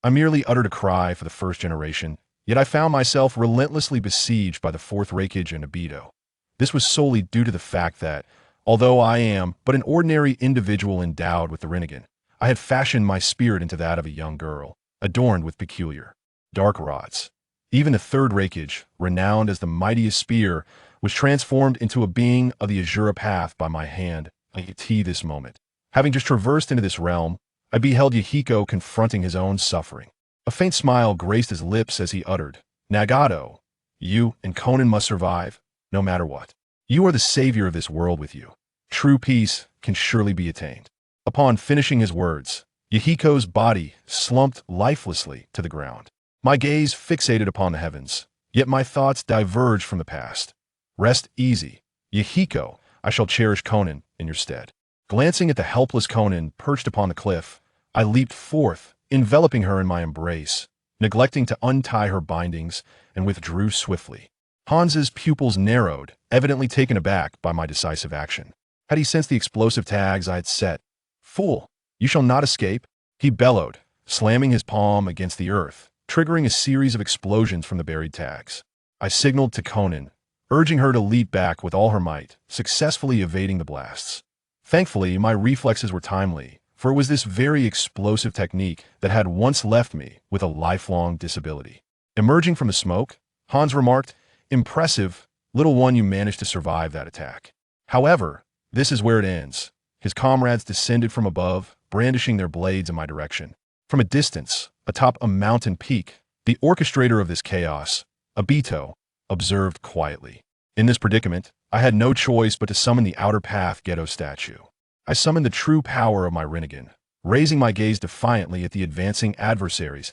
I merely uttered a cry for the first generation, yet I found myself relentlessly besieged by the fourth Reikage and Obito. This was solely due to the fact that, although I am but an ordinary individual endowed with the Rinnegan, I had fashioned my spirit into that of a young girl, adorned with peculiar, dark rods. Even the third Reikage, renowned as the mightiest spear, was transformed into a being of the Azura path by my hand, this moment. Having just traversed into this realm, I beheld Yahiko confronting his own suffering. A faint smile graced his lips as he uttered, "Nagato, you and Konan must survive, no matter what. You are the savior of this world with you. True peace can surely be attained." Upon finishing his words, Yahiko's body slumped lifelessly to the ground. My gaze fixated upon the heavens, yet my thoughts diverged from the past. "Rest easy, Yahiko. I shall cherish Konan in your stead." Glancing at the helpless Konan perched upon the cliff, I leaped forth, enveloping her in my embrace, neglecting to untie her bindings, and withdrew swiftly. Hans's pupils narrowed, evidently taken aback by my decisive action. Had he sensed the explosive tags I had set? "Fool, you shall not escape," he bellowed, slamming his palm against the earth, triggering a series of explosions from the buried tags. I signaled to Konan, urging her to leap back with all her might, successfully evading the blasts. Thankfully, my reflexes were timely, for it was this very explosive technique that had once left me with a lifelong disability. Emerging from the smoke, Hans remarked, "Impressive, little one, you managed to survive that attack. However, this is where it ends." His comrades descended from above, brandishing their blades in my direction. From a distance, atop a mountain peak, the orchestrator of this chaos, Obito, observed quietly. In this predicament, I had no choice but to summon the outer path Gedo statue. I summoned the true power of my Rinnegan, raising my gaze defiantly at the advancing adversaries.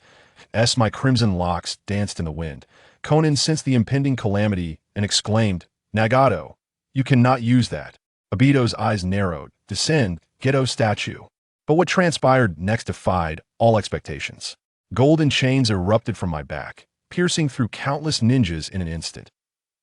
As my crimson locks danced in the wind, Konan sensed the impending calamity and exclaimed, "Nagato, you cannot use that." Obito's eyes narrowed. "Descend, Gedo statue." But what transpired next defied all expectations. Golden chains erupted from my back, piercing through countless ninjas in an instant.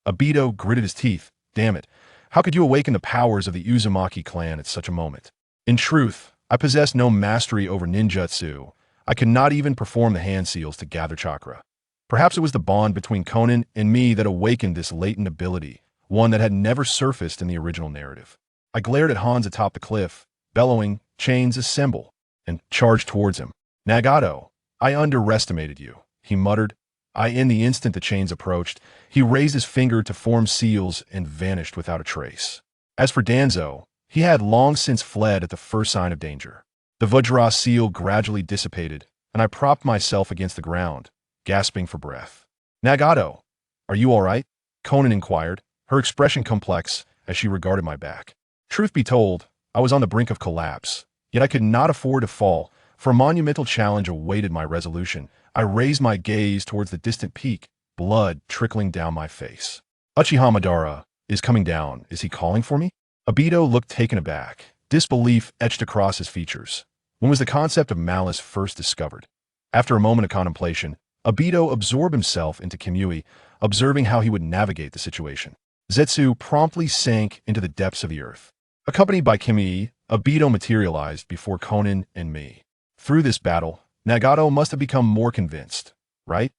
Obito gritted his teeth. "Damn it, how could you awaken the powers of the Uzumaki clan at such a moment?" In truth, I possessed no mastery over ninjutsu. I could not even perform the hand seals to gather chakra. Perhaps it was the bond between Konan and me that awakened this latent ability, one that had never surfaced in the original narrative. I glared at Hans atop the cliff, bellowing, "Chains assemble," and charged towards him. "Nagato, I underestimated you," he muttered. In the instant the chains approached, he raised his finger to form seals and vanished without a trace. As for Danzo, he had long since fled at the first sign of danger. The Vajra seal gradually dissipated, and I propped myself against the ground, gasping for breath. "Nagato, are you all right?" Konan inquired, her expression complex as she regarded my back. Truth be told, I was on the brink of collapse, yet I could not afford to fall, for a monumental challenge awaited my resolution. I raised my gaze towards the distant peak, blood trickling down my face. "Uchiha Madara is coming down. Is he calling for me?" Obito looked taken aback, disbelief etched across his features. When was the concept of malice first discovered? After a moment of contemplation, Obito absorbed himself into Kamui, observing how he would navigate the situation. Zetsu promptly sank into the depths of the earth. Accompanied by Kamui, Obito materialized before Konan and me. Through this battle, Nagato must have become more convinced, right?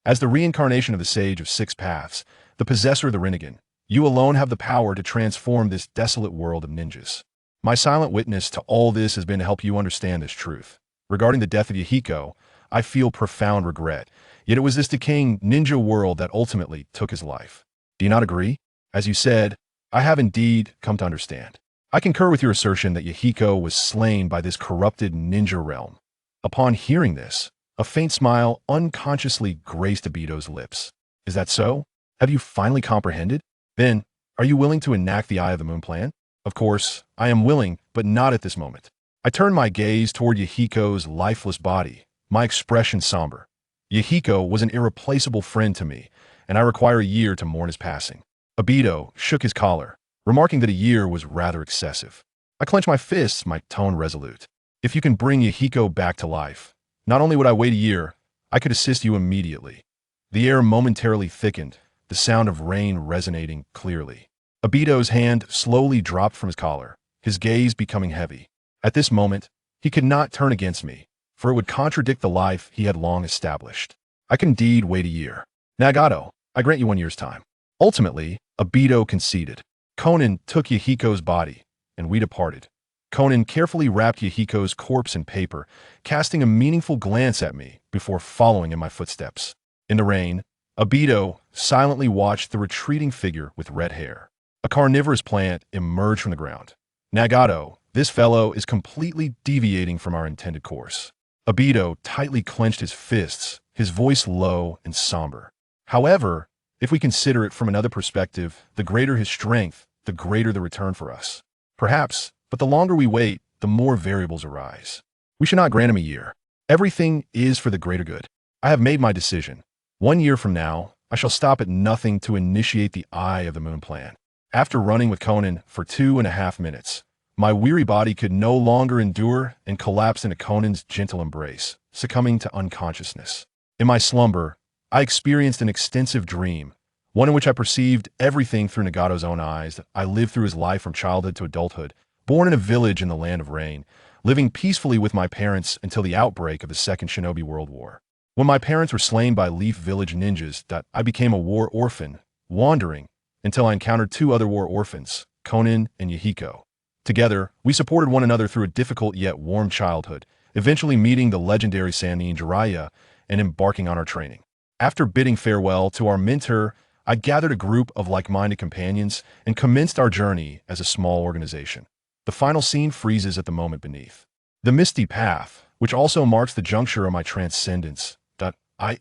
As the reincarnation of the Sage of Six Paths, the possessor of the Rinnegan, you alone have the power to transform this desolate world of ninjas. My silent witness to all this has been to help you understand this truth. Regarding the death of Yahiko, I feel profound regret, yet it was this decaying ninja world that ultimately took his life. Do you not agree? As you said, I have indeed come to understand. I concur with your assertion that Yahiko was slain by this corrupted ninja realm. Upon hearing this, a faint smile unconsciously graced Obito's lips. "Is that so? Have you finally comprehended? Then, are you willing to enact the Eye of the Moon plan?" "Of course, I am willing, but not at this moment." I turned my gaze toward Yahiko's lifeless body, my expression somber. Yahiko was an irreplaceable friend to me, and I require a year to mourn his passing. Obito shook his collar, remarking that a year was rather excessive. I clenched my fists, my tone resolute. "If you can bring Yahiko back to life, not only would I wait a year, I could assist you immediately." The air momentarily thickened, the sound of rain resonating clearly. Obito's hand slowly dropped from his collar, his gaze becoming heavy. At this moment, he could not turn against me, for it would contradict the life he had long established. I can indeed wait a year. Nagato, I grant you 1 year's time. Ultimately, Obito conceded. Konan took Yahiko's body, and we departed. Konan carefully wrapped Yahiko's corpse in paper, casting a meaningful glance at me before following in my footsteps. In the rain, Obito silently watched the retreating figure with red hair. A carnivorous plant emerged from the ground. Nagato, this fellow is completely deviating from our intended course. Obito tightly clenched his fists, his voice low and somber. However, if we consider it from another perspective, the greater his strength, the greater the return for us. Perhaps, but the longer we wait, the more variables arise. We should not grant him a year. Everything is for the greater good. I have made my decision. 1 year from now, I shall stop at nothing to initiate the Eye of the Moon plan. After running with Konan for 2.5 minutes, my weary body could no longer endure and collapsed into Conan's gentle embrace, succumbing to unconsciousness. In my slumber, I experienced an extensive dream, one in which I perceived everything through Nagato's own eyes. I lived through his life from childhood to adulthood, born in a village in the land of rain, living peacefully with my parents until the outbreak of the Second Shinobi World War. When my parents were slain by Leaf Village ninjas, I became a war orphan, wandering until I encountered 2 other war orphans, Konan and Yahiko. Together, we supported one another through a difficult yet warm childhood, eventually meeting the legendary Sannin Jiraiya and embarking on our training. After bidding farewell to our mentor, I gathered a group of like-minded companions and commenced our journey as a small organization. The final scene freezes at the moment beneath. The misty path, which also marks the juncture of my transcendence.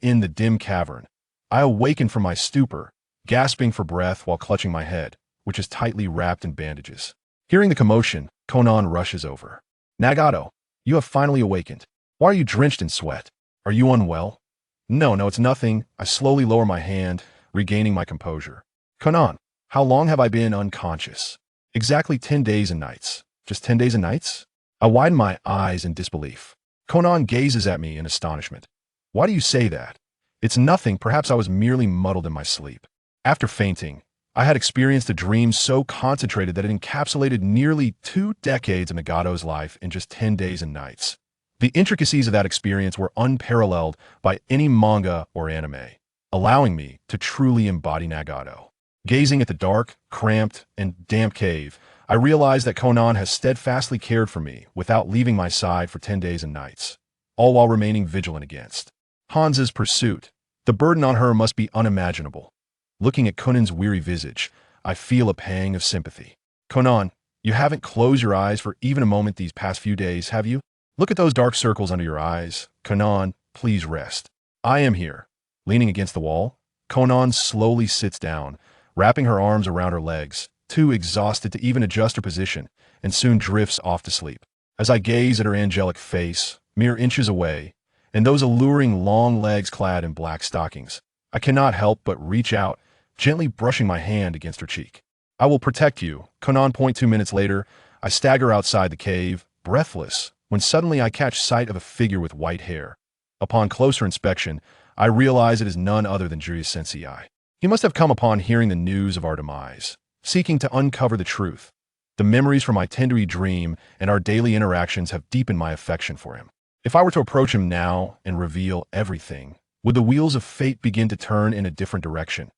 In the dim cavern, I awaken from my stupor, gasping for breath while clutching my head, which is tightly wrapped in bandages. Hearing the commotion, Konan rushes over. Nagato, you have finally awakened. Why are you drenched in sweat? Are you unwell? No, it's nothing. I slowly lower my hand, regaining my composure. Konan, how long have I been unconscious? Exactly 10 days and nights. Just 10 days and nights? I widen my eyes in disbelief. Konan gazes at me in astonishment. Why do you say that? It's nothing. Perhaps I was merely muddled in my sleep. After fainting, I had experienced a dream so concentrated that it encapsulated nearly 2 decades of Nagato's life in just 10 days and nights. The intricacies of that experience were unparalleled by any manga or anime, allowing me to truly embody Nagato. Gazing at the dark, cramped, and damp cave, I realized that Konan has steadfastly cared for me without leaving my side for 10 days and nights, all while remaining vigilant against Hanzo's pursuit. The burden on her must be unimaginable. Looking at Konan's weary visage, I feel a pang of sympathy. Konan, you haven't closed your eyes for even a moment these past few days, have you? Look at those dark circles under your eyes. Konan, please rest. I am here. Leaning against the wall, Konan slowly sits down, wrapping her arms around her legs, too exhausted to even adjust her position, and soon drifts off to sleep. As I gaze at her angelic face, mere inches away, and those alluring long legs clad in black stockings, I cannot help but reach out, gently brushing my hand against her cheek. I will protect you. Konan. 2 minutes later, I stagger outside the cave, breathless, when suddenly I catch sight of a figure with white hair. Upon closer inspection, I realize it is none other than Jiraiya Sensei. He must have come upon hearing the news of our demise, seeking to uncover the truth. The memories from my Tendery dream and our daily interactions have deepened my affection for him. If I were to approach him now and reveal everything, would the wheels of fate begin to turn in a different direction?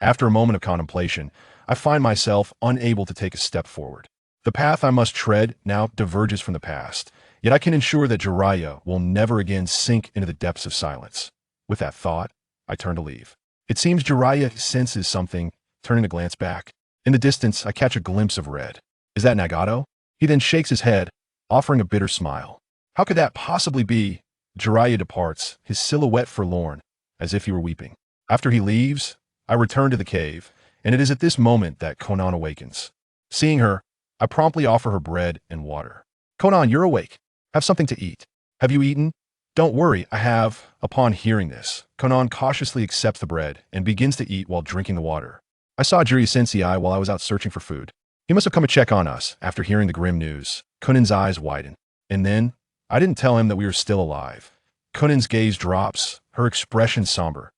After a moment of contemplation, I find myself unable to take a step forward. The path I must tread now diverges from the past, yet I can ensure that Jiraiya will never again sink into the depths of silence. With that thought, I turn to leave. It seems Jiraiya senses something, turning to glance back. In the distance, I catch a glimpse of red. Is that Nagato? He then shakes his head, offering a bitter smile. How could that possibly be? Jiraiya departs, his silhouette forlorn, as if he were weeping. After he leaves, I return to the cave, and it is at this moment that Konan awakens. Seeing her, I promptly offer her bread and water. Konan, you're awake. Have something to eat. Have you eaten? Don't worry, I have. Upon hearing this, Konan cautiously accepts the bread and begins to eat while drinking the water. I saw Jiraiya Sensei while I was out searching for food. He must have come to check on us after hearing the grim news. Konan's eyes widen. And then, I didn't tell him that we were still alive. Konan's gaze drops, her expression somber,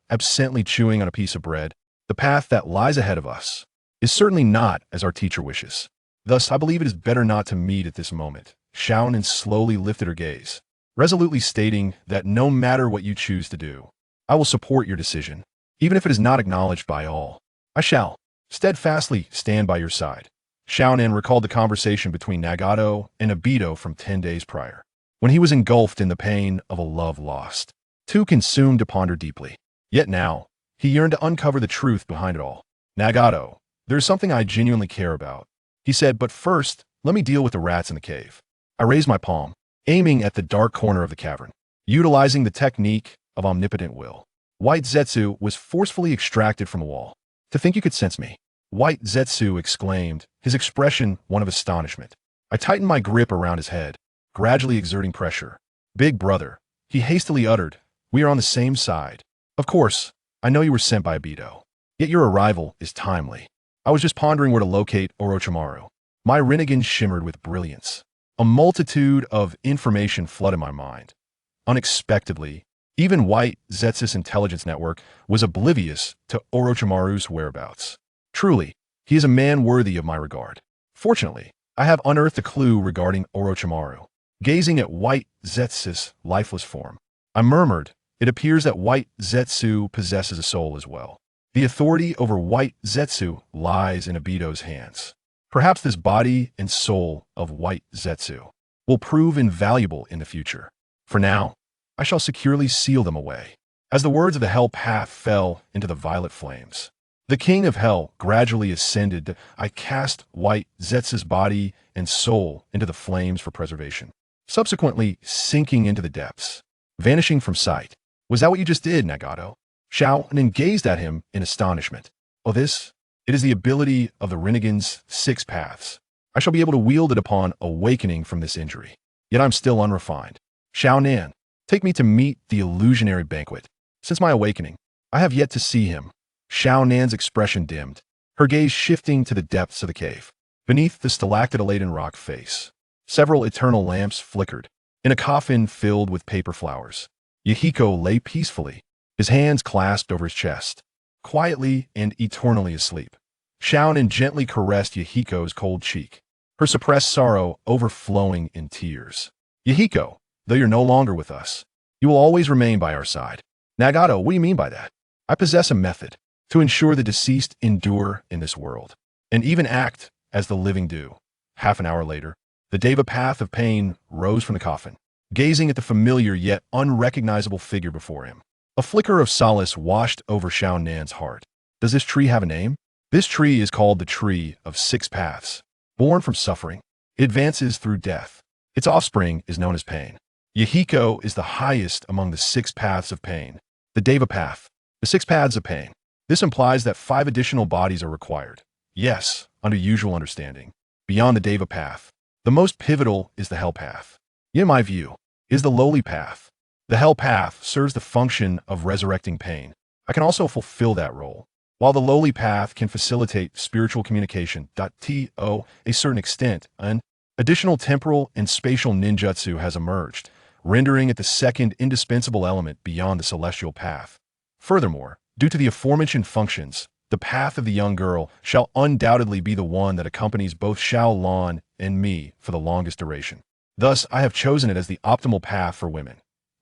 absently chewing on a piece of bread. The path that lies ahead of us is certainly not as our teacher wishes. Thus, I believe it is better not to meet at this moment. Shaonan slowly lifted her gaze. resolutely stating that no matter what you choose to do, I will support your decision, even if it is not acknowledged by all. I shall steadfastly stand by your side. Xiaonan recalled the conversation between Nagato and Obito from 10 days prior, when he was engulfed in the pain of a love lost, too consumed to ponder deeply. Yet now, he yearned to uncover the truth behind it all. Nagato, there's something I genuinely care about, he said, but first, let me deal with the rats in the cave. I raised my palm, aiming at the dark corner of the cavern. Utilizing the technique of omnipotent will, White Zetsu was forcefully extracted from the wall. To think you could sense me, White Zetsu exclaimed, his expression one of astonishment. I tightened my grip around his head, gradually exerting pressure. Big brother, he hastily uttered, we are on the same side. Of course, I know you were sent by Obito. Yet your arrival is timely. I was just pondering where to locate Orochimaru. My Rinnegan shimmered with brilliance. A multitude of information flooded my mind. Unexpectedly, even White Zetsu's intelligence network was oblivious to Orochimaru's whereabouts. Truly, he is a man worthy of my regard. Fortunately, I have unearthed a clue regarding Orochimaru. Gazing at White Zetsu's lifeless form, I murmured, it appears that White Zetsu possesses a soul as well. The authority over White Zetsu lies in Obito's hands. Perhaps this body and soul of White Zetsu will prove invaluable in the future. For now, I shall securely seal them away. As the words of the Hell Path fell into the violet flames, the King of Hell gradually ascended. I cast White Zetsu's body and soul into the flames for preservation, subsequently sinking into the depths, vanishing from sight. Was that what you just did, Nagato? Xiaonan gazed at him in astonishment. Oh, this? It is the ability of the Rinnegan's 6 paths. I shall be able to wield it upon awakening from this injury. Yet I'm still unrefined. Xiaonan, take me to meet the illusionary banquet. Since my awakening, I have yet to see him. Xiaonan's expression dimmed, her gaze shifting to the depths of the cave. Beneath the stalactite-laden rock face, several eternal lamps flickered. In a coffin filled with paper flowers, Yahiko lay peacefully, his hands clasped over his chest, quietly and eternally asleep. Xiaonan gently caressed Yahiko's cold cheek, her suppressed sorrow overflowing in tears. Yahiko, though you're no longer with us, you will always remain by our side. Nagato, what do you mean by that? I possess a method to ensure the deceased endure in this world, and even act as the living do. Half an hour later, the Deva Path of Pain rose from the coffin, gazing at the familiar yet unrecognizable figure before him. A flicker of solace washed over Xiaonan's heart. Does this tree have a name? This tree is called the Tree of 6 Paths. Born from suffering, it advances through death. Its offspring is known as pain. Yahiko is the highest among the 6 paths of pain. The Deva Path, the 6 paths of pain. This implies that 5 additional bodies are required. Yes, under usual understanding. Beyond the Deva Path, the most pivotal is the Hell Path. In my view, is the lowly path. The Hell Path serves the function of resurrecting pain. I can also fulfill that role. While the lowly path can facilitate spiritual communication.To a certain extent, an additional temporal and spatial ninjutsu has emerged, rendering it the second indispensable element beyond the celestial path. Furthermore, due to the aforementioned functions, the path of the young girl shall undoubtedly be the one that accompanies both Xiaolan and me for the longest duration. Thus, I have chosen it as the optimal path for women.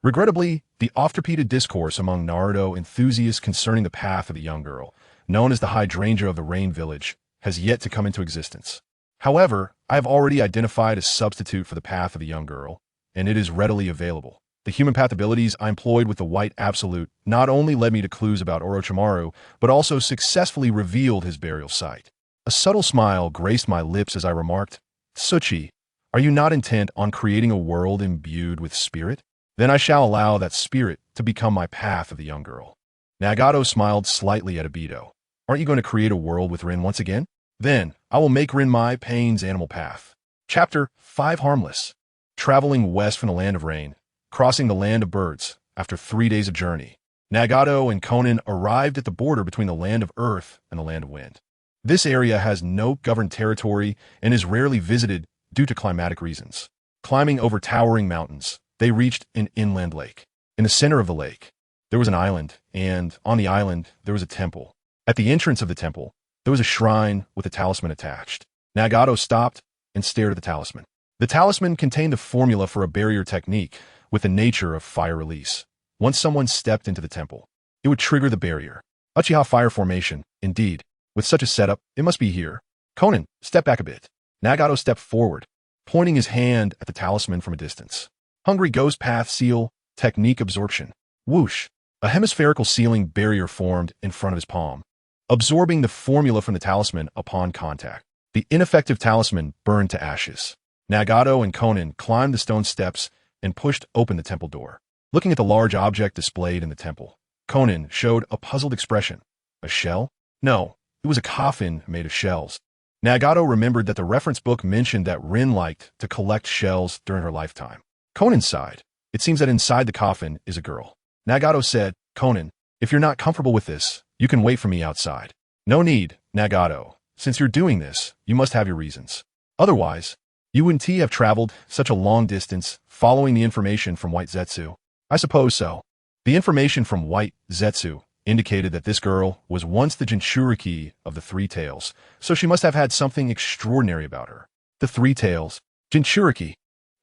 Regrettably, the oft-repeated discourse among Naruto enthusiasts concerning the path of the young girl, known as the Hydrangea of the Rain Village, has yet to come into existence. However, I have already identified a substitute for the path of the young girl, and it is readily available. The human path abilities I employed with the White Absolute not only led me to clues about Orochimaru, but also successfully revealed his burial site. A subtle smile graced my lips as I remarked, Tsuchi, are you not intent on creating a world imbued with spirit? Then I shall allow that spirit to become my path of the young girl. Nagato smiled slightly at Obito. Aren't you going to create a world with Rin once again? Then I will make Rin my pain's animal path. Chapter 5 Harmless. Traveling west from the land of rain, crossing the land of birds, after 3 days of journey, Nagato and Konan arrived at the border between the land of earth and the land of wind. This area has no governed territory and is rarely visited due to climatic reasons. Climbing over towering mountains, they reached an inland lake. In the center of the lake, there was an island, and on the island, there was a temple. At the entrance of the temple, there was a shrine with a talisman attached. Nagato stopped and stared at the talisman. The talisman contained the formula for a barrier technique, with the nature of fire release. Once someone stepped into the temple, it would trigger the barrier. Uchiha fire formation, indeed. With such a setup, it must be here. Konan, step back a bit. Nagato stepped forward, pointing his hand at the talisman from a distance. Hungry Ghost Path Seal, Technique Absorption. Whoosh! A hemispherical sealing barrier formed in front of his palm, absorbing the formula from the talisman upon contact. The ineffective talisman burned to ashes. Nagato and Konan climbed the stone steps and pushed open the temple door. Looking at the large object displayed in the temple, Konan showed a puzzled expression. A shell? No, it was a coffin made of shells. Nagato remembered that the reference book mentioned that Rin liked to collect shells during her lifetime. Konan sighed. It seems that inside the coffin is a girl. Nagato said, Konan, if you're not comfortable with this, you can wait for me outside. No need, Nagato. Since you're doing this, you must have your reasons. Otherwise, you wouldn't have traveled such a long distance following the information from White Zetsu. I suppose so. The information from White Zetsu indicated that this girl was once the Jinchuriki of the Three Tails, so she must have had something extraordinary about her. The Three Tails. Jinchuriki.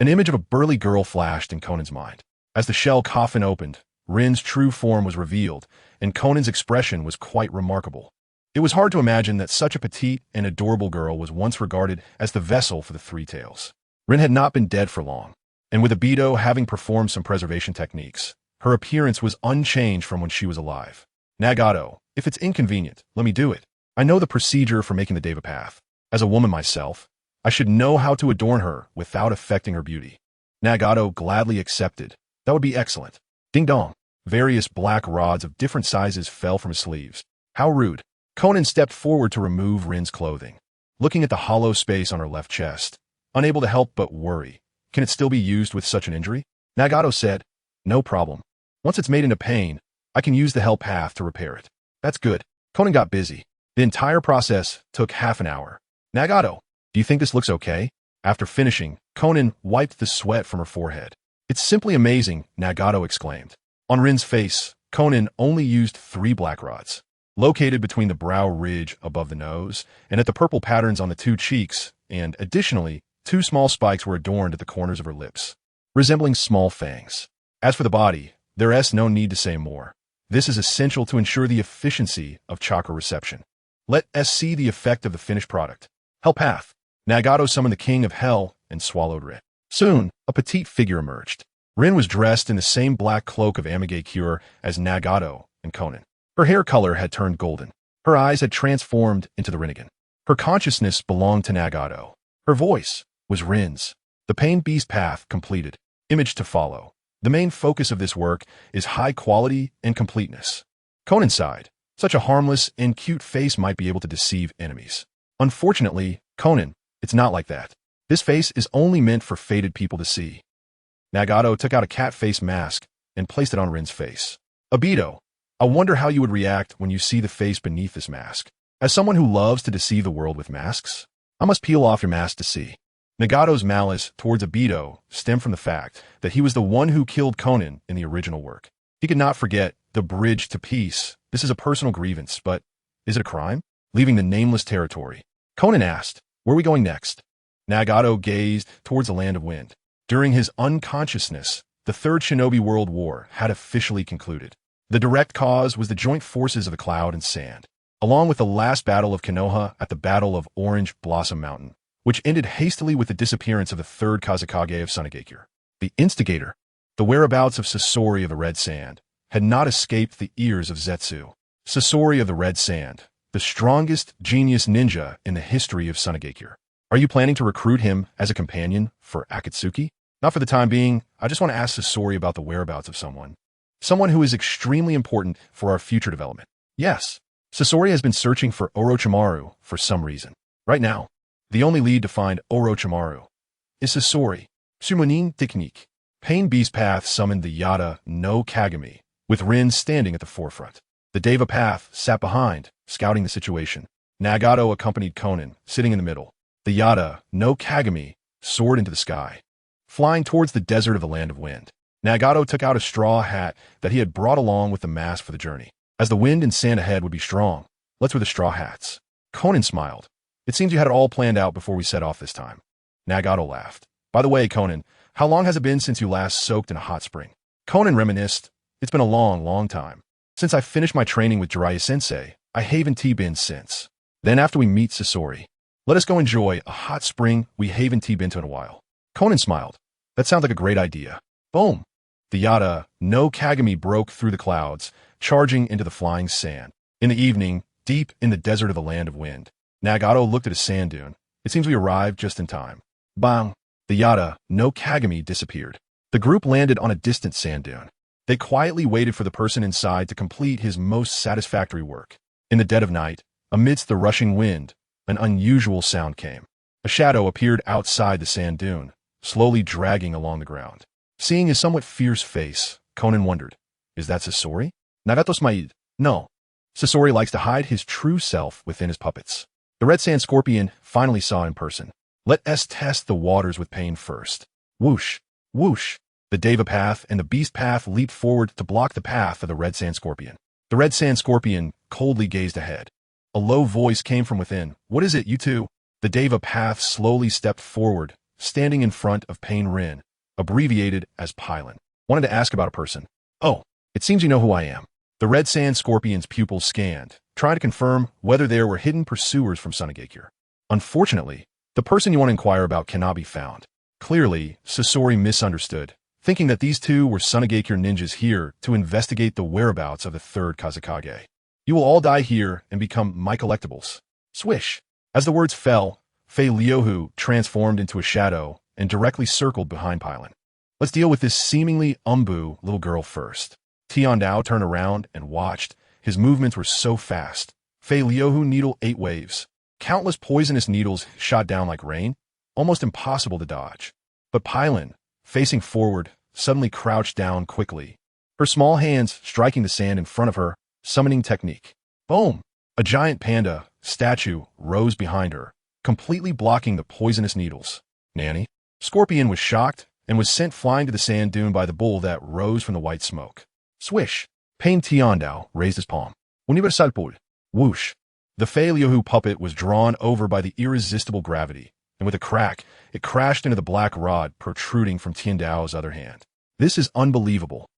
An image of a burly girl flashed in Konan's mind. As the shell coffin opened, Rin's true form was revealed, and Konan's expression was quite remarkable. It was hard to imagine that such a petite and adorable girl was once regarded as the vessel for the Three Tails. Rin had not been dead for long, and with Obito having performed some preservation techniques, her appearance was unchanged from when she was alive. Nagato, if it's inconvenient, let me do it. I know the procedure for making the Deva Path. As a woman myself, I should know how to adorn her without affecting her beauty. Nagato gladly accepted. That would be excellent. Ding dong. Various black rods of different sizes fell from his sleeves. How rude. Konan stepped forward to remove Rin's clothing, looking at the hollow space on her left chest, unable to help but worry. Can it still be used with such an injury? Nagato said, no problem. Once it's made into pain, I can use the Hell Path to repair it. That's good. Konan got busy. The entire process took half an hour. Nagato, do you think this looks okay? After finishing, Konan wiped the sweat from her forehead. It's simply amazing, Nagato exclaimed. On Rin's face, Konan only used 3 black rods, located between the brow ridge above the nose and at the purple patterns on the 2 cheeks, and additionally, 2 small spikes were adorned at the corners of her lips, resembling small fangs. As for the body, there's no need to say more. This is essential to ensure the efficiency of chakra reception. Let us see the effect of the finished product. Hell Path. Nagato summoned the King of Hell and swallowed Rin. Soon, a petite figure emerged. Rin was dressed in the same black cloak of Amage Cure as Nagato and Konan. Her hair color had turned golden. Her eyes had transformed into the Rinnegan. Her consciousness belonged to Nagato. Her voice was Rin's. The Pain Beast Path completed. Image to follow. The main focus of this work is high quality and completeness. Konan sighed. Such a harmless and cute face might be able to deceive enemies. Unfortunately, Konan, it's not like that. This face is only meant for fated people to see. Nagato took out a cat face mask and placed it on Rin's face. Obito, I wonder how you would react when you see the face beneath this mask. As someone who loves to deceive the world with masks, I must peel off your mask to see. Nagato's malice towards Obito stemmed from the fact that he was the one who killed Konan in the original work. He could not forget the bridge to peace. This is a personal grievance, but is it a crime? Leaving the nameless territory. Konan asked, where are we going next? Nagato gazed towards the land of wind. During his unconsciousness, the Third Shinobi World War had officially concluded. The direct cause was the joint forces of the cloud and sand, along with the last battle of Konoha at the Battle of Orange Blossom Mountain, which ended hastily with the disappearance of the third Kazekage of Sunagakure. The instigator, the whereabouts of Sasori of the Red Sand, had not escaped the ears of Zetsu. Sasori of the Red Sand, the strongest genius ninja in the history of Sunagakure. Are you planning to recruit him as a companion for Akatsuki? Not for the time being. I just want to ask Sasori about the whereabouts of someone. Someone who is extremely important for our future development. Yes, Sasori has been searching for Orochimaru for some reason. Right now, the only lead to find Orochimaru is Sasori. Summoning technique. Pain Beast Path summoned the Yada no Kagami, with Rin standing at the forefront. The Deva Path sat behind, scouting the situation. Nagato accompanied Konan, sitting in the middle. The Yada no Kagami soared into the sky, flying towards the desert of the Land of Wind. Nagato took out a straw hat that he had brought along with the mask for the journey. As the wind and sand ahead would be strong, let's wear the straw hats. Konan smiled. It seems you had it all planned out before we set off this time. Nagato laughed. By the way, Konan, How long has it been since you last soaked in a hot spring? Konan reminisced. It's been a long, long time. Since I finished my training with Jiraiya-sensei, I haven't been since. Then after we meet Sasori, let us go enjoy a hot spring we haven't been to in a while. Konan smiled. That sounds like a great idea. Boom! The Yada-no Kagami broke through the clouds, charging into the flying sand. In the evening, deep in the desert of the land of wind, Nagato looked at a sand dune. It seems we arrived just in time. Bang! The Yada-no Kagami disappeared. The group landed on a distant sand dune. They quietly waited for the person inside to complete his most satisfactory work. In the dead of night, amidst the rushing wind, an unusual sound came. A shadow appeared outside the sand dune, slowly dragging along the ground. Seeing his somewhat fierce face, Konan wondered, is that Sasori? Nagato smiled. No. Sasori likes to hide his true self within his puppets. The red sand scorpion finally saw in person. Let us test the waters with pain first. Whoosh, whoosh. The Deva path and the beast path leaped forward to block the path of the red sand scorpion. The red sand scorpion coldly gazed ahead. A low voice came from within. What is it, you two? The Deva path slowly stepped forward, standing in front of Pain Rin, abbreviated as Pylon. Wanted to ask about a person. Oh, it seems you know who I am. The red sand scorpion's pupils scanned, trying to confirm whether there were hidden pursuers from Sunagakure. Unfortunately, the person you want to inquire about cannot be found. Clearly, Sasori misunderstood, thinking that these two were Sunagakure ninjas here to investigate the whereabouts of the third Kazekage. You will all die here and become my collectibles. Swish! As the words fell, Fei Liuhu transformed into a shadow and directly circled behind Pylon. Let's deal with this seemingly umbu little girl first. Tiandao turned around and watched. His movements were so fast. Fei Liuhu needle 8 waves. Countless poisonous needles shot down like rain, almost impossible to dodge. But Pylon, facing forward, suddenly crouched down quickly, her small hands striking the sand in front of her, summoning technique. Boom! A giant panda statue rose behind her, completely blocking the poisonous needles. Nanny? Scorpion was shocked and was sent flying to the sand dune by the bull that rose from the white smoke. Swish! Pain Tiandao raised his palm. Universalpul. Whoosh! The Fei Liuhu puppet was drawn over by the irresistible gravity, and with a crack, it crashed into the black rod protruding from Tiandao's other hand. This is unbelievable.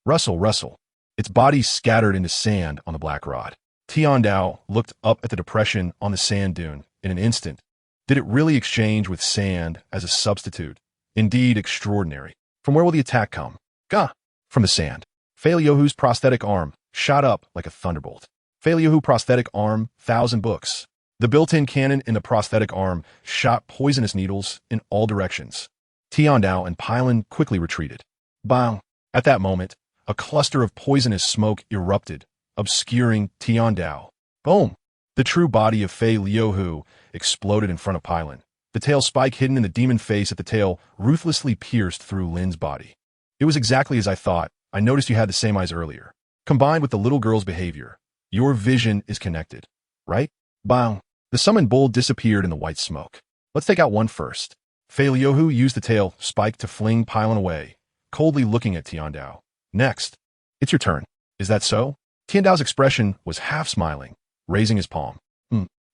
Rustle, rustle. Its body scattered into sand on the black rod. Tiandao looked up at the depression on the sand dune in an instant. Did it really exchange with sand as a substitute? Indeed extraordinary. From where will the attack come? Gah! From the sand. Fei Liuhu's prosthetic arm shot up like a thunderbolt. Fei Liuhu prosthetic arm, 1,000 books. The built-in cannon in the prosthetic arm shot poisonous needles in all directions. Tiandao and Pylon quickly retreated. Bang! At that moment, a cluster of poisonous smoke erupted, obscuring Tiandao. Boom! The true body of Fei Liuhu exploded in front of Pylon. The tail spike hidden in the demon face at the tail ruthlessly pierced through Lin's body. It was exactly as I thought. I noticed you had the same eyes earlier. Combined with the little girl's behavior, your vision is connected, right? Bang! The summoned bull disappeared in the white smoke. Let's take out one first. Fei Liuhu used the tail spike to fling Pylon away, coldly looking at Tiandao. Next. It's your turn. Is that so? Tiandao's expression was half-smiling, raising his palm.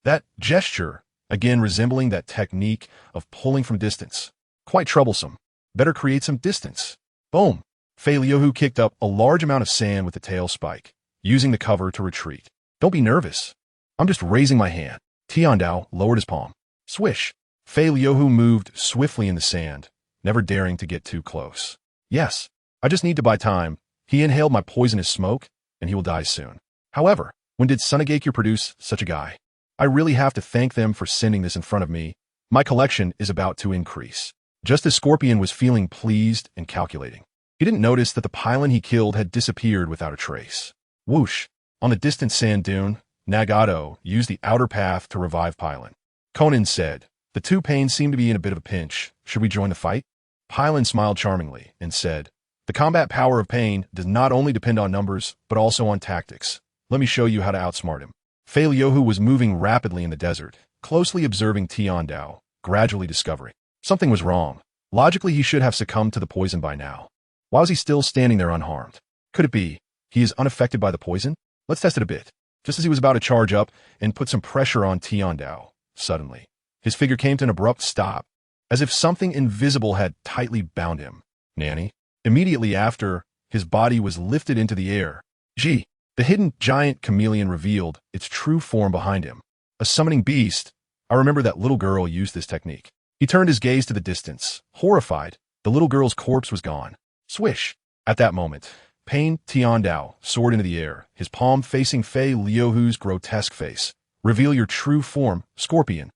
That gesture, again resembling that technique of pulling from distance. Quite troublesome. Better create some distance. Boom! Fei Liuhu kicked up a large amount of sand with the tail spike, using the cover to retreat. Don't be nervous. I'm just raising my hand. Tiandao lowered his palm. Swish! Fei Liuhu moved swiftly in the sand, never daring to get too close. Yes, I just need to buy time. He inhaled my poisonous smoke, and he will die soon. However, when did Sunagakure produce such a guy? I really have to thank them for sending this in front of me. My collection is about to increase. Just as Scorpion was feeling pleased and calculating, he didn't notice that the Pylon he killed had disappeared without a trace. Whoosh! On the distant sand dune, Nagato used the outer path to revive Pylon. Konan said, the two Pains seem to be in a bit of a pinch. Should we join the fight? Pylon smiled charmingly and said, the combat power of Pain does not only depend on numbers, but also on tactics. Let me show you how to outsmart him. Fei Liuhu was moving rapidly in the desert, closely observing Tiandao, gradually discovering something was wrong. Logically, he should have succumbed to the poison by now. Why was he still standing there unharmed? Could it be he is unaffected by the poison? Let's test it a bit. Just as he was about to charge up and put some pressure on Tiandao, suddenly, his figure came to an abrupt stop. as if something invisible had tightly bound him. Nanny. Immediately after, his body was lifted into the air. The hidden giant chameleon revealed its true form behind him. A summoning beast. I remember that little girl used this technique. He turned his gaze to the distance. Horrified, the little girl's corpse was gone. Swish. At that moment, Pain Tiandao soared into the air, his palm facing Fei Liuhu's grotesque face. Reveal your true form, Scorpion.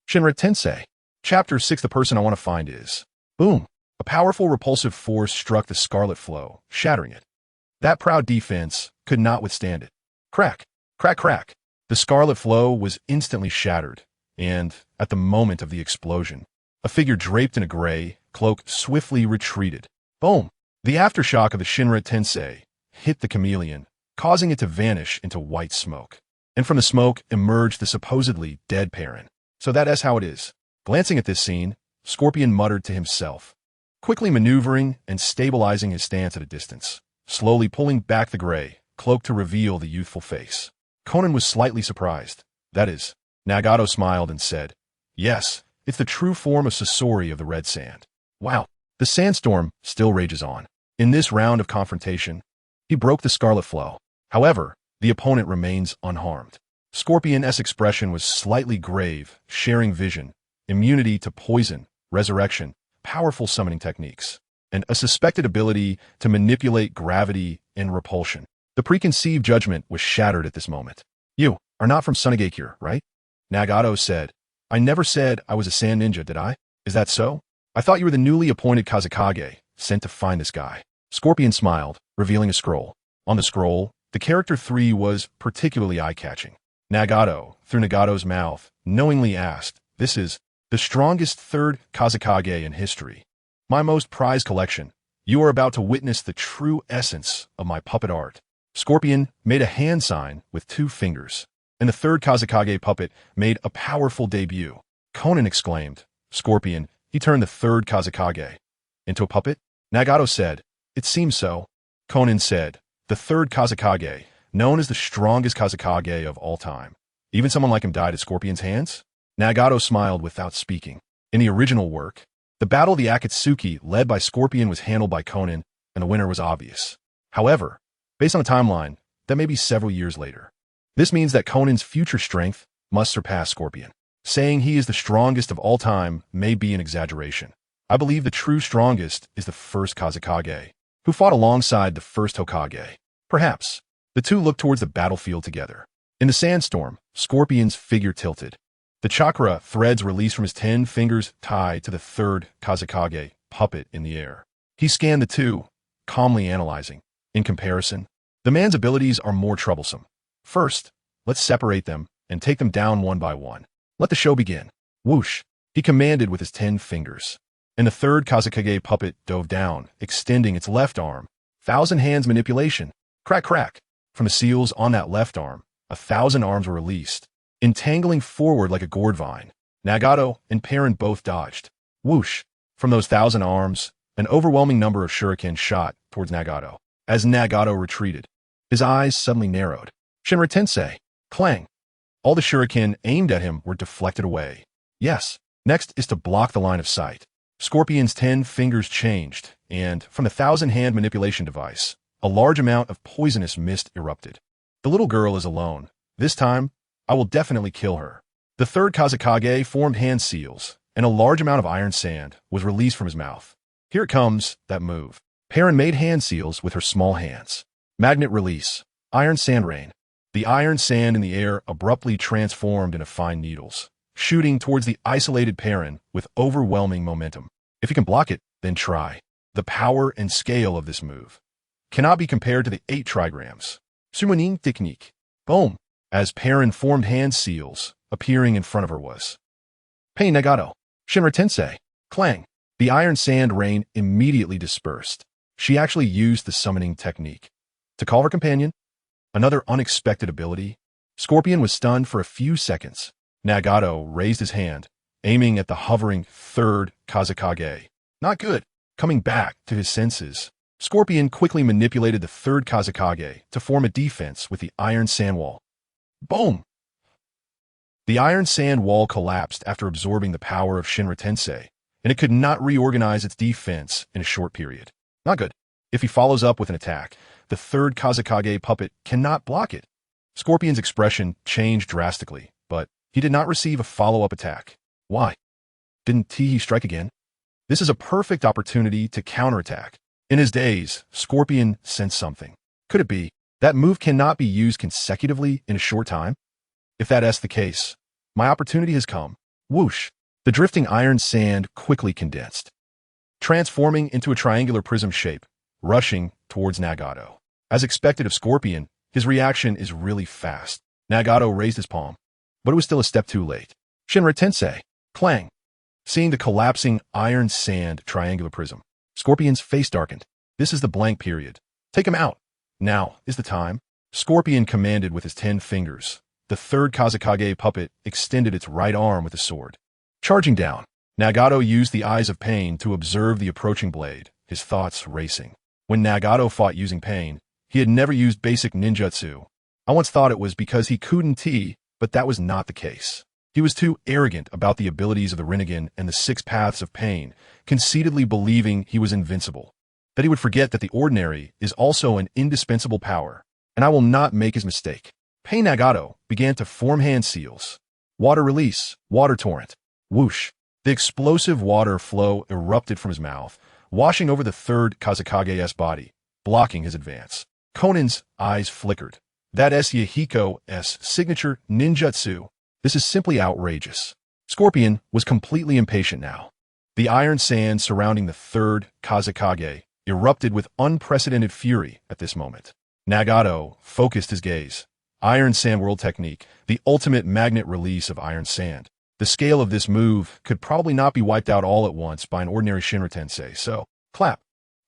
Shinra Tensei. Chapter 6. The person I want to find is. Boom. A powerful repulsive force struck the scarlet flow, shattering it. That proud defense could not withstand it. Crack. Crack, crack. The scarlet flow was instantly shattered, and, at the moment of the explosion, a figure draped in a gray cloak swiftly retreated. Boom! The aftershock of the Shinra Tensei hit the chameleon, causing it to vanish into white smoke. And from the smoke emerged the supposedly dead parent. So that's how it is. Glancing at this scene, Scorpion muttered to himself, quickly maneuvering and stabilizing his stance at a distance, slowly pulling back the gray cloak to reveal the youthful face. Konan was slightly surprised. That is, Nagato smiled and said, yes, it's the true form of Sasori of the Red Sand. Wow. The sandstorm still rages on. In this round of confrontation, he broke the scarlet flow. However, the opponent remains unharmed. Scorpion's expression was slightly grave, sharing vision, immunity to poison, resurrection, powerful summoning techniques, and a suspected ability to manipulate gravity and repulsion. The preconceived judgment was shattered at this moment. You are not from Sunagakure, right? Nagato said. I never said I was a sand ninja, did I? Is that so? I thought you were the newly appointed Kazekage, sent to find this guy. Scorpion smiled, revealing a scroll. On the scroll, the character 3 was particularly eye-catching. Nagato, through Nagato's mouth, knowingly asked, this is the strongest third Kazekage in history. My most prized collection. You are about to witness the true essence of my puppet art. Scorpion made a hand sign with 2 fingers, and the third Kazekage puppet made a powerful debut. Konan exclaimed, Scorpion, he turned the third Kazekage into a puppet? Nagato said, it seems so. Konan said, the third Kazekage, known as the strongest Kazekage of all time. Even someone like him died at Scorpion's hands? Nagato smiled without speaking. In the original work, the battle of the Akatsuki led by Scorpion was handled by Konan, and the winner was obvious. However, based on the timeline, that may be several years later. This means that Conan's future strength must surpass Scorpion. Saying he is the strongest of all time may be an exaggeration. I believe the true strongest is the first Kazekage, who fought alongside the first Hokage. Perhaps. The two looked towards the battlefield together. In the sandstorm, Scorpion's figure tilted. The chakra threads released from his 10 fingers tied to the third Kazekage puppet in the air. He scanned the two, calmly analyzing. In comparison, the man's abilities are more troublesome. First, let's separate them and take them down one by one. Let the show begin. Whoosh, he commanded with his 10 fingers. And the third Kazekage puppet dove down, extending its left arm. 1,000 hands manipulation. Crack, crack. From the seals on that left arm, 1,000 arms were released, entangling forward like a gourd vine. Nagato and Perrin both dodged. Whoosh. From those 1,000 arms, an overwhelming number of shuriken shot towards Nagato. As Nagato retreated, his eyes suddenly narrowed. Shinra Tensei. Clang. All the shuriken aimed at him were deflected away. Yes, next is to block the line of sight. Scorpion's 10 fingers changed, and from the 1,000-hand manipulation device, a large amount of poisonous mist erupted. The little girl is alone. This time, I will definitely kill her. The third Kazekage formed hand seals, and a large amount of iron sand was released from his mouth. Here it comes, that move. Perrin made hand seals with her small hands. Magnet release. Iron sand rain. The iron sand in the air abruptly transformed into fine needles, shooting towards the isolated Perrin with overwhelming momentum. If you can block it, then try. The power and scale of this move cannot be compared to the 8 trigrams. Summoning technique. Boom. As Perrin formed hand seals, appearing in front of her was. Pain Nagato. Shinra Tensei. Clang. The iron sand rain immediately dispersed. She actually used the summoning technique. To call her companion? Another unexpected ability. Scorpion was stunned for a few seconds. Nagato raised his hand, aiming at the hovering third Kazekage. Not good. Coming back to his senses, Scorpion quickly manipulated the third Kazekage to form a defense with the iron sand wall. Boom! The iron sand wall collapsed after absorbing the power of Shinra Tensei, and it could not reorganize its defense in a short period. Not good. If he follows up with an attack, the third Kazekage puppet cannot block it. Scorpion's expression changed drastically, but he did not receive a follow-up attack. Why? Didn't Teehee strike again? This is a perfect opportunity to counterattack. In his daze, Scorpion sensed something. Could it be that move cannot be used consecutively in a short time? If that's the case, my opportunity has come. Whoosh! The drifting iron sand quickly condensed, transforming into a triangular prism shape, rushing towards Nagato. As expected of Scorpion, his reaction is really fast. Nagato raised his palm, but it was still a step too late. Shinra Tensei! Clang! Seeing the collapsing iron sand triangular prism, Scorpion's face darkened. This is the blank period. Take him out. Now is the time. Scorpion commanded with his 10 fingers. The third Kazekage puppet extended its right arm with a sword. Charging down, Nagato used the eyes of pain to observe the approaching blade, his thoughts racing. When Nagato fought using pain, he had never used basic ninjutsu. I once thought it was because he couldn't, but that was not the case. He was too arrogant about the abilities of the Rinnegan and the 6 paths of pain, conceitedly believing he was invincible. That he would forget that the ordinary is also an indispensable power, and I will not make his mistake. Pain Nagato began to form hand seals. Water release, water torrent. Whoosh! The explosive water flow erupted from his mouth, washing over the third Kazekage's body, blocking his advance. Konan's eyes flickered. That's Yahiko's signature ninjutsu. This is simply outrageous. Scorpion was completely impatient now. The iron sand surrounding the third Kazekage erupted with unprecedented fury at this moment. Nagato focused his gaze. Iron Sand World Technique, the ultimate magnet release of iron sand. The scale of this move could probably not be wiped out all at once by an ordinary Shinra Tensei, so clap.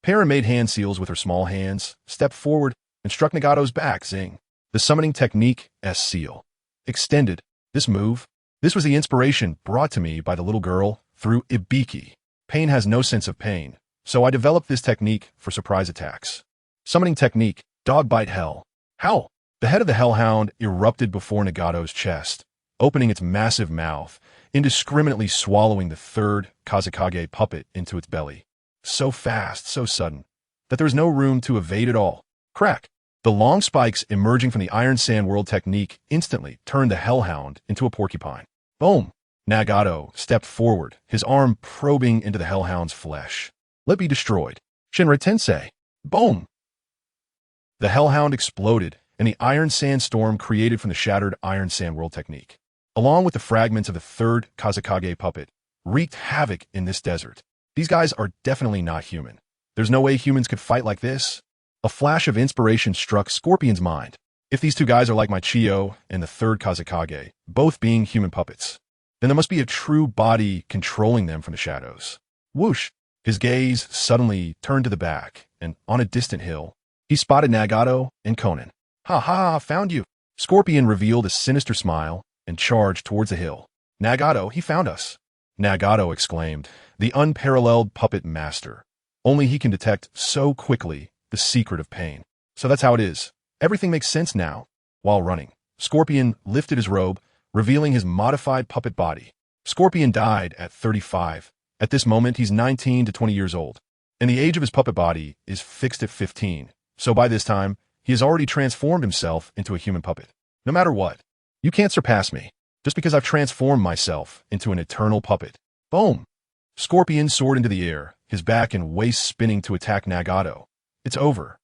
Para made hand seals with her small hands, stepped forward, and struck Nagato's back, zing. The summoning technique, S-seal. Extended. This move. This was the inspiration brought to me by the little girl through Ibiki. Pain has no sense of pain, so I developed this technique for surprise attacks. Summoning technique, dog bite hell. Howl! The head of the hellhound erupted before Nagato's chest, opening its massive mouth, indiscriminately swallowing the third Kazekage puppet into its belly. So fast, so sudden, that there was no room to evade at all. Crack! The long spikes emerging from the Iron Sand World technique instantly turned the hellhound into a porcupine. Boom! Nagato stepped forward, his arm probing into the hellhound's flesh. Let be destroyed. Shinra Tensei! Boom! The hellhound exploded, and the iron sandstorm created from the shattered Iron Sand World technique, along with the fragments of the third Kazekage puppet, wreaked havoc in this desert. These guys are definitely not human. There's no way humans could fight like this. A flash of inspiration struck Scorpion's mind. If these two guys are like my Chiyo and the third Kazekage, both being human puppets, then there must be a true body controlling them from the shadows. Whoosh! His gaze suddenly turned to the back, and on a distant hill, he spotted Nagato and Konan. Ha ha, found you. Scorpion revealed a sinister smile and charged towards the hill. Nagato, he found us. Nagato exclaimed, the unparalleled puppet master. Only he can detect so quickly the secret of pain. So that's how it is. Everything makes sense now. While running, Scorpion lifted his robe, revealing his modified puppet body. Scorpion died at 35. At this moment, he's 19 to 20 years old, and the age of his puppet body is fixed at 15. So by this time, he has already transformed himself into a human puppet. No matter what, you can't surpass me, just because I've transformed myself into an eternal puppet. Boom! Scorpion soared into the air, his back and waist spinning to attack Nagato. It's over.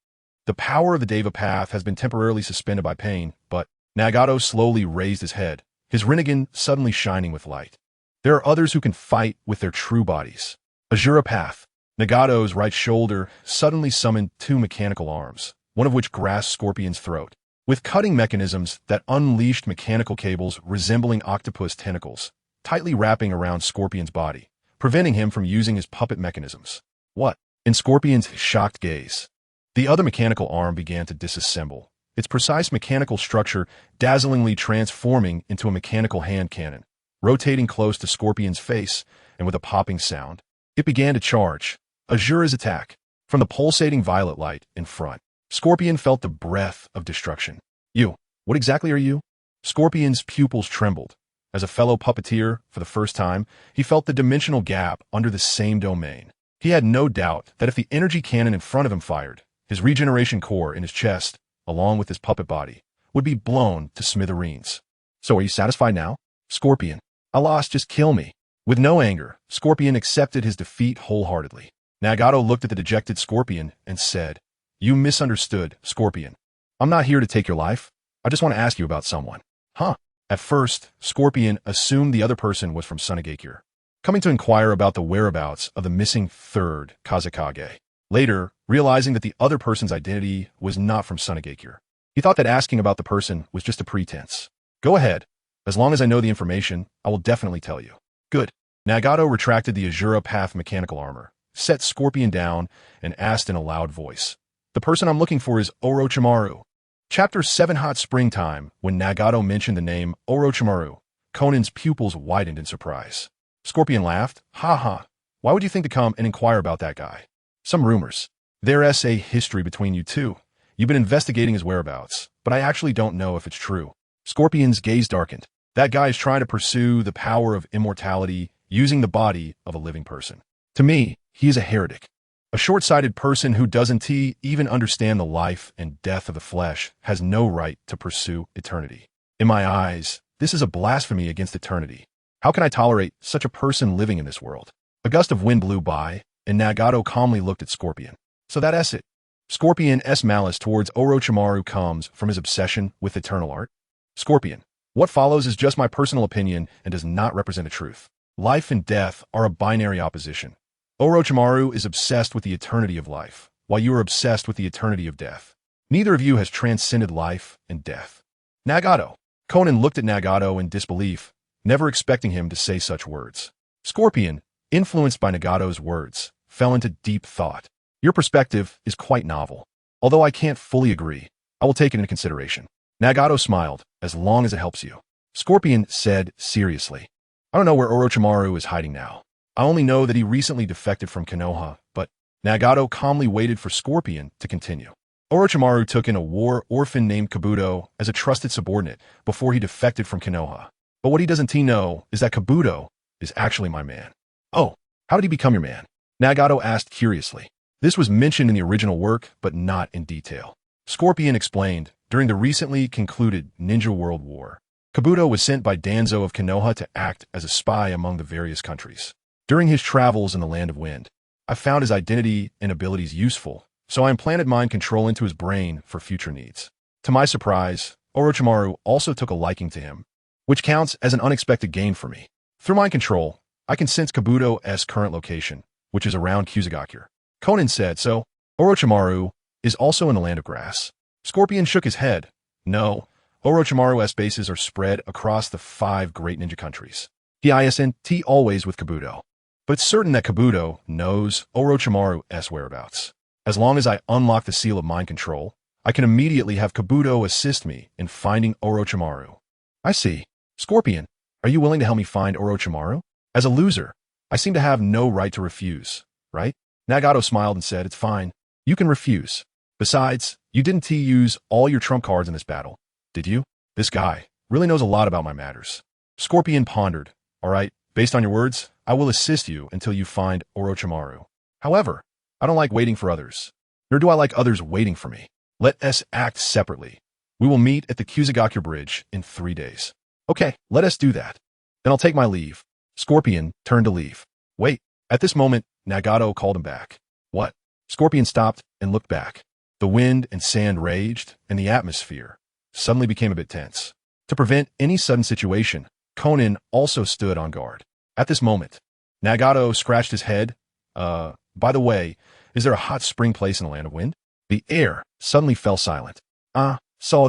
The power of the Deva Path has been temporarily suspended by pain, but Nagato slowly raised his head, his Rinnegan suddenly shining with light. There are others who can fight with their true bodies. Azura Path. Nagato's right shoulder suddenly summoned 2 mechanical arms, one of which grasped Scorpion's throat, with cutting mechanisms that unleashed mechanical cables resembling octopus tentacles, tightly wrapping around Scorpion's body, preventing him from using his puppet mechanisms. What? In Scorpion's shocked gaze, the other mechanical arm began to disassemble, its precise mechanical structure dazzlingly transforming into a mechanical hand cannon, rotating close to Scorpion's face, and with a popping sound, it began to charge. Azura's attack. From the pulsating violet light in front, Scorpion felt the breath of destruction. You, what exactly are you? Scorpion's pupils trembled. As a fellow puppeteer, for the first time, he felt the dimensional gap under the same domain. He had no doubt that if the energy cannon in front of him fired, his regeneration core in his chest, along with his puppet body, would be blown to smithereens. So are you satisfied now? Scorpion. I lost, just kill me. With no anger, Scorpion accepted his defeat wholeheartedly. Nagato looked at the dejected Scorpion and said, "You misunderstood, Scorpion. I'm not here to take your life. I just want to ask you about someone." Huh? At first, Scorpion assumed the other person was from Sunagakure, coming to inquire about the whereabouts of the missing third Kazekage. Later, realizing that the other person's identity was not from Sunagakure, he thought that asking about the person was just a pretense. Go ahead. As long as I know the information, I will definitely tell you. Good. Nagato retracted the Azura Path mechanical armor, set Scorpion down, and asked in a loud voice, "The person I'm looking for is Orochimaru." Chapter 7 Hot Springtime. When Nagato mentioned the name Orochimaru, Konan's pupils widened in surprise. Scorpion laughed. "Ha ha. Why would you think to come and inquire about that guy?" "Some rumors. There's a history between you two. You've been investigating his whereabouts, but I actually don't know if it's true." Scorpion's gaze darkened. That guy is trying to pursue the power of immortality using the body of a living person. To me, he is a heretic. A short-sighted person who doesn't even understand the life and death of the flesh has no right to pursue eternity. In my eyes, this is a blasphemy against eternity. How can I tolerate such a person living in this world? A gust of wind blew by, and Nagato calmly looked at Scorpion. So that's it. Scorpion's malice towards Orochimaru comes from his obsession with eternal art. Scorpion, what follows is just my personal opinion and does not represent a truth. Life and death are a binary opposition. Orochimaru is obsessed with the eternity of life, while you are obsessed with the eternity of death. Neither of you has transcended life and death. Nagato. Konan looked at Nagato in disbelief, never expecting him to say such words. Scorpion, influenced by Nagato's words, fell into deep thought. Your perspective is quite novel. Although I can't fully agree, I will take it into consideration. Nagato smiled, as long as it helps you. Scorpion said seriously, I don't know where Orochimaru is hiding now. I only know that he recently defected from Konoha, but Nagato calmly waited for Scorpion to continue. Orochimaru took in a war orphan named Kabuto as a trusted subordinate before he defected from Konoha. But what he doesn't know is that Kabuto is actually my man. Oh, how did he become your man? Nagato asked curiously. This was mentioned in the original work, but not in detail. Scorpion explained, during the recently concluded Ninja World War, Kabuto was sent by Danzo of Konoha to act as a spy among the various countries. During his travels in the Land of Wind, I found his identity and abilities useful, so I implanted mind control into his brain for future needs. To my surprise, Orochimaru also took a liking to him, which counts as an unexpected gain for me. Through mind control, I can sense Kabuto's current location, which is around Kusagakure. Konan said, so, Orochimaru is also in the Land of Grass. Scorpion shook his head. No, Orochimaru's bases are spread across the 5 great ninja countries. T always with Kabuto. But it's certain that Kabuto knows Orochimaru's whereabouts. As long as I unlock the seal of mind control, I can immediately have Kabuto assist me in finding Orochimaru. I see. Scorpion, are you willing to help me find Orochimaru? As a loser, I seem to have no right to refuse, right? Nagato smiled and said, it's fine. You can refuse. Besides, you didn't use all your trump cards in this battle, did you? This guy really knows a lot about my matters. Scorpion pondered. All right, based on your words, I will assist you until you find Orochimaru. However, I don't like waiting for others, nor do I like others waiting for me. Let us act separately. We will meet at the Kusagakure Bridge in 3 days. Okay, let us do that. Then I'll take my leave. Scorpion turned to leave. Wait, at this moment, Nagato called him back. What? Scorpion stopped and looked back. The wind and sand raged, and the atmosphere suddenly became a bit tense. To prevent any sudden situation, Konan also stood on guard. At this moment, Nagato scratched his head. By the way, is there a hot spring place in the Land of Wind? The air suddenly fell silent. Should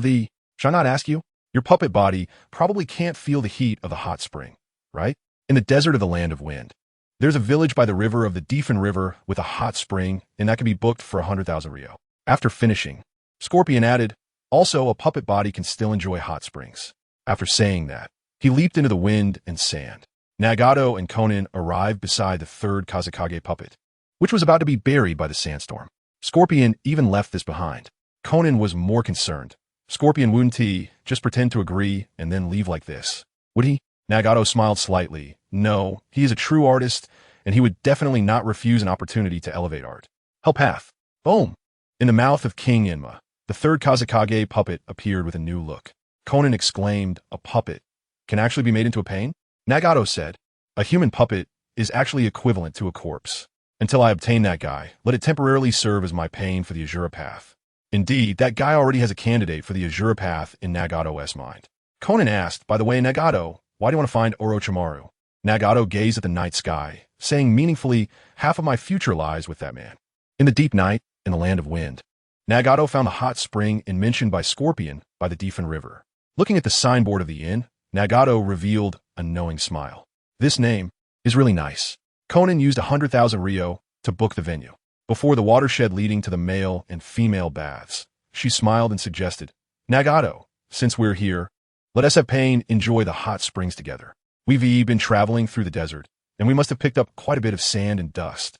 I not ask you? Your puppet body probably can't feel the heat of the hot spring, right? In the desert of the Land of Wind, there's a village by the river of the Defen River with a hot spring, and that can be booked for 100,000 ryo. After finishing, Scorpion added, also a puppet body can still enjoy hot springs. After saying that, he leaped into the wind and sand. Nagato and Konan arrived beside the 3rd Kazekage puppet, which was about to be buried by the sandstorm. Scorpion even left this behind. Konan was more concerned. Scorpion wouldn't just pretend to agree and then leave like this, would he? Nagato smiled slightly. No, he is a true artist, and he would definitely not refuse an opportunity to elevate art. Help path. Boom! In the mouth of King Inma, the third Kazekage puppet appeared with a new look. Konan exclaimed, a puppet can actually be made into a pain? Nagato said, a human puppet is actually equivalent to a corpse. Until I obtain that guy, let it temporarily serve as my pain for the Azura path. Indeed, that guy already has a candidate for the Azura path in Nagato's mind. Konan asked, by the way, Nagato, why do you want to find Orochimaru? Nagato gazed at the night sky, saying meaningfully, half of my future lies with that man. In the deep night, in the land of wind. Nagato found a hot spring and mentioned by Scorpion by the Defen River. Looking at the signboard of the inn, Nagato revealed a knowing smile. This name is really nice. Konan used 100,000 Ryo to book the venue. Before the watershed leading to the male and female baths, she smiled and suggested, Nagato, since we're here, let us have pain enjoy the hot springs together. We've been traveling through the desert, and we must have picked up quite a bit of sand and dust.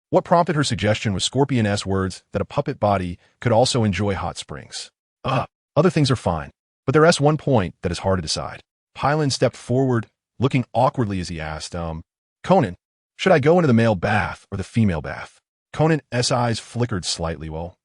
What prompted her suggestion was Scorpion's words that a puppet body could also enjoy hot springs. Other things are fine, but there's one point that is hard to decide. Pylon stepped forward, looking awkwardly as he asked, Konan, should I go into the male bath or the female bath? Konan's eyes flickered slightly. Well,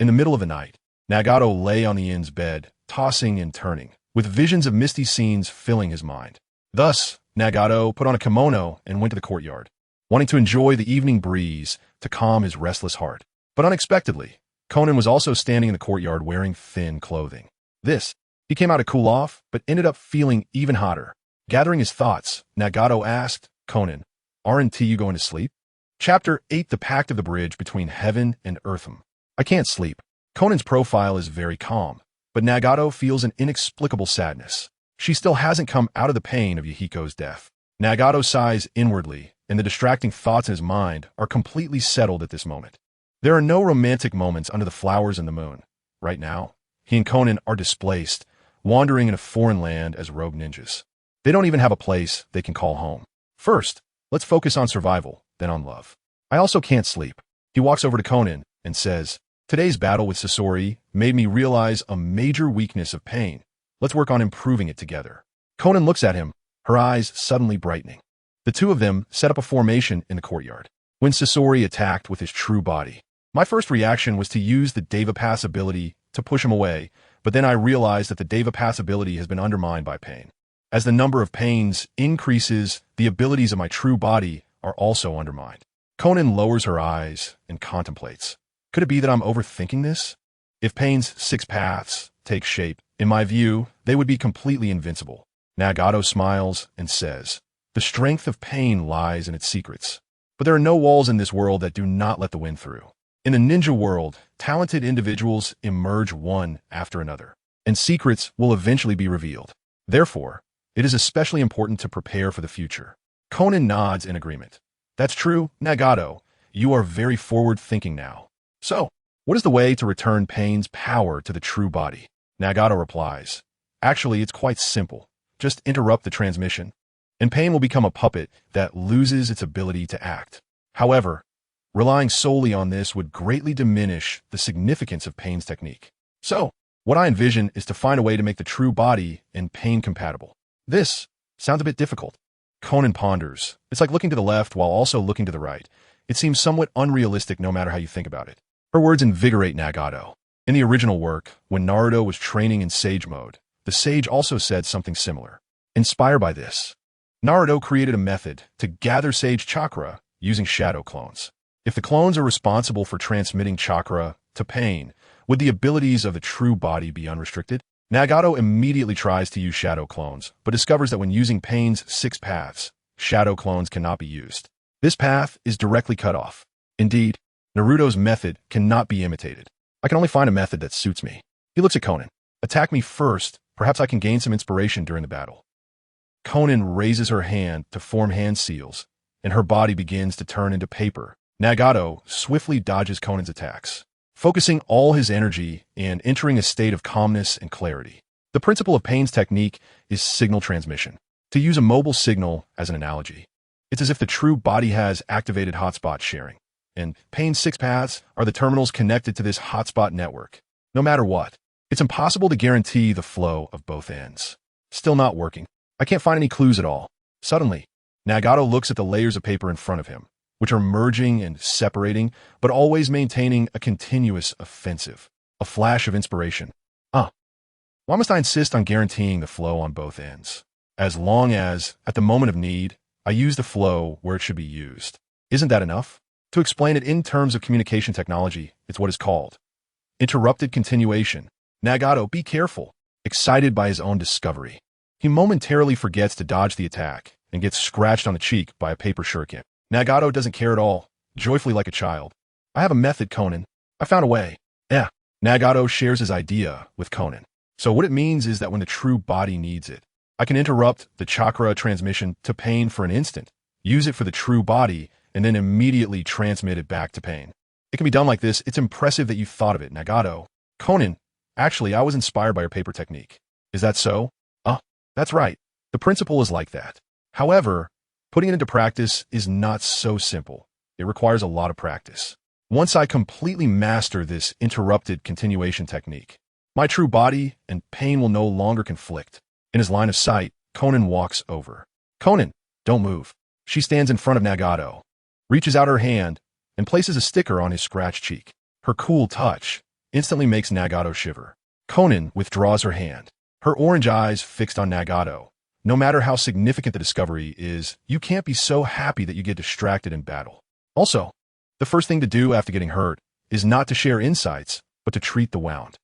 in the middle of the night, Nagato lay on the inn's bed, tossing and turning, with visions of misty scenes filling his mind. Thus, Nagato put on a kimono and went to the courtyard, wanting to enjoy the evening breeze to calm his restless heart. But unexpectedly, Konan was also standing in the courtyard wearing thin clothing. He came out to cool off, but ended up feeling even hotter. Gathering his thoughts, Nagato asked, Konan, aren't you going to sleep? Chapter 8, The Pact of the Bridge Between Heaven and Eartham. I can't sleep. Konan's profile is very calm, but Nagato feels an inexplicable sadness. She still hasn't come out of the pain of Yahiko's death. Nagato sighs inwardly, and the distracting thoughts in his mind are completely settled at this moment. There are no romantic moments under the flowers and the moon. Right now, he and Konan are displaced, wandering in a foreign land as rogue ninjas. They don't even have a place they can call home. First, let's focus on survival, then on love. I also can't sleep. He walks over to Konan and says, today's battle with Sasori made me realize a major weakness of pain. Let's work on improving it together. Konan looks at him, her eyes suddenly brightening. The two of them set up a formation in the courtyard. When Sasori attacked with his true body, my first reaction was to use the Deva Pass ability to push him away, but then I realized that the Deva Pass ability has been undermined by pain. As the number of pains increases, the abilities of my true body are also undermined. Konan lowers her eyes and contemplates. Could it be that I'm overthinking this? If pain's 6 paths take shape, in my view, they would be completely invincible. Nagato smiles and says, the strength of pain lies in its secrets. But there are no walls in this world that do not let the wind through. In the ninja world, talented individuals emerge one after another, and secrets will eventually be revealed. Therefore, it is especially important to prepare for the future. Konan nods in agreement. That's true, Nagato. You are very forward-thinking now. So, what is the way to return pain's power to the true body? Nagato replies, actually, it's quite simple. Just interrupt the transmission, and pain will become a puppet that loses its ability to act. However, relying solely on this would greatly diminish the significance of pain's technique. So, what I envision is to find a way to make the true body and pain compatible. This sounds a bit difficult. Konan ponders. It's like looking to the left while also looking to the right. It seems somewhat unrealistic no matter how you think about it. Her words invigorate Nagato. In the original work, when Naruto was training in Sage mode, the Sage also said something similar. Inspired by this, Naruto created a method to gather Sage chakra using shadow clones. If the clones are responsible for transmitting chakra to pain, would the abilities of the true body be unrestricted? Nagato immediately tries to use shadow clones, but discovers that when using pain's 6 paths, shadow clones cannot be used. This path is directly cut off. Indeed, Naruto's method cannot be imitated. I can only find a method that suits me. He looks at Konan. Attack me first. Perhaps I can gain some inspiration during the battle. Konan raises her hand to form hand seals, and her body begins to turn into paper. Nagato swiftly dodges Konan's attacks, focusing all his energy and entering a state of calmness and clarity. The principle of pain's technique is signal transmission. To use a mobile signal as an analogy, it's as if the true body has activated hotspot sharing, and pain's 6 paths are the terminals connected to this hotspot network. No matter what, it's impossible to guarantee the flow of both ends. Still not working. I can't find any clues at all. Suddenly, Nagato looks at the layers of paper in front of him, which are merging and separating, but always maintaining a continuous offensive. A flash of inspiration. Why must I insist on guaranteeing the flow on both ends? As long as, at the moment of need, I use the flow where it should be used. Isn't that enough? To explain it in terms of communication technology, it's what is called interrupted continuation. Nagato, be careful. Excited by his own discovery, he momentarily forgets to dodge the attack and gets scratched on the cheek by a paper shuriken. Nagato doesn't care at all, joyfully like a child. I have a method, Konan. I found a way. Yeah. Nagato shares his idea with Konan. So what it means is that when the true body needs it, I can interrupt the chakra transmission to pain for an instant, use it for the true body, and then immediately transmit it back to pain. It can be done like this. It's impressive that you thought of it, Nagato. Konan, actually, I was inspired by your paper technique. Is that so? That's right. The principle is like that. However, putting it into practice is not so simple. It requires a lot of practice. Once I completely master this interrupted continuation technique, my true body and pain will no longer conflict. In his line of sight, Konan walks over. Konan, don't move. She stands in front of Nagato, reaches out her hand, and places a sticker on his scratched cheek. Her cool touch instantly makes Nagato shiver. Konan withdraws her hand, her orange eyes fixed on Nagato. No matter how significant the discovery is, you can't be so happy that you get distracted in battle. Also, the first thing to do after getting hurt is not to share insights, but to treat the wound.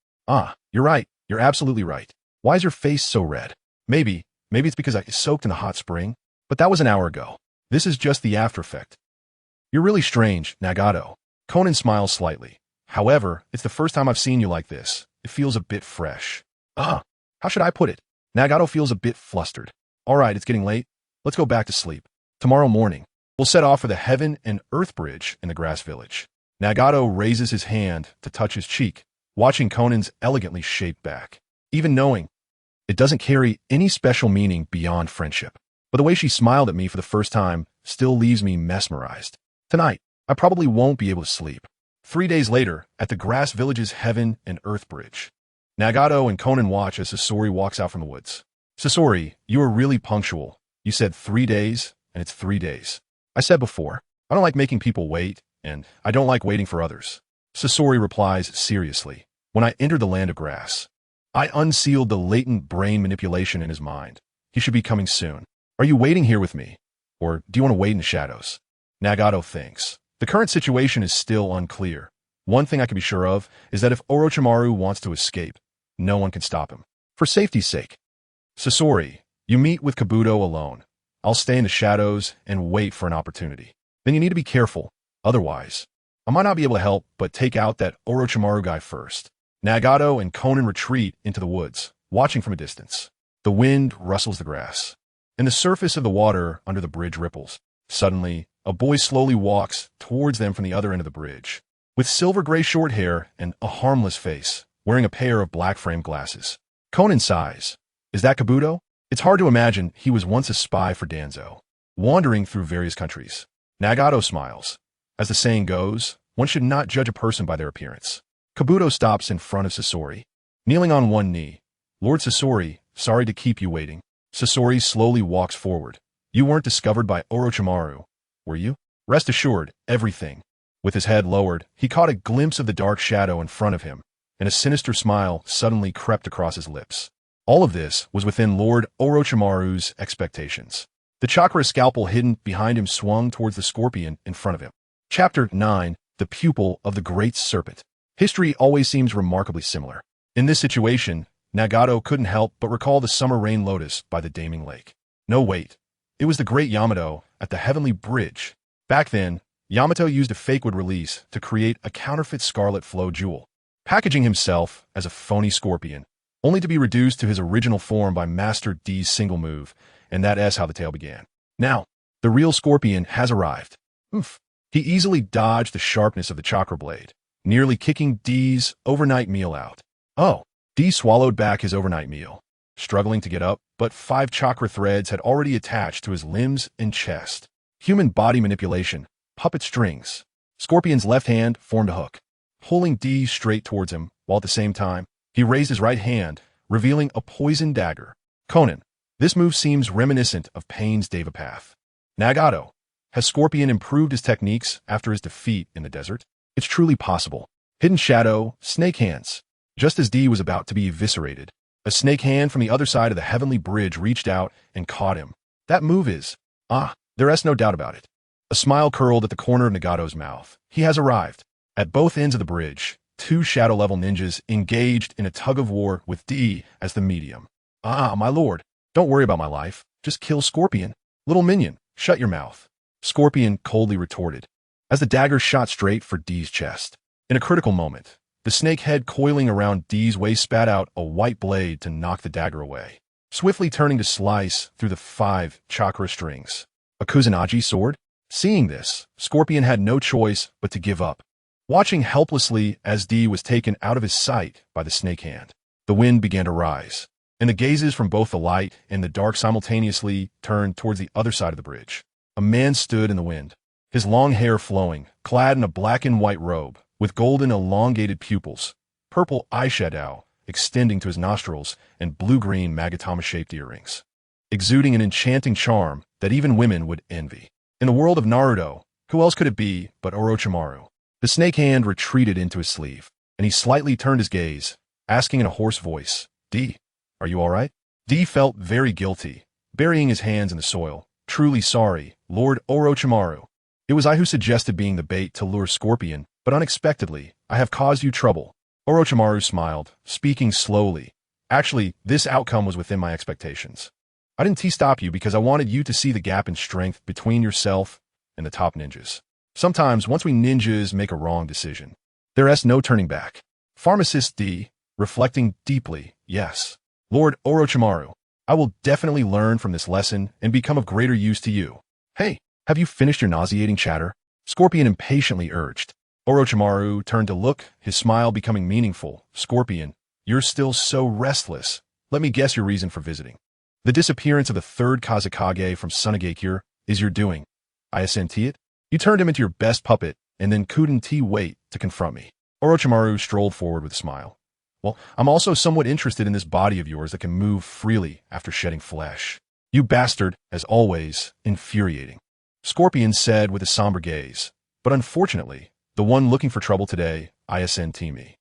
You're right. You're absolutely right. Why is your face so red? Maybe it's because I soaked in the hot spring, but that was an hour ago. This is just the after effect. You're really strange, Nagato. Konan smiles slightly. However, it's the first time I've seen you like this. It feels a bit fresh. How should I put it? Nagato feels a bit flustered. All right, it's getting late. Let's go back to sleep. Tomorrow morning, we'll set off for the Heaven and Earth Bridge in the Grass Village. Nagato raises his hand to touch his cheek, watching Konan's elegantly shaped back, even knowing it doesn't carry any special meaning beyond friendship. But the way she smiled at me for the first time still leaves me mesmerized. Tonight, I probably won't be able to sleep. 3 days later, at the Grass Village's Heaven and Earth Bridge, Nagato and Konan watch as Sasori walks out from the woods. Sasori, you are really punctual. You said 3 days, and it's 3 days. I said before, I don't like making people wait, and I don't like waiting for others. Sasori replies seriously. When I entered the land of grass, I unsealed the latent brain manipulation in his mind. He should be coming soon. Are you waiting here with me? Or do you want to wait in the shadows? Nagato thinks. The current situation is still unclear. One thing I can be sure of is that if Orochimaru wants to escape, no one can stop him. For safety's sake. Sasori, you meet with Kabuto alone. I'll stay in the shadows and wait for an opportunity. Then you need to be careful. Otherwise, I might not be able to help but take out that Orochimaru guy first. Nagato and Konan retreat into the woods, watching from a distance. The wind rustles the grass, and the surface of the water under the bridge ripples. Suddenly, a boy slowly walks towards them from the other end of the bridge, with silver-gray short hair and a harmless face, wearing a pair of black-framed glasses. Konan sighs. Is that Kabuto? It's hard to imagine he was once a spy for Danzo, wandering through various countries. Nagato smiles. As the saying goes, one should not judge a person by their appearance. Kabuto stops in front of Sasori, kneeling on one knee. Lord Sasori, sorry to keep you waiting. Sasori slowly walks forward. You weren't discovered by Orochimaru, were you? Rest assured, everything. With his head lowered, he caught a glimpse of the dark shadow in front of him, and a sinister smile suddenly crept across his lips. All of this was within Lord Orochimaru's expectations. The chakra scalpel hidden behind him swung towards the scorpion in front of him. Chapter 9. The Pupil of the Great Serpent. History always seems remarkably similar. In this situation, Nagato couldn't help but recall the summer rain lotus by the Daming Lake. No, wait. It was the great Yamato at the Heavenly Bridge. Back then, Yamato used a fake wood release to create a counterfeit scarlet flow jewel, packaging himself as a phony scorpion, only to be reduced to his original form by Master D's single move, and that is how the tale began. Now, the real scorpion has arrived. He easily dodged the sharpness of the chakra blade, nearly kicking D's overnight meal out. D swallowed back his overnight meal, struggling to get up, but 5 chakra threads had already attached to his limbs and chest. Human body manipulation, puppet strings. Scorpion's left hand formed a hook, pulling D straight towards him, while at the same time, he raised his right hand, revealing a poison dagger. Konan, This move seems reminiscent of Pain's Deva Path. Nagato. Has Scorpion improved his techniques after his defeat in the desert? It's truly possible. Hidden Shadow, Snake Hands. Just as D was about to be eviscerated, a snake hand from the other side of the heavenly bridge reached out and caught him. That move is, there's no doubt about it. A smile curled at the corner of Nagato's mouth. He has arrived. At both ends of the bridge, two shadow-level ninjas engaged in a tug-of-war with D as the medium. My lord, don't worry about my life. Just kill Scorpion. Little minion, shut your mouth. Scorpion coldly retorted, as the dagger shot straight for D's chest. In a critical moment, the snake head coiling around D's waist spat out a white blade to knock the dagger away, swiftly turning to slice through the 5 chakra strings. A Kusanagi sword? Seeing this, Scorpion had no choice but to give up. Watching helplessly as D was taken out of his sight by the snake hand, the wind began to rise, and the gazes from both the light and the dark simultaneously turned towards the other side of the bridge. A man stood in the wind, his long hair flowing, clad in a black and white robe, with golden elongated pupils, purple eyeshadow extending to his nostrils, and blue-green Magatama-shaped earrings, exuding an enchanting charm that even women would envy. In the world of Naruto, who else could it be but Orochimaru? The snake hand retreated into his sleeve, and he slightly turned his gaze, asking in a hoarse voice, D, are you all right? D felt very guilty, burying his hands in the soil. Truly sorry, Lord Orochimaru. It was I who suggested being the bait to lure Scorpion, but unexpectedly, I have caused you trouble. Orochimaru smiled, speaking slowly. Actually, this outcome was within my expectations. I didn't stop you because I wanted you to see the gap in strength between yourself and the top ninjas. Sometimes, once we ninjas make a wrong decision, there's no turning back. Pharmacist D, reflecting deeply, yes. Lord Orochimaru, I will definitely learn from this lesson and become of greater use to you. Hey, have you finished your nauseating chatter? Scorpion impatiently urged. Orochimaru turned to look, his smile becoming meaningful. Scorpion, you're still so restless. Let me guess your reason for visiting. The disappearance of the 3rd Kazekage from Sunagakure is your doing. I assent it. You turned him into your best puppet, and then couldn't wait to confront me. Orochimaru strolled forward with a smile. Well, I'm also somewhat interested in this body of yours that can move freely after shedding flesh. You bastard, as always, infuriating. Scorpion said with a somber gaze, but unfortunately, the one looking for trouble today, I assent me.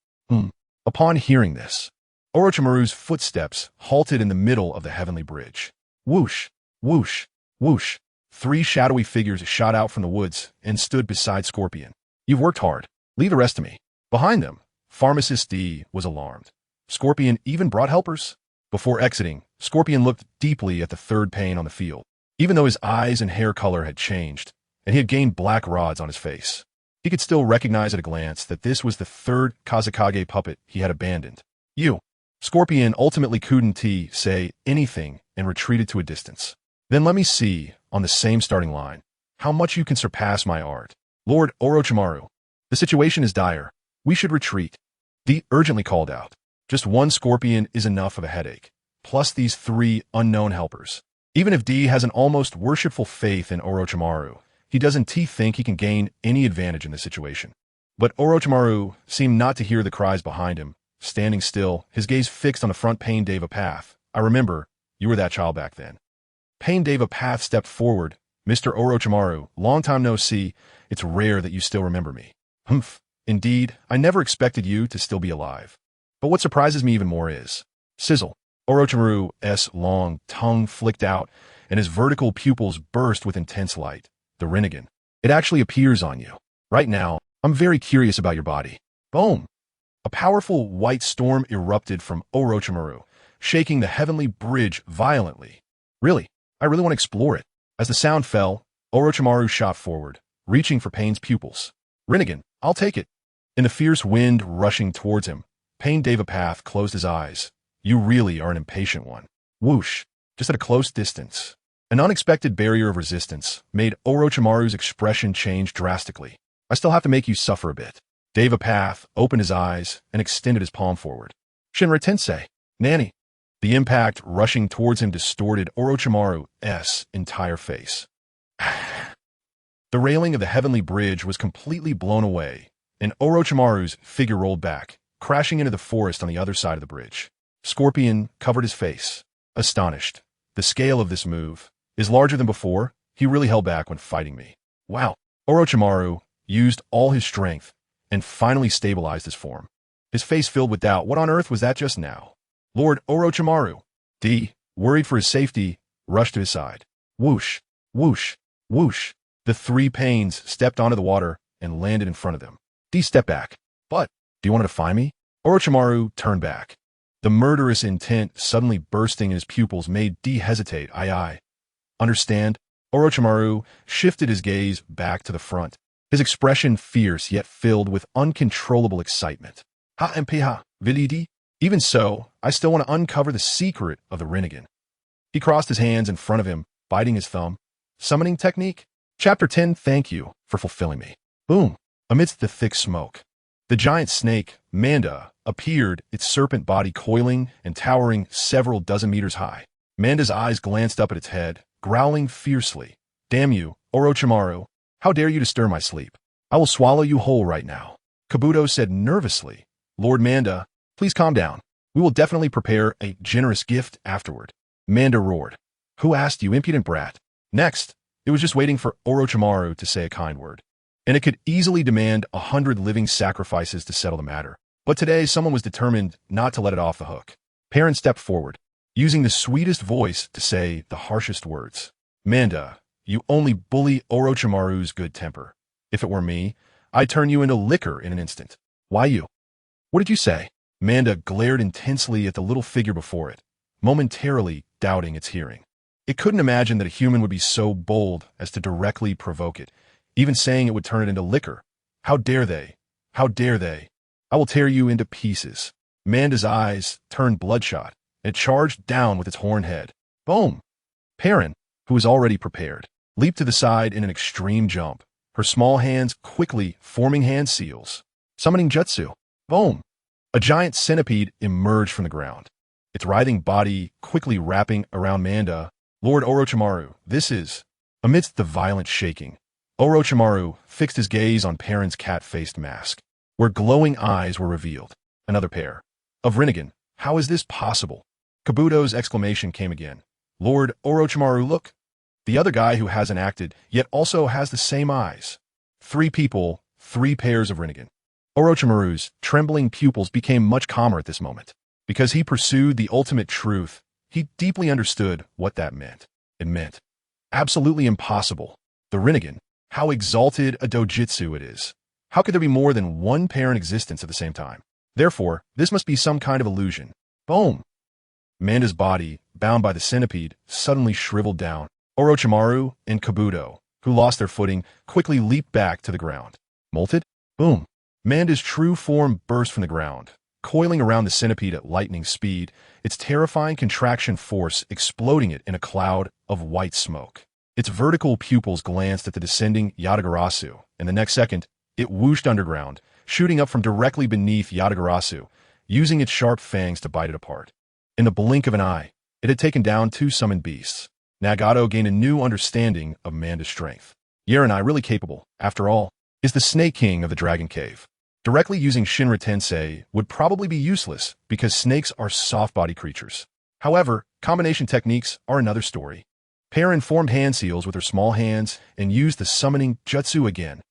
Upon hearing this, Orochimaru's footsteps halted in the middle of the heavenly bridge. Whoosh, whoosh, whoosh. 3 shadowy figures shot out from the woods and stood beside Scorpion. You've worked hard. Leave the rest to me. Behind them, Pharmacist D was alarmed. Scorpion even brought helpers? Before exiting, Scorpion looked deeply at the 3rd Pain on the field, even though his eyes and hair color had changed, and he had gained black rods on his face. He could still recognize at a glance that this was the 3rd Kazekage puppet he had abandoned. You. Scorpion ultimately couldn't say anything and retreated to a distance. Then let me see, on the same starting line, how much you can surpass my art. Lord Orochimaru, the situation is dire. We should retreat. D urgently called out. Just one Scorpion is enough of a headache, plus these 3 unknown helpers. Even if D has an almost worshipful faith in Orochimaru, he doesn't think he can gain any advantage in this situation. But Orochimaru seemed not to hear the cries behind him, standing still, his gaze fixed on the front Pain Deva Path. I remember, you were that child back then. Pain Deva Path stepped forward. Mr. Orochimaru, long time no see, it's rare that you still remember me. Humph. Indeed, I never expected you to still be alive. But what surprises me even more is, sizzle. Orochimaru's long tongue flicked out, and his vertical pupils burst with intense light. The Rinnegan. It actually appears on you. Right now, I'm very curious about your body. Boom! A powerful white storm erupted from Orochimaru, shaking the heavenly bridge violently. Really, I really want to explore it. As the sound fell, Orochimaru shot forward, reaching for Pain's pupils. Rinnegan, I'll take it. In the fierce wind rushing towards him, Pain Deva Path closed his eyes. You really are an impatient one. Whoosh, just at a close distance. An unexpected barrier of resistance made Orochimaru's expression change drastically. I still have to make you suffer a bit. Deva Path opened his eyes and extended his palm forward. Shinra Tensei, Nanny. The impact rushing towards him distorted Orochimaru's entire face. The railing of the heavenly bridge was completely blown away, and Orochimaru's figure rolled back, crashing into the forest on the other side of the bridge. Scorpion covered his face, astonished. The scale of this move is larger than before. He really held back when fighting me. Wow. Orochimaru used all his strength and finally stabilized his form. His face filled with doubt. What on earth was that just now? Lord Orochimaru, worried for his safety, rushed to his side. Whoosh, whoosh, whoosh. The three pains stepped onto the water and landed in front of them. Stepped back. But, do you want to find me? Orochimaru turned back. The murderous intent suddenly bursting in his pupils made hesitate. I understand. Orochimaru shifted his gaze back to the front, his expression fierce yet filled with uncontrollable excitement. Vilidi? Even so, I still want to uncover the secret of the Rinnegan. He crossed his hands in front of him, biting his thumb. Summoning technique? Chapter 10. Thank you for fulfilling me. Boom. Amidst the thick smoke, the giant snake, Manda, appeared, its serpent body coiling and towering several dozen meters high. Manda's eyes glanced up at its head, growling fiercely. Damn you, Orochimaru. How dare you disturb my sleep? I will swallow you whole right now. Kabuto said nervously. Lord Manda, please calm down. We will definitely prepare a generous gift afterward. Manda roared. Who asked, you impudent brat? Next, it was just waiting for Orochimaru to say a kind word. And it could easily demand 100 living sacrifices to settle the matter. But today, someone was determined not to let it off the hook. Perrin stepped forward, using the sweetest voice to say the harshest words. Manda, you only bully Orochimaru's good temper. If it were me, I'd turn you into liquor in an instant. Why you? What did you say? Manda glared intensely at the little figure before it, momentarily doubting its hearing. It couldn't imagine that a human would be so bold as to directly provoke it, even saying it would turn it into liquor. How dare they? How dare they? I will tear you into pieces. Manda's eyes turned bloodshot, and it charged down with its horned head. Boom! Perrin, who was already prepared, leaped to the side in an extreme jump, her small hands quickly forming hand seals. Summoning jutsu. Boom! A giant centipede emerged from the ground, its writhing body quickly wrapping around Manda. Lord Orochimaru, this is... Amidst the violent shaking, Orochimaru fixed his gaze on Perrin's cat-faced mask, where glowing eyes were revealed. Another pair. Of Rinnegan. How is this possible? Kabuto's exclamation came again. Lord Orochimaru, look. The other guy who hasn't acted, yet also has the same eyes. 3 people, 3 pairs of Rinnegan. Orochimaru's trembling pupils became much calmer at this moment. Because he pursued the ultimate truth, he deeply understood what that meant. It meant absolutely impossible. The Rinnegan. How exalted a dojutsu it is. How could there be more than one pair in existence at the same time? Therefore, this must be some kind of illusion. Boom! Manda's body, bound by the centipede, suddenly shriveled down. Orochimaru and Kabuto, who lost their footing, quickly leaped back to the ground. Molted? Boom! Manda's true form burst from the ground, coiling around the centipede at lightning speed, its terrifying contraction force exploding it in a cloud of white smoke. Its vertical pupils glanced at the descending Yatagarasu, and the next second, it whooshed underground, shooting up from directly beneath Yatagarasu, using its sharp fangs to bite it apart. In the blink of an eye, it had taken down 2 summoned beasts. Nagato gained a new understanding of Manda's strength. Yaranai, really capable, after all, is the Snake King of the Dragon Cave. Directly using Shinra Tensei would probably be useless because snakes are soft-body creatures. However, combination techniques are another story. Perrin formed hand seals with her small hands and used the summoning jutsu again.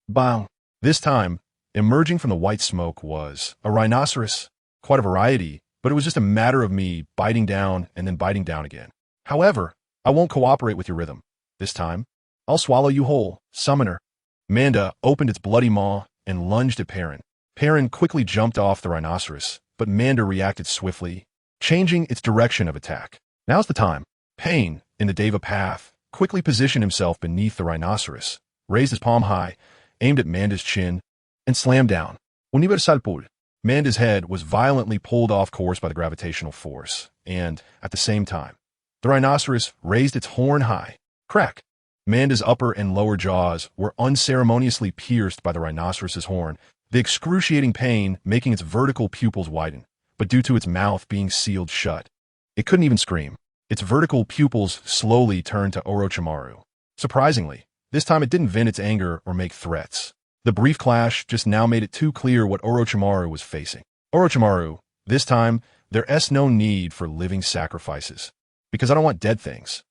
Bang! This time, emerging from the white smoke was a rhinoceros. Quite a variety, but it was just a matter of me biting down and then biting down again. However, I won't cooperate with your rhythm. This time, I'll swallow you whole, summoner. Manda opened its bloody maw and lunged at Perrin. Perrin quickly jumped off the rhinoceros, but Manda reacted swiftly, changing its direction of attack. Now's the time. Pain, in the Deva path, quickly positioned himself beneath the rhinoceros, raised his palm high, aimed at Manda's chin, and slammed down. Universal pull. Manda's head was violently pulled off course by the gravitational force, and, at the same time, the rhinoceros raised its horn high. Crack! Manda's upper and lower jaws were unceremoniously pierced by the rhinoceros's horn, the excruciating pain making its vertical pupils widen, but due to its mouth being sealed shut, it couldn't even scream. Its vertical pupils slowly turned to Orochimaru. Surprisingly, this time it didn't vent its anger or make threats. The brief clash just now made it too clear what Orochimaru was facing. Orochimaru, this time, there's no need for living sacrifices. Because I don't want dead things.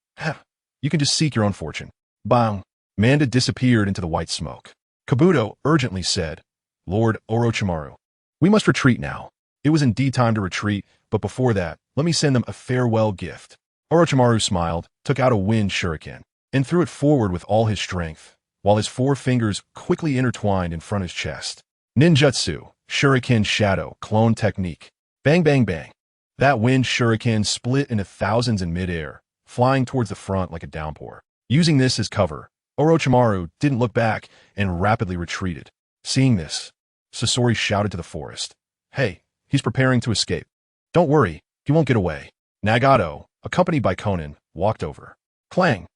You can just seek your own fortune. Bang. Manda disappeared into the white smoke. Kabuto urgently said, Lord Orochimaru, we must retreat now. It was indeed time to retreat, but before that, let me send them a farewell gift. Orochimaru smiled, took out a wind shuriken, and threw it forward with all his strength, while his 4 fingers quickly intertwined in front of his chest. Ninjutsu, shuriken shadow, clone technique. Bang bang bang. That wind shuriken split into thousands in midair, flying towards the front like a downpour. Using this as cover, Orochimaru didn't look back and rapidly retreated. Seeing this, Sasori shouted to the forest, Hey, he's preparing to escape. Don't worry, he won't get away. Nagato, accompanied by Konan, walked over. Clang!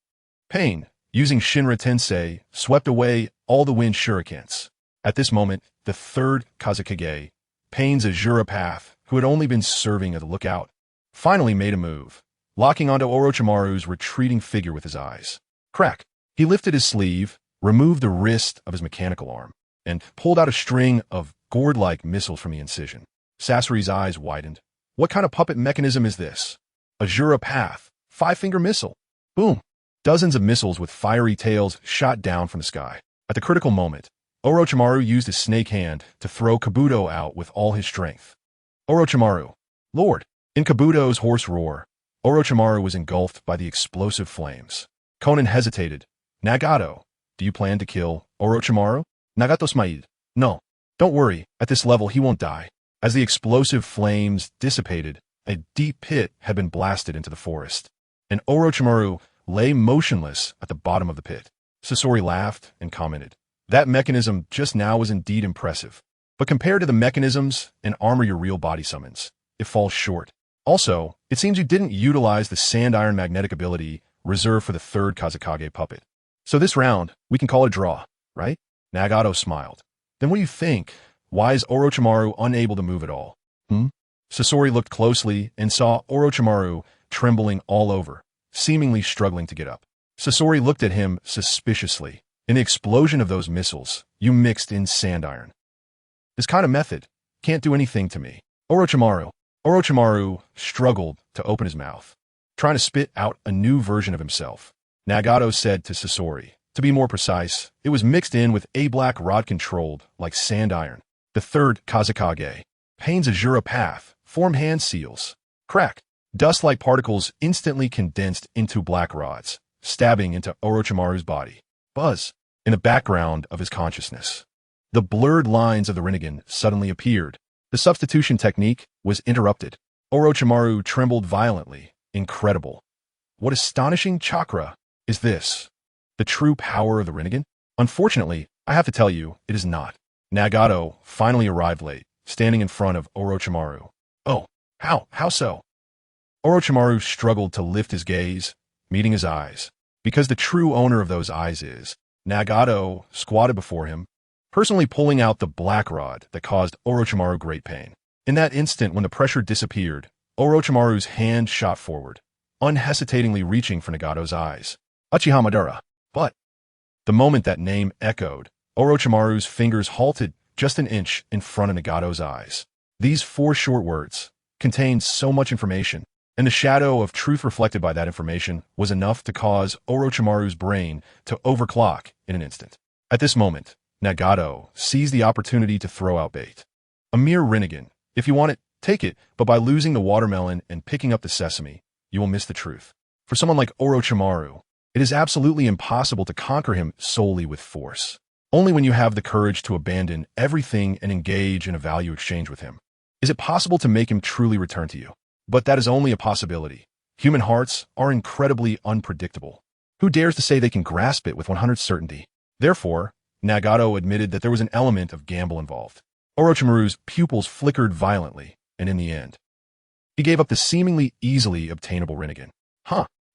Pain, using Shinra Tensei, swept away all the wind shurikens. At this moment, the 3rd Kazekage, Pain's Azura Path, who had only been serving as a lookout, finally made a move, locking onto Orochimaru's retreating figure with his eyes. Crack! He lifted his sleeve, removed the wrist of his mechanical arm, and pulled out a string of gourd-like missiles from the incision. Sasori's eyes widened. What kind of puppet mechanism is this? Azura Path, 5-finger missile. Boom! Dozens of missiles with fiery tails shot down from the sky. At the critical moment, Orochimaru used his snake hand to throw Kabuto out with all his strength. Orochimaru, Lord! In Kabuto's hoarse roar, Orochimaru was engulfed by the explosive flames. Konan hesitated. Nagato, do you plan to kill Orochimaru? Nagato smiled. No. Don't worry, at this level he won't die. As the explosive flames dissipated, a deep pit had been blasted into the forest, and Orochimaru lay motionless at the bottom of the pit. Sasori laughed and commented, That mechanism just now was indeed impressive, but compared to the mechanisms and armor your real body summons, it falls short. Also, it seems you didn't utilize the sand iron magnetic ability reserved for the 3rd Kazekage puppet. So this round, we can call it a draw, right? Nagato smiled. Then what do you think? Why is Orochimaru unable to move at all? Sasori looked closely and saw Orochimaru trembling all over, seemingly struggling to get up. Sasori looked at him suspiciously. In the explosion of those missiles, you mixed in sand iron. This kind of method can't do anything to me. Orochimaru struggled to open his mouth, trying to spit out a new version of himself. Nagato said to Sasori, to be more precise, it was mixed in with a black rod controlled like sand iron. The 3rd Kazekage, Pain's Azura Path, formed hand seals. Crack! Dust-like particles instantly condensed into black rods, stabbing into Orochimaru's body. Buzz! In the background of his consciousness, the blurred lines of the Rinnegan suddenly appeared. The substitution technique was interrupted. Orochimaru trembled violently. Incredible. What astonishing chakra is this? The true power of the Rinnegan? Unfortunately, I have to tell you, it is not. Nagato finally arrived late, standing in front of Orochimaru. Oh, how so? Orochimaru struggled to lift his gaze, meeting his eyes. Because the true owner of those eyes is. Nagato squatted before him, personally pulling out the black rod that caused Orochimaru great pain. In that instant when the pressure disappeared, Orochimaru's hand shot forward, unhesitatingly reaching for Nagato's eyes. Uchiha Madara. But the moment that name echoed, Orochimaru's fingers halted just an inch in front of Nagato's eyes. These 4 short words contained so much information, and the shadow of truth reflected by that information was enough to cause Orochimaru's brain to overclock in an instant. At this moment, Nagato seized the opportunity to throw out bait. A mere Rinnegan. If you want it, take it, but by losing the watermelon and picking up the sesame, you will miss the truth. For someone like Orochimaru, it is absolutely impossible to conquer him solely with force. Only when you have the courage to abandon everything and engage in a value exchange with him is it possible to make him truly return to you. But that is only a possibility. Human hearts are incredibly unpredictable. Who dares to say they can grasp it with 100% certainty? Therefore, Nagato admitted that there was an element of gamble involved. Orochimaru's pupils flickered violently, and in the end, he gave up the seemingly easily obtainable Rinnegan.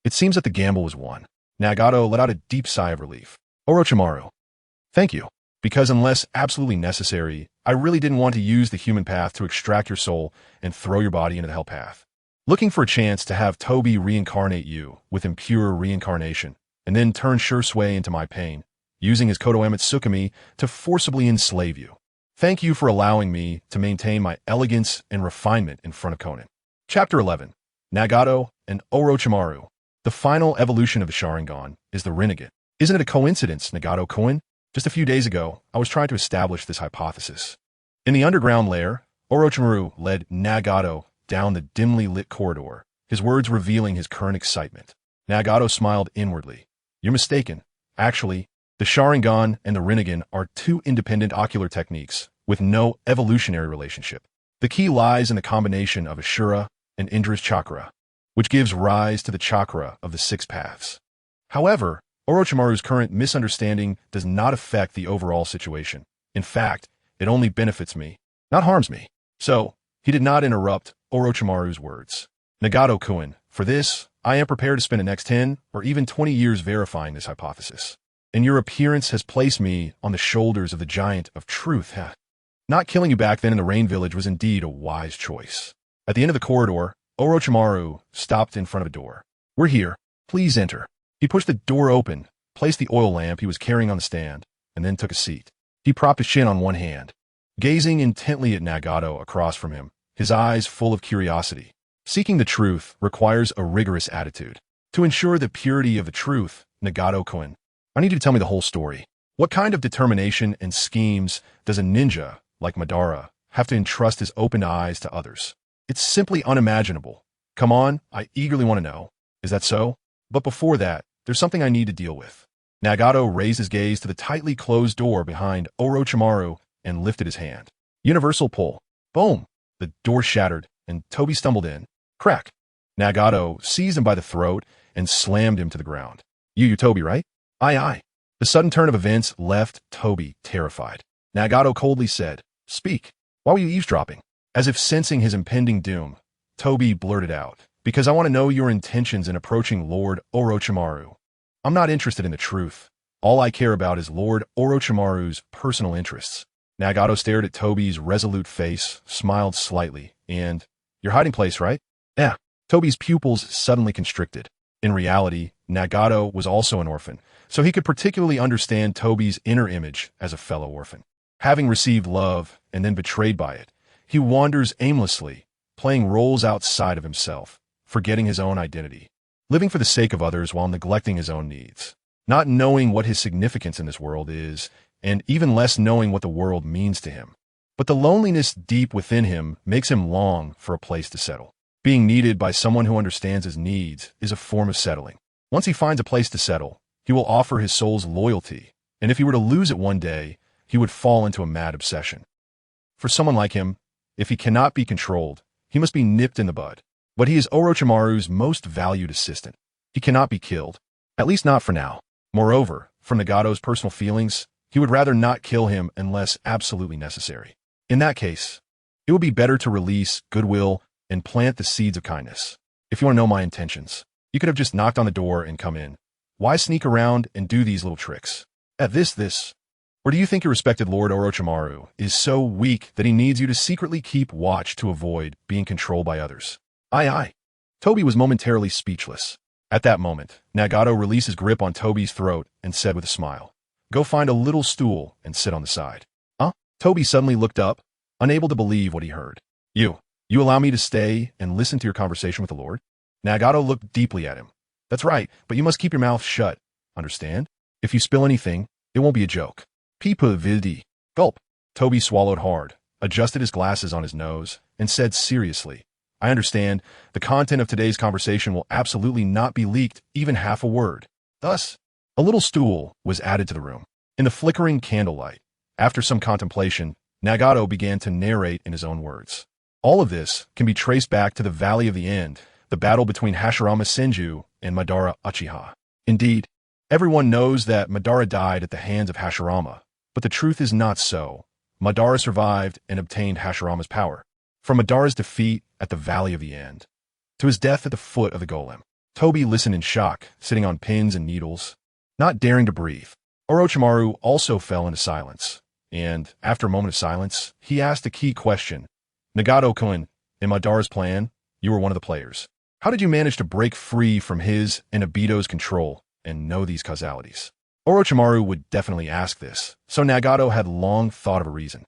It seems that the gamble was won. Nagato let out a deep sigh of relief. Orochimaru, thank you. Because unless absolutely necessary, I really didn't want to use the human path to extract your soul and throw your body into the hell path. Looking for a chance to have Toby reincarnate you with impure reincarnation, and then turn Shursui into my pain, using his Kodo Tsukumi to forcibly enslave you. Thank you for allowing me to maintain my elegance and refinement in front of Konan. Chapter 11. Nagato, and Orochimaru. The final evolution of the Sharingan is the Rinnegan. Isn't it a coincidence, Nagato-kun? Just a few days ago, I was trying to establish this hypothesis. In the underground lair, Orochimaru led Nagato down the dimly lit corridor, his words revealing his current excitement. Nagato smiled inwardly. You're mistaken. Actually, the Sharingan and the Rinnegan are two independent ocular techniques with no evolutionary relationship. The key lies in the combination of Ashura and Indra's chakra, which gives rise to the chakra of the six paths. However, Orochimaru's current misunderstanding does not affect the overall situation. In fact, it only benefits me, not harms me. So, he did not interrupt Orochimaru's words. Nagato-kun, for this, I am prepared to spend the next 10 or even 20 years verifying this hypothesis. And your appearance has placed me on the shoulders of the giant of truth. Not killing you back then in the Rain Village was indeed a wise choice. At the end of the corridor, Orochimaru stopped in front of a door. We're here. Please enter. He pushed the door open, placed the oil lamp he was carrying on the stand, and then took a seat. He propped his chin on one hand, gazing intently at Nagato across from him, his eyes full of curiosity. Seeking the truth requires a rigorous attitude. To ensure the purity of the truth, Nagato-kun, I need you to tell me the whole story. What kind of determination and schemes does a ninja, like Madara, have to entrust his open eyes to others? It's simply unimaginable. Come on, I eagerly want to know. Is that so? But before that, there's something I need to deal with. Nagato raised his gaze to the tightly closed door behind Orochimaru and lifted his hand. Universal pull. Boom! The door shattered, and Toby stumbled in. Crack! Nagato seized him by the throat and slammed him to the ground. You're Toby, right? Aye, aye. The sudden turn of events left Toby terrified. Nagato coldly said, Speak. Why were you eavesdropping? As if sensing his impending doom, Toby blurted out, Because I want to know your intentions in approaching Lord Orochimaru. I'm not interested in the truth. All I care about is Lord Orochimaru's personal interests. Nagato stared at Toby's resolute face, smiled slightly, and, Your hiding place, right? Yeah. Toby's pupils suddenly constricted. In reality, Nagato was also an orphan, so he could particularly understand Toby's inner image as a fellow orphan. Having received love and then betrayed by it, he wanders aimlessly, playing roles outside of himself, forgetting his own identity, living for the sake of others while neglecting his own needs, not knowing what his significance in this world is, and even less knowing what the world means to him. But the loneliness deep within him makes him long for a place to settle. Being needed by someone who understands his needs is a form of settling. Once he finds a place to settle, he will offer his soul's loyalty, and if he were to lose it one day, he would fall into a mad obsession. For someone like him, if he cannot be controlled, he must be nipped in the bud. But he is Orochimaru's most valued assistant. He cannot be killed, at least not for now. Moreover, for Nagato's personal feelings, he would rather not kill him unless absolutely necessary. In that case, it would be better to release goodwill and plant the seeds of kindness. If you want to know my intentions, you could have just knocked on the door and come in. Why sneak around and do these little tricks? At this. Or do you think your respected Lord Orochimaru is so weak that he needs you to secretly keep watch to avoid being controlled by others? Aye. Toby was momentarily speechless. At that moment, Nagato released his grip on Toby's throat and said with a smile, Go find a little stool and sit on the side. Huh? Toby suddenly looked up, unable to believe what he heard. You allow me to stay and listen to your conversation with the Lord? Nagato looked deeply at him. That's right, but you must keep your mouth shut. Understand? If you spill anything, it won't be a joke. Pipa vildi. Gulp. Toby swallowed hard, adjusted his glasses on his nose, and said seriously, I understand. The content of today's conversation will absolutely not be leaked even half a word. Thus, a little stool was added to the room. In the flickering candlelight, after some contemplation, Nagato began to narrate in his own words. All of this can be traced back to the Valley of the End, the battle between Hashirama Senju and Madara Uchiha. Indeed, everyone knows that Madara died at the hands of Hashirama, but the truth is not so. Madara survived and obtained Hashirama's power. From Madara's defeat at the Valley of the End to his death at the foot of the golem, Toby listened in shock, sitting on pins and needles, not daring to breathe. Orochimaru also fell into silence, and, after a moment of silence, he asked a key question. Nagato-kun, in Madara's plan, you were one of the players. How did you manage to break free from his and Obito's control and know these causalities? Orochimaru would definitely ask this, so Nagato had long thought of a reason.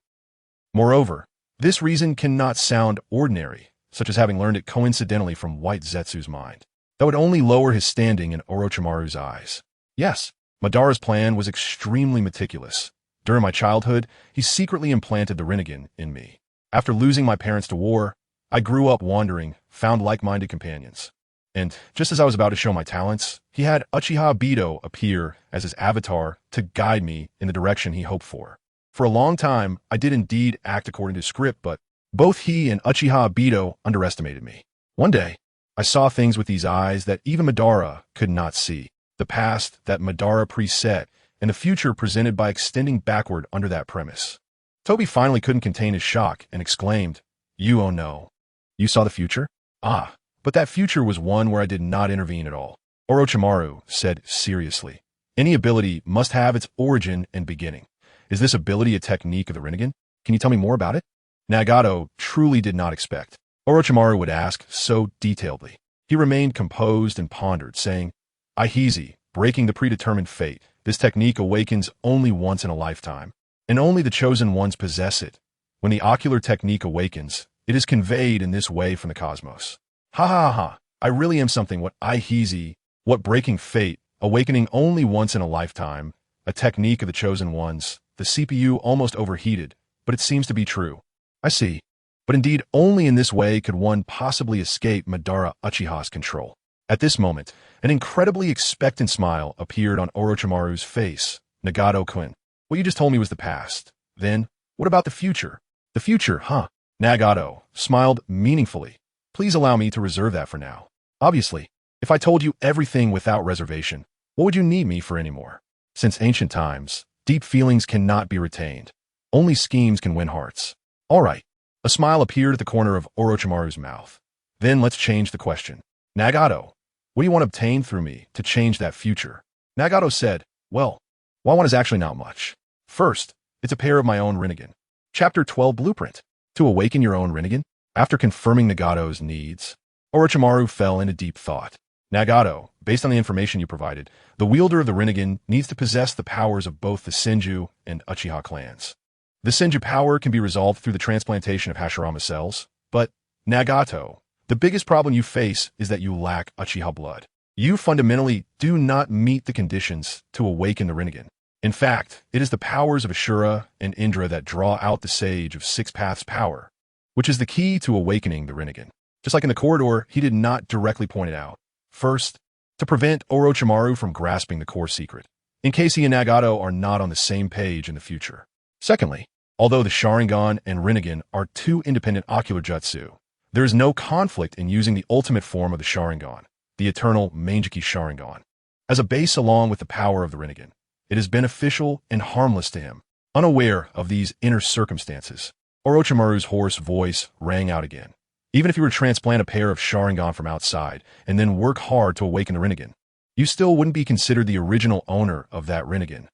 Moreover, this reason cannot sound ordinary, such as having learned it coincidentally from White Zetsu's mind. That would only lower his standing in Orochimaru's eyes. Yes, Madara's plan was extremely meticulous. During my childhood, he secretly implanted the Rinnegan in me. After losing my parents to war, I grew up wandering, found like-minded companions. And just as I was about to show my talents, he had Uchiha Obito appear as his avatar to guide me in the direction he hoped for. For a long time, I did indeed act according to script, but both he and Uchiha Obito underestimated me. One day, I saw things with these eyes that even Madara could not see. The past that Madara preset, and the future presented by extending backward under that premise. Toby finally couldn't contain his shock and exclaimed, "You oh no. You saw the future?" "Ah, but that future was one where I did not intervene at all." Orochimaru said seriously, "Any ability must have its origin and beginning. Is this ability a technique of the Rinnegan? Can you tell me more about it?" Nagato truly did not expect Orochimaru would ask so detailedly. He remained composed and pondered, saying, "Aihizi, breaking the predetermined fate. This technique awakens only once in a lifetime, and only the chosen ones possess it. When the ocular technique awakens, it is conveyed in this way from the cosmos." Ha ha ha, I really am something. What Aihizi, what breaking fate, awakening only once in a lifetime, a technique of the chosen ones. The CPU almost overheated, but it seems to be true. I see. But indeed, only in this way could one possibly escape Madara Uchiha's control. At this moment, an incredibly expectant smile appeared on Orochimaru's face. "Nagato-kun, what you just told me was the past. Then, what about the future?" "The future, huh?" Nagato smiled meaningfully. "Please allow me to reserve that for now. Obviously, if I told you everything without reservation, what would you need me for anymore? Since ancient times, deep feelings cannot be retained. Only schemes can win hearts. All right." A smile appeared at the corner of Orochimaru's mouth. "Then let's change the question. Nagato, what do you want to obtain through me to change that future?" Nagato said, "Well, what I want is actually not much. First, it's a pair of my own Rinnegan. Chapter 12 Blueprint. To awaken your own Rinnegan?" After confirming Nagato's needs, Orochimaru fell into deep thought. "Nagato, based on the information you provided, the wielder of the Rinnegan needs to possess the powers of both the Senju and Uchiha clans. The Senju power can be resolved through the transplantation of Hashirama cells, but, Nagato, the biggest problem you face is that you lack Uchiha blood. You fundamentally do not meet the conditions to awaken the Rinnegan. In fact, it is the powers of Ashura and Indra that draw out the Sage of Six Paths power, which is the key to awakening the Rinnegan. Just like in the corridor, he did not directly point it out. First, to prevent Orochimaru from grasping the core secret, in case he and Nagato are not on the same page in the future. Secondly, although the Sharingan and Rinnegan are two independent ocular jutsu, there is no conflict in using the ultimate form of the Sharingan, the eternal Mangeki Sharingan, as a base along with the power of the Rinnegan. It is beneficial and harmless to him. Unaware of these inner circumstances, Orochimaru's hoarse voice rang out again. Even if you were to transplant a pair of Sharingan from outside and then work hard to awaken the Rinnegan, you still wouldn't be considered the original owner of that Rinnegan.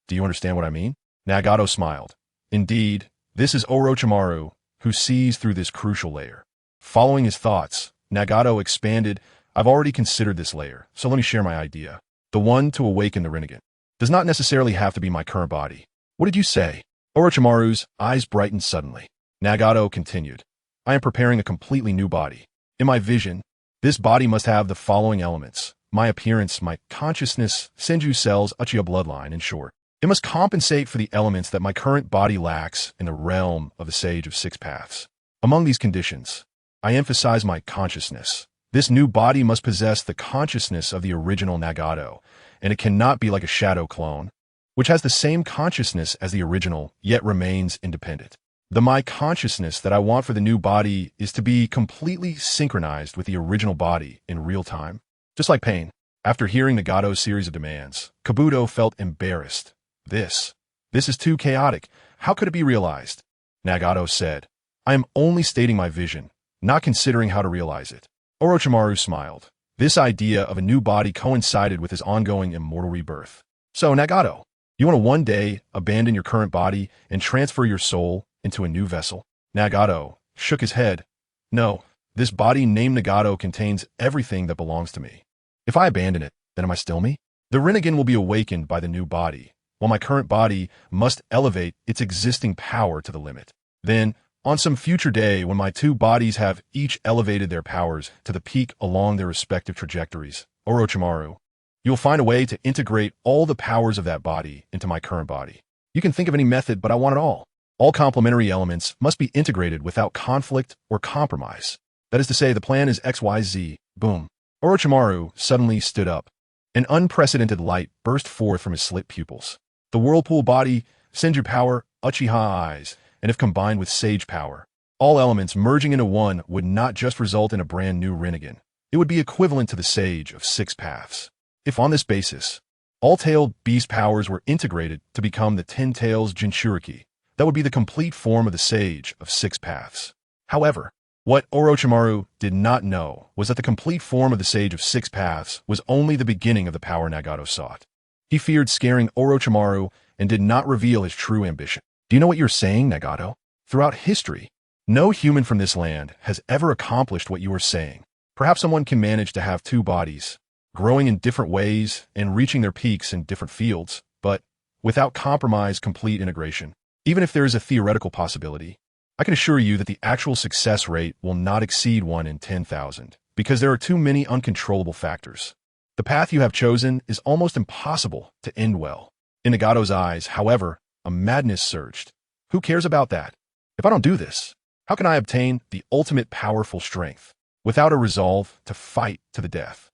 Do you understand what I mean?" Nagato smiled. Indeed, this is Orochimaru, who sees through this crucial layer. Following his thoughts, Nagato expanded, "I've already considered this layer, so let me share my idea. The one to awaken the Rinnegan does not necessarily have to be my current body." "What did you say?" Orochimaru's eyes brightened suddenly. Nagato continued, "I am preparing a completely new body. In my vision, this body must have the following elements: my appearance, my consciousness, Senju cells, Uchiha bloodline, in short. It must compensate for the elements that my current body lacks in the realm of the Sage of Six Paths. Among these conditions, I emphasize my consciousness. This new body must possess the consciousness of the original Nagato, and it cannot be like a shadow clone, which has the same consciousness as the original, yet remains independent. The my consciousness that I want for the new body is to be completely synchronized with the original body in real time. Just like pain." After hearing Nagato's series of demands, Kabuto felt embarrassed. This is too chaotic. How could it be realized?" Nagato said, "I am only stating my vision, not considering how to realize it." Orochimaru smiled. This idea of a new body coincided with his ongoing immortal rebirth. "So, Nagato, you want to one day abandon your current body and transfer your soul into a new vessel?" Nagato shook his head. "No, this body named Nagato contains everything that belongs to me. If I abandon it, then am I still me? The Rinnegan will be awakened by the new body, while my current body must elevate its existing power to the limit. Then, On some future day, when my two bodies have each elevated their powers to the peak along their respective trajectories, Orochimaru, you'll find a way to integrate all the powers of that body into my current body. You can think of any method, but I want it all. All complementary elements must be integrated without conflict or compromise. That is to say, the plan is XYZ. Boom. Orochimaru suddenly stood up. An unprecedented light burst forth from his slit pupils. The whirlpool body, Senju power, Uchiha eyes, and if combined with Sage power, all elements merging into one would not just result in a brand new Rinnegan. It would be equivalent to the Sage of Six Paths. If on this basis, all tailed beast powers were integrated to become the Ten Tails Jinchuriki, that would be the complete form of the Sage of Six Paths. However, what Orochimaru did not know was that the complete form of the Sage of Six Paths was only the beginning of the power Nagato sought. He feared scaring Orochimaru and did not reveal his true ambition. Do you know what you're saying, Nagato? Throughout history, no human from this land has ever accomplished what you are saying. Perhaps someone can manage to have two bodies, growing in different ways and reaching their peaks in different fields, but without compromise, complete integration. Even if there is a theoretical possibility, I can assure you that the actual success rate will not exceed 1 in 10,000, because there are too many uncontrollable factors. The path you have chosen is almost impossible to end well. In Nagato's eyes, however, a madness surged. Who cares about that? If I don't do this, how can I obtain the ultimate powerful strength without a resolve to fight to the death?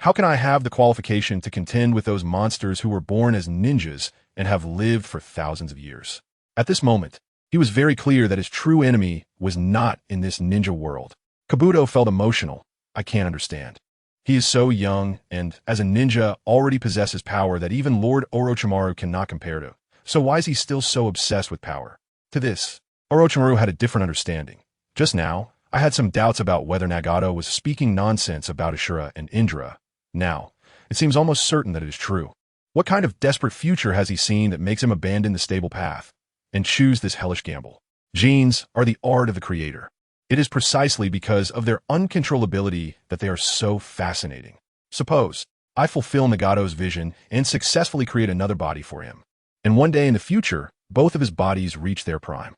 How can I have the qualification to contend with those monsters who were born as ninjas and have lived for thousands of years? At this moment, he was very clear that his true enemy was not in this ninja world. Kabuto felt emotional. I can't understand. He is so young and, as a ninja, already possesses power that even Lord Orochimaru cannot compare to. So why is he still so obsessed with power? To this, Orochimaru had a different understanding. Just now, I had some doubts about whether Nagato was speaking nonsense about Ashura and Indra. Now, it seems almost certain that it is true. What kind of desperate future has he seen that makes him abandon the stable path and choose this hellish gamble? Genes are the art of the creator. It is precisely because of their uncontrollability that they are so fascinating. Suppose I fulfill Nagato's vision and successfully create another body for him, and one day in the future, both of his bodies reach their prime.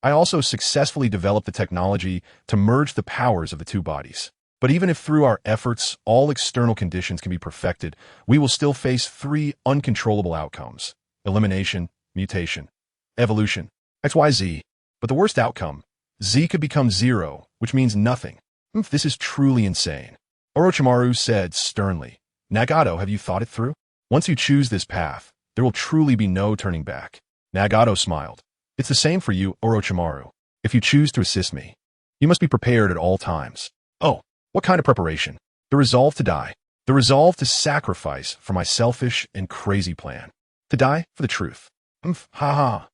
I also successfully develop the technology to merge the powers of the two bodies. But even if through our efforts all external conditions can be perfected, we will still face three uncontrollable outcomes: elimination, mutation, evolution, XYZ. But the worst outcome, Z could become zero, which means nothing. This is truly insane. Orochimaru said sternly. Nagato, have you thought it through? Once you choose this path, there will truly be no turning back. Nagato smiled. It's the same for you, Orochimaru. If you choose to assist me, you must be prepared at all times. Oh, what kind of preparation? The resolve to die. The resolve to sacrifice for my selfish and crazy plan. To die for the truth. Ha.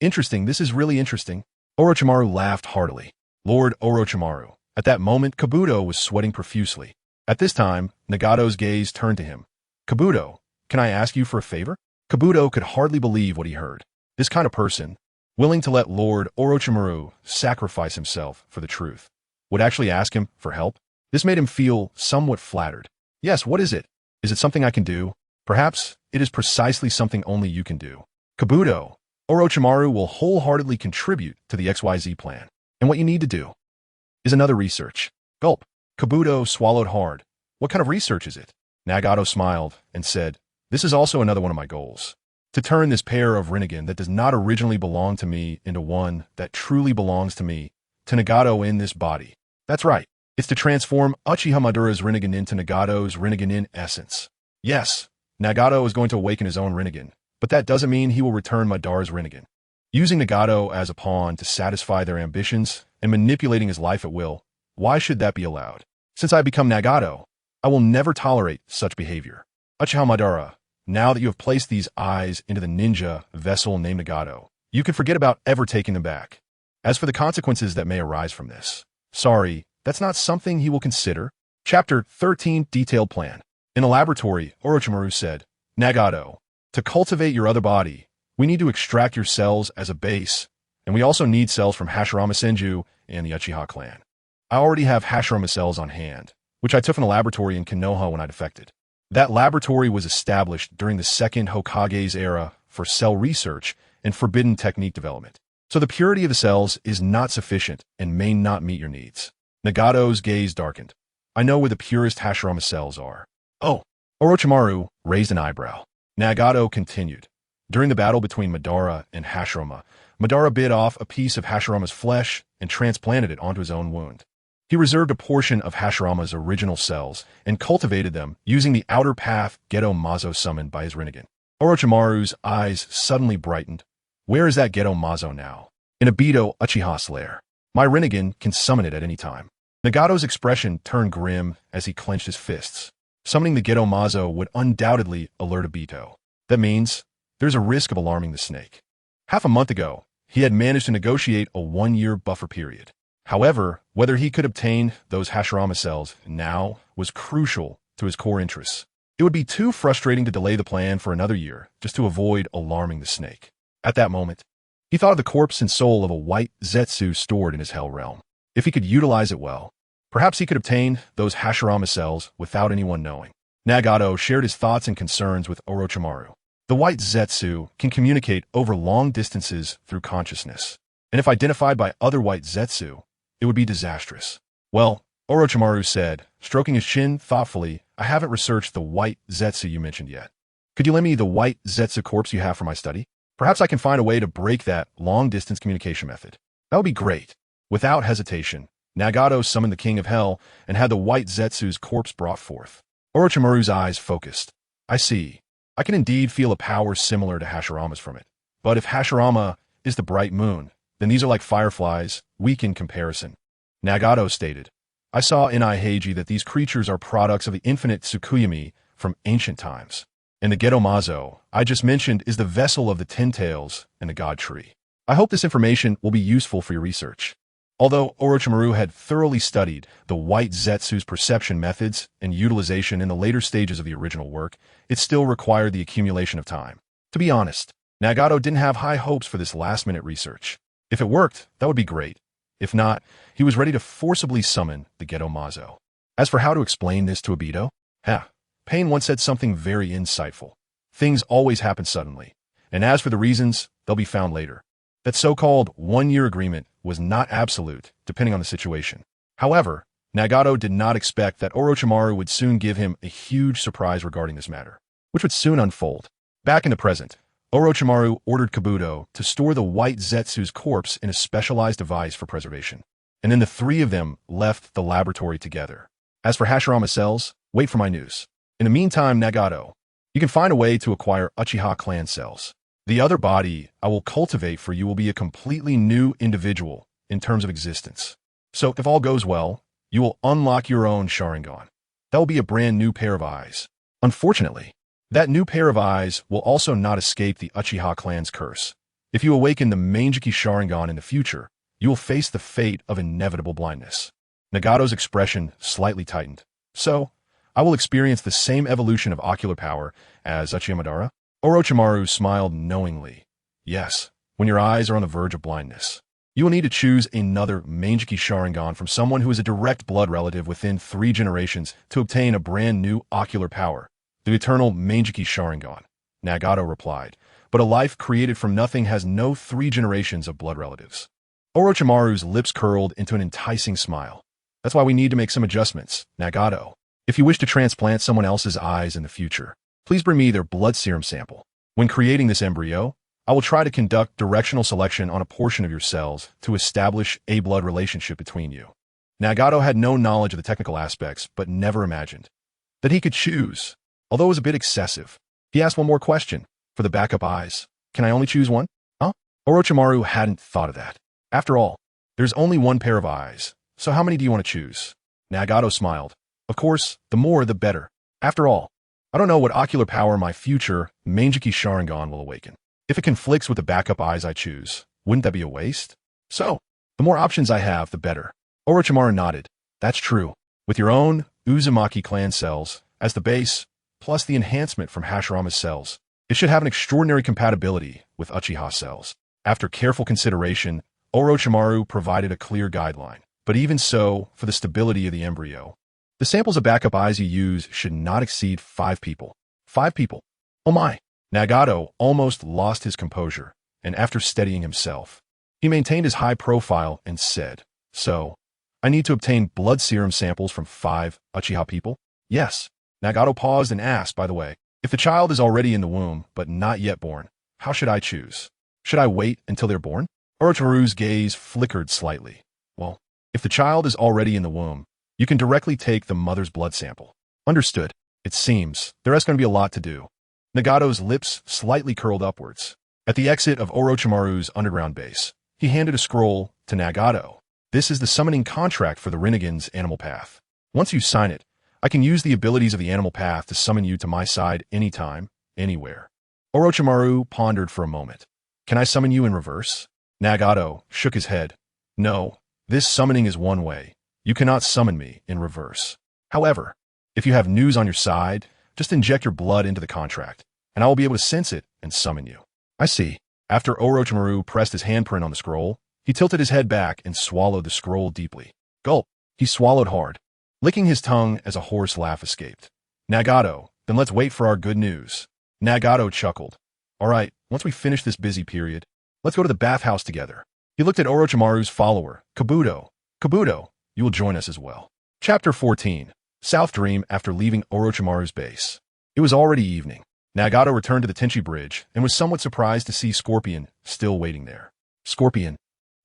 Interesting, this is really interesting. Orochimaru laughed heartily. Lord Orochimaru. At that moment, Kabuto was sweating profusely. At this time, Nagato's gaze turned to him. Kabuto, can I ask you for a favor? Kabuto could hardly believe what he heard. This kind of person, willing to let Lord Orochimaru sacrifice himself for the truth, would actually ask him for help? This made him feel somewhat flattered. Yes, what is it? Is it something I can do? Perhaps it is precisely something only you can do. Kabuto, Orochimaru will wholeheartedly contribute to the XYZ plan. And what you need to do is another research. Gulp. Kabuto swallowed hard. What kind of research is it? Nagato smiled and said, this is also another one of my goals. To turn this pair of Rinnegan that does not originally belong to me into one that truly belongs to me, to Nagato in this body. That's right. It's to transform Uchiha Madara's Rinnegan into Nagato's Rinnegan in essence. Yes, Nagato is going to awaken his own Rinnegan, but that doesn't mean he will return Madara's Rinnegan. Using Nagato as a pawn to satisfy their ambitions and manipulating his life at will, why should that be allowed? Since I become Nagato, I will never tolerate such behavior. Uchiha Madara, now that you have placed these eyes into the ninja vessel named Nagato, you can forget about ever taking them back. As for the consequences that may arise from this, sorry, that's not something he will consider. Chapter 13, Detailed Plan. In a laboratory, Orochimaru said, Nagato, to cultivate your other body, we need to extract your cells as a base, and we also need cells from Hashirama Senju and the Uchiha clan. I already have Hashirama cells on hand, which I took from a laboratory in Konoha when I defected. That laboratory was established during the second Hokage's era for cell research and forbidden technique development. So the purity of the cells is not sufficient and may not meet your needs. Nagato's gaze darkened. I know where the purest Hashirama cells are. Oh. Orochimaru raised an eyebrow. Nagato continued. During the battle between Madara and Hashirama, Madara bit off a piece of Hashirama's flesh and transplanted it onto his own wound. He reserved a portion of Hashirama's original cells and cultivated them using the outer path Gedo Mazo summoned by his Rinnegan. Orochimaru's eyes suddenly brightened. Where is that Gedo Mazo now? In Obito Uchiha's lair. My Rinnegan can summon it at any time. Nagato's expression turned grim as he clenched his fists. Summoning the Gedo Mazo would undoubtedly alert Obito. That means there's a risk of alarming the snake. Half a month ago, he had managed to negotiate a 1-year buffer period. However, whether he could obtain those Hashirama cells now was crucial to his core interests. It would be too frustrating to delay the plan for another year just to avoid alarming the snake. At that moment, he thought of the corpse and soul of a white Zetsu stored in his Hell Realm. If he could utilize it well, perhaps he could obtain those Hashirama cells without anyone knowing. Nagato shared his thoughts and concerns with Orochimaru. The white Zetsu can communicate over long distances through consciousness, and if identified by other white Zetsu, it would be disastrous. Well, Orochimaru said, stroking his chin thoughtfully, I haven't researched the white Zetsu you mentioned yet. Could you lend me the white Zetsu corpse you have for my study? Perhaps I can find a way to break that long-distance communication method. That would be great. Without hesitation, Nagato summoned the King of Hell and had the white Zetsu's corpse brought forth. Orochimaru's eyes focused. I see. I can indeed feel a power similar to Hashirama's from it. But if Hashirama is the bright moon, then these are like fireflies, weak in comparison. Nagato stated, I saw in Iheiji that these creatures are products of the infinite Tsukuyami from ancient times. And the Gedo Mazo I just mentioned is the vessel of the Ten Tails and the God Tree. I hope this information will be useful for your research. Although Orochimaru had thoroughly studied the white Zetsu's perception methods and utilization in the later stages of the original work, it still required the accumulation of time. To be honest, Nagato didn't have high hopes for this last-minute research. If it worked, that would be great. If not, he was ready to forcibly summon the Gedo Mazo. As for how to explain this to Obito, Pain once said something very insightful. Things always happen suddenly, and as for the reasons, they'll be found later. That so-called 1-year agreement was not absolute, depending on the situation. However, Nagato did not expect that Orochimaru would soon give him a huge surprise regarding this matter, which would soon unfold. Back in the present, Orochimaru ordered Kabuto to store the white Zetsu's corpse in a specialized device for preservation, and then the three of them left the laboratory together. As for Hashirama cells, wait for my news. In the meantime, Nagato, you can find a way to acquire Uchiha clan cells. The other body I will cultivate for you will be a completely new individual in terms of existence. So if all goes well, you will unlock your own Sharingan. That will be a brand new pair of eyes. Unfortunately, that new pair of eyes will also not escape the Uchiha clan's curse. If you awaken the Manjiki Sharingan in the future, you will face the fate of inevitable blindness. Nagato's expression slightly tightened. So, I will experience the same evolution of ocular power as Uchiha Madara? Orochimaru smiled knowingly. Yes, when your eyes are on the verge of blindness. You will need to choose another Manjiki Sharingan from someone who is a direct blood relative within 3 generations to obtain a brand new ocular power, the eternal Manjiki Sharingan. Nagato replied, but a life created from nothing has no 3 generations of blood relatives. Orochimaru's lips curled into an enticing smile. That's why we need to make some adjustments, Nagato. If you wish to transplant someone else's eyes in the future, please bring me their blood serum sample. When creating this embryo, I will try to conduct directional selection on a portion of your cells to establish a blood relationship between you. Nagato had no knowledge of the technical aspects, but never imagined that he could choose. Although it was a bit excessive, he asked one more question. For the backup eyes, can I only choose one? Orochimaru hadn't thought of that. After all, there's only one pair of eyes, so how many do you want to choose? Nagato smiled. Of course, the more the better. After all, I don't know what ocular power my future Manjiki Sharingan will awaken. If it conflicts with the backup eyes I choose, wouldn't that be a waste? So, the more options I have, the better. Orochimaru nodded. That's true. With your own Uzumaki clan cells as the base, plus the enhancement from Hashirama's cells, it should have an extraordinary compatibility with Uchiha cells. After careful consideration, Orochimaru provided a clear guideline. But even so, for the stability of the embryo, the samples of backup eyes you use should not exceed 5 people. 5 people. Oh my! Nagato almost lost his composure, and after steadying himself, He maintained his high profile and said, "So, I need to obtain blood serum samples from 5 Uchiha people?" "Yes." Nagato paused and asked, "By the way, if the child is already in the womb but not yet born, how should I choose? Should I wait until they're born?" Orochimaru's gaze flickered slightly. "Well, if the child is already in the womb, you can directly take the mother's blood sample." "Understood." "It seems there's going to be a lot to do." Nagato's lips slightly curled upwards. At the exit of Orochimaru's underground base, he handed a scroll to Nagato. "This is the summoning contract for the Rinnegan's animal path. Once you sign it, I can use the abilities of the animal path to summon you to my side anytime, anywhere." Orochimaru pondered for a moment. "Can I summon you in reverse?" Nagato shook his head. "No, this summoning is one way. You cannot summon me in reverse. However, if you have news on your side, just inject your blood into the contract, and I will be able to sense it and summon you." "I see." After Orochimaru pressed his handprint on the scroll, he tilted his head back and swallowed the scroll deeply. Gulp. He swallowed hard, licking his tongue as a hoarse laugh escaped. "Nagato, then let's wait for our good news." Nagato chuckled. "All right, once we finish this busy period, let's go to the bathhouse together." He looked at Orochimaru's follower, Kabuto. "Kabuto, you will join us as well." Chapter 14. South Dream after leaving Orochimaru's base. It was already evening. Nagato returned to the Tenchi Bridge and was somewhat surprised to see Scorpion still waiting there. Scorpion.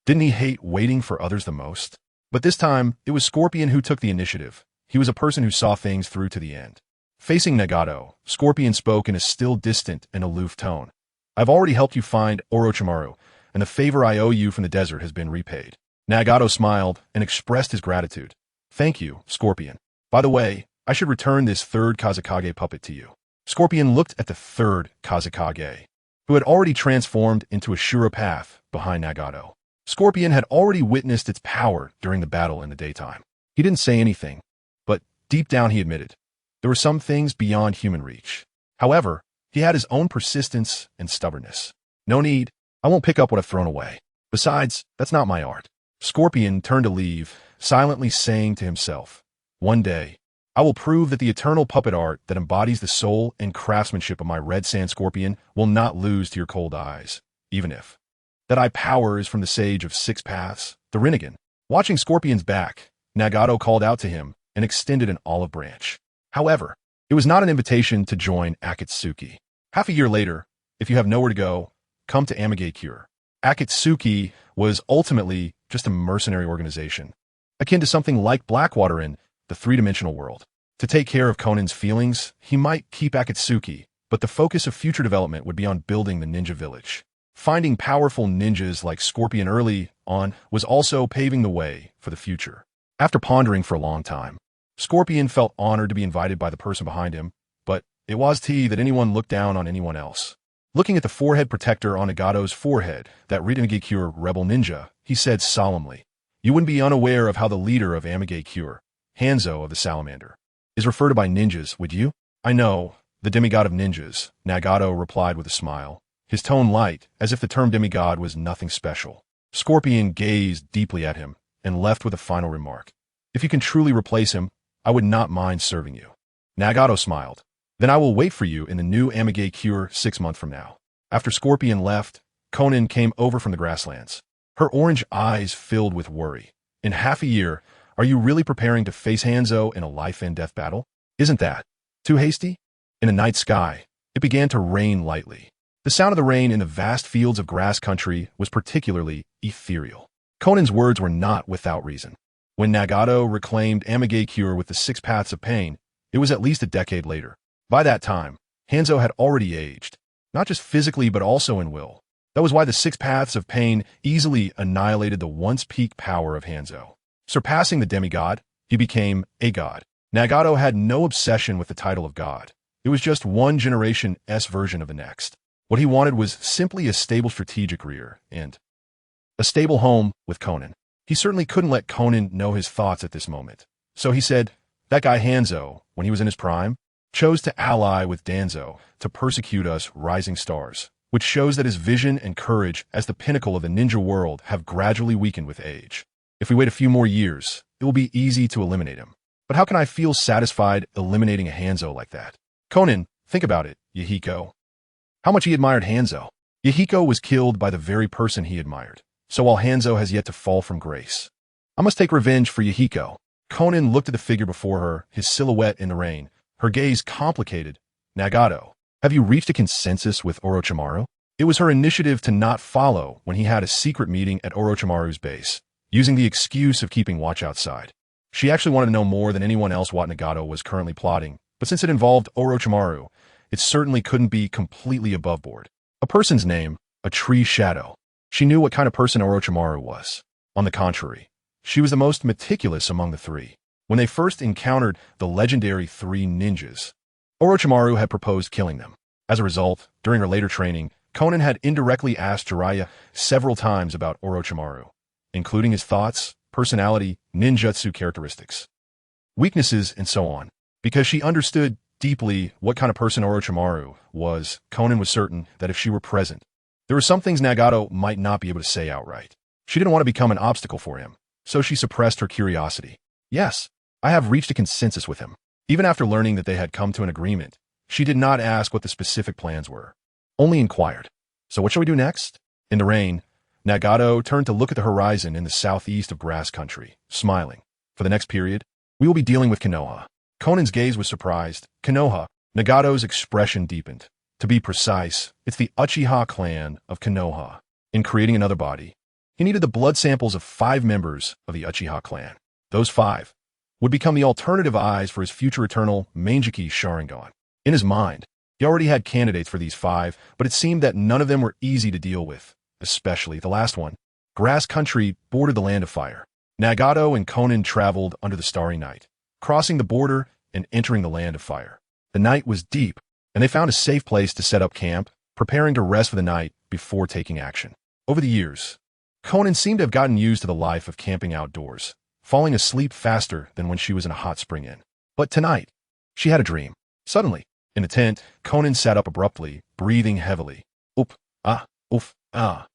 Didn't he hate waiting for others the most? But this time, it was Scorpion who took the initiative. He was a person who saw things through to the end. Facing Nagato, Scorpion spoke in a still distant and aloof tone. "I've already helped you find Orochimaru, and the favor I owe you from the desert has been repaid." Nagato smiled and expressed his gratitude. "Thank you, Scorpion. By the way, I should return this 3rd Kazekage puppet to you." Scorpion looked at the 3rd Kazekage, who had already transformed into a Shura path behind Nagato. Scorpion had already witnessed its power during the battle in the daytime. He didn't say anything, but deep down he admitted there were some things beyond human reach. However, he had his own persistence and stubbornness. "No need. I won't pick up what I've thrown away. Besides, that's not my art." Scorpion turned to leave, silently saying to himself, "One day, I will prove that the eternal puppet art that embodies the soul and craftsmanship of my red sand scorpion will not lose to your cold eyes, even if that eye power is from the sage of 6 paths, the Rinnegan." Watching Scorpion's back, Nagato called out to him and extended an olive branch. However, it was not an invitation to join Akatsuki. Half a year later, if you have nowhere to go, come to Amigakure. Akatsuki was ultimately just a mercenary organization, akin to something like Blackwater in the 3-dimensional world. To take care of Konan's feelings, he might keep Akatsuki, but the focus of future development would be on building the ninja village. Finding powerful ninjas like Scorpion early on was also paving the way for the future. After pondering for a long time, Scorpion felt honored to be invited by the person behind him, but it was he that anyone looked down on anyone else. Looking at the forehead protector on Nagato's forehead, that Rinnegan rebel ninja, he said solemnly, "You wouldn't be unaware of how the leader of Amigakure, Hanzo of the Salamander, is referred to by ninjas, would you?" "I know, the demigod of ninjas," Nagato replied with a smile, his tone light, as if the term demigod was nothing special. Scorpion gazed deeply at him and left with a final remark. "If you can truly replace him, I would not mind serving you." Nagato smiled. "Then I will wait for you in the new Amigakure 6 months from now." After Scorpion left, Konan came over from the grasslands. Her orange eyes filled with worry. "In half a year, are you really preparing to face Hanzo in a life-and-death battle? Isn't that too hasty?" In the night sky, it began to rain lightly. The sound of the rain in the vast fields of grass country was particularly ethereal. Konan's words were not without reason. When Nagato reclaimed Amigakure with the 6 paths of pain, it was at least a decade later. By that time, Hanzo had already aged, not just physically but also in will. That was why the 6 paths of pain easily annihilated the once peak power of Hanzo. Surpassing the demigod, he became a god. Nagato had no obsession with the title of god. It was just one generation's version of the next. What he wanted was simply a stable strategic career and a stable home with Konan. He certainly couldn't let Konan know his thoughts at this moment. So he said, "That guy Hanzo, when he was in his prime, chose to ally with Danzo to persecute us rising stars, which shows that his vision and courage as the pinnacle of the ninja world have gradually weakened with age. If we wait a few more years, it will be easy to eliminate him. But how can I feel satisfied eliminating a Hanzo like that?" Konan, think about it, Yahiko. How much he admired Hanzo. Yahiko was killed by the very person he admired. So while Hanzo has yet to fall from grace, I must take revenge for Yahiko. Konan looked at the figure before her, his silhouette in the rain, her gaze complicated. Nagato, have you reached a consensus with Orochimaru? It was her initiative to not follow when he had a secret meeting at Orochimaru's base, using the excuse of keeping watch outside. She actually wanted to know more than anyone else what Nagato was currently plotting, but since it involved Orochimaru, it certainly couldn't be completely above board. A person's name, a tree shadow. She knew what kind of person Orochimaru was. On the contrary, she was the most meticulous among the three. When they first encountered the legendary three ninjas, Orochimaru had proposed killing them. As a result, during her later training, Konan had indirectly asked Jiraiya several times about Orochimaru, including his thoughts, personality, ninjutsu characteristics, weaknesses, and so on. Because she understood deeply what kind of person Orochimaru was, Konan was certain that if she were present, there were some things Nagato might not be able to say outright. She didn't want to become an obstacle for him, so she suppressed her curiosity. Yes, I have reached a consensus with him. Even after learning that they had come to an agreement, she did not ask what the specific plans were, only inquired. So what shall we do next? In the rain, Nagato turned to look at the horizon in the southeast of grass country, smiling. For the next period, we will be dealing with Konoha. Konan's gaze was surprised. Konoha. Nagato's expression deepened. To be precise, it's the Uchiha clan of Konoha. In creating another body, he needed the blood samples of 5 members of the Uchiha clan. Those 5 would become the alternative eyes for his future eternal Manjiki Sharingan. In his mind, he already had candidates for these 5, but it seemed that none of them were easy to deal with, especially the last one. Grass country bordered the land of fire. Nagato and Konan traveled under the starry night, crossing the border and entering the land of fire. The night was deep, and they found a safe place to set up camp, preparing to rest for the night before taking action. Over the years, Konan seemed to have gotten used to the life of camping outdoors, falling asleep faster than when she was in a hot spring inn. But tonight, she had a dream. Suddenly, in the tent, Konan sat up abruptly, breathing heavily. Oop, ah, oof, ah.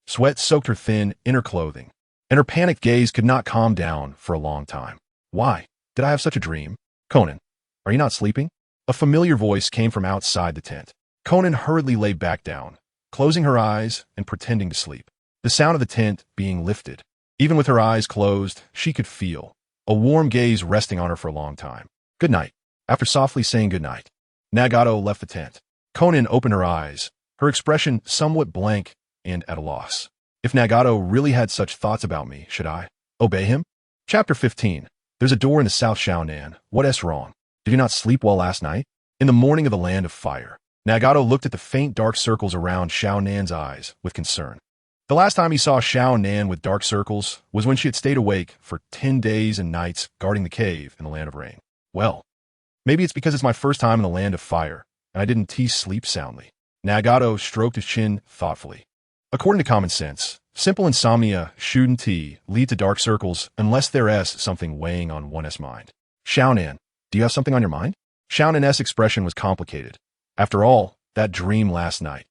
Sweat soaked her thin, inner clothing, and her panicked gaze could not calm down for a long time. Why did I have such a dream? Konan, are you not sleeping? A familiar voice came from outside the tent. Konan hurriedly lay back down, closing her eyes and pretending to sleep. The sound of the tent being lifted. Even with her eyes closed, she could feel a warm gaze resting on her for a long time. Good night. After softly saying good night, Nagato left the tent. Konan opened her eyes, her expression somewhat blank and at a loss. If Nagato really had such thoughts about me, should I obey him? Chapter 15. There's a door in the South Xiaonan. What wrong? Did you not sleep well last night? In the morning of the land of fire, Nagato looked at the faint dark circles around Xiaonan's eyes with concern. The last time he saw Xiaonan with dark circles was when she had stayed awake for 10 days and nights guarding the cave in the land of rain. Well, maybe it's because it's my first time in the land of fire, and I didn't sleep soundly. Nagato stroked his chin thoughtfully. According to common sense, simple insomnia shouldn't lead to dark circles unless there's something weighing on one's mind. Xiaonan, do you have something on your mind? Xiaonan's expression was complicated. After all, that dream last night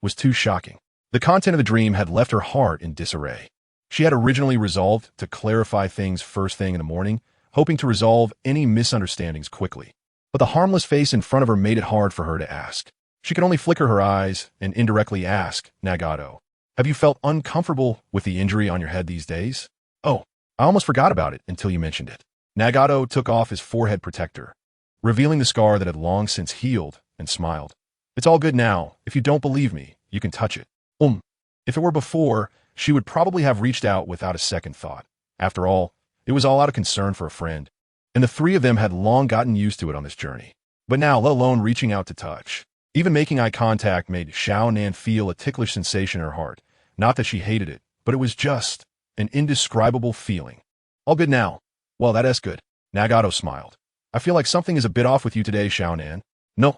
was too shocking. The content of the dream had left her heart in disarray. She had originally resolved to clarify things first thing in the morning, hoping to resolve any misunderstandings quickly. But the harmless face in front of her made it hard for her to ask. She could only flicker her eyes and indirectly ask Nagato, have you felt uncomfortable with the injury on your head these days? Oh, I almost forgot about it until you mentioned it. Nagato took off his forehead protector, revealing the scar that had long since healed, and smiled. It's all good now. If you don't believe me, you can touch it. If it were before, she would probably have reached out without a second thought. After all, it was all out of concern for a friend, and the three of them had long gotten used to it on this journey. But now, let alone reaching out to touch. Even making eye contact made Xiaonan feel a ticklish sensation in her heart. Not that she hated it, but it was just an indescribable feeling. All good now. Well, that's good. Nagato smiled. I feel like something is a bit off with you today, Xiaonan. No.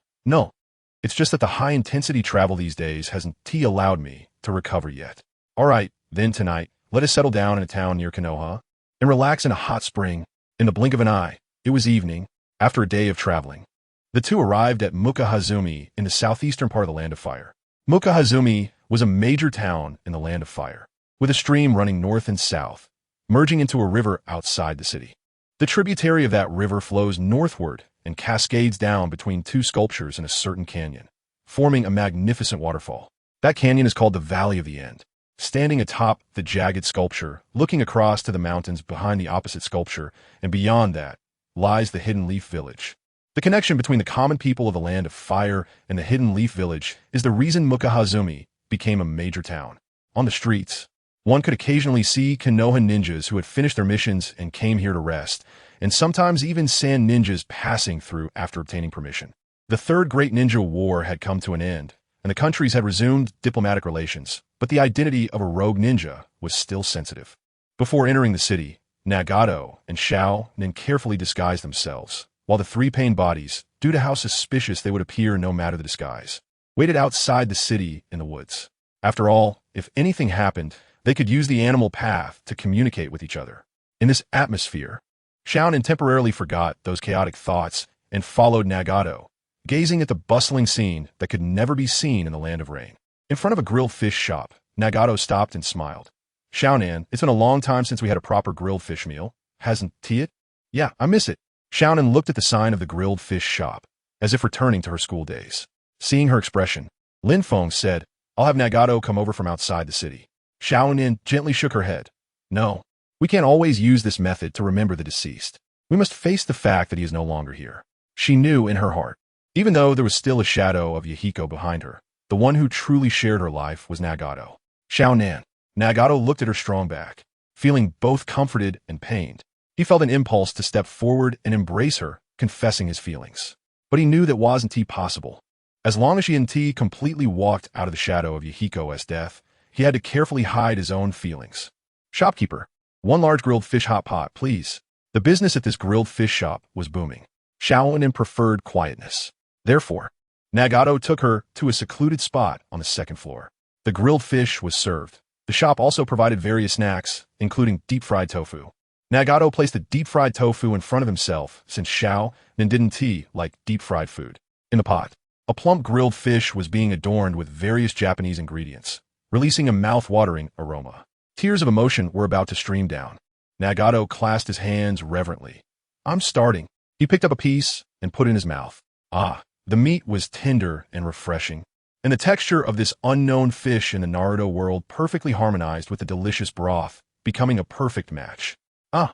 It's just that the high-intensity travel these days hasn't allowed me to recover yet. All right, then tonight, let us settle down in a town near Konoha and relax in a hot spring. In the blink of an eye, it was evening, after a day of traveling. The two arrived at Mukahazumi in the southeastern part of the Land of Fire. Mukahazumi was a major town in the Land of Fire, with a stream running north and south, merging into a river outside the city. The tributary of that river flows northward and cascades down between two sculptures in a certain canyon, forming a magnificent waterfall. That canyon is called the Valley of the End. Standing atop the jagged sculpture, looking across to the mountains behind the opposite sculpture, and beyond that, lies the Hidden Leaf Village. The connection between the common people of the Land of Fire and the Hidden Leaf Village is the reason Mukahazumi became a major town. On the streets, one could occasionally see Konoha ninjas who had finished their missions and came here to rest, and sometimes even sand ninjas passing through after obtaining permission. The Third Great Ninja War had come to an end, and the countries had resumed diplomatic relations, but the identity of a rogue ninja was still sensitive. Before entering the city, Nagato and Xiao Nin carefully disguised themselves, while the three Pain bodies, due to how suspicious they would appear no matter the disguise, waited outside the city in the woods. After all, if anything happened, they could use the animal path to communicate with each other. In this atmosphere, Xiao Nin temporarily forgot those chaotic thoughts and followed Nagato, gazing at the bustling scene that could never be seen in the Land of Rain. In front of a grilled fish shop, Nagato stopped and smiled. Xiao Nin, it's been a long time since we had a proper grilled fish meal. Hasn't it? Yeah, I miss it. Xiao Nin looked at the sign of the grilled fish shop, as if returning to her school days. Seeing her expression, Lin Feng said, I'll have Nagato come over from outside the city. Xiao Nin gently shook her head. No, we can't always use this method to remember the deceased. We must face the fact that he is no longer here. She knew in her heart. Even though there was still a shadow of Yahiko behind her, the one who truly shared her life was Nagato. Xiao Nin. Nagato looked at her strong back, feeling both comforted and pained. He felt an impulse to step forward and embrace her, confessing his feelings. But he knew that wasn't possible. As long as she and T completely walked out of the shadow of Yahiko's death, he had to carefully hide his own feelings. Shopkeeper, one large grilled fish hot pot, please. The business at this grilled fish shop was booming. Xiao Nin preferred quietness. Therefore, Nagato took her to a secluded spot on the second floor. The grilled fish was served. The shop also provided various snacks, including deep-fried tofu. Nagato placed the deep-fried tofu in front of himself since Xiao Nin didn't like deep-fried food. In the pot, a plump grilled fish was being adorned with various Japanese ingredients, releasing a mouth-watering aroma. Tears of emotion were about to stream down. Nagato clasped his hands reverently. I'm starting. He picked up a piece and put it in his mouth. Ah, the meat was tender and refreshing, and the texture of this unknown fish in the Naruto world perfectly harmonized with the delicious broth, becoming a perfect match. Ah,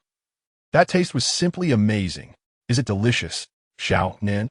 that taste was simply amazing. Is it delicious? Xiao Nin?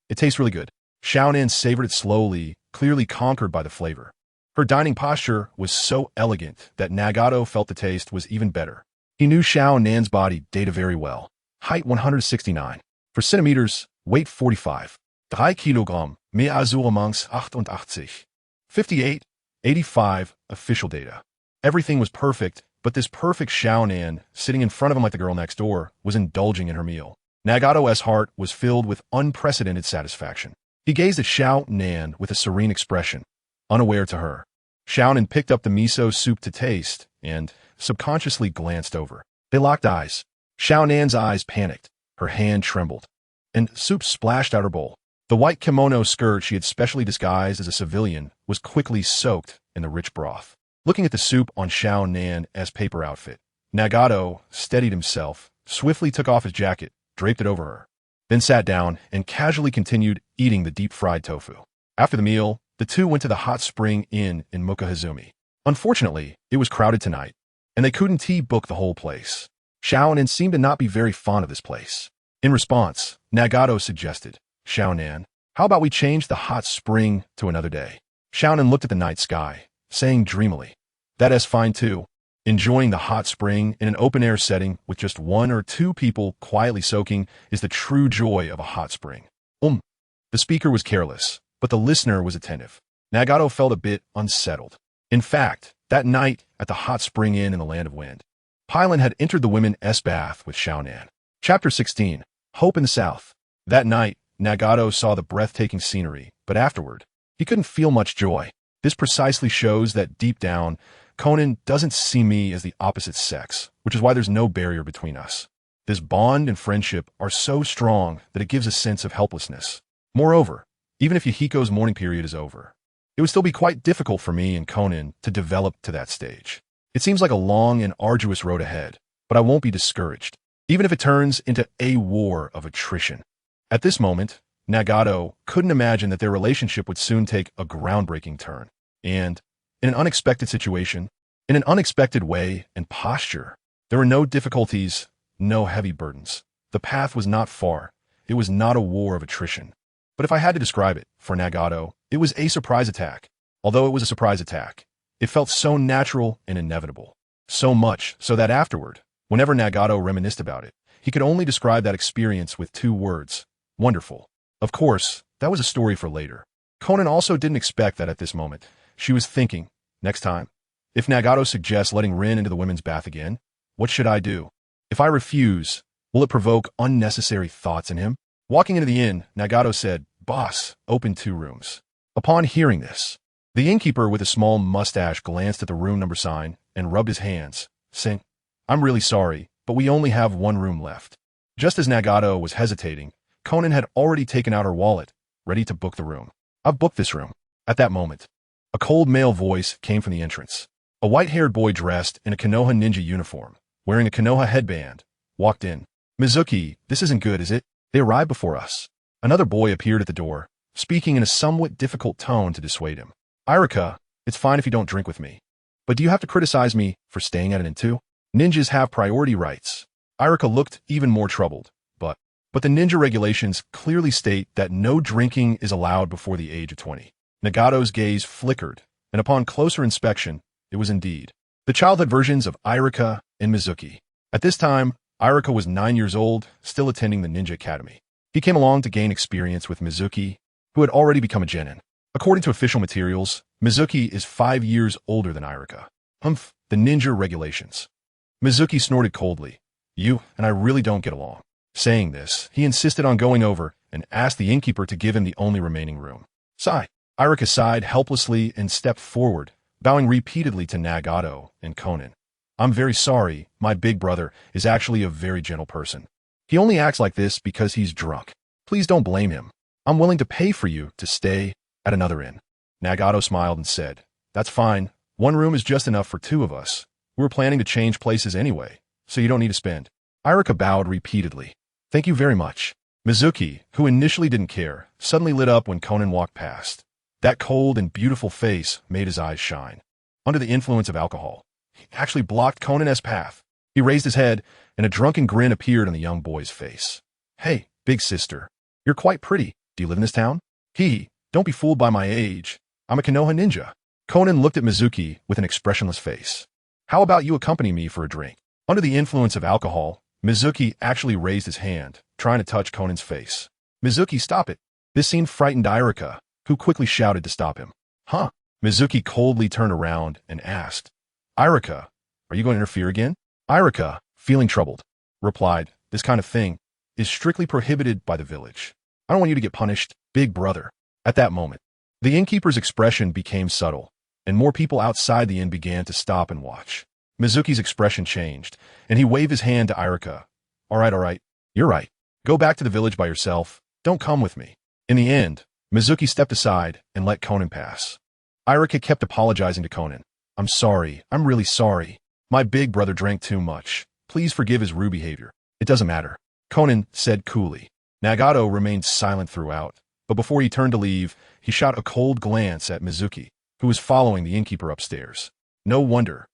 It tastes really good. Xiao Nin savored it slowly, clearly conquered by the flavor. Her dining posture was so elegant that Nagato felt the taste was even better. He knew Xiao Nin's body data very well. Height 169. For centimeters, weight 45. 3 Kilogramm, mehr Azuremangs 88. 58, 85, official data. Everything was perfect, but this perfect Xiao Nin, sitting in front of him like the girl next door, was indulging in her meal. Nagato's heart was filled with unprecedented satisfaction. He gazed at Xiao Nin with a serene expression, unaware to her. Xiao Nin picked up the miso soup to taste and subconsciously glanced over. They locked eyes. Xiao Nin's eyes panicked. Her hand trembled, and soup splashed out her bowl. The white kimono skirt she had specially disguised as a civilian was quickly soaked in the rich broth. Looking at the soup on Xiao Nin's paper outfit, Nagato steadied himself, swiftly took off his jacket, draped it over her, then sat down and casually continued eating the deep-fried tofu. After the meal, the two went to the hot spring inn in Mukahazumi. Unfortunately, it was crowded tonight, and they couldn't book the whole place. Xiao Nin seemed to not be very fond of this place. In response, Nagato suggested, Xiao Nin, how about we change the hot spring to another day? Xiao Nin looked at the night sky, saying dreamily, that is fine too. Enjoying the hot spring in an open-air setting with just one or two people quietly soaking is the true joy of a hot spring. The speaker was careless, but the listener was attentive. Nagato felt a bit unsettled. In fact, that night at the hot spring inn in the Land of Wind, Pylon had entered the women's bath with Xiao Nin. Chapter 16, Hope in the South. That night, Nagato saw the breathtaking scenery, but afterward, he couldn't feel much joy. This precisely shows that deep down, Konan doesn't see me as the opposite sex, which is why there's no barrier between us. This bond and friendship are so strong that it gives a sense of helplessness. Moreover, even if Yahiko's mourning period is over, it would still be quite difficult for me and Konan to develop to that stage. It seems like a long and arduous road ahead, but I won't be discouraged, even if it turns into a war of attrition. At this moment, Nagato couldn't imagine that their relationship would soon take a groundbreaking turn. And, in an unexpected situation, in an unexpected way and posture. There were no difficulties, no heavy burdens. The path was not far. It was not a war of attrition. But if I had to describe it, for Nagato, it was a surprise attack. Although it was a surprise attack, it felt so natural and inevitable. So much so that afterward, whenever Nagato reminisced about it, he could only describe that experience with 2 words: wonderful. Of course, that was a story for later. Konan also didn't expect that at this moment. She was thinking, next time, if Nagato suggests letting Rin into the women's bath again, what should I do? If I refuse, will it provoke unnecessary thoughts in him? Walking into the inn, Nagato said, "Boss, open 2 rooms." Upon hearing this, the innkeeper with a small mustache glanced at the room number sign and rubbed his hands, saying, "I'm really sorry, but we only have 1 room left." Just as Nagato was hesitating, Konan had already taken out her wallet, ready to book the room. "I've booked this room." At that moment, a cold male voice came from the entrance. A white-haired boy dressed in a Konoha ninja uniform, wearing a Konoha headband, walked in. "Mizuki, this isn't good, is it? They arrived before us." Another boy appeared at the door, speaking in a somewhat difficult tone to dissuade him. "Irika, it's fine if you don't drink with me. But do you have to criticize me for staying at an inn too? Ninjas have priority rights." Irika looked even more troubled, but the ninja regulations clearly state that no drinking is allowed before the age of 20. Nagato's gaze flickered, and upon closer inspection, it was indeed the childhood versions of Irika and Mizuki. At this time, Irika was 9 years old, still attending the Ninja Academy. He came along to gain experience with Mizuki, who had already become a genin. According to official materials, Mizuki is 5 years older than Irika. The ninja regulations. Mizuki snorted coldly. "You and I really don't get along." Saying this, he insisted on going over and asked the innkeeper to give him the only remaining room. Sigh. Irika sighed helplessly and stepped forward, bowing repeatedly to Nagato and Konan. "I'm very sorry, my big brother is actually a very gentle person. He only acts like this because he's drunk. Please don't blame him. I'm willing to pay for you to stay at another inn." Nagato smiled and said, "That's fine. 1 room is just enough for 2 of us. We were planning to change places anyway, so you don't need to spend." Irika bowed repeatedly. "Thank you very much." Mizuki, who initially didn't care, suddenly lit up when Konan walked past. That cold and beautiful face made his eyes shine. Under the influence of alcohol, he actually blocked Konan's path. He raised his head, and a drunken grin appeared on the young boy's face. "Hey, big sister, you're quite pretty. Do you live in this town?" "Don't be fooled by my age. I'm a Konoha ninja." Konan looked at Mizuki with an expressionless face. "How about you accompany me for a drink?" Under the influence of alcohol, Mizuki actually raised his hand, trying to touch Konan's face. "Mizuki, stop it." This scene frightened Irika, who quickly shouted to stop him. "Huh?" Mizuki coldly turned around and asked, "Irika, are you going to interfere again?" Irika, feeling troubled, replied, "This kind of thing is strictly prohibited by the village. I don't want you to get punished, big brother." At that moment, the innkeeper's expression became subtle, and more people outside the inn began to stop and watch. Mizuki's expression changed, and he waved his hand to Irika. All right, you're right. Go back to the village by yourself. Don't come with me." In the end, Mizuki stepped aside and let Konan pass. Irika kept apologizing to Konan. "I'm sorry, I'm really sorry. My big brother drank too much. Please forgive his rude behavior." "It doesn't matter," Konan said coolly. Nagato remained silent throughout, but before he turned to leave, he shot a cold glance at Mizuki, who was following the innkeeper upstairs. No wonder.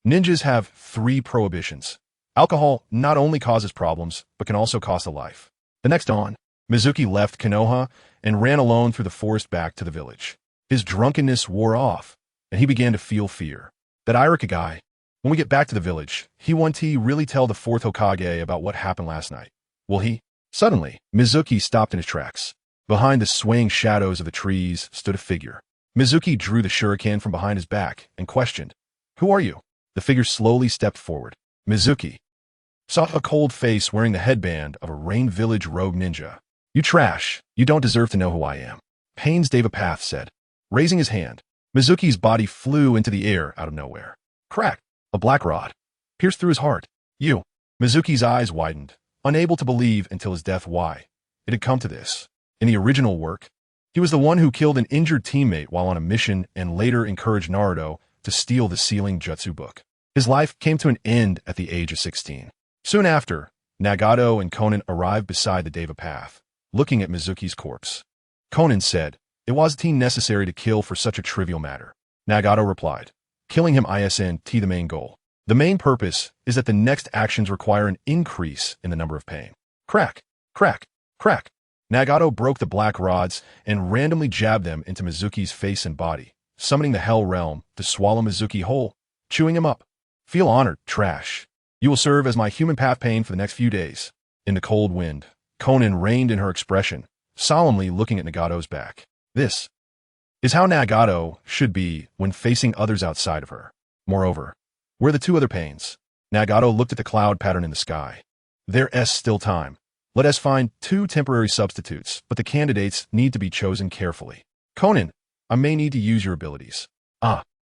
Ninjas have 3 prohibitions. Alcohol not only causes problems, but can also cost a life. The next dawn, Mizuki left Konoha and ran alone through the forest back to the village. His drunkenness wore off, and he began to feel fear. That Irika guy, when we get back to the village, won't he really tell the 4th Hokage about what happened last night? Will he? Suddenly, Mizuki stopped in his tracks. Behind the swaying shadows of the trees stood a figure. Mizuki drew the shuriken from behind his back and questioned, "Who are you?" The figure slowly stepped forward. Mizuki saw a cold face wearing the headband of a Rain Village rogue ninja. "You trash. You don't deserve to know who I am," Pains Devapath said. Raising his hand, Mizuki's body flew into the air out of nowhere. Crack! A black rod pierced through his heart. "You." Mizuki's eyes widened, unable to believe until his death why it had come to this. In the original work, he was the one who killed an injured teammate while on a mission and later encouraged Naruto to steal the sealing jutsu book. His life came to an end at the age of 16. Soon after, Nagato and Konan arrived beside the Deva path, looking at Mizuki's corpse. Konan said, "It wasn't necessary to kill for such a trivial matter." Nagato replied. Killing him isn't the main goal. The main purpose is that the next actions require an increase in the number of pain. Crack, crack, crack. Nagato broke the black rods and randomly jabbed them into Mizuki's face and body, summoning the Hell Realm to swallow Mizuki whole, chewing him up. Feel honored, trash. You will serve as my human path pain for the next few days. In the cold wind, Konan reined in her expression, solemnly looking at Nagato's back. This is how Nagato should be when facing others outside of her. Moreover, where are the two other pains? Nagato looked at the cloud pattern in the sky. There's still time. Let us find 2 temporary substitutes, but the candidates need to be chosen carefully. Konan, I may need to use your abilities.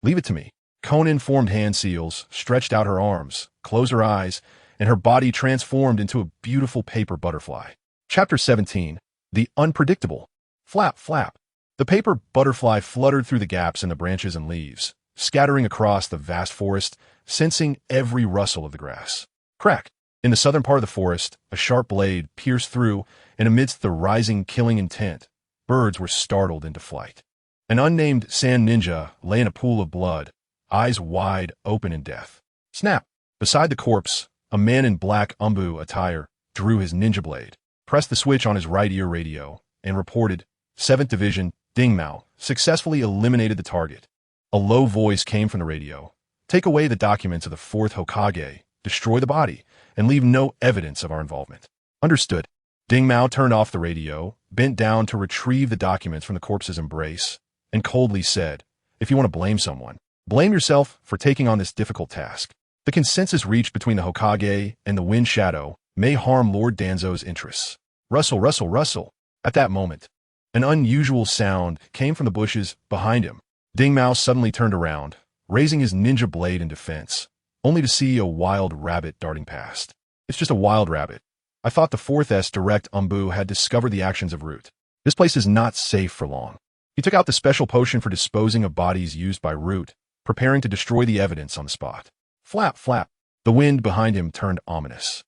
Leave it to me. Konan formed hand seals, stretched out her arms, closed her eyes, and her body transformed into a beautiful paper butterfly. Chapter 17. The Unpredictable. Flap, flap. The paper butterfly fluttered through the gaps in the branches and leaves, scattering across the vast forest, sensing every rustle of the grass. Crack. In the southern part of the forest, a sharp blade pierced through, and amidst the rising killing intent, birds were startled into flight. An unnamed sand ninja lay in a pool of blood, eyes wide open in death. Snap! Beside the corpse, a man in black umbu attire drew his ninja blade, pressed the switch on his right ear radio, and reported, 7th Division, Dingmao, successfully eliminated the target. A low voice came from the radio. Take away the documents of the 4th Hokage, destroy the body, and leave no evidence of our involvement. Understood. Dingmao turned off the radio, bent down to retrieve the documents from the corpse's embrace, and coldly said, if you want to blame someone, blame yourself for taking on this difficult task. The consensus reached between the Hokage and the Wind Shadow may harm Lord Danzo's interests. Rustle, rustle, rustle. At that moment, an unusual sound came from the bushes behind him. Dingmao suddenly turned around, raising his ninja blade in defense, only to see a wild rabbit darting past. It's just a wild rabbit. I thought the 4th S direct Umbu had discovered the actions of Root. This place is not safe for long. He took out the special potion for disposing of bodies used by Root, preparing to destroy the evidence on the spot. Flap, flap. The wind behind him turned ominous.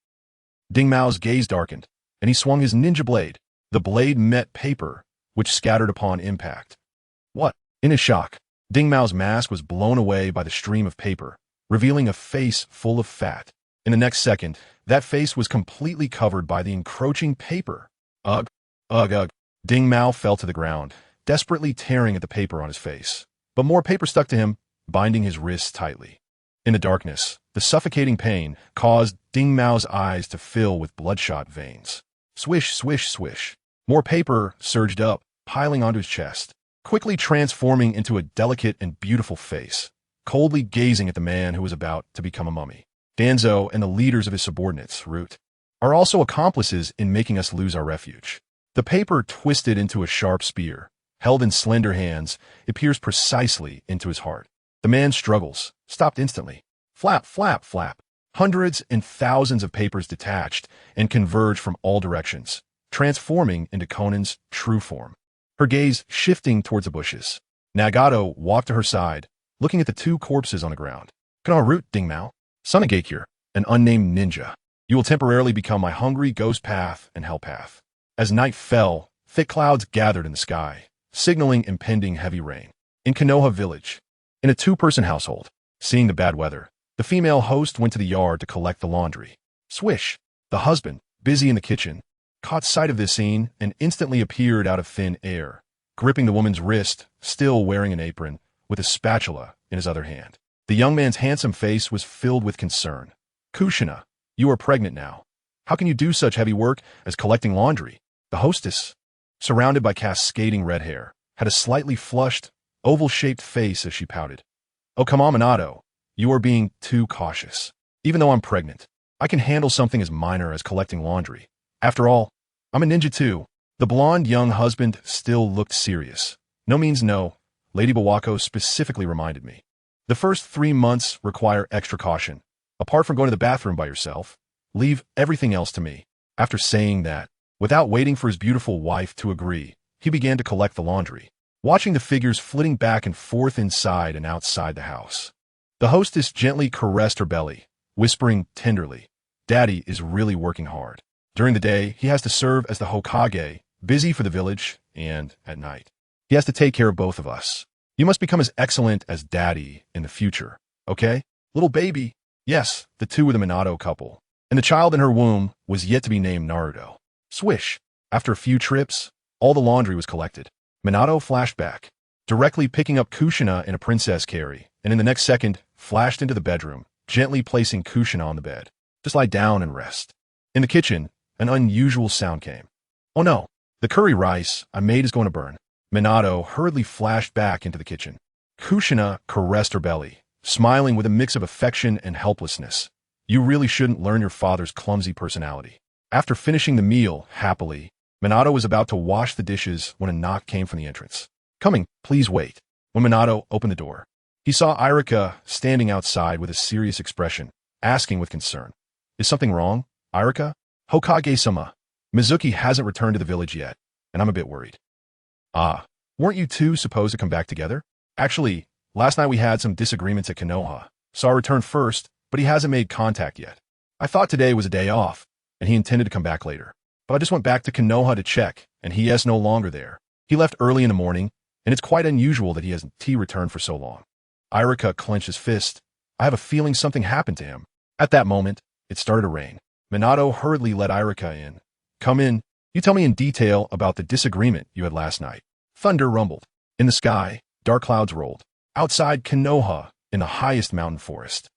Dingmao's gaze darkened, and he swung his ninja blade. The blade met paper, which scattered upon impact. What? In his shock, Dingmao's mask was blown away by the stream of paper, revealing a face full of fat. In the next second, that face was completely covered by the encroaching paper. Ugh, ugh, ugh. Dingmao fell to the ground, desperately tearing at the paper on his face. But more paper stuck to him, binding his wrists tightly. In the darkness, the suffocating pain caused Dingmao's eyes to fill with bloodshot veins. Swish, swish, swish. More paper surged up, piling onto his chest, quickly transforming into a delicate and beautiful face, coldly gazing at the man who was about to become a mummy. Danzo and the leaders of his subordinates, Root, are also accomplices in making us lose our refuge. The paper twisted into a sharp spear. Held in slender hands, it pierced precisely into his heart. The man's struggles stopped instantly. Flap, flap, flap. Hundreds and thousands of papers detached and converged from all directions, transforming into Konan's true form. Her gaze shifting towards the bushes. Nagato walked to her side, looking at the 2 corpses on the ground. Kana Root, Dingmao. Sunagakure, an unnamed ninja. You will temporarily become my hungry ghost path and hell path. As night fell, thick clouds gathered in the sky, signaling impending heavy rain. In Konoha village, in a 2-person household, seeing the bad weather, the female host went to the yard to collect the laundry. Swish! The husband, busy in the kitchen, caught sight of this scene and instantly appeared out of thin air, gripping the woman's wrist, still wearing an apron, with a spatula in his other hand. The young man's handsome face was filled with concern. Kushina, you are pregnant now. How can you do such heavy work as collecting laundry? The hostess, surrounded by cascading red hair, had a slightly flushed, oval-shaped face as she pouted. Oh, come on, Minato. You are being too cautious. Even though I'm pregnant, I can handle something as minor as collecting laundry. After all, I'm a ninja too. The blonde young husband still looked serious. No means no, Lady Bawako specifically reminded me. The first 3 months require extra caution. Apart from going to the bathroom by yourself, leave everything else to me. After saying that, without waiting for his beautiful wife to agree, he began to collect the laundry, watching the figures flitting back and forth inside and outside the house. The hostess gently caressed her belly, whispering tenderly, Daddy is really working hard. During the day, he has to serve as the Hokage, busy for the village, and at night, he has to take care of both of us. You must become as excellent as Daddy in the future, okay? Little baby. Yes, the two were the Minato couple, and the child in her womb was yet to be named Naruto. Swish. After a few trips, all the laundry was collected. Minato flashed back, directly picking up Kushina in a princess carry, and in the next second, flashed into the bedroom, gently placing Kushina on the bed. Just lie down and rest. In the kitchen, an unusual sound came. Oh no, the curry rice I made is going to burn. Minato hurriedly flashed back into the kitchen. Kushina caressed her belly, smiling with a mix of affection and helplessness. You really shouldn't learn your father's clumsy personality. After finishing the meal, happily, Minato was about to wash the dishes when a knock came from the entrance. Coming, please wait. When Minato opened the door, he saw Irika standing outside with a serious expression, asking with concern. Is something wrong, Irika? Hokage-sama. Mizuki hasn't returned to the village yet, and I'm a bit worried. Ah, weren't you two supposed to come back together? Actually, last night we had some disagreements at Konoha. Saw return first, but he hasn't made contact yet. I thought today was a day off, and he intended to come back later. But I just went back to Konoha to check, and he is no longer there. He left early in the morning, and it's quite unusual that he hasn't returned for so long. Irika clenched his fist. I have a feeling something happened to him. At that moment, it started to rain. Minato hurriedly let Irika in. Come in. You tell me in detail about the disagreement you had last night. Thunder rumbled. In the sky, dark clouds rolled. Outside Konoha, in the highest mountain forest,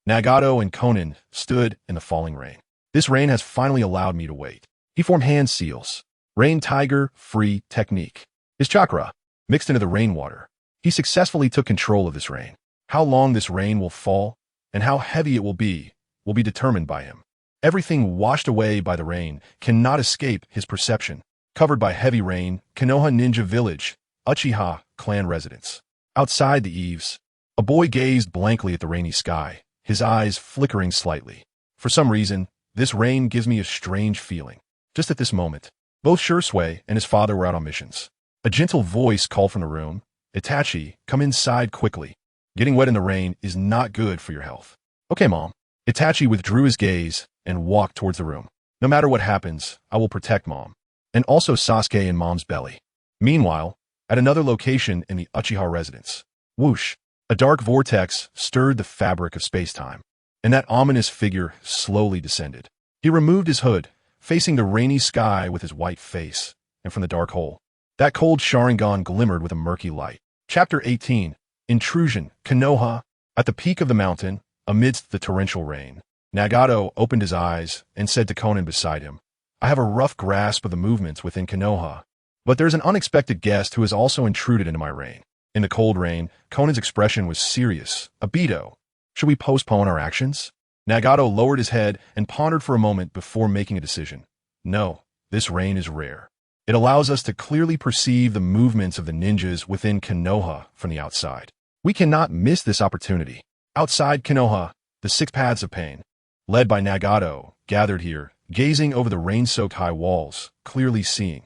Nagato and Konan stood in the falling rain. This rain has finally allowed me to wait. He formed hand seals. Rain tiger, free technique. His chakra mixed into the rainwater. He successfully took control of this rain. How long this rain will fall and how heavy it will be determined by him. Everything washed away by the rain cannot escape his perception. Covered by heavy rain, Konoha Ninja Village, Uchiha clan residence. Outside the eaves, a boy gazed blankly at the rainy sky, his eyes flickering slightly. For some reason, this rain gives me a strange feeling. Just at this moment, both Shursui and his father were out on missions. A gentle voice called from the room, Itachi, come inside quickly. Getting wet in the rain is not good for your health. Okay, Mom. Itachi withdrew his gaze and walked towards the room. No matter what happens, I will protect Mom. And also Sasuke in Mom's belly. Meanwhile, at another location in the Uchiha residence, whoosh, a dark vortex stirred the fabric of space-time, and that ominous figure slowly descended. He removed his hood, facing the rainy sky with his white face, and from the dark hole, that cold Sharingan glimmered with a murky light. Chapter 18, Intrusion, Konoha. At the peak of the mountain, amidst the torrential rain, Nagato opened his eyes and said to Konan beside him, I have a rough grasp of the movements within Konoha, but there's an unexpected guest who has also intruded into my reign. In the cold rain, Konan's expression was serious. Obito, should we postpone our actions? Nagato lowered his head and pondered for a moment before making a decision. No, this rain is rare. It allows us to clearly perceive the movements of the ninjas within Konoha from the outside. We cannot miss this opportunity. Outside Konoha, the Six Paths of Pain, led by Nagato, gathered here, gazing over the rain-soaked high walls, clearly seeing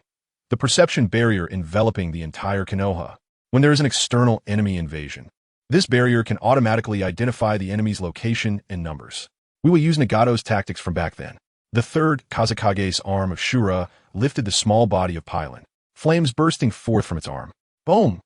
the perception barrier enveloping the entire Konoha. When there is an external enemy invasion, this barrier can automatically identify the enemy's location and numbers. We will use Nagato's tactics from back then. The third Kazakage's arm of Shura lifted the small body of Pylon, flames bursting forth from its arm. Boom!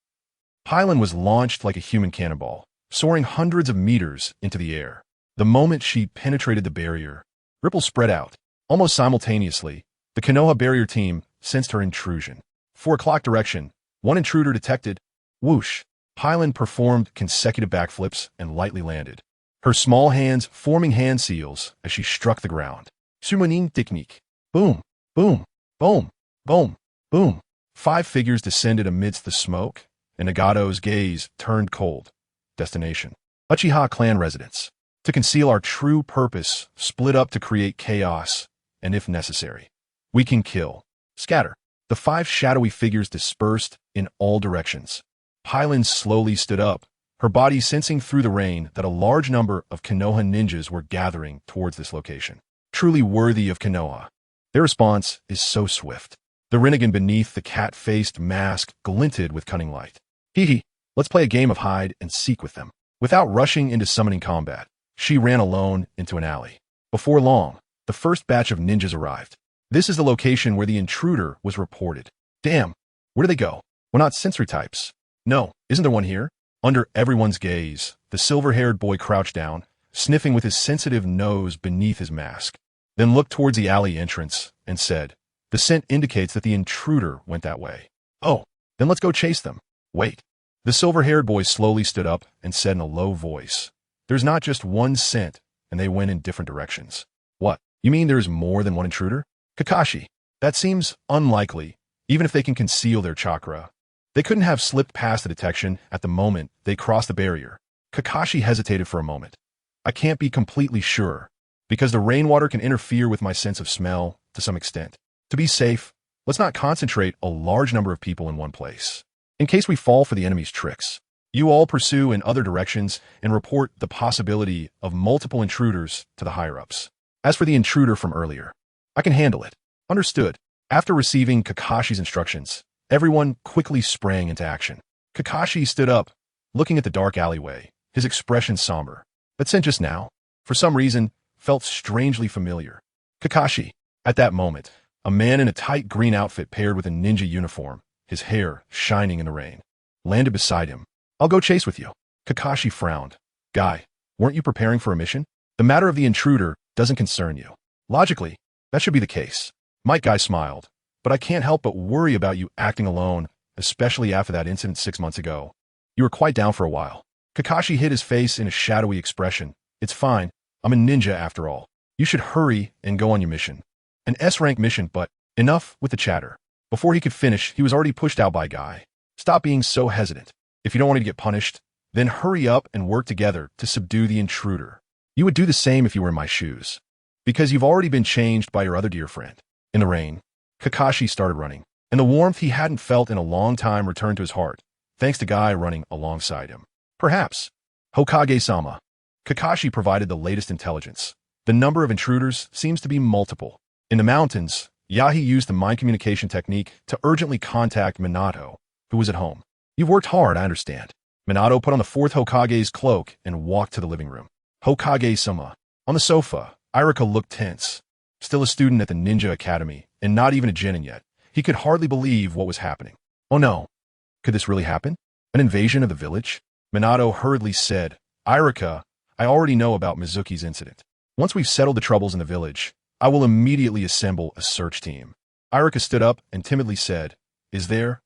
Pylon was launched like a human cannonball, soaring hundreds of meters into the air. The moment she penetrated the barrier, ripples spread out. Almost simultaneously, the Konoha barrier team sensed her intrusion. 4 o'clock direction, one intruder detected. Whoosh! Pylon performed consecutive backflips and lightly landed, her small hands forming hand seals as she struck the ground. Summoning technique. Boom, boom, boom, boom, boom. 5 figures descended amidst the smoke, and Nagato's gaze turned cold. Destination: Uchiha clan residence. To conceal our true purpose, split up to create chaos, and if necessary, we can kill. Scatter. The 5 shadowy figures dispersed in all directions. Pylon slowly stood up, her body sensing through the rain that a large number of Konoha ninjas were gathering towards this location. Truly worthy of Konoha. Their response is so swift. The Rinnegan beneath the cat-faced mask glinted with cunning light. Hee, let's play a game of hide and seek with them. Without rushing into summoning combat, she ran alone into an alley. Before long, the first batch of ninjas arrived. This is the location where the intruder was reported. Damn, where do they go? We're not sensory types. No, isn't there one here? Under everyone's gaze, the silver-haired boy crouched down, sniffing with his sensitive nose beneath his mask, then looked towards the alley entrance and said, "The scent indicates that the intruder went that way. Oh, then let's go chase them. Wait." The silver-haired boy slowly stood up and said in a low voice, "There's not just one scent, and they went in different directions." "What? You mean there's more than one intruder?" "Kakashi, that seems unlikely, even if they can conceal their chakra. They couldn't have slipped past the detection at the moment they crossed the barrier." Kakashi hesitated for a moment. "I can't be completely sure, because the rainwater can interfere with my sense of smell to some extent. To be safe, let's not concentrate a large number of people in one place, in case we fall for the enemy's tricks. You all pursue in other directions and report the possibility of multiple intruders to the higher-ups. As for the intruder from earlier, I can handle it." "Understood." After receiving Kakashi's instructions, everyone quickly sprang into action. Kakashi stood up, looking at the dark alleyway, his expression somber. That scent just now, for some reason, felt strangely familiar. Kakashi. At that moment, a man in a tight green outfit paired with a ninja uniform, his hair shining in the rain, landed beside him. "I'll go chase with you." Kakashi frowned. "Guy, weren't you preparing for a mission? The matter of the intruder doesn't concern you. Logically, that should be the case." Might Guy smiled. "But I can't help but worry about you acting alone, especially after that incident 6 months ago. You were quite down for a while." Kakashi hid his face in a shadowy expression. "It's fine. I'm a ninja after all. You should hurry and go on your mission." An S-rank mission, but enough with the chatter. Before he could finish, he was already pushed out by Guy. "Stop being so hesitant. If you don't want to get punished, then hurry up and work together to subdue the intruder. You would do the same if you were in my shoes. Because you've already been changed by your other dear friend." In the rain, Kakashi started running, and the warmth he hadn't felt in a long time returned to his heart, thanks to Guy running alongside him. "Perhaps. Hokage-sama." Kakashi provided the latest intelligence. "The number of intruders seems to be multiple. In the mountains, Yahi used the mind communication technique to urgently contact Minato, who was at home. You've worked hard, I understand." Minato put on the fourth Hokage's cloak and walked to the living room. "Hokage-sama." On the sofa, Irika looked tense. Still a student at the Ninja Academy, and not even a genin yet, he could hardly believe what was happening. "Oh no. Could this really happen? An invasion of the village?" Minato hurriedly said, "Irika, I already know about Mizuki's incident. Once we've settled the troubles in the village, I will immediately assemble a search team." Irika stood up and timidly said, "Is there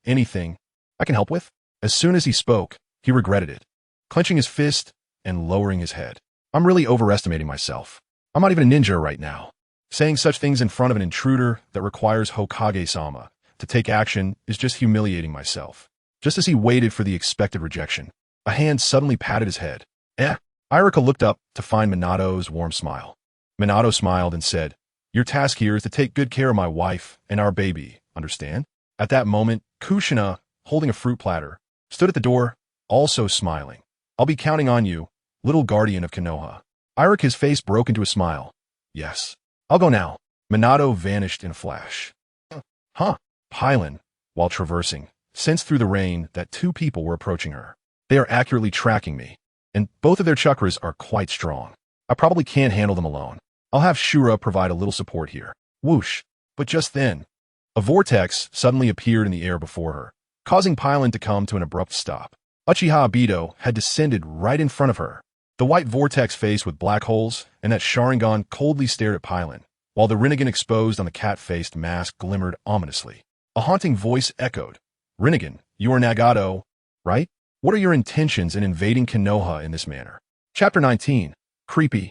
anything I can help with?" As soon as he spoke, he regretted it, clenching his fist and lowering his head. "I'm really overestimating myself. I'm not even a ninja right now. Saying such things in front of an intruder that requires Hokage-sama to take action is just humiliating myself." Just as he waited for the expected rejection, a hand suddenly patted his head. Irika looked up to find Minato's warm smile. Minato smiled and said, "Your task here is to take good care of my wife and our baby, understand?" At that moment, Kushina, holding a fruit platter, stood at the door, also smiling. "I'll be counting on you, little guardian of Konoha." Irika's face broke into a smile. "Yes. I'll go now." Minato vanished in a flash. "Huh?" Pailin, while traversing, sensed through the rain that 2 people were approaching her. "They are accurately tracking me, and both of their chakras are quite strong. I probably can't handle them alone. I'll have Shura provide a little support here." Whoosh. But just then, a vortex suddenly appeared in the air before her, causing Pailin to come to an abrupt stop. Uchiha Obito had descended right in front of her. The white vortex face with black holes and that Sharingan coldly stared at Pailin, while the Rinnegan exposed on the cat-faced mask glimmered ominously. A haunting voice echoed, "Rinnegan, you are Nagato, right? What are your intentions in invading Konoha in this manner?" Chapter 19. Creepy.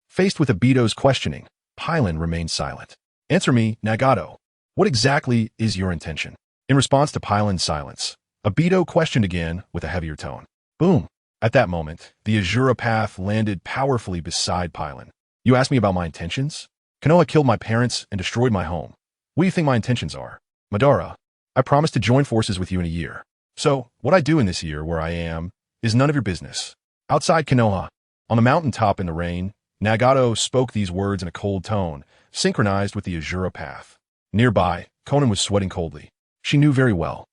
Faced with Obito's questioning, Pailin remained silent. "Answer me, Nagato. What exactly is your intention?" In response to Pailin's silence, Obito questioned again with a heavier tone. Boom. At that moment, the Azura path landed powerfully beside Pailin. "You asked me about my intentions? Konoha killed my parents and destroyed my home. What do you think my intentions are? Madara, I promised to join forces with you in a year. So, what I do in this year where I am is none of your business." Outside Konoha, on the mountaintop in the rain, Nagato spoke these words in a cold tone, synchronized with the Azura path. Nearby, Konan was sweating coldly. She knew very well,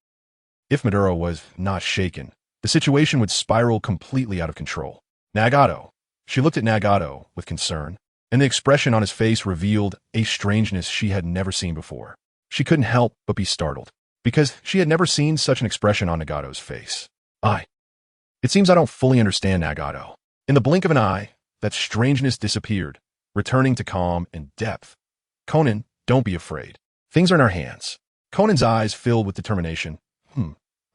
if Madara was not shaken, the situation would spiral completely out of control. "Nagato." She looked at Nagato with concern, and the expression on his face revealed a strangeness she had never seen before. She couldn't help but be startled. because she had never seen such an expression on Nagato's face. It seems I don't fully understand Nagato. In the blink of an eye, that strangeness disappeared, returning to calm and depth. Konan, don't be afraid. Things are in our hands. Conan's eyes filled with determination.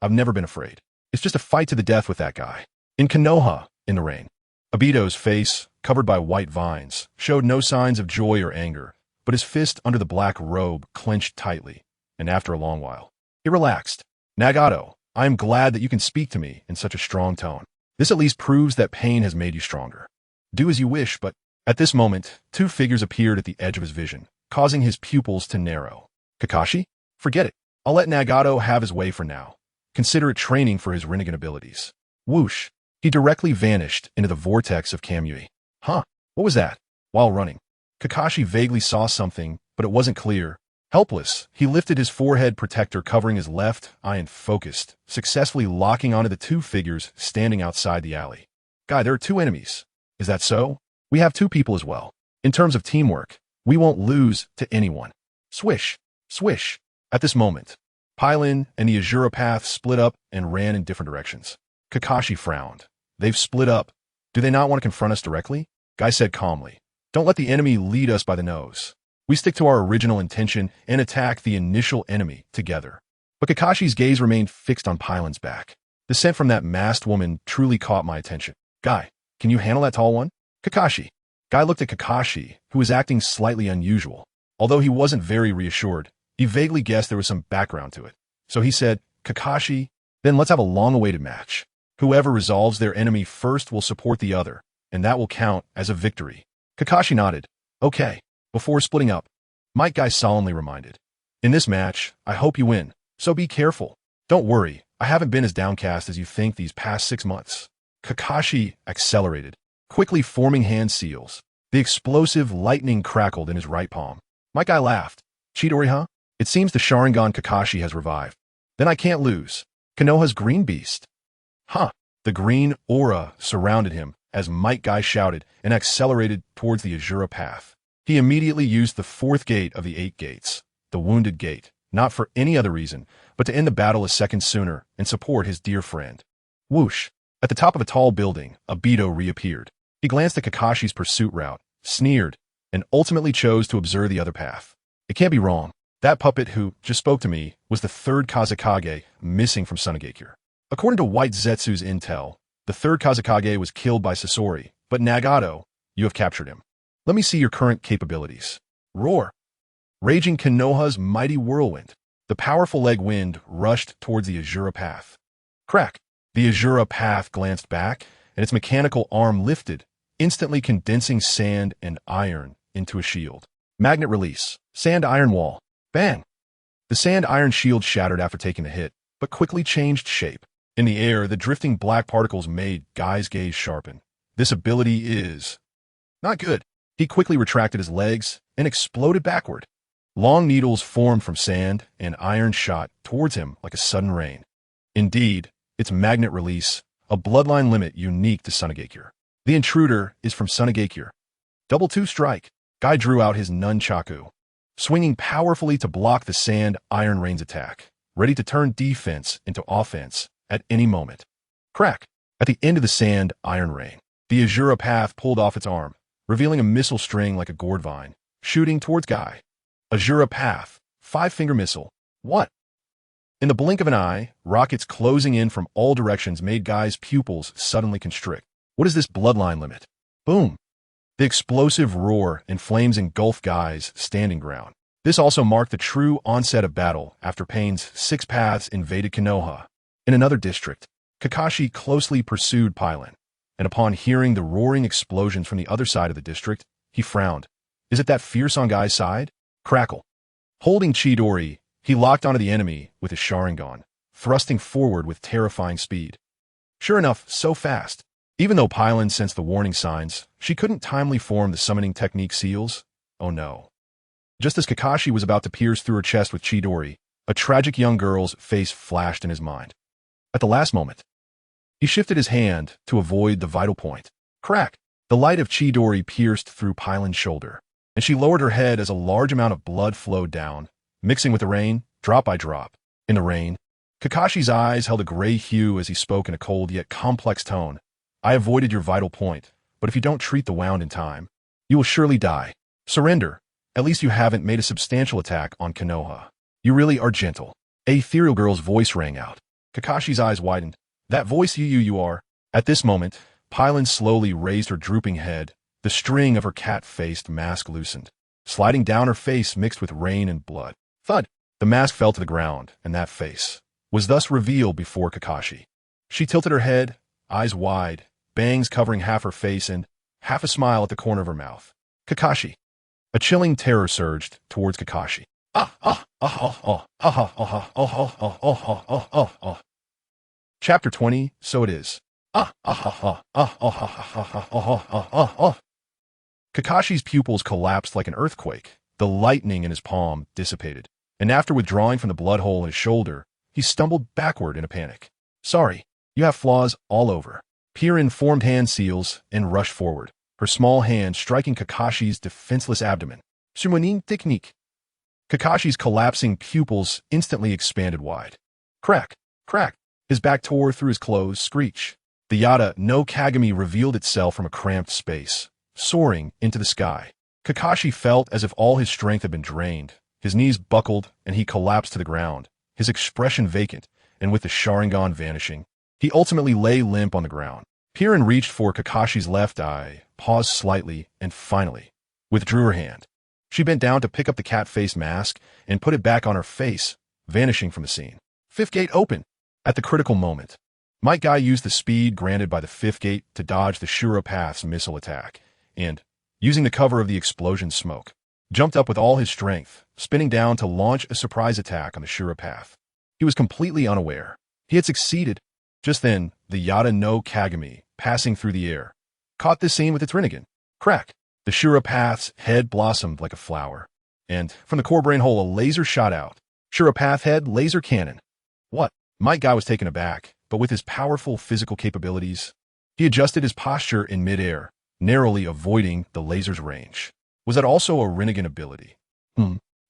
I've never been afraid. It's just a fight to the death with that guy. In Konoha, in the rain. Obito's face, covered by white vines, showed no signs of joy or anger, but his fist under the black robe clenched tightly, and after a long while, he relaxed. Nagato, I am glad that you can speak to me in such a strong tone. This at least proves that pain has made you stronger. Do as you wish, but at this moment, two figures appeared at the edge of his vision, causing his pupils to narrow. Kakashi? Forget it. I'll let Nagato have his way for now. Consider it training for his Rinnegan abilities. Whoosh. He directly vanished into the vortex of Kamui. What was that? While running, Kakashi vaguely saw something, but it wasn't clear. Helpless, he lifted his forehead protector covering his left eye and focused, successfully locking onto the two figures standing outside the alley. Guy, there are two enemies. Is that so? We have two people as well. In terms of teamwork, we won't lose to anyone. Swish, swish. At this moment, Pylon and the Azura Path split up and ran in different directions. Kakashi frowned. They've split up. Do they not want to confront us directly? Guy said calmly. Don't let the enemy lead us by the nose. We stick to our original intention and attack the initial enemy together. But Kakashi's gaze remained fixed on Pylon's back. The scent from that masked woman truly caught my attention. Guy, can you handle that tall one? Kakashi. Guy looked at Kakashi, who was acting slightly unusual. Although he wasn't very reassured, he vaguely guessed there was some background to it. So he said, Kakashi, then let's have a long-awaited match. Whoever resolves their enemy first will support the other, and that will count as a victory. Kakashi nodded. Okay. Before splitting up, Might Guy solemnly reminded. In this match, I hope you win, so be careful. Don't worry, I haven't been as downcast as you think these past 6 months. Kakashi accelerated, quickly forming hand seals. The explosive lightning crackled in his right palm. Might Guy laughed. Chidori, huh? It seems the Sharingan Kakashi has revived. Then I can't lose. Konoha's green beast. The green aura surrounded him as Might Guy shouted and accelerated towards the Azura Path. He immediately used the fourth gate of the 8 gates, the Wounded Gate, not for any other reason, but to end the battle a second sooner and support his dear friend. Whoosh! At the top of a tall building, Obito reappeared. He glanced at Kakashi's pursuit route, sneered, and ultimately chose to observe the other path. It can't be wrong. That puppet who just spoke to me was the third Kazekage missing from Sunagakure. According to White Zetsu's intel, the third Kazekage was killed by Sasori, but Nagato, you have captured him. Let me see your current capabilities. Roar! Raging Konoha's mighty whirlwind. The powerful leg wind rushed towards the Azura Path. Crack! The Azura Path glanced back, and its mechanical arm lifted, instantly condensing sand and iron into a shield. Magnet release. Sand iron wall. Bang! The sand iron shield shattered after taking the hit, but quickly changed shape. In the air, the drifting black particles made Guy's gaze sharpen. This ability is not good. He quickly retracted his legs and exploded backward. Long needles formed from sand and iron shot towards him like a sudden rain. Indeed, its magnet release, a bloodline limit unique to Sunagakure. The intruder is from Sunagakure. Double 2 strike. Guy drew out his nunchaku, swinging powerfully to block the sand iron rain's attack, ready to turn defense into offense at any moment. Crack! At the end of the sand iron rain, the Azura Path pulled off its arm, revealing a missile string like a gourd vine, shooting towards Guy. Azura Path, 5-finger missile. What? In the blink of an eye, rockets closing in from all directions made Guy's pupils suddenly constrict. What is this bloodline limit? Boom! The explosive roar and flames engulfed Guy's standing ground. This also marked the true onset of battle after Pain's 6 paths invaded Konoha. In another district, Kakashi closely pursued Pylon, and upon hearing the roaring explosions from the other side of the district, he frowned. Is it that fierce on Guy's side? Crackle. Holding Chidori, he locked onto the enemy with his Sharingan, thrusting forward with terrifying speed. Sure enough, so fast. Even though Pylon sensed the warning signs, she couldn't timely form the summoning technique seals. Oh no. Just as Kakashi was about to pierce through her chest with Chidori, a tragic young girl's face flashed in his mind. At the last moment, he shifted his hand to avoid the vital point. Crack! The light of Chidori pierced through Pylon's shoulder, and she lowered her head as a large amount of blood flowed down, mixing with the rain, drop by drop. In the rain, Kakashi's eyes held a gray hue as he spoke in a cold yet complex tone. I avoided your vital point, but if you don't treat the wound in time, you will surely die. Surrender. At least you haven't made a substantial attack on Konoha. You really are gentle. A ethereal girl's voice rang out. Kakashi's eyes widened. That voice you are. At this moment, Pylon slowly raised her drooping head. The string of her cat-faced mask loosened, sliding down her face mixed with rain and blood. Thud! The mask fell to the ground, and that face was thus revealed before Kakashi. She tilted her head, eyes wide, bangs covering half her face and half a smile at the corner of her mouth. Kakashi. A chilling terror surged towards Kakashi. Chapter 20, So It Is. Kakashi's pupils collapsed like an earthquake. The lightning in his palm dissipated, and after withdrawing from the blood hole in his shoulder, he stumbled backward in a panic. Sorry, you have flaws all over. Pirin formed hand seals and rushed forward, her small hand striking Kakashi's defenseless abdomen. Sumonin technique. Kakashi's collapsing pupils instantly expanded wide. Crack, crack. His back tore through his clothes, screech. The Yada-no Kagami revealed itself from a cramped space, soaring into the sky. Kakashi felt as if all his strength had been drained. His knees buckled, and he collapsed to the ground, his expression vacant, and with the Sharingan vanishing, he ultimately lay limp on the ground. Pirin reached for Kakashi's left eye, paused slightly, and finally withdrew her hand. She bent down to pick up the cat-faced mask and put it back on her face, vanishing from the scene. Fifth gate open. At the critical moment, Might Guy used the speed granted by the fifth gate to dodge the Shura Path's missile attack, and, using the cover of the explosion smoke, jumped up with all his strength, spinning down to launch a surprise attack on the Shura Path. He was completely unaware. He had succeeded. Just then, the Yada-no Kagami, passing through the air, caught this scene with its Rinnegan. Crack! The Shura Path's head blossomed like a flower, and, from the core brain hole, a laser shot out. Shura Path head laser cannon. What? Might Guy was taken aback, but with his powerful physical capabilities, he adjusted his posture in midair, narrowly avoiding the laser's range. Was that also a Rinnegan ability?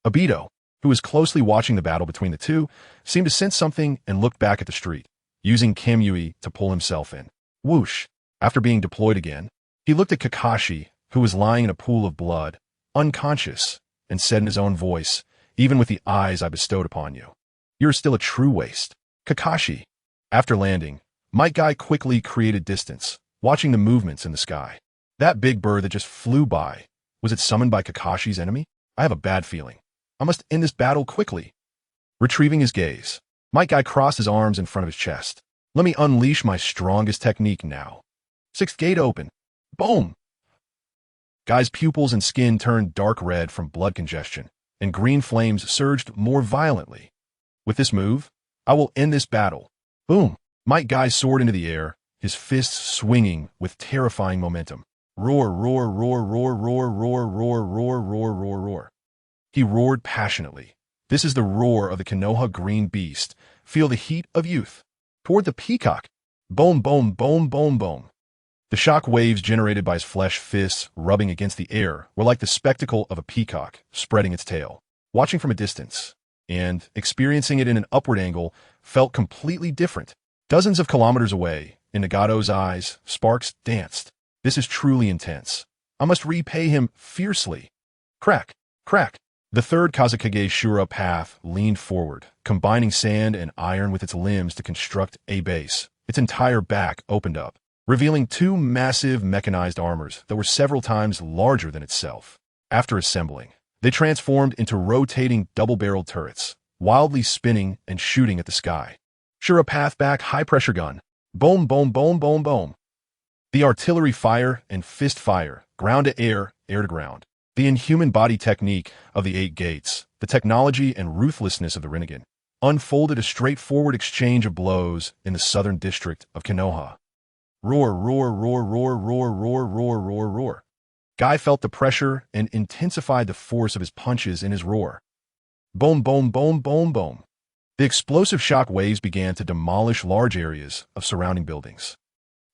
Obito, who was closely watching the battle between the two, seemed to sense something and looked back at the street, using Kamui to pull himself in. Whoosh! After being deployed again, he looked at Kakashi, who was lying in a pool of blood, unconscious, and said in his own voice, even with the eyes I bestowed upon you, you're still a true waste. Kakashi. After landing, Might Guy quickly created distance, watching the movements in the sky. That big bird that just flew by, was it summoned by Kakashi's enemy? I have a bad feeling. I must end this battle quickly. Retrieving his gaze, Might Guy crossed his arms in front of his chest. Let me unleash my strongest technique now. Sixth gate open. Boom! Guy's pupils and skin turned dark red from blood congestion, and green flames surged more violently. With this move, I will end this battle. Boom! Might Guy soared into the air, his fists swinging with terrifying momentum. Roar, roar, roar, roar, roar, roar, roar, roar, roar, roar, roar. He roared passionately. This is the roar of the Konoha Green Beast. Feel the heat of youth. Toward the peacock. Boom, boom, boom, boom, boom. The shock waves generated by his flesh fists rubbing against the air were like the spectacle of a peacock spreading its tail. Watching from a distance, and experiencing it in an upward angle, felt completely different. Dozens of kilometers away, in Nagato's eyes, sparks danced. This is truly intense. I must repay him fiercely. Crack, crack. The third Kazekage Shura Path leaned forward, combining sand and iron with its limbs to construct a base. Its entire back opened up, revealing two massive mechanized armors that were several times larger than itself. After assembling, they transformed into rotating double-barreled turrets, wildly spinning and shooting at the sky. Shura Path back high-pressure gun. Boom, boom, boom, boom, boom. The artillery fire and fist fire, ground to air, air to ground. The inhuman body technique of the Eight Gates, the technology and ruthlessness of the Rinnegan, unfolded a straightforward exchange of blows in the southern district of Konoha. Roar, roar, roar, roar, roar, roar, roar, roar, roar. Guy felt the pressure and intensified the force of his punches in his roar. Boom, boom, boom, boom, boom. The explosive shock waves began to demolish large areas of surrounding buildings.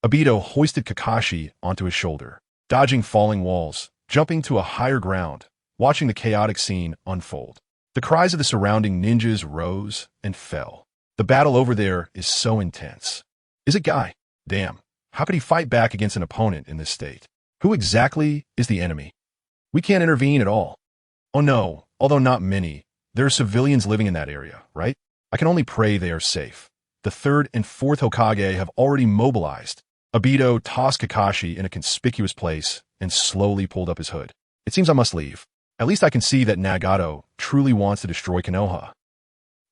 Obito hoisted Kakashi onto his shoulder, dodging falling walls, jumping to a higher ground, watching the chaotic scene unfold. The cries of the surrounding ninjas rose and fell. The battle over there is so intense. Is it Guy? Damn. How could he fight back against an opponent in this state? Who exactly is the enemy? We can't intervene at all. Oh no, although not many. There are civilians living in that area, right? I can only pray they are safe. The third and fourth Hokage have already mobilized. Obito tossed Kakashi in a conspicuous place and slowly pulled up his hood. It seems I must leave. At least I can see that Nagato truly wants to destroy Konoha.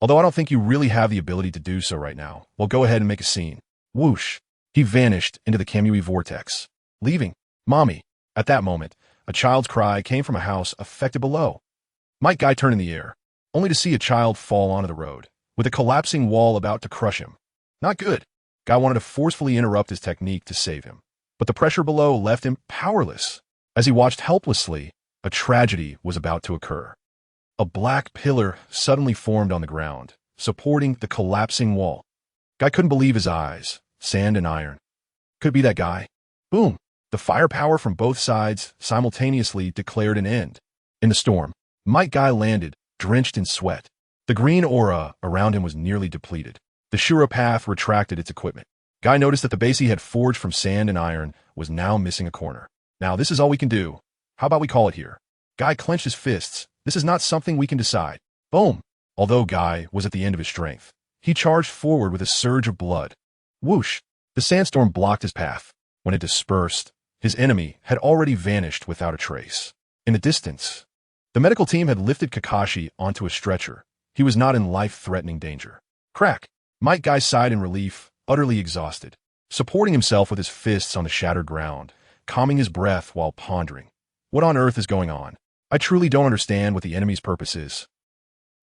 Although I don't think you really have the ability to do so right now. Well, go ahead and make a scene. Whoosh. He vanished into the Kamui vortex, leaving. Mommy. At that moment, a child's cry came from a house affected below. Might Guy turned in the air, only to see a child fall onto the road, with a collapsing wall about to crush him. Not good. Guy wanted to forcefully interrupt his technique to save him, but the pressure below left him powerless. As he watched helplessly, a tragedy was about to occur. A black pillar suddenly formed on the ground, supporting the collapsing wall. Guy couldn't believe his eyes. Sand and iron. Could be that guy. Boom. The firepower from both sides simultaneously declared an end. In the storm, Might Guy landed, drenched in sweat. The green aura around him was nearly depleted. The Shura path retracted its equipment. Guy noticed that the base he had forged from sand and iron was now missing a corner. Now, this is all we can do. How about we call it here? Guy clenched his fists. This is not something we can decide. Boom. Although Guy was at the end of his strength, he charged forward with a surge of blood. Whoosh. The sandstorm blocked his path. When it dispersed, his enemy had already vanished without a trace. In the distance, the medical team had lifted Kakashi onto a stretcher. He was not in life-threatening danger. Crack. Might Guy sighed in relief, utterly exhausted, supporting himself with his fists on the shattered ground, calming his breath while pondering. What on earth is going on? I truly don't understand what the enemy's purpose is.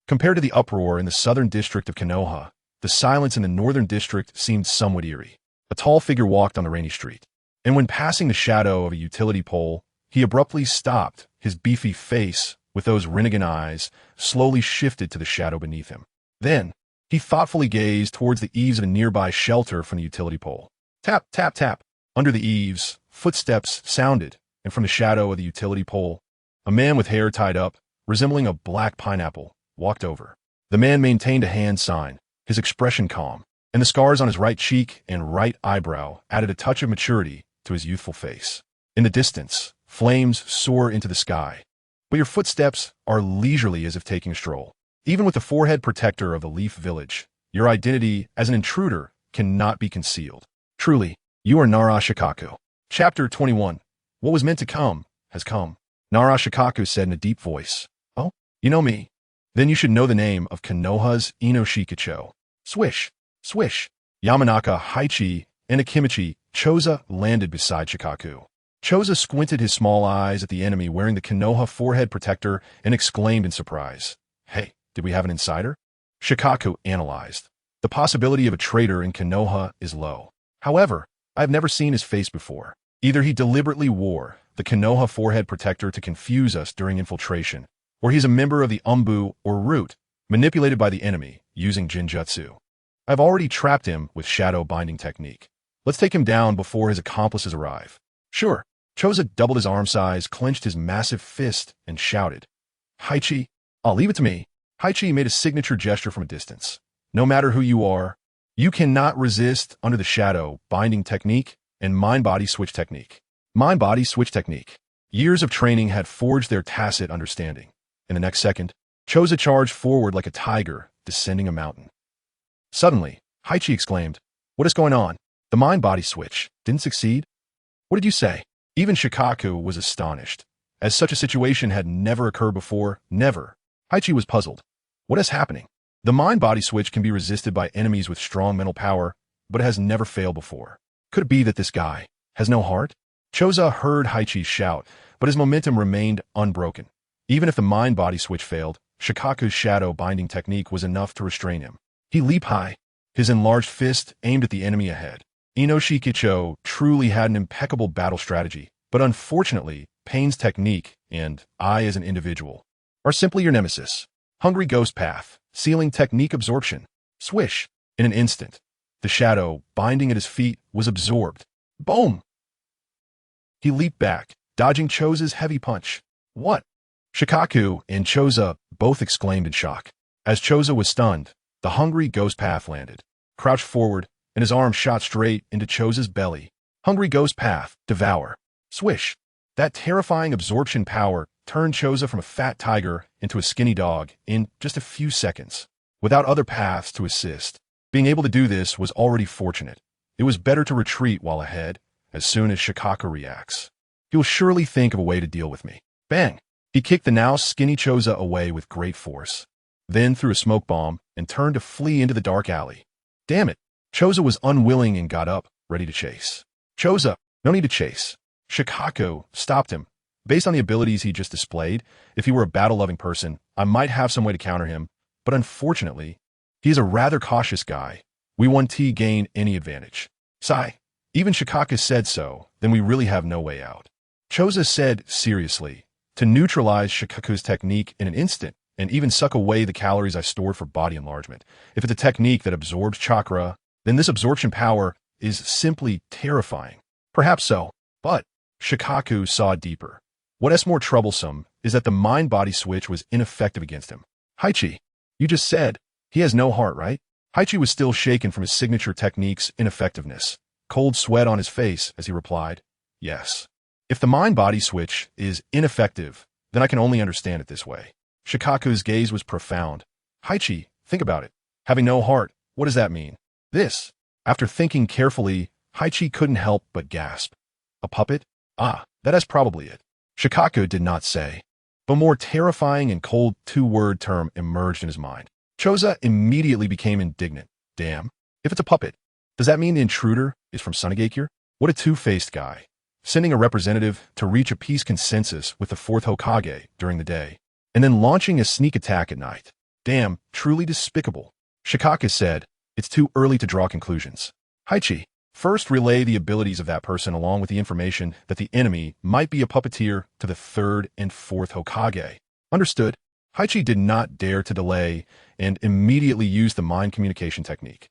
Compared to the uproar in the southern district of Konoha, the silence in the northern district seemed somewhat eerie. A tall figure walked on the rainy street, and when passing the shadow of a utility pole, he abruptly stopped. His beefy face, with those Rinnegan eyes, slowly shifted to the shadow beneath him. Then, he thoughtfully gazed towards the eaves of a nearby shelter from the utility pole. Tap, tap, tap. Under the eaves, footsteps sounded, and from the shadow of the utility pole, a man with hair tied up, resembling a black pineapple, walked over. The man maintained a hand sign, his expression calm, and the scars on his right cheek and right eyebrow added a touch of maturity to his youthful face. In the distance, flames soar into the sky, but your footsteps are leisurely as if taking a stroll. Even with the forehead protector of the Leaf Village, your identity as an intruder cannot be concealed. Truly, you are Nara Shikaku. Chapter 21. What was meant to come, has come. Nara Shikaku said in a deep voice. Oh, you know me. Then you should know the name of Konoha's Inoshikacho. Swish, swish. Yamanaka, Haichi, and Akimichi, Choza landed beside Shikaku. Choza squinted his small eyes at the enemy wearing the Konoha forehead protector and exclaimed in surprise. Hey, did we have an insider? Shikaku analyzed. The possibility of a traitor in Konoha is low. However, I have never seen his face before. Either he deliberately wore the Konoha forehead protector to confuse us during infiltration, or he's a member of the Umbu or Root, manipulated by the enemy using Jinjutsu. I've already trapped him with shadow binding technique. Let's take him down before his accomplices arrive. Sure. Choza doubled his arm size, clenched his massive fist, and shouted. Haichi, I'll leave it to me. Haichi made a signature gesture from a distance. No matter who you are, you cannot resist under the shadow binding technique and mind-body switch technique. Mind-body switch technique. Years of training had forged their tacit understanding. In the next second, Choza charged forward like a tiger descending a mountain. Suddenly, Haichi exclaimed, What is going on? The mind-body switch didn't succeed? What did you say? Even Shikaku was astonished, as such a situation had never occurred before, never. Haichi was puzzled. What is happening? The mind-body switch can be resisted by enemies with strong mental power, but it has never failed before. Could it be that this guy has no heart? Choza heard Haichi shout, but his momentum remained unbroken. Even if the mind-body switch failed, Shikaku's shadow binding technique was enough to restrain him. He leaped high, his enlarged fist aimed at the enemy ahead. Inoshikacho truly had an impeccable battle strategy, but unfortunately, Pain's technique and I as an individual are simply your nemesis. Hungry Ghost Path, sealing technique absorption. Swish. In an instant, the shadow binding at his feet was absorbed. Boom! He leaped back, dodging Choza's heavy punch. What? Shikaku and Choza both exclaimed in shock. As Choza was stunned, the hungry ghost path landed, crouched forward, and his arm shot straight into Choza's belly. Hungry ghost path, devour. Swish. That terrifying absorption power turned Choza from a fat tiger into a skinny dog in just a few seconds, without other paths to assist. Being able to do this was already fortunate. It was better to retreat while ahead, as soon as Shikaka reacts. He will surely think of a way to deal with me. Bang! He kicked the now skinny Choza away with great force, then threw a smoke bomb and turned to flee into the dark alley. Damn it! Choza was unwilling and got up, ready to chase. Choza, no need to chase. Shikaka stopped him. Based on the abilities he just displayed, if he were a battle-loving person, I might have some way to counter him, but unfortunately, he is a rather cautious guy. We won't gain any advantage. Sigh. Even Shikaka said so, then we really have no way out. Choza said seriously, to neutralize Shikaka's technique in an instant, and even suck away the calories I stored for body enlargement. If it's a technique that absorbs chakra, then this absorption power is simply terrifying. Perhaps so, but Shikaka saw deeper. What's more troublesome is that the mind-body switch was ineffective against him. Haichi, you just said, he has no heart, right? Haichi was still shaken from his signature technique's ineffectiveness, cold sweat on his face as he replied, yes. If the mind-body switch is ineffective, then I can only understand it this way. Shikaka's gaze was profound. Haichi, think about it. Having no heart, what does that mean? This. After thinking carefully, Haichi couldn't help but gasp. A puppet? Ah, that is probably it. Shikaka did not say. But a more terrifying and cold two-word term emerged in his mind. Choza immediately became indignant. Damn, if it's a puppet, does that mean the intruder is from Sunagakure? What a two-faced guy. Sending a representative to reach a peace consensus with the fourth Hokage during the day, and then launching a sneak attack at night. Damn, truly despicable. Shikaka said, it's too early to draw conclusions. Haichi, first relay the abilities of that person along with the information that the enemy might be a puppeteer to the third and fourth Hokage. Understood. Haichi did not dare to delay and immediately used the mind communication technique.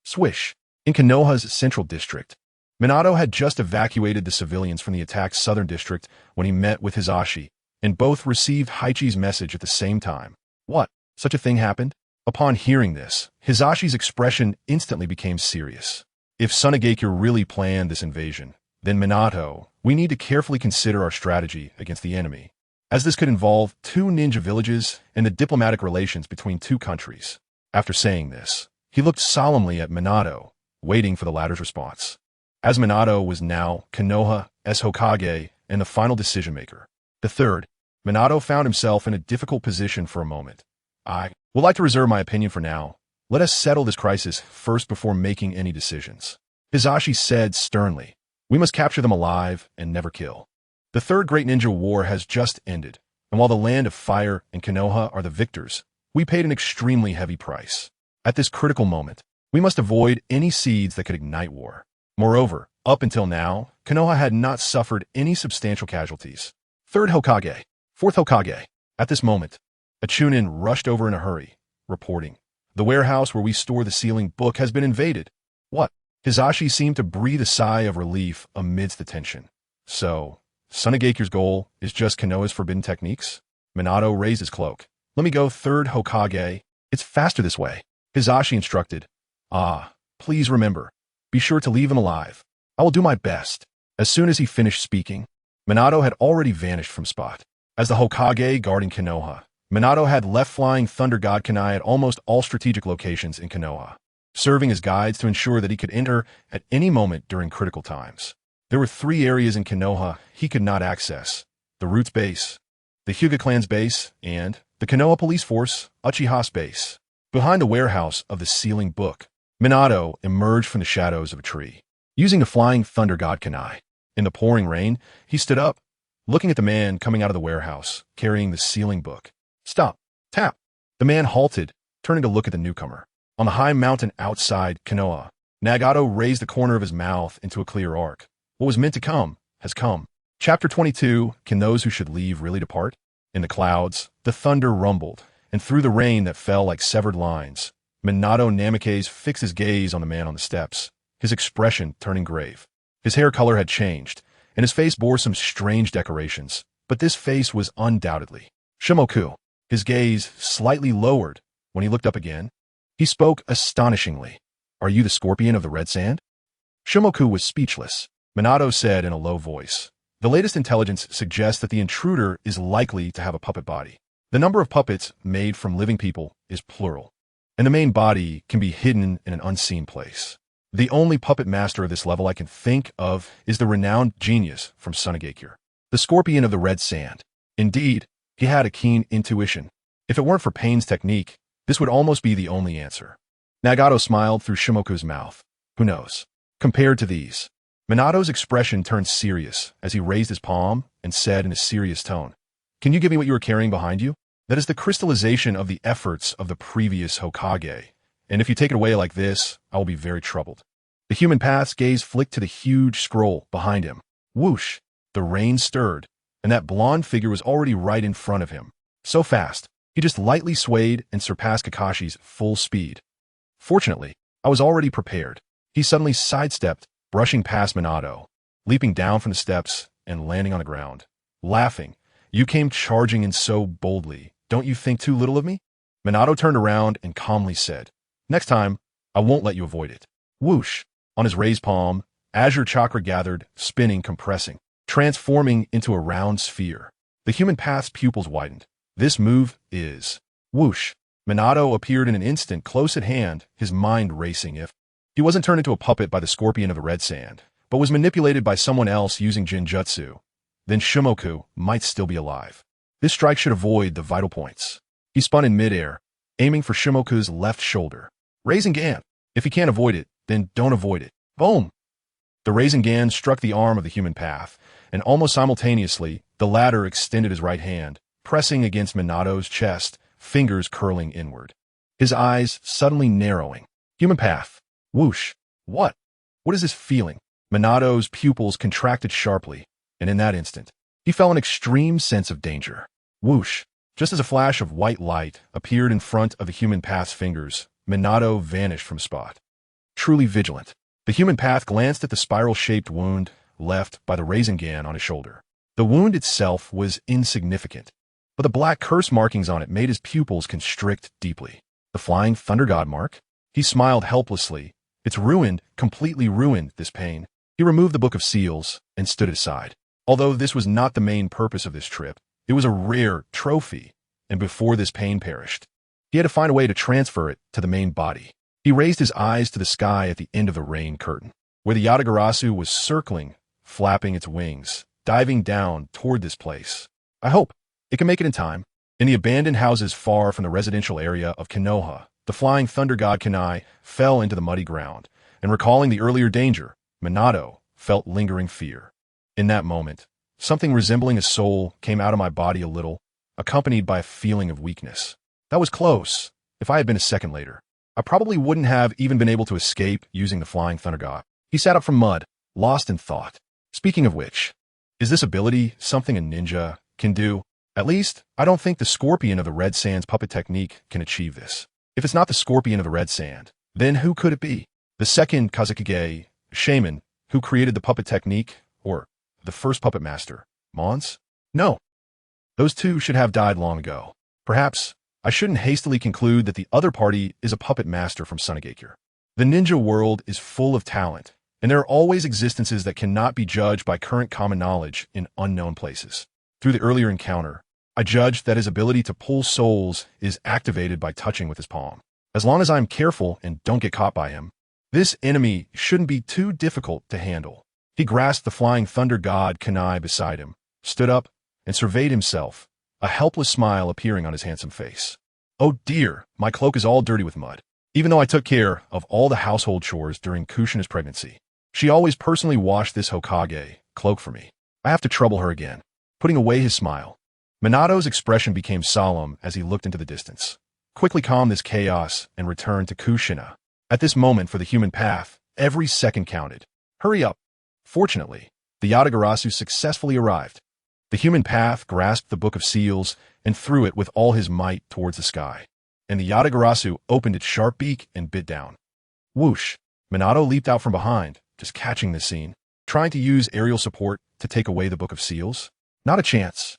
Swish. In Konoha's central district, Minato had just evacuated the civilians from the attack's southern district when he met with Hisashi, and both received Haichi's message at the same time. What? Such a thing happened? Upon hearing this, Hisashi's expression instantly became serious. If Sunagakure really planned this invasion, then Minato, we need to carefully consider our strategy against the enemy, as this could involve 2 ninja villages and the diplomatic relations between 2 countries. After saying this, he looked solemnly at Minato, waiting for the latter's response. As Minato was now Konoha's Hokage and the final decision-maker. The third, Minato found himself in a difficult position for a moment. I would like to reserve my opinion for now. Let us settle this crisis first before making any decisions. Hisashi said sternly, we must capture them alive and never kill. The third great ninja war has just ended, and while the land of fire and Konoha are the victors, we paid an extremely heavy price. At this critical moment, we must avoid any seeds that could ignite war. Moreover, up until now, Konoha had not suffered any substantial casualties. Third Hokage, fourth Hokage. At this moment, a Chunin rushed over in a hurry, reporting, the warehouse where we store the sealing book has been invaded. What? Hisashi seemed to breathe a sigh of relief amidst the tension. So, Sunagakure's goal is just Konoha's forbidden techniques? Minato raised his cloak. Let me go, third Hokage. It's faster this way. Hisashi instructed. Ah, please remember. Be sure to leave him alive. I will do my best. As soon as he finished speaking, Minato had already vanished from spot. As the Hokage guarding Konoha, Minato had left flying Thunder God Kunai at almost all strategic locations in Konoha, serving as guides to ensure that he could enter at any moment during critical times. There were 3 areas in Konoha he could not access: the Roots base, the Hyuga clan's base, and the Konoha police force, Uchiha's base. Behind the warehouse of the sealing book, Minato emerged from the shadows of a tree, using the flying Thunder God Kunai. In the pouring rain, he stood up, looking at the man coming out of the warehouse, carrying the sealing book. Stop. Tap. The man halted, turning to look at the newcomer. On the high mountain outside Konoha, Nagato raised the corner of his mouth into a clear arc. What was meant to come has come. Chapter 22, Can Those Who Should Leave Really Depart? In the clouds, the thunder rumbled, and through the rain that fell like severed lines, Minato Namikaze fixed his gaze on the man on the steps, his expression turning grave. His hair color had changed, and his face bore some strange decorations, but this face was undoubtedly Shimoku. His gaze slightly lowered when he looked up again. He spoke astonishingly. "Are you the scorpion of the red sand?" Shimoku was speechless. Minato said in a low voice, "The latest intelligence suggests that the intruder is likely to have a puppet body. The number of puppets made from living people is plural, and the main body can be hidden in an unseen place. The only puppet master of this level I can think of is the renowned genius from Sunagakure, the scorpion of the red sand. Indeed, he had a keen intuition. If it weren't for Pain's technique, this would almost be the only answer." Nagato smiled through Shimoku's mouth. "Who knows?" Compared to these, Minato's expression turned serious as he raised his palm and said in a serious tone, "Can you give me what you are carrying behind you? That is the crystallization of the efforts of the previous Hokage, and if you take it away like this, I will be very troubled." The human path's gaze flicked to the huge scroll behind him. Whoosh! The reins stirred, and that blonde figure was already right in front of him. So fast, he just lightly swayed and surpassed Kakashi's full speed. Fortunately, I was already prepared. He suddenly sidestepped, brushing past Minato, leaping down from the steps and landing on the ground. Laughing, "You came charging in so boldly. Don't you think too little of me?" Minato turned around and calmly said, "Next time, I won't let you avoid it." Whoosh! On his raised palm, azure chakra gathered, spinning, compressing, transforming into a round sphere. The human path's pupils widened. "This move is..." Whoosh! Minato appeared in an instant close at hand, his mind racing. If he wasn't turned into a puppet by the scorpion of the red sand, but was manipulated by someone else using Jinjutsu, then Shimoku might still be alive. This strike should avoid the vital points. He spun in midair, aiming for Shimoku's left shoulder. Rinnegan. If he can't avoid it, then don't avoid it. Boom! The Rinnegan struck the arm of the human path, and almost simultaneously, the latter extended his right hand, pressing against Minato's chest, fingers curling inward. His eyes suddenly narrowing. Human path. Whoosh! What? What is this feeling? Minato's pupils contracted sharply, and in that instant, he felt an extreme sense of danger. Whoosh! Just as a flash of white light appeared in front of the human path's fingers, Minato vanished from spot. Truly vigilant, the human path glanced at the spiral-shaped wound left by the Rinnegan on his shoulder. The wound itself was insignificant, but the black curse markings on it made his pupils constrict deeply. The flying thunder god mark? He smiled helplessly. It's ruined, completely ruined, this pain. He removed the book of seals and stood aside. Although this was not the main purpose of this trip, it was a rare trophy, and before this pain perished, he had to find a way to transfer it to the main body. He raised his eyes to the sky at the end of the rain curtain, where the Yatagarasu was circling, flapping its wings, diving down toward this place. I hope it can make it in time. In the abandoned houses far from the residential area of Konoha, the flying thunder god Kunai fell into the muddy ground, and recalling the earlier danger, Minato felt lingering fear. In that moment, something resembling a soul came out of my body a little, accompanied by a feeling of weakness. That was close. If I had been a second later, I probably wouldn't have even been able to escape using the flying thunder god. He sat up from mud, lost in thought. Speaking of which, is this ability something a ninja can do? At least, I don't think the scorpion of the red sand's puppet technique can achieve this. If it's not the scorpion of the red sand, then who could it be? The second Kazekage shaman who created the puppet technique, or the first puppet master, Mons? No. Those two should have died long ago. Perhaps I shouldn't hastily conclude that the other party is a puppet master from Sunagakure. The ninja world is full of talent, and there are always existences that cannot be judged by current common knowledge in unknown places. Through the earlier encounter, I judged that his ability to pull souls is activated by touching with his palm. As long as I am careful and don't get caught by him, this enemy shouldn't be too difficult to handle. He grasped the flying thunder god Kunai beside him, stood up, and surveyed himself, a helpless smile appearing on his handsome face. Oh dear, my cloak is all dirty with mud. Even though I took care of all the household chores during Kushina's pregnancy, she always personally washed this Hokage cloak for me. I have to trouble her again. Putting away his smile, Minato's expression became solemn as he looked into the distance. Quickly calm this chaos and return to Kushina. At this moment for the human path, every second counted. Hurry up. Fortunately, the Yatagarasu successfully arrived. The human path grasped the book of seals and threw it with all his might towards the sky, and the Yatagarasu opened its sharp beak and bit down. Whoosh! Minato leaped out from behind, just catching the scene, trying to use aerial support to take away the book of seals. Not a chance.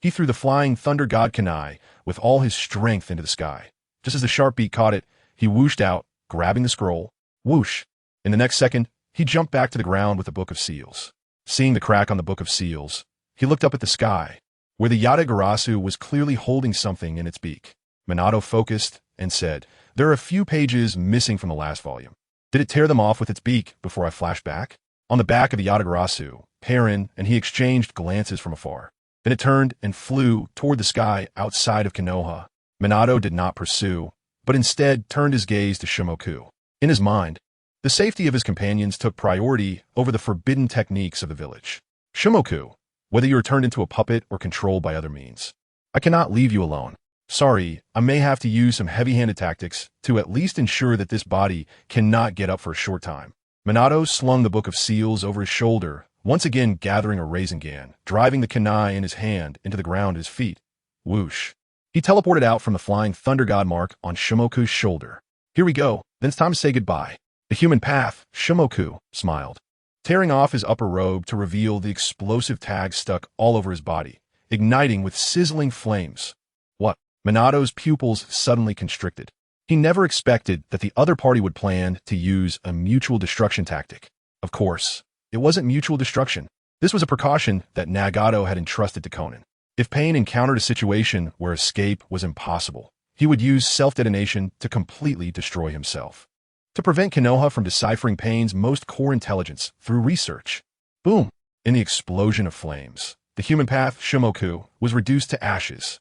He threw the flying thunder god kunai with all his strength into the sky. Just as the sharp beak caught it, he whooshed out, grabbing the scroll. Whoosh! In the next second, he jumped back to the ground with the Book of Seals. Seeing the crack on the Book of Seals, he looked up at the sky, where the Yatagarasu was clearly holding something in its beak. Minato focused and said, "There are a few pages missing from the last volume. Did it tear them off with its beak before I flashed back?" On the back of the Yatagarasu, Perrin and he exchanged glances from afar. Then it turned and flew toward the sky outside of Konoha. Minato did not pursue, but instead turned his gaze to Shimoku. In his mind, the safety of his companions took priority over the forbidden techniques of the village. "Shimoku, whether you are turned into a puppet or controlled by other means, I cannot leave you alone. Sorry, I may have to use some heavy-handed tactics to at least ensure that this body cannot get up for a short time." Minato slung the Book of Seals over his shoulder, once again gathering a Rinnegan, driving the kunai in his hand into the ground at his feet. Whoosh. He teleported out from the flying thunder god mark on Shimoku's shoulder. "Here we go, then it's time to say goodbye." "The human path," Shimoku smiled, tearing off his upper robe to reveal the explosive tags stuck all over his body, igniting with sizzling flames. What? Minato's pupils suddenly constricted. He never expected that the other party would plan to use a mutual destruction tactic. Of course, it wasn't mutual destruction. This was a precaution that Nagato had entrusted to Konan. If Pain encountered a situation where escape was impossible, he would use self-detonation to completely destroy himself. To prevent Konoha from deciphering Pain's most core intelligence through research. Boom! In the explosion of flames, the human path, Shimoku, was reduced to ashes.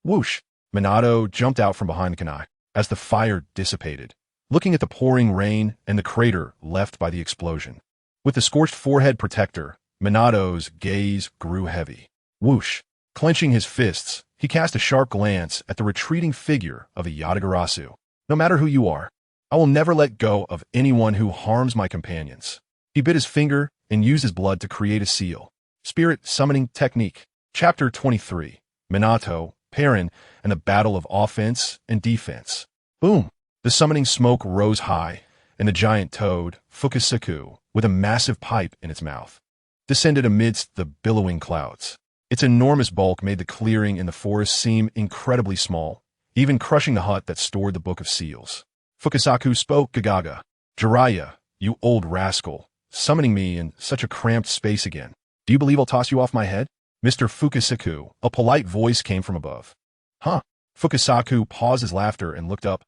Whoosh! Minato jumped out from behind the kunai as the fire dissipated, looking at the pouring rain and the crater left by the explosion. With the scorched forehead protector, Minato's gaze grew heavy. Whoosh! Clenching his fists, he cast a sharp glance at the retreating figure of the Yatagarasu. "No matter who you are, I will never let go of anyone who harms my companions." He bit his finger and used his blood to create a seal. Spirit Summoning Technique. Chapter 23. Minato, Perrin, and the Battle of Offense and Defense. Boom! The summoning smoke rose high, and the giant toad, Fukusaku, with a massive pipe in its mouth, descended amidst the billowing clouds. Its enormous bulk made the clearing in the forest seem incredibly small, even crushing the hut that stored the Book of Seals. Fukusaku spoke Gagaga. "Jiraiya, you old rascal, summoning me in such a cramped space again. Do you believe I'll toss you off my head?" "Mr. Fukusaku," a polite voice came from above. "Huh?" Fukusaku paused his laughter and looked up.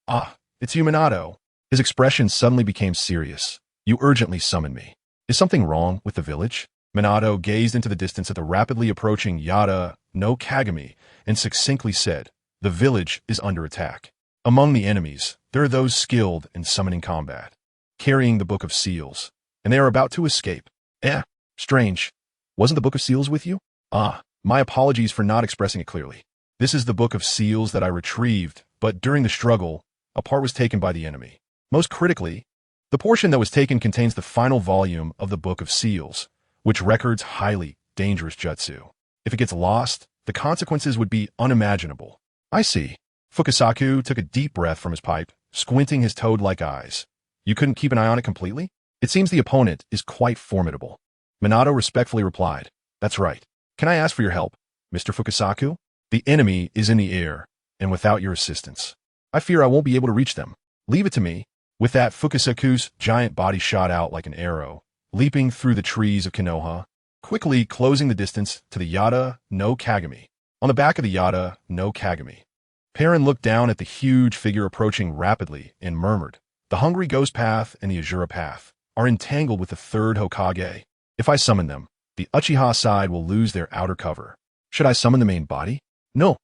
"Ah, it's you, Minato." His expression suddenly became serious. "You urgently summoned me. Is something wrong with the village?" Minato gazed into the distance at the rapidly approaching Yata-no Kagami and succinctly said, "The village is under attack. Among the enemies, there are those skilled in summoning combat, carrying the Book of Seals, and they are about to escape." Strange. Wasn't the Book of Seals with you?" "Ah, my apologies for not expressing it clearly. This is the Book of Seals that I retrieved, but during the struggle, a part was taken by the enemy. Most critically, the portion that was taken contains the final volume of the Book of Seals, which records highly dangerous jutsu. If it gets lost, the consequences would be unimaginable." "I see." Fukusaku took a deep breath from his pipe, squinting his toad-like eyes. "You couldn't keep an eye on it completely? It seems the opponent is quite formidable." Minato respectfully replied, "That's right. Can I ask for your help, Mr. Fukusaku? The enemy is in the air, and without your assistance, I fear I won't be able to reach them. Leave it to me." With that, Fukusaku's giant body shot out like an arrow, leaping through the trees of Konoha, quickly closing the distance to the Yata-no Kagami. On the back of the Yata-no Kagami, Perrin looked down at the huge figure approaching rapidly and murmured, "The Hungry Ghost Path and the Azura Path are entangled with the third Hokage. If I summon them, the Uchiha side will lose their outer cover. Should I summon the main body? No,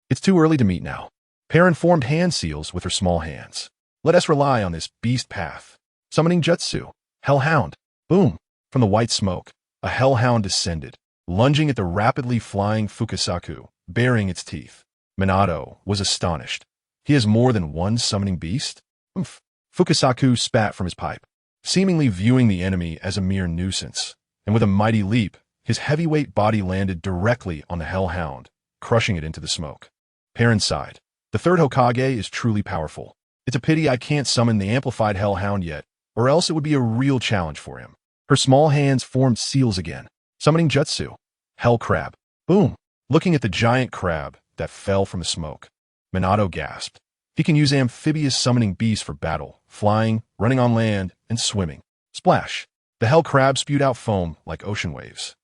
it's too early to meet now." Perrin formed hand seals with her small hands. "Let us rely on this beast path. Summoning Jutsu. Hellhound." Boom! From the white smoke, a hellhound descended, lunging at the rapidly flying Fukusaku, baring its teeth. Minato was astonished. He has more than one summoning beast? Oomph. Fukusaku spat from his pipe, seemingly viewing the enemy as a mere nuisance, and with a mighty leap, his heavyweight body landed directly on the hellhound, crushing it into the smoke. Perrin sighed. "The third Hokage is truly powerful. It's a pity I can't summon the amplified hellhound yet, or else it would be a real challenge for him." Her small hands formed seals again, summoning Jutsu. Hell Crab. Boom! Looking at the giant crab that fell from the smoke, Minato gasped. He can use amphibious summoning beasts for battle, flying, running on land, and swimming. Splash! The hell crab spewed out foam like ocean waves.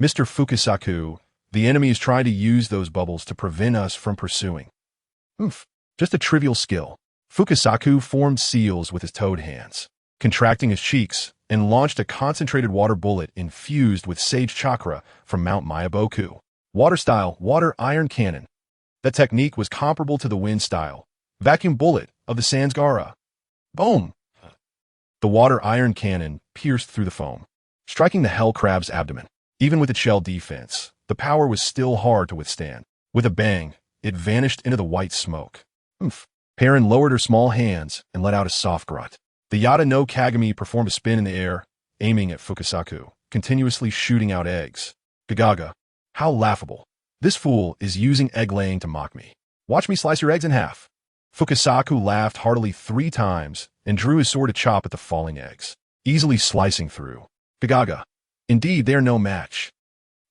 Mr. Fukasaku, the enemy is trying to use those bubbles to prevent us from pursuing. Oof. Just a trivial skill. Fukasaku formed seals with his toad hands, contracting his cheeks, and launched a concentrated water bullet infused with sage chakra from Mount Mayaboku. Water-style, water iron cannon. That technique was comparable to the wind style, vacuum bullet of the Sansgara. Boom! The water iron cannon pierced through the foam, striking the hell crab's abdomen. Even with its shell defense, the power was still hard to withstand. With a bang, it vanished into the white smoke. Oof. Perrin lowered her small hands and let out a soft grunt. The Yada no Kagami performed a spin in the air, aiming at Fukasaku, continuously shooting out eggs. Gagaga. How laughable. This fool is using egg-laying to mock me. Watch me slice your eggs in half. Fukasaku laughed heartily 3 times and drew his sword to chop at the falling eggs, easily slicing through. Gagaga. Indeed, they are no match.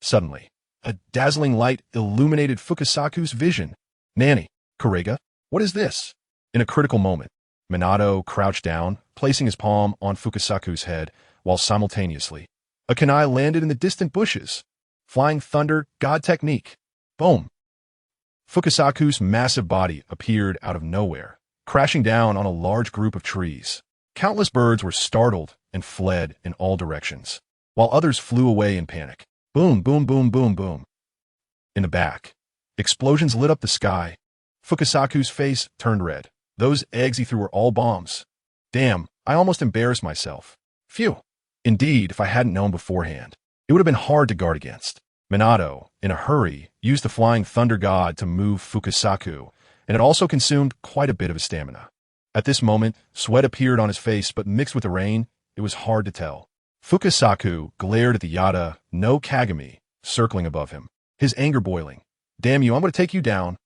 Suddenly, a dazzling light illuminated Fukasaku's vision. Nanny, Kurega, what is this? In a critical moment, Minato crouched down, placing his palm on Fukasaku's head, while simultaneously, a kunai landed in the distant bushes. Flying Thunder God Technique. Boom. Fukasaku's massive body appeared out of nowhere, crashing down on a large group of trees. Countless birds were startled and fled in all directions, while others flew away in panic. Boom, boom, boom, boom, boom. In the back, explosions lit up the sky. Fukasaku's face turned red. Those eggs he threw were all bombs. Damn, I almost embarrassed myself. Phew. Indeed, if I hadn't known beforehand, it would have been hard to guard against. Minato, in a hurry, used the Flying Thunder God to move Fukasaku, and it also consumed quite a bit of his stamina. At this moment, sweat appeared on his face, but mixed with the rain, it was hard to tell. Fukasaku glared at the Yada no Kagami, circling above him, his anger boiling. Damn you, I'm going to take you down.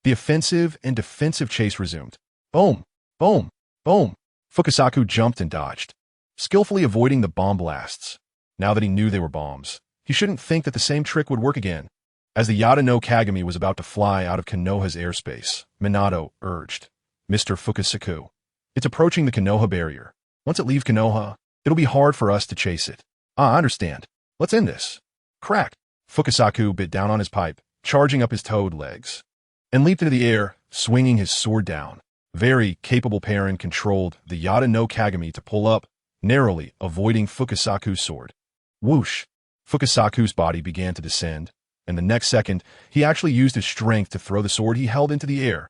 The offensive and defensive chase resumed. Boom, boom, boom. Fukasaku jumped and dodged, skillfully avoiding the bomb blasts. Now that he knew they were bombs, he shouldn't think that the same trick would work again. As the Yada no Kagami was about to fly out of Konoha's airspace, Minato urged, Mr. Fukasaku, it's approaching the Konoha barrier. Once it leaves Konoha, it'll be hard for us to chase it. I understand. Let's end this. Crack. Fukasaku bit down on his pipe, charging up his toad legs, and leaped into the air, swinging his sword down. Very capable Perrin controlled the Yada no Kagami to pull up, narrowly avoiding Fukasaku's sword. Whoosh! Fukasaku's body began to descend, and the next second, he actually used his strength to throw the sword he held into the air.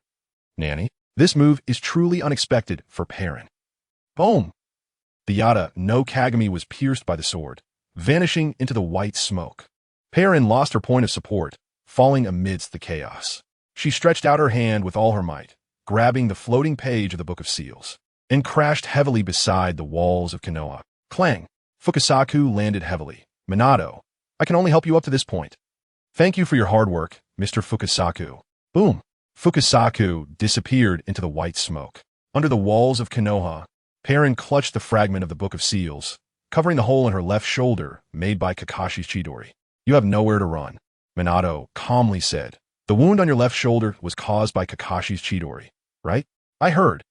Nanny, this move is truly unexpected for Perrin. Boom! The Yada no Kagami was pierced by the sword, vanishing into the white smoke. Perrin lost her point of support, falling amidst the chaos. She stretched out her hand with all her might, grabbing the floating page of the Book of Seals, and crashed heavily beside the walls of Konoha. Clang! Fukasaku landed heavily. Minato, I can only help you up to this point. Thank you for your hard work, Mr. Fukasaku. Boom! Fukasaku disappeared into the white smoke. Under the walls of Konoha, Perrin clutched the fragment of the Book of Seals, covering the hole in her left shoulder made by Kakashi's Chidori. You have nowhere to run, Minato calmly said. The wound on your left shoulder was caused by Kakashi's Chidori, right? I heard.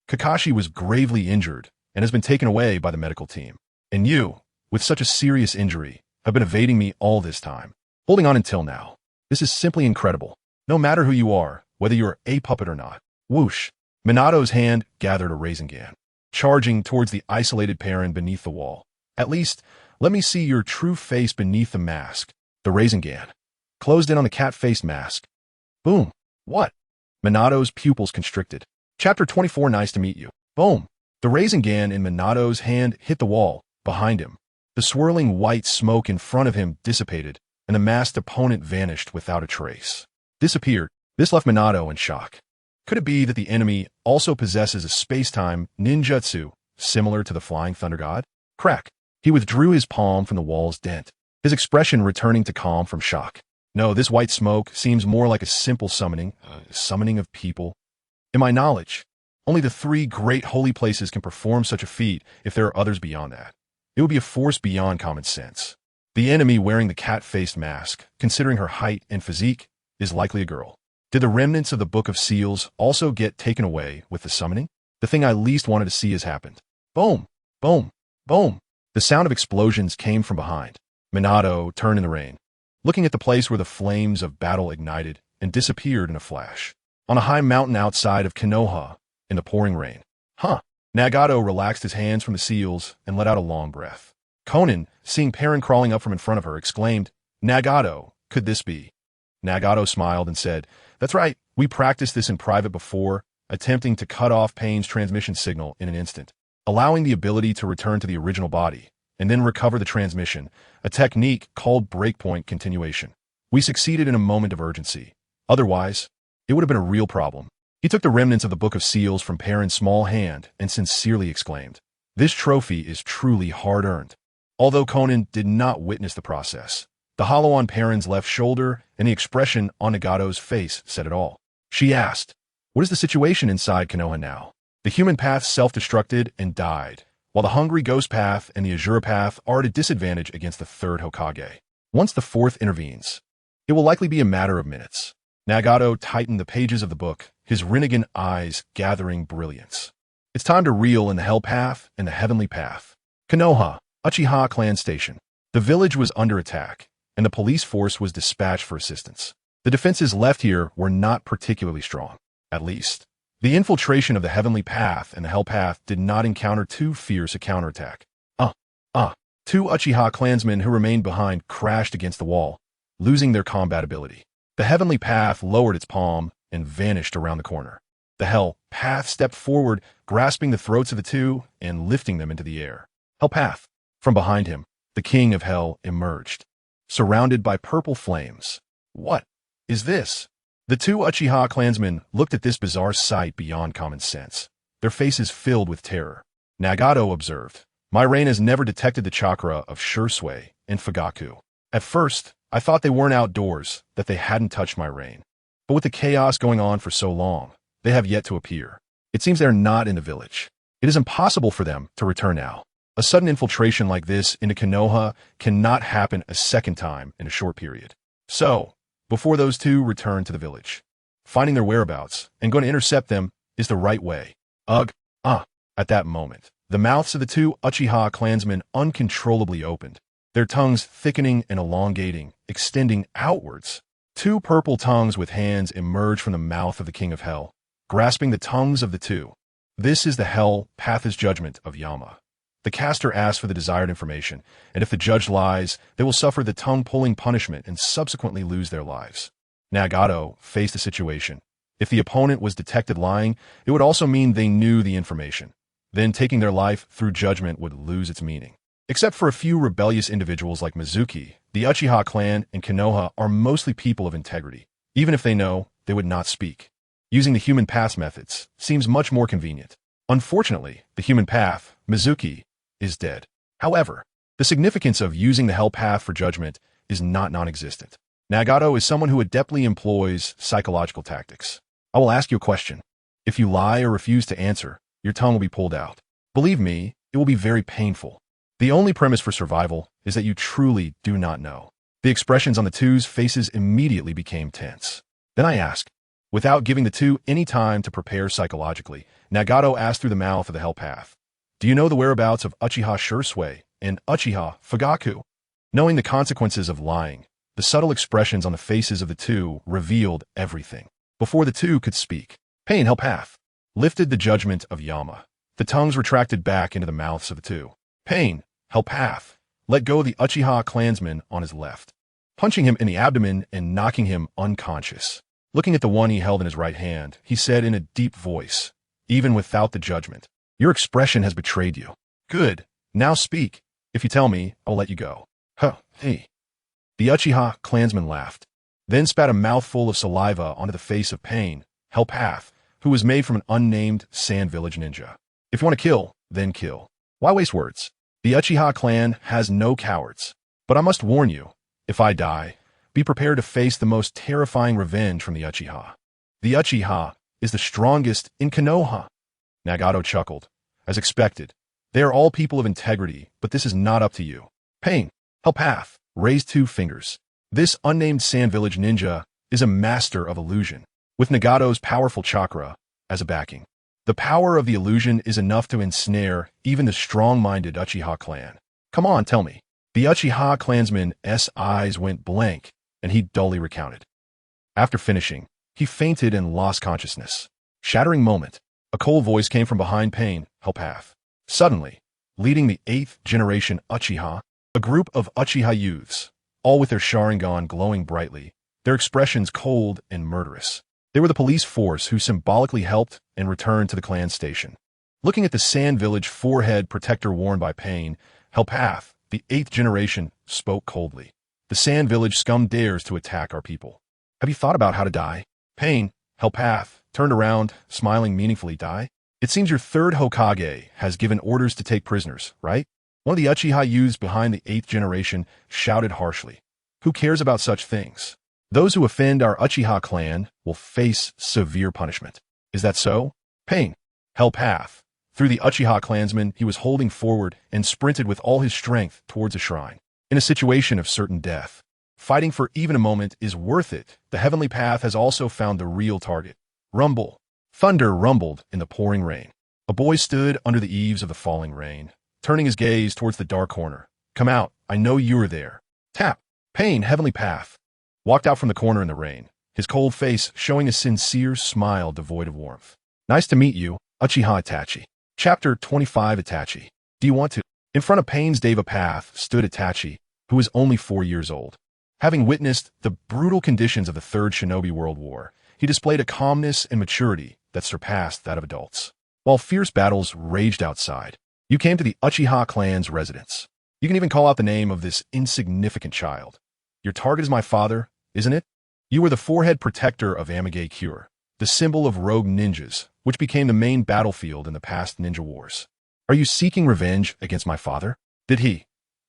Kakashi was gravely injured and has been taken away by the medical team. And you, with such a serious injury, have been evading me all this time, holding on until now. This is simply incredible. No matter who you are, whether you're a puppet or not. Whoosh! Minato's hand gathered a Rinnegan, charging towards the isolated Perrin beneath the wall. At least, let me see your true face beneath the mask. The Rinnegan closed in on the cat-faced mask. Boom! What? Minato's pupils constricted. Chapter 24, nice to meet you. Boom! The Rinnegan in Minato's hand hit the wall, behind him. The swirling white smoke in front of him dissipated, and the masked opponent vanished without a trace. Disappeared. This left Minato in shock. Could it be that the enemy also possesses a space-time ninjutsu similar to the Flying Thunder God? Crack. He withdrew his palm from the wall's dent, his expression returning to calm from shock. No, this white smoke seems more like a simple summoning of people. In my knowledge, only the 3 great holy places can perform such a feat if there are others beyond that. It would be a force beyond common sense. The enemy wearing the cat-faced mask, considering her height and physique, is likely a girl. Did the remnants of the Book of Seals also get taken away with the summoning? The thing I least wanted to see has happened. Boom! Boom! Boom! The sound of explosions came from behind. Minato turned in the rain, looking at the place where the flames of battle ignited and disappeared in a flash. On a high mountain outside of Konoha, in the pouring rain. Huh. Nagato relaxed his hands from the seals and let out a long breath. Konan, seeing Perrin crawling up from in front of her, exclaimed, "Nagato, could this be?" Nagato smiled and said, "That's right, we practiced this in private before, attempting to cut off Pain's transmission signal in an instant, allowing the ability to return to the original body, and then recover the transmission, a technique called breakpoint continuation. We succeeded in a moment of urgency. Otherwise, it would have been a real problem." He took the remnants of the Book of Seals from Perrin's small hand and sincerely exclaimed, "This trophy is truly hard-earned." Although Konan did not witness the process, the hollow on Perrin's left shoulder and the expression on Nagato's face said it all. She asked, "What is the situation inside Konoha now?" The human path self-destructed and died, while the hungry ghost path and the Azura path are at a disadvantage against the third Hokage. Once the fourth intervenes, it will likely be a matter of minutes. Nagato tightened the pages of the book, his Rinnegan eyes gathering brilliance. It's time to reel in the Hell Path and the Heavenly Path. Konoha, Uchiha Clan Station. The village was under attack, and the police force was dispatched for assistance. The defenses left here were not particularly strong, at least. The infiltration of the Heavenly Path and the Hell Path did not encounter too fierce a counterattack. Two Uchiha clansmen who remained behind crashed against the wall, losing their combat ability. The Heavenly Path lowered its palm and vanished around the corner. The Hell Path stepped forward, grasping the throats of the two and lifting them into the air. Hell Path. From behind him, the King of Hell emerged, surrounded by purple flames. What is this? The two Uchiha clansmen looked at this bizarre sight beyond common sense, their faces filled with terror. Nagato observed, "My rain has never detected the chakra of Shursui and Fugaku. At first, I thought they weren't outdoors, that they hadn't touched my rain. But with the chaos going on for so long, they have yet to appear. It seems they're not in the village. It is impossible for them to return now. A sudden infiltration like this into Konoha cannot happen a second time in a short period. So, before those two return to the village, finding their whereabouts and going to intercept them is the right way." At that moment, the mouths of the two Uchiha clansmen uncontrollably opened, their tongues thickening and elongating, extending outwards. Two purple tongues with hands emerged from the mouth of the King of Hell, grasping the tongues of the two. This is the Hell Path's judgment of Yama. The caster asks for the desired information, and if the judge lies, they will suffer the tongue-pulling punishment and subsequently lose their lives. Nagato faced the situation. If the opponent was detected lying, it would also mean they knew the information. Then taking their life through judgment would lose its meaning. Except for a few rebellious individuals like Mizuki, the Uchiha clan and Konoha are mostly people of integrity. Even if they know, they would not speak. Using the human path methods seems much more convenient. Unfortunately, the human path, Mizuki, is dead. However, the significance of using the Hell Path for judgment is not non-existent. Nagato is someone who adeptly employs psychological tactics. I will ask you a question. If you lie or refuse to answer, your tongue will be pulled out. Believe me, it will be very painful. The only premise for survival is that you truly do not know. The expressions on the two's faces immediately became tense. Then I asked, without giving the two any time to prepare psychologically, Nagato asked through the mouth of the Hell Path, "Do you know the whereabouts of Uchiha Shursui and Uchiha Fugaku?" Knowing the consequences of lying, the subtle expressions on the faces of the two revealed everything. Before the two could speak, Pain Hell Path lifted the judgment of Yama. The tongues retracted back into the mouths of the two. Pain Hell Path let go of the Uchiha clansman on his left, punching him in the abdomen and knocking him unconscious. Looking at the one he held in his right hand, he said in a deep voice, even without the judgment, "Your expression has betrayed you. Good. Now speak. If you tell me, I'll let you go." Hey. The Uchiha clansman laughed, then spat a mouthful of saliva onto the face of Pain Hell Path, who was made from an unnamed sand village ninja. "If you want to kill, then kill. Why waste words? The Uchiha clan has no cowards. But I must warn you, if I die, be prepared to face the most terrifying revenge from the Uchiha. The Uchiha is the strongest in Konoha." Nagato chuckled. As expected, they are all people of integrity, but this is not up to you. Pain Hell Path raised 2 fingers. This unnamed Sand Village ninja is a master of illusion, with Nagato's powerful chakra as a backing. The power of the illusion is enough to ensnare even the strong-minded Uchiha clan. Come on, tell me. The Uchiha clansman's eyes went blank, and he dully recounted. After finishing, he fainted and lost consciousness. Shattering moment. A cold voice came from behind Pain, Helpath. Suddenly, leading the 8th generation Uchiha, a group of Uchiha youths, all with their Sharingan glowing brightly, their expressions cold and murderous. They were the police force who symbolically helped and returned to the clan station. Looking at the Sand Village forehead protector worn by Pain, Helpath, the 8th generation, spoke coldly. The Sand Village scum dares to attack our people. Have you thought about how to die? Pain, Helpath, turned around, smiling meaningfully. Die? It seems your 3rd Hokage has given orders to take prisoners, right? One of the Uchiha youths behind the 8th generation shouted harshly. Who cares about such things? Those who offend our Uchiha clan will face severe punishment. Is that so? Pain, Helpath, through the Uchiha clansman he was holding forward and sprinted with all his strength towards a shrine. In a situation of certain death, fighting for even a moment is worth it. The heavenly path has also found the real target. Rumble. Thunder rumbled in the pouring rain. A boy stood under the eaves of the falling rain, turning his gaze towards the dark corner. Come out, I know you are there. Tap. Pain, heavenly path, walked out from the corner in the rain, his cold face showing a sincere smile devoid of warmth. Nice to meet you, Uchiha Itachi. Chapter 25 Itachi. Do you want to? In front of Pain's Deva Path stood Itachi, who was only 4 years old. Having witnessed the brutal conditions of the Third Shinobi World War, he displayed a calmness and maturity that surpassed that of adults. While fierce battles raged outside, you came to the Uchiha clan's residence. You can even call out the name of this insignificant child. Your target is my father, isn't it? You were the forehead protector of Amage Cure, the symbol of rogue ninjas, which became the main battlefield in the past ninja wars. Are you seeking revenge against my father? Did he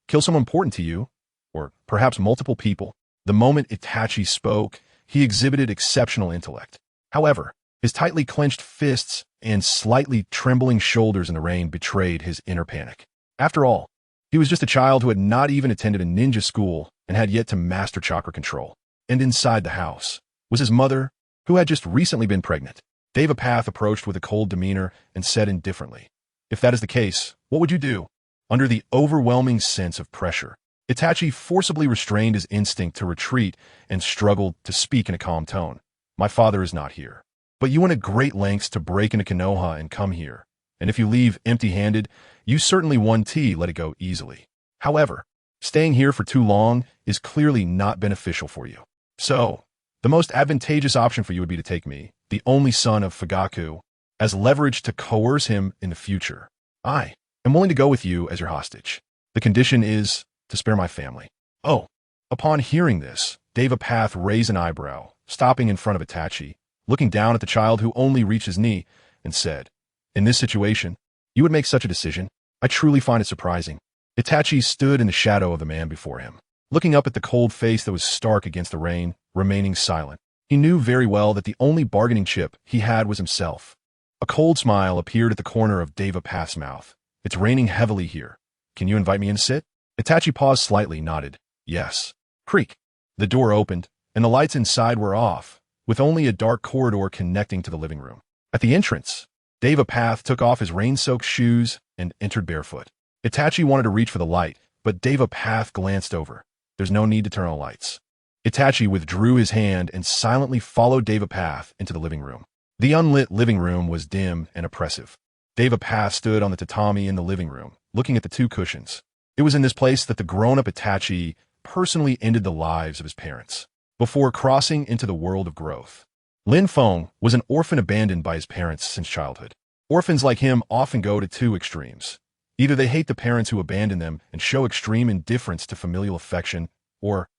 kill someone important to you? Or perhaps multiple people? The moment Itachi spoke, he exhibited exceptional intellect. However, his tightly clenched fists and slightly trembling shoulders in the rain betrayed his inner panic. After all, he was just a child who had not even attended a ninja school and had yet to master chakra control. And inside the house was his mother, who had just recently been pregnant. Deva Path approached with a cold demeanor and said indifferently, If that is the case, what would you do? Under the overwhelming sense of pressure, Itachi forcibly restrained his instinct to retreat and struggled to speak in a calm tone. My father is not here. But you went at great lengths to break into Konoha and come here. And if you leave empty-handed, you certainly let it go easily. However, staying here for too long is clearly not beneficial for you. So, the most advantageous option for you would be to take me, the only son of Fugaku, as leverage to coerce him in the future. I am willing to go with you as your hostage. The condition is to spare my family. Oh. Upon hearing this, Deva Path raised an eyebrow, stopping in front of Itachi, looking down at the child who only reached his knee, and said, In this situation, you would make such a decision? I truly find it surprising. Itachi stood in the shadow of the man before him, looking up at the cold face that was stark against the rain, remaining silent. He knew very well that the only bargaining chip he had was himself. A cold smile appeared at the corner of Deva Path's mouth. It's raining heavily here. Can you invite me in to sit? Itachi paused slightly, nodded. Yes. Creak. The door opened, and the lights inside were off, with only a dark corridor connecting to the living room. At the entrance, Deva Path took off his rain-soaked shoes and entered barefoot. Itachi wanted to reach for the light, but Deva Path glanced over. There's no need to turn on the lights. Itachi withdrew his hand and silently followed Deva Path into the living room. The unlit living room was dim and oppressive. Deva Path stood on the tatami in the living room, looking at the 2 cushions. It was in this place that the grown-up Itachi personally ended the lives of his parents, before crossing into the world of growth. Lin Feng was an orphan abandoned by his parents since childhood. Orphans like him often go to 2 extremes. Either they hate the parents who abandon them and show extreme indifference to familial affection, or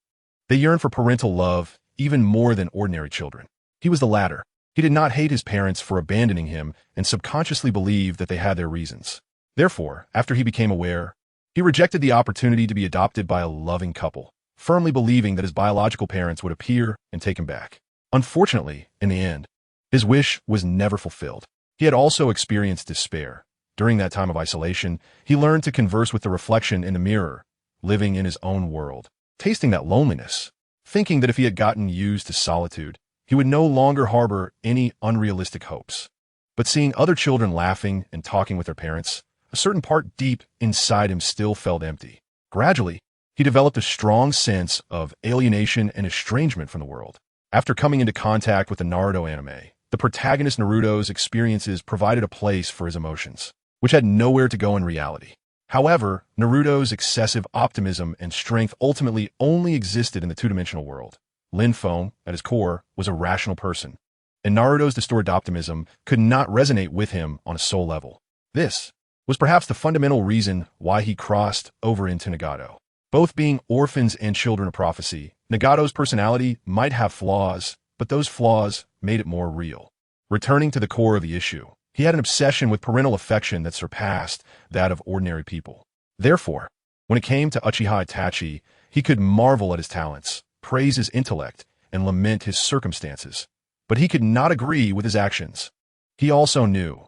they yearn for parental love even more than ordinary children. He was the latter. He did not hate his parents for abandoning him and subconsciously believed that they had their reasons. Therefore, after he became aware, he rejected the opportunity to be adopted by a loving couple, firmly believing that his biological parents would appear and take him back. Unfortunately, in the end, his wish was never fulfilled. He had also experienced despair. During that time of isolation, he learned to converse with the reflection in the mirror, living in his own world. tasting that loneliness, thinking that if he had gotten used to solitude, he would no longer harbor any unrealistic hopes. But seeing other children laughing and talking with their parents, a certain part deep inside him still felt empty. Gradually, he developed a strong sense of alienation and estrangement from the world. After coming into contact with the Naruto anime, the protagonist Naruto's experiences provided a place for his emotions, which had nowhere to go in reality. However, Naruto's excessive optimism and strength ultimately only existed in the two-dimensional world. Lin Feng, at his core, was a rational person, and Naruto's distorted optimism could not resonate with him on a soul level. This was perhaps the fundamental reason why he crossed over into Nagato. Both being orphans and children of prophecy, Nagato's personality might have flaws, but those flaws made it more real. Returning to the core of the issue, he had an obsession with parental affection that surpassed that of ordinary people. Therefore, when it came to Uchiha Itachi, he could marvel at his talents, praise his intellect, and lament his circumstances. But he could not agree with his actions. He also knew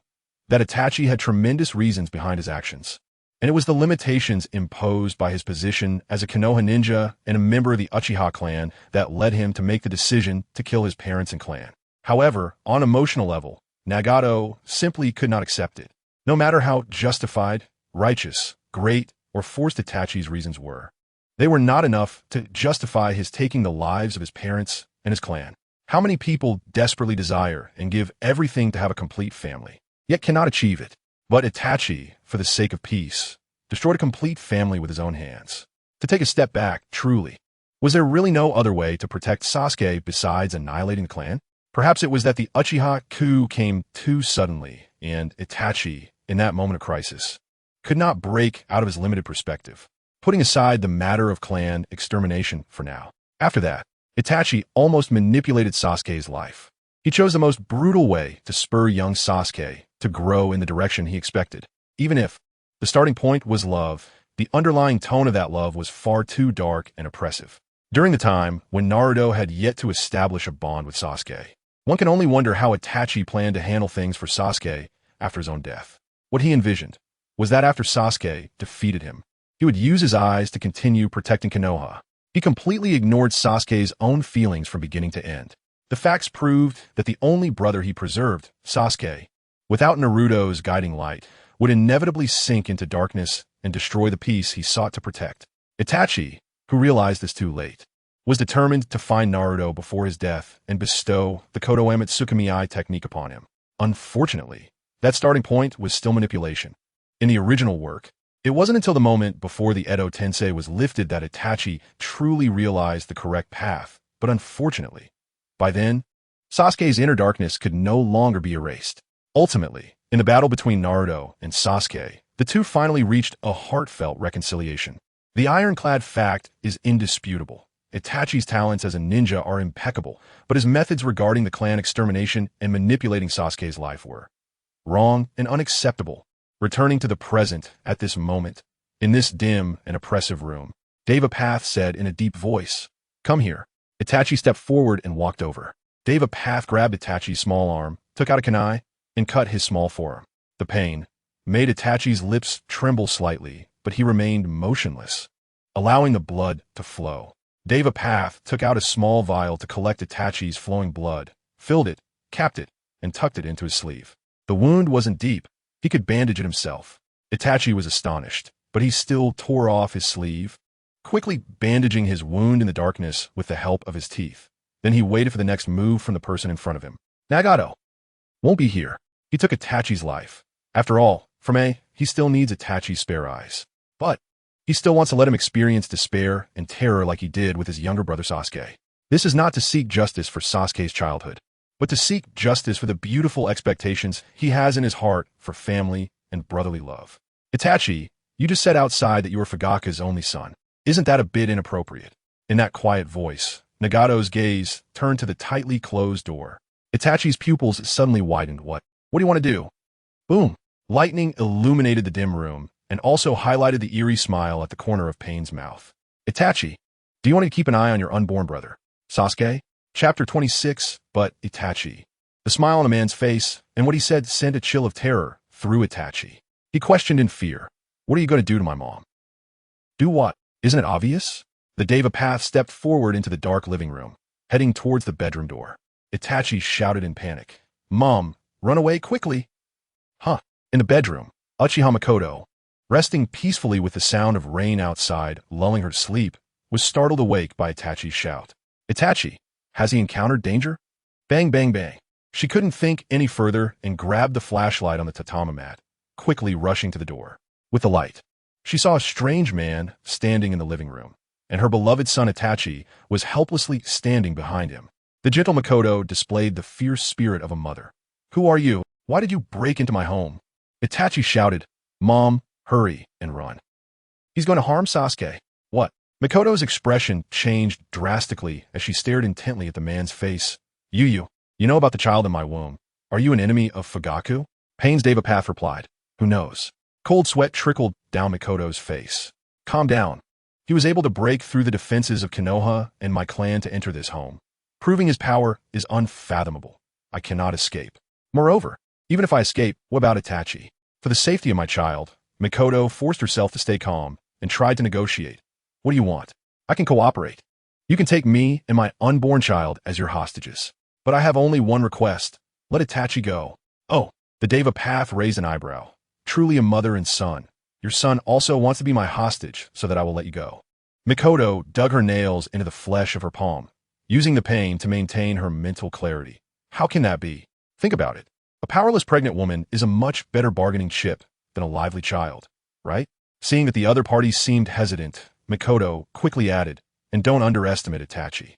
that Itachi had tremendous reasons behind his actions, and it was the limitations imposed by his position as a Konoha ninja and a member of the Uchiha clan that led him to make the decision to kill his parents and clan. However, on an emotional level, Nagato simply could not accept it, no matter how justified, righteous, great, or forced Itachi's reasons were. They were not enough to justify his taking the lives of his parents and his clan. How many people desperately desire and give everything to have a complete family, yet cannot achieve it? But Itachi, for the sake of peace, destroyed a complete family with his own hands. To take a step back, truly, was there really no other way to protect Sasuke besides annihilating the clan? Perhaps it was that the Uchiha coup came too suddenly, and Itachi, in that moment of crisis, could not break out of his limited perspective, putting aside the matter of clan extermination for now. After that, Itachi almost manipulated Sasuke's life. He chose the most brutal way to spur young Sasuke to grow in the direction he expected. Even if the starting point was love, the underlying tone of that love was far too dark and oppressive. During the time when Naruto had yet to establish a bond with Sasuke, one can only wonder how Itachi planned to handle things for Sasuke after his own death. What he envisioned was that after Sasuke defeated him, he would use his eyes to continue protecting Konoha. He completely ignored Sasuke's own feelings from beginning to end. The facts proved that the only brother he preserved, Sasuke, without Naruto's guiding light, would inevitably sink into darkness and destroy the peace he sought to protect. Itachi, who realized this too late, was determined to find Naruto before his death and bestow the Kodoeme Tsukumi-ai technique upon him. Unfortunately, that starting point was still manipulation. In the original work, it wasn't until the moment before the Edo Tensei was lifted that Itachi truly realized the correct path, but unfortunately, by then, Sasuke's inner darkness could no longer be erased. Ultimately, in the battle between Naruto and Sasuke, the two finally reached a heartfelt reconciliation. The ironclad fact is indisputable. Itachi's talents as a ninja are impeccable, but his methods regarding the clan extermination and manipulating Sasuke's life were wrong and unacceptable. Returning to the present at this moment, in this dim and oppressive room, Devapath said in a deep voice, "Come here." Itachi stepped forward and walked over. Devapath grabbed Itachi's small arm, took out a kunai, and cut his small forearm. The pain made Itachi's lips tremble slightly, but he remained motionless, allowing the blood to flow. Devapath took out a small vial to collect Itachi's flowing blood, filled it, capped it, and tucked it into his sleeve. The wound wasn't deep. He could bandage it himself. Itachi was astonished, but he still tore off his sleeve, quickly bandaging his wound in the darkness with the help of his teeth. Then he waited for the next move from the person in front of him. Nagato won't be here. He took Itachi's life. After all, for me, he still needs Itachi's spare eyes. But he still wants to let him experience despair and terror like he did with his younger brother Sasuke. This is not to seek justice for Sasuke's childhood, but to seek justice for the beautiful expectations he has in his heart for family and brotherly love. Itachi, you just said outside that you were Fugaka's only son. Isn't that a bit inappropriate? In that quiet voice, Nagato's gaze turned to the tightly closed door. Itachi's pupils suddenly widened. What do you want to do? Boom! Lightning illuminated the dim room and also highlighted the eerie smile at the corner of Pain's mouth. Itachi, do you want to keep an eye on your unborn brother, Sasuke? Chapter 26, but Itachi. The smile on a man's face and what he said sent a chill of terror through Itachi. He questioned in fear, "What are you going to do to my mom?" Do what? Isn't it obvious? The Deva Path stepped forward into the dark living room, heading towards the bedroom door. Itachi shouted in panic, "Mom, run away quickly!" Huh. In the bedroom, Uchiha Makoto, resting peacefully with the sound of rain outside lulling her to sleep, was startled awake by Itachi's shout. "Itachi, has he encountered danger?" Bang, bang, bang. She couldn't think any further and grabbed the flashlight on the tatami mat, quickly rushing to the door. With the light, she saw a strange man standing in the living room, and her beloved son Itachi was helplessly standing behind him. The gentle Makoto displayed the fierce spirit of a mother. "Who are you? Why did you break into my home?" Itachi shouted, "Mom, hurry and run. He's going to harm Sasuke." "What?" Makoto's expression changed drastically as she stared intently at the man's face. You know about the child in my womb. Are you an enemy of Fugaku?" Pain's Deva Path replied, "Who knows?" Cold sweat trickled down Makoto's face. "Calm down. He was able to break through the defenses of Konoha and my clan to enter this home. Proving his power is unfathomable. I cannot escape. Moreover, even if I escape, what about Itachi? For the safety of my child," Makoto forced herself to stay calm and tried to negotiate. "What do you want? I can cooperate. You can take me and my unborn child as your hostages. But I have only one request. Let Itachi go." "Oh." The Deva Path raised an eyebrow. "Truly a mother and son. Your son also wants to be my hostage so that I will let you go." Makoto dug her nails into the flesh of her palm, using the pain to maintain her mental clarity. How can that be? Think about it. A powerless pregnant woman is a much better bargaining chip than a lively child, right? Seeing that the other party seemed hesitant, Makoto quickly added, "And don't underestimate Itachi.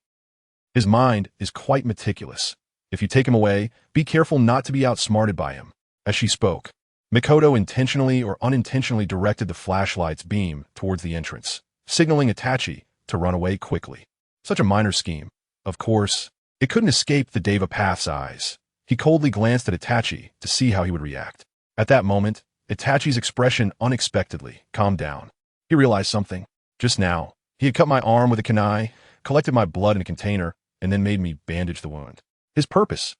His mind is quite meticulous. If you take him away, be careful not to be outsmarted by him." As she spoke, Makoto intentionally or unintentionally directed the flashlight's beam towards the entrance, signaling Itachi to run away quickly. Such a minor scheme. Of course, it couldn't escape the Deva Path's eyes. He coldly glanced at Itachi to see how he would react. At that moment, Itachi's expression unexpectedly calmed down. He realized something. Just now, he had cut my arm with a kunai, collected my blood in a container, and then made me bandage the wound. His purpose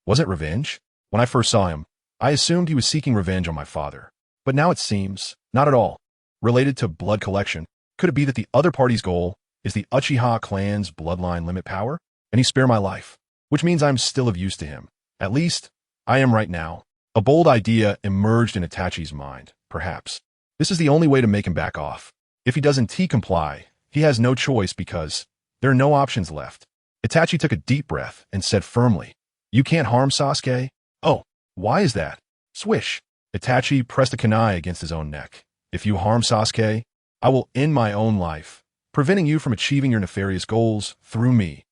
wasn't revenge. When I first saw him, I assumed he was seeking revenge on my father. But now it seems, not at all. Related to blood collection, could it be that the other party's goal is the Uchiha clan's bloodline limit power? And he spare my life, which means I'm still of use to him. At least, I am right now. A bold idea emerged in Itachi's mind, perhaps. This is the only way to make him back off. If he doesn't comply, he has no choice because there are no options left. Itachi took a deep breath and said firmly, "You can't harm Sasuke?" "Oh, why is that?" Swish. Itachi pressed a kunai against his own neck. "If you harm Sasuke, I will end my own life, preventing you from achieving your nefarious goals through me."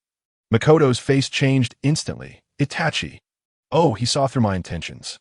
Makoto's face changed instantly. "Itachi." Oh, he saw through my intentions.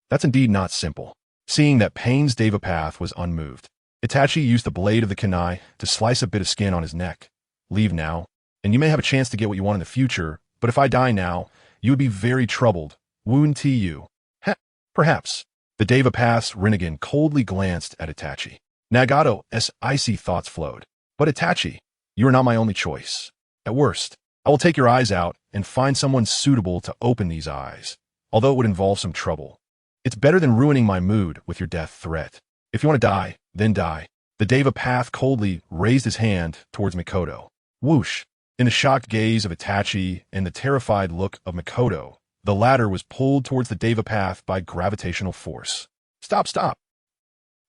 That's indeed not simple. Seeing that Pain's Deva Path was unmoved, Itachi used the blade of the kunai to slice a bit of skin on his neck. "Leave now, and you may have a chance to get what you want in the future, but if I die now, you would be very troubled. Wound you." Heh, perhaps. The Deva Path's Rinnegan coldly glanced at Itachi. Nagato's icy thoughts flowed. "But Itachi, you are not my only choice. At worst, I will take your eyes out and find someone suitable to open these eyes, although it would involve some trouble. It's better than ruining my mood with your death threat. If you want to die, then die." The Deva Path coldly raised his hand towards Makoto. Whoosh. In the shocked gaze of Itachi and the terrified look of Makoto, the latter was pulled towards the Deva Path by gravitational force. "Stop, stop!"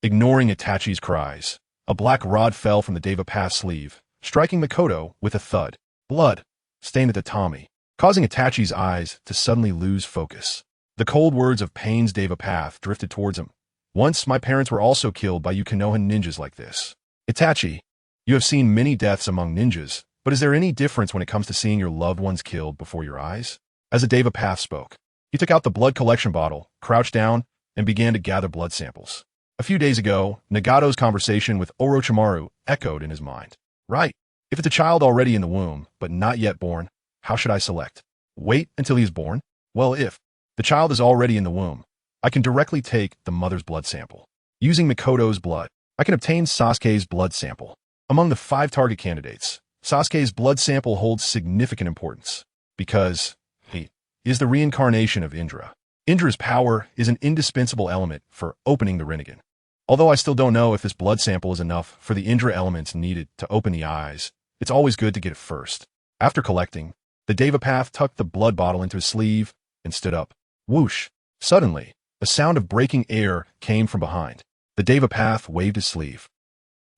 Ignoring Itachi's cries, a black rod fell from the Deva Path's sleeve, striking Makoto with a thud. Blood stained the tatami, causing Itachi's eyes to suddenly lose focus. The cold words of Pain's Deva Path drifted towards him. "Once my parents were also killed by you Konoha ninjas like this. Itachi, you have seen many deaths among ninjas, but is there any difference when it comes to seeing your loved ones killed before your eyes?" As the Deva Path spoke, he took out the blood collection bottle, crouched down, and began to gather blood samples. A few days ago, Nagato's conversation with Orochimaru echoed in his mind. Right. If it's a child already in the womb, but not yet born, how should I select? Wait until he is born? Well, if the child is already in the womb, I can directly take the mother's blood sample. Using Makoto's blood, I can obtain Sasuke's blood sample. Among the 5 target candidates, Sasuke's blood sample holds significant importance because he is the reincarnation of Indra. Indra's power is an indispensable element for opening the Rinnegan. Although I still don't know if this blood sample is enough for the Indra elements needed to open the eyes, it's always good to get it first. After collecting, the Devapath tucked the blood bottle into his sleeve and stood up. Whoosh! Suddenly, a sound of breaking air came from behind. The Devapath waved his sleeve,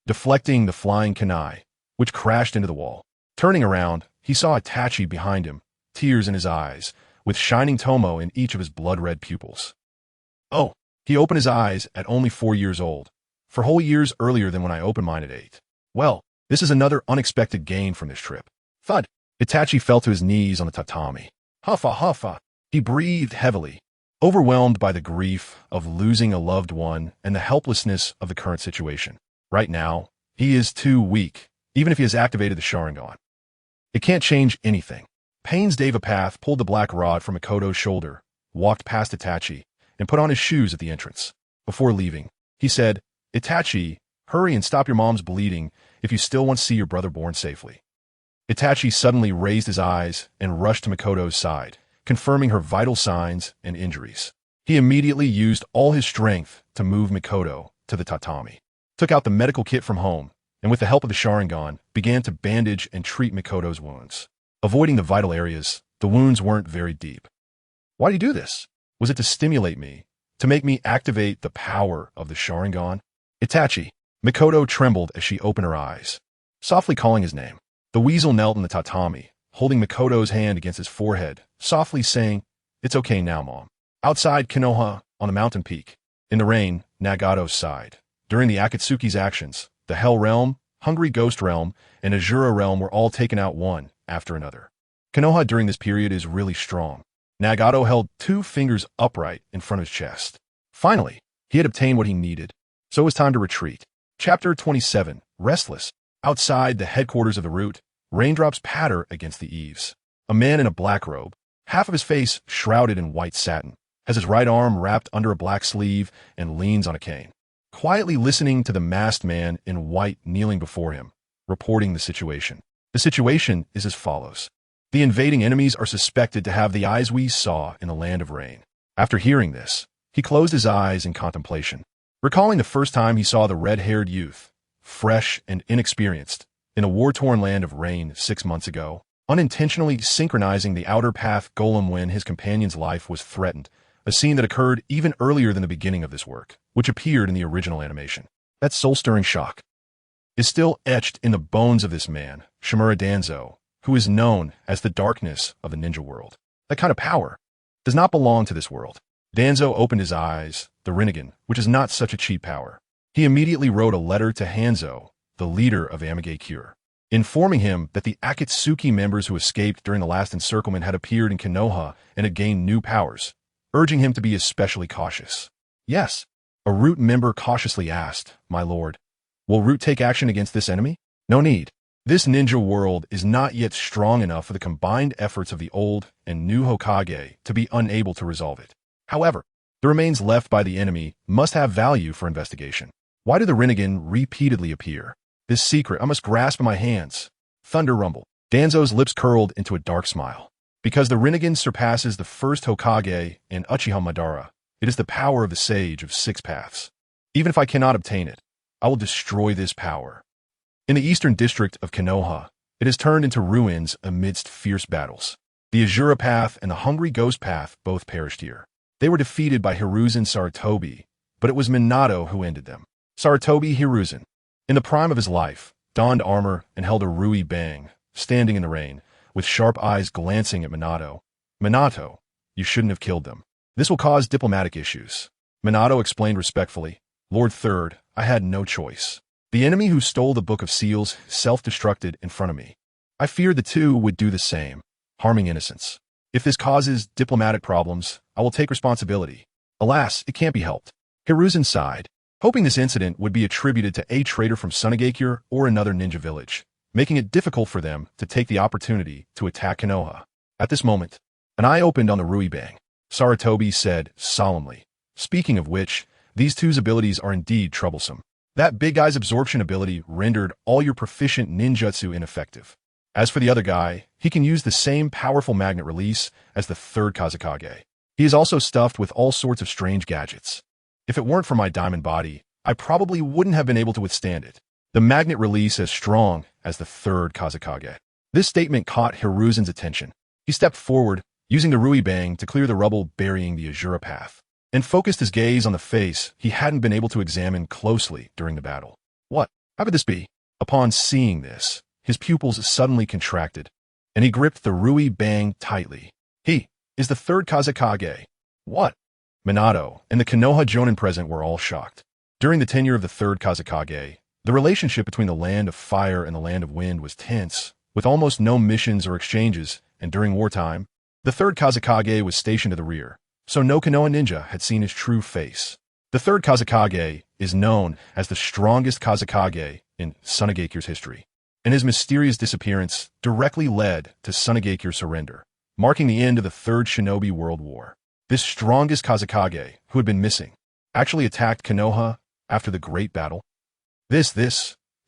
deflecting the flying kunai, which crashed into the wall. Turning around, he saw Itachi behind him, tears in his eyes, with shining tomo in each of his blood-red pupils. Oh! He opened his eyes at only 4 years old, 4 whole years earlier than when I opened mine at 8. Well, this is another unexpected gain from this trip. Thud! Itachi fell to his knees on the tatami. Huffa huffa! He breathed heavily, overwhelmed by the grief of losing a loved one and the helplessness of the current situation. Right now, he is too weak, even if he has activated the Sharingan. It can't change anything. Pain's Devapath pulled the black rod from Mikoto's shoulder, walked past Itachi, and put on his shoes at the entrance. Before leaving, he said, Itachi, hurry and stop your mom's bleeding if you still want to see your brother born safely. Itachi suddenly raised his eyes and rushed to Mikoto's side, confirming her vital signs and injuries. He immediately used all his strength to move Mikoto to the tatami, took out the medical kit from home, and with the help of the Sharingan, began to bandage and treat Mikoto's wounds. Avoiding the vital areas, the wounds weren't very deep. Why did he do this? Was it to stimulate me, to make me activate the power of the Sharingan? Itachi! Mikoto trembled as she opened her eyes, softly calling his name. The weasel knelt in the tatami, holding Mikoto's hand against his forehead, softly saying, It's okay now, Mom. Outside Konoha, on the mountain peak, in the rain, Nagato sighed. During the Akatsuki's actions, the Hell Realm, Hungry Ghost Realm, and Azura Realm were all taken out one after another. Konoha during this period is really strong. Nagato held 2 fingers upright in front of his chest. Finally, he had obtained what he needed, so it was time to retreat. Chapter 27, Restless. Outside the headquarters of the Root, raindrops patter against the eaves. A man in a black robe, half of his face shrouded in white satin, has his right arm wrapped under a black sleeve and leans on a cane, quietly listening to the masked man in white kneeling before him, reporting the situation. The situation is as follows. The invading enemies are suspected to have the eyes we saw in the land of rain. After hearing this, he closed his eyes in contemplation, recalling the first time he saw the red-haired youth, fresh and inexperienced, in a war-torn land of rain 6 months ago, unintentionally synchronizing the outer path golem when his companion's life was threatened, a scene that occurred even earlier than the beginning of this work, which appeared in the original animation. That soul-stirring shock is still etched in the bones of this man, Shimura Danzo, who is known as the darkness of the ninja world. That kind of power does not belong to this world. Danzo opened his eyes, the Rinnegan, which is not such a cheap power. He immediately wrote a letter to Hanzo, the leader of Amage Cure, informing him that the Akatsuki members who escaped during the last encirclement had appeared in Konoha and had gained new powers, urging him to be especially cautious. Yes, a Root member cautiously asked, My lord, will Root take action against this enemy? No need. This ninja world is not yet strong enough for the combined efforts of the old and new Hokage to be unable to resolve it. However, the remains left by the enemy must have value for investigation. Why do the Rinnegan repeatedly appear? This secret I must grasp in my hands. Thunder rumble. Danzo's lips curled into a dark smile. Because the Rinnegan surpasses the first Hokage and Uchiha Madara, it is the power of the Sage of 6 Paths. Even if I cannot obtain it, I will destroy this power. In the eastern district of Konoha, it has turned into ruins amidst fierce battles. The Azura Path and the Hungry Ghost Path both perished here. They were defeated by Hiruzen Sarutobi, but it was Minato who ended them. Sarutobi Hiruzen, in the prime of his life, donned armor and held a Rui Bang, standing in the rain, with sharp eyes glancing at Minato. Minato, you shouldn't have killed them. This will cause diplomatic issues. Minato explained respectfully, Lord Third, I had no choice. The enemy who stole the Book of Seals self-destructed in front of me. I feared the two would do the same, harming innocents. If this causes diplomatic problems, I will take responsibility. Alas, it can't be helped. Hiruzen sighed, hoping this incident would be attributed to a traitor from Sunagakure or another ninja village, making it difficult for them to take the opportunity to attack Konoha. At this moment, an eye opened on the Rui Bang. Sarutobi said solemnly, Speaking of which, these two's abilities are indeed troublesome. That big guy's absorption ability rendered all your proficient ninjutsu ineffective. As for the other guy, he can use the same powerful magnet release as the third Kazekage. He is also stuffed with all sorts of strange gadgets. If it weren't for my diamond body, I probably wouldn't have been able to withstand it. The magnet release as strong as the third Kazekage. This statement caught Hiruzen's attention. He stepped forward, using the Rui Bang to clear the rubble burying the Azura path, and focused his gaze on the face he hadn't been able to examine closely during the battle. What? How could this be? Upon seeing this, his pupils suddenly contracted, and he gripped the Rui Bang tightly. He is the third Kazekage. What? Minato and the Konoha Jonin present were all shocked. During the tenure of the third Kazekage, the relationship between the Land of Fire and the Land of Wind was tense, with almost no missions or exchanges, and during wartime, the third Kazekage was stationed to the rear, so no Konoha ninja had seen his true face. The third Kazekage is known as the strongest Kazekage in Tsunagekyou's history, and his mysterious disappearance directly led to Tsunagekyou's surrender, marking the end of the Third Shinobi World War. This strongest Kazekage, who had been missing, actually attacked Konoha after the Great Battle. This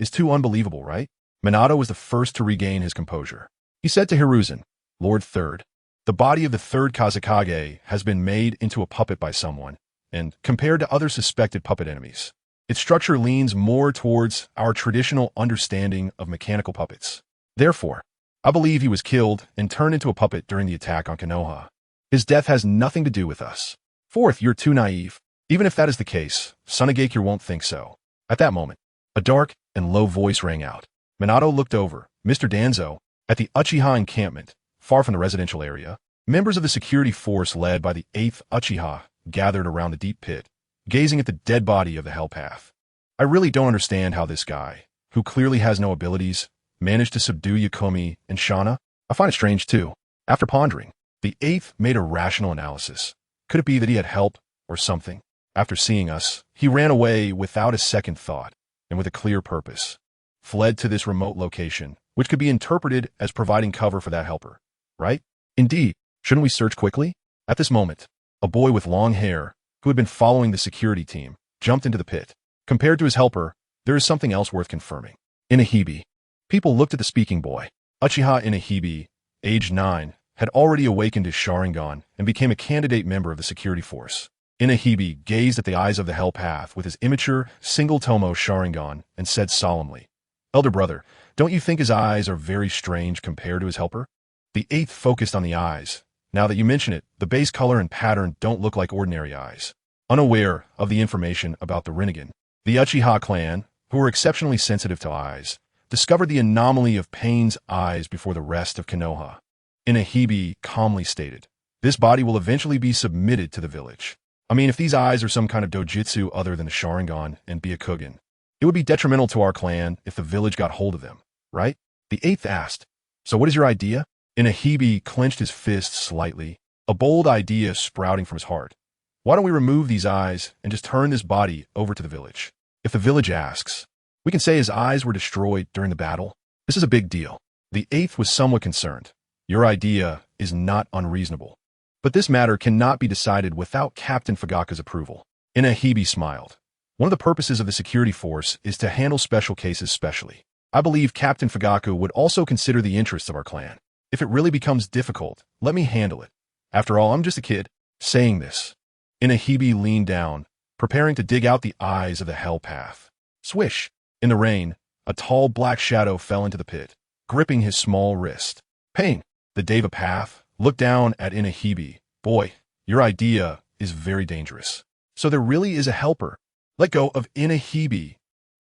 is too unbelievable, right? Minato was the first to regain his composure. He said to Hiruzen, Lord Third, the body of the third Kazekage has been made into a puppet by someone, and compared to other suspected puppet enemies, its structure leans more towards our traditional understanding of mechanical puppets. Therefore, I believe he was killed and turned into a puppet during the attack on Konoha. His death has nothing to do with us. Fourth, you're too naive. Even if that is the case, Tsunagekyou won't think so. At that moment, a dark and low voice rang out. Minato looked over. Mr. Danzo, at the Uchiha encampment, far from the residential area, members of the security force led by the 8th Uchiha gathered around the deep pit, gazing at the dead body of the Hell Path. I really don't understand how this guy, who clearly has no abilities, managed to subdue Yakomi and Shana. I find it strange too. After pondering, the 8th made a rational analysis. Could it be that he had help or something? After seeing us, he ran away without a second thought and with a clear purpose. Fled to this remote location, which could be interpreted as providing cover for that helper, right? Indeed, shouldn't we search quickly? At this moment, a boy with long hair, who had been following the security team, jumped into the pit. Compared to his helper, there is something else worth confirming. Inahibi. People looked at the speaking boy. Uchiha Inahibi, age 9, had already awakened his Sharingan and became a candidate member of the security force. Inahibi gazed at the eyes of the Hell Path with his immature, single-tomo Sharingan and said solemnly, Elder brother, don't you think his eyes are very strange compared to his helper? The 8th focused on the eyes. Now that you mention it, the base color and pattern don't look like ordinary eyes. Unaware of the information about the Rinnegan, the Uchiha clan, who were exceptionally sensitive to eyes, discovered the anomaly of Pain's eyes before the rest of Konoha. Inahibi calmly stated, this body will eventually be submitted to the village. I mean, if these eyes are some kind of dojutsu other than the Sharingan and Byakugan, it would be detrimental to our clan if the village got hold of them, right? The 8th asked, so what is your idea? Inahibi clenched his fist slightly, a bold idea sprouting from his heart. Why don't we remove these eyes and just turn this body over to the village? If the village asks, we can say his eyes were destroyed during the battle. This is a big deal. The 8th was somewhat concerned. Your idea is not unreasonable. But this matter cannot be decided without Captain Fugaka's approval. Inahibi smiled. One of the purposes of the security force is to handle special cases specially. I believe Captain Fugaku would also consider the interests of our clan. If it really becomes difficult, let me handle it. After all, I'm just a kid. Saying this, Inahibi leaned down, preparing to dig out the eyes of the Hell Path. Swish! In the rain, a tall black shadow fell into the pit, gripping his small wrist. Pain! The Deva Path looked down at Inahibi. Boy, your idea is very dangerous. So there really is a helper. Let go of Inahibi.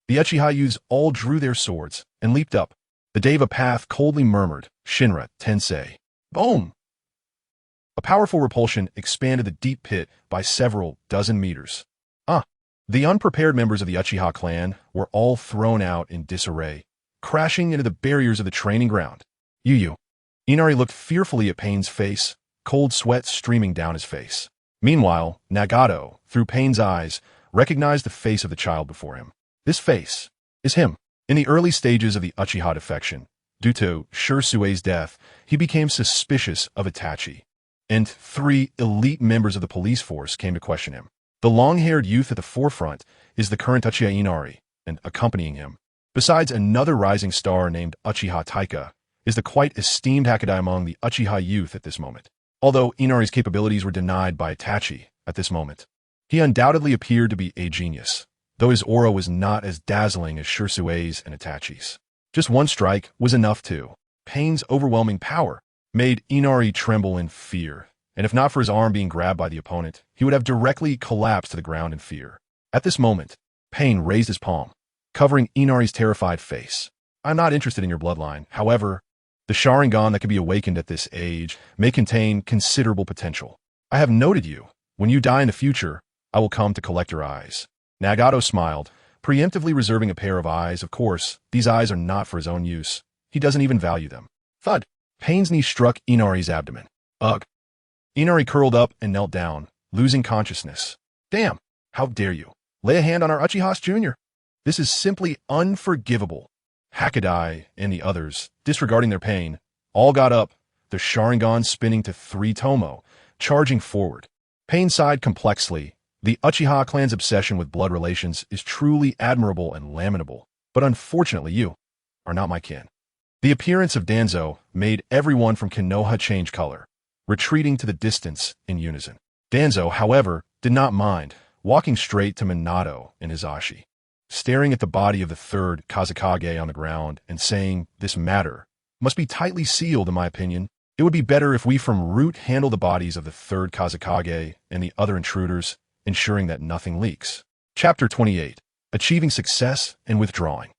The Uchiha youths all drew their swords and leaped up. The Deva Path coldly murmured, Shinra Tensei. Boom! A powerful repulsion expanded the deep pit by several dozen meters. The unprepared members of the Uchiha clan were all thrown out in disarray, crashing into the barriers of the training ground. Inari looked fearfully at Pain's face, cold sweat streaming down his face. Meanwhile, Nagato, through Pain's eyes, recognized the face of the child before him. This face is him. In the early stages of the Uchiha defection, due to Shirsue's death, he became suspicious of Itachi, and 3 elite members of the police force came to question him. The long-haired youth at the forefront is the current Uchiha Inari, and accompanying him, besides another rising star named Uchiha Taika, is the quite esteemed Hakudai among the Uchiha youth at this moment. Although Inari's capabilities were denied by Itachi at this moment, he undoubtedly appeared to be a genius. though his aura was not as dazzling as Shirsue's and Itachi's. Just one strike was enough to. Pain's overwhelming power made Inari tremble in fear, and if not for his arm being grabbed by the opponent, he would have directly collapsed to the ground in fear. At this moment, Pain raised his palm, covering Inari's terrified face. I'm not interested in your bloodline. However, the Sharingan that can be awakened at this age may contain considerable potential. I have noted you. When you die in the future, I will come to collect your eyes. Nagato smiled, preemptively reserving a pair of eyes. Of course, these eyes are not for his own use. He doesn't even value them. Thud! Pain's knee struck Inari's abdomen. Ugh! Inari curled up and knelt down, losing consciousness. Damn! How dare you? Lay a hand on our Uchiha Jr.? This is simply unforgivable. Hakadai and the others, disregarding their pain, all got up, their Sharingan spinning to 3 Tomo, charging forward. Pain sighed complexly. The Uchiha clan's obsession with blood relations is truly admirable and lamentable, but unfortunately you are not my kin. The appearance of Danzo made everyone from Konoha change color, retreating to the distance in unison. Danzo, however, did not mind, walking straight to Minato and Hisashi, staring at the body of the third Kazekage on the ground and saying, "This matter must be tightly sealed in my opinion. It would be better if we from root handle the bodies of the third Kazekage and the other intruders, ensuring that nothing leaks." Chapter 28. Achieving Success and Withdrawing.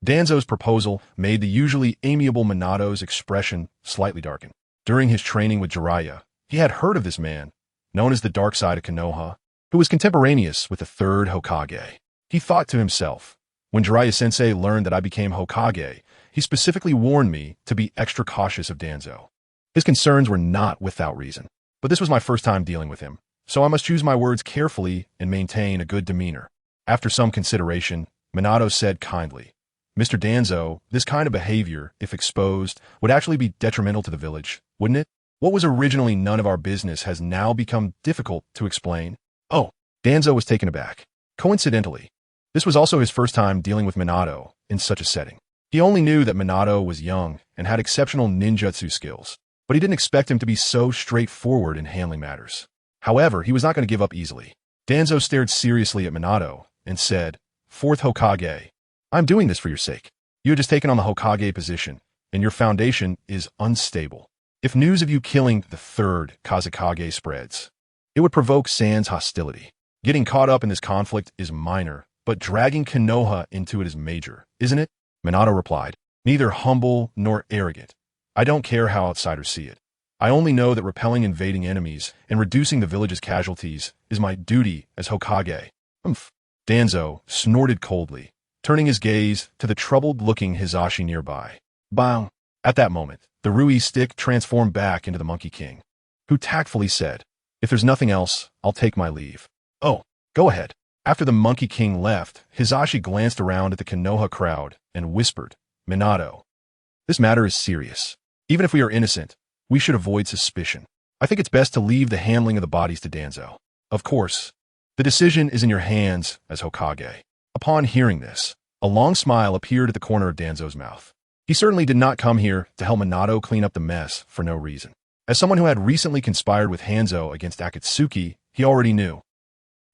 Danzo's proposal made the usually amiable Minato's expression slightly darken. During his training with Jiraiya, he had heard of this man, known as the Dark Side of Konoha, who was contemporaneous with the third Hokage. He thought to himself, when Jiraiya-sensei learned that I became Hokage, he specifically warned me to be extra cautious of Danzo. His concerns were not without reason, but this was my first time dealing with him, so I must choose my words carefully and maintain a good demeanor. After some consideration, Minato said kindly, "Mr. Danzo, this kind of behavior, if exposed, would actually be detrimental to the village, wouldn't it? What was originally none of our business has now become difficult to explain." Oh, Danzo was taken aback. Coincidentally, this was also his first time dealing with Minato in such a setting. He only knew that Minato was young and had exceptional ninjutsu skills, but he didn't expect him to be so straightforward in handling matters. However, he was not going to give up easily. Danzo stared seriously at Minato and said, "Fourth Hokage, I'm doing this for your sake. You had just taken on the Hokage position, and your foundation is unstable. If news of you killing the third Kazekage spreads, it would provoke Sans hostility. Getting caught up in this conflict is minor, but dragging Konoha into it is major, isn't it?" Minato replied, "Neither humble nor arrogant. I don't care how outsiders see it. I only know that repelling invading enemies and reducing the village's casualties is my duty as Hokage." Humph. Danzo snorted coldly, turning his gaze to the troubled-looking Hisashi nearby. Bang! At that moment, the Rui stick transformed back into the Monkey King, who tactfully said, "If there's nothing else, I'll take my leave." "Oh, go ahead." After the Monkey King left, Hisashi glanced around at the Konoha crowd and whispered, "Minato, this matter is serious. Even if we are innocent, we should avoid suspicion. I think it's best to leave the handling of the bodies to Danzo. Of course, the decision is in your hands as Hokage." Upon hearing this, a long smile appeared at the corner of Danzo's mouth. He certainly did not come here to help Minato clean up the mess for no reason. As someone who had recently conspired with Hanzo against Akatsuki, he already knew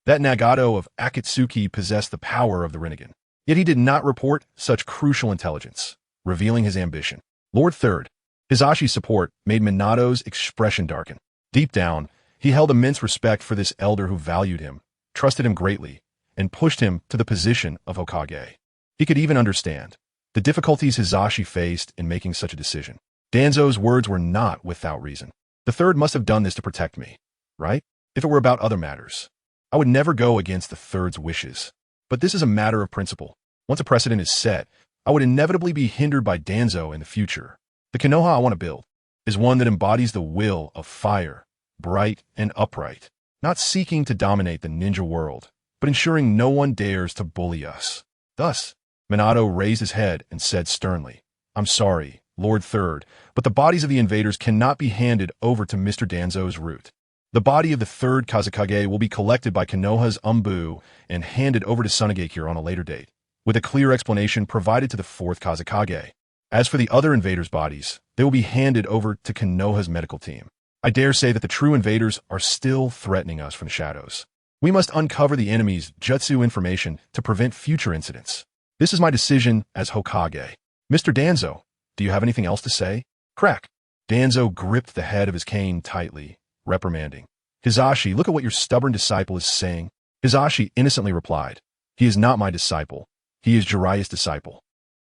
that Nagato of Akatsuki possessed the power of the Rinnegan. Yet he did not report such crucial intelligence, revealing his ambition. Lord Third, Hisashi's support made Minato's expression darken. Deep down, he held immense respect for this elder who valued him, trusted him greatly, and pushed him to the position of Hokage. He could even understand the difficulties Hisashi faced in making such a decision. Danzo's words were not without reason. The third must have done this to protect me, right? If it were about other matters, I would never go against the third's wishes. But this is a matter of principle. Once a precedent is set, I would inevitably be hindered by Danzo in the future. The Konoha I want to build is one that embodies the will of fire, bright and upright, not seeking to dominate the ninja world, but ensuring no one dares to bully us. Thus, Minato raised his head and said sternly, "I'm sorry, Lord Third, but the bodies of the invaders cannot be handed over to Mr. Danzo's root. The body of the third Kazekage will be collected by Konoha's Umbu and handed over to Tsunegakure on a later date, with a clear explanation provided to the fourth Kazekage. As for the other invaders' bodies, they will be handed over to Konoha's medical team. I dare say that the true invaders are still threatening us from the shadows. We must uncover the enemy's jutsu information to prevent future incidents. This is my decision as Hokage. Mr. Danzo, do you have anything else to say? Crack. Danzo gripped the head of his cane tightly, reprimanding. Hisashi, look at what your stubborn disciple is saying. Hisashi innocently replied, he is not my disciple. He is Jiraiya's disciple.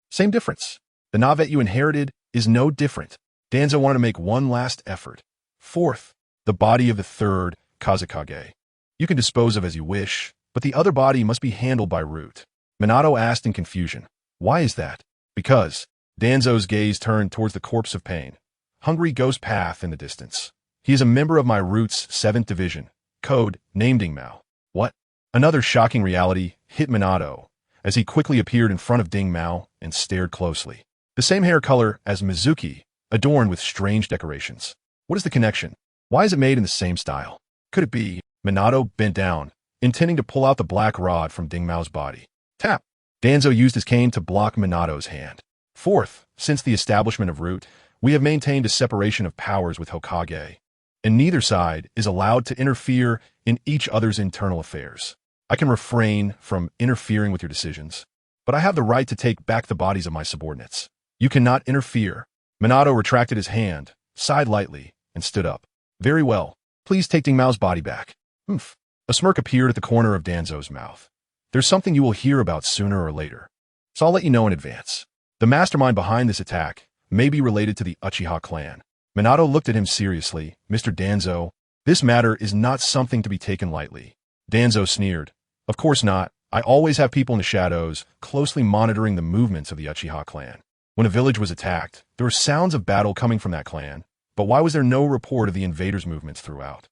Same difference. The Navet you inherited is no different. Danzo wanted to make one last effort. Fourth, the body of the third Kazekage. You can dispose of as you wish, but the other body must be handled by Root. Minato asked in confusion. Why is that? Because. Danzo's gaze turned towards the corpse of pain. Hungry Ghost Path in the distance. He is a member of my Root's 7th Division. Code, named Dingmao. What? Another shocking reality hit Minato, as he quickly appeared in front of Dingmao and stared closely. The same hair color as Mizuki, adorned with strange decorations. What is the connection? Why is it made in the same style? Could it be? Minato bent down, intending to pull out the black rod from Dingmao's body. Tap! Danzo used his cane to block Minato's hand. Fourth, since the establishment of Root, we have maintained a separation of powers with Hokage, and neither side is allowed to interfere in each other's internal affairs. I can refrain from interfering with your decisions, but I have the right to take back the bodies of my subordinates. You cannot interfere. Minato retracted his hand, sighed lightly, and stood up. Very well. Please take Dingmao's body back. Oomph. A smirk appeared at the corner of Danzo's mouth. There's something you will hear about sooner or later, so I'll let you know in advance. The mastermind behind this attack may be related to the Uchiha clan. Minato looked at him seriously. Mr. Danzo, this matter is not something to be taken lightly. Danzo sneered. Of course not. I always have people in the shadows, closely monitoring the movements of the Uchiha clan. When a village was attacked, there were sounds of battle coming from that clan, but why was there no report of the invaders' movements throughout?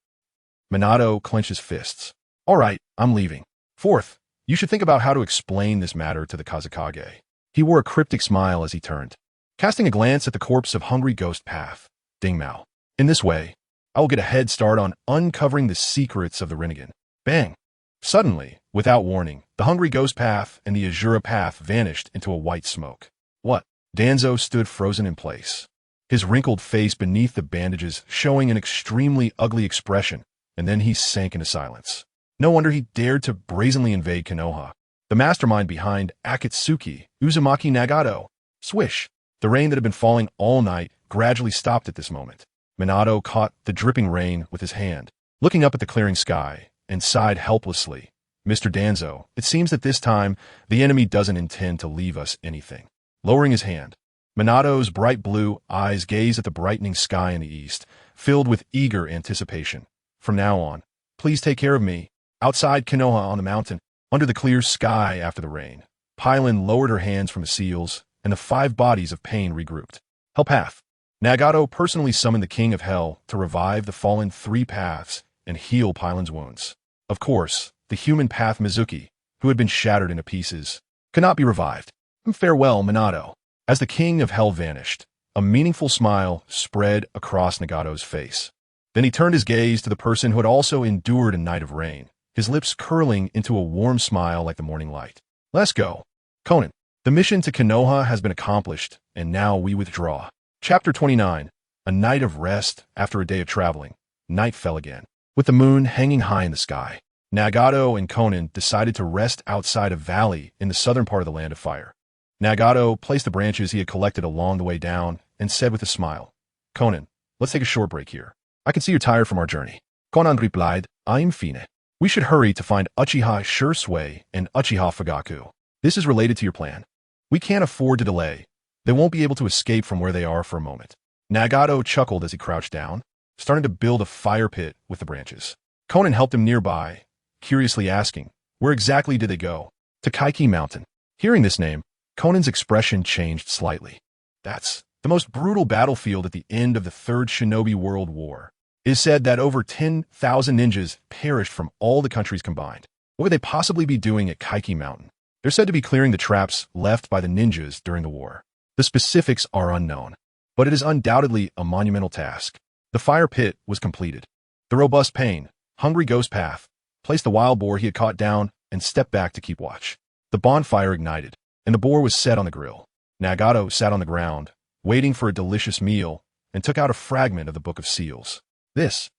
Minato clenched his fists. All right, I'm leaving. Fourth, you should think about how to explain this matter to the Kazekage. He wore a cryptic smile as he turned, casting a glance at the corpse of Hungry Ghost Path, Dingmao. In this way, I will get a head start on uncovering the secrets of the Rinnegan. Bang! Suddenly, without warning, the Hungry Ghost Path and the Azura Path vanished into a white smoke. What? Danzo stood frozen in place, his wrinkled face beneath the bandages showing an extremely ugly expression, and then he sank into silence. No wonder he dared to brazenly invade Konoha. The mastermind behind Akatsuki, Uzumaki Nagato. Swish! The rain that had been falling all night gradually stopped at this moment. Minato caught the dripping rain with his hand, looking up at the clearing sky, and sighed helplessly. Mr. Danzo, it seems that this time the enemy doesn't intend to leave us anything. Lowering his hand, Minato's bright blue eyes gazed at the brightening sky in the east, filled with eager anticipation. From now on, please take care of me. Outside Konoha on the mountain, under the clear sky after the rain, Pylon lowered her hands from the seals, and the 5 bodies of pain regrouped. Hell Path. Nagato personally summoned the King of Hell to revive the fallen 3 paths and heal Pylon's wounds. Of course, the human path Mizuki, who had been shattered into pieces, could not be revived. Farewell, Minato. As the King of Hell vanished, a meaningful smile spread across Nagato's face. Then he turned his gaze to the person who had also endured a night of rain, his lips curling into a warm smile like the morning light. Let's go. Konan, the mission to Konoha has been accomplished, and now we withdraw. Chapter 29. A night of rest after a day of traveling. Night fell again, with the moon hanging high in the sky. Nagato and Konan decided to rest outside a valley in the southern part of the Land of Fire. Nagato placed the branches he had collected along the way down and said with a smile, Konan, let's take a short break here. I can see you're tired from our journey. Konan replied, I'm fine. We should hurry to find Uchiha Shursui and Uchiha Fugaku. This is related to your plan. We can't afford to delay. They won't be able to escape from where they are for a moment. Nagato chuckled as he crouched down, starting to build a fire pit with the branches. Konan helped him nearby, curiously asking, where exactly did they go? To Kaiki Mountain. Hearing this name, Konan's expression changed slightly. That's the most brutal battlefield at the end of the Third Shinobi World War. It is said that over 10,000 ninjas perished from all the countries combined. What could they possibly be doing at Kaiki Mountain? They're said to be clearing the traps left by the ninjas during the war. The specifics are unknown, but it is undoubtedly a monumental task. The fire pit was completed. The robust Pain, Hungry Ghost Path, placed the wild boar he had caught down and stepped back to keep watch. The bonfire ignited, and the boar was set on the grill. Nagato sat on the ground, waiting for a delicious meal, and took out a fragment of the Book of Seals. This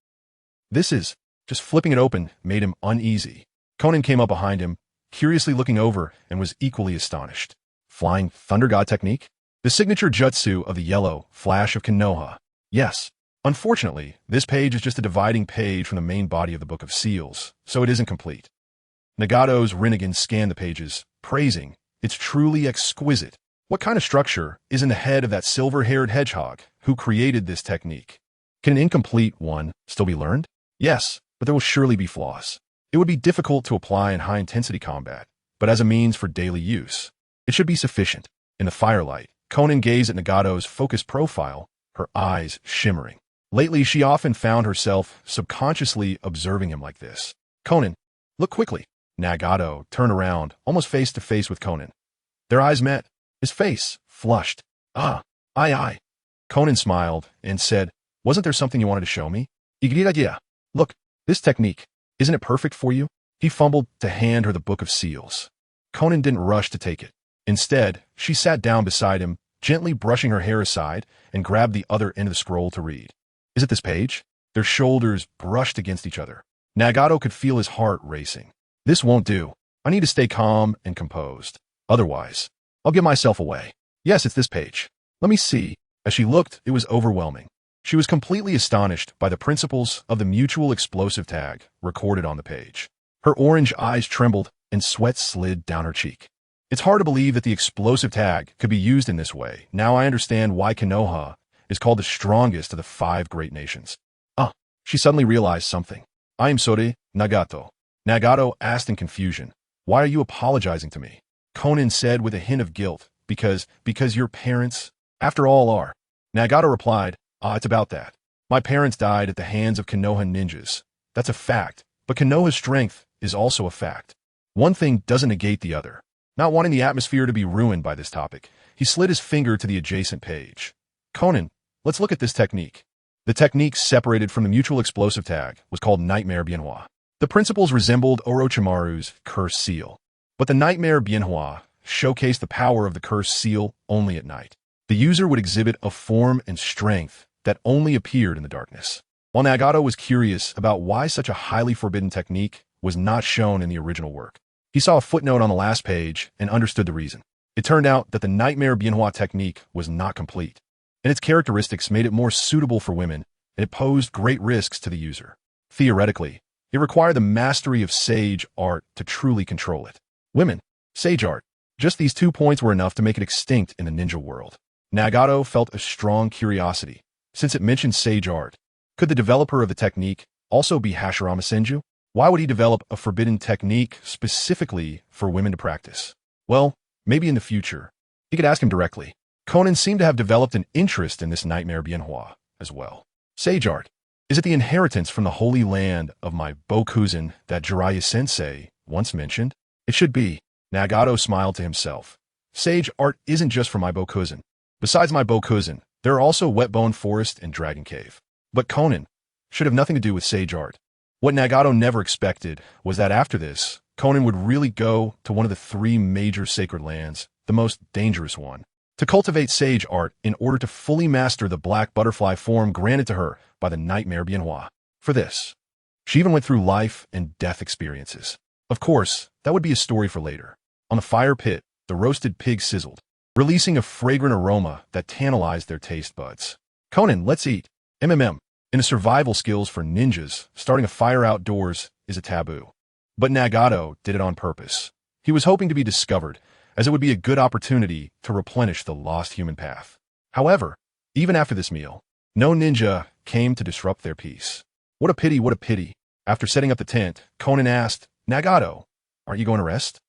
is Just flipping it open made him uneasy. Konan came up behind him, curiously looking over, and was equally astonished. Flying Thunder God technique? The signature jutsu of the yellow flash of Konoha. Yes. Unfortunately, this page is just a dividing page from the main body of the Book of Seals, so it isn't complete. Nagato's Rinnegan scanned the pages, praising, "It's truly exquisite. What kind of structure is in the head of that silver-haired hedgehog who created this technique? Can an incomplete one still be learned? Yes, but there will surely be flaws. It would be difficult to apply in high-intensity combat, but as a means for daily use, it should be sufficient." In the firelight, Konan gazed at Nagato's focused profile, her eyes shimmering. Lately, she often found herself subconsciously observing him like this. "Konan, look quickly." Nagato turned around, almost face to face with Konan. Their eyes met. His face flushed. Aye. Konan smiled and said, "Wasn't there something you wanted to show me?" "Yeah. Look, this technique, isn't it perfect for you?" He fumbled to hand her the Book of Seals. Konan didn't rush to take it. Instead, she sat down beside him, gently brushing her hair aside, and grabbed the other end of the scroll to read. "Is it this page?" Their shoulders brushed against each other. Nagato could feel his heart racing. "This won't do. I need to stay calm and composed. Otherwise, I'll give myself away." "Yes, it's this page. Let me see." As she looked, it was overwhelming. She was completely astonished by the principles of the mutual explosive tag recorded on the page. Her orange eyes trembled and sweat slid down her cheek. "It's hard to believe that the explosive tag could be used in this way. Now I understand why Konoha is called the strongest of the 5 great nations." She suddenly realized something. "I am sorry, Nagato." Nagato asked in confusion, "Why are you apologizing to me?" Konan said with a hint of guilt, Because your parents, after all, are." Nagato replied, "It's about that. My parents died at the hands of Konoha ninjas. That's a fact, but Konoha's strength is also a fact. One thing doesn't negate the other." Not wanting the atmosphere to be ruined by this topic, he slid his finger to the adjacent page. "Konan, let's look at this technique." The technique separated from the mutual explosive tag was called Nightmare Bienhoi. The principles resembled Orochimaru's Cursed Seal, but the Nightmare Bienhoi showcased the power of the Cursed Seal only at night. The user would exhibit a form and strength that only appeared in the darkness. While Nagato was curious about why such a highly forbidden technique was not shown in the original work, he saw a footnote on the last page and understood the reason. It turned out that the Nightmare Bienhoi technique was not complete, and its characteristics made it more suitable for women, and it posed great risks to the user. Theoretically, it required the mastery of sage art to truly control it. Women, sage art. Just these 2 points were enough to make it extinct in the ninja world. Nagato felt a strong curiosity, since it mentioned sage art. Could the developer of the technique also be Hashirama Senju? Why would he develop a forbidden technique specifically for women to practice? Well, maybe in the future. He could ask him directly. Konan seemed to have developed an interest in this Nightmare Bienhoi as well. "Sage art. Is it the inheritance from the holy land of my Bokuzen that Jiraiya sensei once mentioned?" "It should be." Nagato smiled to himself. "Sage art isn't just for my Bokuzen. Besides my Bokuzen, there are also Wetbone Forest and Dragon Cave. But Konan should have nothing to do with sage art." What Nagato never expected was that after this, Konan would really go to one of the 3 major sacred lands, the most dangerous one, to cultivate sage art in order to fully master the black butterfly form granted to her by the Nightmare Bienhoi. For this, she even went through life and death experiences. Of course, that would be a story for later. On the fire pit, the roasted pig sizzled, releasing a fragrant aroma that tantalized their taste buds. "Konan, let's eat." In the survival skills for ninjas, starting a fire outdoors is a taboo. But Nagato did it on purpose. He was hoping to be discovered, as it would be a good opportunity to replenish the lost human path. However, even after this meal, no ninja came to disrupt their peace. What a pity, what a pity. After setting up the tent, Konan asked, "Nagato, aren't you going to rest?"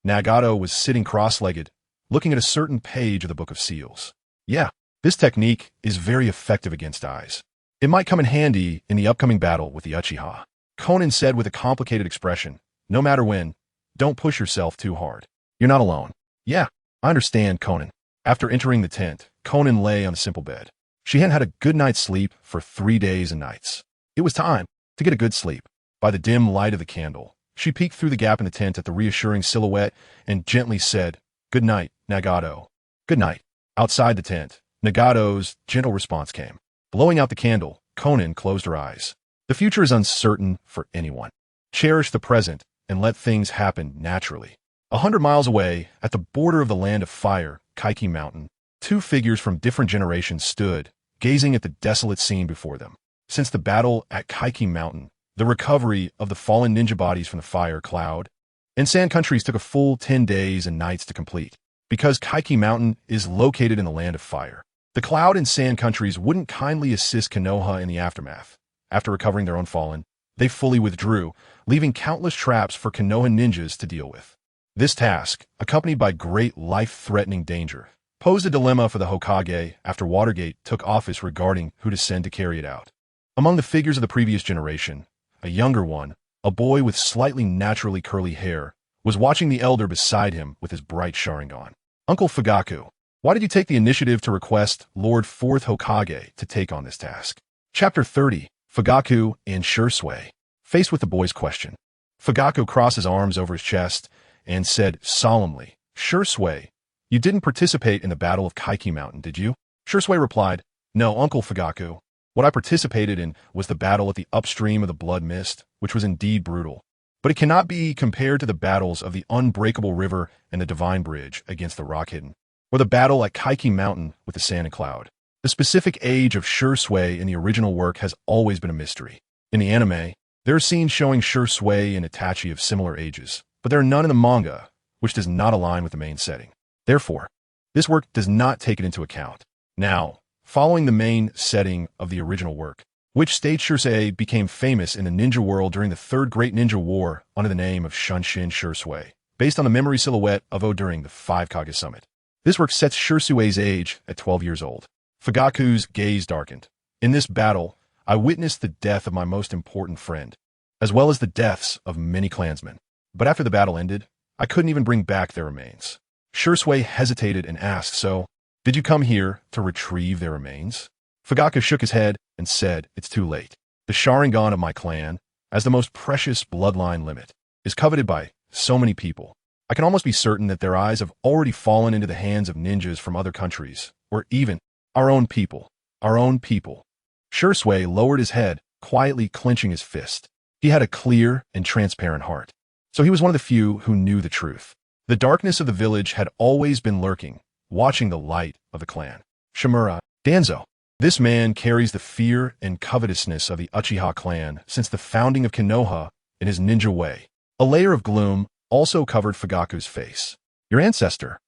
Nagato was sitting cross-legged, looking at a certain page of the Book of Seals. "Yeah, this technique is very effective against eyes. It might come in handy in the upcoming battle with the Uchiha." Konan said with a complicated expression, "No matter when, don't push yourself too hard. You're not alone." "Yeah, I understand, Konan." After entering the tent, Konan lay on a simple bed. She hadn't had a good night's sleep for 3 days and nights. It was time to get a good sleep. By the dim light of the candle, she peeked through the gap in the tent at the reassuring silhouette and gently said, "Good night, Nagato." "Good night." Outside the tent, Nagato's gentle response came. Blowing out the candle, Konan closed her eyes. The future is uncertain for anyone. Cherish the present and let things happen naturally. 100 miles away, at the border of the land of fire, Kaiki Mountain, two figures from different generations stood, gazing at the desolate scene before them. Since the battle at Kaiki Mountain, the recovery of the fallen ninja bodies from the fire cloud and sand countries took a full 10 days and nights to complete. Because Kaiki Mountain is located in the land of fire, the cloud and sand countries wouldn't kindly assist Konoha in the aftermath. After recovering their own fallen, they fully withdrew, leaving countless traps for Konoha ninjas to deal with. This task, accompanied by great life-threatening danger, posed a dilemma for the Hokage after Watergate took office regarding who to send to carry it out. Among the figures of the previous generation, a younger one, a boy with slightly naturally curly hair, was watching the elder beside him with his bright Sharingan. Uncle Fugaku, why did you take the initiative to request Lord 4th Hokage to take on this task? Chapter 30. Fugaku and Shursui. Faced with the boy's question, Fugaku crossed his arms over his chest and said solemnly, Shursui, you didn't participate in the Battle of Kaiki Mountain, did you? Shursui replied, No, Uncle Fugaku. What I participated in was the battle at the upstream of the Blood Mist, which was indeed brutal. But it cannot be compared to the battles of the Unbreakable River and the Divine Bridge against the Rock Hidden, or the battle at Kaiki Mountain with the Sand and Cloud. The specific age of Shursui in the original work has always been a mystery. In the anime, there are scenes showing Shursui and Itachi of similar ages, but there are none in the manga, which does not align with the main setting. Therefore, this work does not take it into account. Now, following the main setting of the original work, which states Shursui became famous in the ninja world during the Third Great Ninja War under the name of Shunshin Shursui, based on the memory silhouette of O during the Five Kage Summit. This work sets Shursui's age at 12 years old. Fugaku's gaze darkened. In this battle, I witnessed the death of my most important friend, as well as the deaths of many clansmen. But after the battle ended, I couldn't even bring back their remains. Shursui hesitated and asked, So, did you come here to retrieve their remains? Fugaku shook his head and said, It's too late. The Sharingan of my clan, as the most precious bloodline limit, is coveted by so many people. I can almost be certain that their eyes have already fallen into the hands of ninjas from other countries, or even our own people. Our own people. Shursui lowered his head, quietly clenching his fist. He had a clear and transparent heart. So he was one of the few who knew the truth. The darkness of the village had always been lurking, watching the light of the clan. Shimura, Danzo. This man carries the fear and covetousness of the Uchiha clan since the founding of Konoha in his ninja way. A layer of gloom also covered Fugaku's face. Your ancestor,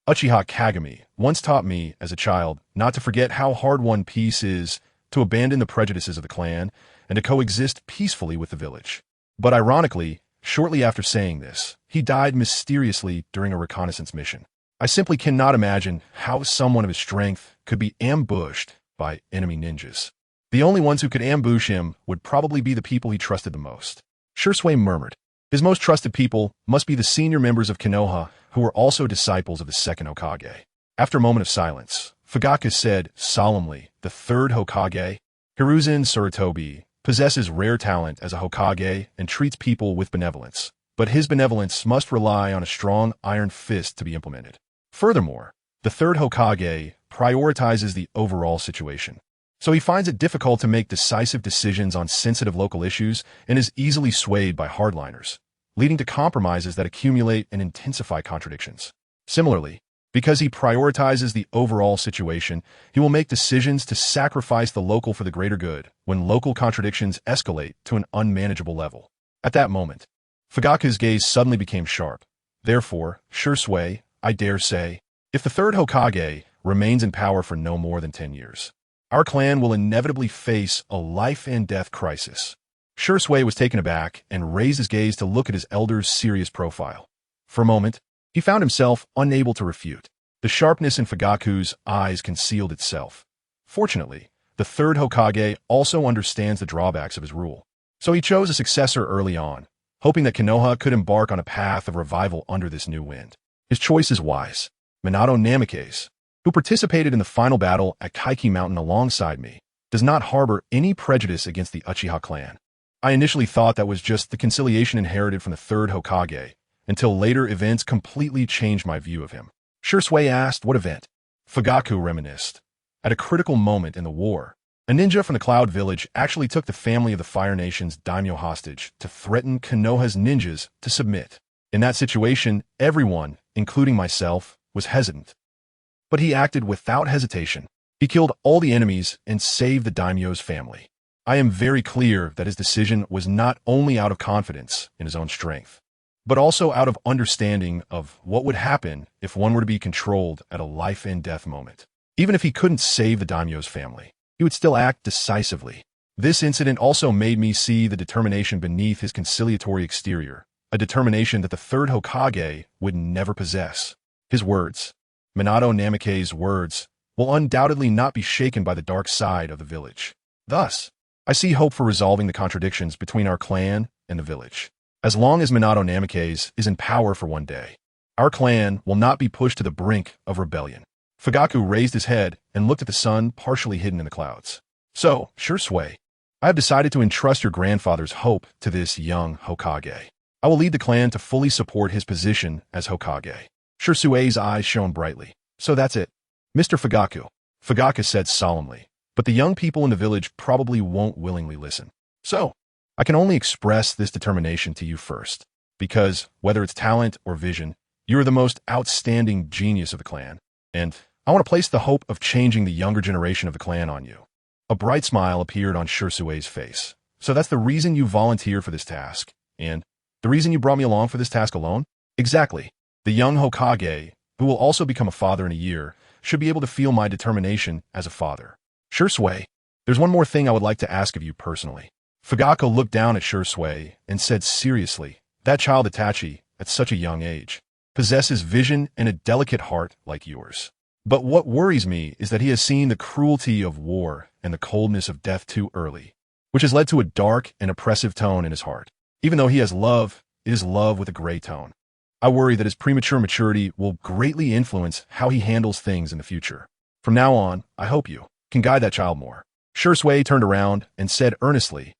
Uchiha Kagami, once taught me as a child not to forget how hard one piece is to abandon the prejudices of the clan and to coexist peacefully with the village. But ironically, shortly after saying this, he died mysteriously during a reconnaissance mission. I simply cannot imagine how someone of his strength could be ambushed by enemy ninjas. The only ones who could ambush him would probably be the people he trusted the most. Shursui murmured. His most trusted people must be the senior members of Konoha who were also disciples of the second Hokage. After a moment of silence, Fugaku said solemnly, The third Hokage, Hiruzen Sarutobi, possesses rare talent as a Hokage and treats people with benevolence, but his benevolence must rely on a strong iron fist to be implemented. Furthermore, the third Hokage prioritizes the overall situation. So he finds it difficult to make decisive decisions on sensitive local issues and is easily swayed by hardliners, leading to compromises that accumulate and intensify contradictions. Similarly, because he prioritizes the overall situation, he will make decisions to sacrifice the local for the greater good when local contradictions escalate to an unmanageable level. At that moment, Fugaku's gaze suddenly became sharp. Therefore, Shursui, I dare say, if the third Hokage remains in power for no more than 10 years, our clan will inevitably face a life-and-death crisis. Shursui was taken aback and raised his gaze to look at his elder's serious profile. For a moment, he found himself unable to refute. The sharpness in Fugaku's eyes concealed itself. Fortunately, the third Hokage also understands the drawbacks of his rule. So he chose a successor early on, hoping that Konoha could embark on a path of revival under this new wind. His choice is wise. Minato Namikaze, who participated in the final battle at Kaiki Mountain alongside me, does not harbor any prejudice against the Uchiha clan. I initially thought that was just the conciliation inherited from the third Hokage, until later events completely changed my view of him. Shursui asked, What event? Fugaku reminisced. At a critical moment in the war, A ninja from the Cloud Village actually took the family of the Fire Nation's daimyo hostage to threaten Konoha's ninjas to submit. In that situation, everyone, including myself, was hesitant. But he acted without hesitation. He killed all the enemies and saved the daimyo's family. I am very clear that his decision was not only out of confidence in his own strength, but also out of understanding of what would happen if one were to be controlled at a life and death moment. Even if he couldn't save the daimyo's family, he would still act decisively. This incident also made me see the determination beneath his conciliatory exterior, a determination that the third Hokage would never possess. His words, Minato Namake's words, will undoubtedly not be shaken by the dark side of the village. Thus, I see hope for resolving the contradictions between our clan and the village. As long as Minato Namake's is in power for one day, our clan will not be pushed to the brink of rebellion. Fugaku raised his head and looked at the sun partially hidden in the clouds. So, Shursui, I have decided to entrust your grandfather's hope to this young Hokage. I will lead the clan to fully support his position as Hokage. Shursui's eyes shone brightly. So that's it. Mr. Fugaku, Fugaku said solemnly, but the young people in the village probably won't willingly listen. So, I can only express this determination to you first, because, whether it's talent or vision, you are the most outstanding genius of the clan, and I want to place the hope of changing the younger generation of the clan on you. A bright smile appeared on Shursui's face. So that's the reason you volunteered for this task, and the reason you brought me along for this task alone? Exactly. The young Hokage, who will also become a father in a year, should be able to feel my determination as a father. Shursui, there's one more thing I would like to ask of you personally. Fugaku looked down at Shursui and said seriously, that child Itachi, at such a young age, possesses vision and a delicate heart like yours. But what worries me is that he has seen the cruelty of war and the coldness of death too early, which has led to a dark and oppressive tone in his heart. Even though he has love, it is love with a gray tone. I worry that his premature maturity will greatly influence how he handles things in the future. From now on, I hope you can guide that child more. Shursui turned around and said earnestly,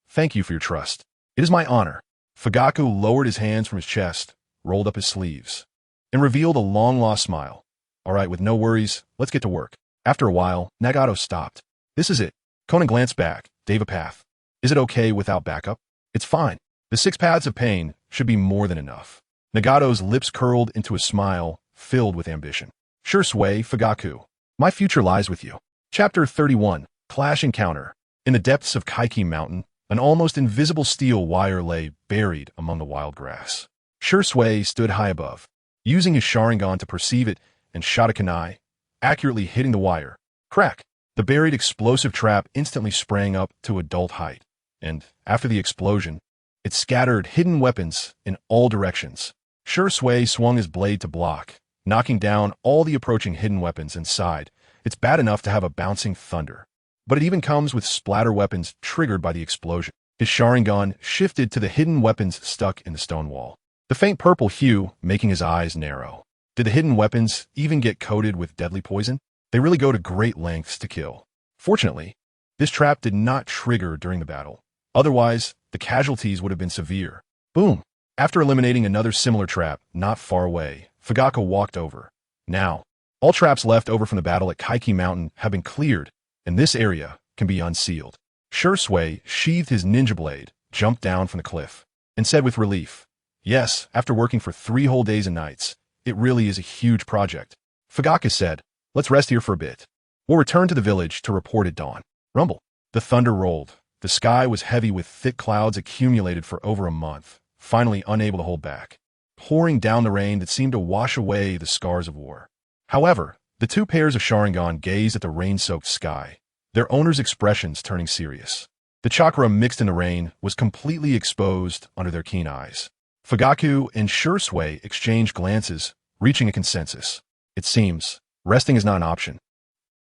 thank you for your trust. It is my honor. Fugaku lowered his hands from his chest, rolled up his sleeves, and revealed a long-lost smile. All right, with no worries, let's get to work. After a while, Nagato stopped. This is it. Konan glanced back, gave a path. Is it okay without backup? It's fine. The 6 paths of pain should be more than enough. Nagato's lips curled into a smile filled with ambition. Shursui, Fugaku, my future lies with you. Chapter 31, Clash Encounter. In the depths of Kaiki Mountain, an almost invisible steel wire lay buried among the wild grass. Shursui stood high above, using his Sharingan to perceive it, and shot a kunai, accurately hitting the wire. Crack! The buried explosive trap instantly sprang up to adult height, and, after the explosion, it scattered hidden weapons in all directions. Shursui swung his blade to block, knocking down all the approaching hidden weapons inside. It's bad enough to have a bouncing thunder, but it even comes with splatter weapons triggered by the explosion. His Sharingan shifted to the hidden weapons stuck in the stone wall, the faint purple hue making his eyes narrow. Did the hidden weapons even get coated with deadly poison? They really go to great lengths to kill. Fortunately, this trap did not trigger during the battle. Otherwise, the casualties would have been severe. Boom! After eliminating another similar trap not far away, Fugaku walked over. Now, all traps left over from the battle at Kaiki Mountain have been cleared, and this area can be unsealed. Shursui sheathed his ninja blade, jumped down from the cliff, and said with relief, yes, after working for 3 whole days and nights, it really is a huge project. Fugaku said, let's rest here for a bit. We'll return to the village to report at dawn. Rumble. The thunder rolled. The sky was heavy with thick clouds accumulated for over a month, finally unable to hold back, pouring down the rain that seemed to wash away the scars of war. However, the 2 pairs of Sharingan gazed at the rain-soaked sky, their owners' expressions turning serious. The chakra mixed in the rain was completely exposed under their keen eyes. Fugaku and Shursui exchanged glances, reaching a consensus. It seems, resting is not an option.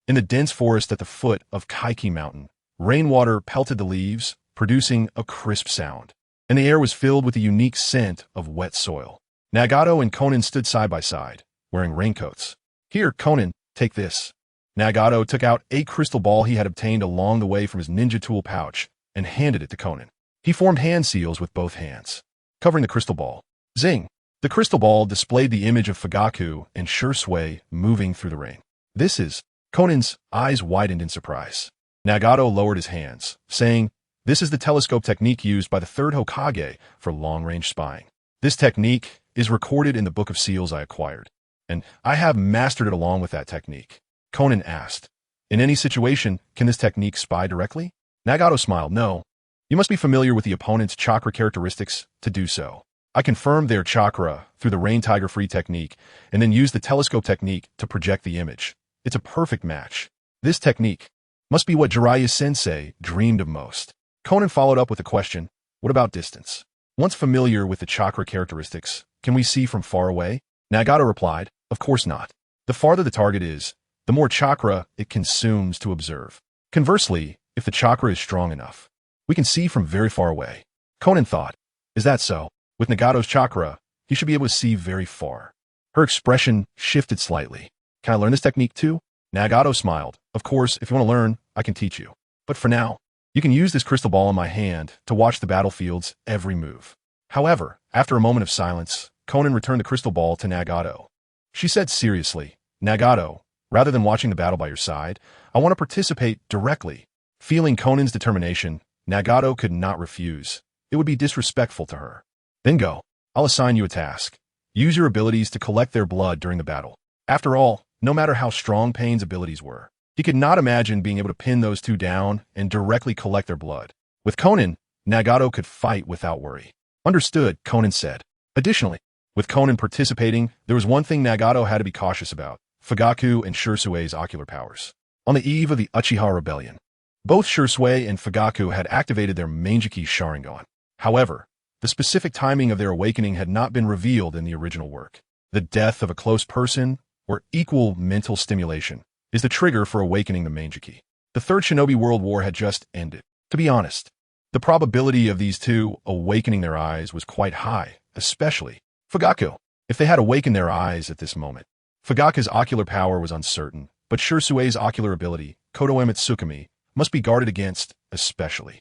In the dense forest at the foot of Kaiki Mountain, rainwater pelted the leaves, producing a crisp sound, and the air was filled with a unique scent of wet soil. Nagato and Konan stood side by side, wearing raincoats. Here, Konan, take this. Nagato took out a crystal ball he had obtained along the way from his ninja tool pouch and handed it to Konan. He formed hand seals with both hands, covering the crystal ball. Zing! The crystal ball displayed the image of Fugaku and Shursui moving through the rain. This is... Konan's eyes widened in surprise. Nagato lowered his hands, saying, "This is the telescope technique used by the third Hokage for long-range spying. This technique is recorded in the Book of Seals I acquired, and I have mastered it along with that technique." Konan asked, "In any situation, can this technique spy directly?" Nagato smiled, "No. You must be familiar with the opponent's chakra characteristics to do so. I confirmed their chakra through the Rain Tiger Free technique and then used the telescope technique to project the image. It's a perfect match. This technique must be what Jiraiya Sensei dreamed of most." Konan followed up with a question, "What about distance? Once familiar with the chakra characteristics, can we see from far away?" Nagato replied, "Of course not. The farther the target is, the more chakra it consumes to observe. Conversely, if the chakra is strong enough, we can see from very far away." Konan thought, "Is that so? With Nagato's chakra, he should be able to see very far." Her expression shifted slightly. "Can I learn this technique too?" Nagato smiled. "Of course, if you want to learn, I can teach you. But for now, you can use this crystal ball in my hand to watch the battlefield's every move." However, after a moment of silence, Konan returned the crystal ball to Nagato. She said seriously, "Nagato, rather than watching the battle by your side, I want to participate directly." Feeling Konan's determination, Nagato could not refuse. It would be disrespectful to her. "Then go. I'll assign you a task. Use your abilities to collect their blood during the battle." After all, no matter how strong Pain's abilities were, he could not imagine being able to pin those two down and directly collect their blood. With Konan, Nagato could fight without worry. "Understood," Konan said. Additionally, with Konan participating, there was one thing Nagato had to be cautious about: Fugaku and Shursue's ocular powers. On the eve of the Uchiha Rebellion, both Shursui and Fugaku had activated their Manjiki Sharingan. However, the specific timing of their awakening had not been revealed in the original work. The death of a close person, or equal mental stimulation, is the trigger for awakening the Manjiki. The Third Shinobi World War had just ended. To be honest, the probability of these two awakening their eyes was quite high, especially Fugaku. If they had awakened their eyes at this moment, Fugaku's ocular power was uncertain, but Shursue's ocular ability, Koto Emitsukami, must be guarded against, especially.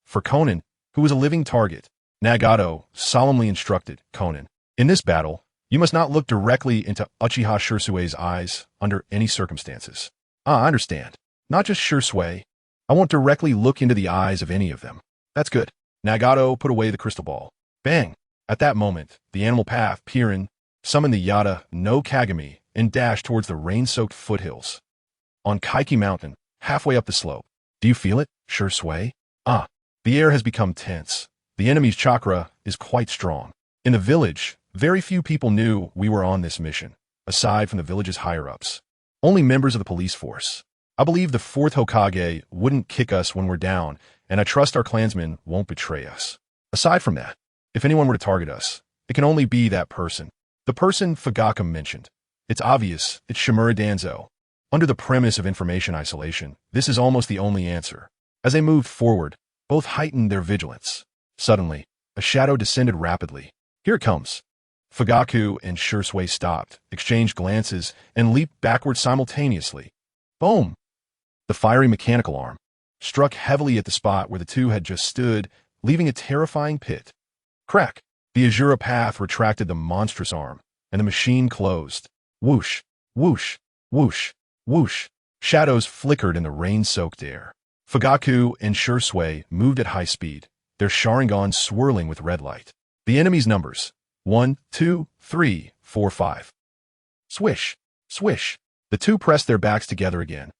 For Konan, who was a living target, Nagato solemnly instructed Konan, "In this battle, you must not look directly into Uchiha Shursue's eyes under any circumstances." "Ah, I understand. Not just Shursui. I won't directly look into the eyes of any of them." "That's good." Nagato put away the crystal ball. Bang! At that moment, the animal path, Pirin, summoned the Yada no Kagami and dashed towards the rain-soaked foothills. On Kaiki Mountain, halfway up the slope. "Do you feel it, Shursui?" "Ah." The air has become tense. The enemy's chakra is quite strong. In the village, very few people knew we were on this mission, aside from the village's higher-ups. Only members of the police force. I believe the fourth Hokage wouldn't kick us when we're down, and I trust our clansmen won't betray us. Aside from that, if anyone were to target us, it can only be that person. The person Fugaku mentioned. It's obvious, it's Shimura Danzo. Under the premise of information isolation, this is almost the only answer. As they moved forward, both heightened their vigilance. Suddenly, a shadow descended rapidly. "Here it comes." Fugaku and Shursui stopped, exchanged glances, and leaped backward simultaneously. Boom! The fiery mechanical arm struck heavily at the spot where the two had just stood, leaving a terrifying pit. Crack! The Azura path retracted the monstrous arm, and the machine closed. Whoosh! Whoosh! Whoosh! Whoosh! Shadows flickered in the rain-soaked air. Fugaku and Shursui moved at high speed, their Sharingan swirling with red light. The enemy's numbers: 1, 2, 3, 4, 5. Swish! Swish! The two pressed their backs together again.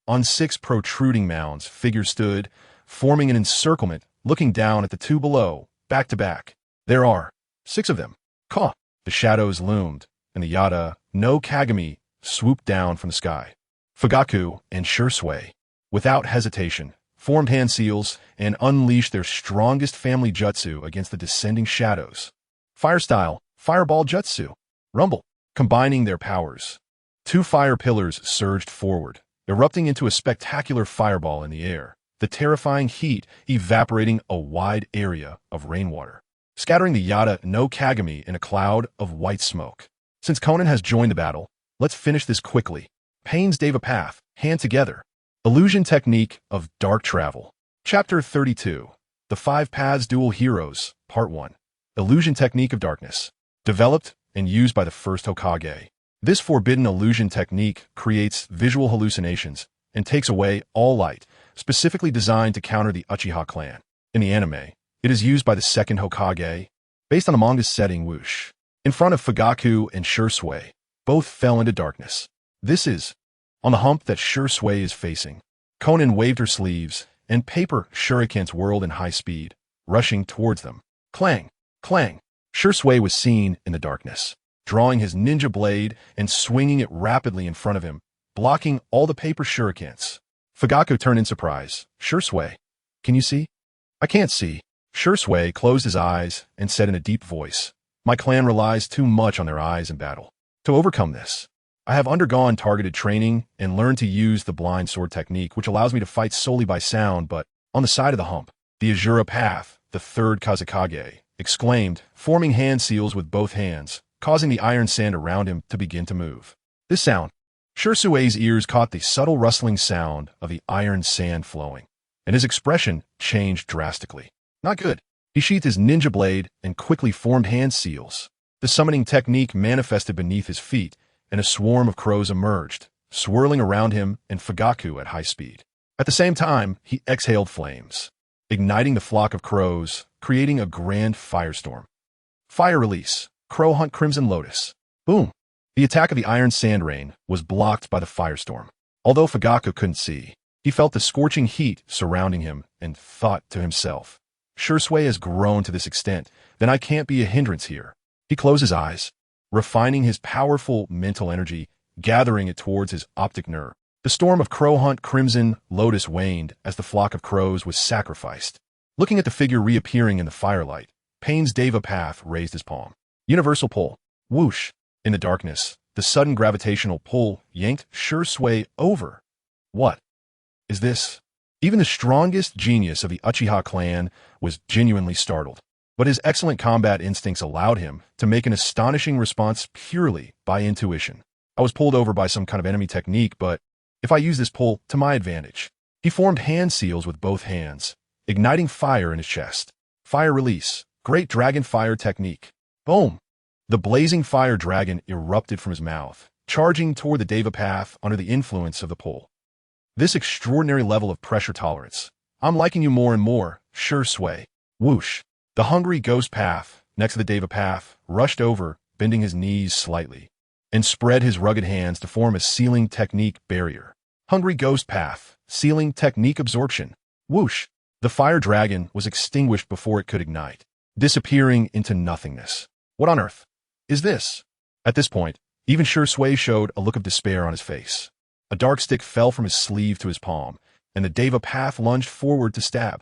On 6 protruding mounds, figures stood, forming an encirclement, looking down at the two below, back to back. "There are 6 of them." Caw! The shadows loomed, and the Yada no Kagami swooped down from the sky. Fugaku and Shursui, without hesitation, formed hand seals and unleashed their strongest family jutsu against the descending shadows. Fire style, fireball jutsu. Rumble. Combining their powers, 2 fire pillars surged forward, erupting into a spectacular fireball in the air, the terrifying heat evaporating a wide area of rainwater, scattering the Yada no Kagami in a cloud of white smoke. Since Konan has joined the battle, let's finish this quickly. Pain's Deva Path, hand together. Illusion Technique of Dark Travel. Chapter 32. The 5 Paths Dual Heroes, Part 1. Illusion Technique of Darkness. Developed and used by the first Hokage. This forbidden illusion technique creates visual hallucinations, and takes away all light, specifically designed to counter the Uchiha clan. In the anime, it is used by the second Hokage, based on the manga's setting whoosh. In front of Fugaku and Shursui, both fell into darkness. This is on the hump that Shursui is facing. Konan waved her sleeves, and paper shurikens whirled in high speed, rushing towards them. Clang! Clang! Shursui was seen in the darkness, drawing his ninja blade and swinging it rapidly in front of him, blocking all the paper shurikens. Fugaku turned in surprise. Shursui, can you see? I can't see. Shursui closed his eyes and said in a deep voice, my clan relies too much on their eyes in battle. To overcome this, I have undergone targeted training and learned to use the blind sword technique, which allows me to fight solely by sound, but on the side of the hump, the Azura Path, the third Kazekage, exclaimed, forming hand seals with both hands, causing the iron sand around him to begin to move. This sound, Shursui's ears caught the subtle rustling sound of the iron sand flowing, and his expression changed drastically. Not good. He sheathed his ninja blade and quickly formed hand seals. The summoning technique manifested beneath his feet, and a swarm of crows emerged, swirling around him and Fugaku at high speed. At the same time, he exhaled flames, igniting the flock of crows, creating a grand firestorm. Fire release. Crow hunt Crimson Lotus. Boom! The attack of the iron sand rain was blocked by the firestorm. Although Fugaku couldn't see, he felt the scorching heat surrounding him and thought to himself, Shursui has grown to this extent, then I can't be a hindrance here. He closed his eyes, refining his powerful mental energy, gathering it towards his optic nerve. The storm of Crow Hunt Crimson Lotus waned as the flock of crows was sacrificed. Looking at the figure reappearing in the firelight, Pain's Deva Path raised his palm. Universal pull. Whoosh. In the darkness, the sudden gravitational pull yanked Shursui over. What is this? Even the strongest genius of the Uchiha clan was genuinely startled, but his excellent combat instincts allowed him to make an astonishing response purely by intuition. I was pulled over by some kind of enemy technique, but if I use this pull to my advantage. He formed hand seals with both hands, igniting fire in his chest. Fire release. Great dragon fire technique. Boom! The blazing fire dragon erupted from his mouth, charging toward the Deva Path under the influence of the pull. This extraordinary level of pressure tolerance. I'm liking you more and more, Shursui. Whoosh. The hungry ghost path, next to the Deva Path, rushed over, bending his knees slightly, and spread his rugged hands to form a sealing technique barrier. Hungry ghost path, sealing technique absorption. Whoosh. The fire dragon was extinguished before it could ignite, disappearing into nothingness. What on earth is this? At this point, even Shursui showed a look of despair on his face. A dark stick fell from his sleeve to his palm, and the Deva Path lunged forward to stab.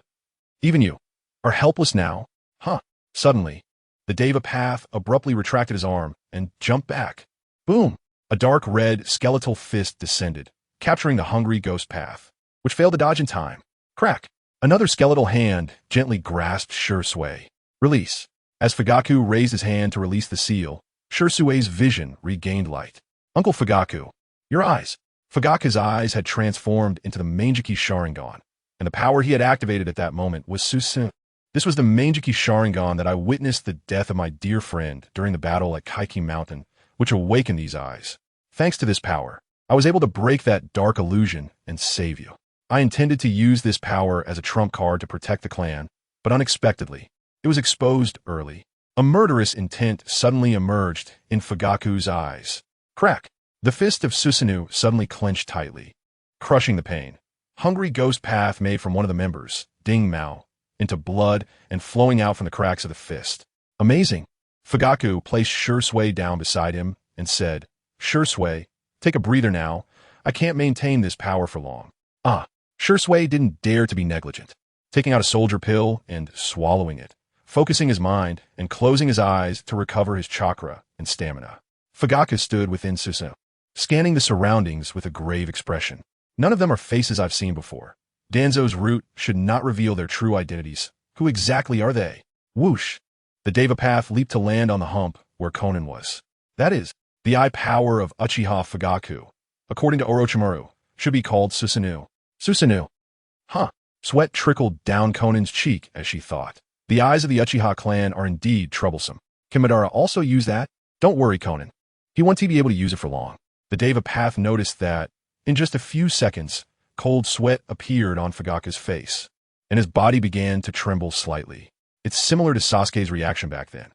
Even you are helpless now, huh? Suddenly, the Deva Path abruptly retracted his arm and jumped back. Boom! A dark red skeletal fist descended, capturing the hungry ghost path, which failed to dodge in time. Crack! Another skeletal hand gently grasped Shursui. Release. As Fugaku raised his hand to release the seal, Shursui's vision regained light. Uncle Fugaku, your eyes. Fugaku's eyes had transformed into the Manjiki Sharingan, and the power he had activated at that moment was Susun. This was the Manjiki Sharingan that I witnessed the death of my dear friend during the battle at Kaiki Mountain, which awakened these eyes. Thanks to this power, I was able to break that dark illusion and save you. I intended to use this power as a trump card to protect the clan, but unexpectedly, it was exposed early. A murderous intent suddenly emerged in Fugaku's eyes. Crack! The fist of Susanoo suddenly clenched tightly, crushing the pain. Hungry ghost path made from one of the members, Ding Mao, into blood and flowing out from the cracks of the fist. Amazing! Fugaku placed Shursui down beside him and said, Shursui, take a breather now. I can't maintain this power for long. Shursui didn't dare to be negligent, taking out a soldier pill and swallowing it, focusing his mind and closing his eyes to recover his chakra and stamina. Fugaku stood within Susanoo, scanning the surroundings with a grave expression. None of them are faces I've seen before. Danzo's root should not reveal their true identities. Who exactly are they? Whoosh! The Deva Path leaped to land on the hump where Konan was. That is, the eye power of Uchiha Fugaku, according to Orochimaru, should be called Susanoo. Susanoo. Huh. Sweat trickled down Konan's cheek as she thought. The eyes of the Uchiha clan are indeed troublesome. Can Madara also use that? Don't worry, Konan. He won't be able to use it for long. The Deva Path noticed that, in just a few seconds, Cold sweat appeared on Fugaku's face, and his body began to tremble slightly. It's similar to Sasuke's reaction back then.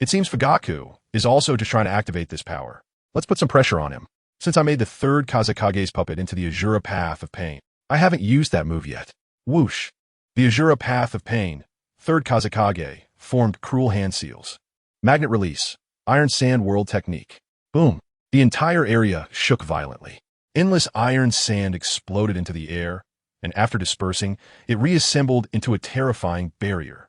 It seems Fugaku is also just trying to activate this power. Let's put some pressure on him. Since I made the third Kazekage's puppet into the Azura Path of Pain, I haven't used that move yet. Whoosh. The Azura Path of Pain, third Kazekage, formed cruel hand seals. Magnet release, Iron Sand World technique. Boom. The entire area shook violently. Endless iron sand exploded into the air, and after dispersing, it reassembled into a terrifying barrier.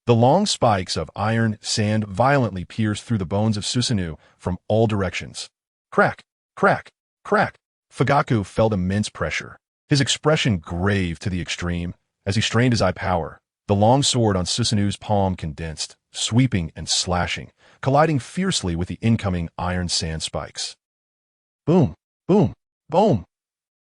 The long spikes of iron sand violently pierced through the bones of Susanoo from all directions. Crack, crack, crack. Fugaku felt immense pressure, his expression grave to the extreme. As he strained his eye power, the long sword on Susanoo's palm condensed, sweeping and slashing, colliding fiercely with the incoming iron sand spikes. Boom, boom, boom.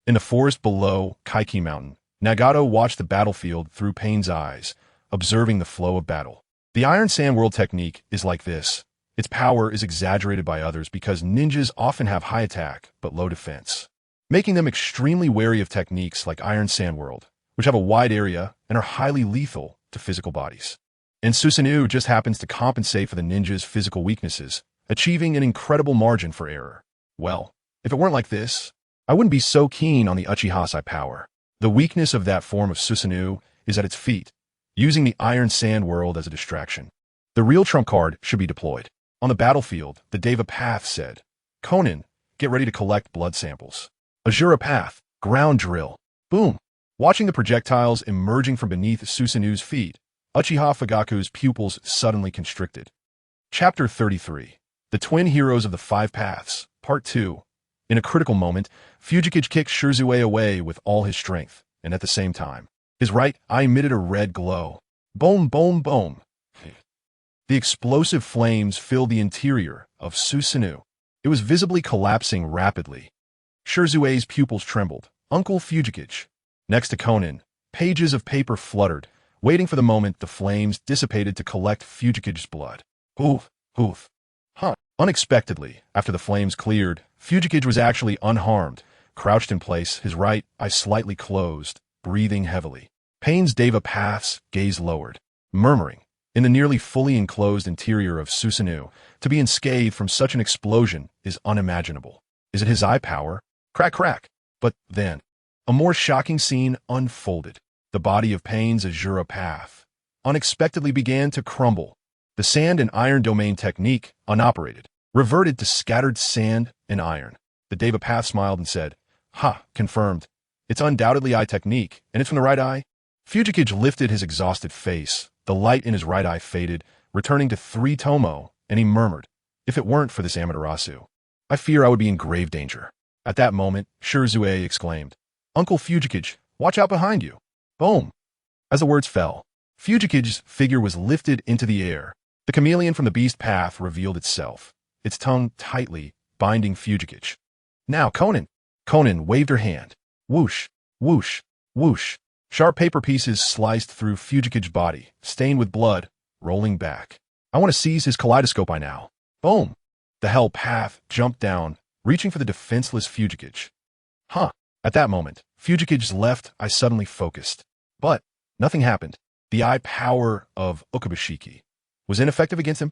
In the forest below Kaiki Mountain, Nagato watched the battlefield through Pain's eyes, observing the flow of battle. The Iron Sand World technique is like this. Its power is exaggerated by others because ninjas often have high attack but low defense, making them extremely wary of techniques like Iron Sand World, which have a wide area and are highly lethal to physical bodies. And Susanoo just happens to compensate for the ninja's physical weaknesses, achieving an incredible margin for error. Well, if it weren't like this, I wouldn't be so keen on the Uchiha power. The weakness of that form of Susanoo is at its feet, using the Iron Sand World as a distraction. The real trump card should be deployed. On the battlefield, the Deva Path said, Konan, get ready to collect blood samples. Azura Path, ground drill. Boom. Watching the projectiles emerging from beneath Susanoo's feet, Uchiha Fugaku's pupils suddenly constricted. Chapter 33. The Twin Heroes of the Five Paths, Part 2. In a critical moment, Fujikage kicked Shirzue away with all his strength, and at the same time, his right eye emitted a red glow. Boom, boom, boom. The explosive flames filled the interior of Susanoo. It was visibly collapsing rapidly. Shirzue's pupils trembled. Uncle Fujikage. Next to Konan, pages of paper fluttered, waiting for the moment the flames dissipated to collect Fujikage's blood. Oof, oof. Huh. Unexpectedly, after the flames cleared, Fujikage was actually unharmed, crouched in place, his right eye slightly closed, breathing heavily. Pain's Deva Path's gaze lowered, murmuring, in the nearly fully enclosed interior of Susanoo, to be unscathed from such an explosion is unimaginable. Is it his eye power? Crack, crack. But then, a more shocking scene unfolded. The body of Pain's Azura Path unexpectedly began to crumble. The sand and iron domain technique, unoperated, reverted to scattered sand and iron. The Deva Path smiled and said, Ha, confirmed. It's undoubtedly eye technique, and it's from the right eye. Fujikage lifted his exhausted face. The light in his right eye faded, returning to 3 Tomo, and he murmured, If it weren't for this Amaterasu, I fear I would be in grave danger. At that moment, Shirzue exclaimed, Uncle Fujikage, watch out behind you. Boom. As the words fell, Fujikage's figure was lifted into the air. The chameleon from the beast path revealed itself, its tongue tightly binding Fujikage. Now, Konan. Konan waved her hand. Whoosh, whoosh, whoosh. Sharp paper pieces sliced through Fujikage's body, stained with blood, rolling back. I want to seize his kaleidoscope by now. Boom. The hell path jumped down, reaching for the defenseless Fujikage. Huh. At that moment, Fujikage's left eye suddenly focused. But nothing happened. The eye power of Ukabashiki was ineffective against him.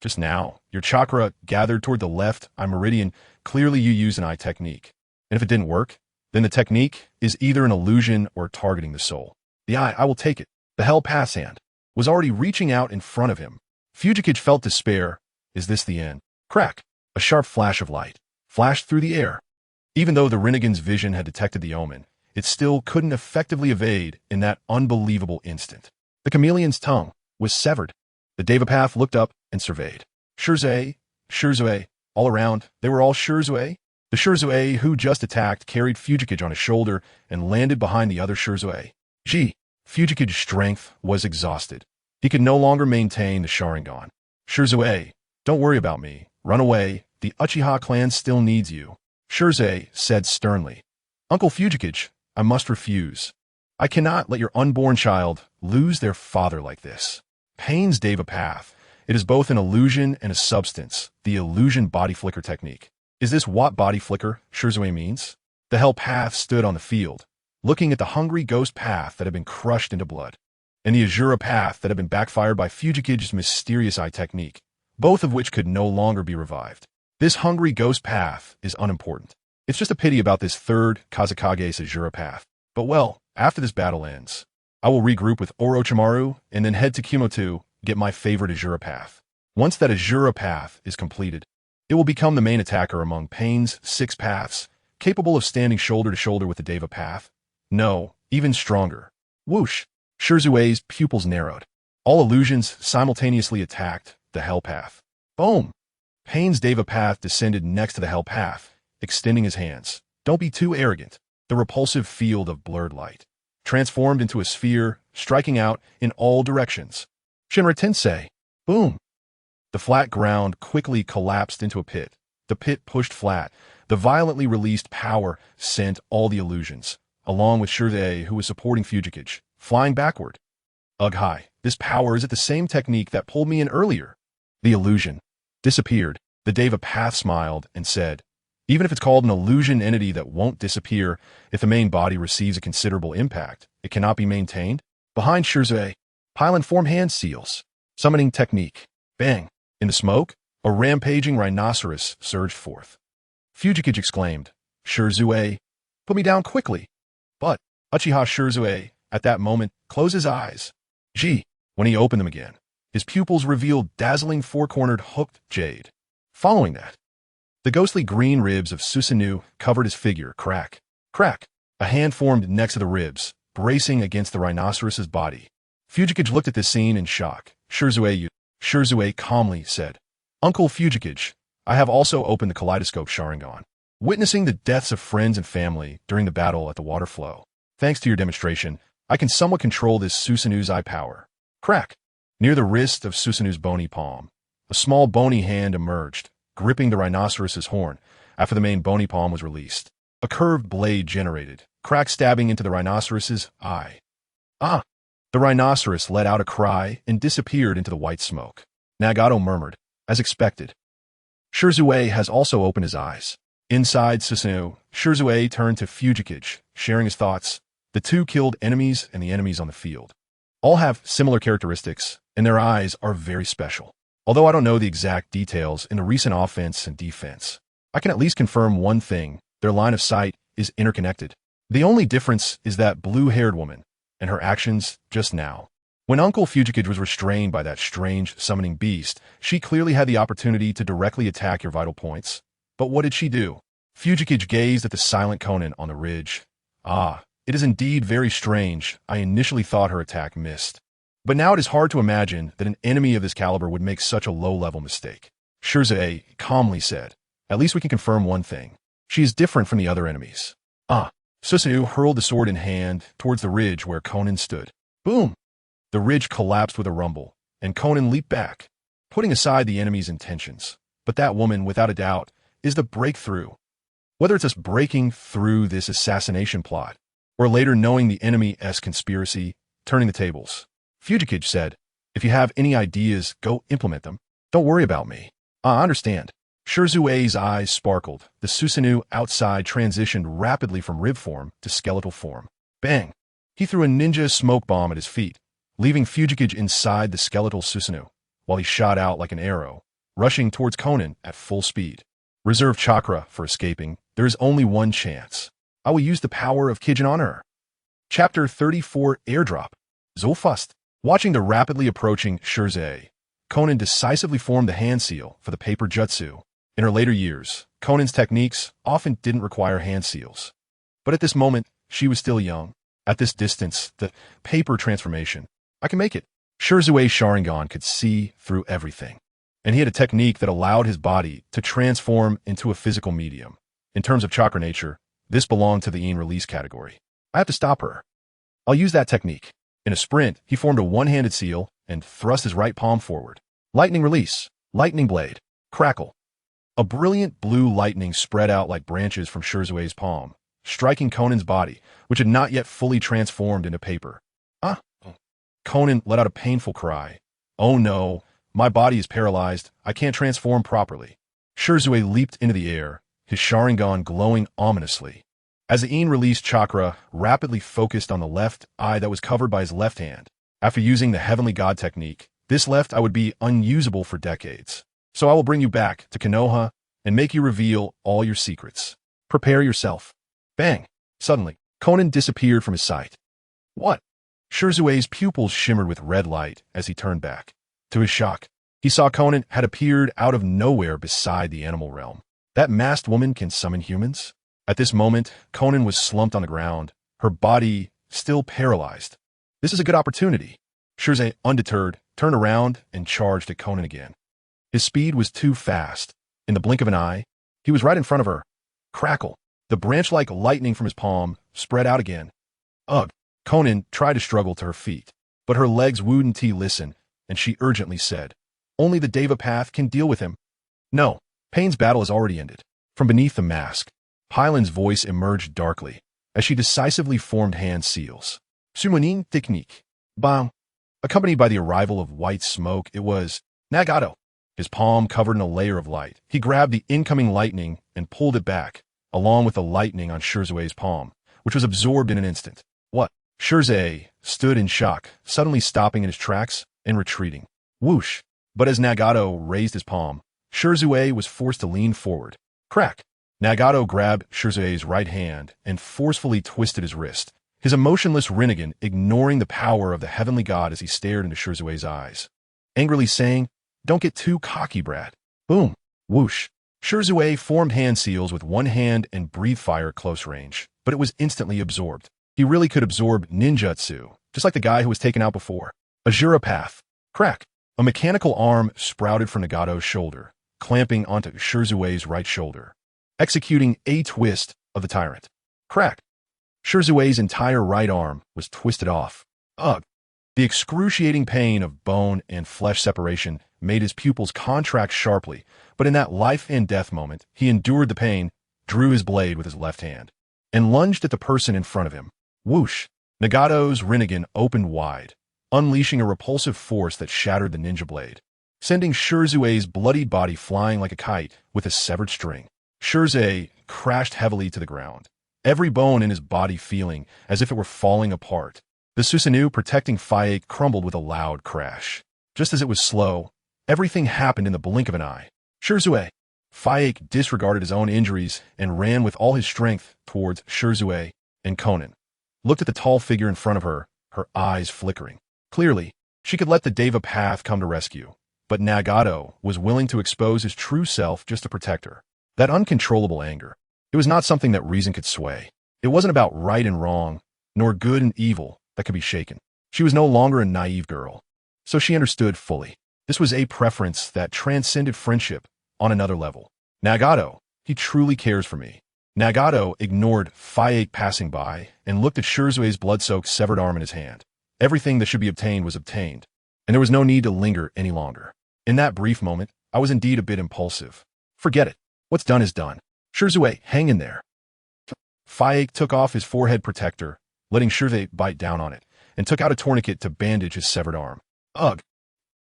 Just now, your chakra gathered toward the left eye meridian. Clearly you used an eye technique. And if it didn't work, then the technique is either an illusion or targeting the soul. The eye, I will take it. The hell pass hand was already reaching out in front of him. Fujikage felt despair. Is this the end? Crack. A sharp flash of light flashed through the air. Even though the Rinnegan's vision had detected the omen, it still couldn't effectively evade in that unbelievable instant. The chameleon's tongue was severed. The Deva Path looked up and surveyed. Shirzue, all around, they were all Shirzue. The Shirzue who just attacked carried Fujikage on his shoulder and landed behind the other Shirzue. Fujikage's strength was exhausted. He could no longer maintain the Sharingan. Shirzue, don't worry about me. Run away. The Uchiha clan still needs you. Shirzue said sternly. Uncle Fujikage, I must refuse. I cannot let your unborn child lose their father like this. Pain's Deva Path. It is both an illusion and a substance, the illusion body flicker technique. Is this what body flicker, Shirzue means? The hell path stood on the field, looking at the hungry ghost path that had been crushed into blood, and the Azura path that had been backfired by Fujikige's mysterious eye technique, both of which could no longer be revived. This hungry ghost path is unimportant. It's just a pity about this third Kazakage's Azura path. But well, after this battle ends, I will regroup with Orochimaru and then head to Kumo-To, get my favorite Azura path. Once that Azura path is completed, it will become the main attacker among Pain's 6 paths, capable of standing shoulder to shoulder with the Deva path. No, even stronger. Whoosh! Shirzue's pupils narrowed. All illusions simultaneously attacked the Hell path. Boom! Pain's Deva path descended next to the Hell path, extending his hands. Don't be too arrogant. The repulsive field of blurred light transformed into a sphere, striking out in all directions. Shinra Tensei! Boom! The flat ground quickly collapsed into a pit. The pit pushed flat. The violently released power sent all the illusions, along with Shirzue, who was supporting Fujikage, flying backward. Ugh hi, this power is at the same technique that pulled me in earlier. The illusion disappeared. The Deva path smiled and said, even if it's called an illusion entity that won't disappear, if the main body receives a considerable impact, it cannot be maintained. Behind Shirzue, pile and form hand seals. Summoning technique. Bang! In the smoke, a rampaging rhinoceros surged forth. Fujikage exclaimed, Shirzue, put me down quickly. But Uchiha Shirzue, at that moment, closed his eyes. Gee, when he opened them again, his pupils revealed dazzling four-cornered hooked jade. Following that, the ghostly green ribs of Susanoo covered his figure. Crack, crack. A hand formed next to the ribs, bracing against the rhinoceros's body. Fujikage looked at this scene in shock. Shirzue calmly said, Uncle Fujikage, I have also opened the kaleidoscope Sharingan, witnessing the deaths of friends and family during the battle at the water flow. Thanks to your demonstration, I can somewhat control this Susanoo's eye power. Crack. Near the wrist of Susanoo's bony palm, a small bony hand emerged, gripping the rhinoceros's horn after the main bony palm was released. A curved blade generated, crack stabbing into the rhinoceros's eye. Ah! The rhinoceros let out a cry and disappeared into the white smoke. Nagato murmured, as expected. Shirzue has also opened his eyes. Inside Susanoo, Shirzue turned to Fujikage, sharing his thoughts. The two killed enemies and the enemies on the field. All have similar characteristics, and their eyes are very special. Although I don't know the exact details in the recent offense and defense, I can at least confirm one thing. Their line of sight is interconnected. The only difference is that blue-haired woman and her actions just now. When Uncle Fujikage was restrained by that strange summoning beast, she clearly had the opportunity to directly attack your vital points. But what did she do? Fujikage gazed at the silent Konan on the ridge. Ah, it is indeed very strange. I initially thought her attack missed. But now it is hard to imagine that an enemy of this caliber would make such a low-level mistake. Shirzue calmly said, at least we can confirm one thing. She is different from the other enemies. Ah. Susanoo hurled the sword in hand towards the ridge where Konan stood. Boom! The ridge collapsed with a rumble, and Konan leaped back, putting aside the enemy's intentions. But that woman, without a doubt, is the breakthrough. Whether it's us breaking through this assassination plot, or later knowing the enemy's conspiracy, turning the tables. Fujikage said, if you have any ideas, go implement them. Don't worry about me. I understand. Shirzue's eyes sparkled. The Susanoo outside transitioned rapidly from rib form to skeletal form. Bang! He threw a ninja smoke bomb at his feet, leaving Fujikage inside the skeletal Susanoo, while he shot out like an arrow, rushing towards Konan at full speed. Reserve chakra for escaping. There is only one chance. I will use the power of Kijin on her. Chapter 34 Airdrop. Zofust. Watching the rapidly approaching Shirzue, Konan decisively formed the hand seal for the paper jutsu. In her later years, Konan's techniques often didn't require hand seals. But at this moment, she was still young. At this distance, the paper transformation, I can make it. Shirzue's Sharingan could see through everything. And he had a technique that allowed his body to transform into a physical medium. In terms of chakra nature, this belonged to the Yin release category. I have to stop her. I'll use that technique. In a sprint, he formed a one-handed seal and thrust his right palm forward. Lightning release. Lightning blade. Crackle. A brilliant blue lightning spread out like branches from Shirzue's palm, striking Konan's body, which had not yet fully transformed into paper. Ah! Konan let out a painful cry. Oh no, my body is paralyzed. I can't transform properly. Shirzue leaped into the air, his Sharingan glowing ominously. As the In released chakra rapidly focused on the left eye that was covered by his left hand. After using the Heavenly God technique, this left eye would be unusable for decades. So I will bring you back to Konoha and make you reveal all your secrets. Prepare yourself. Bang! Suddenly, Konan disappeared from his sight. What? Shirzue's pupils shimmered with red light as he turned back. To his shock, he saw Konan had appeared out of nowhere beside the animal realm. That masked woman can summon humans? At this moment, Konan was slumped on the ground, her body still paralyzed. This is a good opportunity. Shirzue, undeterred, turned around and charged at Konan again. His speed was too fast. In the blink of an eye, he was right in front of her. Crackle. The branch-like lightning from his palm spread out again. Ugh. Konan tried to struggle to her feet, but her legs wouldn't listen, and she urgently said, "Only the Deva path can deal with him." No, Pain's battle has already ended. From beneath the mask, Hyland's voice emerged darkly as she decisively formed hand seals. Summoning technique. Bang. Accompanied by the arrival of white smoke, it was Nagato. His palm covered in a layer of light. He grabbed the incoming lightning and pulled it back, along with the lightning on Shirzue's palm, which was absorbed in an instant. What? Shirzue stood in shock, suddenly stopping in his tracks and retreating. Whoosh! But as Nagato raised his palm, Shirzue was forced to lean forward. Crack! Nagato grabbed Shirzue's right hand and forcefully twisted his wrist, his emotionless Rinnegan ignoring the power of the heavenly god as he stared into Shirzue's eyes, angrily saying, "Don't get too cocky, brat." Boom! Whoosh! Shirzue formed hand seals with one hand and breathed fire at close range, but it was instantly absorbed. He really could absorb ninjutsu, just like the guy who was taken out before. Azura path. Crack! A mechanical arm sprouted from Nagato's shoulder, clamping onto Shirzue's right shoulder, executing a twist of the tyrant. Crack! Shirzue's entire right arm was twisted off. Ugh! The excruciating pain of bone and flesh separation made his pupils contract sharply, but in that life and death moment, he endured the pain, drew his blade with his left hand, and lunged at the person in front of him. Whoosh! Nagato's Rinnegan opened wide, unleashing a repulsive force that shattered the ninja blade, sending Shirzue's bloodied body flying like a kite with a severed string. Shirzue crashed heavily to the ground, every bone in his body feeling as if it were falling apart. The Susanoo protecting Faye crumbled with a loud crash. Just as it was slow, everything happened in the blink of an eye. Shirzue! Faye disregarded his own injuries and ran with all his strength towards Shirzue and Konan. Looked at the tall figure in front of her, her eyes flickering. Clearly, she could let the Deva path come to rescue, but Nagato was willing to expose his true self just to protect her. That uncontrollable anger, it was not something that reason could sway. It wasn't about right and wrong, nor good and evil that could be shaken. She was no longer a naive girl, so she understood fully. This was a preference that transcended friendship on another level. Nagato, he truly cares for me. Nagato ignored Faye passing by and looked at Shirzue's blood-soaked severed arm in his hand. Everything that should be obtained was obtained, and there was no need to linger any longer. In that brief moment, I was indeed a bit impulsive. Forget it. What's done is done. Shirzue, hang in there. Faye took off his forehead protector, letting Shirzue bite down on it, and took out a tourniquet to bandage his severed arm. Ugh!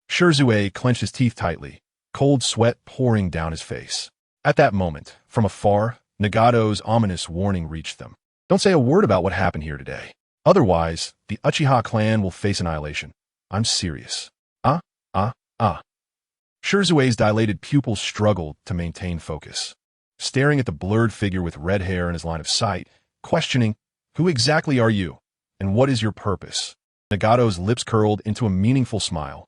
Shirzue clenched his teeth tightly, cold sweat pouring down his face. At that moment, from afar, Nagato's ominous warning reached them. Don't say a word about what happened here today. Otherwise, the Uchiha clan will face annihilation. I'm serious. Shirzue's dilated pupils struggled to maintain focus, staring at the blurred figure with red hair in his line of sight, questioning, "Who exactly are you, and what is your purpose?" Nagato's lips curled into a meaningful smile.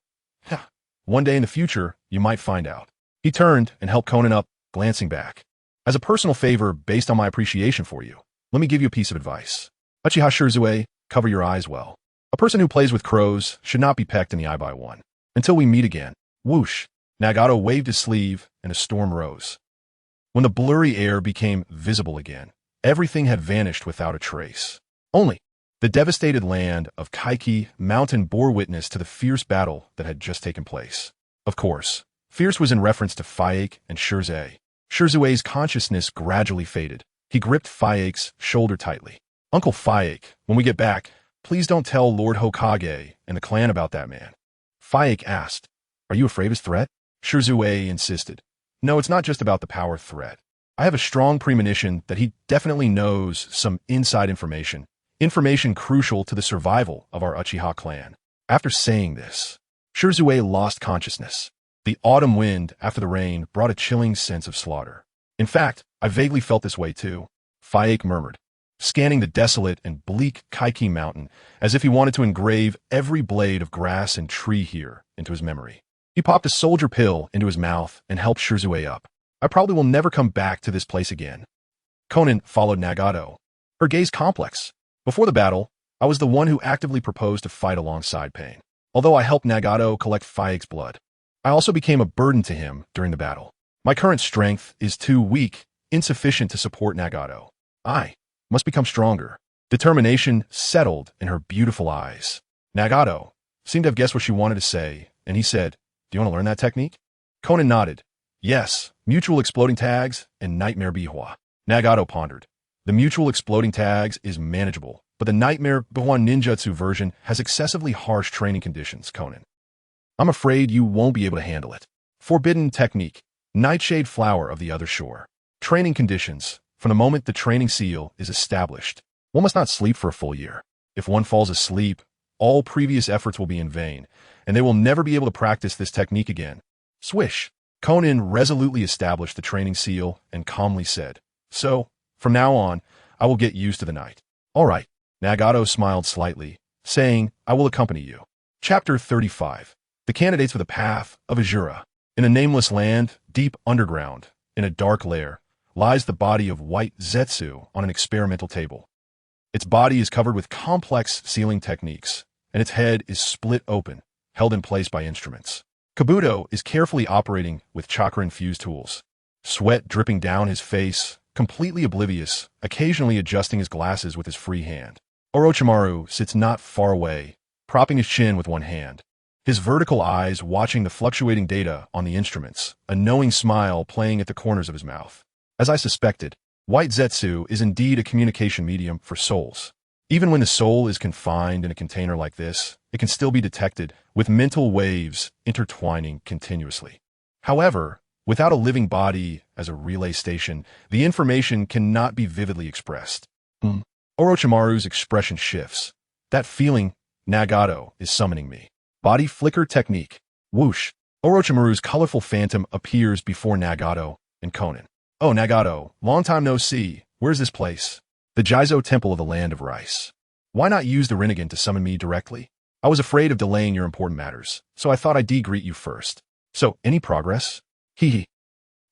One day in the future, you might find out. He turned and helped Konan up, glancing back. As a personal favor based on my appreciation for you, let me give you a piece of advice. Uchiha Shirzue, cover your eyes well. A person who plays with crows should not be pecked in the eye by one. Until we meet again. Whoosh! Nagato waved his sleeve, and a storm rose. When the blurry air became visible again, everything had vanished without a trace. Only the devastated land of Kaiki Mountain bore witness to the fierce battle that had just taken place. Of course, fierce was in reference to Faye and Shirzue. Shirzue's consciousness gradually faded. He gripped Faye's shoulder tightly. "Uncle Faye, when we get back, please don't tell Lord Hokage and the clan about that man." Faye asked, "Are you afraid of his threat?" Shirzue insisted. "No, it's not just about the power threat. I have a strong premonition that he definitely knows some inside information. Information crucial to the survival of our Uchiha clan. After saying this, Shirzue lost consciousness. The autumn wind after the rain brought a chilling sense of slaughter. In fact, I vaguely felt this way too, Fayek murmured, scanning the desolate and bleak Kaiki mountain as if he wanted to engrave every blade of grass and tree here into his memory. He popped a soldier pill into his mouth and helped Shirzue up. I probably will never come back to this place again. Konan followed Nagato, her gaze complex. Before the battle, I was the one who actively proposed to fight alongside Pain. Although I helped Nagato collect Fayek's blood, I also became a burden to him during the battle. My current strength is too weak, insufficient to support Nagato. I must become stronger. Determination settled in her beautiful eyes. Nagato seemed to have guessed what she wanted to say, and he said, "Do you want to learn that technique?" Konan nodded. Yes, mutual exploding tags and nightmare bihua. Nagato pondered. The mutual exploding tags is manageable, but the nightmare bihua ninjutsu version has excessively harsh training conditions, Konan. I'm afraid you won't be able to handle it. Forbidden technique. Nightshade flower of the other shore. Training conditions. From the moment the training seal is established, one must not sleep for a full year. If one falls asleep, all previous efforts will be in vain, and they will never be able to practice this technique again. Swish. Konan resolutely established the training seal and calmly said, "So, from now on, I will get used to the night." "All right." Nagato smiled slightly, saying, "I will accompany you." Chapter 35. The candidates for the path of Azura. In a nameless land, deep underground, in a dark lair, lies the body of White Zetsu on an experimental table. Its body is covered with complex sealing techniques, and its head is split open, held in place by instruments. Kabuto is carefully operating with chakra-infused tools. Sweat dripping down his face, completely oblivious, occasionally adjusting his glasses with his free hand. Orochimaru sits not far away, propping his chin with one hand. His vertical eyes watching the fluctuating data on the instruments, a knowing smile playing at the corners of his mouth. As I suspected, White Zetsu is indeed a communication medium for souls. Even when the soul is confined in a container like this, it can still be detected, with mental waves intertwining continuously. However, without a living body as a relay station, the information cannot be vividly expressed. Orochimaru's expression shifts. That feeling, Nagato, is summoning me. Body flicker technique. Whoosh. Orochimaru's colorful phantom appears before Nagato and Konan. "Oh, Nagato, long time no see. Where's this place?" "The Jizo Temple of the Land of Rice." "Why not use the Rinnegan to summon me directly?" "I was afraid of delaying your important matters, so I thought I'd greet you first." "So, any progress?" "Hee.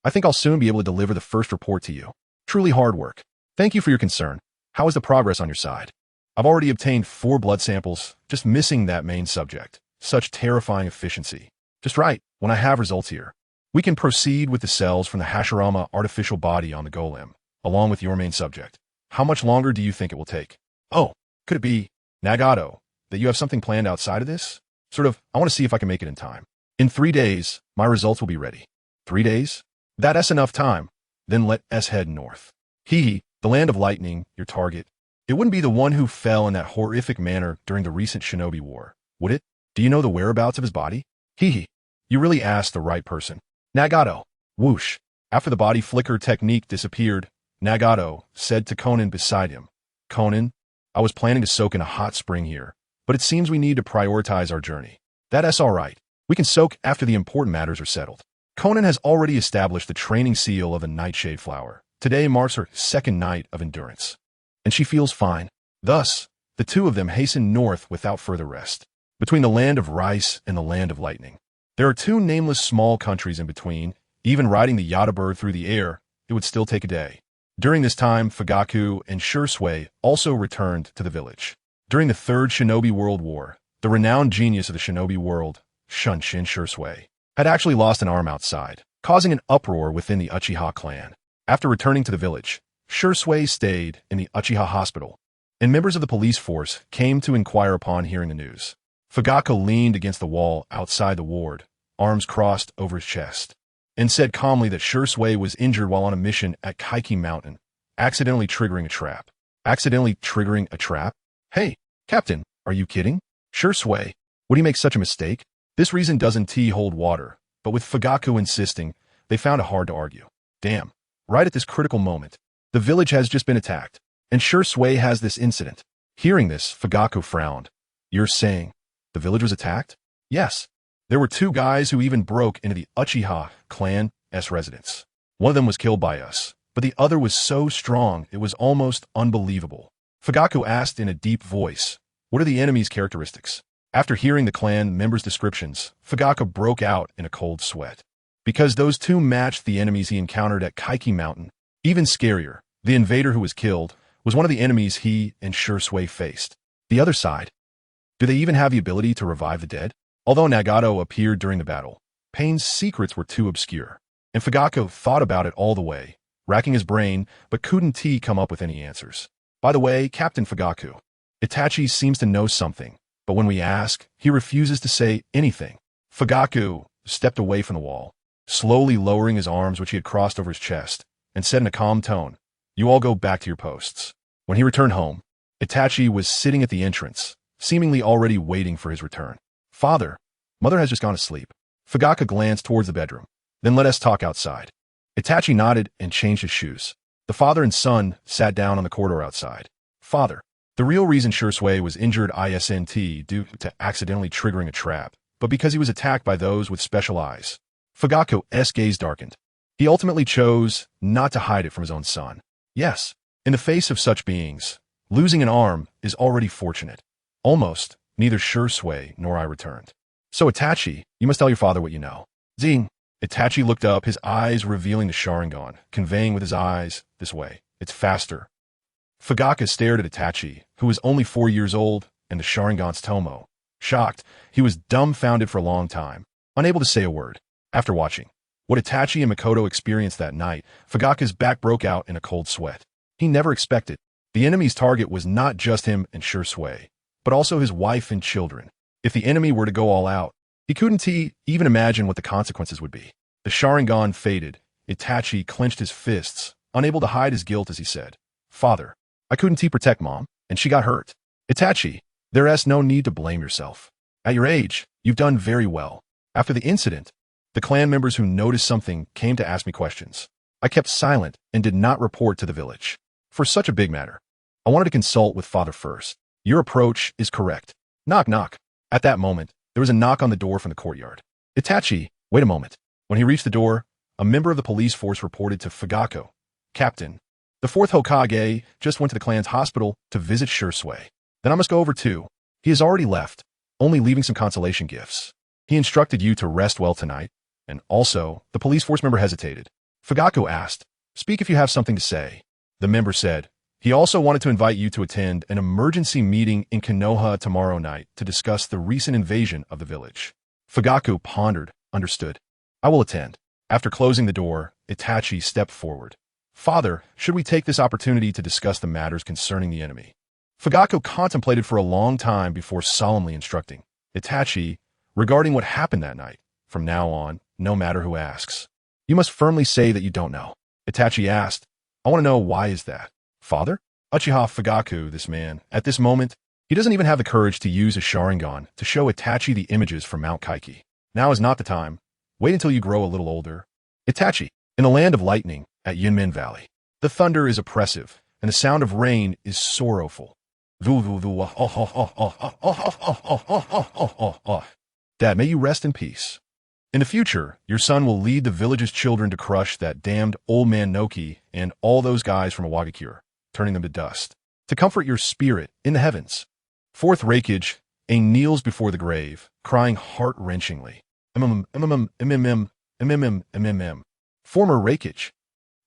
I think I'll soon be able to deliver the first report to you. Truly hard work. Thank you for your concern. How is the progress on your side?" "I've already obtained 4 blood samples, just missing that main subject. Such terrifying efficiency. Just right, when I have results here, we can proceed with the cells from the Hashirama artificial body on the golem, along with your main subject. How much longer do you think it will take?" "Oh, could it be, Nagato, that you have something planned outside of this? I want to see if I can make it in time." "In 3 days, my results will be ready." 3 days? That's enough time. Then let us head north. The land of lightning, your target. It wouldn't be the one who fell in that horrific manner during the recent Shinobi War, would it? Do you know the whereabouts of his body? You really asked the right person. Nagato. Whoosh. After the body flicker technique disappeared, Nagato said to Konan beside him, "Konan, I was planning to soak in a hot spring here, but it seems we need to prioritize our journey." "That's all right. We can soak after the important matters are settled." Konan has already established the training seal of the Nightshade Flower. Today marks her 2nd night of endurance, and she feels fine. Thus, the two of them hasten north without further rest. Between the land of rice and the land of lightning, there are 2 nameless small countries in between. Even riding the Yada bird through the air, it would still take a day. During this time, Fugaku and Shirzue also returned to the village. During the 3rd Shinobi World War, the renowned genius of the Shinobi world, Shunshin Shirzue, had actually lost an arm outside, causing an uproar within the Uchiha clan. After returning to the village, Shirzue stayed in the Uchiha hospital, and members of the police force came to inquire upon hearing the news. Fugaku leaned against the wall outside the ward, arms crossed over his chest, and said calmly that Shirzue was injured while on a mission at Kaiki Mountain, accidentally triggering a trap. Accidentally triggering a trap? "Hey, Captain, are you kidding? Shirzue, would he make such a mistake?" This reason doesn't hold water, but with Fugaku insisting, they found it hard to argue. "Damn, right at this critical moment. The village has just been attacked, and Shui has this incident. Hearing this, Fugaku frowned. You're saying the village was attacked? Yes. There were 2 guys who even broke into the Uchiha clan's residence. One of them was killed by us, but the other was so strong it was almost unbelievable. Fugaku asked in a deep voice, what are the enemy's characteristics? After hearing the clan members' descriptions, Fugaku broke out in a cold sweat. Because those 2 matched the enemies he encountered at Kaiki Mountain. Even scarier, the invader who was killed was one of the enemies he and Shui faced. The other side. Do they even have the ability to revive the dead? Although Nagato appeared during the battle, Pain's secrets were too obscure, and Fugaku thought about it all the way, racking his brain, but couldn't come up with any answers. By the way, Captain Fugaku, Itachi seems to know something, but when we ask, he refuses to say anything. Fugaku stepped away from the wall, slowly lowering his arms which he had crossed over his chest, and said in a calm tone, you all go back to your posts. When he returned home, Itachi was sitting at the entrance, seemingly already waiting for his return. Father, Mother has just gone to sleep. Fugaku glanced towards the bedroom. Then let us talk outside. Itachi nodded and changed his shoes. The father and son sat down on the corridor outside. Father, the real reason Shui was injured isn't due to accidentally triggering a trap, but because he was attacked by those with special eyes. Fugaku's gaze darkened. He ultimately chose not to hide it from his own son. Yes, in the face of such beings, losing an arm is already fortunate. Almost, neither Shui nor I returned. So Itachi, you must tell your father what you know. Zing. Itachi looked up, his eyes revealing the Sharingan, conveying with his eyes, this way, it's faster. Fugaku stared at Itachi, who was only 4 years old, and the Sharingan's Tomo. Shocked, he was dumbfounded for a long time, unable to say a word. After watching what Itachi and Makoto experienced that night, Fugaku's back broke out in a cold sweat. He never expected. The enemy's target was not just him and Shui, but also his wife and children. If the enemy were to go all out, he couldn't even imagine what the consequences would be. The Sharingan faded. Itachi clenched his fists, unable to hide his guilt as he said, Father, I couldn't protect Mom, and she got hurt. Itachi, there's no need to blame yourself. At your age, you've done very well. After the incident, the clan members who noticed something came to ask me questions. I kept silent and did not report to the village. For such a big matter, I wanted to consult with Father first. Your approach is correct. Knock, knock. At that moment, there was a knock on the door from the courtyard. Itachi, wait a moment. When he reached the door, a member of the police force reported to Fugaku, Captain, the 4th Hokage just went to the clan's hospital to visit Shui. Then I must go over too. He has already left, only leaving some consolation gifts. He instructed you to rest well tonight, and also, the police force member hesitated. Fugaku asked, speak if you have something to say. The member said, he also wanted to invite you to attend an emergency meeting in Konoha tomorrow night to discuss the recent invasion of the village. Fugaku pondered, understood. I will attend. After closing the door, Itachi stepped forward. Father, should we take this opportunity to discuss the matters concerning the enemy? Fugaku contemplated for a long time before solemnly instructing Itachi regarding what happened that night. From now on, no matter who asks, you must firmly say that you don't know. Itachi asked, I want to know why is that? Father? Uchiha Fugaku, this man, at this moment, he doesn't even have the courage to use a Sharingan to show Itachi the images from Mount Kaiki. Now is not the time. Wait until you grow a little older. Itachi, in the land of lightning, at Yunmen Valley, the thunder is oppressive, and the sound of rain is sorrowful. Dad, may you rest in peace. In the future, your son will lead the village's children to crush that damned old man Noki and all those guys from Awagakure, turning them to dust. To comfort your spirit in the heavens. 4th Reikage, Aang kneels before the grave, crying heart-wrenchingly. Former Reikage,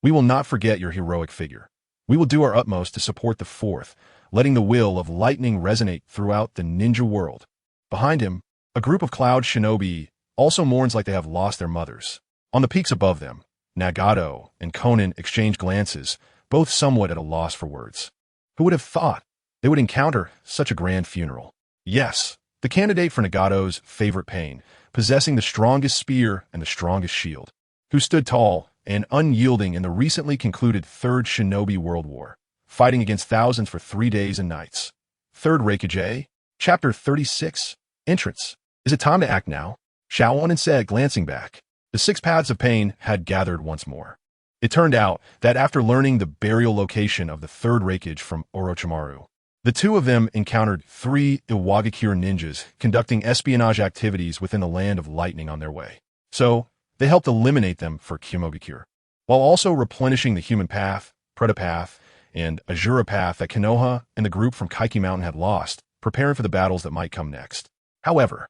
we will not forget your heroic figure. We will do our utmost to support the 4th, letting the will of lightning resonate throughout the ninja world. Behind him, a group of cloud shinobi also mourns like they have lost their mothers. On the peaks above them, Nagato and Konan exchange glances, both somewhat at a loss for words. Who would have thought they would encounter such a grand funeral? Yes, the candidate for Nagato's favorite pain, possessing the strongest spear and the strongest shield, who stood tall and unyielding in the recently concluded 3rd Shinobi World War, fighting against thousands for 3 days and nights. 3rd Reikage, Chapter 36, Entrance. Is it time to act now? Shaoan said, glancing back. The 6 paths of pain had gathered once more. It turned out that after learning the burial location of the third Reikage from Orochimaru, the two of them encountered 3 Iwagakure ninjas conducting espionage activities within the Land of Lightning on their way. So, they helped eliminate them for Kumogakure, while also replenishing the human path, Preta path, and Azura path that Konoha and the group from Kaiki Mountain had lost, preparing for the battles that might come next. However,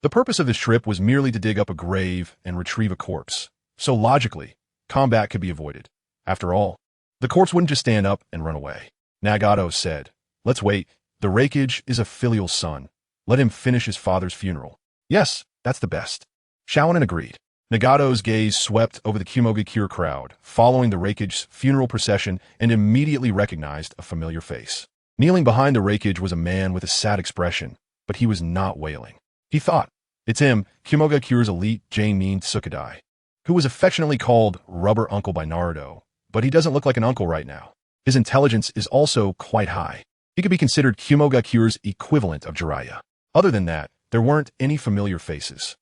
the purpose of this trip was merely to dig up a grave and retrieve a corpse, so logically, combat could be avoided. After all, the corpse wouldn't just stand up and run away. Nagato said, "Let's wait. The Reikage is a filial son. Let him finish his father's funeral." "Yes, that's the best." Shaonin agreed. Nagato's gaze swept over the Kumogakure crowd, following the Reikage's funeral procession, and immediately recognized a familiar face. Kneeling behind the Reikage was a man with a sad expression, but he was not wailing. He thought, "It's him, Kumogakure's elite J-Nin Tsukadai, who was affectionately called Rubber Uncle by Naruto, but he doesn't look like an uncle right now. His intelligence is also quite high. He could be considered Kumogakure's equivalent of Jiraiya. Other than that, there weren't any familiar faces."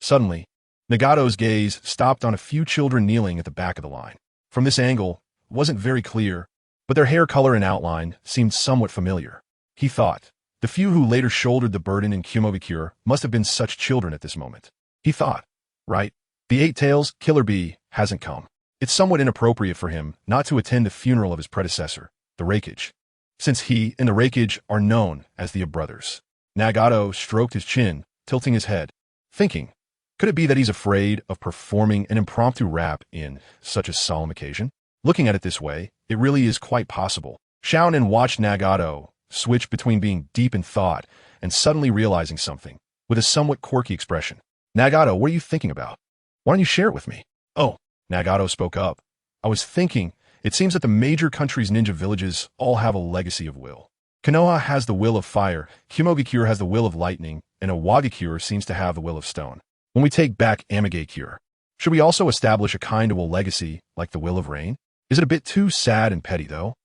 Suddenly, Nagato's gaze stopped on a few children kneeling at the back of the line. From this angle, it wasn't very clear, but their hair color and outline seemed somewhat familiar. He thought, the few who later shouldered the burden in Kumogakure must have been such children at this moment. He thought, right, the Eight Tails Killer Bee hasn't come. It's somewhat inappropriate for him not to attend the funeral of his predecessor, the Reikage, since he and the Reikage are known as the brothers. Nagato stroked his chin, tilting his head, thinking, could it be that he's afraid of performing an impromptu rap in such a solemn occasion? Looking at it this way, it really is quite possible. Shaonin watched Nagato switch between being deep in thought and suddenly realizing something, with a somewhat quirky expression. "Nagato, what are you thinking about? Why don't you share it with me?" "Oh," Nagato spoke up. "I was thinking, it seems that the major country's ninja villages all have a legacy of will. Konoha has the will of fire, Kumogakure has the will of lightning, and Iwagakure seems to have the will of stone. When we take back Amigakure, should we also establish a kind of will legacy like the will of rain? Is it a bit too sad and petty, though?"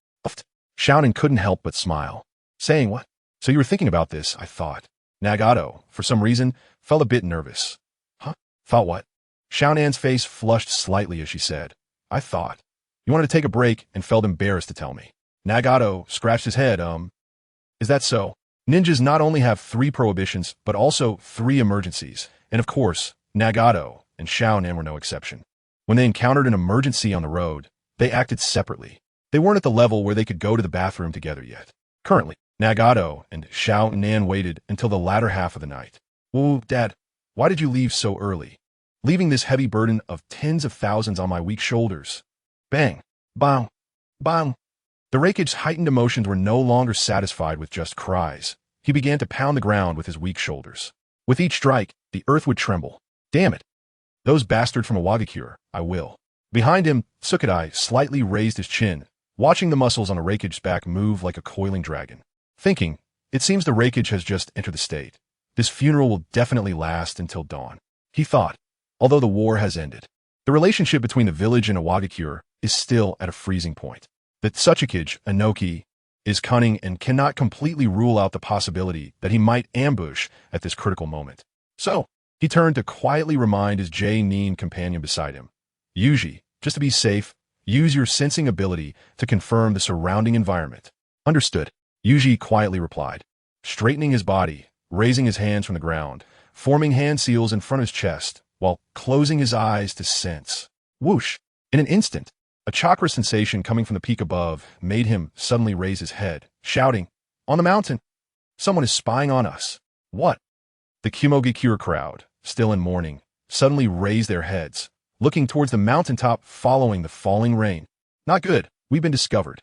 Shaonin couldn't help but smile, saying, "What? So you were thinking about this, I thought." Nagato, for some reason, felt a bit nervous. "Huh? Thought what?" Shaonin's face flushed slightly as she said, "I thought. You wanted to take a break and felt embarrassed to tell me." Nagato scratched his head, Is that so? Ninjas not only have 3 prohibitions, but also 3 emergencies. And of course, Nagato and Shaonin were no exception. When they encountered an emergency on the road, they acted separately. They weren't at the level where they could go to the bathroom together yet. Currently, Nagato and Shaonin waited until the latter half of the night. "Whoa, Dad, why did you leave so early? Leaving this heavy burden of tens of thousands on my weak shoulders." Bang, bang, bang. The Reikage's heightened emotions were no longer satisfied with just cries. He began to pound the ground with his weak shoulders. With each strike, the earth would tremble. "Damn it. Those bastards from Iwagakure, I will." Behind him, Tsukadai slightly raised his chin, watching the muscles on the Reikage's back move like a coiling dragon. Thinking, it seems the Reikage has just entered the state. This funeral will definitely last until dawn. He thought, although the war has ended. The relationship between the village and Iwagakure is still at a freezing point. The Otsutsuki, Inoki, is cunning and cannot completely rule out the possibility that he might ambush at this critical moment. So, he turned to quietly remind his J-Nin companion beside him. "Yuji, just to be safe, use your sensing ability to confirm the surrounding environment." "Understood," Yuji quietly replied, straightening his body, raising his hands from the ground, forming hand seals in front of his chest, while closing his eyes to sense. Whoosh! In an instant, a chakra sensation coming from the peak above made him suddenly raise his head, shouting, "On the mountain! Someone is spying on us." "What?" The Kumogakure crowd, still in mourning, suddenly raised their heads, looking towards the mountaintop following the falling rain. "Not good. We've been discovered."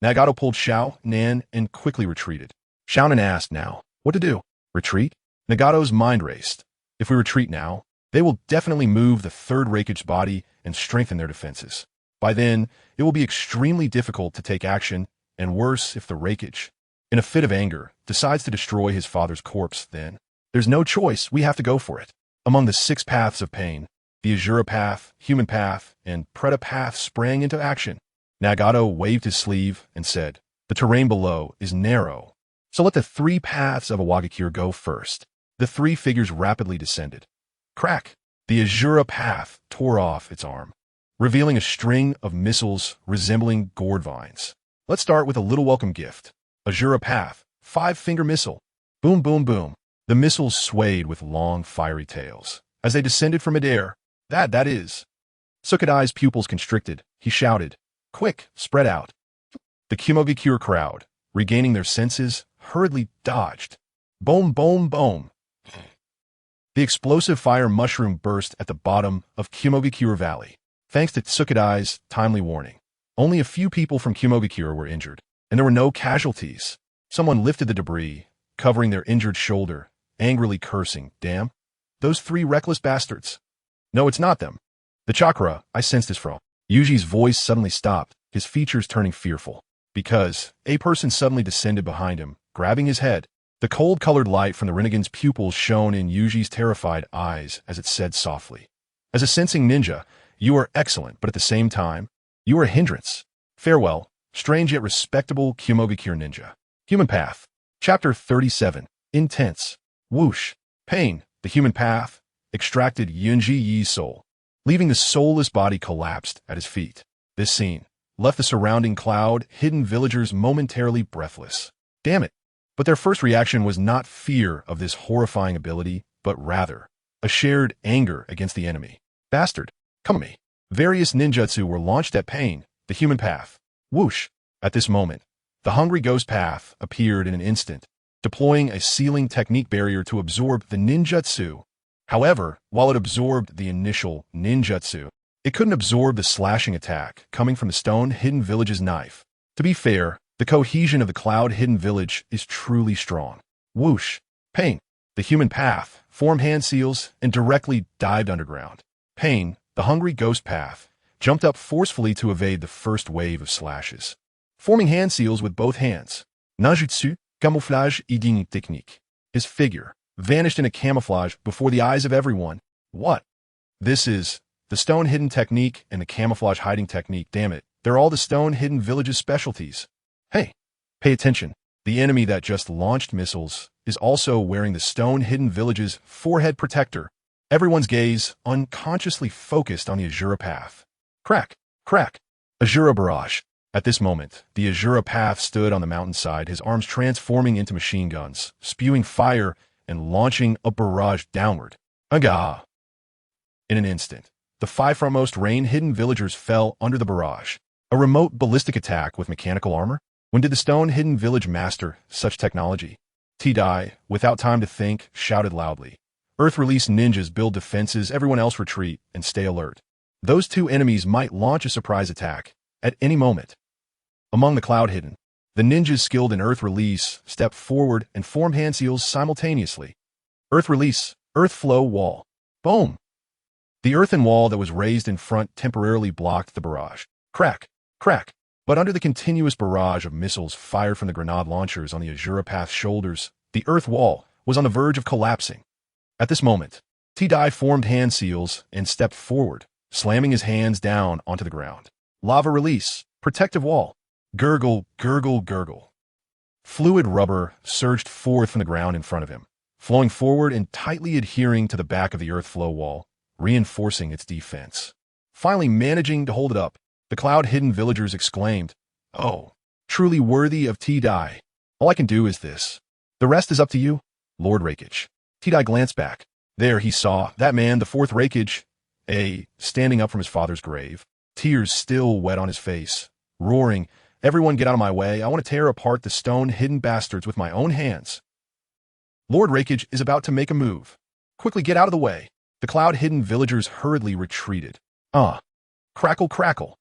Nagato pulled Shaonin and quickly retreated. Shaonin asked now, what to do? Retreat? Nagato's mind raced. If we retreat now, they will definitely move the third Reikage's body and strengthen their defenses. By then, it will be extremely difficult to take action, and worse if the Reikage, in a fit of anger, decides to destroy his father's corpse. Then there's no choice, we have to go for it. Among the 6 paths of pain, the Azura path, human path, and Preta path sprang into action. Nagato waved his sleeve and said, "The terrain below is narrow, so let the 3 paths of Iwagakure go first." The 3 figures rapidly descended. Crack! The Azura path tore off its arm. revealing a string of missiles resembling gourd vines. Let's start with a little welcome gift. Azura Path, 5-finger missile. Boom, boom, boom. The missiles swayed with long, fiery tails. As they descended from midair, that is. Sukadai's pupils constricted. He shouted, "Quick, spread out." The Kumovikure crowd, regaining their senses, hurriedly dodged. Boom, boom, boom. The explosive fire mushroom burst at the bottom of Kumovikure Valley. Thanks to Tsukadai's timely warning, only a few people from Kumovikure were injured, and there were no casualties. Someone lifted the debris, covering their injured shoulder, angrily cursing, "Damn, those 3 reckless bastards." "No, it's not them. The chakra, I sensed this from." Yuji's voice suddenly stopped, his features turning fearful, because a person suddenly descended behind him, grabbing his head. The cold-colored light from the Rinnegan's pupils shone in Yuji's terrified eyes as it said softly, "As a sensing ninja, you are excellent, but at the same time, you are a hindrance. Farewell, strange yet respectable Kumovikure ninja." Human Path. Chapter 37. Intense. Whoosh. Pain. The human path extracted Yunji Yi's soul, leaving the soulless body collapsed at his feet. This scene left the surrounding cloud-hidden villagers momentarily breathless. Damn it. But their first reaction was not fear of this horrifying ability, but rather a shared anger against the enemy. "Bastard, come at me." Various ninjutsu were launched at Pain, the human path. Whoosh. At this moment, the hungry ghost path appeared in an instant, deploying a sealing technique barrier to absorb the ninjutsu. However, while it absorbed the initial ninjutsu, it couldn't absorb the slashing attack coming from the stone-hidden village's knife. To be fair, the cohesion of the cloud-hidden village is truly strong. Whoosh. Pain, the human path, formed hand seals and directly dived underground. Pain, the hungry ghost path, jumped up forcefully to evade the first wave of slashes, forming hand seals with both hands. Najutsu, camouflage eating technique. His figure vanished in a camouflage before the eyes of everyone. What? This is the stone-hidden technique and the camouflage hiding technique. Damn it, they're all the stone-hidden village's specialties. Hey, pay attention. The enemy that just launched missiles is also wearing the stone-hidden village's forehead protector. Everyone's gaze unconsciously focused on the Azura Path. Crack, crack. Azura Barrage. At this moment, the Azura Path stood on the mountainside, his arms transforming into machine guns, spewing fire and launching a barrage downward. Aga! In an instant, the 5 frontmost rain-hidden villagers fell under the barrage. A remote ballistic attack with mechanical armor? When did the stone-hidden village master such technology? T-Dai, without time to think, shouted loudly. Earth-release ninjas build defenses, everyone else retreat and stay alert. Those 2 enemies might launch a surprise attack at any moment. Among the cloud-hidden, the ninjas skilled in Earth-release stepped forward and formed hand seals simultaneously. Earth-release, Earth-flow wall. Boom! The earthen wall that was raised in front temporarily blocked the barrage. Crack, crack. But under the continuous barrage of missiles fired from the grenade launchers on the Azura Path's shoulders, the earth wall was on the verge of collapsing. At this moment, T-Dai formed hand seals and stepped forward, slamming his hands down onto the ground. Lava release, protective wall. Gurgle, gurgle, gurgle. Fluid rubber surged forth from the ground in front of him, flowing forward and tightly adhering to the back of the earth flow wall, reinforcing its defense. Finally managing to hold it up, the cloud-hidden villagers exclaimed, "Oh, truly worthy of T-Dai. All I can do is this. The rest is up to you, Lord Raikage." T-Dai glanced back. There he saw that man, the 4th Raikage, standing up from his father's grave, tears still wet on his face, roaring, "Everyone get out of my way. I want to tear apart the stone-hidden bastards with my own hands." Lord Raikage is about to make a move. Quickly get out of the way. The cloud-hidden villagers hurriedly retreated. Crackle, crackle.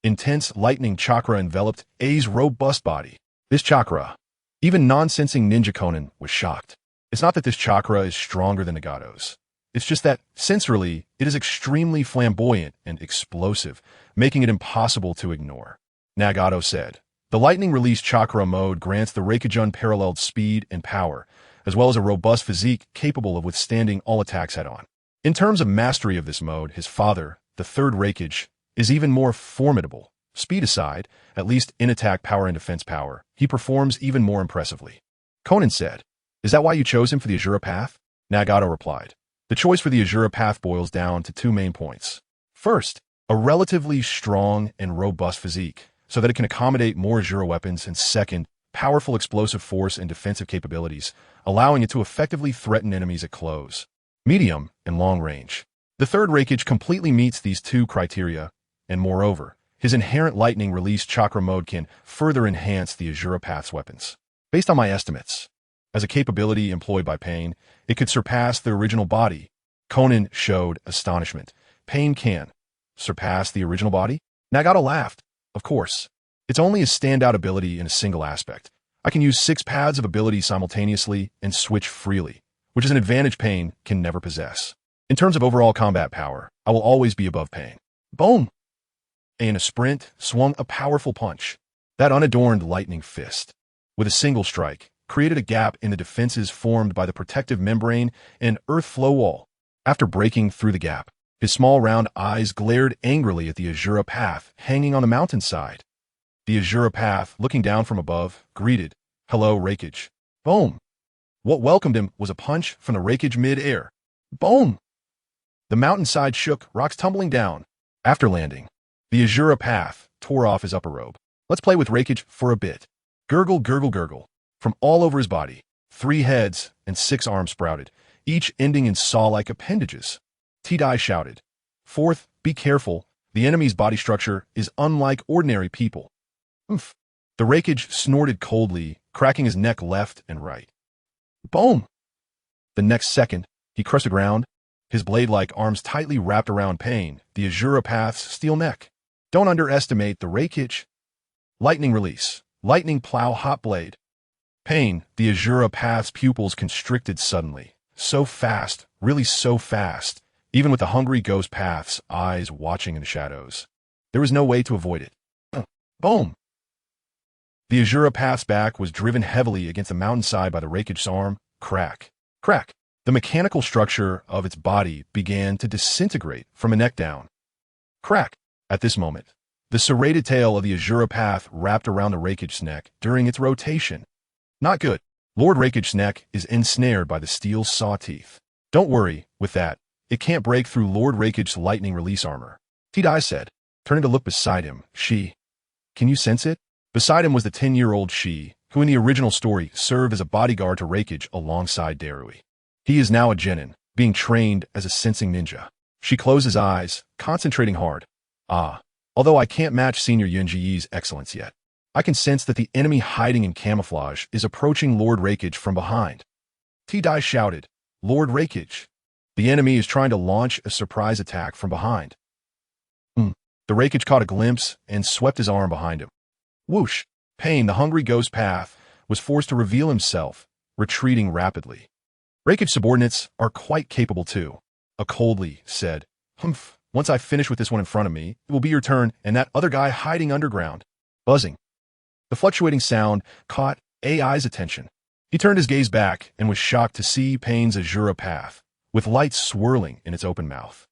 Intense lightning chakra enveloped A's robust body. This chakra, even non-sensing Ninja Konan was shocked. It's not that this chakra is stronger than Nagato's. It's just that, sensorily, it is extremely flamboyant and explosive, making it impossible to ignore. Nagato said, "The lightning release chakra mode grants the Raikage unparalleled speed and power, as well as a robust physique capable of withstanding all attacks head-on. In terms of mastery of this mode, his father, the 3rd Raikage, is even more formidable. Speed aside, at least in attack power and defense power, he performs even more impressively." Konan said, "Is that why you chose him for the Azura Path?" Nagato replied, "The choice for the Azura Path boils down to 2 main points. First, a relatively strong and robust physique, so that it can accommodate more Azura weapons, and second, powerful explosive force and defensive capabilities, allowing it to effectively threaten enemies at close, medium, and long range. The third Reikage completely meets these two criteria, and moreover, his inherent lightning release chakra mode can further enhance the Azura Path's weapons. Based on my estimates, as a capability employed by Pain, it could surpass the original body. Konan showed astonishment. Pain can surpass the original body? Nagato laughed. Of course. It's only a standout ability in a single aspect. I can use 6 paths of ability simultaneously and switch freely, which is an advantage Pain can never possess. In terms of overall combat power, I will always be above Pain. Boom! In a sprint, swung a powerful punch. That unadorned lightning fist, with a single strike, created a gap in the defenses formed by the protective membrane and earth flow wall. After breaking through the gap, his small round eyes glared angrily at the Azura Path hanging on the mountainside. The Azura Path, looking down from above, greeted, "Hello, Reikage." Boom! What welcomed him was a punch from the Reikage mid-air. Boom! The mountainside shook, rocks tumbling down. After landing, the Azura Path tore off his upper robe. Let's play with Reikage for a bit. Gurgle, gurgle, gurgle. From all over his body, 3 heads and 6 arms sprouted, each ending in saw-like appendages. T-Dai shouted. Fourth, be careful. The enemy's body structure is unlike ordinary people. Oomph. The Reikage snorted coldly, cracking his neck left and right. Boom! The next second, he crushed the ground, his blade-like arms tightly wrapped around Pain, the Azura Path's steel neck. Don't underestimate the Reikage. Lightning release. Lightning plow hot blade. Pain, the Azura Path's pupils constricted suddenly. So fast, really so fast, even with the hungry Ghost Path's eyes watching in the shadows. There was no way to avoid it. Boom! The Azura Path's back was driven heavily against the mountainside by the Reikage's arm. Crack. Crack. The mechanical structure of its body began to disintegrate from a neck down. Crack. At this moment, the serrated tail of the Azura Path wrapped around the Reikage's neck during its rotation. Not good. Lord Reikage's neck is ensnared by the steel saw teeth. Don't worry, with that, it can't break through Lord Reikage's lightning release armor. T-Dai said, turning to look beside him. She. Can you sense it? Beside him was the 10-year-old She, who in the original story served as a bodyguard to Reikage alongside Darui. He is now a genin, being trained as a sensing ninja. She closed his eyes, concentrating hard. Although I can't match Senior Yunji's excellence yet, I can sense that the enemy hiding in camouflage is approaching Lord Reikage from behind. T-Dai shouted, Lord Reikage. The enemy is trying to launch a surprise attack from behind. The Reikage caught a glimpse and swept his arm behind him. Whoosh! Pain, the hungry Ghost Path, was forced to reveal himself, retreating rapidly. Reikage subordinates are quite capable too. A coldly said, Humph, once I finish with this one in front of me, it will be your turn and that other guy hiding underground. Buzzing. The fluctuating sound caught AI's attention. He turned his gaze back and was shocked to see Pain's Azura Path, with lights swirling in its open mouth.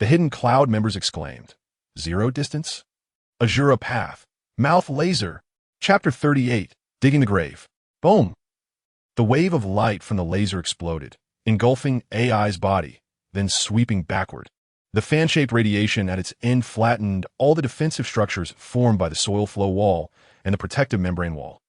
The hidden cloud members exclaimed, Zero distance? Azura Path. Mouth laser. Chapter 38, Digging the Grave. Boom! The wave of light from the laser exploded, engulfing AI's body, then sweeping backward. The fan-shaped radiation at its end flattened all the defensive structures formed by the soil flow wall and the protective membrane wall.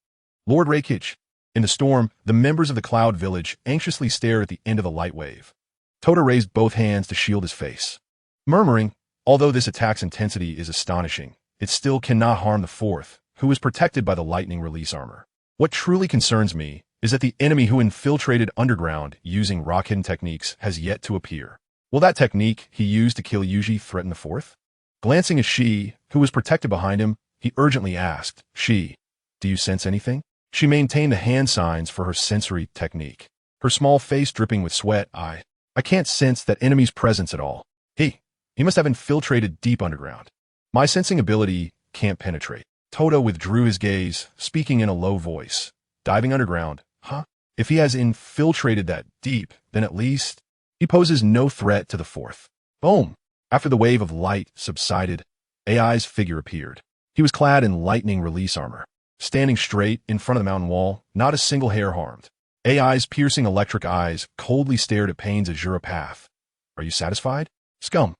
Lord Reikage. In the storm, the members of the Cloud Village anxiously stared at the end of the light wave. Tota raised both hands to shield his face, murmuring, although this attack's intensity is astonishing, it still cannot harm the fourth, who is protected by the lightning release armor. What truly concerns me is that the enemy who infiltrated underground using rock-hidden techniques has yet to appear. Will that technique he used to kill Yuji threaten the fourth? Glancing at She, who was protected behind him, he urgently asked, She, do you sense anything? She maintained the hand signs for her sensory technique. Her small face dripping with sweat. I can't sense that enemy's presence at all. He must have infiltrated deep underground. My sensing ability can't penetrate. Tota withdrew his gaze, speaking in a low voice. Diving underground, huh? If he has infiltrated that deep, then at least he poses no threat to the fourth. Boom! After the wave of light subsided, AI's figure appeared. He was clad in lightning release armor. Standing straight in front of the mountain wall, not a single hair harmed. AI's piercing electric eyes coldly stared at Pain's Azura Path. Are you satisfied? Scum.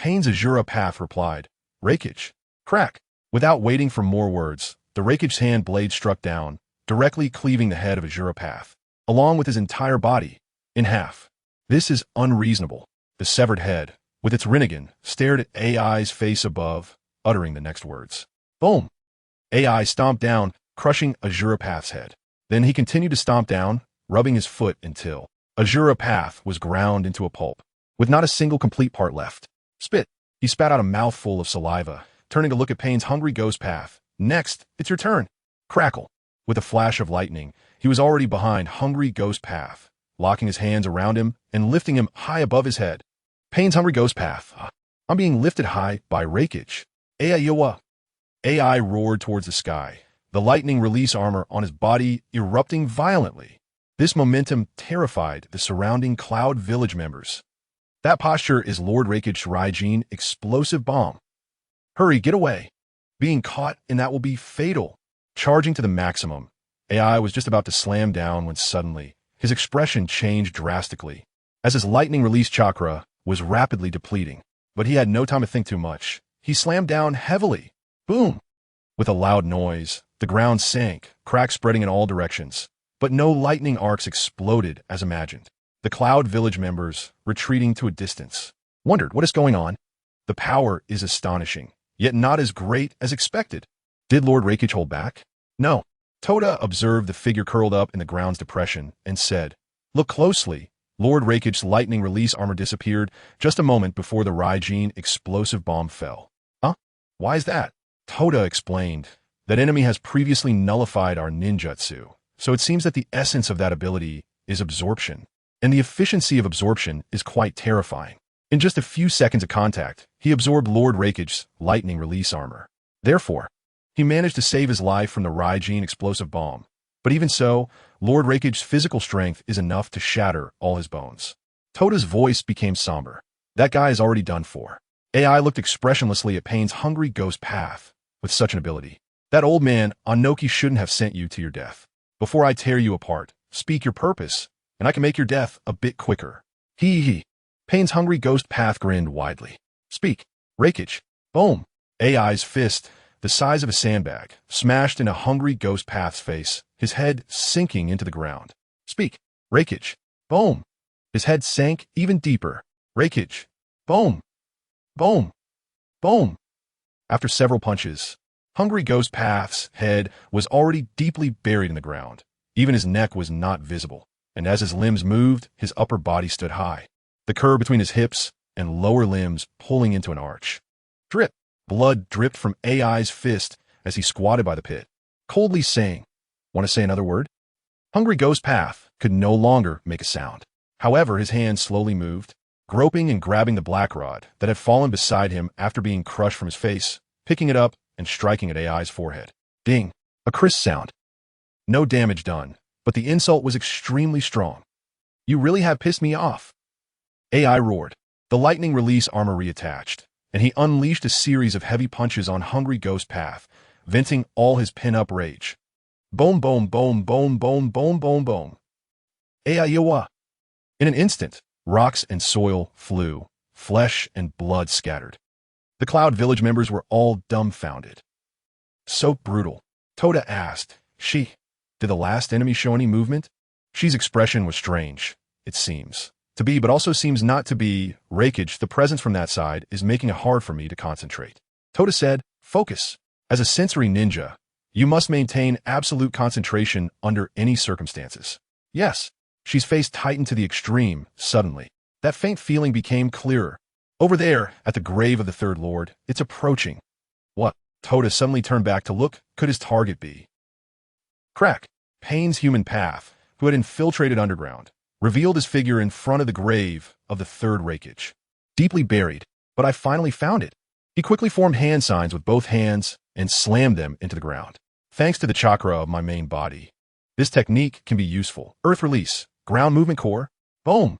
Pain's Azura path replied, Reikage. Crack. Without waiting for more words, the Reikage's hand blade struck down, directly cleaving the head of Azura path, along with his entire body, in half. This is unreasonable. The severed head, with its Rinnegan, stared at AI's face above, uttering the next words. Boom! AI stomped down, crushing Azura path's head. Then he continued to stomp down, rubbing his foot until Azura path was ground into a pulp, with not a single complete part left. Spit. He spat out a mouthful of saliva, turning to look at Pain's hungry ghost path. Next, it's your turn. Crackle. With a flash of lightning, he was already behind hungry ghost path, locking his hands around him and lifting him high above his head. Pain's hungry ghost path. I'm being lifted high by Reikage. Aiyawa. AI roared towards the sky, the lightning release armor on his body erupting violently. This momentum terrified the surrounding Cloud Village members. That posture is Lord Reikage's Raijin explosive bomb. Hurry, get away. Being caught in that will be fatal. Charging to the maximum, AI was just about to slam down when suddenly, his expression changed drastically, as his lightning release chakra was rapidly depleting. But he had no time to think too much. He slammed down heavily. Boom! With a loud noise, the ground sank, cracks spreading in all directions. But no lightning arcs exploded as imagined. The Cloud Village members, retreating to a distance, wondered what is going on. The power is astonishing, yet not as great as expected. Did Lord Reikage hold back? No. To observed the figure curled up in the ground's depression and said, Look closely. Lord Reikage's lightning release armor disappeared just a moment before the Raijin explosive bomb fell. Huh? Why is that? To explained, that enemy has previously nullified our ninjutsu, so it seems that the essence of that ability is absorption, and the efficiency of absorption is quite terrifying. In just a few seconds of contact, he absorbed Lord Reikage's lightning release armor. Therefore, he managed to save his life from the Raijin explosive bomb. But even so, Lord Reikage's physical strength is enough to shatter all his bones. Toda's voice became somber. That guy is already done for. AI looked expressionlessly at Pain's hungry ghost path. With such an ability, that old man, Anoki, shouldn't have sent you to your death. Before I tear you apart, speak your purpose, and I can make your death a bit quicker. Hee. Pain's hungry ghost path grinned widely. Speak. Reikage. Boom. AI's fist, the size of a sandbag, smashed in a hungry ghost path's face, his head sinking into the ground. Speak. Reikage. Boom. His head sank even deeper. Reikage. Boom. Boom. Boom. After several punches, hungry ghost path's head was already deeply buried in the ground. Even his neck was not visible, and as his limbs moved, his upper body stood high, the curve between his hips and lower limbs pulling into an arch. Drip. Blood dripped from AI's fist as he squatted by the pit, coldly saying, Want to say another word? Hungry ghost path could no longer make a sound. However, his hand slowly moved, groping and grabbing the black rod that had fallen beside him after being crushed from his face, picking it up and striking at AI's forehead. Ding! A crisp sound. No damage done, but the insult was extremely strong. You really have pissed me off. AI roared. The lightning release armor reattached, and he unleashed a series of heavy punches on hungry ghost path, venting all his pin-up rage. Boom, boom, boom, boom, boom, boom, boom, boom. Aiyawa. In an instant, rocks and soil flew, flesh and blood scattered. The Cloud Village members were all dumbfounded. So brutal. To asked, Did the last enemy show any movement? She's expression was strange, it seems. To be, but also seems not to be. Reikage, the presence from that side, is making it hard for me to concentrate. To said, Focus. As a sensory ninja, you must maintain absolute concentration under any circumstances. Yes. She's face tightened to the extreme, suddenly. That faint feeling became clearer. Over there, at the grave of the Third Lord, it's approaching. What? To suddenly turned back to look. Could his target be? Crack. Pain's human path, who had infiltrated underground, revealed his figure in front of the grave of the third Reikage. Deeply buried, but I finally found it. He quickly formed hand signs with both hands and slammed them into the ground. Thanks to the chakra of my main body. This technique can be useful. Earth release. Ground movement core. Boom.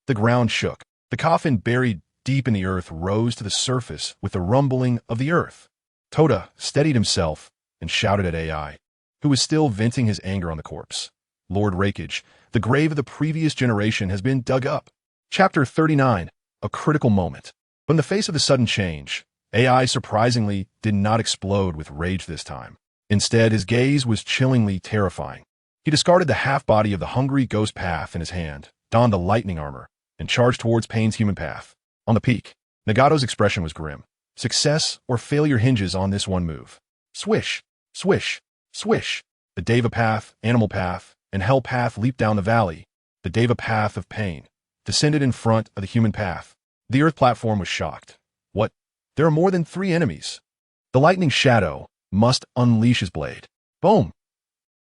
The ground shook. The coffin buried deep in the earth rose to the surface with the rumbling of the earth. To steadied himself and shouted at AI, who was still venting his anger on the corpse. Lord Reikage, the grave of the previous generation has been dug up. Chapter 39, A Critical Moment. But in the face of the sudden change, AI surprisingly did not explode with rage this time. Instead, his gaze was chillingly terrifying. He discarded the half-body of the hungry ghost path in his hand, donned the lightning armor, and charged towards Pain's human path. On the peak, Nagato's expression was grim. Success or failure hinges on this one move. Swish, swish, swish. The Deva path, animal path, and hell path leaped down the valley. The Deva path of pain descended in front of the human path. The earth platform was shocked. What? There are more than 3 enemies. The lightning shadow must unleash his blade. Boom!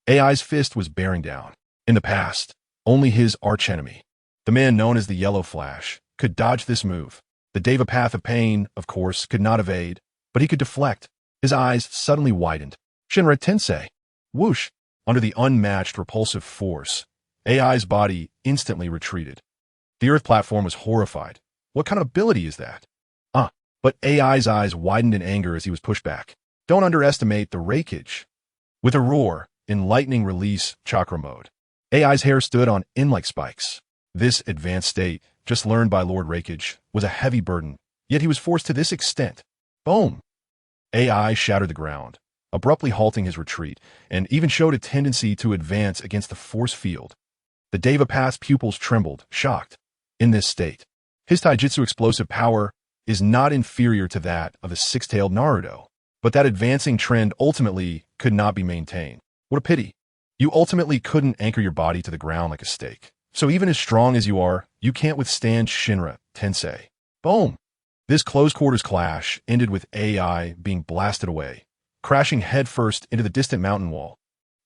AI's fist was bearing down. In the past, only his archenemy, the man known as the Yellow Flash, could dodge this move. The Deva path of pain, of course, could not evade, but he could deflect. His eyes suddenly widened. Shinra Tensei! Whoosh! Under the unmatched repulsive force, AI's body instantly retreated. The earth platform was horrified. What kind of ability is that? But AI's eyes widened in anger as he was pushed back. Don't underestimate the rakeage. With a roar, in lightning release chakra mode, AI's hair stood on end like spikes. This advanced state, just learned by Lord Rakeage, was a heavy burden, yet he was forced to this extent. Boom! AI shattered the ground, abruptly halting his retreat, and even showed a tendency to advance against the force field. The Deva path's pupils trembled, shocked. In this state, his taijutsu explosive power is not inferior to that of the six-tailed Naruto, but that advancing trend ultimately could not be maintained. What a pity. You ultimately couldn't anchor your body to the ground like a stake. So even as strong as you are, you can't withstand Shinra Tensei. Boom! This close-quarters clash ended with AI being blasted away, crashing headfirst into the distant mountain wall.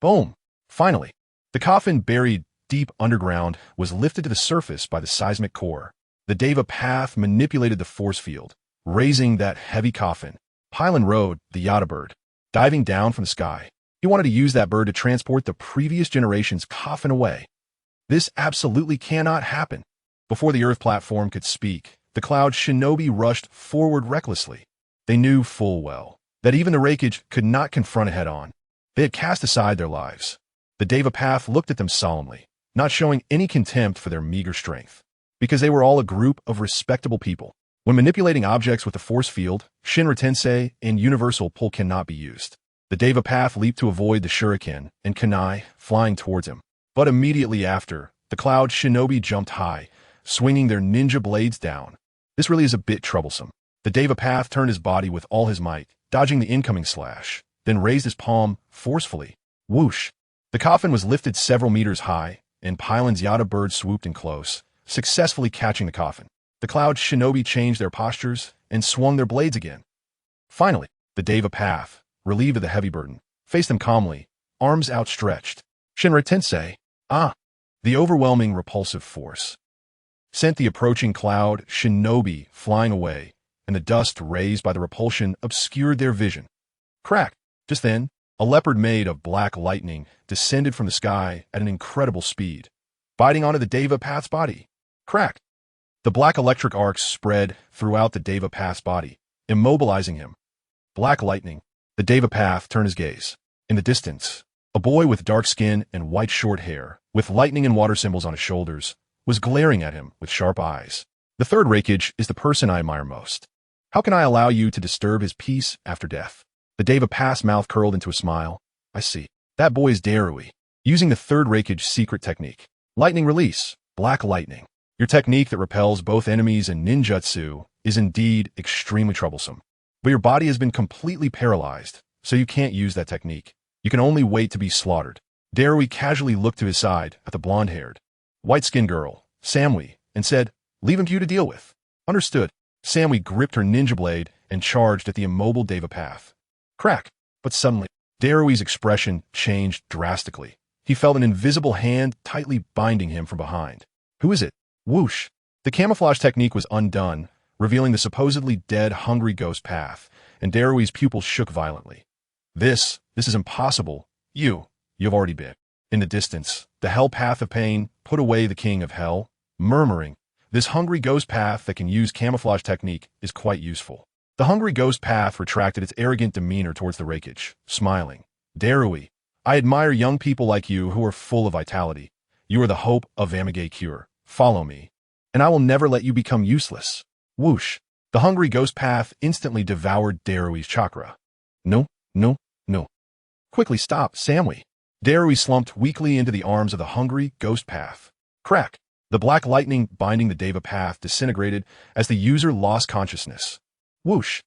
Boom! Finally, the coffin buried deep underground was lifted to the surface by the seismic core. The Deva path manipulated the force field, raising that heavy coffin. Pylon rode the Yada bird, diving down from the sky. He wanted to use that bird to transport the previous generation's coffin away. This absolutely cannot happen. Before the earth platform could speak, the cloud shinobi rushed forward recklessly. They knew full well that even the Rakeage could not confront it head-on. They had cast aside their lives. The Deva path looked at them solemnly, not showing any contempt for their meager strength, because they were all a group of respectable people. When manipulating objects with the force field, Shinra Tensei and universal pull cannot be used. The Deva path leaped to avoid the shuriken and kunai flying towards him. But immediately after, the cloud shinobi jumped high, swinging their ninja blades down. This really is a bit troublesome. The Deva path turned his body with all his might, dodging the incoming slash, then raised his palm forcefully. Whoosh! The coffin was lifted several meters high, and Pylon's Yada bird swooped in close, successfully catching the coffin. The cloud shinobi changed their postures and swung their blades again. Finally, the Deva path, relieved of the heavy burden, faced them calmly, arms outstretched. Shinra Tensei, the overwhelming repulsive force sent the approaching cloud shinobi flying away, and the dust raised by the repulsion obscured their vision. Crack! Just then, a leopard made of black lightning descended from the sky at an incredible speed, biting onto the Deva path's body. Crack! The black electric arcs spread throughout the Deva path's body, immobilizing him. Black lightning. The Deva path turned his gaze. In the distance, a boy with dark skin and white short hair, with lightning and water symbols on his shoulders, was glaring at him with sharp eyes. The third Rakeage is the person I admire most. How can I allow you to disturb his peace after death? The Deva path's mouth curled into a smile. I see. That boy is Darui, using the third Rakeage secret technique. Lightning release. Black lightning. Your technique that repels both enemies and ninjutsu is indeed extremely troublesome. But your body has been completely paralyzed, so you can't use that technique. You can only wait to be slaughtered. Darui casually looked to his side at the blonde-haired, white-skinned girl, Samui, and said, "Leave him to you to deal with." Understood. Samui gripped her ninja blade and charged at the immobile Deva path. Crack! But suddenly, Darui's expression changed drastically. He felt an invisible hand tightly binding him from behind. Who is it? Whoosh! The camouflage technique was undone, revealing the supposedly dead hungry ghost path, and Darui's pupils shook violently. This is impossible. You've already been. In the distance, the hell path of pain put away the king of hell, murmuring, "This hungry ghost path that can use camouflage technique is quite useful." The hungry ghost path retracted its arrogant demeanor towards the Rakeage, smiling. "Darui, I admire young people like you who are full of vitality. You are the hope of Amage Cure. Follow me, and I will never let you become useless." Whoosh! The hungry ghost path instantly devoured Darui's chakra. No, no, no. Quickly stop, Samui. Darui slumped weakly into the arms of the hungry ghost path. Crack. The black lightning binding the Deva path disintegrated as the user lost consciousness. Whoosh.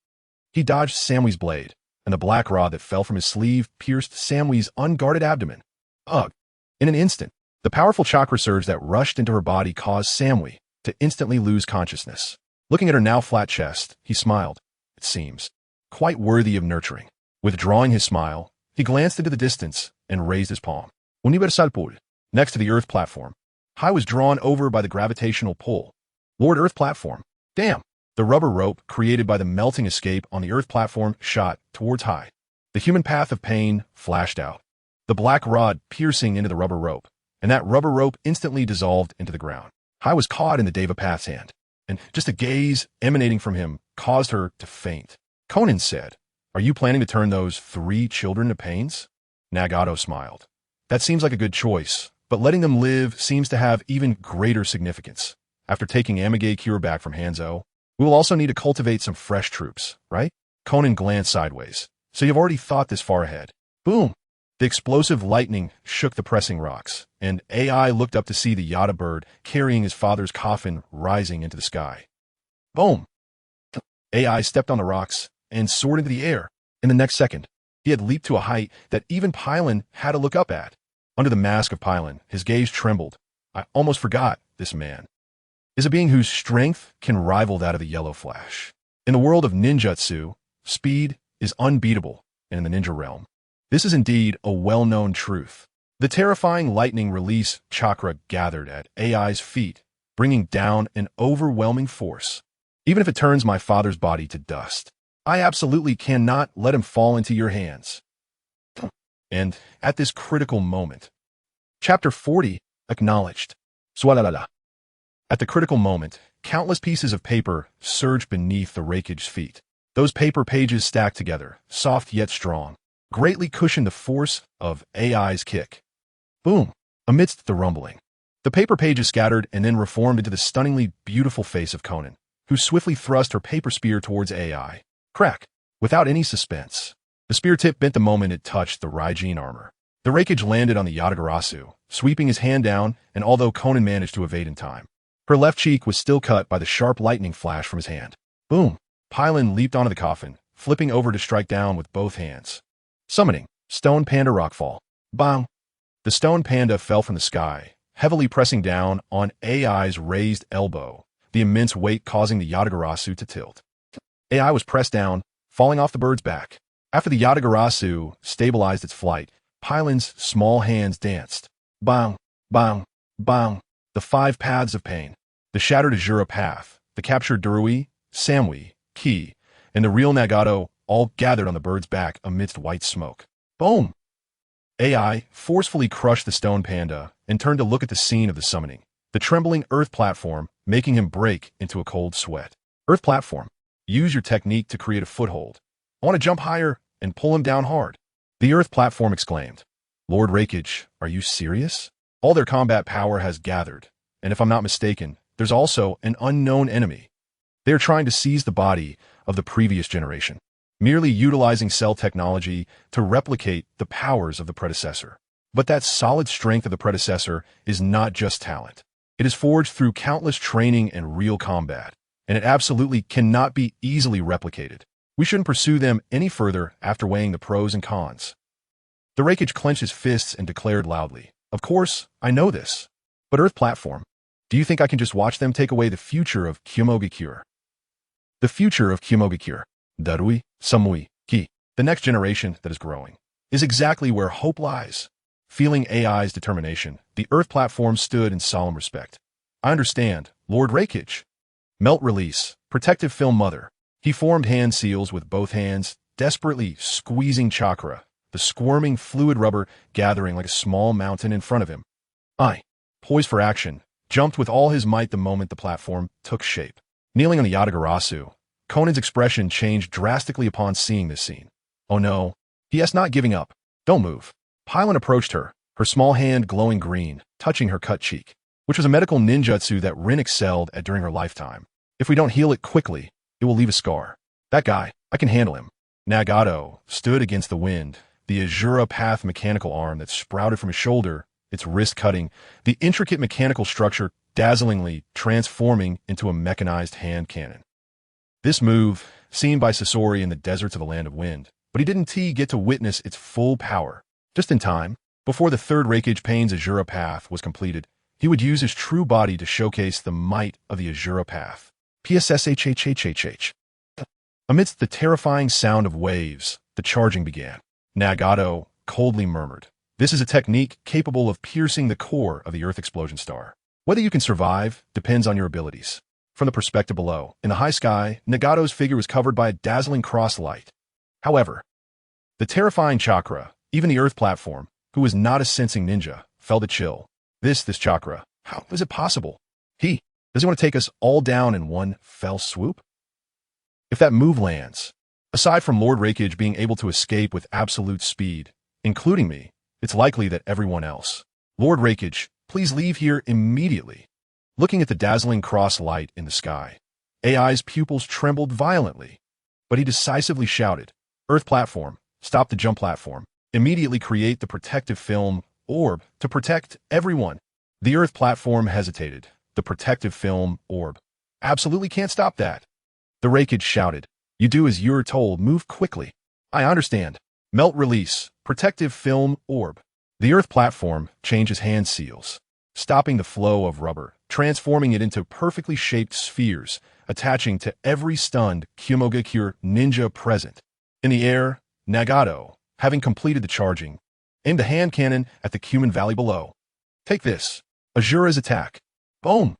He dodged Samui's blade, and the black rod that fell from his sleeve pierced Samui's unguarded abdomen. Ugh. In an instant, the powerful chakra surge that rushed into her body caused Samui to instantly lose consciousness. Looking at her now flat chest, he smiled. It seems quite worthy of nurturing. Withdrawing his smile, he glanced into the distance and raised his palm. Universal pool. Next to the Earth platform, Hai was drawn over by the gravitational pull. Lord Earth platform. Damn! The rubber rope created by the melting escape on the Earth platform shot towards Hai. The human path of pain flashed out, the black rod piercing into the rubber rope, and that rubber rope instantly dissolved into the ground. Hai was caught in the Deva path's hand, and just a gaze emanating from him caused her to faint. Konan said, "Are you planning to turn those 3 children to pains?" Nagato smiled. That seems like a good choice, but letting them live seems to have even greater significance. After taking Amage Cure back from Hanzo, we will also need to cultivate some fresh troops, right? Konan glanced sideways. So you've already thought this far ahead. Boom! The explosive lightning shook the pressing rocks, and AI looked up to see the Yada bird carrying his father's coffin rising into the sky. Boom! AI stepped on the rocks and soared into the air. In the next second, he had leaped to a height that even Pylon had to look up at. Under the mask of Pylon, his gaze trembled. I almost forgot this man is a being whose strength can rival that of the Yellow Flash. In the world of ninjutsu, speed is unbeatable, and in the ninja realm, this is indeed a well-known truth. The terrifying lightning release chakra gathered at AI's feet, bringing down an overwhelming force. Even if it turns my father's body to dust, I absolutely cannot let him fall into your hands. And at this critical moment, Chapter 40, Acknowledged. Swalalala. At the critical moment, countless pieces of paper surged beneath the Raikage's feet. Those paper pages stacked together, soft yet strong, greatly cushioned the force of AI's kick. Boom! Amidst the rumbling, the paper pages scattered and then reformed into the stunningly beautiful face of Konan, who swiftly thrust her paper spear towards AI. Crack! Without any suspense, the spear tip bent the moment it touched the Raijin armor. The Raikage landed on the Yatagarasu, sweeping his hand down, and although Konan managed to evade in time, her left cheek was still cut by the sharp lightning flash from his hand. Boom! Pylon leaped onto the coffin, flipping over to strike down with both hands. Summoning, Stone Panda Rockfall. Bang! The Stone Panda fell from the sky, heavily pressing down on AI's raised elbow, the immense weight causing the Yatagarasu to tilt. AI was pressed down, falling off the bird's back. After the Yatagarasu stabilized its flight, Pylon's small hands danced. Bang! Bang! Bang! The 5 paths of pain. The shattered Azura path, the captured Darui, Samui, Ki, and the real Nagato all gathered on the bird's back amidst white smoke. Boom! AI forcefully crushed the stone panda and turned to look at the scene of the summoning, the trembling Earth platform making him break into a cold sweat. Earth platform, use your technique to create a foothold. I want to jump higher and pull him down hard. The Earth platform exclaimed. Lord Raikage, are you serious? All their combat power has gathered, and if I'm not mistaken, there's also an unknown enemy. They are trying to seize the body of the previous generation, merely utilizing cell technology to replicate the powers of the predecessor. But that solid strength of the predecessor is not just talent. It is forged through countless training and real combat, and it absolutely cannot be easily replicated. We shouldn't pursue them any further after weighing the pros and cons. The Raikage clenched his fists and declared loudly, Of course, I know this. But Earth Platform, do you think I can just watch them take away the future of Kyomogakure? The future of Kyomogakure, Darui, Samui, Ki, the next generation that is growing, is exactly where hope lies. Feeling AI's determination, the Earth Platform stood in solemn respect. I understand, Lord Raikage. Melt release, protective film mother. He formed hand seals with both hands, desperately squeezing chakra, the squirming fluid rubber gathering like a small mountain in front of him. I, poised for action, jumped with all his might the moment the platform took shape. Kneeling on the Yatagarasu, Konan's expression changed drastically upon seeing this scene. Oh no, he is not giving up. Don't move. Pylon approached her, her small hand glowing green, touching her cut cheek, which was a medical ninjutsu that Rin excelled at during her lifetime. If we don't heal it quickly, it will leave a scar. That guy, I can handle him. Nagato stood against the wind, the Azura Path mechanical arm that sprouted from his shoulder, its wrist cutting, the intricate mechanical structure dazzlingly transforming into a mechanized hand cannon. This move, seen by Sasori in the deserts of the Land of Wind, but he didn't get to witness its full power. Just in time, before the third Reikage Pain's Azura Path was completed, he would use his true body to showcase the might of the Azura Path. PSSHHHHH. Amidst the terrifying sound of waves, the charging began. Nagato coldly murmured, "This is a technique capable of piercing the core of the Earth Explosion Star. Whether you can survive depends on your abilities." From the perspective below, in the high sky, Nagato's figure was covered by a dazzling cross light. However, the terrifying chakra, even the Earth platform, who was not a sensing ninja, felt a chill. This chakra, how is it possible? Does he want to take us all down in one fell swoop? If that move lands, aside from Lord Reikage being able to escape with absolute speed, including me, it's likely that everyone else. Lord Reikage, please leave here immediately. Looking at the dazzling cross light in the sky, AI's pupils trembled violently, but he decisively shouted, "Earth platform, stop the jump platform. Immediately create the protective film orb to protect everyone." The Earth platform hesitated. The protective film orb. Absolutely can't stop that. The Reikage shouted, "You do as you're told, move quickly." "I understand." Melt release, protective film orb. The Earth platform changes hand seals, stopping the flow of rubber, transforming it into perfectly shaped spheres, attaching to every stunned Kyumogakure ninja present. In the air, Nagato, having completed the charging, aimed a hand cannon at the Cuman Valley below. "Take this. Azura's attack." Boom!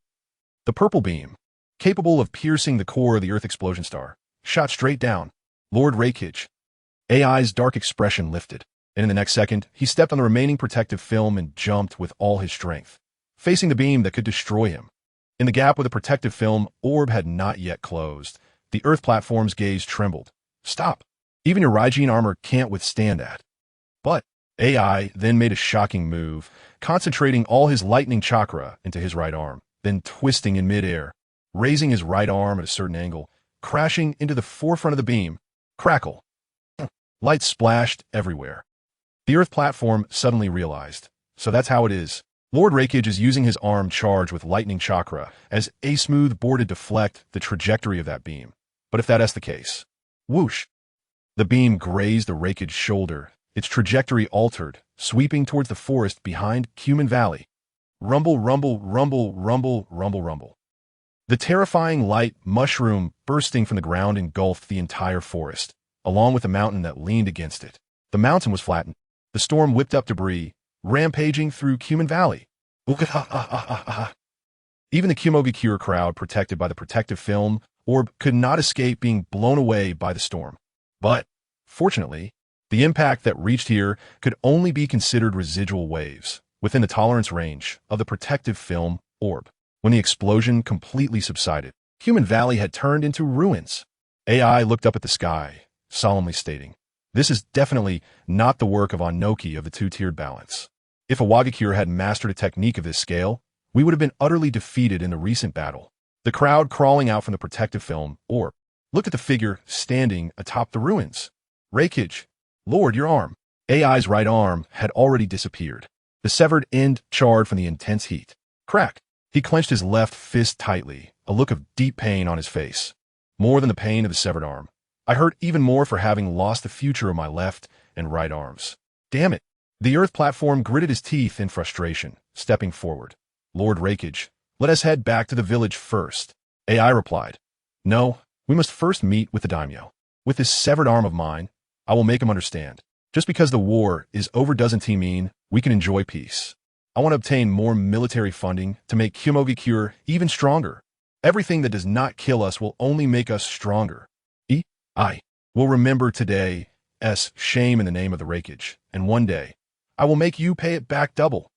The purple beam, capable of piercing the core of the Earth Explosion Star, shot straight down. Lord Reikage. AI's dark expression lifted, and in the next second, he stepped on the remaining protective film and jumped with all his strength, facing the beam that could destroy him. In the gap where the protective film orb had not yet closed, the Earth platform's gaze trembled. "Stop! Even your Raijin armor can't withstand that." But AI then made a shocking move, concentrating all his lightning chakra into his right arm, then twisting in midair, raising his right arm at a certain angle, crashing into the forefront of the beam. Crackle. Light splashed everywhere. The Earth platform suddenly realized, so that's how it is. Lord Reikage is using his arm charged with lightning chakra as a smooth board to deflect the trajectory of that beam. But if that's the case, whoosh! The beam grazed the Reikage's shoulder, its trajectory altered, sweeping towards the forest behind Cuman Valley. Rumble, rumble, rumble, rumble, rumble, rumble. The terrifying light mushroom bursting from the ground engulfed the entire forest, along with the mountain that leaned against it. The mountain was flattened. The storm whipped up debris, rampaging through Cuman Valley. Even the Kyumogakure crowd, protected by the protective film orb, could not escape being blown away by the storm. But, fortunately, the impact that reached here could only be considered residual waves, within the tolerance range of the protective film orb. When the explosion completely subsided, Cuman Valley had turned into ruins. AI looked up at the sky, solemnly stating, "This is definitely not the work of Onoki of the two-tiered balance. If a Wagakure had mastered a technique of this scale, we would have been utterly defeated in the recent battle." The crowd crawling out from the protective film orb looked at the figure standing atop the ruins. "Reikage, Lord, your arm." AI's right arm had already disappeared, the severed end charred from the intense heat. Crack! He clenched his left fist tightly, a look of deep pain on his face. More than the pain of the severed arm, I hurt even more for having lost the future of my left and right arms. Damn it! The Earth platform gritted his teeth in frustration, stepping forward. "Lord Reikage, let us head back to the village first." AI replied, "No, we must first meet with the daimyo. With this severed arm of mine, I will make him understand. Just because the war is over doesn't mean we can enjoy peace. I want to obtain more military funding to make Kyumogakure even stronger. Everything that does not kill us will only make us stronger. I will remember today's shame in the name of the Reikage, and one day, I will make you pay it back double."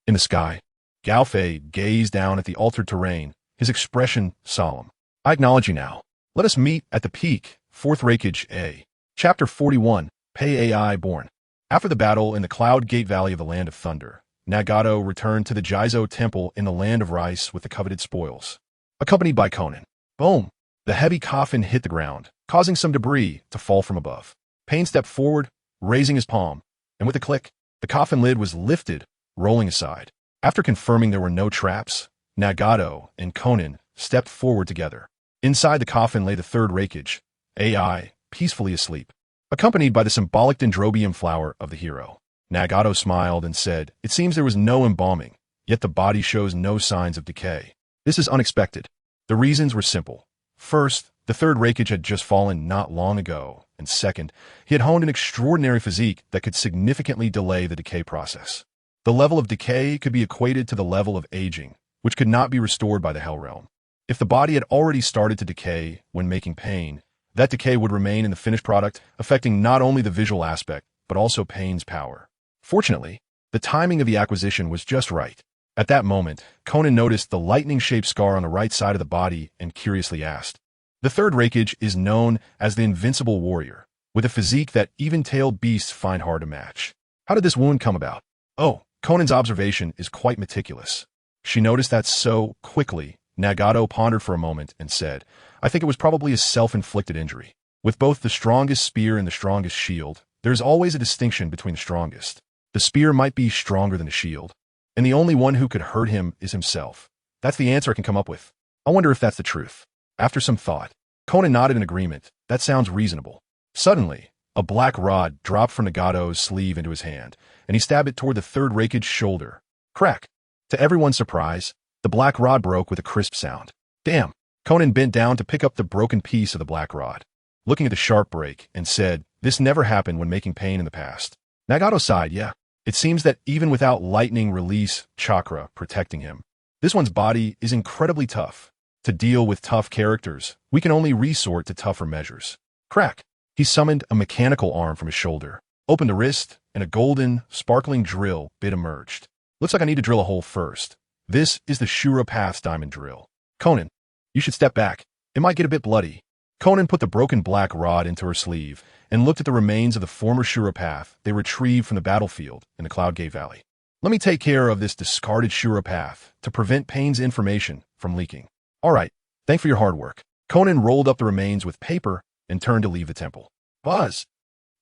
In the sky, Galfei gazed down at the altered terrain, his expression solemn. "I acknowledge you now. Let us meet at the peak." 4th Reikage A. Chapter 41, Pei AI Born. After the battle in the Cloud Gate Valley of the Land of Thunder, Nagato returned to the Jizo Temple in the Land of Rice with the coveted spoils. Accompanied by Konan. Boom! The heavy coffin hit the ground, causing some debris to fall from above. Pain stepped forward, raising his palm, and with a click, the coffin lid was lifted, rolling aside. After confirming there were no traps, Nagato and Konan stepped forward together. Inside the coffin lay the third Reikage, AI, peacefully asleep, accompanied by the symbolic dendrobium flower of the hero. Nagato smiled and said, "It seems there was no embalming, yet the body shows no signs of decay. This is unexpected." The reasons were simple. First, the third Reikage had just fallen not long ago, and second, he had honed an extraordinary physique that could significantly delay the decay process. The level of decay could be equated to the level of aging, which could not be restored by the Hell Realm. If the body had already started to decay when making pain, that decay would remain in the finished product, affecting not only the visual aspect, but also pain's power. Fortunately, the timing of the acquisition was just right. At that moment, Konan noticed the lightning-shaped scar on the right side of the body and curiously asked. The third Reikage is known as the Invincible Warrior, with a physique that even-tailed beasts find hard to match. How did this wound come about? Oh, Konan's observation is quite meticulous. She noticed that so quickly. Nagato pondered for a moment and said, "I think it was probably a self-inflicted injury. With both the strongest spear and the strongest shield, there is always a distinction between the strongest. The spear might be stronger than the shield, and the only one who could hurt him is himself. That's the answer I can come up with. I wonder if that's the truth." After some thought, Konan nodded in agreement. That sounds reasonable. Suddenly, a black rod dropped from Nagato's sleeve into his hand, and he stabbed it toward the third Reikage's shoulder. Crack! To everyone's surprise, the black rod broke with a crisp sound. Damn! Konan bent down to pick up the broken piece of the black rod, looking at the sharp break, and said, "This never happened when making pain in the past." Nagato sighed, "Yeah. It seems that even without lightning release chakra protecting him, this one's body is incredibly tough. To deal with tough characters, we can only resort to tougher measures." Crack! He summoned a mechanical arm from his shoulder, opened the wrist, and a golden, sparkling drill bit emerged. "Looks like I need to drill a hole first. This is the Shura Path's diamond drill. Konan, you should step back. It might get a bit bloody." Konan put the broken black rod into her sleeve and looked at the remains of the former Shura Path they retrieved from the battlefield in the Cloudgate Valley. "Let me take care of this discarded Shura Path to prevent Pain's information from leaking." "All right, thanks for your hard work." Konan rolled up the remains with paper and turned to leave the temple. Buzz!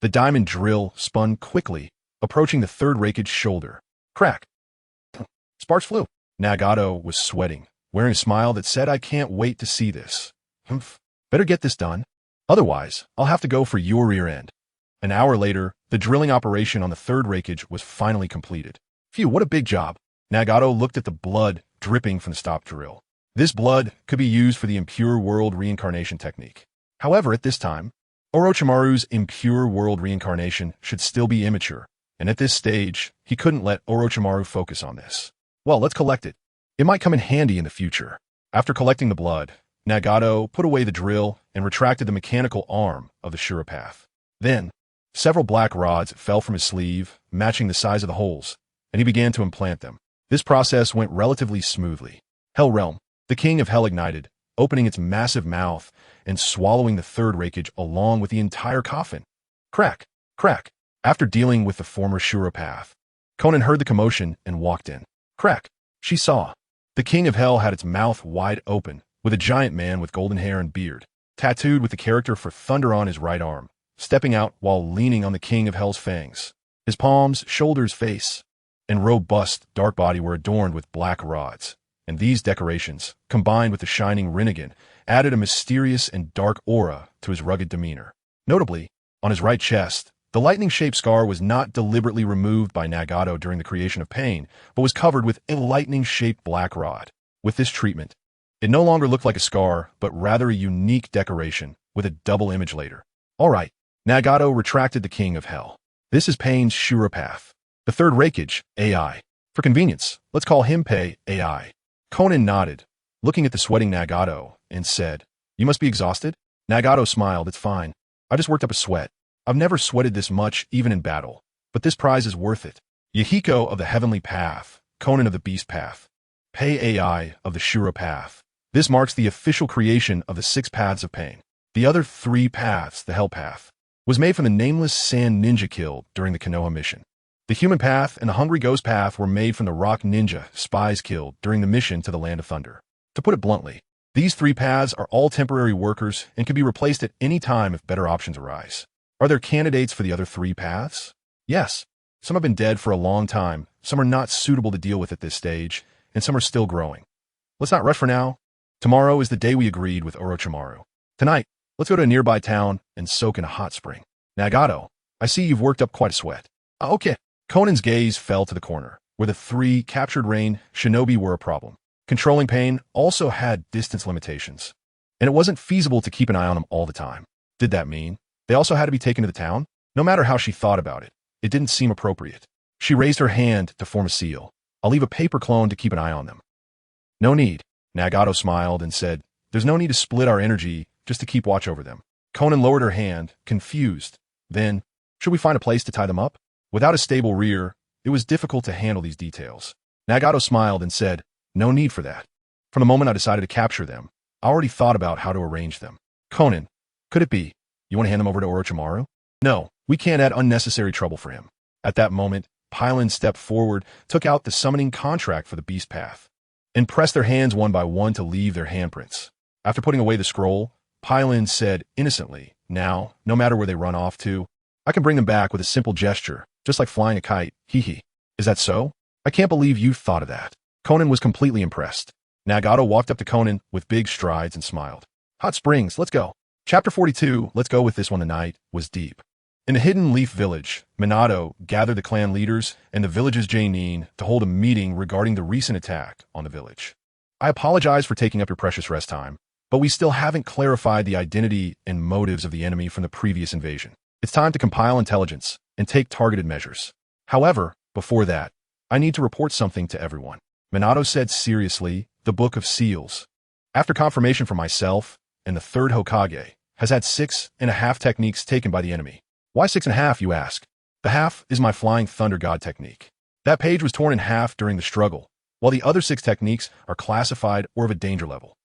The diamond drill spun quickly, approaching the third Reikage's shoulder. Crack! Sparks flew. Nagato was sweating, wearing a smile that said, "I can't wait to see this. Humph. Better get this done. Otherwise, I'll have to go for your rear end." An hour later, the drilling operation on the third Reikage was finally completed. Phew, what a big job. Nagato looked at the blood dripping from the stop drill. This blood could be used for the Impure World reincarnation technique. However, at this time, Orochimaru's Impure World reincarnation should still be immature, and at this stage, he couldn't let Orochimaru focus on this. Well, let's collect it. It might come in handy in the future. After collecting the blood, Nagato put away the drill and retracted the mechanical arm of the Shura Path. Then, several black rods fell from his sleeve, matching the size of the holes, and he began to implant them. This process went relatively smoothly. Hell Realm, the King of Hell ignited, opening its massive mouth and swallowing the third Reikage along with the entire coffin. Crack! Crack! After dealing with the former Shura Path, Konan heard the commotion and walked in. Crack! She saw. The King of Hell had its mouth wide open, with a giant man with golden hair and beard, tattooed with the character for Thunder on his right arm, stepping out while leaning on the King of Hell's fangs. His palms, shoulders, face, and robust, dark body were adorned with black rods, and these decorations, combined with the shining Rinnegan, added a mysterious and dark aura to his rugged demeanor. Notably, on his right chest, the lightning-shaped scar was not deliberately removed by Nagato during the creation of Pain, but was covered with a lightning-shaped black rod. With this treatment, it no longer looked like a scar, but rather a unique decoration with a double image later. All right, Nagato retracted the King of Hell. This is Pain's Shura Path. The third Reikage, AI. For convenience, let's call him Pei AI. Konan nodded, looking at the sweating Nagato, and said, "You must be exhausted?" Nagato smiled. "It's fine. I just worked up a sweat. I've never sweated this much, even in battle. But this prize is worth it." Yahiko of the Heavenly Path, Konan of the Beast Path, Pei AI of the Shura Path. This marks the official creation of the 6 paths of Pain. The other 3 paths, the Hell Path, was made from the nameless sand ninja killed during the Konoha mission. The Human Path and the Hungry Ghost Path were made from the rock ninja spies killed during the mission to the Land of Thunder. To put it bluntly, These three paths are all temporary workers and can be replaced at any time if better options arise. Are there candidates for the other three paths? Yes. Some have been dead for a long time, some are not suitable to deal with at this stage, and some are still growing. Let's not rush for now. Tomorrow is the day we agreed with Orochimaru. Tonight, let's go to a nearby town and soak in a hot spring. Nagato, I see you've worked up quite a sweat. Okay. Konan's gaze fell to the corner, where the three captured Rain shinobi were a problem. Controlling pain also had distance limitations, and it wasn't feasible to keep an eye on them all the time. Did that mean they also had to be taken to the town? No matter how she thought about it, it didn't seem appropriate. She raised her hand to form a seal. I'll leave a paper clone to keep an eye on them. No need. Nagato smiled and said, there's no need to split our energy just to keep watch over them. Konan lowered her hand, confused. Then, should we find a place to tie them up? Without a stable rear, it was difficult to handle these details. Nagato smiled and said, no need for that. From the moment I decided to capture them, I already thought about how to arrange them. Konan, could it be you want to hand them over to Orochimaru? No, we can't add unnecessary trouble for him. At that moment, Pylon stepped forward, took out the summoning contract for the beast path, and pressed their hands one by one to leave their handprints. After putting away the scroll, Pylon said innocently, now, no matter where they run off to, I can bring them back with a simple gesture, just like flying a kite, hee. Is that so? I can't believe you thought of that. Konan was completely impressed. Nagato walked up to Konan with big strides and smiled. Hot springs, let's go. Chapter 42, let's go with this one tonight, was deep. In the Hidden Leaf Village, Minato gathered the clan leaders and the village's Jainin to hold a meeting regarding the recent attack on the village. I apologize for taking up your precious rest time, but we still haven't clarified the identity and motives of the enemy from the previous invasion. It's time to compile intelligence and take targeted measures. However, before that, I need to report something to everyone. Minato said seriously, the Book of Seals. After confirmation from myself, and the third Hokage, has had 6.5 techniques taken by the enemy. Why 6.5, you ask? The half is my Flying Thunder God technique. That page was torn in half during the struggle, while the other 6 techniques are classified or of a danger level.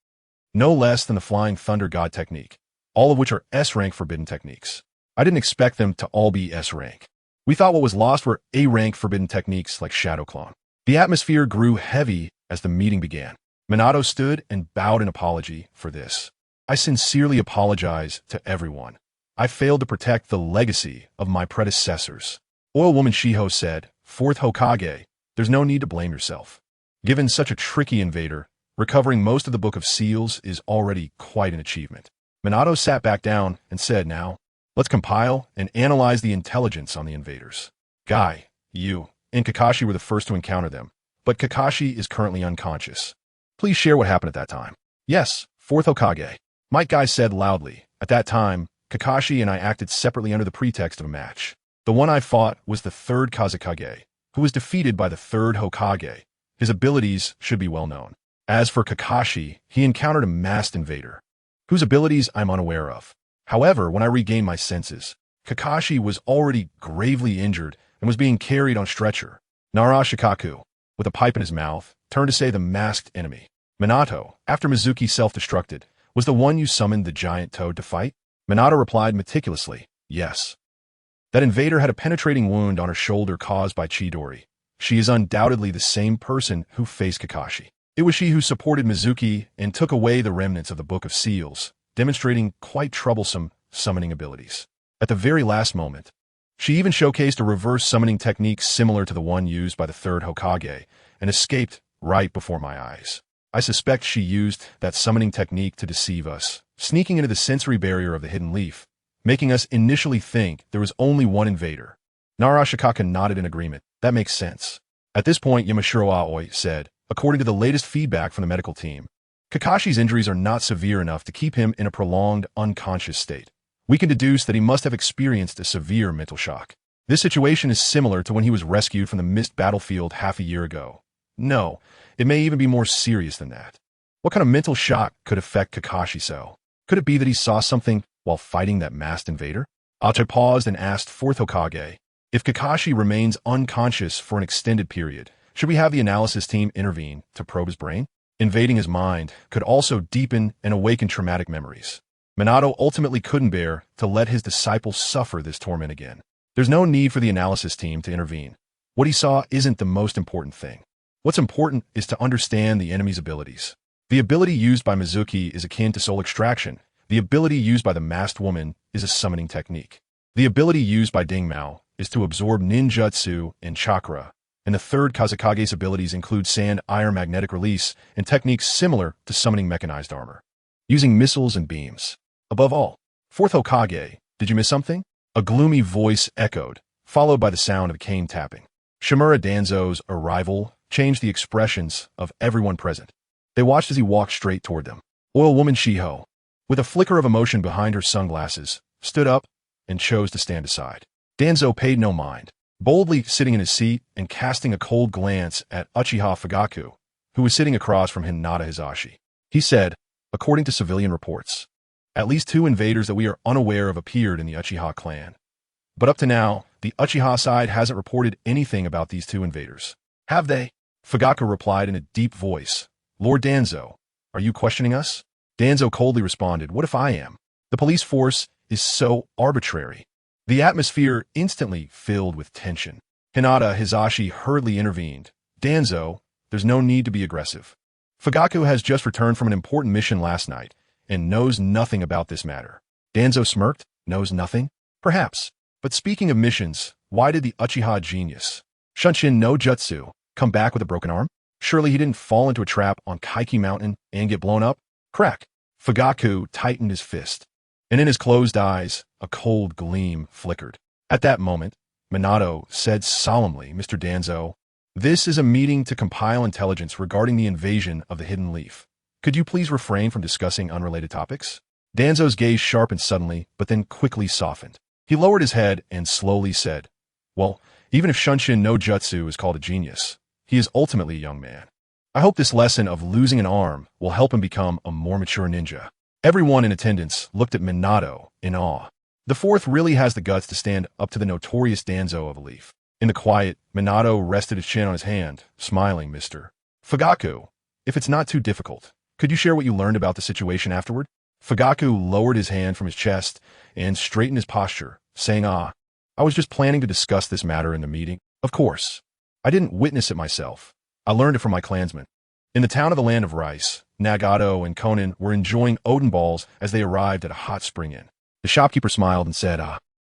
No less than the Flying Thunder God technique, all of which are S-rank forbidden techniques. I didn't expect them to all be S-rank. We thought what was lost were A-rank forbidden techniques like Shadow Clone. The atmosphere grew heavy as the meeting began. Minato stood and bowed in apology for this. I sincerely apologize to everyone. I failed to protect the legacy of my predecessors. Oil Woman Shiho said, 4th Hokage, there's no need to blame yourself. Given such a tricky invader, recovering most of the Book of Seals is already quite an achievement. Minato sat back down and said, now, let's compile and analyze the intelligence on the invaders. Guy, you, and Kakashi were the first to encounter them, but Kakashi is currently unconscious. Please share what happened at that time. Yes, 4th Hokage. Might Guy said loudly. At that time, Kakashi and I acted separately under the pretext of a match. The one I fought was the 3rd Kazekage, who was defeated by the 3rd Hokage. His abilities should be well known. As for Kakashi, he encountered a masked invader, whose abilities I'm unaware of. However, when I regained my senses, Kakashi was already gravely injured and was being carried on stretcher. Nara Shikaku, with a pipe in his mouth, turned to say the masked enemy. Minato, after Mizuki self-destructed, was the one you summoned the giant toad to fight? Minato replied meticulously, yes. That invader had a penetrating wound on her shoulder caused by Chidori. She is undoubtedly the same person who faced Kakashi. It was she who supported Mizuki and took away the remnants of the Book of Seals, demonstrating quite troublesome summoning abilities. At the very last moment, she even showcased a reverse summoning technique similar to the one used by the 3rd Hokage and escaped right before my eyes. I suspect she used that summoning technique to deceive us, sneaking into the sensory barrier of the hidden leaf, making us initially think there was only one invader. Nara Shikaka nodded in agreement. That makes sense. At this point, Yamashiro Aoi said, according to the latest feedback from the medical team, Kakashi's injuries are not severe enough to keep him in a prolonged, unconscious state. We can deduce that he must have experienced a severe mental shock. This situation is similar to when he was rescued from the mist battlefield half a year ago. No, it may even be more serious than that. What kind of mental shock could affect Kakashi so? Could it be that he saw something while fighting that masked invader? Ache paused and asked 4th Hokage, if Kakashi remains unconscious for an extended period, should we have the analysis team intervene to probe his brain? Invading his mind could also deepen and awaken traumatic memories. Minato ultimately couldn't bear to let his disciples suffer this torment again. There's no need for the analysis team to intervene. What he saw isn't the most important thing. What's important is to understand the enemy's abilities. The ability used by Mizuki is akin to soul extraction. The ability used by the masked woman is a summoning technique. The ability used by Ding Mao is to absorb ninjutsu and chakra. And the third Kazakage's abilities include sand, iron, magnetic release, and techniques similar to summoning mechanized armor, using missiles and beams. Above all, fourth Hokage, did you miss something? A gloomy voice echoed, followed by the sound of cane tapping. Shimura Danzo's arrival changed the expressions of everyone present. They watched as he walked straight toward them. Oil woman Shiho, with a flicker of emotion behind her sunglasses, stood up and chose to stand aside. Danzo paid no mind, boldly sitting in his seat and casting a cold glance at Uchiha Fugaku, who was sitting across from Hinata Hizashi. He said, according to civilian reports, at least 2 invaders that we are unaware of appeared in the Uchiha clan. But up to now, the Uchiha side hasn't reported anything about these 2 invaders. Have they? Fugaku replied in a deep voice. Lord Danzo, are you questioning us? Danzo coldly responded, what if I am? The police force is so arbitrary. The atmosphere instantly filled with tension. Hinata Hizashi hurriedly intervened. Danzo, there's no need to be aggressive. Fugaku has just returned from an important mission last night and knows nothing about this matter. Danzo smirked. Knows nothing? Perhaps. But speaking of missions, why did the Uchiha genius, Shunshin no Jutsu, come back with a broken arm? Surely he didn't fall into a trap on Kaiki Mountain and get blown up? Crack. Fugaku tightened his fist, and in his closed eyes, a cold gleam flickered. At that moment, Minato said solemnly, Mr. Danzo, this is a meeting to compile intelligence regarding the invasion of the Hidden Leaf. Could you please refrain from discussing unrelated topics? Danzo's gaze sharpened suddenly, but then quickly softened. He lowered his head and slowly said, well, even if Shunshin no Jutsu is called a genius, he is ultimately a young man. I hope this lesson of losing an arm will help him become a more mature ninja. Everyone in attendance looked at Minato in awe. The fourth really has the guts to stand up to the notorious Danzo of a Leaf. In the quiet, Minato rested his chin on his hand, smiling, Mr. Fugaku, if it's not too difficult, could you share what you learned about the situation afterward? Fugaku lowered his hand from his chest and straightened his posture, saying, I was just planning to discuss this matter in the meeting. Of course. I didn't witness it myself. I learned it from my clansmen. In the town of the Land of Rice, Nagato and Konan were enjoying Odin balls as they arrived at a hot spring inn. The shopkeeper smiled and said,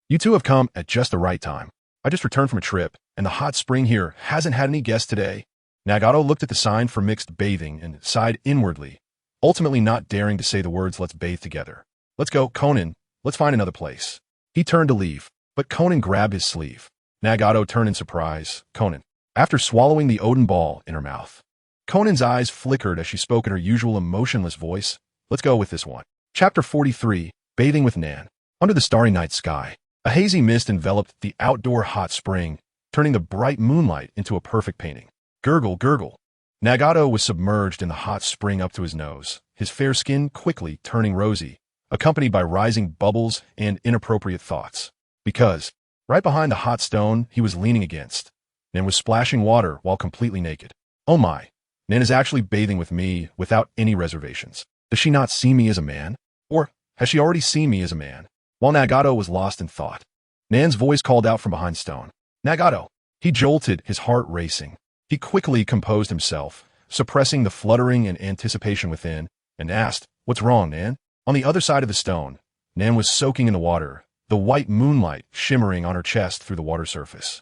you 2 have come at just the right time. I just returned from a trip, and the hot spring here hasn't had any guests today. Nagato looked at the sign for mixed bathing and sighed inwardly, ultimately not daring to say the words, let's bathe together. Let's go, Konan. Let's find another place. He turned to leave, but Konan grabbed his sleeve. Nagato turned in surprise. Konan. After swallowing the Odin ball in her mouth, Conan's eyes flickered as she spoke in her usual emotionless voice. Let's go with this one. Chapter 43, Bathing with Nan. Under the starry night sky, a hazy mist enveloped the outdoor hot spring, turning the bright moonlight into a perfect painting. Gurgle, gurgle. Nagato was submerged in the hot spring up to his nose, his fair skin quickly turning rosy, accompanied by rising bubbles and inappropriate thoughts. Because, right behind the hot stone he was leaning against, Nan was splashing water while completely naked. Oh my, Nan is actually bathing with me without any reservations. Does she not see me as a man? Or has she already seen me as a man? While Nagato was lost in thought, Nan's voice called out from behind stone. Nagato! He jolted, his heart racing. He quickly composed himself, suppressing the fluttering and anticipation within, and asked, what's wrong, Nan? On the other side of the stone, Nan was soaking in the water, the white moonlight shimmering on her chest through the water surface.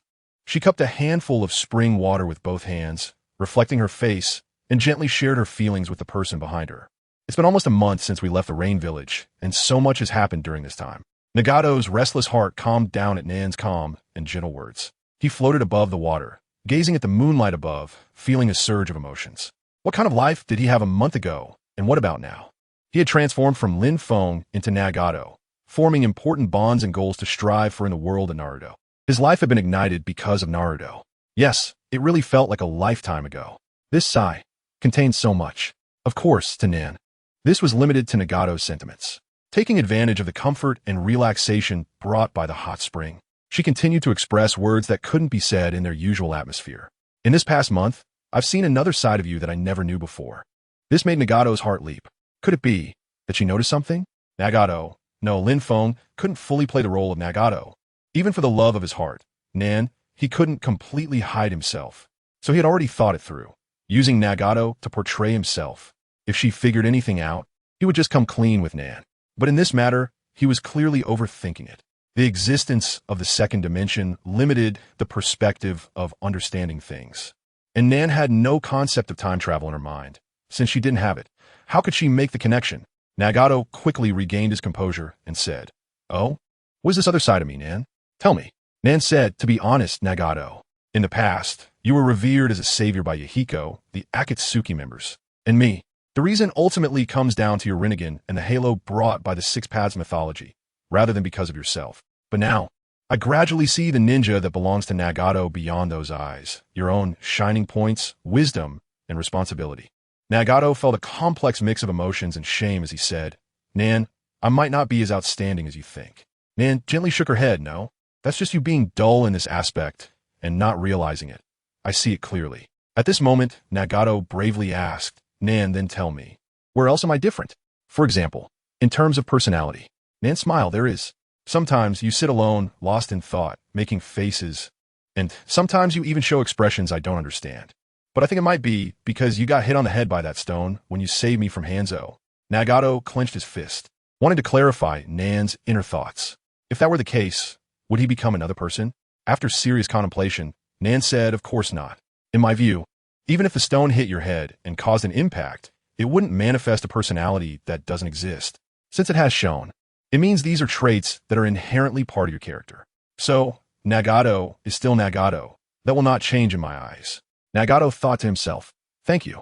She cupped a handful of spring water with both hands, reflecting her face, and gently shared her feelings with the person behind her. It's been almost a month since we left the Rain Village, and so much has happened during this time. Nagato's restless heart calmed down at Nan's calm and gentle words. He floated above the water, gazing at the moonlight above, feeling a surge of emotions. What kind of life did he have a month ago, and what about now? He had transformed from Lin Feng into Nagato, forming important bonds and goals to strive for in the world of Naruto. His life had been ignited because of Naruto. Yes, it really felt like a lifetime ago. This sigh contained so much. Of course, to Nan, this was limited to Nagato's sentiments. Taking advantage of the comfort and relaxation brought by the hot spring, she continued to express words that couldn't be said in their usual atmosphere. In this past month, I've seen another side of you that I never knew before. This made Nagato's heart leap. Could it be that she noticed something? Nagato. No, Lin Feng couldn't fully play the role of Nagato. Even for the love of his heart, Nan, he couldn't completely hide himself. So he had already thought it through, using Nagato to portray himself. If she figured anything out, he would just come clean with Nan. But in this matter, he was clearly overthinking it. The existence of the second dimension limited the perspective of understanding things. And Nan had no concept of time travel in her mind. Since she didn't have it, how could she make the connection? Nagato quickly regained his composure and said, "Oh? What is this other side of me, Nan? Tell me." Nan said, "To be honest, Nagato, in the past, you were revered as a savior by Yahiko, the Akatsuki members, and me. The reason ultimately comes down to your Rinnegan and the halo brought by the Six Paths mythology, rather than because of yourself. But now, I gradually see the ninja that belongs to Nagato beyond those eyes, your own shining points, wisdom, and responsibility." Nagato felt a complex mix of emotions and shame as he said, "Nan, I might not be as outstanding as you think." Nan gently shook her head. "No, that's just you being dull in this aspect and not realizing it. I see it clearly." At this moment, Nagato bravely asked, "Nan, then tell me, where else am I different? For example, in terms of personality." Nan smiled. "There is. Sometimes you sit alone, lost in thought, making faces, and sometimes you even show expressions I don't understand. But I think it might be because you got hit on the head by that stone when you saved me from Hanzo." Nagato clenched his fist, wanting to clarify Nan's inner thoughts. If that were the case, would he become another person? After serious contemplation, Nan said, "Of course not. In my view, even if the stone hit your head and caused an impact, it wouldn't manifest a personality that doesn't exist. Since it has shown, it means these are traits that are inherently part of your character. So, Nagato is still Nagato. That will not change in my eyes." Nagato thought to himself, "Thank you,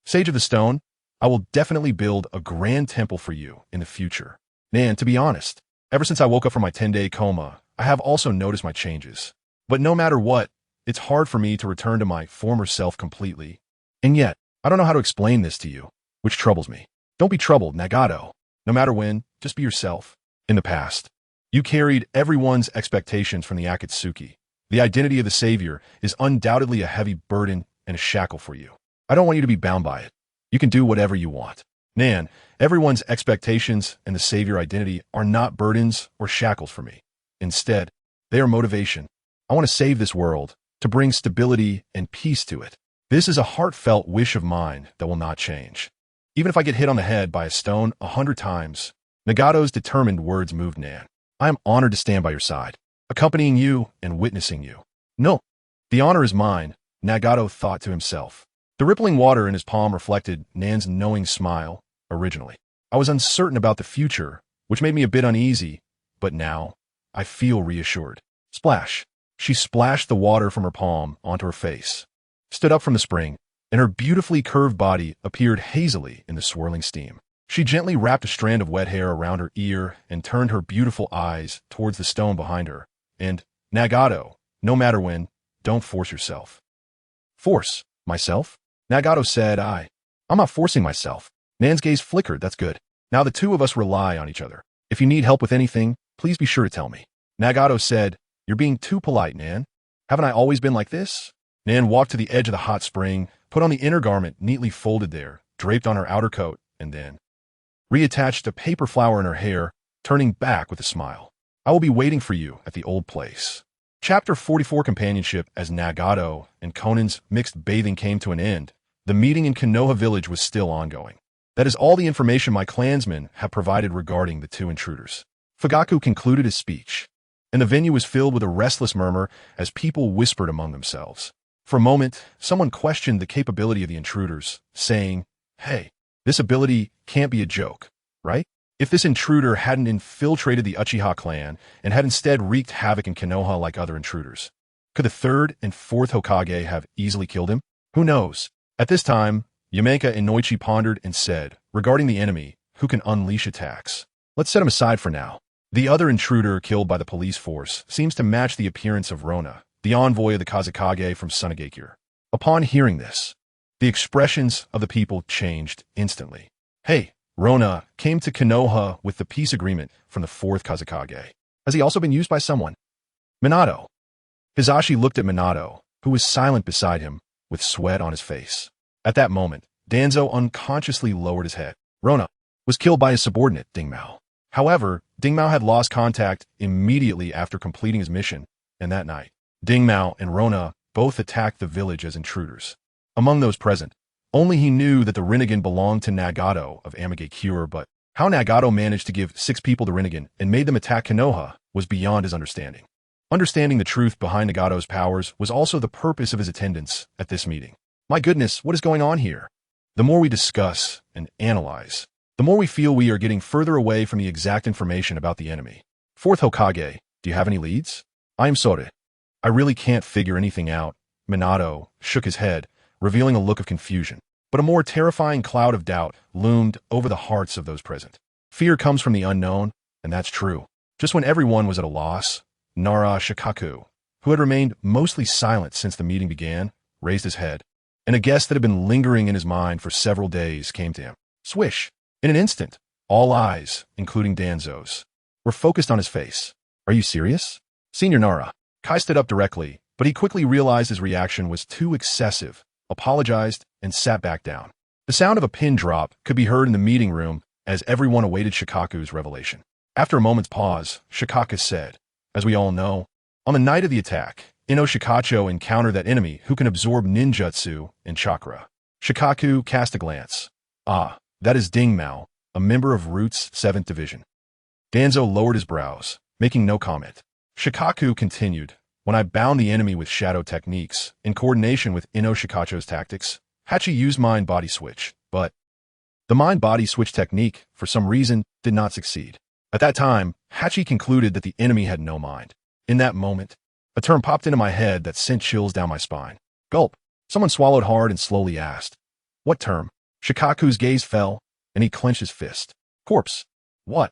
Sage of the Stone. I will definitely build a grand temple for you in the future." Nan, to be honest, ever since I woke up from my 10-day coma, I have also noticed my changes. But no matter what, it's hard for me to return to my former self completely. And yet, I don't know how to explain this to you, which troubles me. Don't be troubled, Nagato. No matter when, just be yourself. In the past, you carried everyone's expectations from the Akatsuki. The identity of the savior is undoubtedly a heavy burden and a shackle for you. I don't want you to be bound by it. You can do whatever you want. Nan, everyone's expectations and the savior identity are not burdens or shackles for me. Instead, they are motivation. I want to save this world, to bring stability and peace to it. This is a heartfelt wish of mine that will not change. Even if I get hit on the head by a stone 100 times, Nagato's determined words moved Nan. "I am honored to stand by your side, accompanying you and witnessing you." "No, the honor is mine," Nagato thought to himself. The rippling water in his palm reflected Nan's knowing smile. Originally, I was uncertain about the future, which made me a bit uneasy, but now I feel reassured. Splash. She splashed the water from her palm onto her face, stood up from the spring, and her beautifully curved body appeared hazily in the swirling steam. She gently wrapped a strand of wet hair around her ear and turned her beautiful eyes towards the stone behind her. And, "Nagato, no matter when, don't force yourself." "Force? Myself?" Nagato said, I'm not forcing myself." Nan's gaze flickered. "That's good. Now the two of us rely on each other. If you need help with anything, please be sure to tell me." Nagato said, "You're being too polite, Nan. Haven't I always been like this?" Nan walked to the edge of the hot spring, put on the inner garment neatly folded there, draped on her outer coat, and then reattached a paper flower in her hair, turning back with a smile. "I will be waiting for you at the old place." Chapter 44 Companionship. As Nagato and Konan's mixed bathing came to an end, the meeting in Konoha village was still ongoing. That is all the information my clansmen have provided regarding the two intruders. Fugaku concluded his speech, and the venue was filled with a restless murmur as people whispered among themselves. For a moment, someone questioned the capability of the intruders, saying, "Hey, this ability can't be a joke, right? If this intruder hadn't infiltrated the Uchiha clan and had instead wreaked havoc in Konoha like other intruders, could the third and fourth Hokage have easily killed him? Who knows?" At this time, Yameka and Noichi pondered and said, "Regarding the enemy, who can unleash attacks, let's set him aside for now. The other intruder killed by the police force seems to match the appearance of Rona, the envoy of the Kazekage from Sunagakure." Upon hearing this, the expressions of the people changed instantly. "Hey, Rona came to Konoha with the peace agreement from the fourth Kazekage. Has he also been used by someone?" "Minato." Hizashi looked at Minato, who was silent beside him, with sweat on his face. At that moment, Danzo unconsciously lowered his head. "Rona was killed by his subordinate, Dingmao. However, Dingmao had lost contact immediately after completing his mission, and that night, Dingmao and Rona both attacked the village as intruders. Among those present, Only he knew that the Rinnegan belonged to Nagato of Amage Cure, but how Nagato managed to give 6 people to Rinnegan and made them attack Konoha was beyond his understanding. Understanding the truth behind Nagato's powers was also the purpose of his attendance at this meeting. My goodness, what is going on here? The more we discuss and analyze, the more we feel we are getting further away from the exact information about the enemy. 4th Hokage, do you have any leads? I am Sora. I really can't figure anything out. Minato shook his head, revealing a look of confusion. But a more terrifying cloud of doubt loomed over the hearts of those present. Fear comes from the unknown, and that's true. Just when everyone was at a loss, Nara Shikaku, who had remained mostly silent since the meeting began, raised his head, and a guess that had been lingering in his mind for several days came to him. Swish! In an instant, all eyes, including Danzo's, were focused on his face. Are you serious? Senior Nara. Kai stood up directly, but he quickly realized his reaction was too excessive, apologized, and sat back down. The sound of a pin drop could be heard in the meeting room as everyone awaited Shikaku's revelation. After a moment's pause, Shikaku said, as we all know, on the night of the attack, Ino Shikacho encountered that enemy who can absorb ninjutsu and chakra. Shikaku cast a glance. Ah, that is Ding Mao, a member of Root's 7th Division. Danzo lowered his brows, making no comment. Shikaku continued, when I bound the enemy with shadow techniques, in coordination with Ino Shikacho's tactics, Hachi used mind-body switch, but the mind-body switch technique, for some reason, did not succeed. At that time, Hachi concluded that the enemy had no mind. In that moment, a term popped into my head that sent chills down my spine. Gulp. Someone swallowed hard and slowly asked, what term? Shikaku's gaze fell, and he clenched his fist. Corpse. What?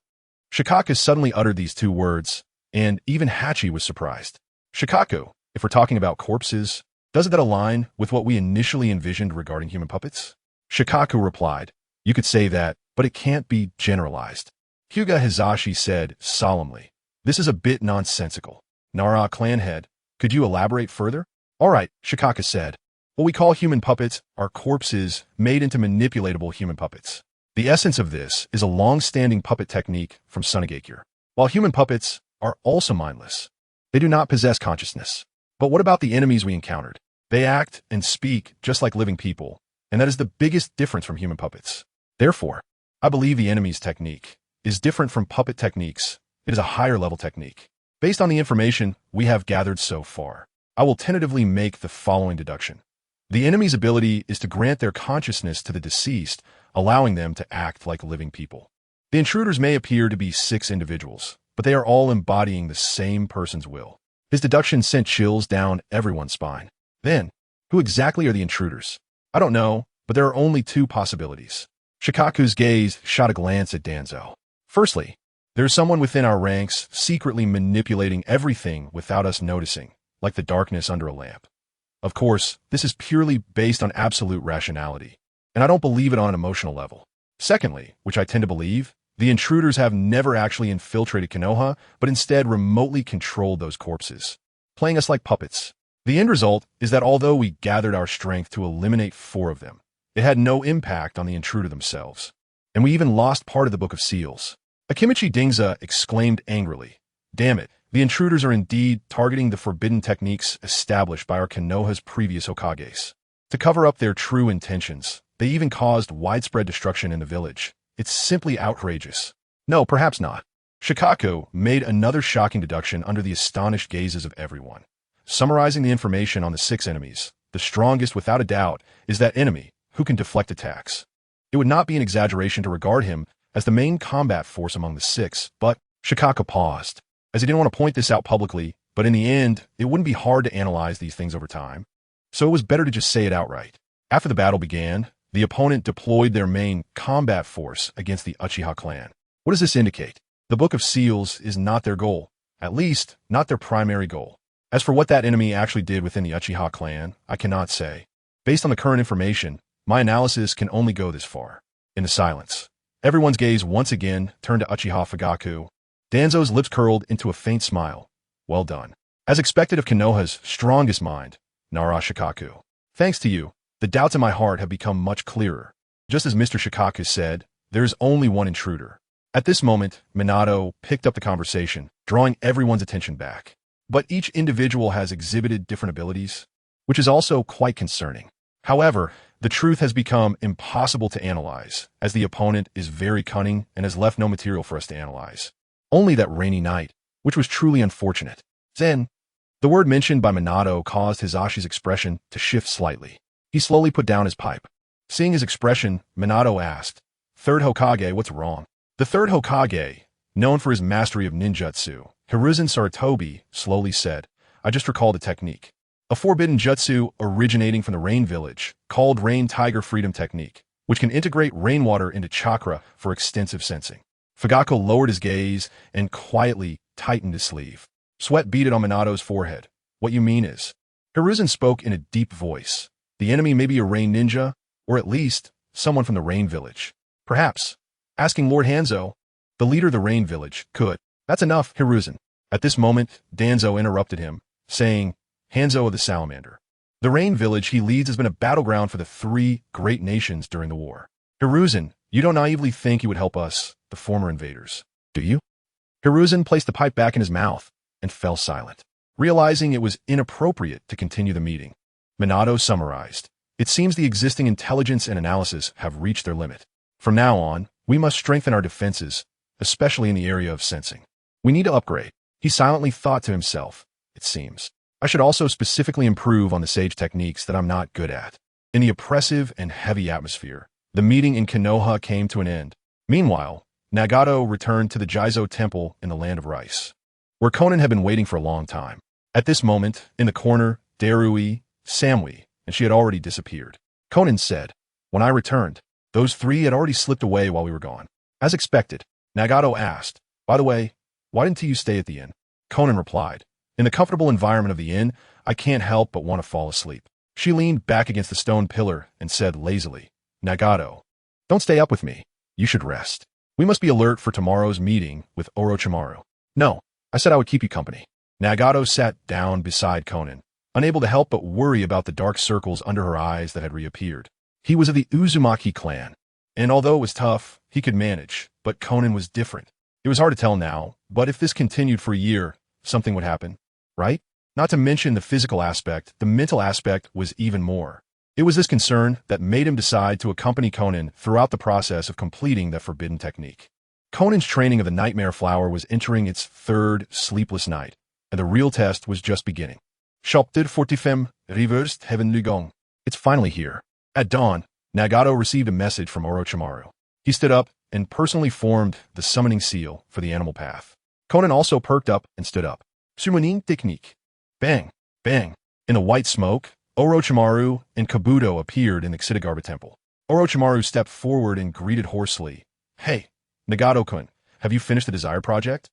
Shikaku suddenly uttered these 2 words, and even Hachi was surprised. Shikaku, if we're talking about corpses, doesn't that align with what we initially envisioned regarding human puppets? Shikaku replied, you could say that, but it can't be generalized. Hyuga Hizashi said solemnly, this is a bit nonsensical. Nara clan head, could you elaborate further? All right, Shikaku said. What we call human puppets are corpses made into manipulatable human puppets. The essence of this is a long-standing puppet technique from Sunigakure. While human puppets are also mindless, they do not possess consciousness. But what about the enemies we encountered? They act and speak just like living people, and that is the biggest difference from human puppets. Therefore, I believe the enemy's technique is different from puppet techniques. It is a higher-level technique. Based on the information we have gathered so far, I will tentatively make the following deduction. The enemy's ability is to grant their consciousness to the deceased, allowing them to act like living people. The intruders may appear to be 6 individuals, but they are all embodying the same person's will. His deduction sent chills down everyone's spine. Then, who exactly are the intruders? I don't know, but there are only 2 possibilities. Shikaku's gaze shot a glance at Danzo. Firstly, there is someone within our ranks secretly manipulating everything without us noticing, like the darkness under a lamp. Of course, this is purely based on absolute rationality, and I don't believe it on an emotional level. Secondly, which I tend to believe, the intruders have never actually infiltrated Konoha, but instead remotely controlled those corpses, playing us like puppets. The end result is that although we gathered our strength to eliminate 4 of them, it had no impact on the intruder themselves, and we even lost part of the Book of Seals. Akimichi Dingza exclaimed angrily, damn it, the intruders are indeed targeting the forbidden techniques established by our Konoha's previous Hokages. To cover up their true intentions, they even caused widespread destruction in the village. It's simply outrageous. No, perhaps not. Shikaku made another shocking deduction under the astonished gazes of everyone. Summarizing the information on the 6 enemies, the strongest without a doubt is that enemy who can deflect attacks. It would not be an exaggeration to regard him as the main combat force among the 6, but Shikaku paused, as he didn't want to point this out publicly, but in the end, it wouldn't be hard to analyze these things over time, so it was better to just say it outright. After the battle began, the opponent deployed their main combat force against the Uchiha clan. What does this indicate? The Book of Seals is not their goal, at least not their primary goal. As for what that enemy actually did within the Uchiha clan, I cannot say. Based on the current information, my analysis can only go this far. In the silence, everyone's gaze once again turned to Uchiha Fugaku. Danzo's lips curled into a faint smile. Well done. As expected of Konoha's strongest mind, Nara Shikaku. Thanks to you, the doubts in my heart have become much clearer. Just as Mr. Shikaku said, there is only one intruder. At this moment, Minato picked up the conversation, drawing everyone's attention back. But each individual has exhibited different abilities, which is also quite concerning. However, The truth has become impossible to analyze, as the opponent is very cunning and has left no material for us to analyze. Only that rainy night, which was truly unfortunate. Then, the word mentioned by Minato caused Hisashi's expression to shift slightly. He slowly put down his pipe. Seeing his expression, Minato asked, "Third Hokage, what's wrong?" The third Hokage, known for his mastery of ninjutsu, Hiruzen Sarutobi, slowly said, "I just recalled a technique. A forbidden jutsu originating from the Rain Village, called Rain Tiger Freedom Technique, which can integrate rainwater into chakra for extensive sensing." Fugako lowered his gaze and quietly tightened his sleeve. Sweat beaded on Minato's forehead. "What you mean is..." Hiruzen spoke in a deep voice. "The enemy may be a rain ninja, or at least someone from the Rain Village. Perhaps, asking Lord Hanzo, the leader of the Rain Village, could..." "That's enough, Hiruzen." At this moment, Danzo interrupted him, saying, "Hanzo of the Salamander. The Rain Village he leads has been a battleground for the three great nations during the war. Hiruzen, you don't naively think he would help us, the former invaders, do you?" Hiruzen placed the pipe back in his mouth and fell silent, realizing it was inappropriate to continue the meeting. Minato summarized, "It seems the existing intelligence and analysis have reached their limit. From now on, we must strengthen our defenses, especially in the area of sensing. We need to upgrade." He silently thought to himself, "It seems I should also specifically improve on the sage techniques that I'm not good at." In the oppressive and heavy atmosphere, the meeting in Konoha came to an end. Meanwhile, Nagato returned to the Jizo Temple in the Land of Rice, where Konan had been waiting for a long time. At this moment, in the corner, Darui, Samui, and she had already disappeared. Konan said, "When I returned, those three had already slipped away while we were gone." As expected, Nagato asked, "By the way, why didn't you stay at the inn?" Konan replied, "In the comfortable environment of the inn, I can't help but want to fall asleep." She leaned back against the stone pillar and said lazily, "Nagato, don't stay up with me. You should rest. We must be alert for tomorrow's meeting with Orochimaru." "No, I said I would keep you company." Nagato sat down beside Konan, unable to help but worry about the dark circles under her eyes that had reappeared. He was of the Uzumaki clan, and although it was tough, he could manage, but Konan was different. It was hard to tell now, but if this continued for a year, something would happen, right? Not to mention the physical aspect, the mental aspect was even more. It was this concern that made him decide to accompany Konan throughout the process of completing the forbidden technique. Conan's training of the Nightmare Flower was entering its third sleepless night, and the real test was just beginning. Chapter 45, Reversed Heavenly Gong. It's finally here. At dawn, Nagato received a message from Orochimaru. He stood up and personally formed the summoning seal for the animal path. Konan also perked up and stood up. Summoning technique. Bang, bang. In the white smoke, Orochimaru and Kabuto appeared in the Xitigarbha temple. Orochimaru stepped forward and greeted hoarsely, "Hey, Nagato-kun, have you finished the Desire Project?"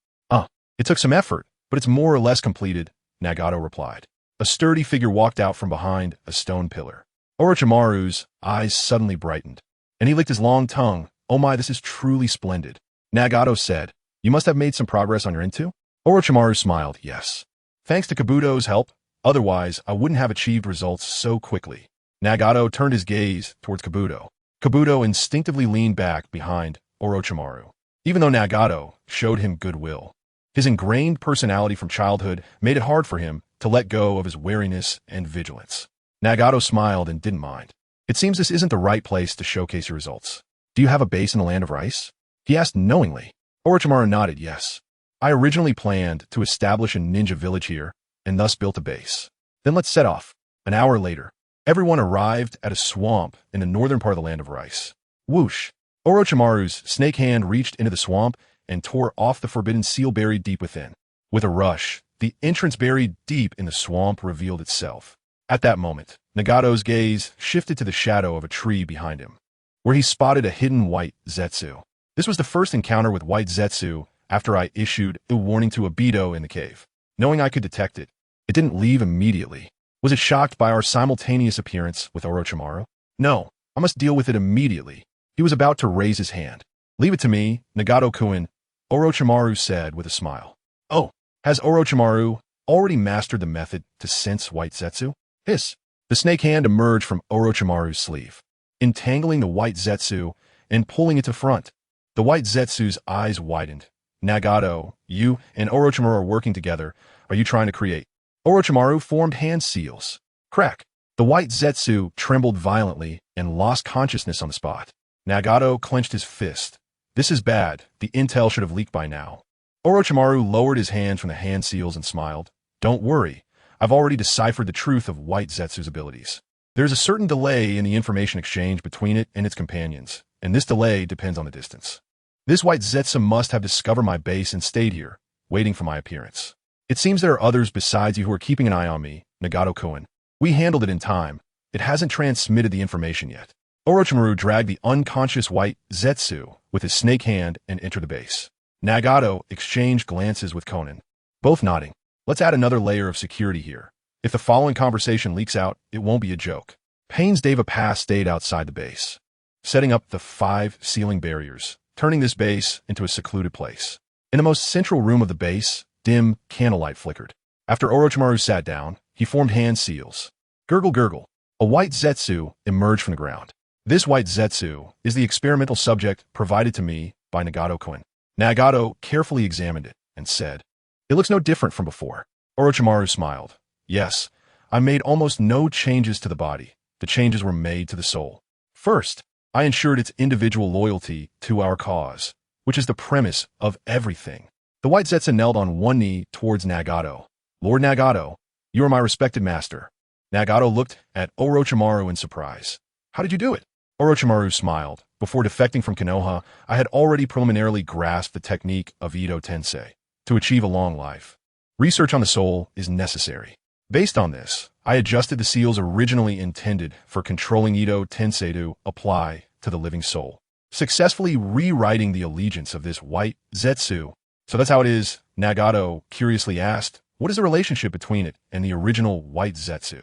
It took some effort, but it's more or less completed," Nagato replied. A sturdy figure walked out from behind a stone pillar. Orochimaru's eyes suddenly brightened, and he licked his long tongue. "Oh my, this is truly splendid." Nagato said, "You must have made some progress on your Into?" Orochimaru smiled, "Yes. Thanks to Kabuto's help, otherwise I wouldn't have achieved results so quickly." Nagato turned his gaze towards Kabuto. Kabuto instinctively leaned back behind Orochimaru, even though Nagato showed him goodwill. His ingrained personality from childhood made it hard for him to let go of his wariness and vigilance. Nagato smiled and didn't mind. "It seems this isn't the right place to showcase your results. Do you have a base in the Land of Rice?" he asked knowingly. Orochimaru nodded yes. "I originally planned to establish a ninja village here, and thus built a base. Then let's set off." An hour later, everyone arrived at a swamp in the northern part of the Land of Rice. Whoosh! Orochimaru's snake hand reached into the swamp and tore off the forbidden seal buried deep within. With a rush, the entrance buried deep in the swamp revealed itself. At that moment, Nagato's gaze shifted to the shadow of a tree behind him, where he spotted a hidden white Zetsu. This was the first encounter with white Zetsu after I issued a warning to Obito in the cave. Knowing I could detect it, it didn't leave immediately. Was it shocked by our simultaneous appearance with Orochimaru? No, I must deal with it immediately. He was about to raise his hand. "Leave it to me, Nagato-kun," Orochimaru said with a smile. "Oh, has Orochimaru already mastered the method to sense white Zetsu?" Hiss! The snake hand emerged from Orochimaru's sleeve, entangling the white Zetsu and pulling it to front. The white Zetsu's eyes widened. "Nagato, you and Orochimaru are working together. Are you trying to create?" Orochimaru formed hand seals. Crack! The white Zetsu trembled violently and lost consciousness on the spot. Nagato clenched his fist. This is bad. The intel should have leaked by now. Orochimaru lowered his hands from the hand seals and smiled. Don't worry. I've already deciphered the truth of White Zetsu's abilities. There's a certain delay in the information exchange between it and its companions, and this delay depends on the distance. This White Zetsu must have discovered my base and stayed here, waiting for my appearance. It seems there are others besides you who are keeping an eye on me, Nagato-kun. We handled it in time. It hasn't transmitted the information yet. Orochimaru dragged the unconscious White Zetsu with his snake hand and entered the base. Nagato exchanged glances with Konan, both nodding. Let's add another layer of security here. If the following conversation leaks out, it won't be a joke. Pain's Deva Pass stayed outside the base, setting up the 5 ceiling barriers, turning this base into a secluded place. In the most central room of the base, dim candlelight flickered. After Orochimaru sat down, he formed hand seals. Gurgle gurgle. A White Zetsu emerged from the ground. This White Zetsu is the experimental subject provided to me by Nagato-kun. Nagato carefully examined it and said, It looks no different from before. Orochimaru smiled. Yes, I made almost no changes to the body. The changes were made to the soul. First, I ensured its individual loyalty to our cause, which is the premise of everything. The White Zetsu knelt on one knee towards Nagato. Lord Nagato, you are my respected master. Nagato looked at Orochimaru in surprise. How did you do it? Orochimaru smiled. Before defecting from Konoha, I had already preliminarily grasped the technique of Edo Tensei to achieve a long life. Research on the soul is necessary. Based on this, I adjusted the seals originally intended for controlling Edo Tensei to apply to the living soul, successfully rewriting the allegiance of this White Zetsu. So that's how it is, Nagato curiously asked. What is the relationship between it and the original White Zetsu?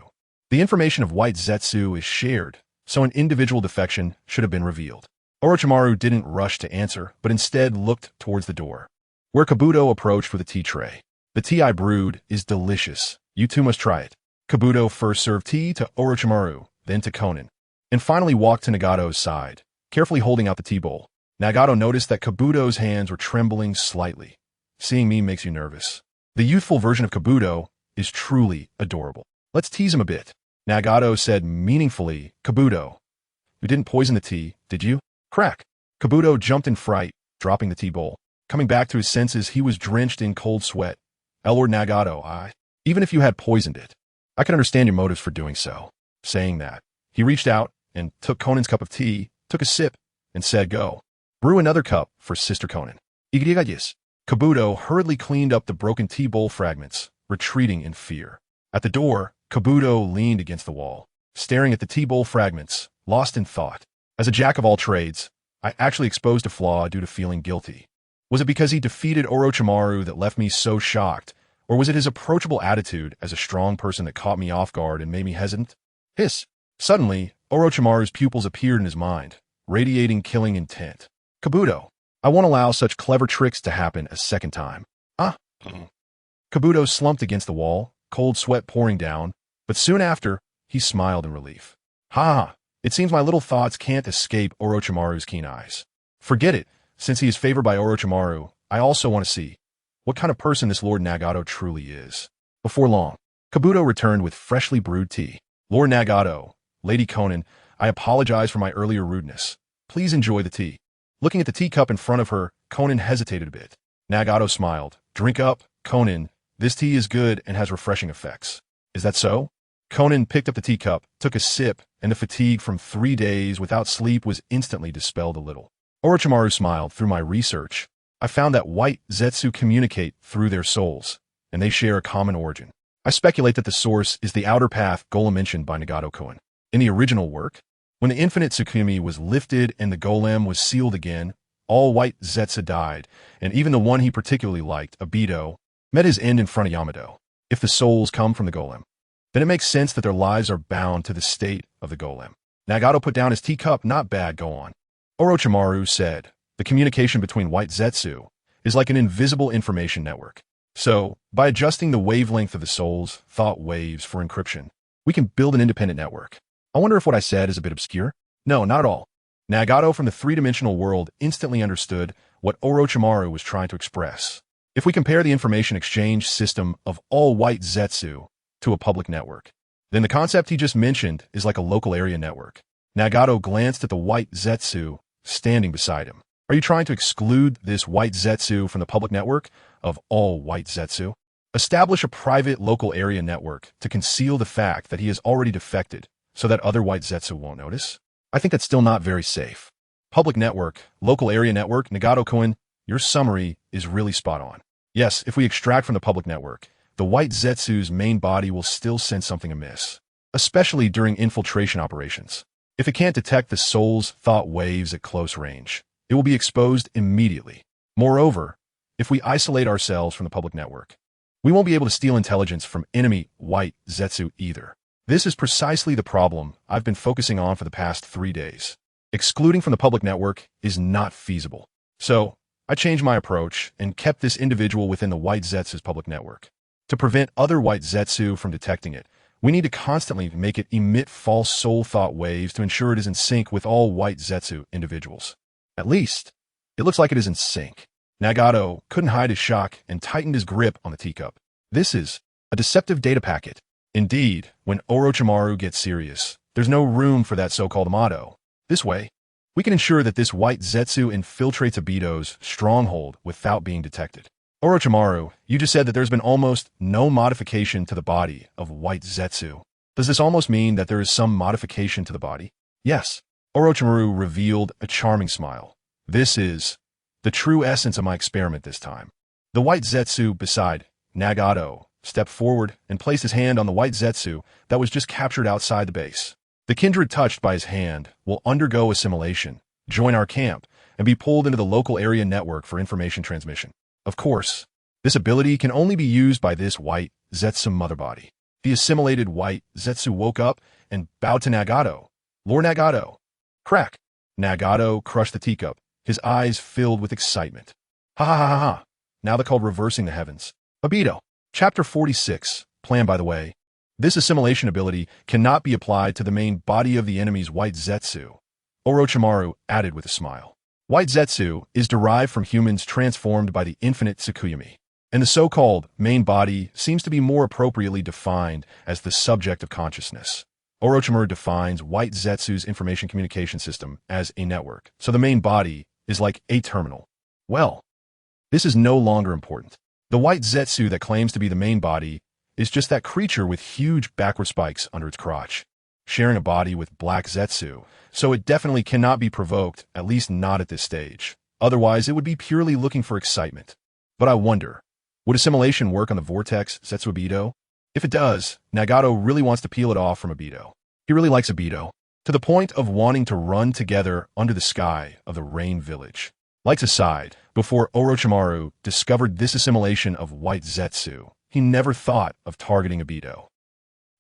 The information of White Zetsu is shared, so an individual defection should have been revealed. Orochimaru didn't rush to answer, but instead looked towards the door, where Kabuto approached with a tea tray. The tea I brewed is delicious. You too must try it. Kabuto first served tea to Orochimaru, then to Konan, and finally walked to Nagato's side, carefully holding out the tea bowl. Nagato noticed that Kabuto's hands were trembling slightly. Seeing me makes you nervous. The youthful version of Kabuto is truly adorable. Let's tease him a bit. Nagato said meaningfully, Kabuto, you didn't poison the tea, did you? Crack. Kabuto jumped in fright, dropping the tea bowl. Coming back to his senses, he was drenched in cold sweat. Lord Nagato, even if you had poisoned it, I can understand your motives for doing so. Saying that, he reached out and took Konan's cup of tea, took a sip, and said, Go. Brew another cup for Sister Konan. Igrigadis. Kabuto hurriedly cleaned up the broken tea bowl fragments, retreating in fear. At the door, Kabuto leaned against the wall, staring at the tea bowl fragments, lost in thought. As a jack of all trades, I actually exposed a flaw due to feeling guilty. Was it because he defeated Orochimaru that left me so shocked, or was it his approachable attitude as a strong person that caught me off guard and made me hesitant? Hiss. Suddenly, Orochimaru's pupils appeared in his mind, radiating killing intent. Kabuto, I won't allow such clever tricks to happen a second time. Kabuto slumped against the wall, cold sweat pouring down, but soon after, he smiled in relief. Ha! It seems my little thoughts can't escape Orochimaru's keen eyes. Forget it. Since he is favored by Orochimaru, I also want to see what kind of person this Lord Nagato truly is. Before long, Kabuto returned with freshly brewed tea. Lord Nagato, Lady Konan, I apologize for my earlier rudeness. Please enjoy the tea. Looking at the teacup in front of her, Konan hesitated a bit. Nagato smiled. Drink up, Konan. This tea is good and has refreshing effects. Is that so? Konan picked up the teacup, took a sip, and the fatigue from 3 days without sleep was instantly dispelled a little. Orochimaru smiled. Through my research, I found that White Zetsu communicate through their souls, and they share a common origin. I speculate that the source is the outer path golem mentioned by Nagato-kun. In the original work, when the infinite Tsukumi was lifted and the golem was sealed again, all White Zetsu died, and even the one he particularly liked, Obito, met his end in front of Yamato. If the souls come from the golem, then it makes sense that their lives are bound to the state of the golem. Nagato put down his teacup. Not bad, go on. Orochimaru said, the communication between White Zetsu is like an invisible information network. So, by adjusting the wavelength of the soul's thought waves for encryption, we can build an independent network. I wonder if what I said is a bit obscure? No, not at all. Nagato from the three-dimensional world instantly understood what Orochimaru was trying to express. If we compare the information exchange system of all White Zetsu to a public network, then the concept he just mentioned is like a local area network. Nagato glanced at the white Zetsu standing beside him. Are you trying to exclude this white Zetsu from the public network of all white Zetsu? Establish a private local area network to conceal the fact that he has already defected so that other white Zetsu won't notice? I think that's still not very safe. Public network, local area network, Nagato-kun, your summary is really spot on. Yes, if we extract from the public network, the white Zetsu's main body will still sense something amiss, especially during infiltration operations. If it can't detect the soul's thought waves at close range, it will be exposed immediately. Moreover, if we isolate ourselves from the public network, we won't be able to steal intelligence from enemy white Zetsu either. This is precisely the problem I've been focusing on for the past 3 days. Excluding from the public network is not feasible. So, I changed my approach and kept this individual within the white Zetsu's public network. To prevent other white Zetsu from detecting it, we need to constantly make it emit false soul thought waves to ensure it is in sync with all white Zetsu individuals. At least, it looks like it is in sync. Nagato couldn't hide his shock and tightened his grip on the teacup. This is a deceptive data packet. Indeed, when Orochimaru gets serious, there's no room for that so-called motto. This way, we can ensure that this white Zetsu infiltrates Obito's stronghold without being detected. Orochimaru, you just said that there's been almost no modification to the body of white Zetsu. Does this almost mean that there is some modification to the body? Yes. Orochimaru revealed a charming smile. This is the true essence of my experiment this time. The white Zetsu beside Nagato stepped forward and placed his hand on the white Zetsu that was just captured outside the base. The kindred touched by his hand will undergo assimilation, join our camp, and be pulled into the local area network for information transmission. Of course, this ability can only be used by this white Zetsu mother body. The assimilated white Zetsu woke up and bowed to Nagato. Lord Nagato. Crack. Nagato crushed the teacup, his eyes filled with excitement. Ha ha ha ha ha. Now they're called reversing the heavens. Obito. Chapter 46. Plan, by the way. This assimilation ability cannot be applied to the main body of the enemy's white Zetsu. Orochimaru added with a smile. White Zetsu is derived from humans transformed by the infinite Tsukuyami, and the so-called main body seems to be more appropriately defined as the subject of consciousness. Orochimaru defines white Zetsu's information communication system as a network, so the main body is like a terminal. Well, this is no longer important. The white Zetsu that claims to be the main body is just that creature with huge backward spikes under its crotch, sharing a body with black Zetsu, so it definitely cannot be provoked, at least not at this stage. Otherwise, it would be purely looking for excitement. But I wonder, would assimilation work on the vortex Zetsu Obito? If it does, Nagato really wants to peel it off from Obito. He really likes Obito, to the point of wanting to run together under the sky of the Rain Village. Lights aside, before Orochimaru discovered this assimilation of white Zetsu, he never thought of targeting Obito.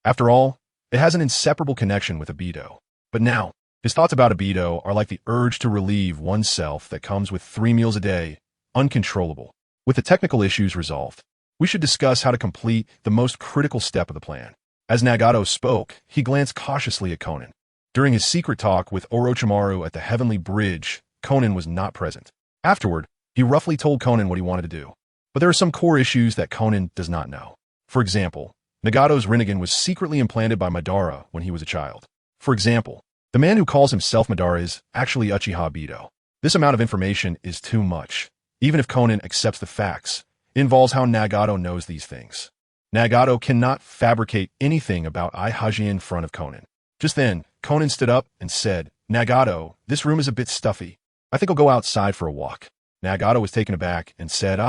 After all, it has an inseparable connection with Obito. But now, his thoughts about Obito are like the urge to relieve oneself that comes with 3 meals a day, uncontrollable. With the technical issues resolved, we should discuss how to complete the most critical step of the plan. As Nagato spoke, he glanced cautiously at Konan. During his secret talk with Orochimaru at the Heavenly Bridge, Konan was not present. Afterward, he roughly told Konan what he wanted to do. But there are some core issues that Konan does not know. For example, Nagato's Rinnegan was secretly implanted by Madara when he was a child. For example, the man who calls himself Madara is actually Uchiha Obito. This amount of information is too much. Even if Konan accepts the facts, it involves how Nagato knows these things. Nagato cannot fabricate anything about Aihaji in front of Konan. Just then, Konan stood up and said, Nagato, this room is a bit stuffy. I think I'll go outside for a walk. Nagato was taken aback and said,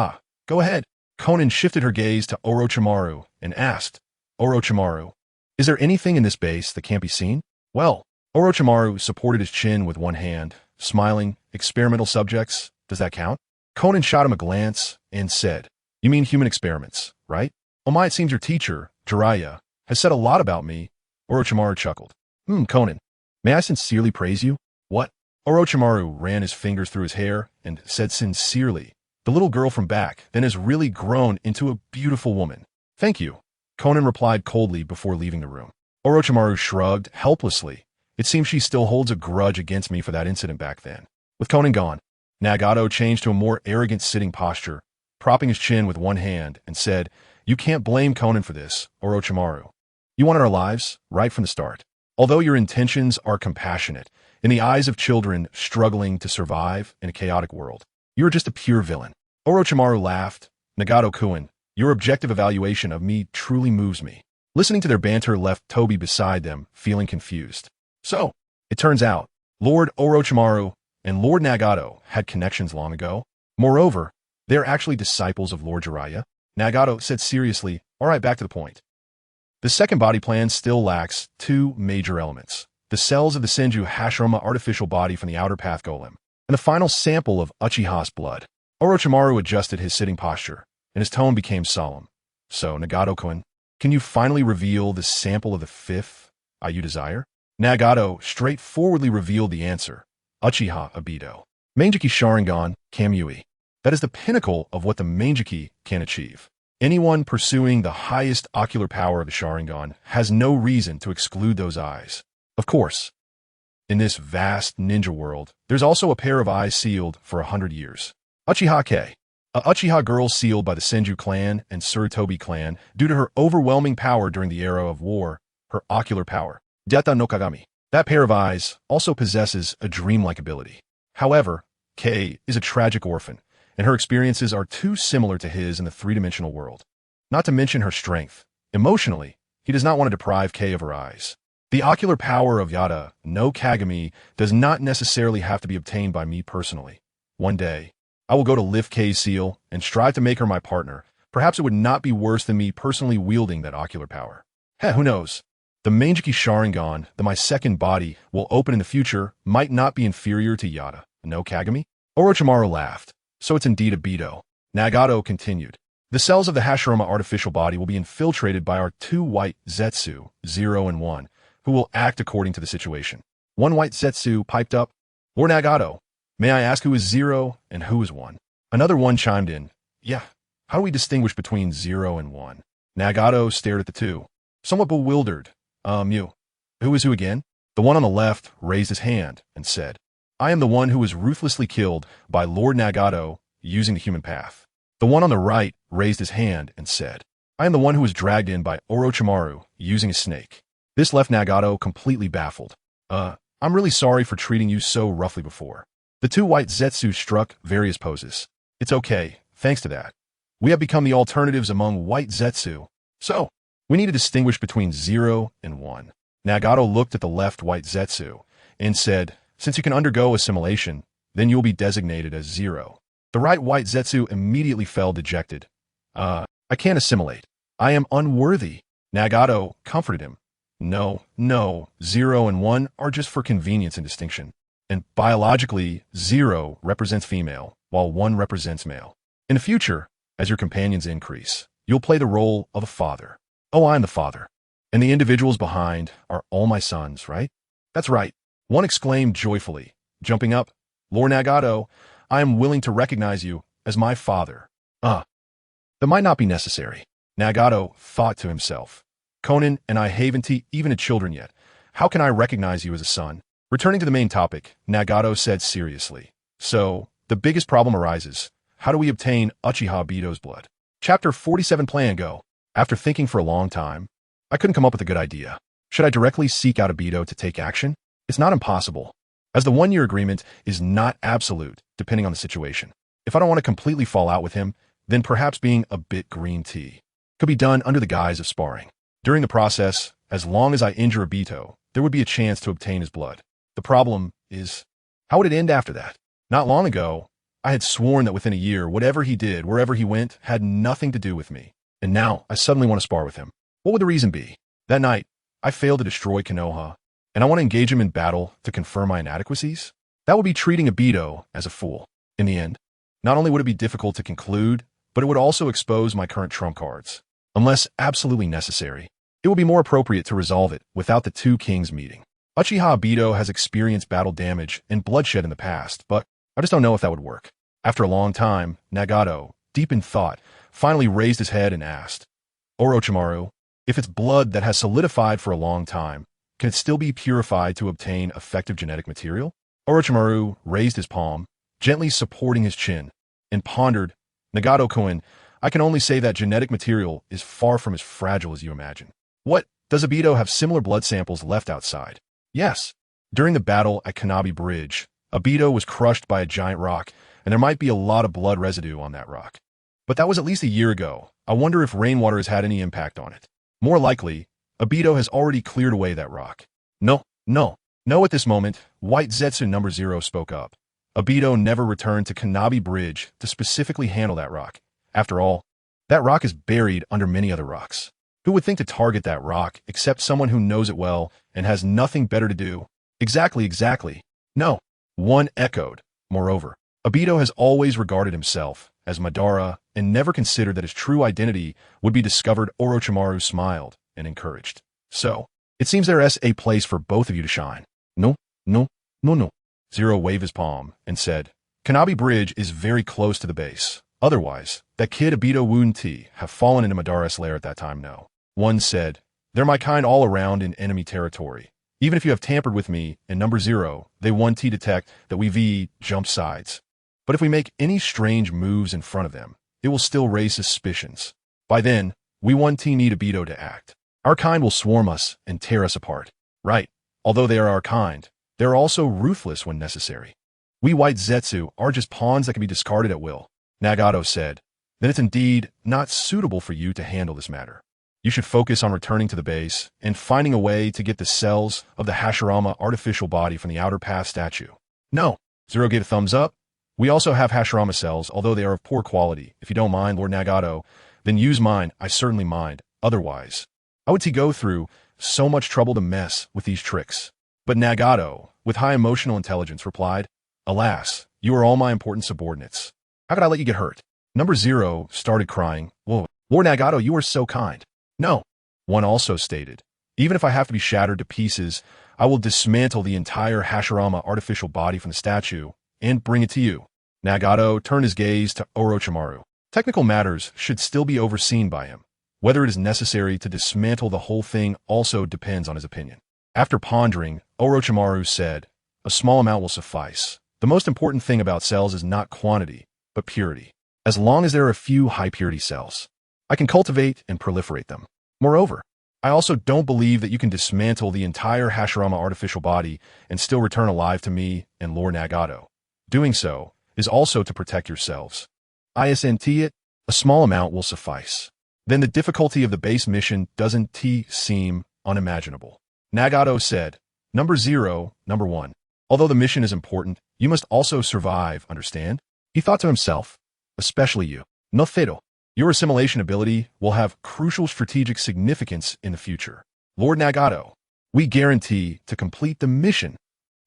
go ahead. Konan shifted her gaze to Orochimaru and asked, Orochimaru, is there anything in this base that can't be seen? Well, Orochimaru supported his chin with one hand, smiling. Experimental subjects, does that count? Konan shot him a glance and said, you mean human experiments, right? Oh my, it seems your teacher, Jiraiya, has said a lot about me. Orochimaru chuckled. Konan, may I sincerely praise you? What? Orochimaru ran his fingers through his hair and said sincerely, the little girl from back then has really grown into a beautiful woman. Thank you. Konan replied coldly before leaving the room. Orochimaru shrugged helplessly. It seems she still holds a grudge against me for that incident back then. With Konan gone, Nagato changed to a more arrogant sitting posture, propping his chin with one hand, and said, you can't blame Konan for this, Orochimaru. You wanted our lives, right from the start. Although your intentions are compassionate, in the eyes of children struggling to survive in a chaotic world, you are just a pure villain. Orochimaru laughed. Nagato-kun, your objective evaluation of me truly moves me. Listening to their banter left Toby beside them, feeling confused. So, it turns out, Lord Orochimaru and Lord Nagato had connections long ago. Moreover, they are actually disciples of Lord Jiraiya. Nagato said seriously, all right, back to the point. The second body plan still lacks two major elements: the cells of the Senju Hashirama artificial body from the outer path golem, and the final sample of Uchiha's blood. Orochimaru adjusted his sitting posture, and his tone became solemn. So, Nagato-kun, can you finally reveal the sample of the fifth you desire? Nagato straightforwardly revealed the answer: Uchiha Obito. Mangekyou Sharingan, Kamui. That is the pinnacle of what the Mangekyou can achieve. Anyone pursuing the highest ocular power of the Sharingan has no reason to exclude those eyes. Of course, in this vast ninja world, there's also a pair of eyes sealed for 100 years. Uchiha Kei, a Uchiha girl sealed by the Senju clan and Tsurutobi clan due to her overwhelming power during the era of war, her ocular power. Deta no Kagami. That pair of eyes also possesses a dreamlike ability. However, Kei is a tragic orphan, and her experiences are too similar to his in the three-dimensional world. Not to mention her strength. Emotionally, he does not want to deprive Kei of her eyes. The ocular power of Yada no Kagami does not necessarily have to be obtained by me personally. One day, I will go to lift Kei's seal and strive to make her my partner. Perhaps it would not be worse than me personally wielding that ocular power. Who knows? The Mangekyou Sharingan that my second body will open in the future might not be inferior to Yada no Kagami. Orochimaru laughed. So it's indeed Obito. Nagato continued. The cells of the Hashirama artificial body will be infiltrated by our two white Zetsu, 0 and 1, who will act according to the situation. One white Zetsu piped up, Lord Nagato, may I ask who is 0 and who is 1? Another one chimed in, yeah, how do we distinguish between 0 and 1? Nagato stared at the two, somewhat bewildered. You. Who is who again? The one on the left raised his hand and said, I am the one who was ruthlessly killed by Lord Nagato using the human path. The one on the right raised his hand and said, I am the one who was dragged in by Orochimaru using a snake. This left Nagato completely baffled. I'm really sorry for treating you so roughly before. The two white Zetsu struck various poses. It's okay, thanks to that. We have become the alternatives among white Zetsu. So, we need to distinguish between 0 and 1. Nagato looked at the left white Zetsu and said, since you can undergo assimilation, then you will be designated as 0. The right white Zetsu immediately fell dejected. I can't assimilate. I am unworthy. Nagato comforted him. No, 0 and 1 are just for convenience and distinction. And biologically, 0 represents female, while 1 represents male. In the future, as your companions increase, you'll play the role of a father. Oh, I'm the father. And the individuals behind are all my sons, right? That's right. One exclaimed joyfully, jumping up, Lord Nagato, I am willing to recognize you as my father. That might not be necessary. Nagato thought to himself. Konan and I haven't even children yet. How can I recognize you as a son? Returning to the main topic, Nagato said seriously. So, the biggest problem arises. How do we obtain Uchiha Obito's blood? Chapter 47 Plan Go. After thinking for a long time, I couldn't come up with a good idea. Should I directly seek out Obito to take action? It's not impossible, as the one-year agreement is not absolute, depending on the situation. If I don't want to completely fall out with him, then perhaps being a bit green tea could be done under the guise of sparring. During the process, as long as I injure Obito, there would be a chance to obtain his blood. The problem is, how would it end after that? Not long ago, I had sworn that within a year, whatever he did, wherever he went, had nothing to do with me. And now, I suddenly want to spar with him. What would the reason be? That night, I failed to destroy Konoha, and I want to engage him in battle to confirm my inadequacies? That would be treating Obito as a fool. In the end, not only would it be difficult to conclude, but it would also expose my current trump cards. Unless absolutely necessary, it would be more appropriate to resolve it without the two kings meeting. Uchiha Obito has experienced battle damage and bloodshed in the past, but I just don't know if that would work. After a long time, Nagato, deep in thought, finally raised his head and asked, Orochimaru, if it's blood that has solidified for a long time, can it still be purified to obtain effective genetic material? Orochimaru raised his palm, gently supporting his chin, and pondered, Nagato-kun, I can only say that genetic material is far from as fragile as you imagine. What Does Obito have similar blood samples left outside? Yes. During the battle at Konoha Bridge, Obito was crushed by a giant rock, and there might be a lot of blood residue on that rock. But that was at least a year ago. I wonder if rainwater has had any impact on it. More likely, Obito has already cleared away that rock. No, at this moment, White Zetsu No. 0 spoke up. Obito never returned to Konoha Bridge to specifically handle that rock. After all, that rock is buried under many other rocks. Who would think to target that rock except someone who knows it well and has nothing better to do? Exactly. No. One echoed. Moreover, Obito has always regarded himself as Madara and never considered that his true identity would be discovered. Orochimaru smiled and encouraged. So, it seems there is a place for both of you to shine. No. Zero waved his palm and said, Konoha Bridge is very close to the base. Otherwise, that kid Obito wouldn't have fallen into Madara's lair at that time. No. One said, they're my kind all around in enemy territory. Even if you have tampered with me and No. 0, they won't detect that we jump sides. But if we make any strange moves in front of them, it will still raise suspicions. By then, we need Obito to act. Our kind will swarm us and tear us apart. Right. Although they are our kind, they are also ruthless when necessary. We White Zetsu are just pawns that can be discarded at will. Nagato said, then it's indeed not suitable for you to handle this matter. You should focus on returning to the base and finding a way to get the cells of the Hashirama artificial body from the outer path statue. No. Zero gave a thumbs up. We also have Hashirama cells, although they are of poor quality. If you don't mind, Lord Nagato, then use mine. I certainly mind. Otherwise, how would he go through so much trouble to mess with these tricks? But Nagato, with high emotional intelligence, replied, alas, you are all my important subordinates. How could I let you get hurt? No. 0 started crying. Whoa, Lord Nagato, you are so kind. No. One also stated, even if I have to be shattered to pieces, I will dismantle the entire Hashirama artificial body from the statue and bring it to you. Nagato turned his gaze to Orochimaru. Technical matters should still be overseen by him. Whether it is necessary to dismantle the whole thing also depends on his opinion. After pondering, Orochimaru said, a small amount will suffice. The most important thing about cells is not quantity, but purity. As long as there are a few high-purity cells, I can cultivate and proliferate them. Moreover, I also don't believe that you can dismantle the entire Hashirama artificial body and still return alive to me and Lord Nagato. Doing so is also to protect yourselves. Isn't it? A small amount will suffice. Then the difficulty of the base mission doesn't seem unimaginable. Nagato said, No. 0, No. 1. Although the mission is important, you must also survive, understand? He thought to himself, especially you. No Thedo. Your assimilation ability will have crucial strategic significance in the future. Lord Nagato, we guarantee to complete the mission.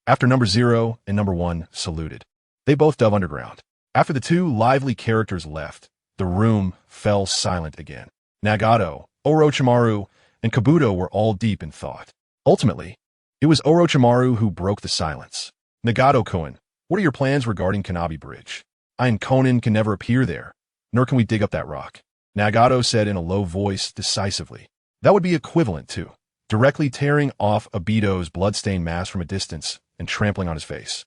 After No. 0 and No. 1 saluted, they both dove underground. After the two lively characters left, the room fell silent again. Nagato, Orochimaru, and Kabuto were all deep in thought. Ultimately, it was Orochimaru who broke the silence. Nagato-kun, what are your plans regarding Konoha Bridge? I and Konan can never appear there, nor can we dig up that rock. Nagato said in a low voice decisively. That would be equivalent to directly tearing off Obito's bloodstained mask from a distance and trampling on his face.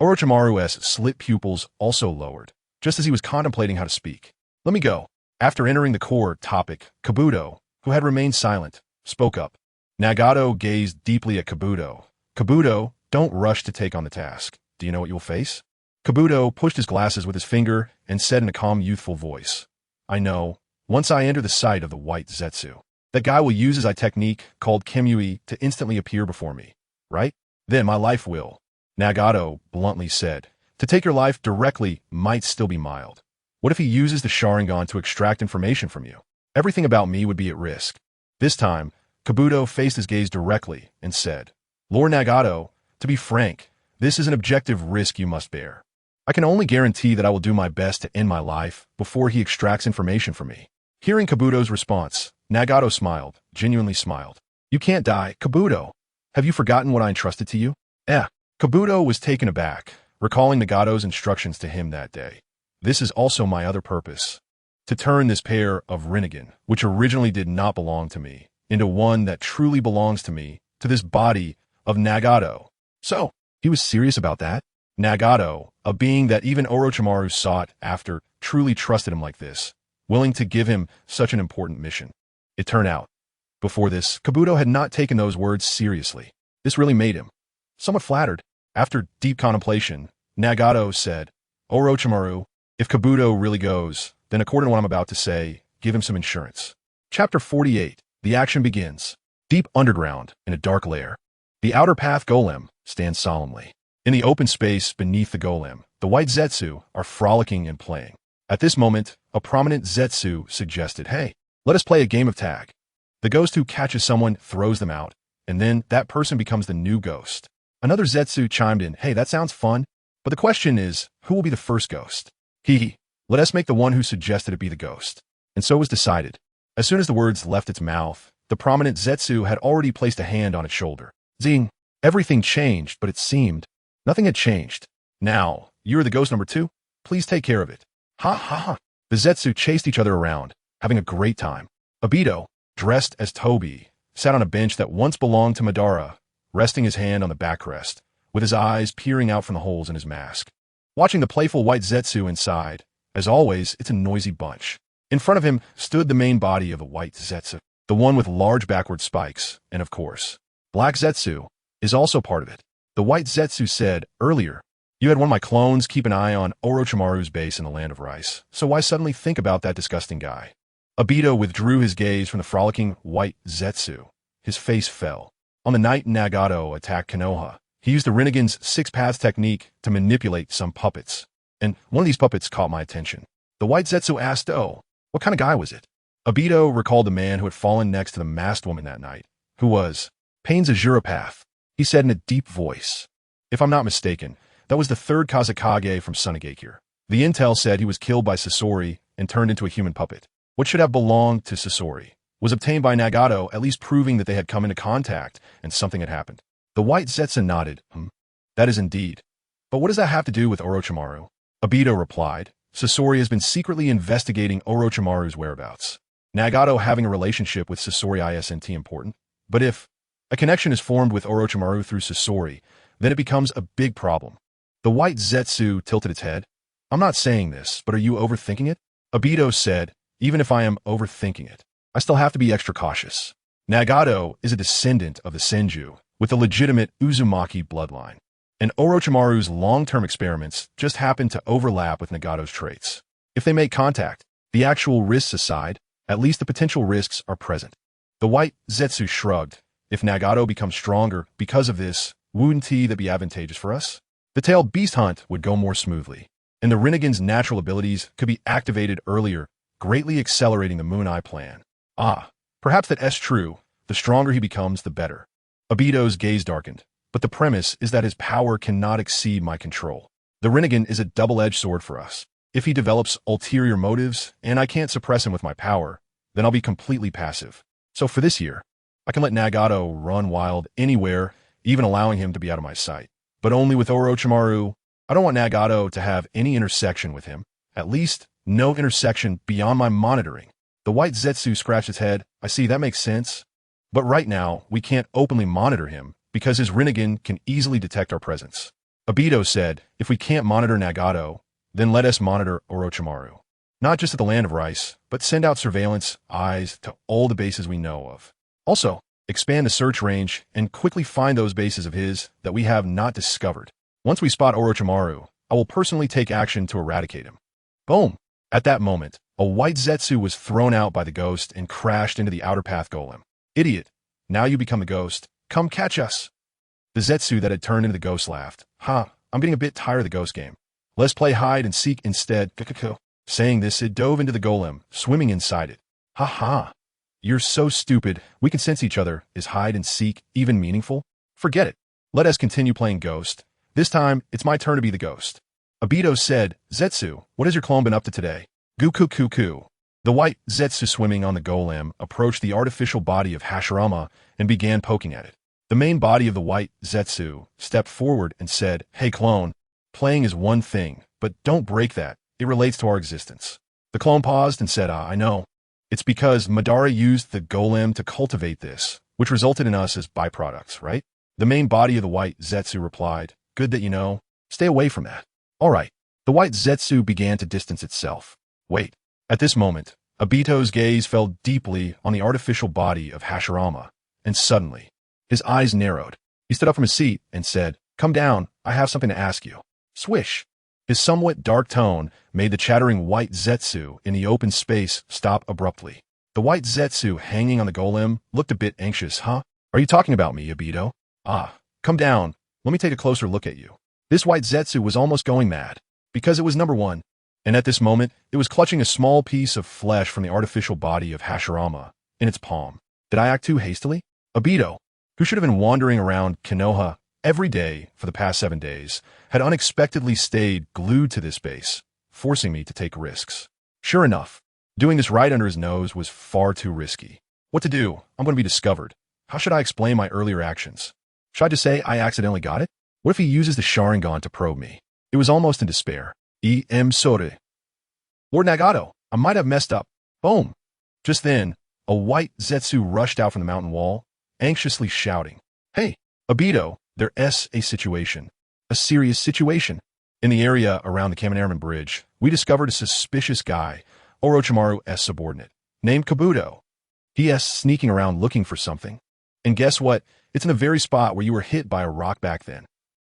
Orochimaru's slit pupils also lowered, just as he was contemplating how to speak. Let me go. After entering the core topic, Kabuto, who had remained silent, spoke up. Nagato gazed deeply at Kabuto. Kabuto, don't rush to take on the task. Do you know what you'll face? Kabuto pushed his glasses with his finger and said in a calm, youthful voice, I know, once I enter the sight of the White Zetsu, that guy will use his technique called Kemui to instantly appear before me, right? Then my life will. Nagato bluntly said, to take your life directly might still be mild. What if he uses the Sharingan to extract information from you? Everything about me would be at risk. This time, Kabuto faced his gaze directly and said, Lord Nagato, to be frank, this is an objective risk you must bear. I can only guarantee that I will do my best to end my life before he extracts information from me. Hearing Kabuto's response, Nagato smiled, genuinely smiled. You can't die, Kabuto. Have you forgotten what I entrusted to you? Kabuto was taken aback, recalling Nagato's instructions to him that day. This is also my other purpose, to turn this pair of Rinnegan, which originally did not belong to me, into one that truly belongs to me, to this body of Nagato. So, he was serious about that? Nagato, a being that even Orochimaru sought after, truly trusted him like this, willing to give him such an important mission. It turned out Before this, Kabuto had not taken those words seriously. This really made him somewhat flattered. After deep contemplation, Nagato said, Orochimaru, if Kabuto really goes, then according to what I'm about to say, give him some insurance. Chapter 48. The action begins. Deep underground, in a dark lair, the outer path golem stands solemnly. In the open space beneath the golem, the white Zetsu are frolicking and playing. At this moment, a prominent Zetsu suggested, hey, let us play a game of tag. The ghost who catches someone throws them out, and then that person becomes the new ghost. Another Zetsu chimed in, hey, that sounds fun, but the question is, who will be the first ghost? Hee, let us make the one who suggested it be the ghost. And so was decided. As soon as the words left its mouth, the prominent Zetsu had already placed a hand on its shoulder. Zing! Everything changed, but it seemed nothing had changed. Now, you're the ghost number 2? Please take care of it. Ha ha ha! The Zetsu chased each other around, having a great time. Obito, dressed as Toby, sat on a bench that once belonged to Madara, resting his hand on the backrest, with his eyes peering out from the holes in his mask. Watching the playful white Zetsu inside, as always, it's a noisy bunch. In front of him stood the main body of the white Zetsu, the one with large backward spikes, and of course, Black Zetsu is also part of it. The white Zetsu said, earlier, you had one of my clones keep an eye on Orochimaru's base in the Land of Rice, so why suddenly think about that disgusting guy? Obito withdrew his gaze from the frolicking white Zetsu. His face fell. On the night Nagato attacked Konoha, he used the Rinnegan's 6 paths technique to manipulate some puppets. And one of these puppets caught my attention. The white Zetsu asked, oh, what kind of guy was it? Obito recalled the man who had fallen next to the masked woman that night, who was Pain's Azuropath. He said in a deep voice, if I'm not mistaken, that was the 3rd Kazekage from Sunigakure. The intel said he was killed by Sasori and turned into a human puppet. What should have belonged to Sasori was obtained by Nagato, at least proving that they had come into contact and something had happened. The white Zetsu nodded. That is indeed. But what does that have to do with Orochimaru? Obito replied, Sasori has been secretly investigating Orochimaru's whereabouts. Nagato having a relationship with Sasori isn't important, but if a connection is formed with Orochimaru through Sasori, then it becomes a big problem. The white Zetsu tilted its head. I'm not saying this, but are you overthinking it? Obito said, even if I am overthinking it, I still have to be extra cautious. Nagato is a descendant of the Senju, with a legitimate Uzumaki bloodline, and Orochimaru's long-term experiments just happen to overlap with Nagato's traits. If they make contact, the actual risks aside, at least the potential risks are present. The white Zetsu shrugged. If Nagato becomes stronger because of this, wouldn't that be advantageous for us? The tailed beast hunt would go more smoothly, and the Rinnegan's natural abilities could be activated earlier, greatly accelerating the Moon Eye plan. Perhaps that's true. The stronger he becomes, the better. Obito's gaze darkened, but the premise is that his power cannot exceed my control. The Rinnegan is a double-edged sword for us. If he develops ulterior motives, and I can't suppress him with my power, then I'll be completely passive. So for this year, I can let Nagato run wild anywhere, even allowing him to be out of my sight. But only with Orochimaru. I don't want Nagato to have any intersection with him. At least, no intersection beyond my monitoring. The white Zetsu scratched his head. I see, that makes sense. But right now, we can't openly monitor him, because his Rinnegan can easily detect our presence. Obito said, if we can't monitor Nagato, then let us monitor Orochimaru. Not just at the Land of Rice, but send out surveillance eyes to all the bases we know of. Also, expand the search range and quickly find those bases of his that we have not discovered. Once we spot Orochimaru, I will personally take action to eradicate him. Boom! At that moment, a white Zetsu was thrown out by the ghost and crashed into the outer path golem. Idiot! Now you become the ghost. Come catch us! The Zetsu that had turned into the ghost laughed. I'm getting a bit tired of the ghost game. Let's play hide and seek instead. Saying this, it dove into the golem, swimming inside it. You're so stupid. We can sense each other. Is hide and seek even meaningful? Forget it. Let us continue playing ghost. This time, it's my turn to be the ghost. Obito said, Zetsu, what has your clone been up to today? Goo. The white Zetsu swimming on the golem approached the artificial body of Hashirama and began poking at it. The main body of the white Zetsu stepped forward and said, hey clone, playing is one thing, but don't break that. It relates to our existence. The clone paused and said, I know. It's because Madara used the golem to cultivate this, which resulted in us as byproducts, right? The main body of the white Zetsu replied, good that you know. Stay away from that. All right. The white Zetsu began to distance itself. Wait. At this moment, Obito's gaze fell deeply on the artificial body of Hashirama, and suddenly, his eyes narrowed. He stood up from his seat and said, "Come down, I have something to ask you." Swish! His somewhat dark tone made the chattering white Zetsu in the open space stop abruptly. The white Zetsu hanging on the golem looked a bit anxious. "Huh? Are you talking about me, Obito?" "Ah, come down, let me take a closer look at you." This white Zetsu was almost going mad, because it was number one, and at this moment, it was clutching a small piece of flesh from the artificial body of Hashirama in its palm. Did I act too hastily? Obito, who should have been wandering around Konoha every day for the past 7 days, had unexpectedly stayed glued to this base, forcing me to take risks. Sure enough, doing this right under his nose was far too risky. What to do? I'm going to be discovered. How should I explain my earlier actions? Should I just say I accidentally got it? What if he uses the Sharingan to probe me? It was almost in despair. Sorry. Lord Nagato, I might have messed up. Boom. Just then, a white Zetsu rushed out from the mountain wall, anxiously shouting, "Hey, Obito, there's a situation. A serious situation." In the area around the Kamen Bridge, we discovered a suspicious guy, Orochimaru's subordinate, named Kabuto. He's sneaking around looking for something. And guess what? It's in the very spot where you were hit by a rock back then.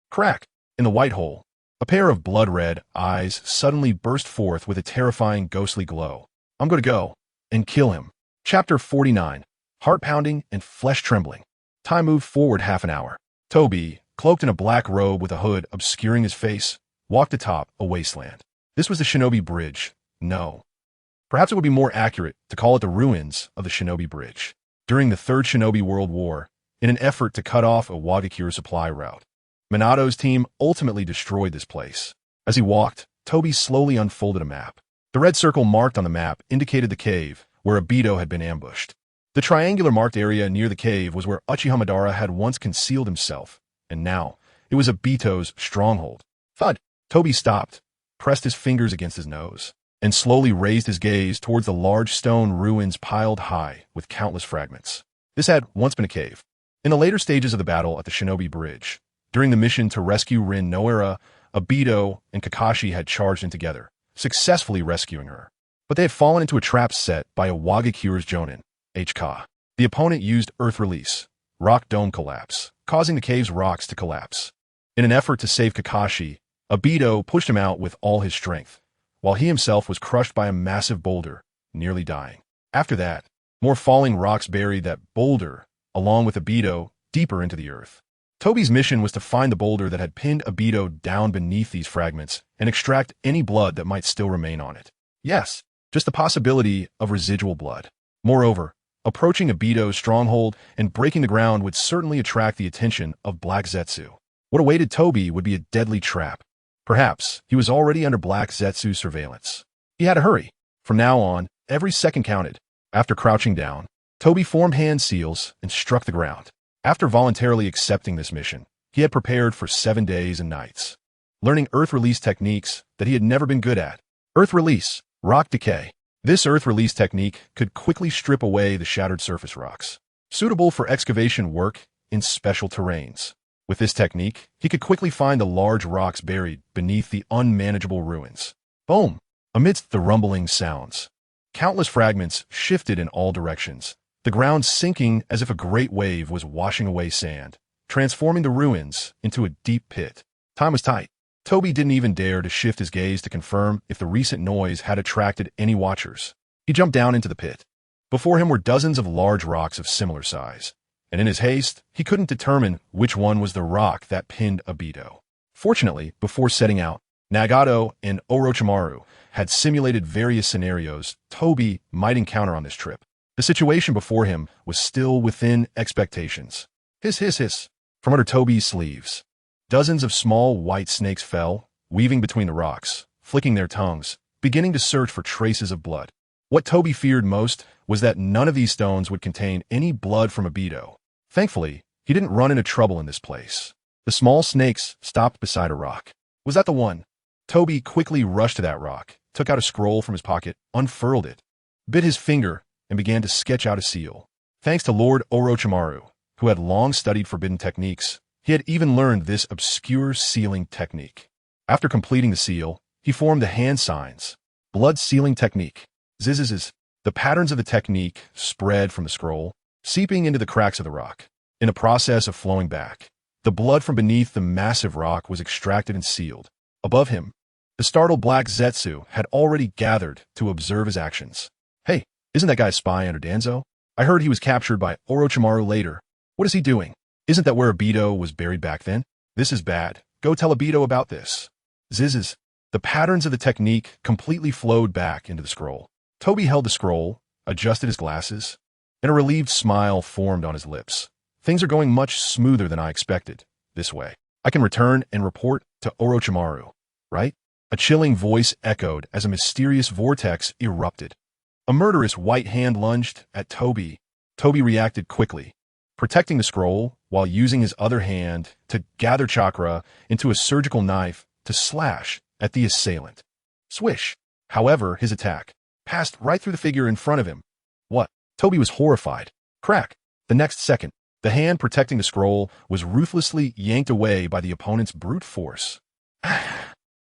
Crack! In the white hole, a pair of blood-red eyes suddenly burst forth with a terrifying ghostly glow. I'm going to go and kill him. Chapter 49. Heart-pounding and flesh-trembling. Time moved forward half an hour. Toby, cloaked in a black robe with a hood obscuring his face, walked atop a wasteland. This was the Shinobi Bridge. No. Perhaps it would be more accurate to call it the ruins of the Shinobi Bridge. During the Third Shinobi World War, in an effort to cut off a Wagakure supply route, Minato's team ultimately destroyed this place. As he walked, Toby slowly unfolded a map. The red circle marked on the map indicated the cave where Obito had been ambushed. The triangular marked area near the cave was where Uchiha Madara had once concealed himself, and now it was Obito's stronghold. Thud! Toby stopped, pressed his fingers against his nose, and slowly raised his gaze towards the large stone ruins piled high with countless fragments. This had once been a cave. In the later stages of the battle at the Shinobi Bridge, during the mission to rescue Rin Noera, Obito and Kakashi had charged in together, successfully rescuing her. But they had fallen into a trap set by a Wagakure's Jonin, HK. The opponent used Earth Release, Rock Dome Collapse, causing the cave's rocks to collapse. In an effort to save Kakashi, Obito pushed him out with all his strength, while he himself was crushed by a massive boulder, nearly dying. After that, more falling rocks buried that boulder, along with Obito, deeper into the earth. Toby's mission was to find the boulder that had pinned Obito down beneath these fragments and extract any blood that might still remain on it. Yes, just the possibility of residual blood. Moreover, approaching Obito's stronghold and breaking the ground would certainly attract the attention of Black Zetsu. What awaited Toby would be a deadly trap. Perhaps he was already under Black Zetsu's surveillance. He had to hurry. From now on, every second counted. After crouching down, Toby formed hand seals and struck the ground. After voluntarily accepting this mission, he had prepared for 7 days and nights, learning Earth Release techniques that he had never been good at. Earth Release, Rock Decay. This Earth Release technique could quickly strip away the shattered surface rocks, suitable for excavation work in special terrains. With this technique, he could quickly find the large rocks buried beneath the unmanageable ruins. Boom! Amidst the rumbling sounds, countless fragments shifted in all directions, the ground sinking as if a great wave was washing away sand, transforming the ruins into a deep pit. Time was tight. Toby didn't even dare to shift his gaze to confirm if the recent noise had attracted any watchers. He jumped down into the pit. Before him were dozens of large rocks of similar size, and in his haste, he couldn't determine which one was the rock that pinned Obito. Fortunately, before setting out, Nagato and Orochimaru had simulated various scenarios Toby might encounter on this trip. The situation before him was still within expectations. Hiss, hiss, hiss. From under Toby's sleeves, dozens of small white snakes fell, weaving between the rocks, flicking their tongues, beginning to search for traces of blood. What Toby feared most was that none of these stones would contain any blood from Obito. Thankfully, he didn't run into trouble in this place. The small snakes stopped beside a rock. Was that the one? Toby quickly rushed to that rock, took out a scroll from his pocket, unfurled it, bit his finger, and began to sketch out a seal. Thanks to Lord Orochimaru, who had long studied forbidden techniques, he had even learned this obscure sealing technique. After completing the seal, he formed the hand signs. Blood sealing technique. Zzzz. The patterns of the technique spread from the scroll, seeping into the cracks of the rock. In a process of flowing back, the blood from beneath the massive rock was extracted and sealed. Above him, the startled Black Zetsu had already gathered to observe his actions. Hey, isn't that guy a spy under Danzo? I heard he was captured by Orochimaru later. What is he doing? Isn't that where Obito was buried back then? This is bad. Go tell Obito about this. Zizzes. The patterns of the technique completely flowed back into the scroll. Toby held the scroll, adjusted his glasses, and a relieved smile formed on his lips. Things are going much smoother than I expected. This way, I can return and report to Orochimaru, right? A chilling voice echoed as a mysterious vortex erupted. A murderous white hand lunged at Toby. Toby reacted quickly, protecting the scroll while using his other hand to gather chakra into a surgical knife to slash at the assailant. Swish! However, his attack passed right through the figure in front of him. What? Toby was horrified. Crack! The next second, the hand protecting the scroll was ruthlessly yanked away by the opponent's brute force.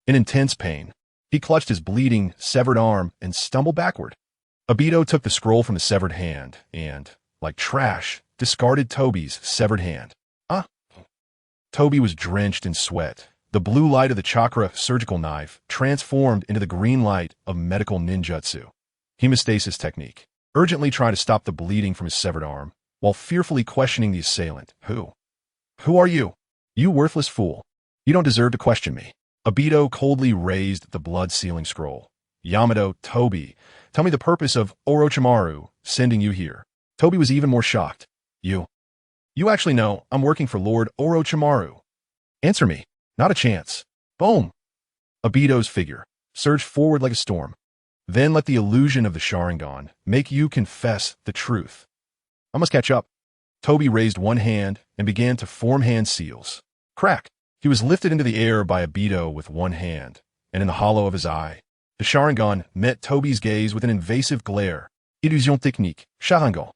In intense pain, he clutched his bleeding, severed arm and stumbled backward. Obito took the scroll from the severed hand and, like trash, discarded Toby's severed hand. Toby was drenched in sweat. The blue light of the chakra surgical knife transformed into the green light of medical ninjutsu. Hemostasis technique. Urgently trying to stop the bleeding from his severed arm, while fearfully questioning the assailant. Who are you? You worthless fool. You don't deserve to question me. Obito coldly raised the blood-sealing scroll. Yamato, Toby, tell me the purpose of Orochimaru sending you here. Toby was even more shocked. You actually know I'm working for Lord Orochimaru. Answer me. Not a chance. Boom. Obito's figure surged forward like a storm. Then let the illusion of the Sharingan make you confess the truth. I must catch up. Toby raised one hand and began to form hand seals. Crack! He was lifted into the air by Obito with one hand, and in the hollow of his eye, the Sharingan met Toby's gaze with an invasive glare. Illusion technique. Sharingan.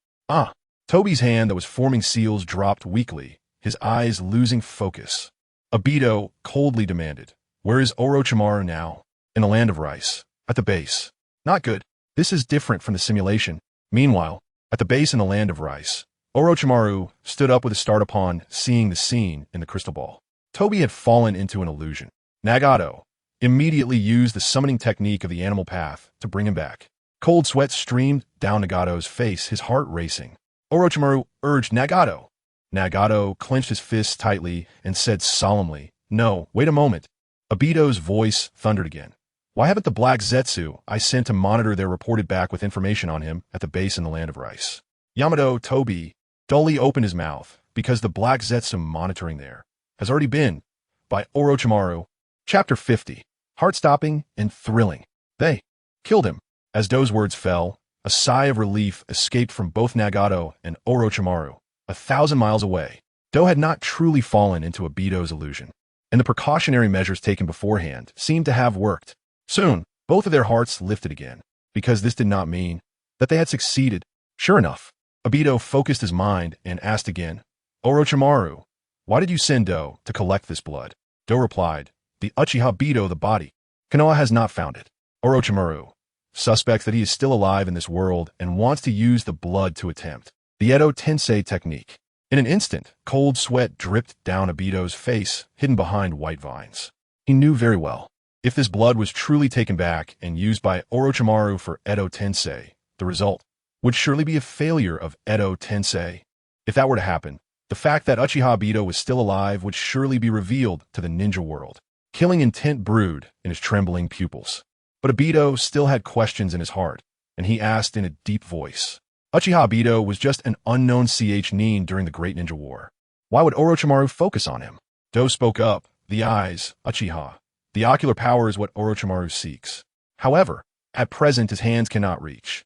Toby's hand that was forming seals dropped weakly, his eyes losing focus. Obito coldly demanded, where is Orochimaru now? In the land of rice. At the base. Not good. This is different from the simulation. Meanwhile, at the base in the land of rice, Orochimaru stood up with a start upon seeing the scene in the crystal ball. Toby had fallen into an illusion. Nagato immediately used the summoning technique of the animal path to bring him back. Cold sweat streamed down Nagato's face, his heart racing. Orochimaru urged Nagato. Nagato clenched his fists tightly and said solemnly, No, wait a moment. Obito's voice thundered again. Why haven't the Black Zetsu I sent to monitor their reported back with information on him at the base in the land of rice? Yamato-Tobi dully opened his mouth because the Black Zetsu monitoring there has already been by Orochimaru. Chapter 50. Heart-stopping and thrilling. They killed him. As Do's words fell, a sigh of relief escaped from both Nagato and Orochimaru. 1,000 miles away, Do had not truly fallen into Obito's illusion, and the precautionary measures taken beforehand seemed to have worked. Soon, both of their hearts lifted again, because this did not mean that they had succeeded. Sure enough, Obito focused his mind and asked again, Orochimaru, why did you send Do to collect this blood? Do replied, the Uchiha Obito the body. Konoha has not found it. Orochimaru suspects that he is still alive in this world and wants to use the blood to attempt the Edo Tensei technique. In an instant, cold sweat dripped down Obito's face, hidden behind white vines. He knew very well, if this blood was truly taken back and used by Orochimaru for Edo Tensei, the result would surely be a failure of Edo Tensei. If that were to happen, the fact that Uchiha Obito was still alive would surely be revealed to the ninja world. Killing intent brewed in his trembling pupils. But Obito still had questions in his heart, and he asked in a deep voice, Uchiha Obito was just an unknown nin during the Great Ninja War. Why would Orochimaru focus on him? Do spoke up, the eyes, Uchiha. The ocular power is what Orochimaru seeks. However, at present his hands cannot reach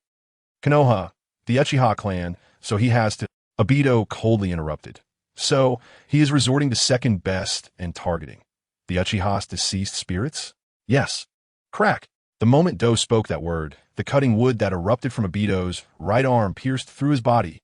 Konoha, the Uchiha clan, so he has to. Obito coldly interrupted. So, he is resorting to second best and targeting the Uchiha's deceased spirits? Yes. Crack. The moment Do spoke that word, the cutting wood that erupted from Obito's right arm pierced through his body.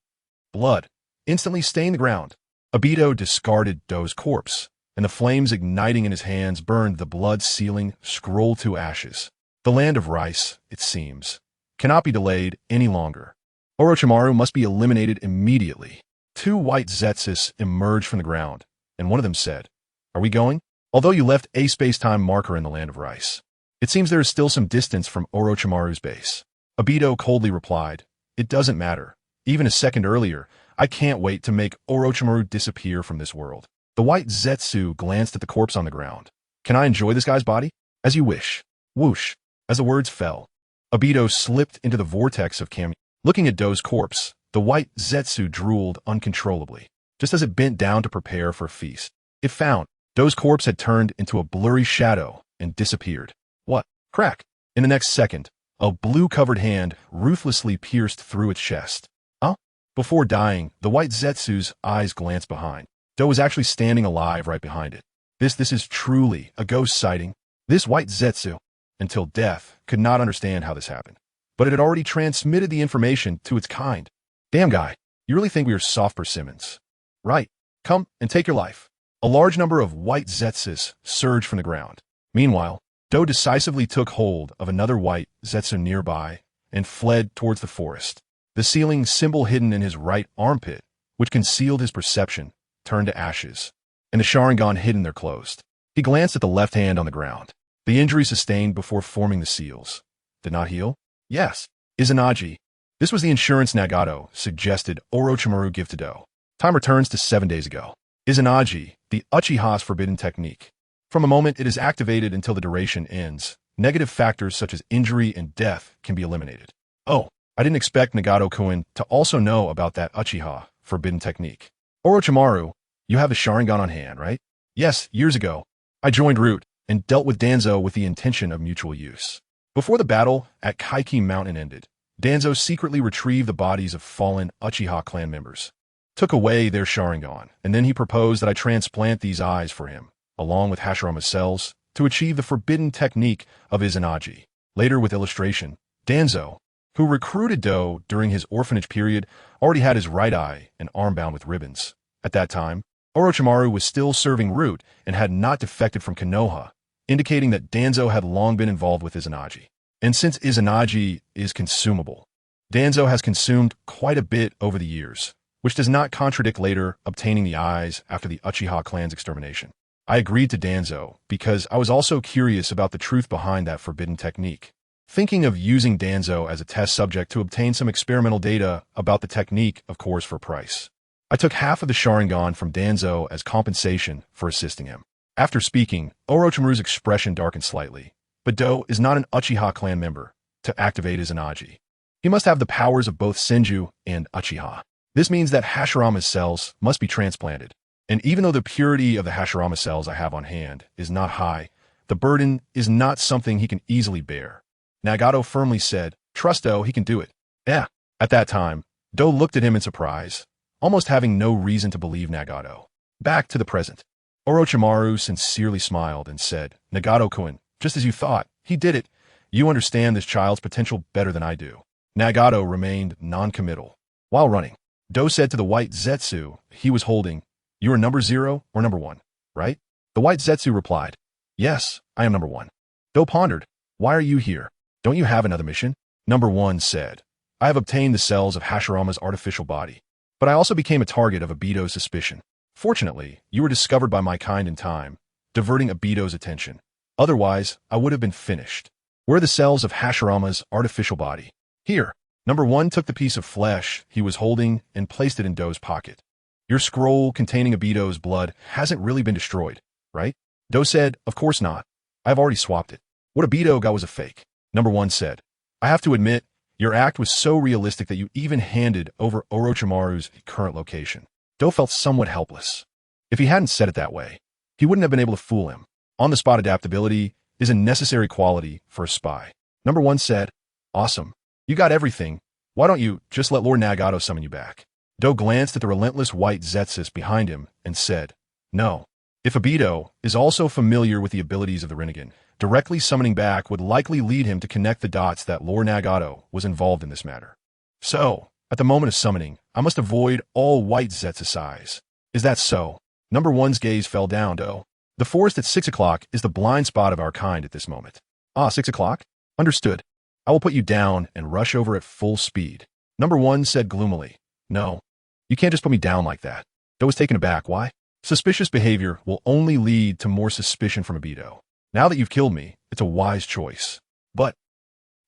Blood instantly stained the ground. Obito discarded Do's corpse, and the flames igniting in his hands burned the blood-sealing scroll to ashes. The land of rice, it seems, cannot be delayed any longer. Orochimaru must be eliminated immediately. Two white Zetsus emerged from the ground, and one of them said, "Are we going? Although you left a space-time marker in the Land of Rice, it seems there is still some distance from Orochimaru's base." Obito coldly replied, "It doesn't matter. Even a second earlier, I can't wait to make Orochimaru disappear from this world." The white Zetsu glanced at the corpse on the ground. "Can I enjoy this guy's body?" "As you wish." Whoosh. As the words fell, Obito slipped into the vortex of Kami. Looking at Do's corpse, the white Zetsu drooled uncontrollably, just as it bent down to prepare for a feast. It found Do's corpse had turned into a blurry shadow and disappeared. What? Crack! In the next second, a blue-covered hand ruthlessly pierced through its chest. Huh? Before dying, the white Zetsu's eyes glanced behind. Do was actually standing alive right behind it. This is truly a ghost sighting. This white Zetsu, until death, could not understand how this happened. But it had already transmitted the information to its kind. Damn guy, you really think we are soft persimmons? Right. Come and take your life. A large number of white Zetsus surged from the ground. Meanwhile, Do decisively took hold of another white Zetsu nearby and fled towards the forest. The sealing symbol hidden in his right armpit, which concealed his perception, turned to ashes, and the Sharingan hidden there closed. He glanced at the left hand on the ground. The injury sustained before forming the seals did not heal? Yes. Izanagi. This was the insurance Nagato suggested Orochimaru give to Do. Time returns to 7 days ago. Izanagi, the Uchiha's forbidden technique. From a moment it is activated until the duration ends, negative factors such as injury and death can be eliminated. Oh, I didn't expect Nagato-kun to also know about that Uchiha forbidden technique. Orochimaru, you have a Sharingan on hand, right? Yes, years ago. I joined Root and dealt with Danzo with the intention of mutual use. Before the battle at Kaiki Mountain ended, Danzo secretly retrieved the bodies of fallen Uchiha clan members, took away their Sharingan, and then he proposed that I transplant these eyes for him, along with Hashirama's cells, to achieve the forbidden technique of Izanagi. Later with illustration, Danzo, who recruited Do during his orphanage period, already had his right eye and arm bound with ribbons. At that time, Orochimaru was still serving Root and had not defected from Konoha, indicating that Danzo had long been involved with Izanagi. And since Izanagi is consumable, Danzo has consumed quite a bit over the years, which does not contradict later obtaining the eyes after the Uchiha clan's extermination. I agreed to Danzo because I was also curious about the truth behind that forbidden technique, thinking of using Danzo as a test subject to obtain some experimental data about the technique, of course, for price. I took half of the Sharingan from Danzo as compensation for assisting him. After speaking, Orochimaru's expression darkened slightly, but Do is not an Uchiha clan member to activate Izanagi. He must have the powers of both Senju and Uchiha. This means that Hashirama's cells must be transplanted. And even though the purity of the Hashirama cells I have on hand is not high, the burden is not something he can easily bear. Nagato firmly said, "Trust Do, he can do it." Yeah. At that time, Do looked at him in surprise, almost having no reason to believe Nagato. Back to the present. Orochimaru sincerely smiled and said, "Nagato-kun, just as you thought, he did it. You understand this child's potential better than I do." Nagato remained non-committal. While running, Do said to the white Zetsu he was holding, "You are number 0 or number 1, right?" The white Zetsu replied, "Yes, I am number 1. Do pondered, "Why are you here? Don't you have another mission?" Number 1 said, "I have obtained the cells of Hashirama's artificial body, but I also became a target of Obito's suspicion. Fortunately, you were discovered by my kind in time, diverting Obito's attention. Otherwise, I would have been finished. Where are the cells of Hashirama's artificial body?" "Here." Number 1 took the piece of flesh he was holding and placed it in Do's pocket. "Your scroll containing Obito's blood hasn't really been destroyed, right?" Do said, "Of course not. I've already swapped it. What Obito got was a fake." Number 1 said, "I have to admit, your act was so realistic that you even handed over Orochimaru's current location." Do felt somewhat helpless. If he hadn't said it that way, he wouldn't have been able to fool him. On-the-spot adaptability is a necessary quality for a spy. Number 1 said, "Awesome. You got everything. Why don't you just let Lord Nagato summon you back?" Do glanced at the relentless white Zetsus behind him and said, "No. If Obito is also familiar with the abilities of the Rinnegan, directly summoning back would likely lead him to connect the dots that Lord Nagato was involved in this matter. So, at the moment of summoning, I must avoid all white Zetsus eyes. Is that so?" Number 1's gaze fell down, Do. "The forest at 6 o'clock is the blind spot of our kind at this moment." "Ah, 6 o'clock? Understood." I will put you down and rush over at full speed. Number 1 said gloomily. No, you can't just put me down like that. Do was taken aback. Why? Suspicious behavior will only lead to more suspicion from Obito. Now that you've killed me, it's a wise choice. But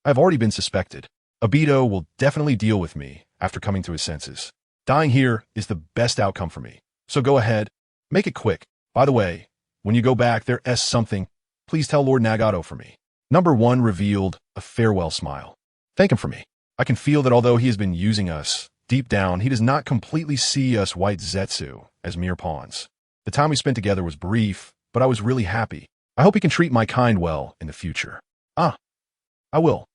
I've already been suspected. Obito will definitely deal with me after coming to his senses. Dying here is the best outcome for me. So go ahead, make it quick. By the way, when you go back there's something, please tell Lord Nagato for me. Number 1 revealed a farewell smile. Thank him for me. I can feel that although he has been using us, deep down he does not completely see us white Zetsu as mere pawns. The time we spent together was brief, but I was really happy. I hope he can treat my kind well in the future. I will.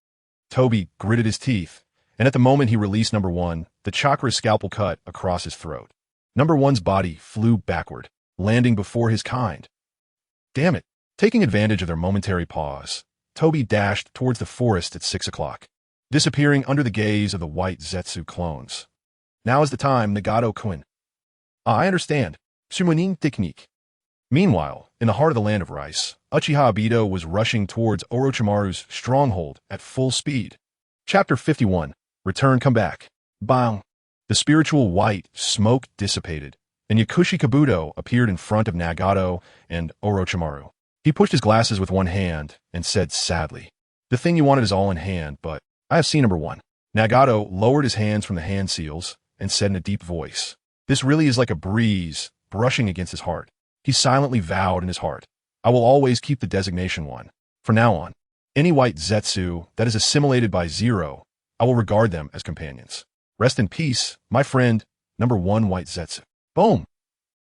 Toby gritted his teeth, and at the moment he released Number 1, the chakra scalpel cut across his throat. Number 1's body flew backward, landing before his kind. Damn it. Taking advantage of their momentary pause, Toby dashed towards the forest at 6 o'clock, disappearing under the gaze of the white Zetsu clones. Now is the time, Nagato-kun. I understand. Summoning technique. Meanwhile, in the heart of the land of rice, Uchiha Obito was rushing towards Orochimaru's stronghold at full speed. Chapter 51. Return come back. Bang! The spiritual white smoke dissipated, and Yakushi Kabuto appeared in front of Nagato and Orochimaru. He pushed his glasses with one hand and said sadly, "The thing you wanted is all in hand, but I have seen Number 1. Nagato lowered his hands from the hand seals and said in a deep voice, "This really is like a breeze brushing against his heart." He silently vowed in his heart, "I will always keep the designation 1. From now on, any white Zetsu that is assimilated by 0, I will regard them as companions. Rest in peace, my friend, Number 1 white Zetsu." Boom!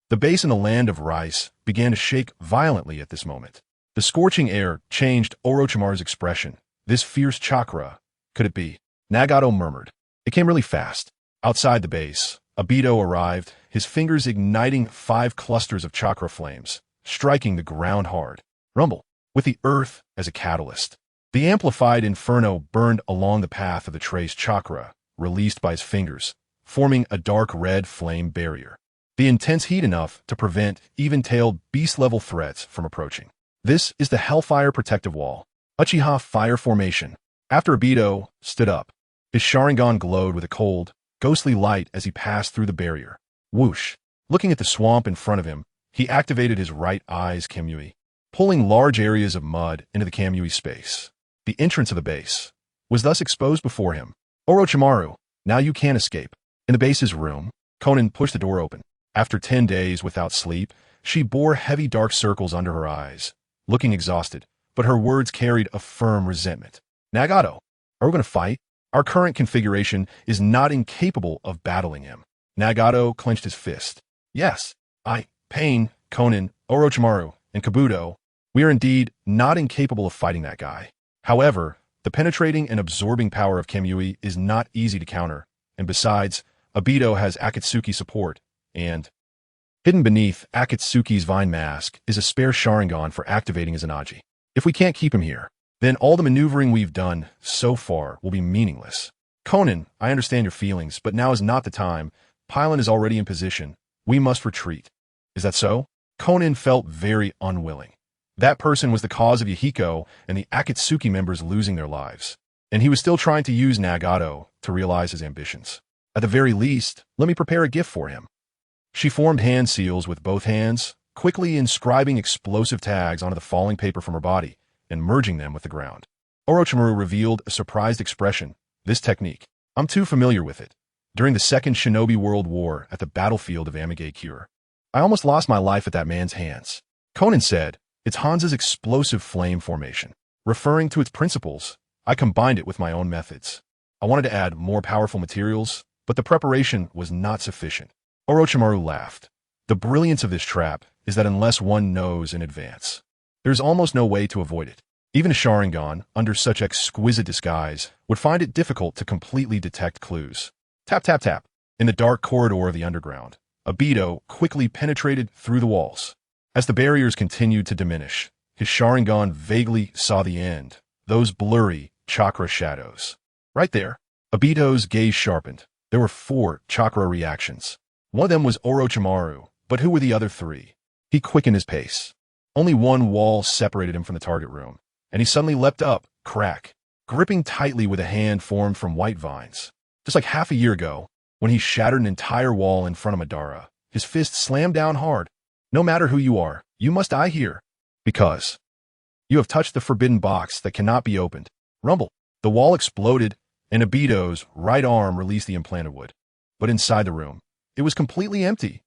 The base in the land of rice began to shake violently at this moment. The scorching air changed Orochimaru's expression. This fierce chakra, could it be? Nagato murmured. It came really fast. Outside the base, Obito arrived, his fingers igniting 5 clusters of chakra flames, striking the ground hard. Rumble, with the earth as a catalyst. The amplified inferno burned along the path of the trace chakra, released by his fingers, forming a dark red flame barrier. The intense heat enough to prevent even-tailed beast-level threats from approaching. This is the Hellfire Protective Wall. Uchiha Fire Formation. After Obito stood up, his Sharingan glowed with a cold, ghostly light as he passed through the barrier. Whoosh! Looking at the swamp in front of him, he activated his right eye's Kamui, pulling large areas of mud into the Kamui space. The entrance of the base was thus exposed before him. Orochimaru, now you can't escape. In the base's room, Konan pushed the door open. After 10 days without sleep, she bore heavy dark circles under her eyes, looking exhausted, but her words carried a firm resentment. Nagato, are we going to fight? Our current configuration is not incapable of battling him. Nagato clenched his fist. Yes, Pain, Konan, Orochimaru, and Kabuto, we are indeed not incapable of fighting that guy. However, the penetrating and absorbing power of Kamui is not easy to counter, and besides, Obito has Akatsuki support, and hidden beneath Akatsuki's vine mask is a spare Sharingan for activating his Anaji. If we can't keep him here, then all the maneuvering we've done so far will be meaningless. Konan, I understand your feelings, but now is not the time. Pylon is already in position. We must retreat. Is that so? Konan felt very unwilling. That person was the cause of Yahiko and the Akatsuki members losing their lives, and he was still trying to use Nagato to realize his ambitions. At the very least, let me prepare a gift for him. She formed hand seals with both hands, quickly inscribing explosive tags onto the falling paper from her body and merging them with the ground. Orochimaru revealed a surprised expression. This technique, I'm too familiar with it. During the Second Shinobi World War at the battlefield of Amigakure, I almost lost my life at that man's hands. Konan said, it's Hanzo's explosive flame formation. Referring to its principles, I combined it with my own methods. I wanted to add more powerful materials, but the preparation was not sufficient. Orochimaru laughed. The brilliance of this trap is that unless one knows in advance, there's almost no way to avoid it. Even a Sharingan, under such exquisite disguise, would find it difficult to completely detect clues. Tap, tap, tap. In the dark corridor of the underground, Obito quickly penetrated through the walls. As the barriers continued to diminish, his Sharingan vaguely saw the end, those blurry chakra shadows. Right there, Obito's gaze sharpened. There were 4 chakra reactions. One of them was Orochimaru, but who were the other 3? He quickened his pace. Only one wall separated him from the target room, and he suddenly leapt up, crack, gripping tightly with a hand formed from white vines. Just like half a year ago, when he shattered an entire wall in front of Madara, his fist slammed down hard. No matter who you are, you must die here. Because you have touched the forbidden box that cannot be opened. Rumble. The wall exploded, and Obito's right arm released the implanted wood. But inside the room, it was completely empty.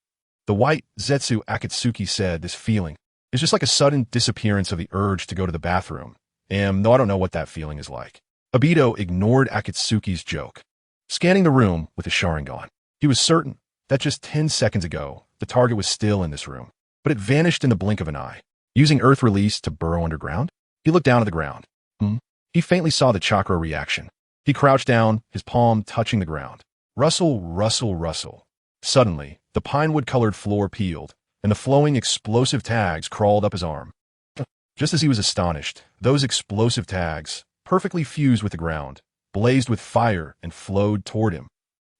The white Zetsu Akatsuki said this feeling is just like a sudden disappearance of the urge to go to the bathroom. And though I don't know what that feeling is like. Obito ignored Akatsuki's joke, scanning the room with his Sharingan. He was certain that just 10 seconds ago, the target was still in this room, but it vanished in the blink of an eye. Using Earth Release to burrow underground, he looked down at the ground. He faintly saw the chakra reaction. He crouched down, his palm touching the ground. Rustle, rustle, rustle. Suddenly, the pinewood-colored floor peeled, and the flowing explosive tags crawled up his arm. Just as he was astonished, those explosive tags, perfectly fused with the ground, blazed with fire and flowed toward him.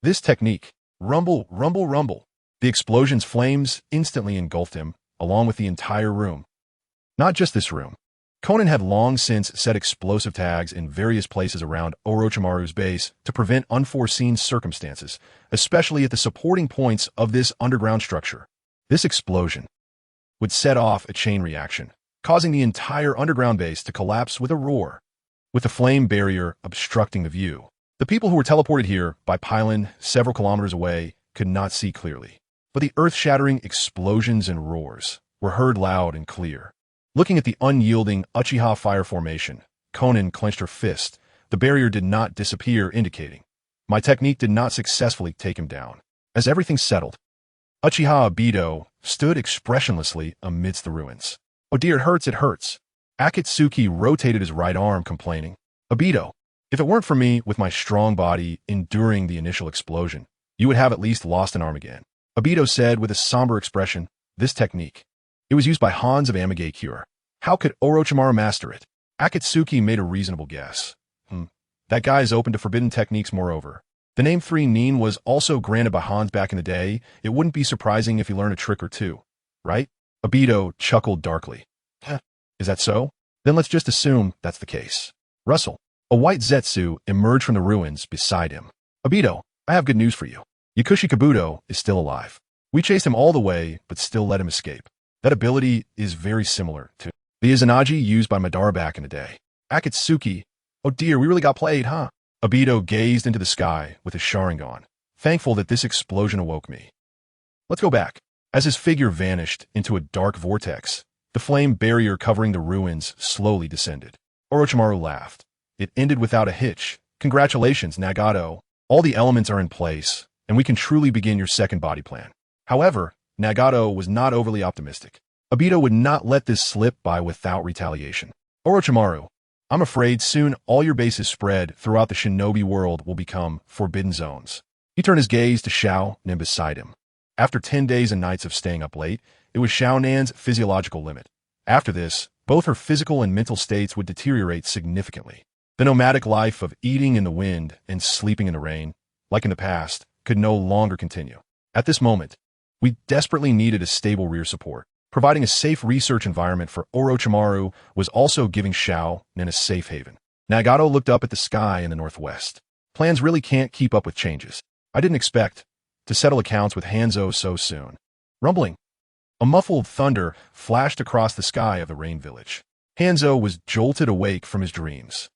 This technique, rumble, rumble, rumble. The explosion's flames instantly engulfed him, along with the entire room. Not just this room. Konan had long since set explosive tags in various places around Orochimaru's base to prevent unforeseen circumstances, especially at the supporting points of this underground structure. This explosion would set off a chain reaction, causing the entire underground base to collapse with a roar. With the flame barrier obstructing the view, the people who were teleported here by pylon several kilometers away could not see clearly. But the earth-shattering explosions and roars were heard loud and clear. Looking at the unyielding Uchiha fire formation, Konan clenched her fist. The barrier did not disappear, indicating my technique did not successfully take him down. As everything settled, Uchiha Obito stood expressionlessly amidst the ruins. Oh dear, it hurts, it hurts. Akatsuki rotated his right arm, complaining. Obito, if it weren't for me with my strong body enduring the initial explosion, you would have at least lost an arm again. Obito said with a somber expression, this technique. It was used by Hans of Amigakure. How could Orochimaru master it? Akatsuki made a reasonable guess. That guy is open to forbidden techniques moreover. The name 3 Nin was also granted by Hans back in the day. It wouldn't be surprising if he learned a trick or two, right? Obito chuckled darkly. Is that so? Then let's just assume that's the case. Russell, a white Zetsu, emerged from the ruins beside him. Obito, I have good news for you. Yakushi Kabuto is still alive. We chased him all the way, but still let him escape. That ability is very similar to the Izanagi used by Madara back in the day. Akatsuki, oh dear, we really got played, huh? Obito gazed into the sky with his Sharingan, thankful that this explosion awoke me. Let's go back. As his figure vanished into a dark vortex, the flame barrier covering the ruins slowly descended. Orochimaru laughed. It ended without a hitch. Congratulations, Nagato. All the elements are in place, and we can truly begin your second body plan. However, Nagato was not overly optimistic. Obito would not let this slip by without retaliation. Orochimaru, I'm afraid soon all your bases spread throughout the shinobi world will become forbidden zones. He turned his gaze to Xiao Nan beside him. After 10 days and nights of staying up late, it was Xiao Nan's physiological limit. After this, both her physical and mental states would deteriorate significantly. The nomadic life of eating in the wind and sleeping in the rain, like in the past, could no longer continue. At this moment, we desperately needed a stable rear support. Providing a safe research environment for Orochimaru was also giving Xiao Nan a safe haven. Nagato looked up at the sky in the northwest. Plans really can't keep up with changes. I didn't expect to settle accounts with Hanzo so soon. Rumbling. A muffled thunder flashed across the sky of the rain village. Hanzo was jolted awake from his dreams.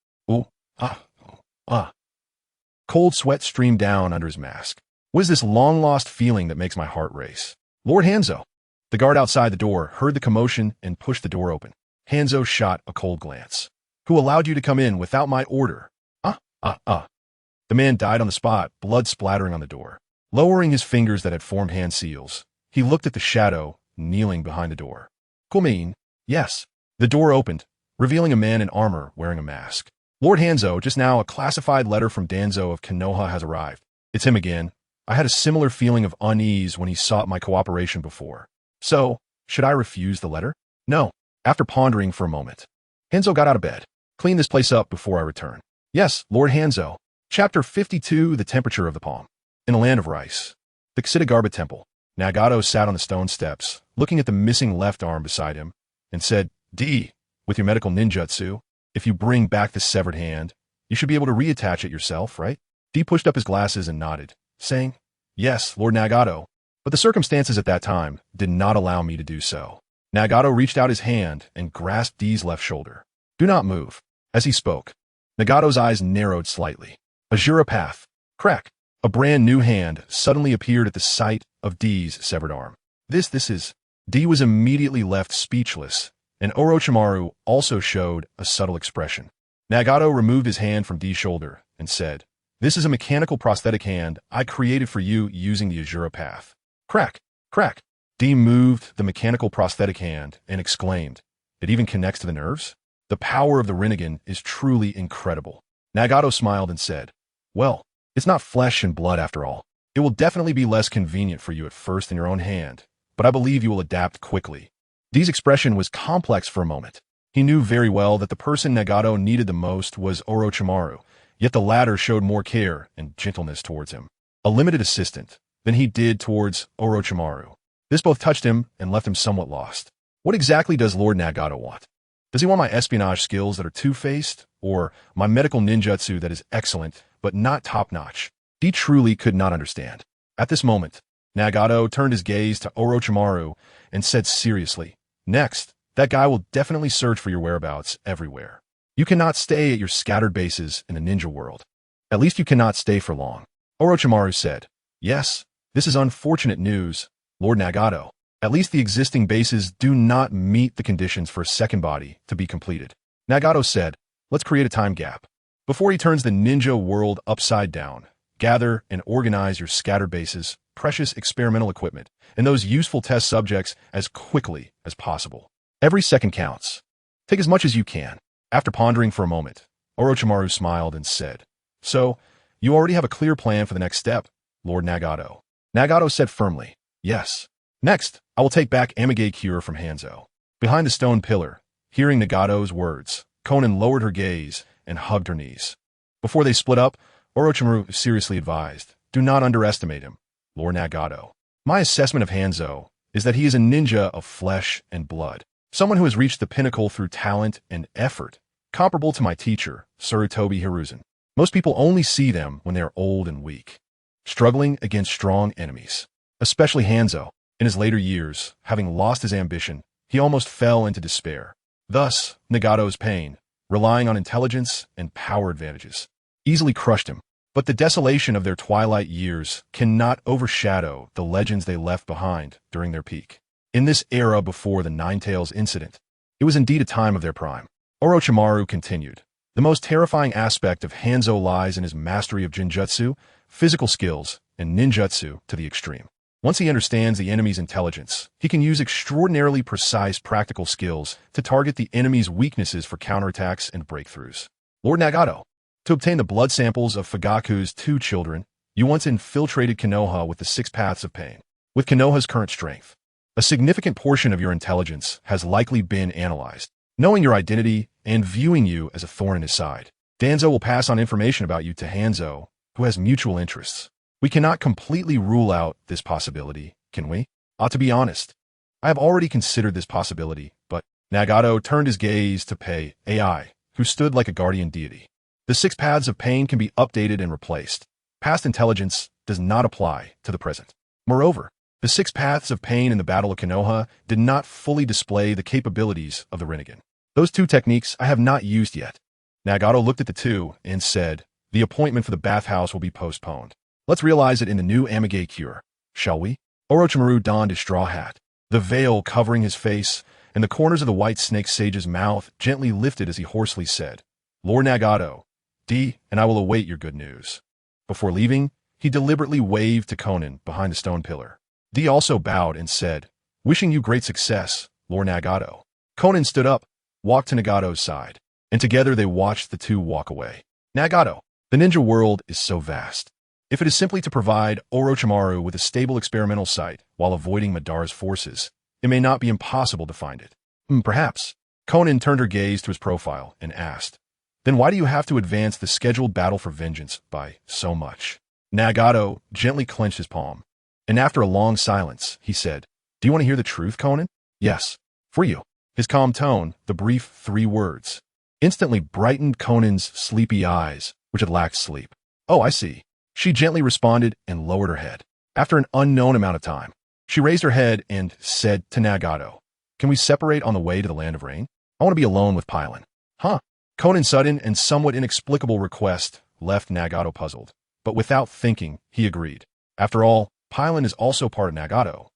Cold sweat streamed down under his mask. What is this long-lost feeling that makes my heart race? Lord Hanzo. The guard outside the door heard the commotion and pushed the door open. Hanzo shot a cold glance. Who allowed you to come in without my order? The man died on the spot, blood splattering on the door. Lowering his fingers that had formed hand seals, he looked at the shadow kneeling behind the door. Kumein, yes. The door opened, revealing a man in armor wearing a mask. Lord Hanzo, just now a classified letter from Danzo of Konoha has arrived. It's him again. I had a similar feeling of unease when he sought my cooperation before. So, should I refuse the letter? No. After pondering for a moment, Hanzo got out of bed. Clean this place up before I return. Yes, Lord Hanzo. Chapter 52, The Temperature of the Palm. In a land of rice. The Ksitagarba Temple. Nagato sat on the stone steps, looking at the missing left arm beside him, and said, D, with your medical ninjutsu, if you bring back the severed hand, You should be able to reattach it yourself, right? D pushed up his glasses and nodded, saying, "Yes, Lord Nagato, but the circumstances at that time did not allow me to do so." Nagato reached out his hand and grasped D's left shoulder. "Do not move." As he spoke, Nagato's eyes narrowed slightly. Azura path. Crack. A brand new hand suddenly appeared at the sight of D's severed arm. This is... D was immediately left speechless, and Orochimaru also showed a subtle expression. Nagato removed his hand from D's shoulder and said, "This is a mechanical prosthetic hand I created for you using the Azura path." Crack. Crack. D moved the mechanical prosthetic hand and exclaimed, "It even connects to the nerves? The power of the Rinnegan is truly incredible." Nagato smiled and said, "Well, it's not flesh and blood after all. It will definitely be less convenient for you at first in your own hand, but I believe you will adapt quickly." D's expression was complex for a moment. He knew very well that the person Nagato needed the most was Orochimaru, yet the latter showed more care and gentleness towards him, a limited assistant, than he did towards Orochimaru. This both touched him and left him somewhat lost. What exactly does Lord Nagato want? Does he want my espionage skills that are two-faced, or my medical ninjutsu that is excellent but not top-notch? D truly could not understand. At this moment, Nagato turned his gaze to Orochimaru and said seriously, "Next, that guy will definitely search for your whereabouts everywhere. You cannot stay at your scattered bases in the ninja world. At least you cannot stay for long." Orochimaru said, "Yes, this is unfortunate news, Lord Nagato. At least the existing bases do not meet the conditions for a second body to be completed." Nagato said, "Let's create a time gap. Before he turns the ninja world upside down, gather and organize your scattered bases, precious experimental equipment, and those useful test subjects as quickly as possible. Every second counts. Take as much as you can." After pondering for a moment, Orochimaru smiled and said, "So, you already have a clear plan for the next step, Lord Nagato?" Nagato said firmly, "Yes. Next, I will take back Amage Cure from Hanzo." Behind the stone pillar, hearing Nagato's words, Konan lowered her gaze and hugged her knees. Before they split up, Orochimaru seriously advised, "Do not underestimate him, Lord Nagato. My assessment of Hanzo is that he is a ninja of flesh and blood, someone who has reached the pinnacle through talent and effort, comparable to my teacher, Sarutobi Hiruzen. Most people only see them when they are old and weak, struggling against strong enemies. Especially Hanzo. In his later years, having lost his ambition, he almost fell into despair. Thus, Nagato's pain, relying on intelligence and power advantages, easily crushed him. But the desolation of their twilight years cannot overshadow the legends they left behind during their peak. In this era before the Ninetales incident, it was indeed a time of their prime." Orochimaru continued, "The most terrifying aspect of Hanzo lies in his mastery of Jinjutsu, physical skills, and ninjutsu to the extreme. Once he understands the enemy's intelligence, he can use extraordinarily precise practical skills to target the enemy's weaknesses for counterattacks and breakthroughs. Lord Nagato, to obtain the blood samples of Fugaku's 2 children, you once infiltrated Konoha with the 6 paths of pain. With Konoha's current strength, a significant portion of your intelligence has likely been analyzed. Knowing your identity and viewing you as a thorn in his side, Danzo will pass on information about you to Hanzo, who has mutual interests. We cannot completely rule out this possibility, can we? To be honest, I have already considered this possibility, but..." Nagato turned his gaze to Pei AI, who stood like a guardian deity. "The 6 paths of pain can be updated and replaced. Past intelligence does not apply to the present. Moreover, the 6 paths of pain in the Battle of Konoha did not fully display the capabilities of the Rinnegan. Those 2 techniques I have not used yet." Nagato looked at the 2 and said, "The appointment for the bathhouse will be postponed. Let's realize it in the new Amage Cure, shall we?" Orochimaru donned his straw hat, the veil covering his face, and the corners of the white snake sage's mouth gently lifted as he hoarsely said, "Lord Nagato, D and I will await your good news." Before leaving, he deliberately waved to Konan behind the stone pillar. D also bowed and said, "Wishing you great success, Lord Nagato." Konan stood up, walked to Nagato's side, and together they watched the 2 walk away. "Nagato, the ninja world is so vast. If it is simply to provide Orochimaru with a stable experimental site while avoiding Madara's forces, it may not be impossible to find it." Perhaps." Konan turned her gaze to his profile and asked, "Then why do you have to advance the scheduled battle for vengeance by so much?" Nagato gently clenched his palm, and after a long silence, he said, "Do you want to hear the truth, Konan?" "Yes, for you." His calm tone, the brief 3 words, instantly brightened Conan's sleepy eyes, which had lacked sleep. "Oh, I see." She gently responded and lowered her head. After an unknown amount of time, she raised her head and said to Nagato, "Can we separate on the way to the Land of Rain? I want to be alone with Pylon." "Huh?" Conan's sudden and somewhat inexplicable request left Nagato puzzled, but without thinking, he agreed. After all, Pylon is also part of Nagato.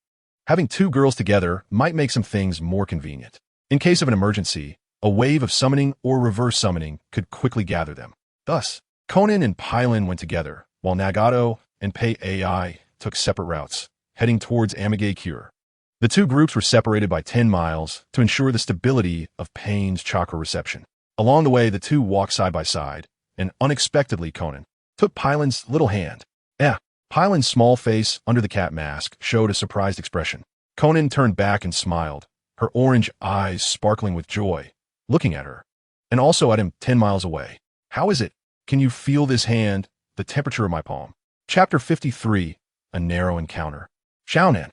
Having two girls together might make some things more convenient. In case of an emergency, a wave of summoning or reverse summoning could quickly gather them. Thus, Konan and Pylon went together, while Nagato and Pei Ai took separate routes, heading towards Amage Cure. The two groups were separated by 10 miles to ensure the stability of Pain's chakra reception. Along the way, the two walked side by side, and unexpectedly Konan took Pylon's little hand. Pylon's small face under the cat mask showed a surprised expression. Konan turned back and smiled, her orange eyes sparkling with joy, looking at her, and also at him 10 miles away. "How is it? Can you feel this hand, the temperature of my palm?" Chapter 53, A Narrow Encounter. Xiaonan.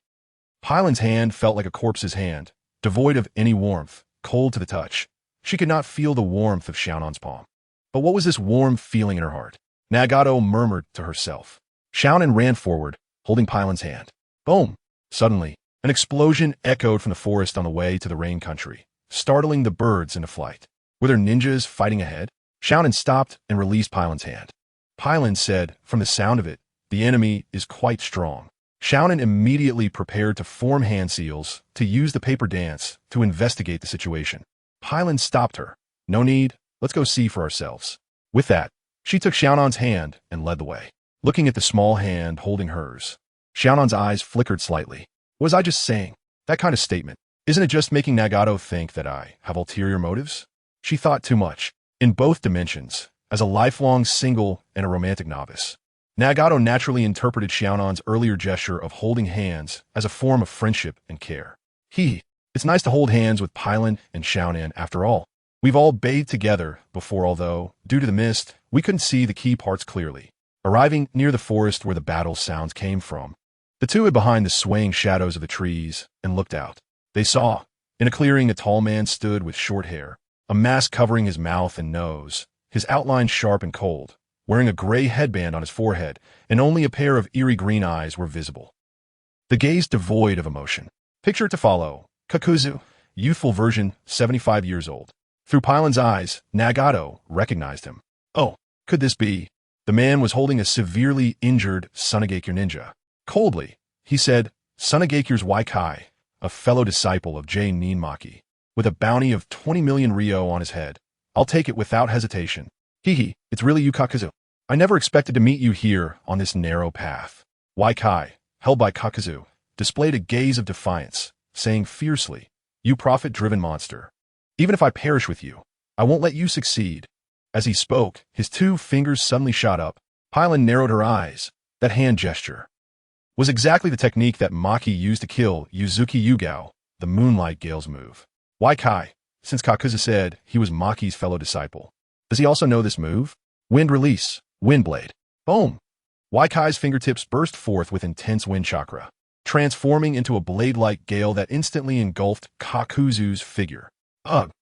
Pylon's hand felt like a corpse's hand, devoid of any warmth, cold to the touch. She could not feel the warmth of Xiaonan's palm. But what was this warm feeling in her heart? Nagato murmured to herself. Xiaonan ran forward, holding Pylon's hand. Boom! Suddenly, an explosion echoed from the forest on the way to the rain country, startling the birds into flight. Were there ninjas fighting ahead? Xiaonan stopped and released Pylon's hand. Pylon said, from the sound of it, the enemy is quite strong. Xiaonan immediately prepared to form hand seals to use the paper dance to investigate the situation. Pylon stopped her. "No need, let's go see for ourselves." With that, she took Xiaonan's hand and led the way. Looking at the small hand holding hers, Xiaonan's eyes flickered slightly. Was I just saying? That kind of statement. Isn't it just making Nagato think that I have ulterior motives? She thought too much, in both dimensions, as a lifelong single and a romantic novice. Nagato naturally interpreted Xiaonan's earlier gesture of holding hands as a form of friendship and care. It's nice to hold hands with Pylon and Xiaonan after all. We've all bathed together before, although, due to the mist, we couldn't see the key parts clearly. Arriving near the forest where the battle sounds came from, the two hid behind the swaying shadows of the trees and looked out. They saw, in a clearing, a tall man stood with short hair, a mask covering his mouth and nose, his outline sharp and cold, wearing a gray headband on his forehead, and only a pair of eerie green eyes were visible. The gaze devoid of emotion. Picture to follow. Kakuzu, youthful version, 75 years old. Through Pylon's eyes, Nagato recognized him. Oh, could this be? The man was holding a severely injured Sunagakure ninja. Coldly, he said, Sunagekyure's Waikai, a fellow disciple of J. Ninmaki, with a bounty of 20 million ryo on his head. I'll take it without hesitation. It's really you, Kakuzu. I never expected to meet you here on this narrow path. Waikai, held by Kakuzu, displayed a gaze of defiance, saying fiercely, "You profit-driven monster. Even if I perish with you, I won't let you succeed." As he spoke, his two fingers suddenly shot up. Pylon narrowed her eyes. That hand gesture was exactly the technique that Maki used to kill Yuzuki Yugao, the Moonlight Gale's move. Waikai, since Kakuzu said he was Maki's fellow disciple. Does he also know this move? Wind release, wind blade. Boom! Waikai's fingertips burst forth with intense wind chakra, transforming into a blade-like gale that instantly engulfed Kakuzu's figure. Ugh!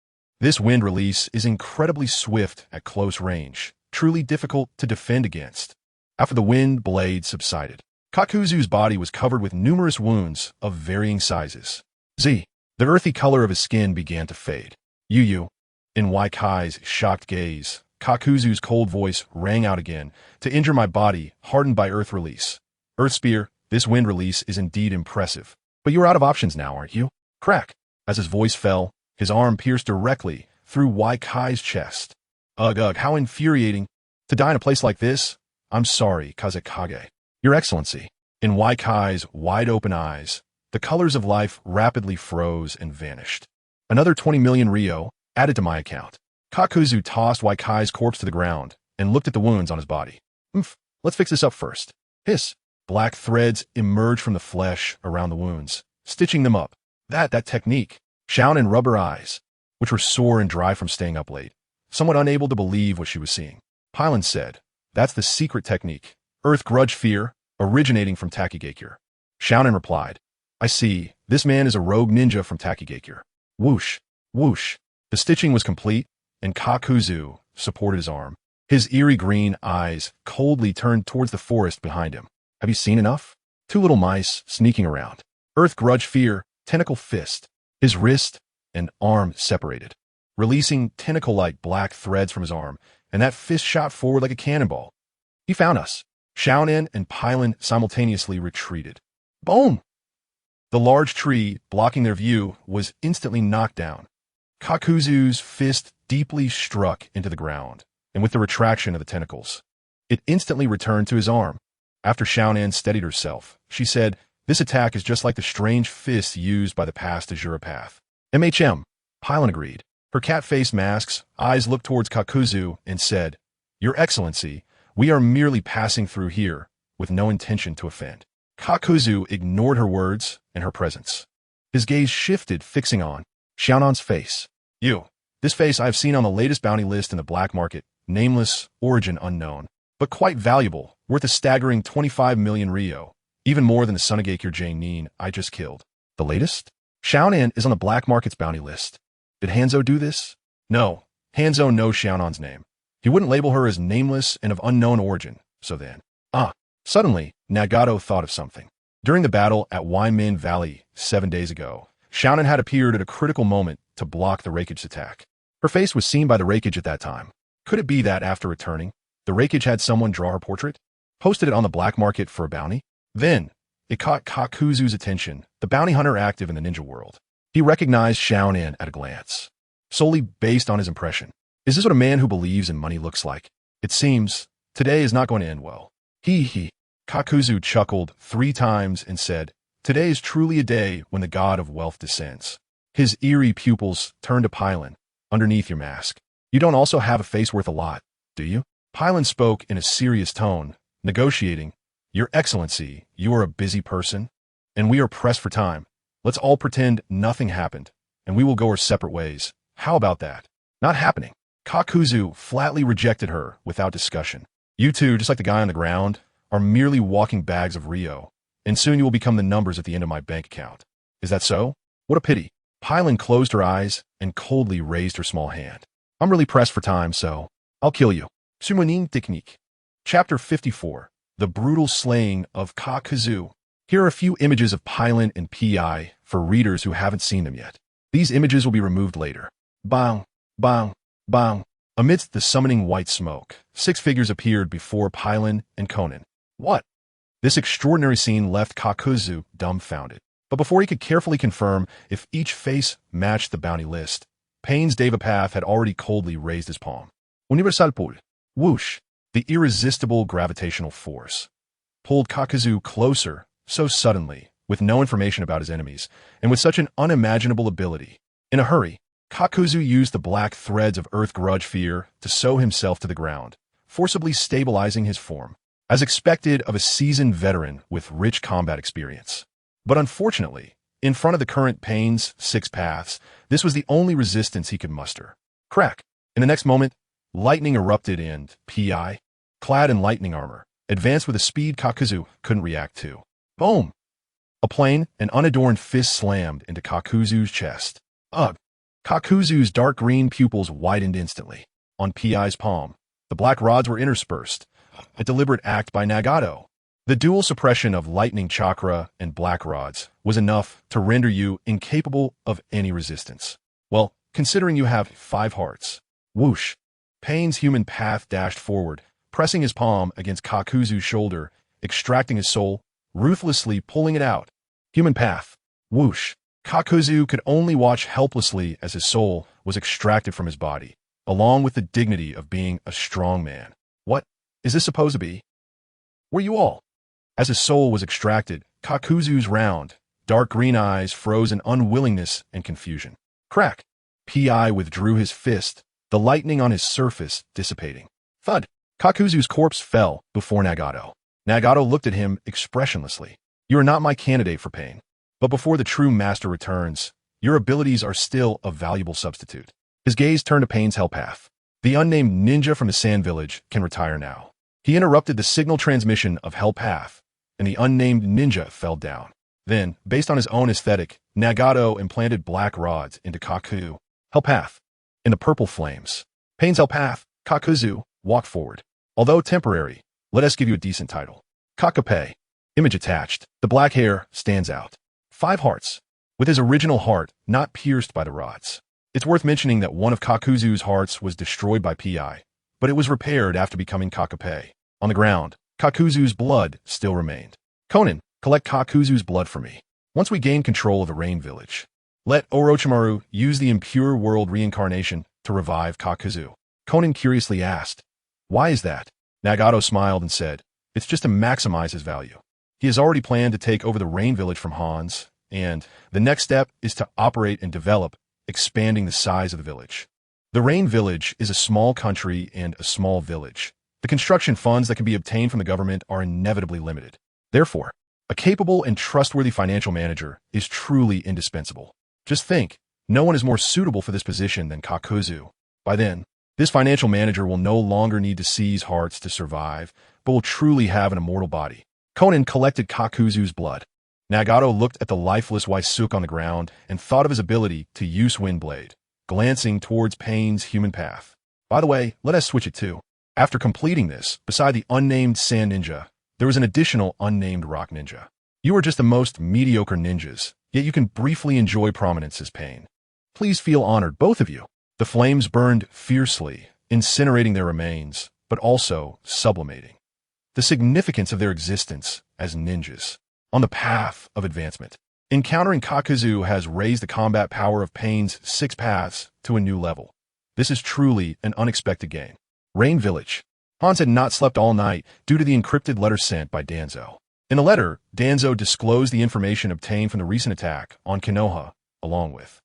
This wind release is incredibly swift at close range, truly difficult to defend against. After the wind blade subsided, Kakuzu's body was covered with numerous wounds of varying sizes. The earthy color of his skin began to fade. In Waikai's shocked gaze, Kakuzu's cold voice rang out again. To injure my body, hardened by earth release. Earth spear, this wind release is indeed impressive. But you're out of options now, aren't you? Crack! As his voice fell, his arm pierced directly through Waikai's chest. Ugh, how infuriating. To die in a place like this? I'm sorry, Kazekage. Your Excellency. In Waikai's wide-open eyes, the colors of life rapidly froze and vanished. Another 20 million ryo added to my account. Kakuzu tossed Waikai's corpse to the ground and looked at the wounds on his body. Let's fix this up first. Hiss. Black threads emerged from the flesh around the wounds, stitching them up. That technique. Xiaonan rubbed her eyes, which were sore and dry from staying up late, somewhat unable to believe what she was seeing. Pylon said, "That's the secret technique. Earth grudge fear, originating from Takigakure." Xiaonan replied, "I see. This man is a rogue ninja from Takigakure." Whoosh, whoosh. The stitching was complete, and Kakuzu supported his arm. His eerie green eyes coldly turned towards the forest behind him. Have you seen enough? Two little mice sneaking around. Earth grudge fear, tentacle fist. His wrist and arm separated, releasing tentacle-like black threads from his arm, and that fist shot forward like a cannonball. He found us. Xiaonan and Pylon simultaneously retreated. Boom! The large tree blocking their view was instantly knocked down. Kakuzu's fist deeply struck into the ground, and with the retraction of the tentacles, it instantly returned to his arm. After Xiaonan steadied herself, she said, "This attack is just like the strange fists used by the past Azuropath." Pylon agreed. Her cat-faced mask's eyes looked towards Kakuzu and said, "Your Excellency, we are merely passing through here, with no intention to offend." Kakuzu ignored her words and her presence. His gaze shifted, fixing on Xiaonan's face. This face I have seen on the latest bounty list in the black market, nameless, origin unknown, but quite valuable, worth a staggering 25 million Ryo, even more than the Sunagakure Jainin I just killed. The latest? Xiaonan is on the black market's bounty list. Did Hanzo do this? No, Hanzo knows Xiaonan's name. He wouldn't label her as nameless and of unknown origin, so then. Suddenly, Nagato thought of something. During the battle at Waimin Valley 7 days ago, Xiaonan had appeared at a critical moment to block the Raikage's attack. Her face was seen by the Raikage at that time. Could it be that after returning, the Raikage had someone draw her portrait, posted it on the black market for a bounty? Then, it caught Kakuzu's attention, the bounty hunter active in the ninja world. He recognized Xiaonan at a glance, solely based on his impression. Is this what a man who believes in money looks like? It seems today is not going to end well. Kakuzu chuckled 3 times and said, "Today is truly a day when the god of wealth descends." His eerie pupils turned to Pylon. "Underneath your mask, you don't also have a face worth a lot, do you?" Pylon spoke in a serious tone, negotiating. "Your Excellency, you are a busy person, and we are pressed for time. Let's all pretend nothing happened, and we will go our separate ways. How about that?" "Not happening." Kakuzu flatly rejected her without discussion. "You two, just like the guy on the ground, are merely walking bags of Ryo, and soon you will become the numbers at the end of my bank account. Is that so? What a pity." Pylon closed her eyes and coldly raised her small hand. "I'm really pressed for time, so I'll kill you." Summoning Technique. Chapter 54. The Brutal Slaying of Kakuzu. Here are a few images of Pylon and PI for readers who haven't seen them yet. These images will be removed later. Bang, bang, bang. Amidst the summoning white smoke, 6 figures appeared before Pylon and Konan. What? This extraordinary scene left Kakuzu dumbfounded. But before he could carefully confirm if each face matched the bounty list, Pain's Devapath had already coldly raised his palm. Universal pull. Whoosh. The irresistible gravitational force pulled Kakuzu closer so suddenly, with no information about his enemies, and with such an unimaginable ability. In a hurry, Kakuzu used the black threads of Earth Grudge Fear to sew himself to the ground, forcibly stabilizing his form, as expected of a seasoned veteran with rich combat experience. But unfortunately, in front of the current Pain's 6 paths, this was the only resistance he could muster. Crack! In the next moment, lightning erupted and PI, clad in lightning armor, advanced with a speed Kakuzu couldn't react to. Boom! A plain and unadorned fist slammed into Kakuzu's chest. Ugh! Kakuzu's dark green pupils widened instantly. On PI's palm, the black rods were interspersed, a deliberate act by Nagato. The dual suppression of lightning chakra and black rods was enough to render you incapable of any resistance. Well, considering you have 5 hearts. Whoosh! Pain's human path dashed forward, pressing his palm against Kakuzu's shoulder, extracting his soul, ruthlessly pulling it out. Human path. Whoosh! Kakuzu could only watch helplessly as his soul was extracted from his body, along with the dignity of being a strong man. What is this supposed to be? Were you all? As his soul was extracted, Kakuzu's round, dark green eyes froze in unwillingness and confusion. Crack! P.I. withdrew his fist, the lightning on his surface dissipating. Thud! Kakuzu's corpse fell before Nagato. Nagato looked at him expressionlessly. You are not my candidate for pain. But before the true master returns, your abilities are still a valuable substitute. His gaze turned to Pain's hell path. The unnamed ninja from the Sand Village can retire now. He interrupted the signal transmission of Hell Path, and the unnamed ninja fell down. Then, based on his own aesthetic, Nagato implanted black rods into Kaku. Hell Path. In the purple flames, Pain's path, Kakuzu, walk forward. Although temporary, let us give you a decent title. Kakape. Image attached. The black hair stands out. 5 hearts. With his original heart not pierced by the rods. It's worth mentioning that one of Kakuzu's hearts was destroyed by Pi, but it was repaired after becoming Kakape. On the ground, Kakuzu's blood still remained. Konan, collect Kakuzu's blood for me. Once we gain control of the Rain Village, let Orochimaru use the impure world reincarnation to revive Kakuzu. Konan curiously asked, "Why is that?" Nagato smiled and said, "It's just to maximize his value. He has already planned to take over the Rain Village from Hans, and the next step is to operate and develop, expanding the size of the village. The Rain Village is a small country and a small village. The construction funds that can be obtained from the government are inevitably limited. Therefore, a capable and trustworthy financial manager is truly indispensable. Just think, no one is more suitable for this position than Kakuzu. By then, this financial manager will no longer need to seize hearts to survive, but will truly have an immortal body." Konan collected Kakuzu's blood. Nagato looked at the lifeless Waisuke on the ground and thought of his ability to use Windblade, glancing towards Pain's human path. By the way, let us switch it too. After completing this, beside the unnamed Sand Ninja, there was an additional unnamed Rock Ninja. You are just the most mediocre ninjas, yet you can briefly enjoy prominence as Pain. Please feel honored, both of you. The flames burned fiercely, incinerating their remains, but also sublimating the significance of their existence as ninjas on the path of advancement. Encountering Kakuzu has raised the combat power of Pain's 6 paths to a new level. This is truly an unexpected gain. Rain Village. Hans had not slept all night due to the encrypted letter sent by Danzo. In the letter, Danzo disclosed the information obtained from the recent attack on Konoha, along with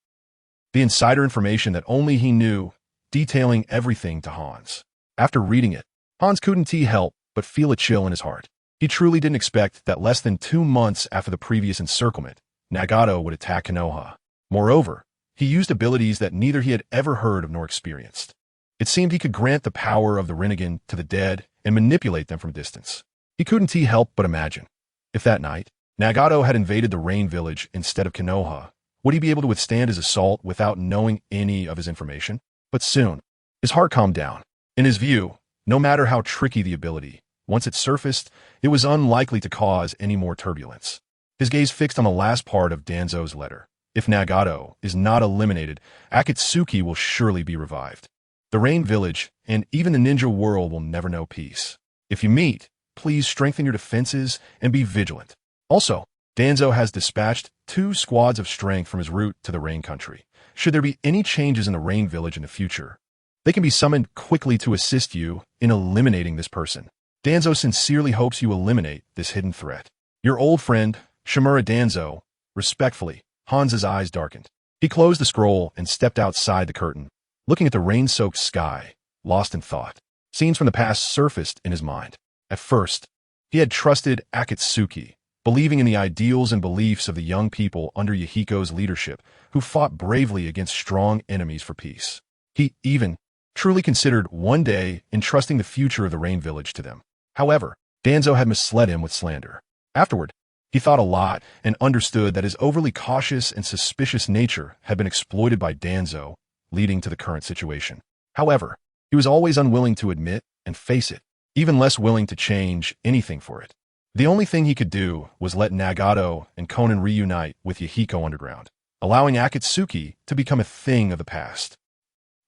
the insider information that only he knew, detailing everything to Hans. After reading it, Hans couldn't help but feel a chill in his heart. He truly didn't expect that less than 2 months after the previous encirclement, Nagato would attack Konoha. Moreover, he used abilities that neither he had ever heard of nor experienced. It seemed he could grant the power of the Rinnegan to the dead and manipulate them from a distance. He couldn't help but imagine, if that night, Nagato had invaded the Rain Village instead of Konoha, would he be able to withstand his assault without knowing any of his information? But soon, his heart calmed down. In his view, no matter how tricky the ability, once it surfaced, it was unlikely to cause any more turbulence. His gaze fixed on the last part of Danzo's letter. If Nagato is not eliminated, Akatsuki will surely be revived. The Rain Village and even the ninja world will never know peace. If you meet, please strengthen your defenses and be vigilant. Also, Danzo has dispatched 2 squads of strength from his route to the Rain Country. Should there be any changes in the Rain Village in the future, they can be summoned quickly to assist you in eliminating this person. Danzo sincerely hopes you eliminate this hidden threat. Your old friend, Shimura Danzo. Respectfully, Hans's eyes darkened. He closed the scroll and stepped outside the curtain, looking at the rain-soaked sky, lost in thought. Scenes from the past surfaced in his mind. At first, he had trusted Akatsuki, believing in the ideals and beliefs of the young people under Yahiko's leadership who fought bravely against strong enemies for peace. He even truly considered one day entrusting the future of the Rain Village to them. However, Danzo had misled him with slander. Afterward, he thought a lot and understood that his overly cautious and suspicious nature had been exploited by Danzo, leading to the current situation. However, he was always unwilling to admit and face it, even less willing to change anything for it. The only thing he could do was let Nagato and Konan reunite with Yahiko underground, allowing Akatsuki to become a thing of the past.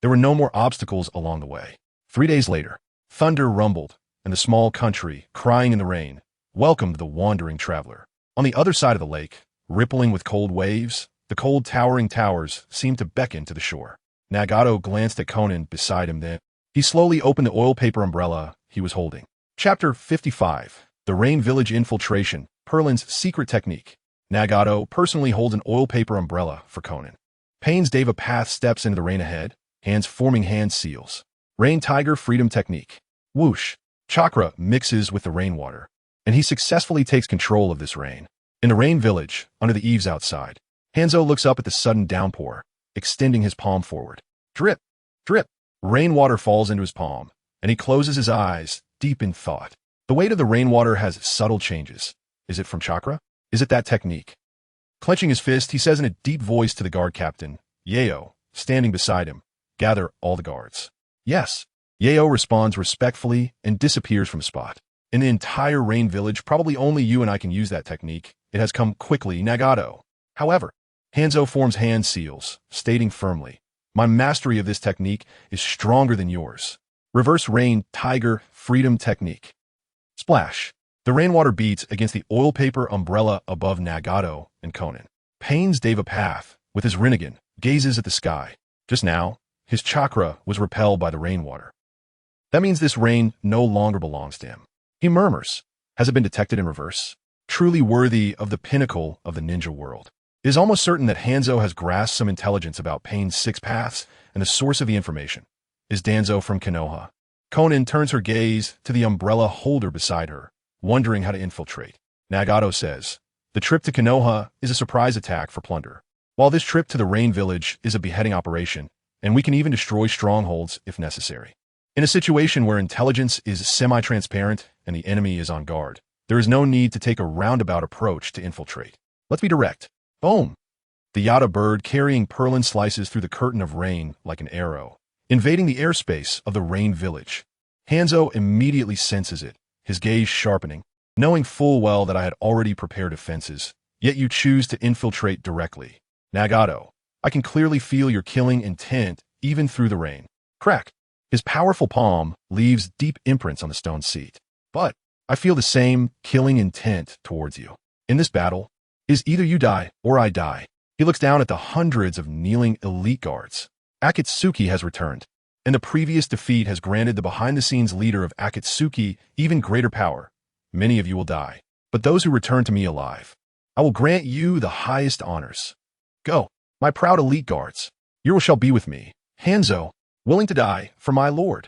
There were no more obstacles along the way. 3 days later, thunder rumbled, and the small country, crying in the rain, welcomed the wandering traveler. On the other side of the lake, rippling with cold waves, the cold towering towers seemed to beckon to the shore. Nagato glanced at Konan beside him then. He slowly opened the oil paper umbrella he was holding. Chapter 55. The Rain Village Infiltration, Perlin's Secret Technique. Nagato personally holds an oil paper umbrella for Konan. Pain's Deva Path steps into the rain ahead, hands forming hand seals. Rain Tiger Freedom Technique. Whoosh. Chakra mixes with the rainwater, and he successfully takes control of this rain. In the Rain Village, under the eaves outside, Hanzo looks up at the sudden downpour, extending his palm forward. Drip, drip. Rainwater falls into his palm, and he closes his eyes, deep in thought. The weight of the rainwater has subtle changes. Is it from chakra? Is it that technique? Clenching his fist, he says in a deep voice to the guard captain, Yeo, standing beside him, gather all the guards. Yes. Yeo responds respectfully and disappears from spot. In the entire Rain Village, probably only you and I can use that technique. It has come quickly, Nagato. However, Hanzo forms hand seals, stating firmly, my mastery of this technique is stronger than yours. Reverse Rain Tiger Freedom Technique. Splash. The rainwater beats against the oil paper umbrella above Nagato and Konan. Pains Deva Path, with his Rinnegan, gazes at the sky. Just now, his chakra was repelled by the rainwater. That means this rain no longer belongs to him. He murmurs, has it been detected in reverse? Truly worthy of the pinnacle of the ninja world. It is almost certain that Hanzo has grasped some intelligence about Pain's 6 paths and the source of the information. Is Danzo from Konoha? Konan turns her gaze to the umbrella holder beside her, wondering how to infiltrate. Nagato says, the trip to Konoha is a surprise attack for plunder, while this trip to the Rain Village is a beheading operation, and we can even destroy strongholds if necessary. In a situation where intelligence is semi-transparent and the enemy is on guard, there is no need to take a roundabout approach to infiltrate. Let's be direct. Boom! The Yata bird carrying Perlin slices through the curtain of rain like an arrow, invading the airspace of the Rain Village. Hanzo immediately senses it, his gaze sharpening, knowing full well that I had already prepared defenses, yet you choose to infiltrate directly. Nagato, I can clearly feel your killing intent even through the rain. Crack. His powerful palm leaves deep imprints on the stone seat. But I feel the same killing intent towards you. In this battle, is either you die or I die. He looks down at the hundreds of kneeling elite guards. Akatsuki has returned, and the previous defeat has granted the behind-the-scenes leader of Akatsuki even greater power. Many of you will die, but those who return to me alive, I will grant you the highest honors. Go, my proud elite guards. You shall be with me, Hanzo, willing to die for my lord.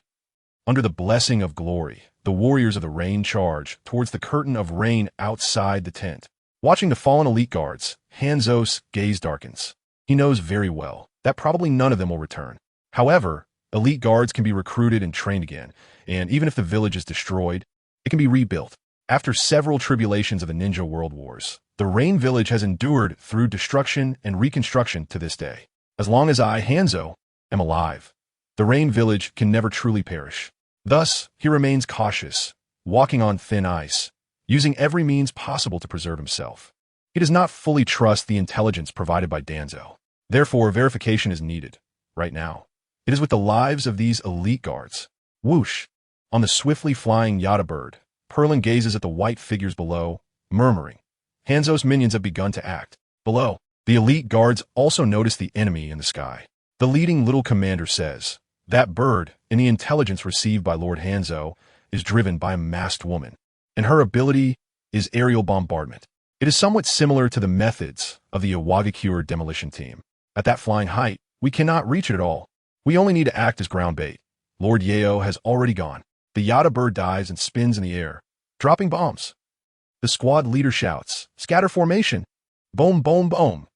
Under the blessing of glory, the warriors of the rain charge towards the curtain of rain outside the tent. Watching the fallen elite guards, Hanzo's gaze darkens. He knows very well that probably none of them will return. However, elite guards can be recruited and trained again, and even if the village is destroyed, it can be rebuilt. After several tribulations of the Ninja World Wars, the Rain Village has endured through destruction and reconstruction to this day. As long as I, Hanzo, am alive, the Rain Village can never truly perish. Thus, he remains cautious, walking on thin ice, using every means possible to preserve himself. He does not fully trust the intelligence provided by Danzo. Therefore, verification is needed. Right now, it is with the lives of these elite guards. Whoosh! On the swiftly flying Yata bird, Perlin gazes at the white figures below, murmuring. Hanzo's minions have begun to act. Below, the elite guards also notice the enemy in the sky. The leading little commander says, that bird, in the intelligence received by Lord Hanzo, is driven by a masked woman, and her ability is aerial bombardment. It is somewhat similar to the methods of the Iwagakure demolition team. At that flying height, we cannot reach it at all. We only need to act as ground bait. Lord Yeo has already gone. The Yata bird dives and spins in the air, dropping bombs. The squad leader shouts, scatter formation. Boom, boom, boom.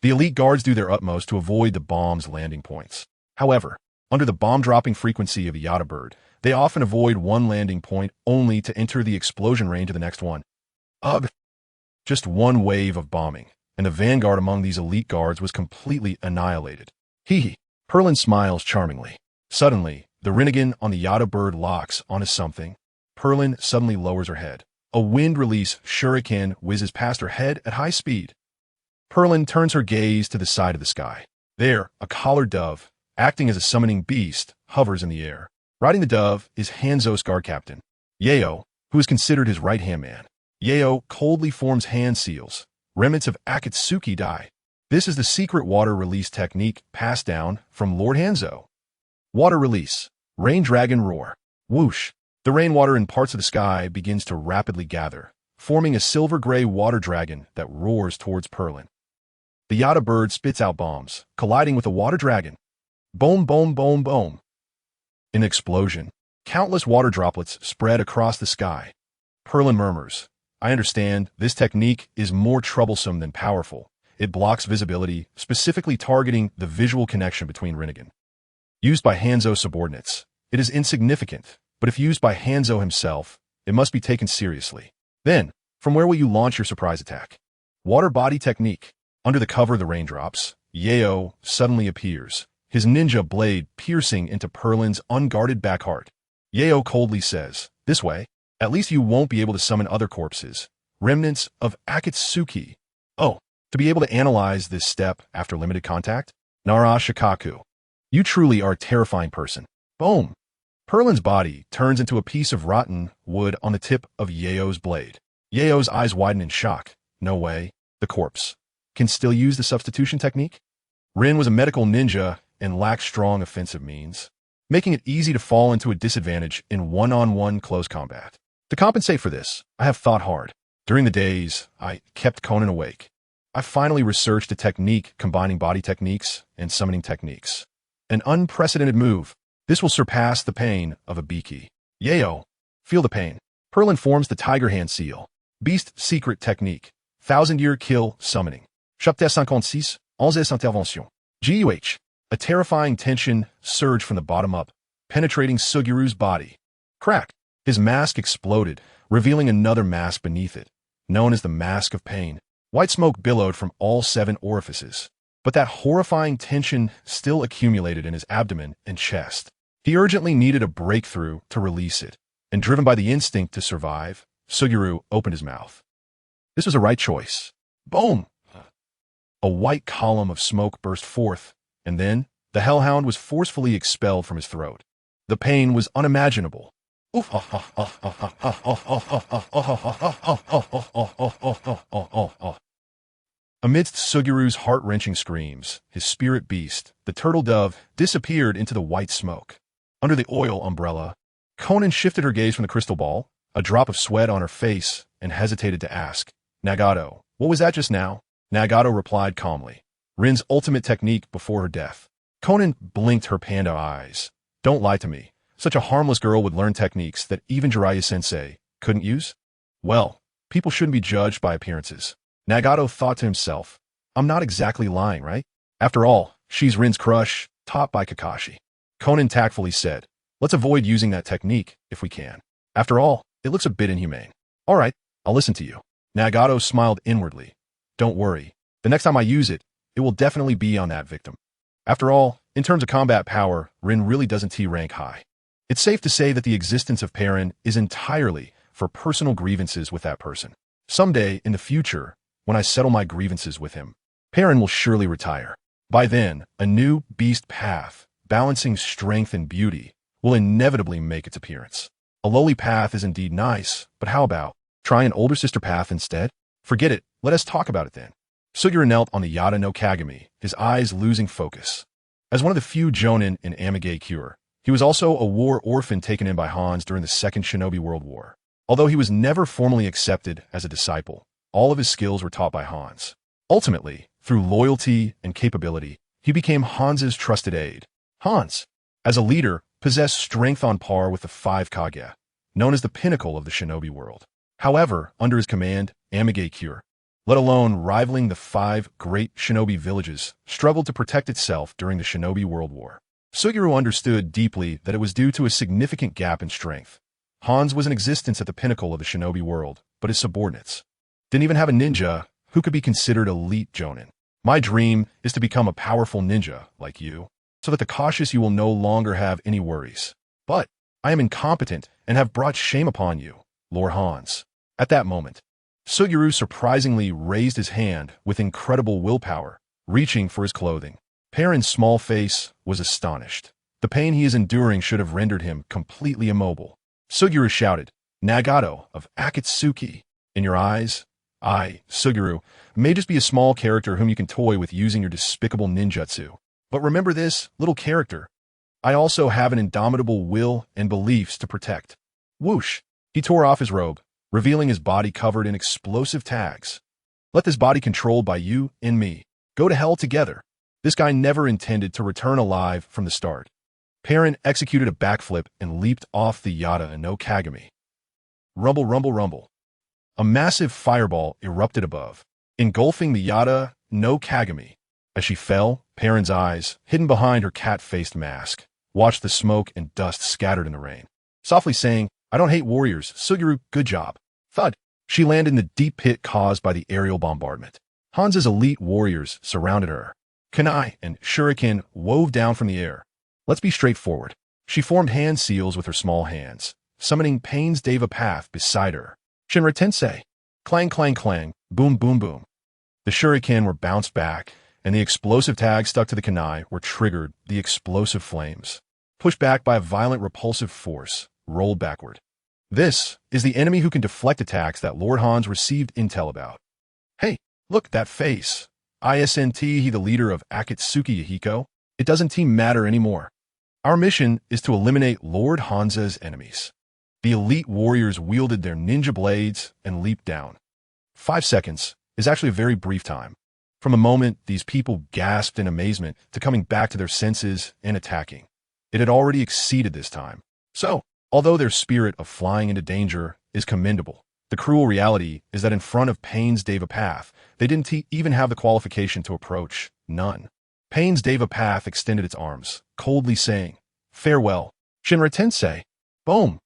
The elite guards do their utmost to avoid the bomb's landing points. However, under the bomb-dropping frequency of the Yata bird, they often avoid one landing point only to enter the explosion range of the next one. Ugh! Just one wave of bombing, and the vanguard among these elite guards was completely annihilated. Hee. Perlin smiles charmingly. Suddenly, the Rinnegan on the Yata bird locks onto something. Perlin suddenly lowers her head. A wind-release shuriken whizzes past her head at high speed. Perlin turns her gaze to the side of the sky. There, a collared dove, acting as a summoning beast, hovers in the air. Riding the dove is Hanzo's guard captain, Yeo, who is considered his right-hand man. Yeo coldly forms hand seals. Remnants of Akatsuki die. This is the secret water release technique passed down from Lord Hanzo. Water release. Rain dragon roar. Whoosh. The rainwater in parts of the sky begins to rapidly gather, forming a silver-gray water dragon that roars towards Perlin. The Yata bird spits out bombs, colliding with the water dragon. Boom, boom, boom, boom. In an explosion, countless water droplets spread across the sky. Perlin murmurs, I understand this technique is more troublesome than powerful. It blocks visibility, specifically targeting the visual connection between Rinnegan. Used by Hanzo subordinates, it is insignificant, but if used by Hanzo himself, it must be taken seriously. Then, from where will you launch your surprise attack? Water body technique. Under the cover of the raindrops, Yeo suddenly appears, his ninja blade piercing into Perlin's unguarded back heart. Yao coldly says, "This way. At least you won't be able to summon other corpses, remnants of Akatsuki." Oh, to be able to analyze this step after limited contact? Nara Shikaku. You truly are a terrifying person. Boom. Perlin's body turns into a piece of rotten wood on the tip of Yao's blade. Yao's eyes widen in shock. No way. The corpse can still use the substitution technique? Rin was a medical ninja and lacked strong offensive means, making it easy to fall into a disadvantage in one-on-one close combat. To compensate for this, I have thought hard. During the days I kept Konan awake, I finally researched a technique combining body techniques and summoning techniques. An unprecedented move. This will surpass the pain of a Biki. Yao, feel the pain. Perlin forms the Tiger Hand Seal. Beast Secret Technique. 1000-year kill summoning. Chapter 56, 11 intervention. GUH. A terrifying tension surged from the bottom up, penetrating Sugiru's body. Crack. His mask exploded, revealing another mask beneath it, known as the Mask of Pain. White smoke billowed from all 7 orifices. But that horrifying tension still accumulated in his abdomen and chest. He urgently needed a breakthrough to release it, and driven by the instinct to survive, Suguru opened his mouth. This was a right choice. Boom! A white column of smoke burst forth, and then the hellhound was forcefully expelled from his throat. The pain was unimaginable. Amidst Sugiru's heart-wrenching screams, his spirit beast, the turtle dove, disappeared into the white smoke. Under the oil umbrella, Konan shifted her gaze from the crystal ball, a drop of sweat on her face, and hesitated to ask, "Nagato, what was that just now?" Nagato replied calmly, "Rin's ultimate technique before her death." Konan blinked her panda eyes. "Don't lie to me. Such a harmless girl would learn techniques that even Jiraiya-sensei couldn't use?" Well, people shouldn't be judged by appearances. Nagato thought to himself, I'm not exactly lying, right? After all, she's Rin's crush, taught by Kakashi. Konan tactfully said, let's avoid using that technique if we can. After all, it looks a bit inhumane. All right, I'll listen to you. Nagato smiled inwardly. Don't worry. The next time I use it, it will definitely be on that victim. After all, in terms of combat power, Rin really doesn't T-rank high. It's safe to say that the existence of Perrin is entirely for personal grievances with that person. Someday, in the future, when I settle my grievances with him, Perrin will surely retire. By then, a new beast path, balancing strength and beauty, will inevitably make its appearance. A lowly path is indeed nice, but how about try an older sister path instead? Forget it, let us talk about it then. Suguru knelt on the Yada no Kagami, his eyes losing focus. As one of the few jonin in Amage Cure, he was also a war orphan taken in by Hans during the Second Shinobi World War. Although he was never formally accepted as a disciple, all of his skills were taught by Hans. Ultimately, through loyalty and capability, he became Hans's trusted aide. Hans, as a leader, possessed strength on par with the 5 Kage, known as the pinnacle of the shinobi world. However, under his command, Amage Cure, let alone rivaling the 5 great shinobi villages, struggled to protect itself during the Shinobi World War. Suguru understood deeply that it was due to a significant gap in strength. Hans was in existence at the pinnacle of the shinobi world, but his subordinates didn't even have a ninja who could be considered elite jonin. My dream is to become a powerful ninja like you, so that the cautious you will no longer have any worries. But I am incompetent and have brought shame upon you, Lord Hans. At that moment, Suguru surprisingly raised his hand with incredible willpower, reaching for his clothing. Perrin's small face was astonished. The pain he is enduring should have rendered him completely immobile. Suguru shouted, Nagato of Akatsuki, in your eyes, I, Suguru, may just be a small character whom you can toy with using your despicable ninjutsu. But remember this, little character. I also have an indomitable will and beliefs to protect. Whoosh! He tore off his robe, revealing his body covered in explosive tags. Let this body controlled by you and me go to hell together. This guy never intended to return alive from the start. Perrin executed a backflip and leaped off the Yada no Kagami. Rumble, rumble, rumble. A massive fireball erupted above, engulfing the Yada no Kagami. As she fell, Perrin's eyes, hidden behind her cat-faced mask, watched the smoke and dust scattered in the rain. Softly saying, I don't hate warriors, Suguru, good job. Thud. She landed in the deep pit caused by the aerial bombardment. Hans's elite warriors surrounded her. kunai, and shuriken wove down from the air. Let's be straightforward. She formed hand seals with her small hands, summoning Pain's Deva Path beside her. Shinra Tensei. Clang, clang, clang, boom, boom, boom. The shuriken were bounced back, and the explosive tags stuck to the kunai were triggered, the explosive flames. Pushed back by a violent repulsive force, rolled backward. This is the enemy who can deflect attacks that Lord Hans received intel about. Hey, look, that face. Isn't he the leader of Akatsuki Yahiko? It doesn't matter anymore. Our mission is to eliminate Lord Hanza's enemies. The elite warriors wielded their ninja blades and leaped down. 5 seconds is actually a very brief time. From a moment these people gasped in amazement to coming back to their senses and attacking. It had already exceeded this time. So, although their spirit of flying into danger is commendable, the cruel reality is that in front of Pain's Deva Path, they didn't even have the qualification to approach. None. Pain's Deva Path extended its arms, coldly saying, "Farewell, Shinra Tensei." Boom!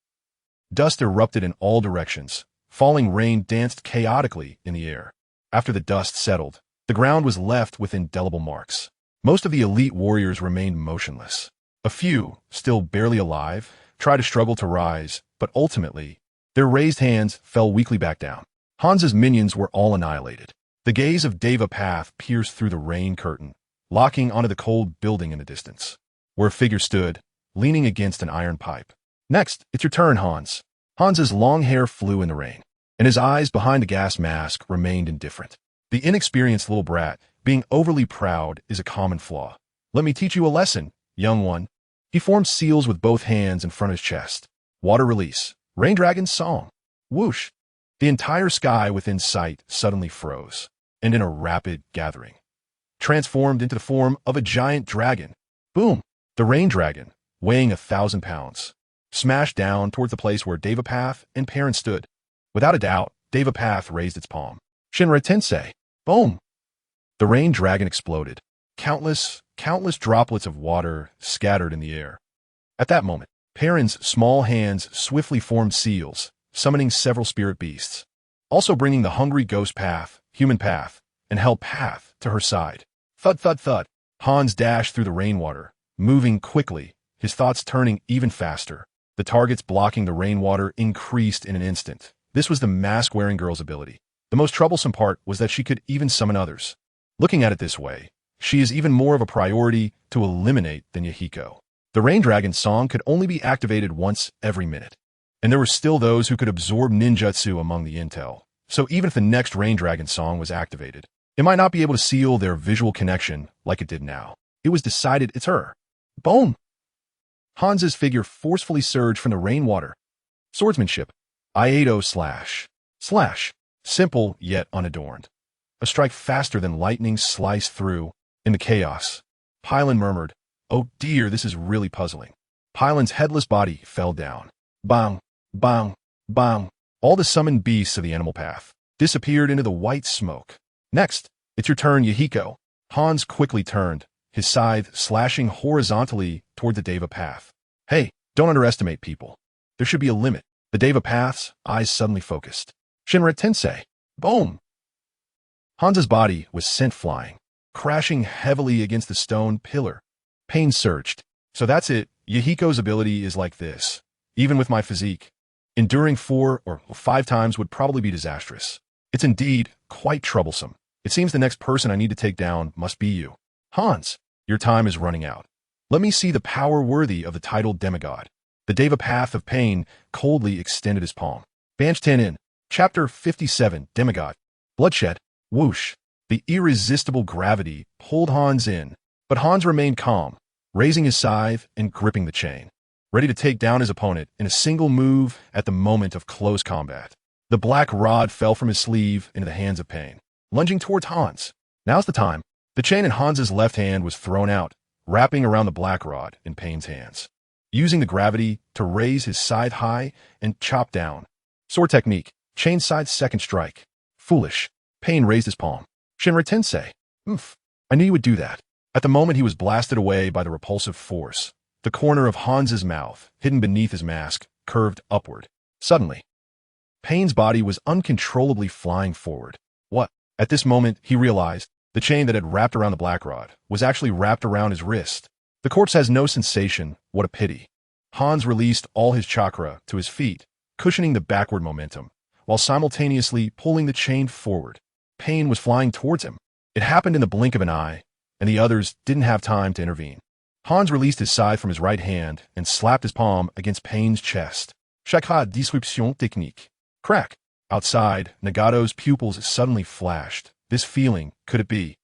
Dust erupted in all directions. Falling rain danced chaotically in the air. After the dust settled, the ground was left with indelible marks. Most of the elite warriors remained motionless. A few, still barely alive, tried to struggle to rise, but ultimately, their raised hands fell weakly back down. Hanza's minions were all annihilated. The gaze of Deva Path pierced through the rain curtain, locking onto the cold building in the distance, where a figure stood, leaning against an iron pipe. Next, it's your turn, Hans. Hans's long hair flew in the rain, and his eyes behind the gas mask remained indifferent. The inexperienced little brat, being overly proud, is a common flaw. Let me teach you a lesson, young one. He formed seals with both hands in front of his chest. Water release. Rain Dragon's song. Whoosh. The entire sky within sight suddenly froze, and in a rapid gathering, transformed into the form of a giant dragon. Boom! The Rain Dragon, weighing 1,000 pounds, smashed down towards the place where Deva Path and parents stood. Without a doubt, Deva Path raised its palm. Shinra Tensei. Boom! The Rain Dragon exploded. Countless droplets of water scattered in the air. At that moment, Perrin's small hands swiftly formed seals, summoning several spirit beasts, also bringing the hungry ghost path, human path, and hell path to her side. Thud, thud, thud. Hans dashed through the rainwater, moving quickly, his thoughts turning even faster. The targets blocking the rainwater increased in an instant. This was the mask-wearing girl's ability. The most troublesome part was that she could even summon others. Looking at it this way, she is even more of a priority to eliminate than Yahiko. The Rain Dragon's song could only be activated once every minute, and there were still those who could absorb ninjutsu among the intel. So even if the next Rain Dragon song was activated, it might not be able to seal their visual connection like it did now. It was decided it's her. Boom! Hans's figure forcefully surged from the rainwater. Swordsmanship. Iato slash. Slash. Simple yet unadorned. A strike faster than lightning sliced through. In the chaos, Pylon murmured, "Oh dear, this is really puzzling." Pylon's headless body fell down. Bang, bang, bang. All the summoned beasts of the animal path disappeared into the white smoke. Next, it's your turn, Yahiko. Hans quickly turned, his scythe slashing horizontally toward the Deva Path. Hey, don't underestimate people. There should be a limit. The Deva Path's eyes suddenly focused. Shinra Tensei. Boom! Hans's body was sent flying, crashing heavily against the stone pillar. Pain surged. So that's it. Yahiko's ability is like this. Even with my physique, enduring 4 or 5 times would probably be disastrous. It's indeed quite troublesome. It seems the next person I need to take down must be you. Hans, your time is running out. Let me see the power worthy of the titled demigod. The Deva Path of Pain coldly extended his palm. Banch 10 in. Chapter 57, Demigod. Bloodshed. Whoosh. The irresistible gravity pulled Hans in, but Hans remained calm, raising his scythe and gripping the chain, ready to take down his opponent in a single move at the moment of close combat. The black rod fell from his sleeve into the hands of Pain, lunging towards Hans. Now's the time. The chain in Hans's left hand was thrown out, wrapping around the black rod in Pain's hands, using the gravity to raise his scythe high and chop down. Sword technique. Chain scythe second strike. Foolish. Pain raised his palm. Shinra Tensei. I knew you would do that. At the moment he was blasted away by the repulsive force, the corner of Hans's mouth, hidden beneath his mask, curved upward. Suddenly, Pain's body was uncontrollably flying forward. What? At this moment, he realized The chain that had wrapped around the black rod was actually wrapped around his wrist. The corpse has no sensation. What a pity. Hans released all his chakra to his feet, cushioning the backward momentum, while simultaneously pulling the chain forward. Pain was flying towards him. It happened in the blink of an eye, and the others didn't have time to intervene. Hans released his scythe from his right hand and slapped his palm against Pain's chest. Shaka disruption technique. Crack. Outside, Nagato's pupils suddenly flashed. This feeling, could it be?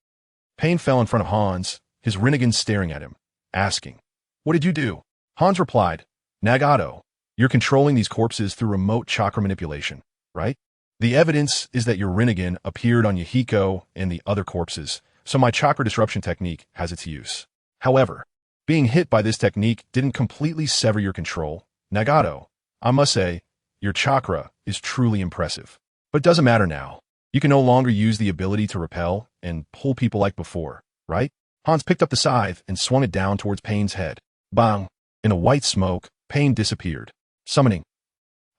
Pain fell in front of Hans, his Rinnegan staring at him, asking, "What did you do?" Hans replied, "Nagato, you're controlling these corpses through remote chakra manipulation, right? The evidence is that your Rinnegan appeared on Yahiko and the other corpses, so my chakra disruption technique has its use. However, being hit by this technique didn't completely sever your control. Nagato, I must say, your chakra is truly impressive. But it doesn't matter now. You can no longer use the ability to repel and pull people like before, right?" Hans picked up the scythe and swung it down towards Pain's head. Bang! In the white smoke, Pain disappeared. Summoning.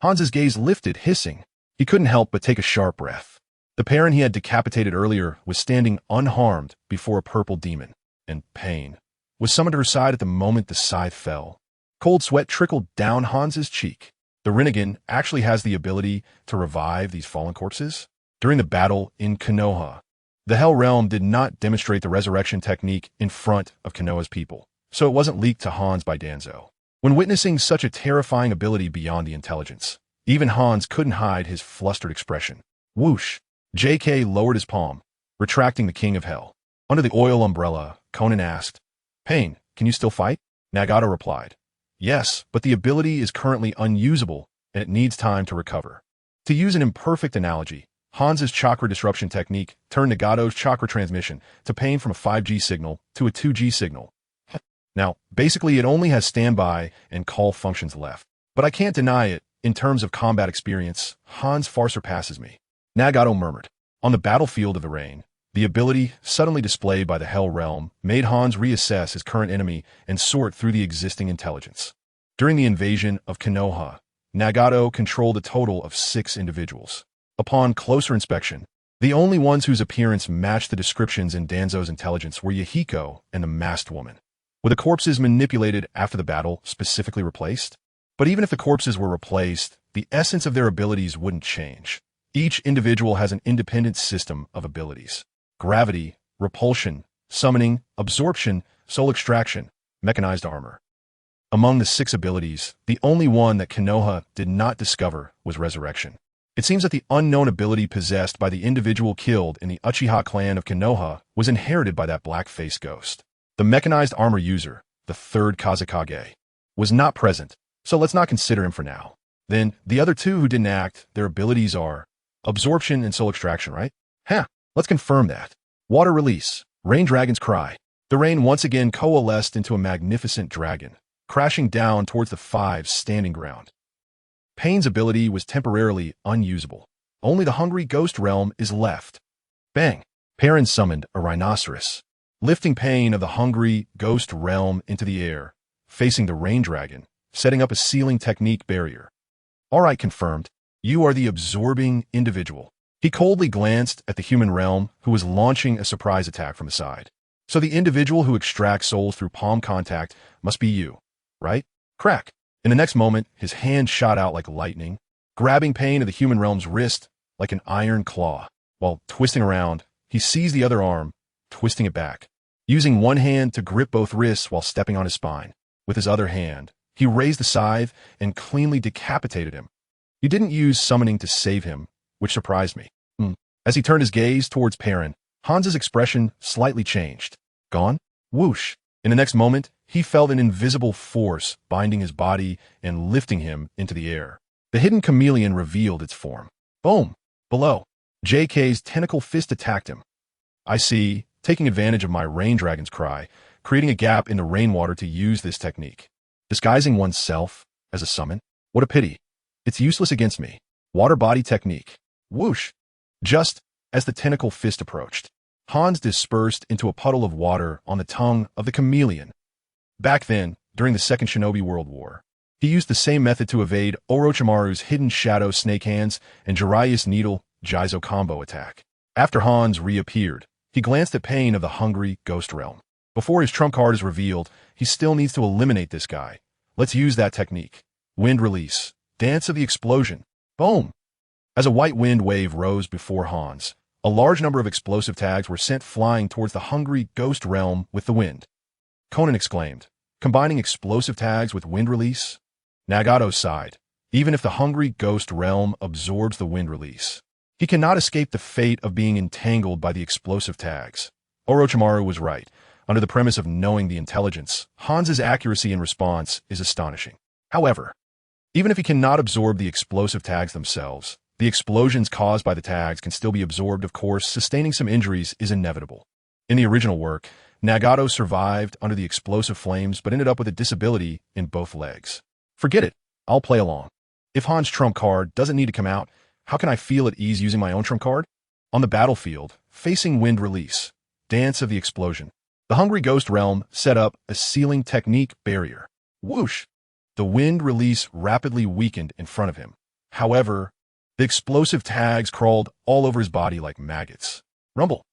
Hans's gaze lifted, hissing. He couldn't help but take a sharp breath. The parent he had decapitated earlier was standing unharmed before a purple demon, and Pain was summoned to her side at the moment the scythe fell. Cold sweat trickled down Hans's cheek. The Rinnegan actually has the ability to revive these fallen corpses. During the battle in Konoha, the Hell Realm did not demonstrate the resurrection technique in front of Konoha's people, so it wasn't leaked to Hans by Danzo. When witnessing such a terrifying ability beyond the intelligence, even Hans couldn't hide his flustered expression. Whoosh! JK lowered his palm, retracting the King of Hell. Under the oil umbrella, Konan asked, "Pain, can you still fight?" Nagato replied, "Yes, but the ability is currently unusable, and it needs time to recover." To use an imperfect analogy, Hans's chakra disruption technique turned Nagato's chakra transmission to Pain from a 5G signal to a 2G signal. Now, basically it only has standby and call functions left. But I can't deny it, in terms of combat experience, Hans far surpasses me. Nagato murmured. On the battlefield of the rain, the ability suddenly displayed by the Hell Realm made Hans reassess his current enemy and sort through the existing intelligence. During the invasion of Konoha, Nagato controlled a total of 6 individuals. Upon closer inspection, the only ones whose appearance matched the descriptions in Danzo's intelligence were Yahiko and the masked woman. Were the corpses manipulated after the battle specifically replaced? But even if the corpses were replaced, the essence of their abilities wouldn't change. Each individual has an independent system of abilities. Gravity, repulsion, summoning, absorption, soul extraction, mechanized armor. Among the 6 abilities, the only one that Konoha did not discover was resurrection. It seems that the unknown ability possessed by the individual killed in the Uchiha clan of Konoha was inherited by that black-faced ghost. The mechanized armor user, the 3rd Kazekage, was not present, so let's not consider him for now. Then, the other 2 who didn't act, their abilities are absorption and soul extraction, right? Let's confirm that. Water release, Rain Dragon's Cry. The rain once again coalesced into a magnificent dragon, crashing down towards the 5's standing ground. Pain's ability was temporarily unusable. Only the hungry ghost realm is left. Bang! Perrin summoned a rhinoceros, lifting Pain of the hungry ghost realm into the air, facing the rain dragon, setting up a sealing technique barrier. All right, confirmed. You are the absorbing individual. He coldly glanced at the human realm, who was launching a surprise attack from the side. So the individual who extracts souls through palm contact must be you, right? Crack! In the next moment, his hand shot out like lightning, grabbing Pain of the human realm's wrist like an iron claw. While twisting around, he seized the other arm, twisting it back, using one hand to grip both wrists while stepping on his spine. With his other hand, he raised the scythe and cleanly decapitated him. He didn't use summoning to save him, which surprised me. As he turned his gaze towards Perrin, Hans's expression slightly changed. Gone? Whoosh! In the next moment, he felt an invisible force binding his body and lifting him into the air. The hidden chameleon revealed its form. Boom! Below, JK's tentacle fist attacked him. I see, taking advantage of my rain dragon's cry, creating a gap in the rainwater to use this technique. Disguising oneself as a summon? What a pity. It's useless against me. Water body technique. Whoosh! Just as the tentacle fist approached, Hans dispersed into a puddle of water on the tongue of the chameleon. Back then, during the Second Shinobi World War, he used the same method to evade Orochimaru's hidden shadow snake hands and Jiraiya's needle Jizo combo attack. After Hans reappeared, He glanced at Pain of the hungry ghost realm. Before his trump card is revealed, he still needs to eliminate this guy. Let's use that technique. Wind release. Dance of the explosion. Boom! As a white wind wave rose before Hans, a large number of explosive tags were sent flying towards the hungry ghost realm with the wind. Konan exclaimed, combining explosive tags with wind release? Nagato sighed. Even if the hungry ghost realm absorbs the wind release, he cannot escape the fate of being entangled by the explosive tags. Orochimaru was right. Under the premise of knowing the intelligence, Hans's accuracy in response is astonishing. However, even if he cannot absorb the explosive tags themselves, the explosions caused by the tags can still be absorbed. Of course, sustaining some injuries is inevitable. In the original work, Nagato survived under the explosive flames but ended up with a disability in both legs. Forget it. I'll play along. If Hans' trump card doesn't need to come out, how can I feel at ease using my own trump card? On the battlefield, facing wind release. Dance of the explosion. The hungry ghost realm set up a sealing technique barrier. Whoosh! The wind release rapidly weakened in front of him. However, the explosive tags crawled all over his body like maggots. Rumble!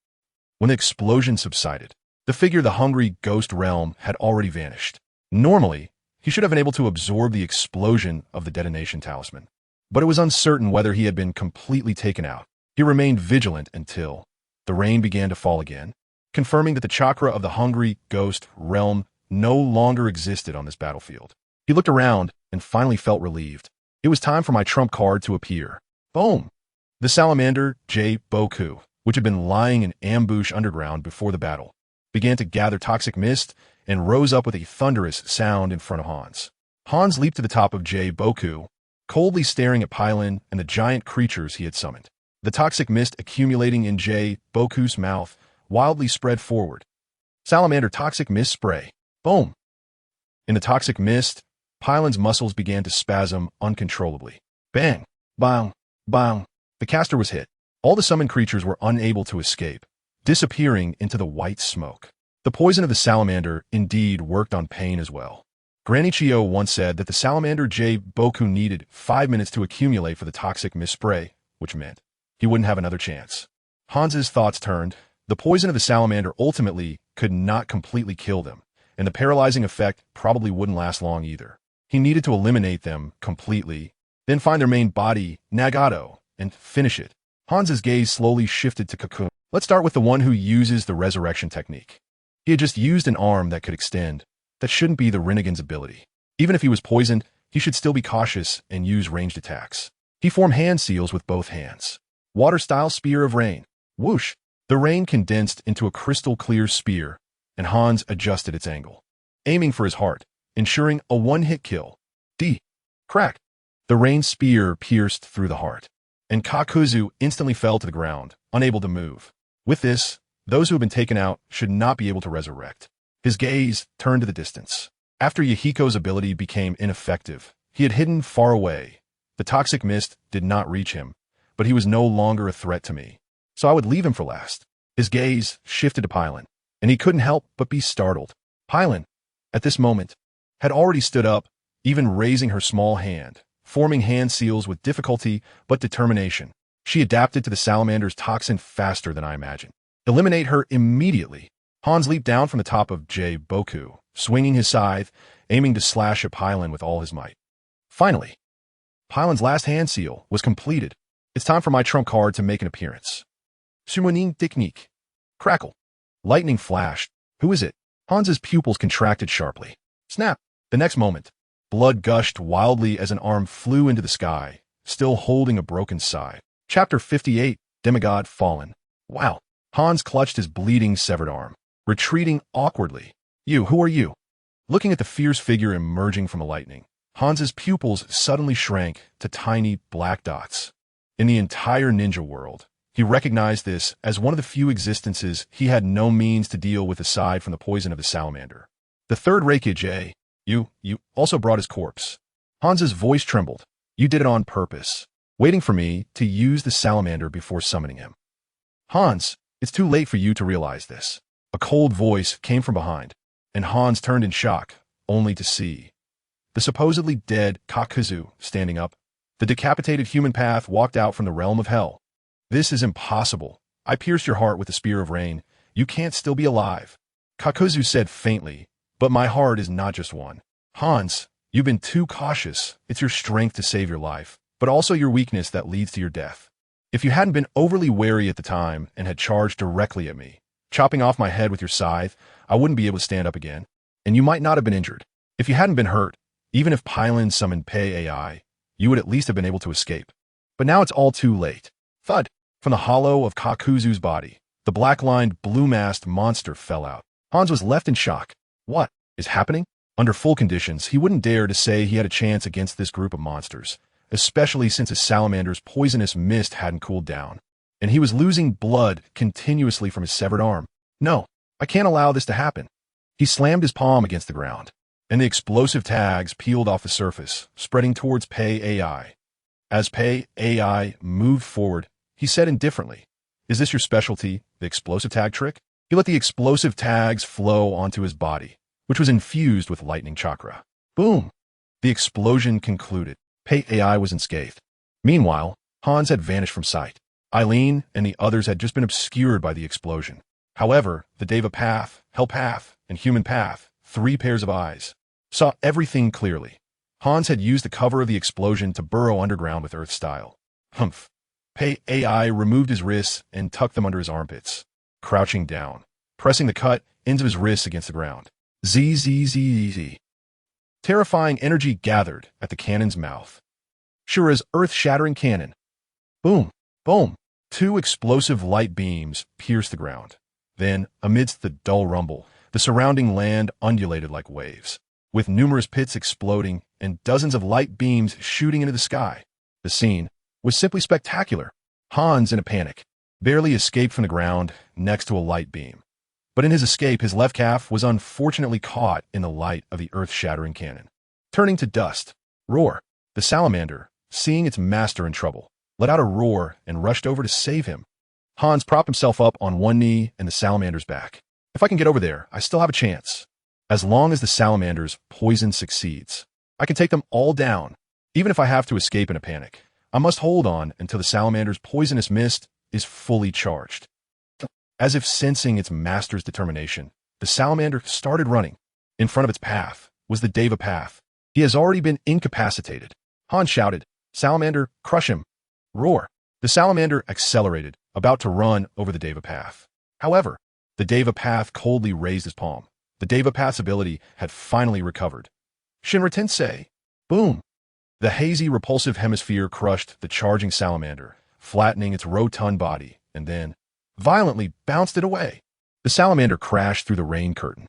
When the explosion subsided, the figure of the hungry ghost realm had already vanished. Normally, he should have been able to absorb the explosion of the detonation talisman, but it was uncertain whether he had been completely taken out. He remained vigilant until the rain began to fall again, confirming that the chakra of the hungry ghost realm no longer existed on this battlefield. He looked around and finally felt relieved. It was time for my trump card to appear. Boom! The salamander J-Boku, which had been lying in ambush underground before the battle, began to gather toxic mist and rose up with a thunderous sound in front of Hans. Hans leaped to the top of J-Boku, coldly staring at Pylon and the giant creatures he had summoned. The toxic mist accumulating in J-Boku's mouth wildly spread forward. Salamander toxic mist spray. Boom! In the toxic mist, Pylon's muscles began to spasm uncontrollably. Bang! Bang! Bang! The caster was hit. All the summoned creatures were unable to escape, disappearing into the white smoke. The poison of the salamander indeed worked on Pain as well. Granny Chio once said that the salamander J-Boku needed 5 minutes to accumulate for the toxic mist spray, which meant he wouldn't have another chance. Hans's thoughts turned. The poison of the salamander ultimately could not completely kill them, and the paralyzing effect probably wouldn't last long either. He needed to eliminate them completely, then find their main body, Nagato, and finish it. Hans's gaze slowly shifted to Cocoon. Let's start with the one who uses the resurrection technique. He had just used an arm that could extend. That shouldn't be the Rinnegan's ability. Even if he was poisoned, he should still be cautious and use ranged attacks. He formed hand seals with both hands. Water-style spear of rain. Whoosh! The rain condensed into a crystal-clear spear, and Hans adjusted its angle, aiming for his heart, ensuring a one-hit kill. Crack! The rain spear pierced through the heart, and Kakuzu instantly fell to the ground, unable to move. With this, those who have been taken out should not be able to resurrect. His gaze turned to the distance. After Yahiko's ability became ineffective, he had hidden far away. The toxic mist did not reach him, but he was no longer a threat to me, so I would leave him for last. His gaze shifted to Pylon, and he couldn't help but be startled. Pylon, at this moment, had already stood up, even raising her small hand, forming hand seals with difficulty but determination. She adapted to the salamander's toxin faster than I imagined. Eliminate her immediately. Hans leaped down from the top of J-Boku, swinging his scythe, aiming to slash at Pylon with all his might. Finally, Pylon's last hand seal was completed. It's time for my trump card to make an appearance. Summoning technique. Crackle. Lightning flashed. Who is it? Hans's pupils contracted sharply. Snap. The next moment, blood gushed wildly as an arm flew into the sky, still holding a broken scythe. Chapter 58, Demigod Fallen. Wow. Hans clutched his bleeding severed arm, retreating awkwardly. Who are you? Looking at the fierce figure emerging from the lightning, Hans's pupils suddenly shrank to tiny black dots. In the entire ninja world, he recognized this as one of the few existences he had no means to deal with aside from the poison of the salamander. The third Reikage, you also brought his corpse. Hans's voice trembled. You did it on purpose, waiting for me to use the salamander before summoning him. Hans, it's too late for you to realize this. A cold voice came from behind, and Hans turned in shock, only to see the supposedly dead Kakuzu standing up. The decapitated human path walked out from the realm of hell. This is impossible. I pierced your heart with the spear of rain, You can't still be alive. Kakuzu said faintly, but my heart is not just one. Hans, you've been too cautious. It's your strength to save your life, but also your weakness that leads to your death. If you hadn't been overly wary at the time and had charged directly at me, chopping off my head with your scythe, I wouldn't be able to stand up again, and you might not have been injured. If you hadn't been hurt, even if Pylon summoned Pei AI, you would at least have been able to escape. But now it's all too late. Thud! From the hollow of Kakuzu's body, the black-lined, blue-masked monster fell out. Hans was left in shock. What is happening? Under full conditions, he wouldn't dare to say he had a chance against this group of monsters, especially since his salamander's poisonous mist hadn't cooled down, and he was losing blood continuously from his severed arm. No, I can't allow this to happen. He slammed his palm against the ground, and the explosive tags peeled off the surface, spreading towards Pei AI. As Pei AI moved forward, he said indifferently, "Is this your specialty, the explosive tag trick?" He let the explosive tags flow onto his body, which was infused with lightning chakra. Boom! The explosion concluded. Pei AI was unscathed. Meanwhile, Hans had vanished from sight. Eileen and the others had just been obscured by the explosion. However, the Deva Path, Hell Path, and Human Path, 3 pairs of eyes, saw everything clearly. Hans had used the cover of the explosion to burrow underground with Earth style. Humph. Pei AI removed his wrists and tucked them under his armpits, crouching down, pressing the cut ends of his wrists against the ground. Z. Terrifying energy gathered at the cannon's mouth. Shura's earth-shattering cannon. Boom, boom. 2 explosive light beams pierced the ground. Then, amidst the dull rumble, the surrounding land undulated like waves, with numerous pits exploding and dozens of light beams shooting into the sky. The scene was simply spectacular. Hans, in a panic, barely escaped from the ground next to a light beam. But in his escape, his left calf was unfortunately caught in the light of the earth-shattering cannon. Turning to dust, Roar, the salamander, seeing its master in trouble, let out a roar and rushed over to save him. Hans propped himself up on one knee and the salamander's back. If I can get over there, I still have a chance. As long as the salamander's poison succeeds, I can take them all down. Even if I have to escape in a panic, I must hold on until the salamander's poisonous mist is fully charged. As if sensing its master's determination, the salamander started running. In front of its path was the Deva Path. He has already been incapacitated. Hans shouted, "Salamander, crush him!" Roar. The salamander accelerated, about to run over the Deva Path. However, the Deva Path coldly raised his palm. The Deva Path's ability had finally recovered. Shinra Tensei. Boom. The hazy, repulsive hemisphere crushed the charging salamander, flattening its rotund body, and then violently bounced it away. The salamander crashed through the rain curtain.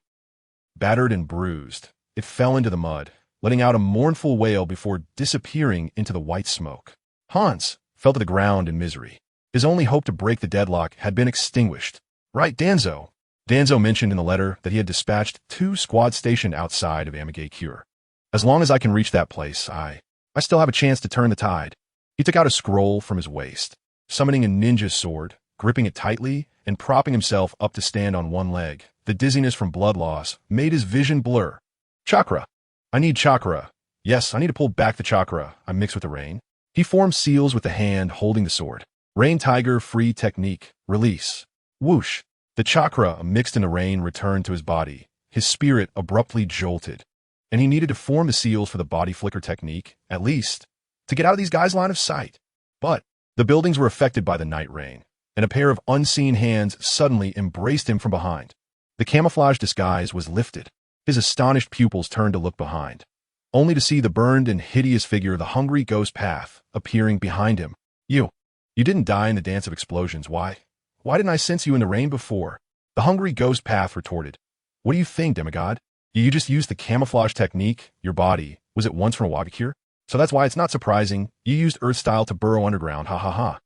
Battered and bruised, it fell into the mud, letting out a mournful wail before disappearing into the white smoke. Hans fell to the ground in misery. His only hope to break the deadlock had been extinguished. Right, Danzo? Danzo mentioned in the letter that he had dispatched 2 squads stationed outside of Amigay-Cure. As long as I can reach that place, I still have a chance to turn the tide. He took out a scroll from his waist, summoning a ninja sword, gripping it tightly, and propping himself up to stand on one leg. The dizziness from blood loss made his vision blur. Chakra. I need chakra. Yes, I need to pull back the chakra I mix with the rain. He formed seals with the hand holding the sword. Rain Tiger Free Technique. Release. Whoosh. The chakra mixed in the rain returned to his body. His spirit abruptly jolted, and he needed to form the seals for the body flicker technique, at least, to get out of these guys' line of sight. But the buildings were affected by the night rain, and a pair of unseen hands suddenly embraced him from behind. The camouflage disguise was lifted. His astonished pupils turned to look behind, only to see the burned and hideous figure of the hungry ghost path appearing behind him. You didn't die in the dance of explosions. Why didn't I sense you in the rain before? The hungry ghost path retorted. What do you think, demigod? You just used the camouflage technique. Your body was at once from a Wabakure? So that's why it's not surprising you used Earth style to burrow underground, ha ha ha.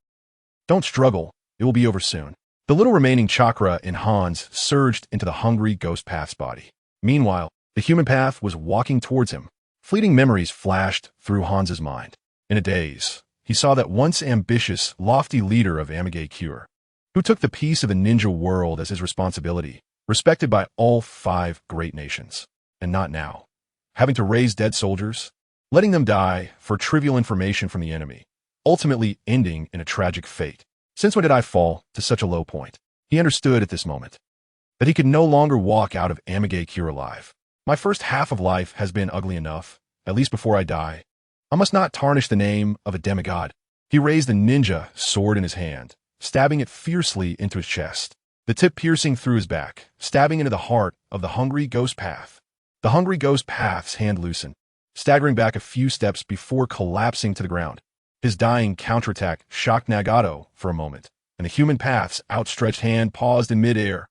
Don't struggle, it will be over soon. The little remaining chakra in Hans surged into the hungry ghost path's body. Meanwhile, the human path was walking towards him. Fleeting memories flashed through Hans's mind. In a daze, he saw that once ambitious, lofty leader of Amigay-Cure, who took the peace of the ninja world as his responsibility, respected by all 5 great nations, and not now, having to raise dead soldiers, letting them die for trivial information from the enemy, ultimately ending in a tragic fate. Since when did I fall to such a low point? He understood at this moment. that he could no longer walk out of Amigakure alive. My first half of life has been ugly enough, at least before I die. I must not tarnish the name of a demigod. He raised the ninja sword in his hand, stabbing it fiercely into his chest, the tip piercing through his back, stabbing into the heart of the hungry ghost path. The hungry ghost path's hand loosened, staggering back a few steps before collapsing to the ground. His dying counterattack shocked Nagato for a moment, and the human path's outstretched hand paused in midair.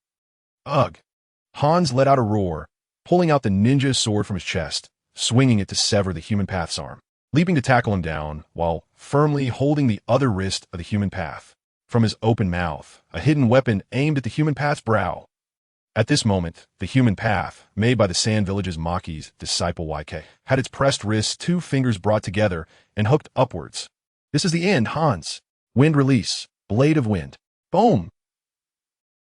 Ugh! Hans let out a roar, pulling out the ninja sword from his chest, swinging it to sever the human path's arm, leaping to tackle him down while firmly holding the other wrist of the human path. From his open mouth, a hidden weapon aimed at the human path's brow. At this moment, the human path, made by the Sand Village's Maki's disciple YK, had its pressed wrists 2 fingers brought together and hooked upwards. This is the end, Hans. Wind release. Blade of wind. Boom!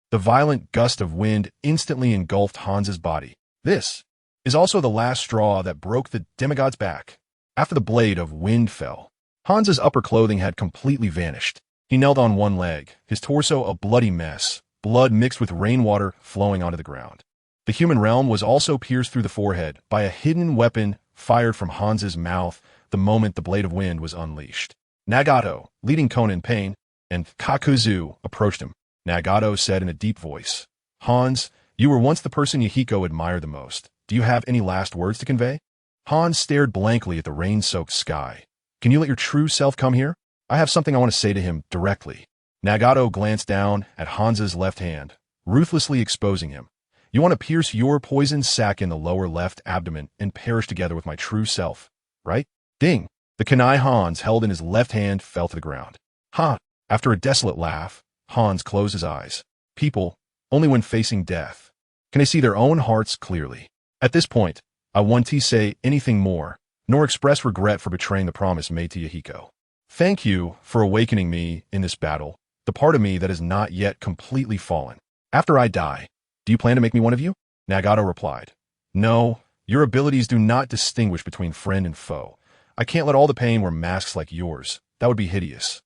The violent gust of wind instantly engulfed Hans's body. This is also the last straw that broke the demigod's back. After the blade of wind fell, Hans's upper clothing had completely vanished. He knelt on one leg, his torso a bloody mess, blood mixed with rainwater flowing onto the ground. The human realm was also pierced through the forehead by a hidden weapon fired from Hans's mouth the moment the blade of wind was unleashed. Nagato, leading Konan Pain, and Kakuzu approached him. Nagato said in a deep voice, Hans, you were once the person Yahiko admired the most. Do you have any last words to convey? Hans stared blankly at the rain-soaked sky. Can you let your true self come here? I have something I want to say to him directly. Nagato glanced down at Hans's left hand, ruthlessly exposing him. You want to pierce your poisoned sac in the lower left abdomen and perish together with my true self, right? Ding! The kunai Hans held in his left hand fell to the ground. Ha! After a desolate laugh, Hans closed his eyes. People, only when facing death, can they see their own hearts clearly. At this point, I won't say anything more, nor express regret for betraying the promise made to Yahiko. Thank you for awakening me in this battle, the part of me that has not yet completely fallen. After I die, do you plan to make me one of you? Nagato replied. No, your abilities do not distinguish between friend and foe. I can't let all the pain wear masks like yours. That would be hideous.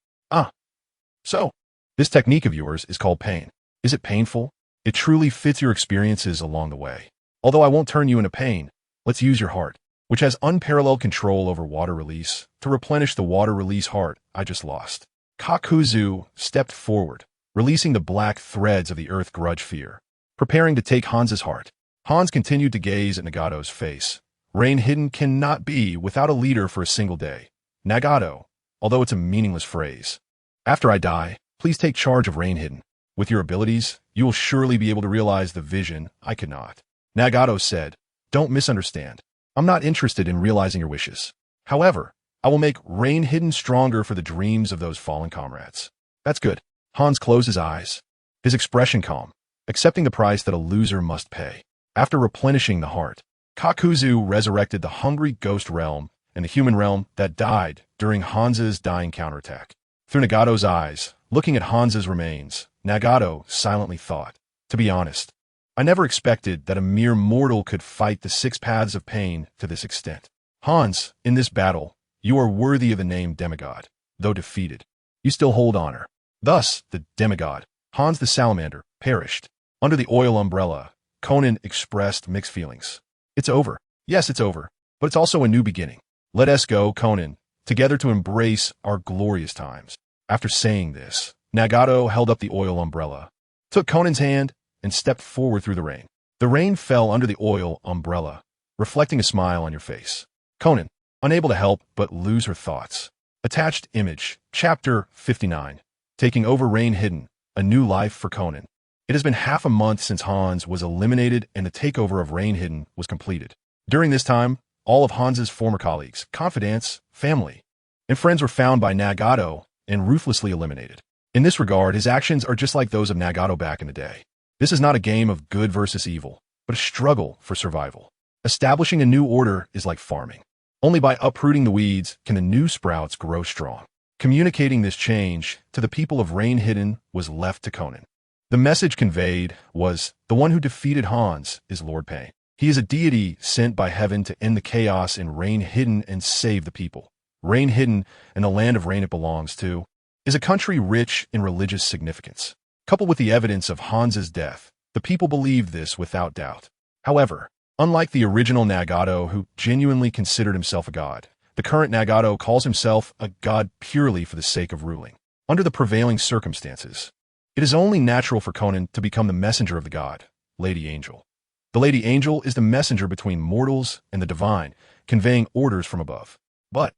So, this technique of yours is called pain. Is it painful? It truly fits your experiences along the way. Although I won't turn you into pain, let's use your heart, which has unparalleled control over water release, to replenish the water release heart I just lost. Kakuzu stepped forward, releasing the black threads of the earth grudge fear, preparing to take Hans's heart. Hans continued to gaze at Nagato's face. Rain hidden cannot be without a leader for a single day. Nagato, although it's a meaningless phrase. After I die, please take charge of Rain Hidden. With your abilities, you will surely be able to realize the vision I could not. Nagato said, don't misunderstand. I'm not interested in realizing your wishes. However, I will make Rain Hidden stronger for the dreams of those fallen comrades. That's good. Hans closed his eyes, his expression calm, accepting the price that a loser must pay. After replenishing the heart, Kakuzu resurrected the hungry ghost realm and the human realm that died during Hans's dying counterattack. Through Nagato's eyes, looking at Hans's remains, Nagato silently thought, to be honest, I never expected that a mere mortal could fight the 6 paths of pain to this extent. Hans, in this battle, you are worthy of the name demigod. Though defeated, you still hold honor. Thus, the demigod, Hans the Salamander, perished. Under the oil umbrella, Konan expressed mixed feelings. It's over. Yes, it's over. But it's also a new beginning. Let us go, Konan, together to embrace our glorious times. After saying this, Nagato held up the oil umbrella, took Konan's hand, and stepped forward through the rain. The rain fell under the oil umbrella, reflecting a smile on your face. Konan, unable to help but lose her thoughts. Attached image, Chapter 59. Taking over Rain Hidden, a new life for Konan. It has been half a month since Hans was eliminated and the takeover of Rain Hidden was completed. During this time, all of Hans's former colleagues, confidants, family, and friends were found by Nagato and ruthlessly eliminated. In this regard, his actions are just like those of Nagato back in the day. This is not a game of good versus evil, but a struggle for survival. Establishing a new order is like farming. Only by uprooting the weeds can the new sprouts grow strong. Communicating this change to the people of Rain Hidden was left to Konan. The message conveyed was, the one who defeated Hans is Lord Pain. He is a deity sent by heaven to end the chaos in Rain Hidden and save the people. Rain Hidden, and the land of rain it belongs to, is a country rich in religious significance. Coupled with the evidence of Hans's death, The people believed this without doubt. However, unlike the original Nagato who genuinely considered himself a god, the current Nagato calls himself a god purely for the sake of ruling. Under the prevailing circumstances, it is only natural for Konan to become the messenger of the god, Lady Angel. The Lady Angel is the messenger between mortals and the divine, conveying orders from above. But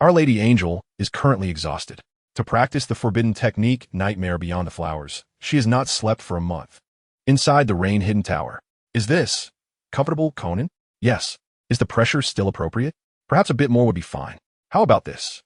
our Lady Angel is currently exhausted. To practice the forbidden technique, Nightmare Beyond the Flowers, she has not slept for a month. Inside the rain-hidden tower. Is this comfortable, Konan? Yes. Is the pressure still appropriate? Perhaps a bit more would be fine. How about this?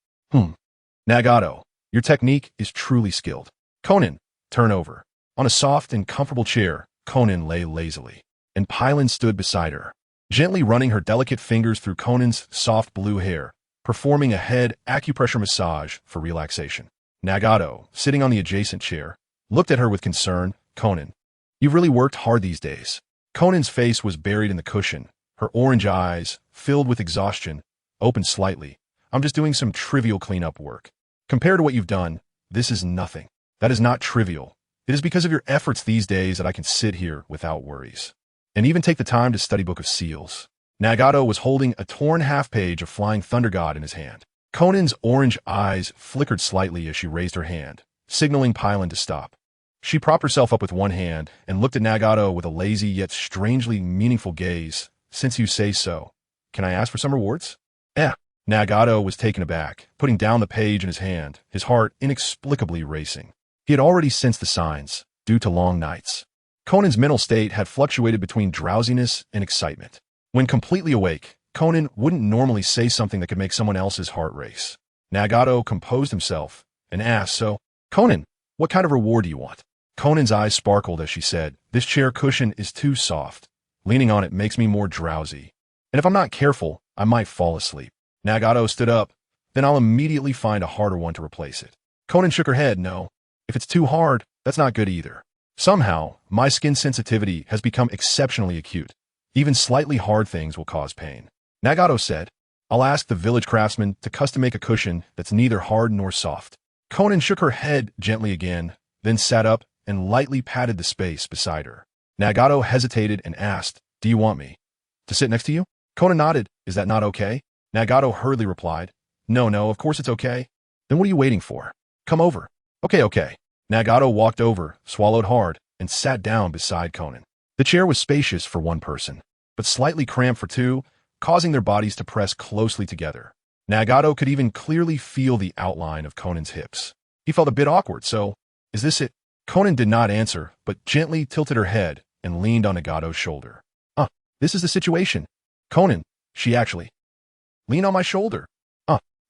Nagato, your technique is truly skilled. Konan, turn over. On a soft and comfortable chair, Konan lay lazily, and Pylon stood beside her, gently running her delicate fingers through Konan's soft blue hair, performing a head acupressure massage for relaxation. Nagato, sitting on the adjacent chair, looked at her with concern. Konan, you've really worked hard these days. Konan's face was buried in the cushion, her orange eyes, filled with exhaustion, opened slightly. I'm just doing some trivial cleanup work. Compared to what you've done, this is nothing. That is not trivial. It is because of your efforts these days that I can sit here without worries, and even take the time to study Book of Seals. Nagato was holding a torn half-page of Flying Thunder God in his hand. Konan's orange eyes flickered slightly as she raised her hand, signaling Pylon to stop. She propped herself up with one hand and looked at Nagato with a lazy yet strangely meaningful gaze. Since you say so, can I ask for some rewards? Nagato was taken aback, putting down the page in his hand, his heart inexplicably racing. He had already sensed the signs, due to long nights. Konan's mental state had fluctuated between drowsiness and excitement. When completely awake, Konan wouldn't normally say something that could make someone else's heart race. Nagato composed himself and asked, so, Konan, what kind of reward do you want? Konan's eyes sparkled as she said, this chair cushion is too soft. Leaning on it makes me more drowsy. And if I'm not careful, I might fall asleep. Nagato stood up. Then I'll immediately find a harder one to replace it. Konan shook her head. No. If it's too hard, that's not good either. Somehow, my skin sensitivity has become exceptionally acute. Even slightly hard things will cause pain. Nagato said, I'll ask the village craftsman to custom make a cushion that's neither hard nor soft. Konan shook her head gently again, then sat up and lightly patted the space beside her. Nagato hesitated and asked, do you want me to sit next to you? Konan nodded. Is that not okay? Nagato hurriedly replied, no, of course it's okay. Then what are you waiting for? Come over. Okay. Nagato walked over, swallowed hard, and sat down beside Konan. The chair was spacious for one person, but slightly cramped for two, causing their bodies to press closely together. Nagato could even clearly feel the outline of Konan's hips. He felt a bit awkward, so, is this it? Konan did not answer, but gently tilted her head and leaned on Nagato's shoulder. This is the situation. Konan, she actually lean on my shoulder.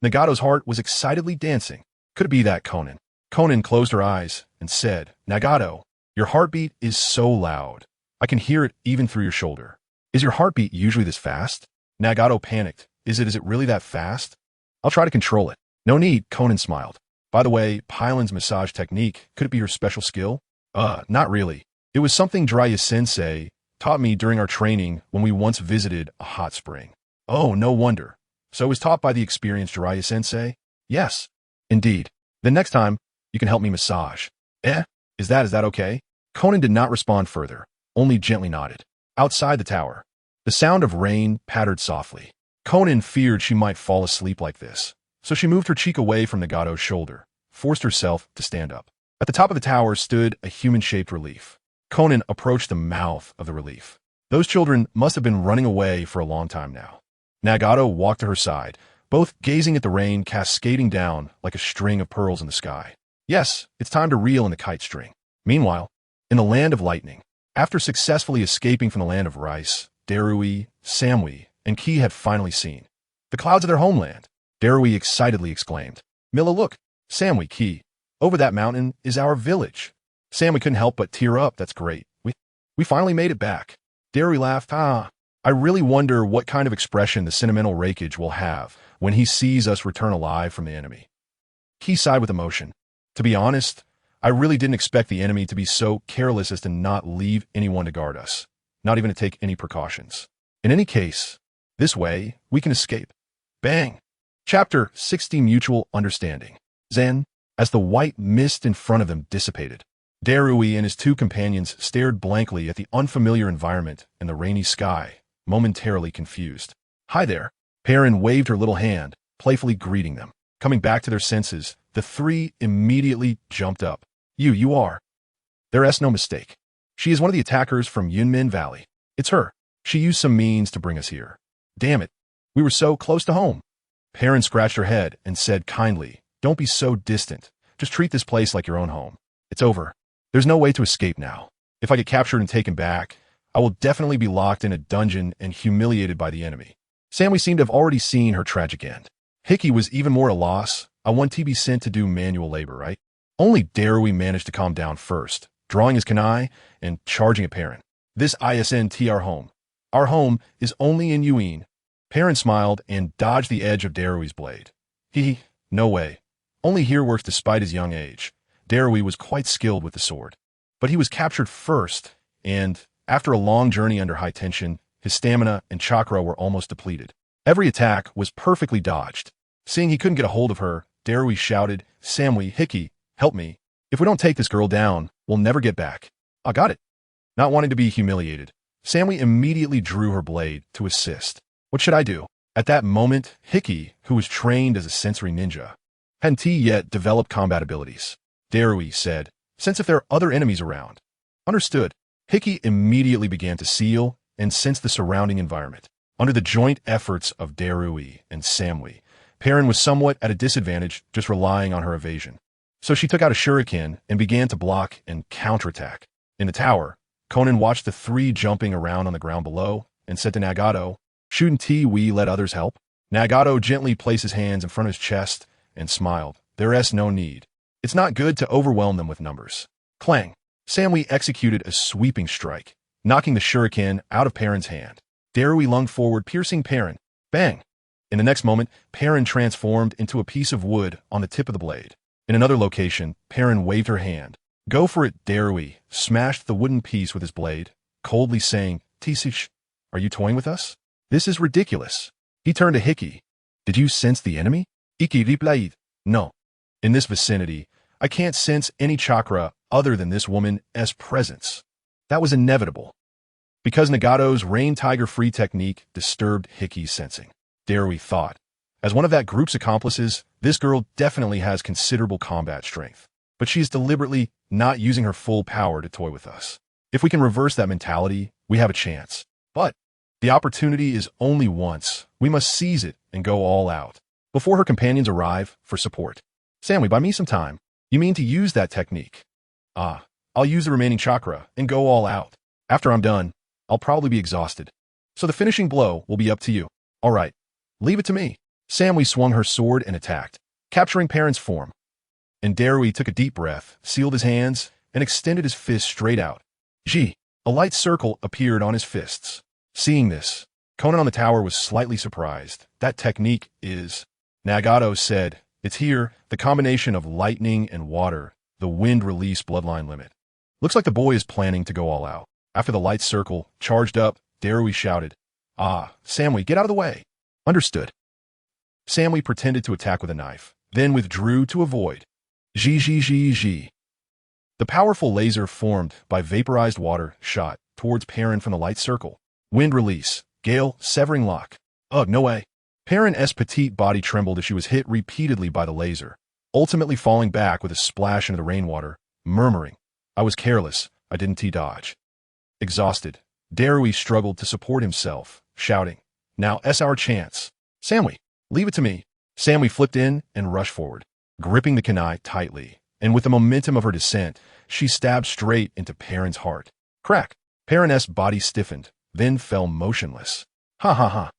Nagato's heart was excitedly dancing. Could it be that, Konan? Konan closed her eyes and said, Nagato, your heartbeat is so loud. I can hear it even through your shoulder. Is your heartbeat usually this fast? Nagato panicked. Is it really that fast? I'll try to control it. No need, Konan smiled. By the way, Pylon's massage technique, could it be her special skill? Not really. It was something Jiraiya-sensei taught me during our training when we once visited a hot spring. Oh, no wonder. So it was taught by the experienced Jiraiya-sensei? Yes, indeed. Then next time, you can help me massage. Is that okay? Konan did not respond further, only gently nodded. Outside the tower, the sound of rain pattered softly. Konan feared she might fall asleep like this, so she moved her cheek away from Nagato's shoulder, forced herself to stand up. At the top of the tower stood a human-shaped relief. Konan approached the mouth of the relief. Those children must have been running away for a long time now. Nagato walked to her side, both gazing at the rain cascading down like a string of pearls in the sky. Yes, it's time to reel in the kite string. Meanwhile, in the land of lightning, after successfully escaping from the land of rice, Darui, Samui, and Ki had finally seen the clouds of their homeland. Darui excitedly exclaimed, Milla, look, Samui, Ki, over that mountain is our village. Samui couldn't help but tear up. That's great. We finally made it back. Darui laughed. I really wonder what kind of expression the sentimental Reikage will have when he sees us return alive from the enemy. He sighed with emotion. To be honest, I really didn't expect the enemy to be so careless as to not leave anyone to guard us, not even to take any precautions. In any case, this way, we can escape. Bang! Chapter 60 Mutual Understanding. Zen, as the white mist in front of them dissipated, Darui and his two companions stared blankly at the unfamiliar environment and the rainy sky, momentarily confused. Hi there. Perrin waved her little hand, playfully greeting them. Coming back to their senses, the three immediately jumped up. You are. There's no mistake. She is one of the attackers from Yunmin Valley. It's her. She used some means to bring us here. Damn it. We were so close to home. Perrin scratched her head and said kindly, don't be so distant. Just treat this place like your own home. It's over. There's no way to escape now. If I get captured and taken back, I will definitely be locked in a dungeon and humiliated by the enemy. Sammy seemed to have already seen her tragic end. Hickey was even more at a loss. I want to be sent to do manual labor, right? Only Darui managed to calm down first, drawing his kunai and charging at Perrin. This isn't our home. Our home is only in Yuin. Perrin smiled and dodged the edge of Darui's blade. No way. Only here works despite his young age. Darui was quite skilled with the sword. But he was captured first, and after a long journey under high tension, his stamina and chakra were almost depleted. Every attack was perfectly dodged. Seeing he couldn't get a hold of her, Darui shouted, Samui, Hickey, help me. If we don't take this girl down, we'll never get back. I got it. Not wanting to be humiliated, Samui immediately drew her blade to assist. What should I do? At that moment, Hickey, who was trained as a sensory ninja, hadn't yet developed combat abilities. Darui said, sense if there are other enemies around. Understood. Hickey immediately began to seal and sense the surrounding environment. Under the joint efforts of Darui and Samui, Perrin was somewhat at a disadvantage just relying on her evasion. So she took out a shuriken and began to block and counterattack. In the tower, Konan watched the three jumping around on the ground below and said to Nagato, shouldn't we let others help? Nagato gently placed his hands in front of his chest and smiled. There's no need. It's not good to overwhelm them with numbers. Clang. Samui executed a sweeping strike, knocking the shuriken out of Perrin's hand. Darui lunged forward, piercing Perrin. Bang! In the next moment, Perrin transformed into a piece of wood on the tip of the blade. In another location, Perrin waved her hand. Go for it, Darui smashed the wooden piece with his blade, coldly saying, Tisish, are you toying with us? This is ridiculous. He turned to Hickey. Did you sense the enemy? Iki replied, no. In this vicinity, I can't sense any chakra other than this woman's presence. That was inevitable. Because Nagato's Rain Tiger Free technique disturbed Hickey's sensing. Darui thought, as one of that group's accomplices, this girl definitely has considerable combat strength. But she is deliberately not using her full power to toy with us. If we can reverse that mentality, we have a chance. But the opportunity is only once. We must seize it and go all out. Before her companions arrive for support. Samui, buy me some time. You mean to use that technique? I'll use the remaining chakra and go all out. After I'm done, I'll probably be exhausted. So the finishing blow will be up to you. All right. Leave it to me. Samui swung her sword and attacked, capturing Perrin's form. And Darui took a deep breath, sealed his hands, and extended his fist straight out. A light circle appeared on his fists. Seeing this, Konan on the tower was slightly surprised. That technique is... Nagato said, it's here, the combination of lightning and water, the wind release bloodline limit. Looks like the boy is planning to go all out. After the light circle charged up, Darui shouted, Samui, get out of the way. Understood. Samui pretended to attack with a knife, then withdrew to avoid. The powerful laser formed by vaporized water shot towards Perrin from the light circle. Wind release, gale, severing lock. Ugh, no way. Perrin's petite body trembled as she was hit repeatedly by the laser, ultimately falling back with a splash into the rainwater, murmuring, I was careless, I didn't dodge. Exhausted, Darui struggled to support himself, shouting, now it's our chance. Samui, leave it to me. Samui flipped in and rushed forward, gripping the kunai tightly, and with the momentum of her descent, she stabbed straight into Perrin's heart. Crack! Perrin's body stiffened, then fell motionless. Ha.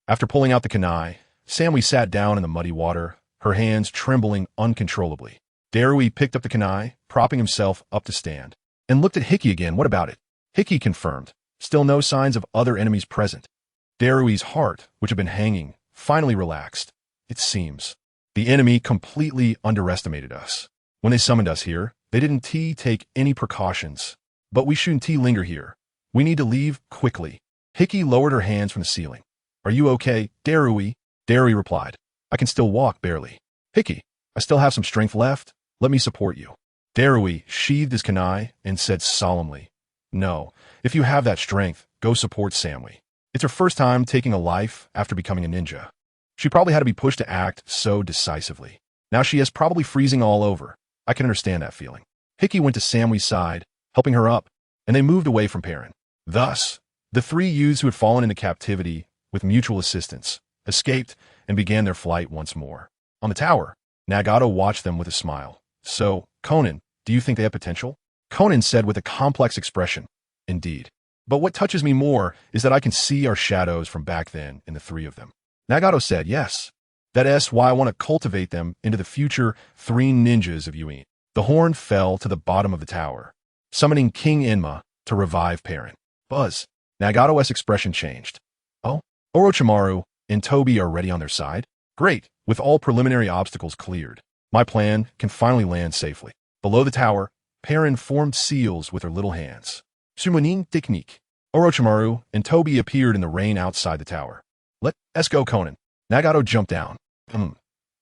After pulling out the kunai, Samui sat down in the muddy water, her hands trembling uncontrollably. Darui picked up the kunai, propping himself up to stand, and looked at Hickey again. What about it? Hickey confirmed. Still no signs of other enemies present. Darui's heart, which had been hanging, finally relaxed. It seems. The enemy completely underestimated us. When they summoned us here, they didn't take any precautions. But we shouldn't linger here. We need to leave quickly. Hickey lowered her hands from the ceiling. Are you okay, Darui? Darui replied. I can still walk, barely. Hickey, I still have some strength left. Let me support you. Darui sheathed his kunai and said solemnly, "No, if you have that strength, go support Samui. It's her first time taking a life after becoming a ninja. She probably had to be pushed to act so decisively. Now she is probably freezing all over. I can understand that feeling." Hiki went to Samui's side, helping her up, and they moved away from Perrin. Thus, the three youths who had fallen into captivity, with mutual assistance, escaped and began their flight once more. On the tower, Nagato watched them with a smile. "So, Konan, do you think they have potential?" Konan said with a complex expression, "Indeed. But what touches me more is that I can see our shadows from back then in the three of them." Nagato said, "Yes. That's why I want to cultivate them into the future three ninjas of Yuin." The horn fell to the bottom of the tower, summoning King Enma to revive Perrin. Buzz. Nagato's expression changed. "Oh, Orochimaru and Toby are ready on their side? Great. With all preliminary obstacles cleared, my plan can finally land safely." Below the tower, Perrin formed seals with her little hands. Summoning technique. Orochimaru and Toby appeared in the rain outside the tower. "Let's go, Konan." Nagato jumped down.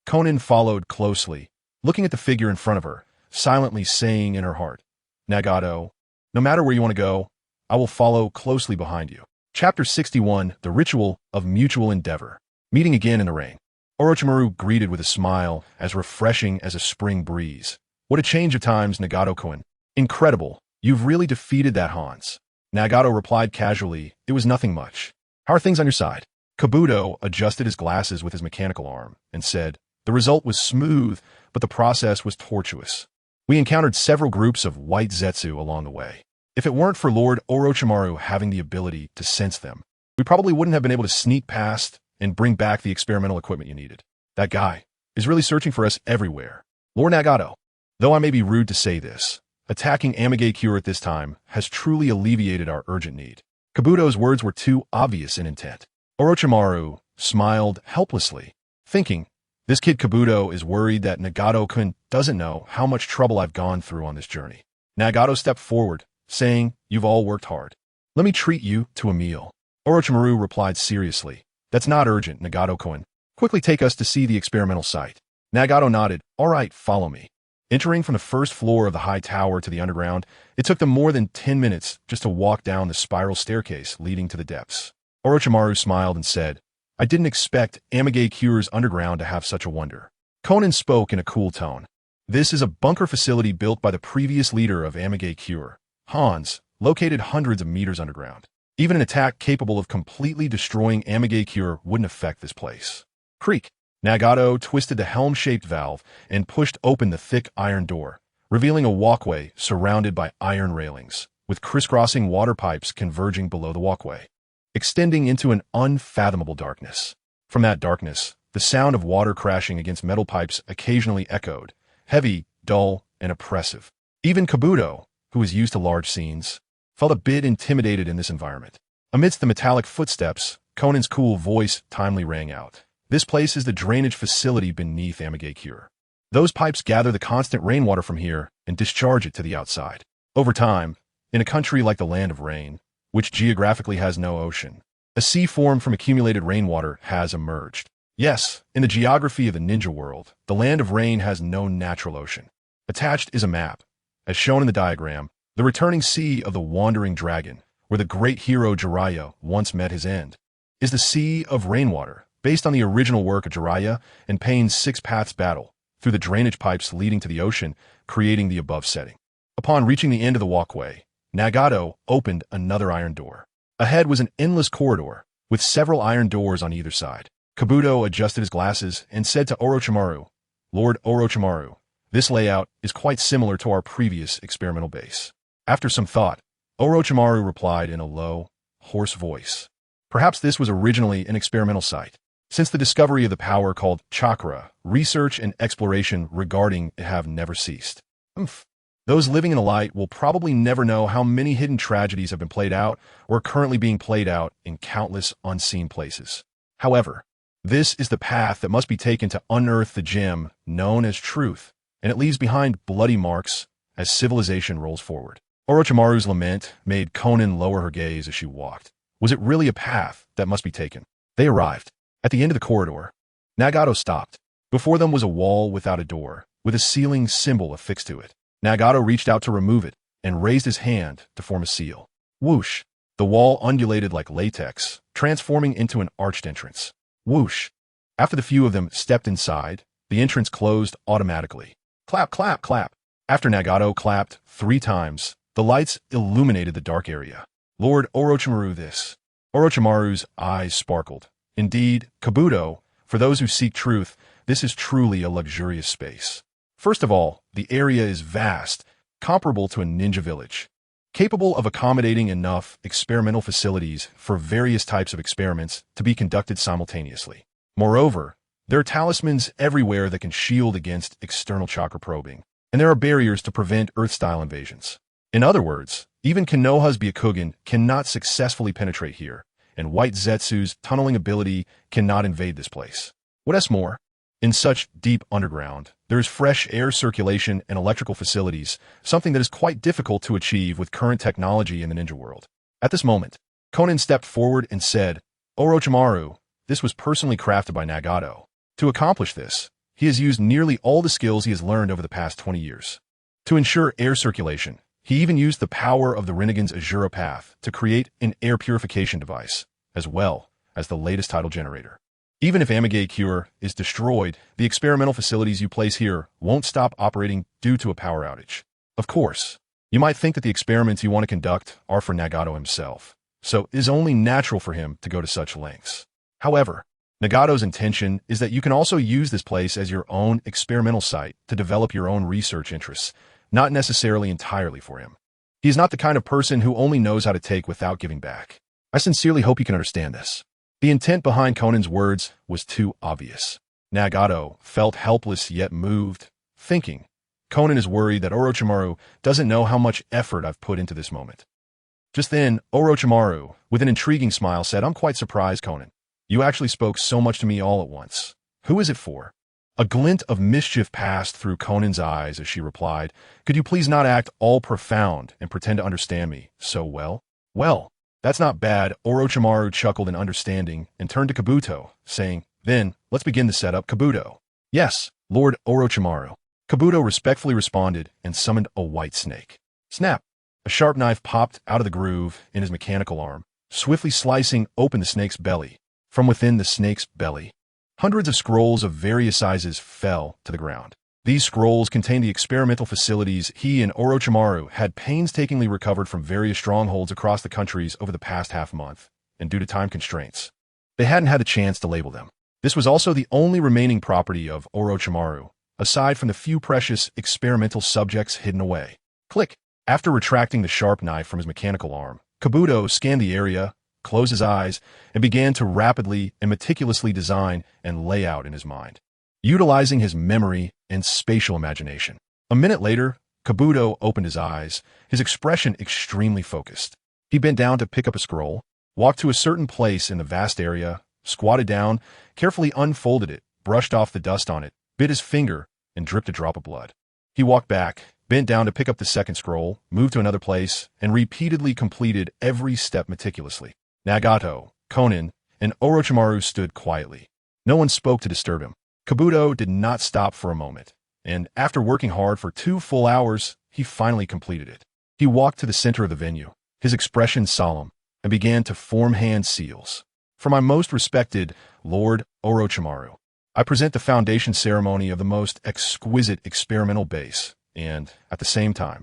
Konan followed closely, looking at the figure in front of her, silently saying in her heart, "Nagato, no matter where you want to go, I will follow closely behind you." Chapter 61, The Ritual of Mutual Endeavor. Meeting again in the rain. Orochimaru greeted with a smile as refreshing as a spring breeze. "What a change of times, Nagato-kun. Incredible. You've really defeated that Hans." Nagato replied casually, "It was nothing much. How are things on your side?" Kabuto adjusted his glasses with his mechanical arm and said, "The result was smooth, but the process was tortuous. We encountered several groups of white Zetsu along the way. If it weren't for Lord Orochimaru having the ability to sense them, we probably wouldn't have been able to sneak past and bring back the experimental equipment you needed. That guy is really searching for us everywhere. Lord Nagato, though I may be rude to say this, attacking Amage Cure at this time has truly alleviated our urgent need." Kabuto's words were too obvious in intent. Orochimaru smiled helplessly, thinking, this kid Kabuto is worried that Nagato-kun doesn't know how much trouble I've gone through on this journey. Nagato stepped forward, saying, "You've all worked hard. Let me treat you to a meal." Orochimaru replied seriously, "That's not urgent, Nagato-kun. Quickly take us to see the experimental site." Nagato nodded, "All right, follow me." Entering from the first floor of the high tower to the underground, it took them more than 10 minutes just to walk down the spiral staircase leading to the depths. Orochimaru smiled and said, "I didn't expect Amage Cure's underground to have such a wonder." Konan spoke in a cool tone. "This is a bunker facility built by the previous leader of Amage Cure, Hans, located hundreds of meters underground. Even an attack capable of completely destroying Amage Cure wouldn't affect this place." Creak. Nagato twisted the helm-shaped valve and pushed open the thick iron door, revealing a walkway surrounded by iron railings, with crisscrossing water pipes converging below the walkway, extending into an unfathomable darkness. From that darkness, the sound of water crashing against metal pipes occasionally echoed, heavy, dull, and oppressive. Even Kabuto, who was used to large scenes, felt a bit intimidated in this environment. Amidst the metallic footsteps, Conan's cool voice timely rang out. "This place is the drainage facility beneath Amage Cure. Those pipes gather the constant rainwater from here and discharge it to the outside. Over time, in a country like the Land of Rain, which geographically has no ocean, a sea formed from accumulated rainwater has emerged. Yes, in the geography of the ninja world, the Land of Rain has no natural ocean. Attached is a map. As shown in the diagram, the returning sea of the Wandering Dragon, where the great hero Jiraiya once met his end, is the Sea of Rainwater, based on the original work of Jiraiya and Pain's Six Paths battle, through the drainage pipes leading to the ocean, creating the above setting. Upon reaching the end of the walkway, Nagato opened another iron door. Ahead was an endless corridor, with several iron doors on either side. Kabuto adjusted his glasses and said to Orochimaru, "Lord Orochimaru, this layout is quite similar to our previous experimental base." After some thought, Orochimaru replied in a low, hoarse voice, "Perhaps this was originally an experimental site. Since the discovery of the power called chakra, research and exploration regarding it have never ceased. Those living in the light will probably never know how many hidden tragedies have been played out or are currently being played out in countless unseen places. However, this is the path that must be taken to unearth the gem known as truth, and it leaves behind bloody marks as civilization rolls forward." Orochimaru's lament made Konan lower her gaze as she walked. Was it really a path that must be taken? They arrived. At the end of the corridor, Nagato stopped. Before them was a wall without a door, with a ceiling symbol affixed to it. Nagato reached out to remove it and raised his hand to form a seal. Whoosh! The wall undulated like latex, transforming into an arched entrance. Whoosh! After the few of them stepped inside, the entrance closed automatically. Clap, clap, clap. After Nagato clapped 3 times, the lights illuminated the dark area. Lord Orochimaru this. Orochimaru's eyes sparkled. Indeed, Kabuto, for those who seek truth, this is truly a luxurious space. First of all, the area is vast, comparable to a ninja village, capable of accommodating enough experimental facilities for various types of experiments to be conducted simultaneously. Moreover, there are talismans everywhere that can shield against external chakra probing, and there are barriers to prevent Earth-style invasions. In other words, even Konoha's Byakugan cannot successfully penetrate here, and White Zetsu's tunneling ability cannot invade this place. What's more, in such deep underground, there is fresh air circulation and electrical facilities, something that is quite difficult to achieve with current technology in the ninja world. At this moment, Konan stepped forward and said, Orochimaru, this was personally crafted by Nagato. To accomplish this, he has used nearly all the skills he has learned over the past 20 years. To ensure air circulation, he even used the power of the Rinnegan's Azura Path to create an air purification device, as well as the latest tidal generator. Even if Amigay Cure is destroyed, the experimental facilities you place here won't stop operating due to a power outage. Of course, you might think that the experiments you want to conduct are for Nagato himself, so it is only natural for him to go to such lengths. However, Nagato's intention is that you can also use this place as your own experimental site to develop your own research interests, not necessarily entirely for him. He is not the kind of person who only knows how to take without giving back. I sincerely hope you can understand this. The intent behind Konan's words was too obvious. Nagato felt helpless yet moved, thinking, Konan is worried that Orochimaru doesn't know how much effort I've put into this moment. Just then, Orochimaru, with an intriguing smile, said, I'm quite surprised, Konan. You actually spoke so much to me all at once. Who is it for? A glint of mischief passed through Konan's eyes as she replied, Could you please not act all profound and pretend to understand me so well? Well, that's not bad. Orochimaru chuckled in understanding and turned to Kabuto, saying, Then, let's begin the setup, Kabuto. Yes, Lord Orochimaru. Kabuto respectfully responded and summoned a white snake. Snap! A sharp knife popped out of the groove in his mechanical arm, swiftly slicing open the snake's belly. From within the snake's belly, hundreds of scrolls of various sizes fell to the ground. These scrolls contained the experimental facilities he and Orochimaru had painstakingly recovered from various strongholds across the countries over the past half-month, and due to time constraints, they hadn't had a chance to label them. This was also the only remaining property of Orochimaru, aside from the few precious experimental subjects hidden away. Click! After retracting the sharp knife from his mechanical arm, Kabuto scanned the area, closed his eyes, and began to rapidly and meticulously design and lay out in his mind, utilizing his memory and spatial imagination. A minute later, Kabuto opened his eyes, his expression extremely focused. He bent down to pick up a scroll, walked to a certain place in the vast area, squatted down, carefully unfolded it, brushed off the dust on it, bit his finger, and dripped a drop of blood. He walked back, bent down to pick up the second scroll, moved to another place, and repeatedly completed every step meticulously. Nagato, Konan, and Orochimaru stood quietly. No one spoke to disturb him. Kabuto did not stop for a moment, and after working hard for 2 full hours, he finally completed it. He walked to the center of the venue, his expression solemn, and began to form hand seals. For my most respected Lord Orochimaru, I present the foundation ceremony of the most exquisite experimental base, and, at the same time,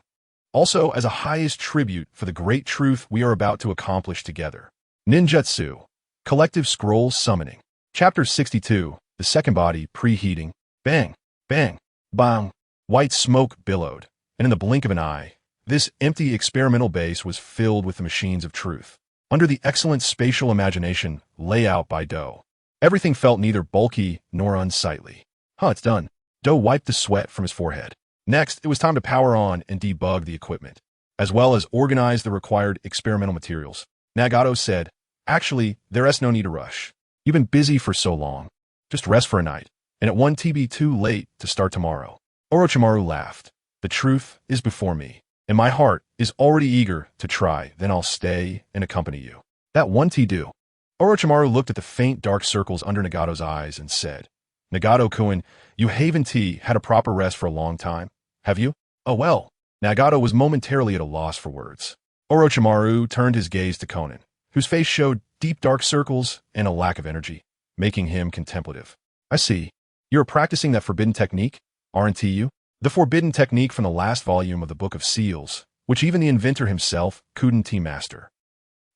also as a highest tribute for the great truth we are about to accomplish together. Ninjutsu, Collective Scroll Summoning. Chapter 62, The Second Body Preheating. Bang, bang, bang. White smoke billowed, and in the blink of an eye, this empty experimental base was filled with the machines of truth. Under the excellent spatial imagination layout by Do, everything felt neither bulky nor unsightly. It's done. Do wiped the sweat from his forehead. Next, it was time to power on and debug the equipment, as well as organize the required experimental materials. Nagato said, Actually, there's no need to rush. You've been busy for so long. Just rest for a night, and it won't be too late to start tomorrow. Orochimaru laughed. The truth is before me, and my heart is already eager to try. Then I'll stay and accompany you. That won't do. Orochimaru looked at the faint dark circles under Nagato's eyes and said, Nagato-kun, you haven't had a proper rest for a long time, have you? Oh well, Nagato was momentarily at a loss for words. Orochimaru turned his gaze to Konan, whose face showed deep dark circles and a lack of energy, making him contemplative. I see. You're practicing that forbidden technique, aren't you? The forbidden technique from the last volume of the Book of Seals, which even the inventor himself couldn't master.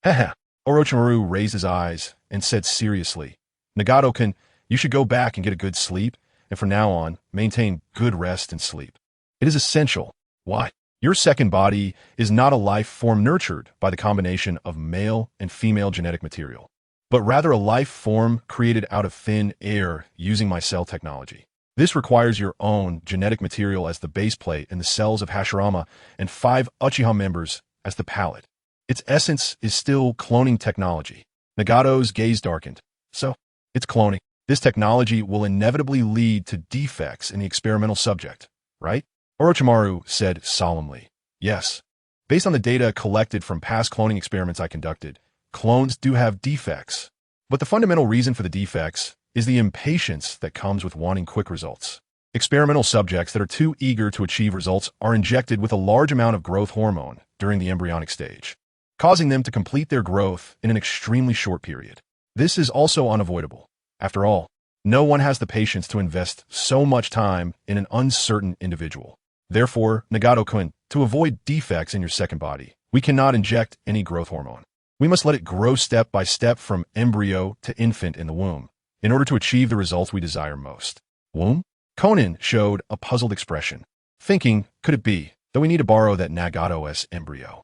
Heh. Orochimaru raised his eyes and said seriously, Nagato-kun, you should go back and get a good sleep, and from now on, maintain good rest and sleep. It is essential. Why? Your second body is not a life form nurtured by the combination of male and female genetic material, but rather a life form created out of thin air using my cell technology. This requires your own genetic material as the base plate and the cells of Hashirama and 5 Uchiha members as the palate. Its essence is still cloning technology. Nagato's gaze darkened. So, it's cloning. This technology will inevitably lead to defects in the experimental subject, right? Orochimaru said solemnly, yes. Based on the data collected from past cloning experiments I conducted, clones do have defects. But the fundamental reason for the defects is the impatience that comes with wanting quick results. Experimental subjects that are too eager to achieve results are injected with a large amount of growth hormone during the embryonic stage, causing them to complete their growth in an extremely short period. This is also unavoidable. After all, no one has the patience to invest so much time in an uncertain individual. Therefore, Nagato-kun, to avoid defects in your second body, we cannot inject any growth hormone. We must let it grow step by step from embryo to infant in the womb, in order to achieve the results we desire most. Womb? Konan showed a puzzled expression, thinking, could it be that we need to borrow that Nagato-esque embryo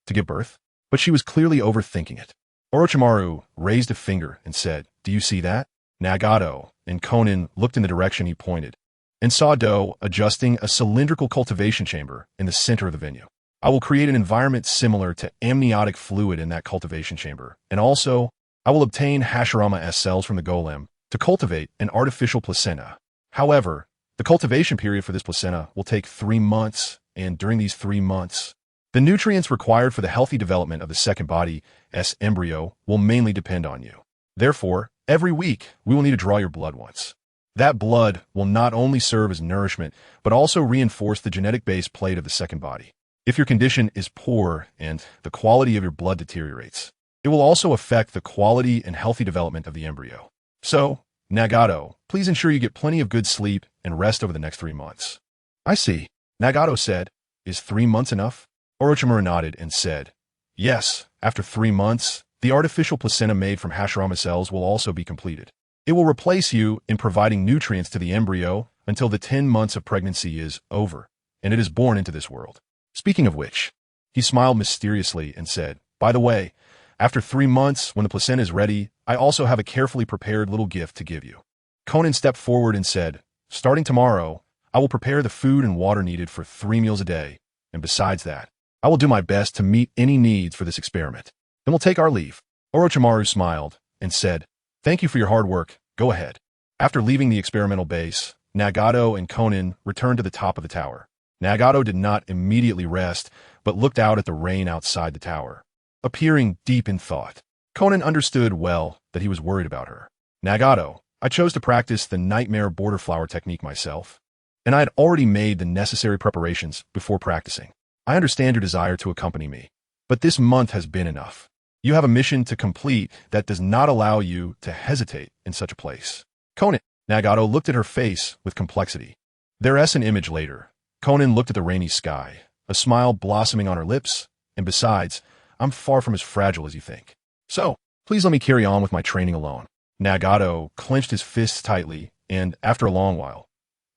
to give birth? But she was clearly overthinking it. Orochimaru raised a finger and said, do you see that? Nagato and Konan looked in the direction he pointed, and saw Do adjusting a cylindrical cultivation chamber in the center of the venue. I will create an environment similar to amniotic fluid in that cultivation chamber, and also, I will obtain Hashirama S cells from the golem to cultivate an artificial placenta. However, the cultivation period for this placenta will take 3 months, and during these 3 months, the nutrients required for the healthy development of the second body S embryo will mainly depend on you. Therefore, every week, we will need to draw your blood once. That blood will not only serve as nourishment, but also reinforce the genetic base plate of the second body. If your condition is poor and the quality of your blood deteriorates, it will also affect the quality and healthy development of the embryo. So, Nagato, please ensure you get plenty of good sleep and rest over the next 3 months. I see. Nagato said, is 3 months enough? Orochimaru nodded and said, yes, after 3 months, the artificial placenta made from Hashirama cells will also be completed. It will replace you in providing nutrients to the embryo until the 10 months of pregnancy is over, and it is born into this world. Speaking of which, he smiled mysteriously and said, by the way, after 3 months, when the placenta is ready, I also have a carefully prepared little gift to give you. Konan stepped forward and said, starting tomorrow, I will prepare the food and water needed for 3 meals a day, and besides that, I will do my best to meet any needs for this experiment. Then we'll take our leave. Orochimaru smiled and said, thank you for your hard work. Go ahead. After leaving the experimental base, Nagato and Konan returned to the top of the tower. Nagato did not immediately rest, but looked out at the rain outside the tower, appearing deep in thought. Konan understood well that he was worried about her. Nagato, I chose to practice the nightmare border flower technique myself, and I had already made the necessary preparations before practicing. I understand your desire to accompany me, but this month has been enough. You have a mission to complete that does not allow you to hesitate in such a place. Konan, Nagato looked at her face with complexity. There's an image later. Konan looked at the rainy sky, a smile blossoming on her lips, and besides, I'm far from as fragile as you think. So, please let me carry on with my training alone. Nagato clenched his fists tightly and, after a long while,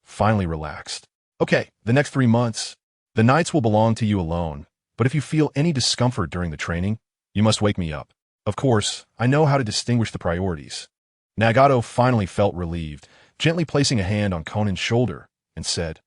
finally relaxed. Okay, the next 3 months, the nights will belong to you alone, but if you feel any discomfort during the training, you must wake me up. Of course, I know how to distinguish the priorities. Nagato finally felt relieved, gently placing a hand on Konan's shoulder, and said,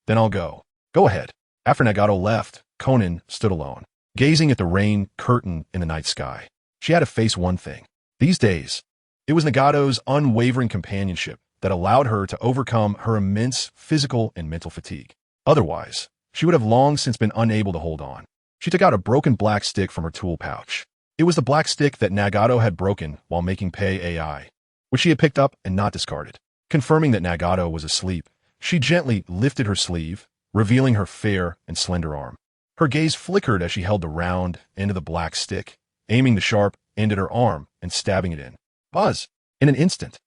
then I'll go. Go ahead. After Nagato left, Konan stood alone, gazing at the rain curtain in the night sky. She had to face one thing. These days, it was Nagato's unwavering companionship that allowed her to overcome her immense physical and mental fatigue. Otherwise, she would have long since been unable to hold on. She took out a broken black stick from her tool pouch. It was the black stick that Nagato had broken while making Pei AI, which she had picked up and not discarded. Confirming that Nagato was asleep, she gently lifted her sleeve revealing her fair and slender arm. Her gaze flickered as she held the round end of the black stick, aiming the sharp end at her arm and stabbing it in. Buzz! In an instant,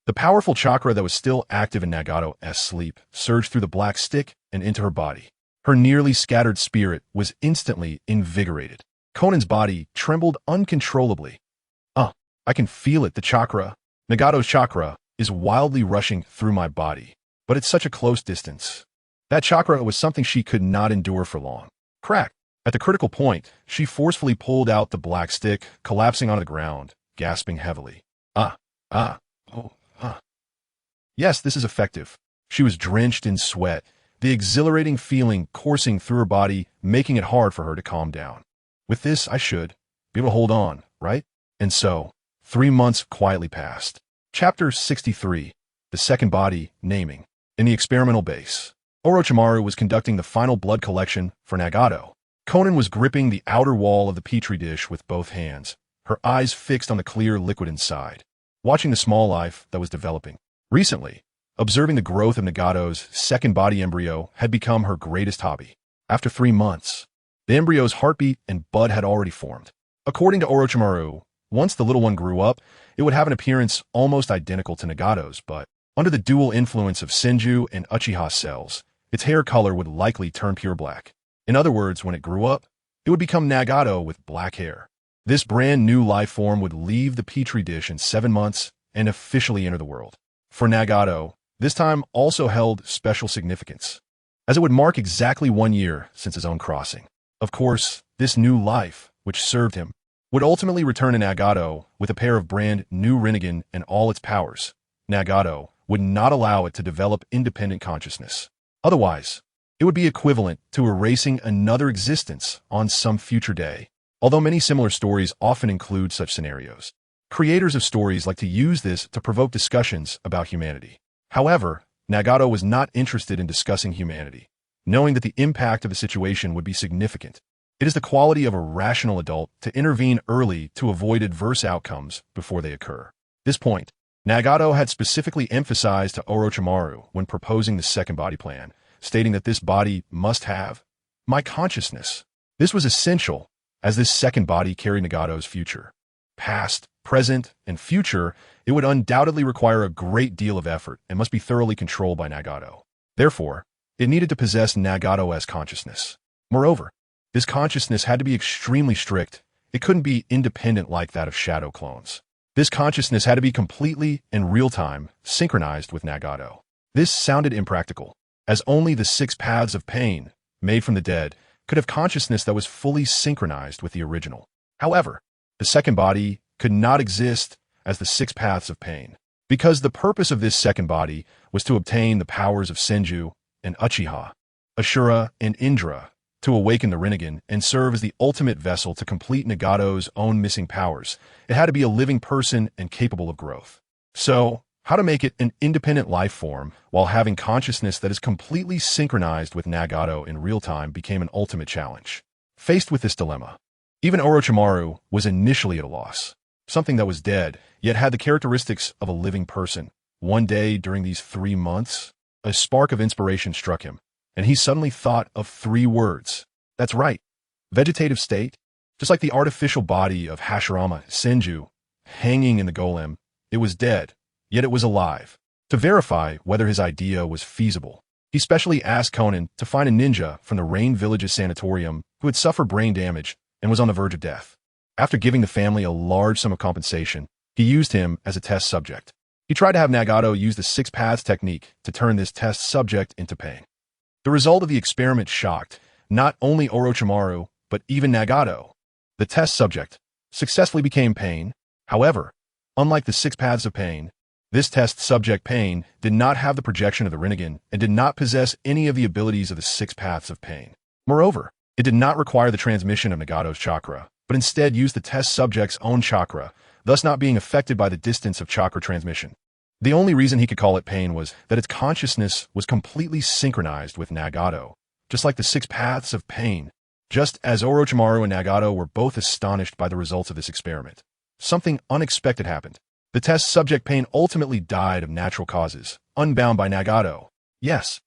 the powerful chakra that was still active in Nagato's sleep surged through the black stick and into her body. Her nearly scattered spirit was instantly invigorated. Konan's body trembled uncontrollably. I can feel it, the chakra. Nagato's chakra is wildly rushing through my body, but it's such a close distance. That chakra was something she could not endure for long. Crack! At the critical point, she forcefully pulled out the black stick, collapsing onto the ground, gasping heavily. Yes, this is effective. She was drenched in sweat, the exhilarating feeling coursing through her body, making it hard for her to calm down. With this, I should be able to hold on, right? And so, 3 months quietly passed. Chapter 63, The Second Body, Naming. In the experimental base, Orochimaru was conducting the final blood collection for Nagato. Konan was gripping the outer wall of the petri dish with both hands, her eyes fixed on the clear liquid inside, watching the small life that was developing. Recently, observing the growth of Nagato's second body embryo had become her greatest hobby. After 3 months, the embryo's heartbeat and bud had already formed. According to Orochimaru, once the little one grew up, it would have an appearance almost identical to Nagato's, but under the dual influence of Senju and Uchiha cells, its hair color would likely turn pure black. In other words, when it grew up, it would become Nagato with black hair. This brand new life form would leave the petri dish in 7 months and officially enter the world. For Nagato, this time also held special significance, as it would mark exactly 1 year since his own crossing. Of course, this new life, which served him, would ultimately return to Nagato with a pair of brand new Rinnegan and all its powers. Nagato would not allow it to develop independent consciousness. Otherwise, it would be equivalent to erasing another existence on some future day. Although many similar stories often include such scenarios, creators of stories like to use this to provoke discussions about humanity. However, Nagato was not interested in discussing humanity, knowing that the impact of the situation would be significant. It is the quality of a rational adult to intervene early to avoid adverse outcomes before they occur. This point, Nagato had specifically emphasized to Orochimaru when proposing the second body plan, stating that this body must have my consciousness. This was essential, as this second body carried Nagato's future. Past, present, and future, it would undoubtedly require a great deal of effort and must be thoroughly controlled by Nagato. Therefore, it needed to possess Nagato's consciousness. Moreover, this consciousness had to be extremely strict. It couldn't be independent like that of shadow clones. This consciousness had to be completely, in real time, synchronized with Nagato. This sounded impractical, as only the 6 paths of pain, made from the dead, could have consciousness that was fully synchronized with the original. However, the second body could not exist as the 6 paths of pain, because the purpose of this second body was to obtain the powers of Senju and Uchiha, Ashura and Indra, to awaken the Rinnegan and serve as the ultimate vessel to complete Nagato's own missing powers. It had to be a living person and capable of growth. So, how to make it an independent life form while having consciousness that is completely synchronized with Nagato in real time became an ultimate challenge. Faced with this dilemma, even Orochimaru was initially at a loss. Something that was dead, yet had the characteristics of a living person. One day during these 3 months, a spark of inspiration struck him, and he suddenly thought of 3 words. That's right, vegetative state. Just like the artificial body of Hashirama Senju, hanging in the golem, it was dead, yet it was alive. To verify whether his idea was feasible, he specially asked Konan to find a ninja from the Rain Village's sanatorium who had suffered brain damage and was on the verge of death. After giving the family a large sum of compensation, he used him as a test subject. He tried to have Nagato use the 6 paths technique to turn this test subject into pain. The result of the experiment shocked not only Orochimaru, but even Nagato. The test subject successfully became pain. However, unlike the 6 paths of pain, this test subject pain did not have the projection of the Rinnegan and did not possess any of the abilities of the 6 paths of pain. Moreover, it did not require the transmission of Nagato's chakra, but instead used the test subject's own chakra, thus not being affected by the distance of chakra transmission. The only reason he could call it pain was that its consciousness was completely synchronized with Nagato, just like the 6 paths of pain. Just as Orochimaru and Nagato were both astonished by the results of this experiment, something unexpected happened. The test subject pain ultimately died of natural causes, unbound by Nagato. Yes,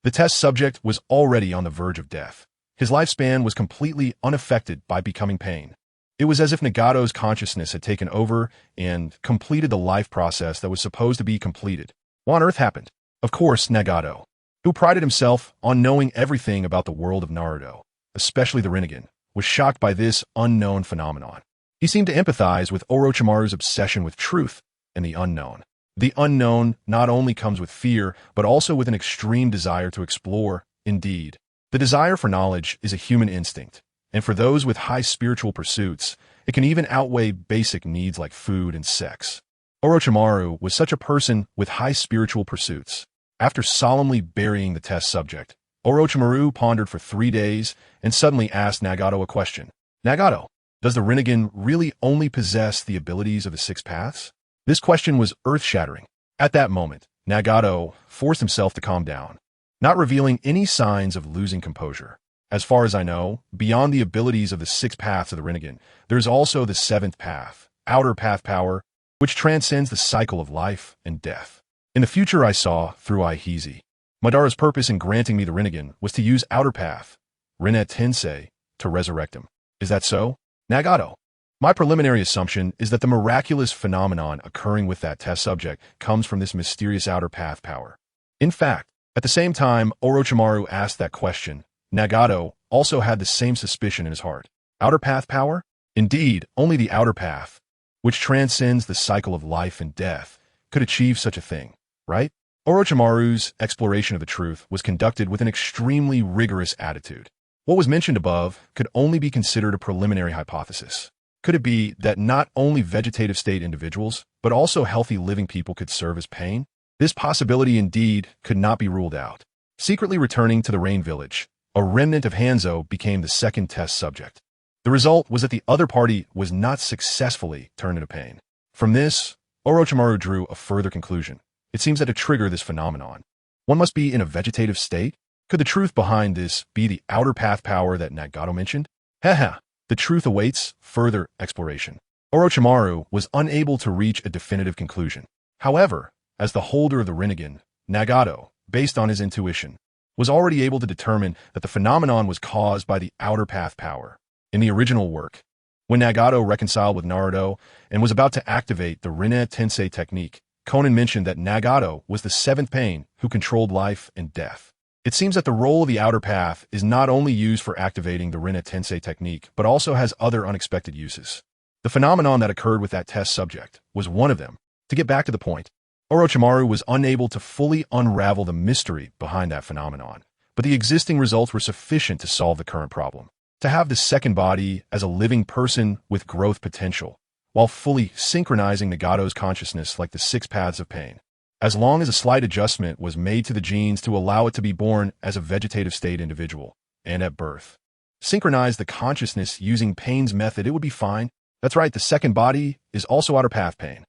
The test subject was already on the verge of death. His lifespan was completely unaffected by becoming pain. It was as if Nagato's consciousness had taken over and completed the life process that was supposed to be completed. What on earth happened? Of course, Nagato, who prided himself on knowing everything about the world of Naruto, especially the Rinnegan, was shocked by this unknown phenomenon. He seemed to empathize with Orochimaru's obsession with truth and the unknown. The unknown not only comes with fear, but also with an extreme desire to explore. Indeed, the desire for knowledge is a human instinct, and for those with high spiritual pursuits, it can even outweigh basic needs like food and sex. Orochimaru was such a person with high spiritual pursuits. After solemnly burying the test subject, Orochimaru pondered for 3 days and suddenly asked Nagato a question. Nagato, does the Rinnegan really only possess the abilities of the six paths? This question was earth-shattering. At that moment, Nagato forced himself to calm down, not revealing any signs of losing composure. As far as I know, beyond the abilities of the six paths of the Rinnegan, there is also the seventh path, outer path power, which transcends the cycle of life and death. In the future I saw through Aihizi. Madara's purpose in granting me the Rinnegan was to use outer path, Rinne to resurrect him. Is that so? Nagato. My preliminary assumption is that the miraculous phenomenon occurring with that test subject comes from this mysterious outer path power. In fact, at the same time Orochimaru asked that question, Nagato also had the same suspicion in his heart. Outer path power? Indeed, only the outer path, which transcends the cycle of life and death, could achieve such a thing, right? Orochimaru's exploration of the truth was conducted with an extremely rigorous attitude. What was mentioned above could only be considered a preliminary hypothesis. Could it be that not only vegetative state individuals, but also healthy living people could serve as pain? This possibility indeed could not be ruled out. Secretly returning to the Rain Village, a remnant of Hanzo became the second test subject. The result was that the other party was not successfully turned into pain. From this, Orochimaru drew a further conclusion. It seems that to trigger this phenomenon, one must be in a vegetative state. Could the truth behind this be the outer path power that Nagato mentioned? Haha, the truth awaits further exploration. Orochimaru was unable to reach a definitive conclusion. However, as the holder of the Rinnegan, Nagato, based on his intuition, was already able to determine that the phenomenon was caused by the outer path power. In the original work, when Nagato reconciled with Naruto and was about to activate the Rinne technique, Konan mentioned that Nagato was the seventh pain who controlled life and death. It seems that the role of the outer path is not only used for activating the Rinne technique, but also has other unexpected uses. The phenomenon that occurred with that test subject was one of them. To get back to the point, Orochimaru was unable to fully unravel the mystery behind that phenomenon, but the existing results were sufficient to solve the current problem. To have the second body as a living person with growth potential, while fully synchronizing Nagato's consciousness like the six paths of pain. As long as a slight adjustment was made to the genes to allow it to be born as a vegetative state individual, and at birth, synchronize the consciousness using Pain's method, it would be fine. That's right, the second body is also outer path pain.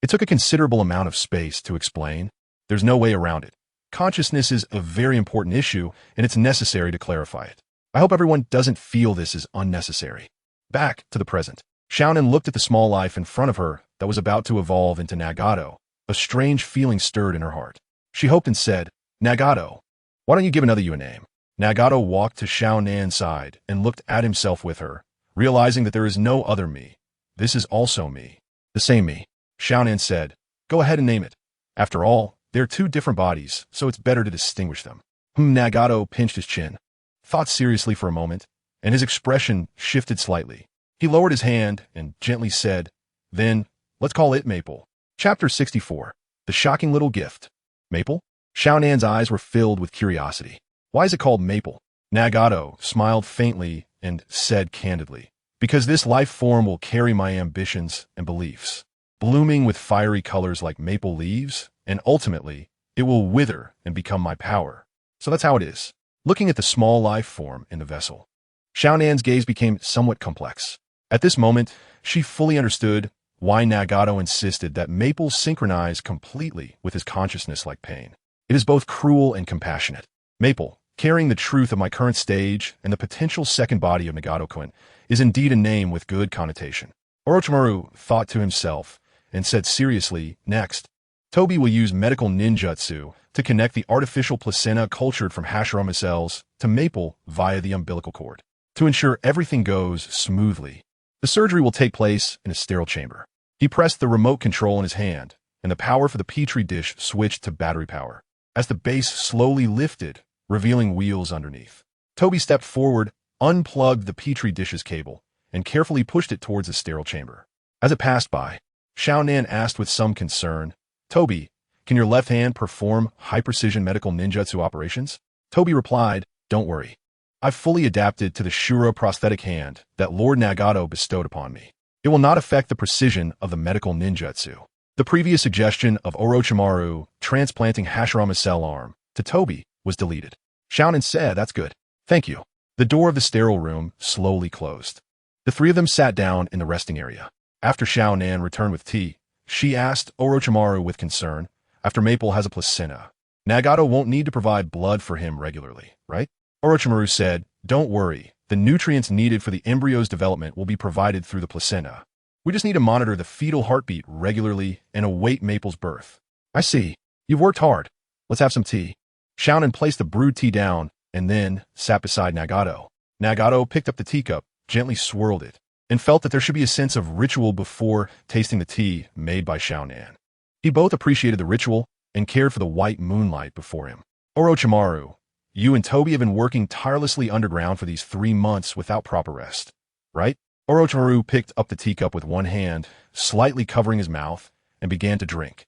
It took a considerable amount of space to explain. There's no way around it. Consciousness is a very important issue, and it's necessary to clarify it. I hope everyone doesn't feel this is unnecessary. Back to the present. Xiaonan looked at the small life in front of her that was about to evolve into Nagato. A strange feeling stirred in her heart. She hoped and said, Nagato, why don't you give another you a name? Nagato walked to Xiaonan's side and looked at himself with her, realizing that there is no other me. This is also me. The same me. Xiaonan said, go ahead and name it. After all, they're two different bodies, so it's better to distinguish them. Nagato pinched his chin, thought seriously for a moment, and his expression shifted slightly. He lowered his hand and gently said, then, let's call it Maple. Chapter 64. The Shocking Little Gift. Maple? Xiaonan's eyes were filled with curiosity. Why is it called Maple? Nagato smiled faintly and said candidly, because this life form will carry my ambitions and beliefs, blooming with fiery colors like maple leaves, and ultimately, it will wither and become my power. So that's how it is. Looking at the small life form in the vessel, Xiaonan's gaze became somewhat complex. At this moment, she fully understood why Nagato insisted that Maple synchronize completely with his consciousness like Pain. It is both cruel and compassionate. Maple, carrying the truth of my current stage and the potential second body of Nagato-kun, is indeed a name with good connotation. Orochimaru thought to himself and said seriously, next, Toby will use medical ninjutsu to connect the artificial placenta cultured from Hashirama cells to Maple via the umbilical cord, to ensure everything goes smoothly. The surgery will take place in a sterile chamber. He pressed the remote control in his hand, and the power for the petri dish switched to battery power, as the base slowly lifted, revealing wheels underneath. Toby stepped forward, unplugged the petri dish's cable, and carefully pushed it towards the sterile chamber. As it passed by, Xiaonan asked with some concern, "Toby, can your left hand perform high-precision medical ninjutsu operations?" Toby replied, "Don't worry. I've fully adapted to the Shura prosthetic hand that Lord Nagato bestowed upon me. It will not affect the precision of the medical ninjutsu." The previous suggestion of Orochimaru transplanting Hashirama's cell arm to Toby was deleted. Xiaonan said, "That's good. Thank you." The door of the sterile room slowly closed. The three of them sat down in the resting area. After Xiaonan returned with tea, she asked Orochimaru with concern, "After Maple has a placenta, Nagato won't need to provide blood for him regularly, right?" Orochimaru said, "Don't worry. The nutrients needed for the embryo's development will be provided through the placenta. We just need to monitor the fetal heartbeat regularly and await Maple's birth." "I see. You've worked hard. Let's have some tea." Xiaonan placed the brewed tea down and then sat beside Nagato. Nagato picked up the teacup, gently swirled it, and felt that there should be a sense of ritual before tasting the tea made by Xiaonan. He both appreciated the ritual and cared for the white moonlight before him. "Orochimaru, you and Toby have been working tirelessly underground for these 3 months without proper rest, right?" Orochimaru picked up the teacup with one hand, slightly covering his mouth, and began to drink.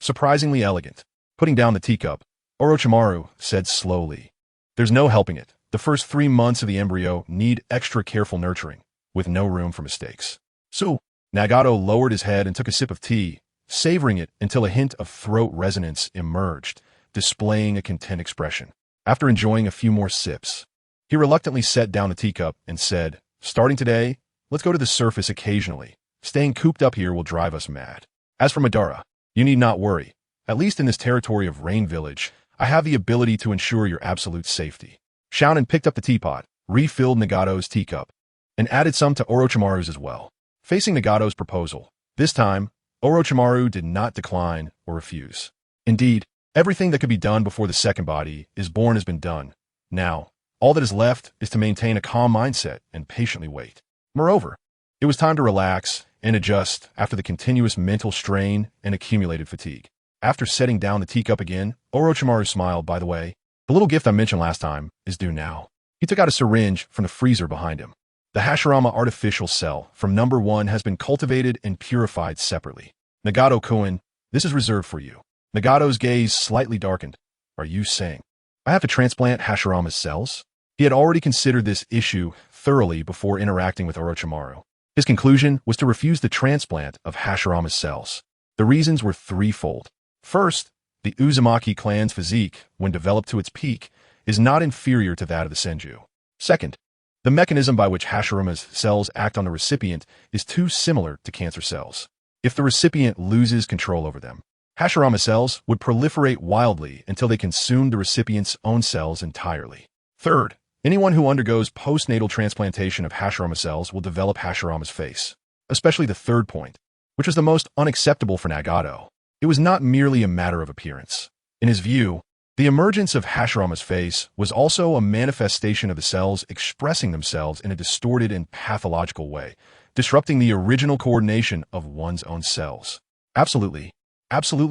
Surprisingly elegant. Putting down the teacup, Orochimaru said slowly, "There's no helping it. The first 3 months of the embryo need extra careful nurturing, with no room for mistakes." "So," Nagato lowered his head and took a sip of tea, savoring it until a hint of throat resonance emerged, displaying a content expression. After enjoying a few more sips, he reluctantly set down the teacup and said, "Starting today, let's go to the surface occasionally. Staying cooped up here will drive us mad. As for Madara, you need not worry. At least in this territory of Rain Village, I have the ability to ensure your absolute safety." Xiaonan picked up the teapot, refilled Nagato's teacup, and added some to Orochimaru's as well. Facing Nagato's proposal, this time, Orochimaru did not decline or refuse. Indeed, everything that could be done before the second body is born has been done. Now, all that is left is to maintain a calm mindset and patiently wait. Moreover, it was time to relax and adjust after the continuous mental strain and accumulated fatigue. After setting down the teacup again, Orochimaru smiled. "By the way, the little gift I mentioned last time is due now." He took out a syringe from the freezer behind him. The Hashirama artificial cell from number 1 has been cultivated and purified separately. "Nagato-kun, this is reserved for you." Nagato's gaze slightly darkened. "Are you saying I have to transplant Hashirama's cells?" He had already considered this issue thoroughly before interacting with Orochimaru. His conclusion was to refuse the transplant of Hashirama's cells. The reasons were threefold. First, the Uzumaki clan's physique, when developed to its peak, is not inferior to that of the Senju. Second, the mechanism by which Hashirama's cells act on the recipient is too similar to cancer cells. If the recipient loses control over them, Hashirama cells would proliferate wildly until they consumed the recipient's own cells entirely. Third, anyone who undergoes postnatal transplantation of Hashirama cells will develop Hashirama's face. Especially the third point, which was the most unacceptable for Nagato. It was not merely a matter of appearance. In his view, the emergence of Hashirama's face was also a manifestation of the cells expressing themselves in a distorted and pathological way, disrupting the original coordination of one's own cells. Absolutely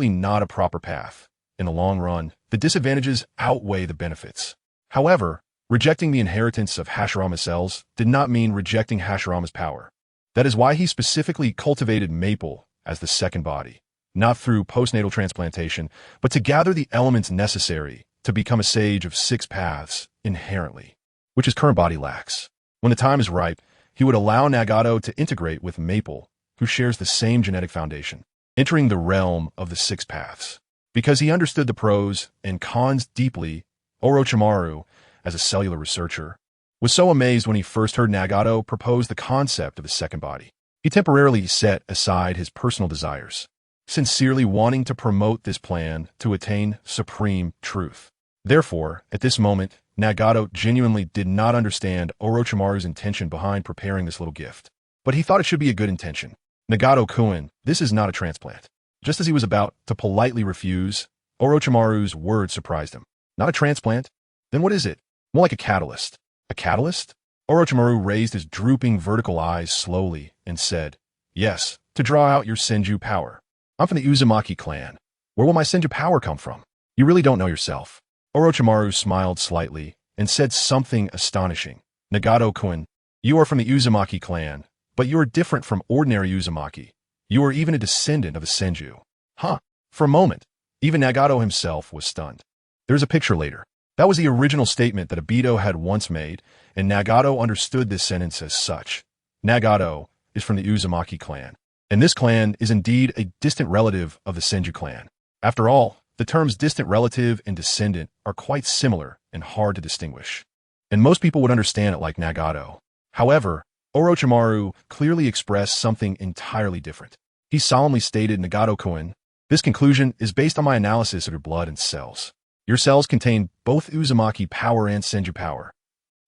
not a proper path. In the long run, the disadvantages outweigh the benefits. However, rejecting the inheritance of Hashirama cells did not mean rejecting Hashirama's power. That is why he specifically cultivated Maple as the second body, not through postnatal transplantation, but to gather the elements necessary to become a sage of 6 paths inherently, which his current body lacks. When the time is ripe, he would allow Nagato to integrate with Maple, who shares the same genetic foundation, entering the realm of the 6 paths. Because he understood the pros and cons deeply, Orochimaru, as a cellular researcher, was so amazed when he first heard Nagato propose the concept of a second body. He temporarily set aside his personal desires, sincerely wanting to promote this plan to attain supreme truth. Therefore, at this moment, Nagato genuinely did not understand Orochimaru's intention behind preparing this little gift. But he thought it should be a good intention. "Nagato-kun, this is not a transplant." Just as he was about to politely refuse, Orochimaru's words surprised him. Not a transplant? Then what is it? More like a catalyst. A catalyst? Orochimaru raised his drooping vertical eyes slowly and said, yes, to draw out your Senju power. I'm from the Uzumaki clan. Where will my Senju power come from? You really don't know yourself. Orochimaru smiled slightly and said something astonishing. Nagato-kun, you are from the Uzumaki clan, but you are different from ordinary Uzumaki. You are even a descendant of a Senju. Huh. For a moment, even Nagato himself was stunned. There's a picture later. That was the original statement that Obito had once made, and Nagato understood this sentence as such. Nagato is from the Uzumaki clan, and this clan is indeed a distant relative of the Senju clan. After all, the terms distant relative and descendant are quite similar and hard to distinguish. And most people would understand it like Nagato. However, Orochimaru clearly expressed something entirely different. He solemnly stated, Nagato-kun, this conclusion is based on my analysis of your blood and cells. Your cells contain both Uzumaki power and Senju power.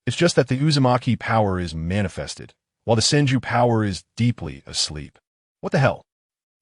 It's just that the Uzumaki power is manifested, while the Senju power is deeply asleep. What the hell?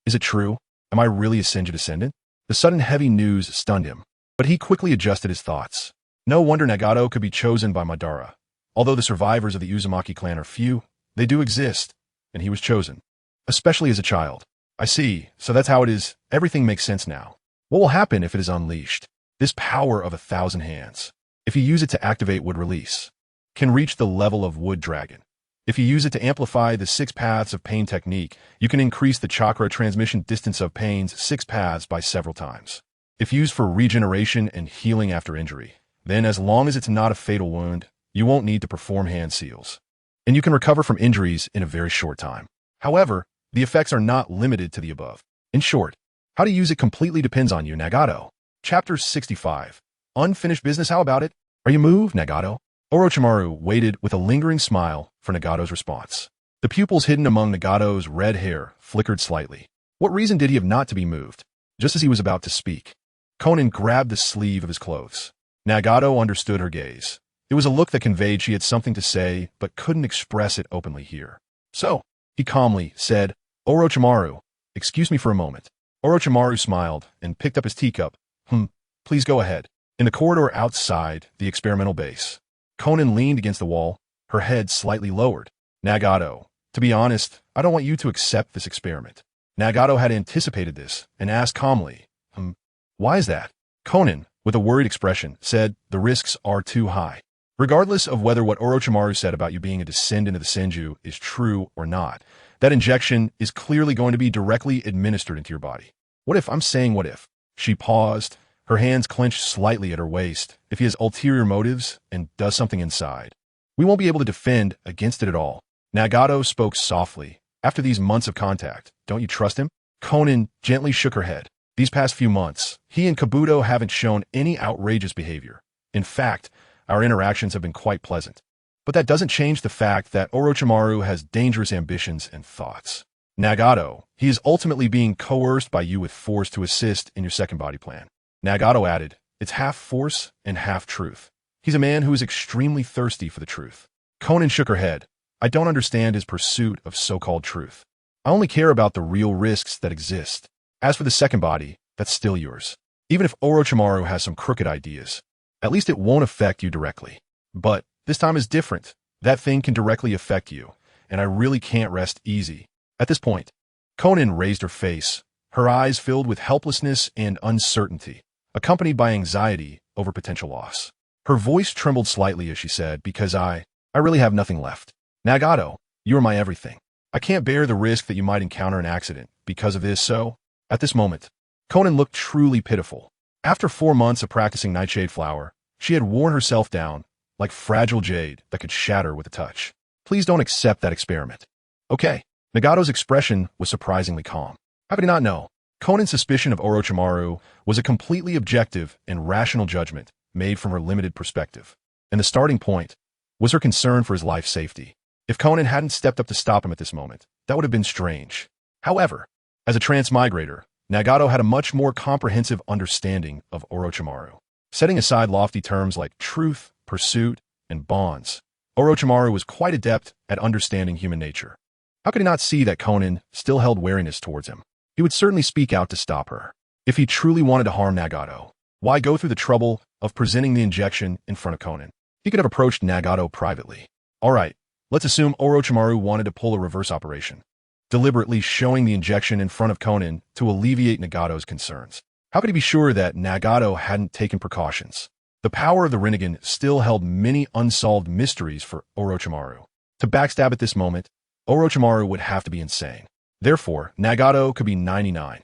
Is it true? Am I really a Senju descendant? The sudden heavy news stunned him, but he quickly adjusted his thoughts. No wonder Nagato could be chosen by Madara. Although the survivors of the Uzumaki clan are few, they do exist, and he was chosen. Especially as a child. I see, so that's how it is. Everything makes sense now. What will happen if it is unleashed? This power of 1,000 hands, if you use it to activate wood release, can reach the level of wood dragon. If you use it to amplify the 6 paths of pain technique, you can increase the chakra transmission distance of pain's 6 paths by several times. If used for regeneration and healing after injury, then as long as it's not a fatal wound, you won't need to perform hand seals. And you can recover from injuries in a very short time. However, the effects are not limited to the above. In short, how to use it completely depends on you, Nagato. Chapter 65. Unfinished business, how about it? Are you moved, Nagato? Orochimaru waited with a lingering smile for Nagato's response. The pupils hidden among Nagato's red hair flickered slightly. What reason did he have not to be moved? Just as he was about to speak, Konan grabbed the sleeve of his clothes. Nagato understood her gaze. It was a look that conveyed she had something to say, but couldn't express it openly here. So, he calmly said, Orochimaru, excuse me for a moment. Orochimaru smiled and picked up his teacup. Please go ahead. In the corridor outside the experimental base, Konan leaned against the wall, her head slightly lowered. Nagato, to be honest, I don't want you to accept this experiment. Nagato had anticipated this and asked calmly, why is that? Konan, with a worried expression, said, the risks are too high. Regardless of whether what Orochimaru said about you being a descendant of the Senju is true or not, that injection is clearly going to be directly administered into your body. What if? I'm saying what if. She paused, her hands clenched slightly at her waist. If he has ulterior motives and does something inside, we won't be able to defend against it at all. Nagato spoke softly. After these months of contact, don't you trust him? Konan gently shook her head. These past few months, he and Kabuto haven't shown any outrageous behavior. In fact, our interactions have been quite pleasant. But that doesn't change the fact that Orochimaru has dangerous ambitions and thoughts. Nagato, he is ultimately being coerced by you with force to assist in your second body plan. Nagato added, it's half force and half truth. He's a man who is extremely thirsty for the truth. Konan shook her head. I don't understand his pursuit of so-called truth. I only care about the real risks that exist. As for the second body, that's still yours. Even if Orochimaru has some crooked ideas, at least it won't affect you directly. But this time is different. That thing can directly affect you, and I really can't rest easy. At this point, Konan raised her face, her eyes filled with helplessness and uncertainty, accompanied by anxiety over potential loss. Her voice trembled slightly as she said, because I really have nothing left. Nagato, you are my everything. I can't bear the risk that you might encounter an accident because of this, so, at this moment, Konan looked truly pitiful. After 4 months of practicing nightshade flower, she had worn herself down, like fragile jade that could shatter with a touch. Please don't accept that experiment. Okay. Nagato's expression was surprisingly calm. How could he not know? Konan's suspicion of Orochimaru was a completely objective and rational judgment made from her limited perspective. And the starting point was her concern for his life safety. If Konan hadn't stepped up to stop him at this moment, that would have been strange. However, as a transmigrator, Nagato had a much more comprehensive understanding of Orochimaru. Setting aside lofty terms like truth, pursuit, and bonds, Orochimaru was quite adept at understanding human nature. How could he not see that Konan still held wariness towards him? He would certainly speak out to stop her. If he truly wanted to harm Nagato, why go through the trouble of presenting the injection in front of Konan? He could have approached Nagato privately. Alright, let's assume Orochimaru wanted to pull a reverse operation, deliberately showing the injection in front of Konan to alleviate Nagato's concerns. How could he be sure that Nagato hadn't taken precautions? The power of the Rinnegan still held many unsolved mysteries for Orochimaru. To backstab at this moment, Orochimaru would have to be insane. Therefore, Nagato could be 99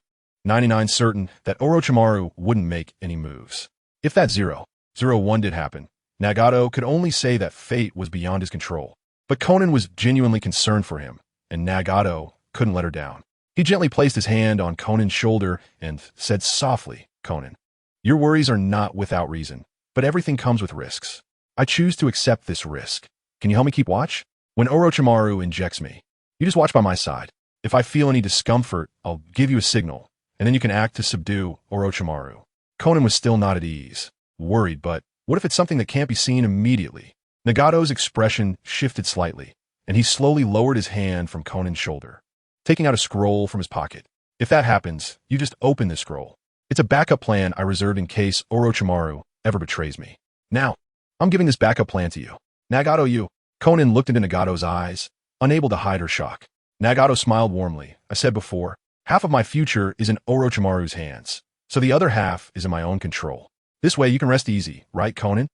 certain that Orochimaru wouldn't make any moves. If that 001 did happen, Nagato could only say that fate was beyond his control. But Konan was genuinely concerned for him, and Nagato couldn't let her down. He gently placed his hand on Konan's shoulder and said softly, "Konan, your worries are not without reason, but everything comes with risks. I choose to accept this risk. Can you help me keep watch? When Orochimaru injects me, you just watch by my side. If I feel any discomfort, I'll give you a signal, and then you can act to subdue Orochimaru." Konan was still not at ease, worried, but what if it's something that can't be seen immediately? Nagato's expression shifted slightly, and he slowly lowered his hand from Konan's shoulder, taking out a scroll from his pocket. "If that happens, you just open this scroll. It's a backup plan I reserved in case Orochimaru ever betrays me. Now, I'm giving this backup plan to you. Nagato, you." Konan looked into Nagato's eyes, unable to hide her shock. Nagato smiled warmly. "I said before, half of my future is in Orochimaru's hands, so the other half is in my own control. This way you can rest easy, right, Konan?"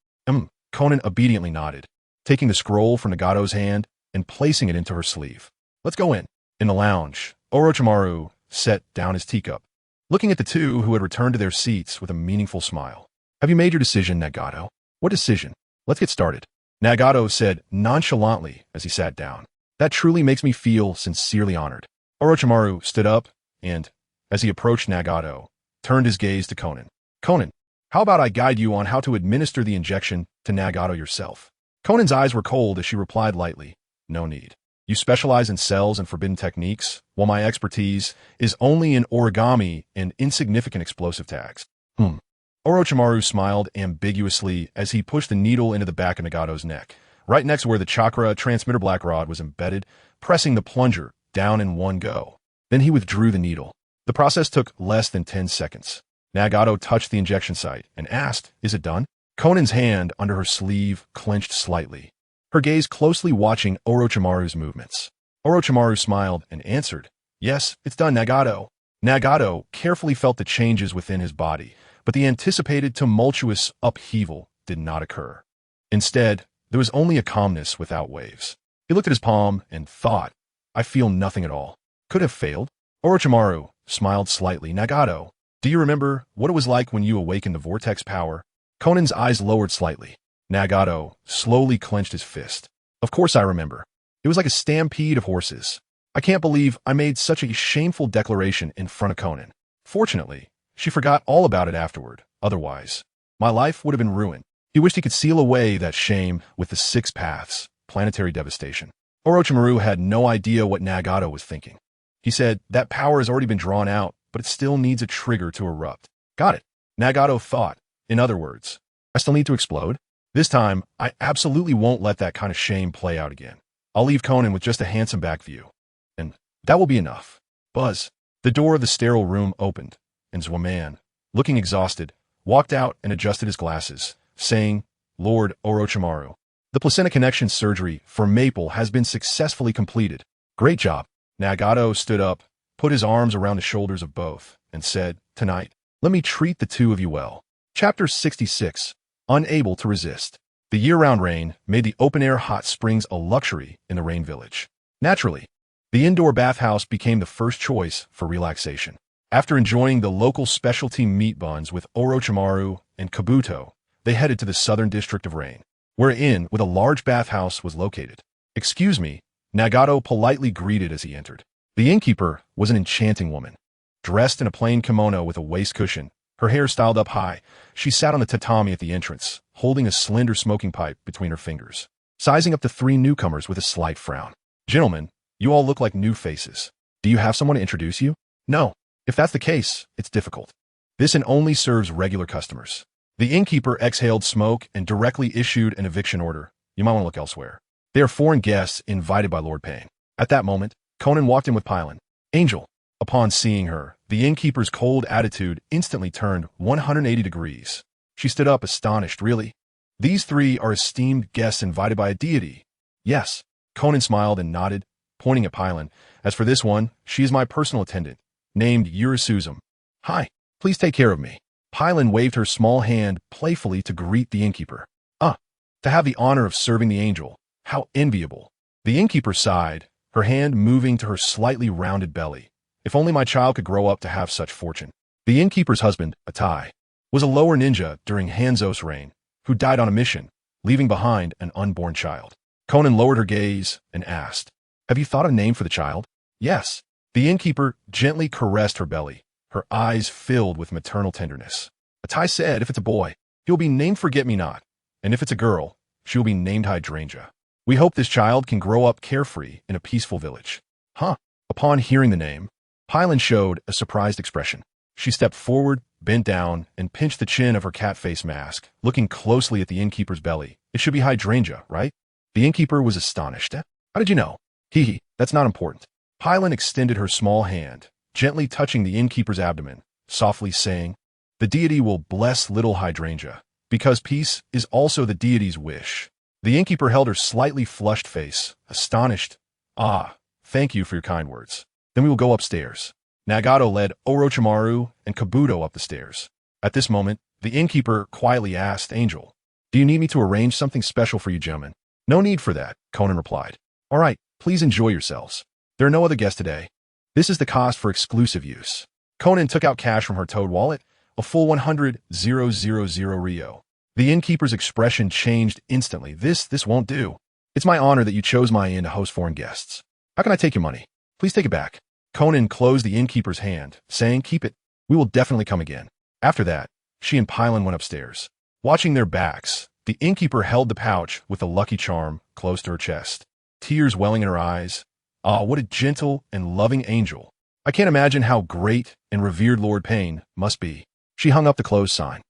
Konan obediently nodded, taking the scroll from Nagato's hand and placing it into her sleeve. "Let's go in." In the lounge, Orochimaru set down his teacup, looking at the two who had returned to their seats with a meaningful smile. "Have you made your decision, Nagato?" "What decision?" "Let's get started," Nagato said nonchalantly as he sat down. "That truly makes me feel sincerely honored." Orochimaru stood up and, as he approached Nagato, turned his gaze to Konan. "Konan, how about I guide you on how to administer the injection to Nagato yourself?" Konan's eyes were cold as she replied lightly, "No need. You specialize in cells and forbidden techniques, while my expertise is only in origami and insignificant explosive tags." Orochimaru smiled ambiguously as he pushed the needle into the back of Nagato's neck, right next to where the chakra transmitter black rod was embedded, pressing the plunger down in one go. Then he withdrew the needle. The process took less than 10 seconds. Nagato touched the injection site and asked, "Is it done?" Konan's hand under her sleeve clenched slightly, her gaze closely watching Orochimaru's movements. Orochimaru smiled and answered, "Yes, it's done, Nagato." Nagato carefully felt the changes within his body, but the anticipated tumultuous upheaval did not occur. Instead, there was only a calmness without waves. He looked at his palm and thought, "I feel nothing at all. Could have failed." Orochimaru smiled slightly. "Nagato, do you remember what it was like when you awakened the vortex power?" Konan's eyes lowered slightly. Nagato slowly clenched his fist. "Of course I remember. It was like a stampede of horses. I can't believe I made such a shameful declaration in front of Konan. Fortunately, she forgot all about it afterward. Otherwise, my life would have been ruined." He wished he could seal away that shame with the 6 paths, planetary devastation. Orochimaru had no idea what Nagato was thinking. He said, "That power has already been drawn out, but it still needs a trigger to erupt." "Got it," Nagato thought. "In other words, I still need to explode? This time, I absolutely won't let that kind of shame play out again. I'll leave Konan with just a handsome back view. And that will be enough." Buzz. The door of the sterile room opened, and Zwaman, looking exhausted, walked out and adjusted his glasses, saying, "Lord Orochimaru, the placenta connection surgery for Maple has been successfully completed. Great job." Nagato stood up, put his arms around the shoulders of both, and said, "Tonight, let me treat the two of you well." Chapter 66. Unable to resist. The year-round rain made the open-air hot springs a luxury in the Rain Village. Naturally, the indoor bathhouse became the first choice for relaxation. After enjoying the local specialty meat buns with Orochimaru and Kabuto, they headed to the southern district of Rain, where an inn with a large bathhouse was located. "Excuse me," Nagato politely greeted as he entered. The innkeeper was an enchanting woman. Dressed in a plain kimono with a waist cushion, her hair styled up high, she sat on the tatami at the entrance, holding a slender smoking pipe between her fingers, sizing up the 3 newcomers with a slight frown. "Gentlemen, you all look like new faces. Do you have someone to introduce you?" "No. If that's the case, it's difficult. This inn only serves regular customers." The innkeeper exhaled smoke and directly issued an eviction order. "You might want to look elsewhere. They are foreign guests invited by Lord Payne." At that moment, Konan walked in with Pylon. "Angel." Upon seeing her, The innkeeper's cold attitude instantly turned 180 degrees. She stood up, astonished. Really? These three are esteemed guests invited by a deity? Yes. Konan smiled and nodded, pointing at Pylon. As for this one, she is my personal attendant, named Urasuzum. Hi, please take care of me. Pylon waved her small hand playfully to greet the innkeeper. To have the honor of serving the angel. How enviable. The innkeeper sighed, her hand moving to her slightly rounded belly. If only my child could grow up to have such fortune. The innkeeper's husband, Atai, was a lower ninja during Hanzo's reign, who died on a mission, leaving behind an unborn child. Konan lowered her gaze and asked, have you thought of a name for the child? Yes. The innkeeper gently caressed her belly, her eyes filled with maternal tenderness. Atai said if it's a boy, he will be named Forget-Me-Not, and if it's a girl, she will be named Hydrangea. We hope this child can grow up carefree in a peaceful village. Upon hearing the name, Pylon showed a surprised expression. She stepped forward, bent down, and pinched the chin of her cat face mask, looking closely at the innkeeper's belly. It should be Hydrangea, right? The innkeeper was astonished. How did you know? That's not important. Pylon extended her small hand, gently touching the innkeeper's abdomen, softly saying, the deity will bless little Hydrangea, because peace is also the deity's wish. The innkeeper held her slightly flushed face, astonished. Thank you for your kind words. Then we will go upstairs. Nagato led Orochimaru and Kabuto up the stairs. At this moment, the innkeeper quietly asked Angel, do you need me to arrange something special for you gentlemen? No need for that, Konan replied. All right, please enjoy yourselves. There are no other guests today. This is the cost for exclusive use. Konan took out cash from her toad wallet, a full 100,000 Rio. The innkeeper's expression changed instantly. This won't do. It's my honor that you chose my inn to host foreign guests. How can I take your money? Please take it back. Konan closed the innkeeper's hand, saying, keep it. We will definitely come again. After that, she and Pylon went upstairs. Watching their backs, the innkeeper held the pouch with the lucky charm close to her chest, tears welling in her eyes. What a gentle and loving angel. I can't imagine how great and revered Lord Pain must be. She hung up the closed sign.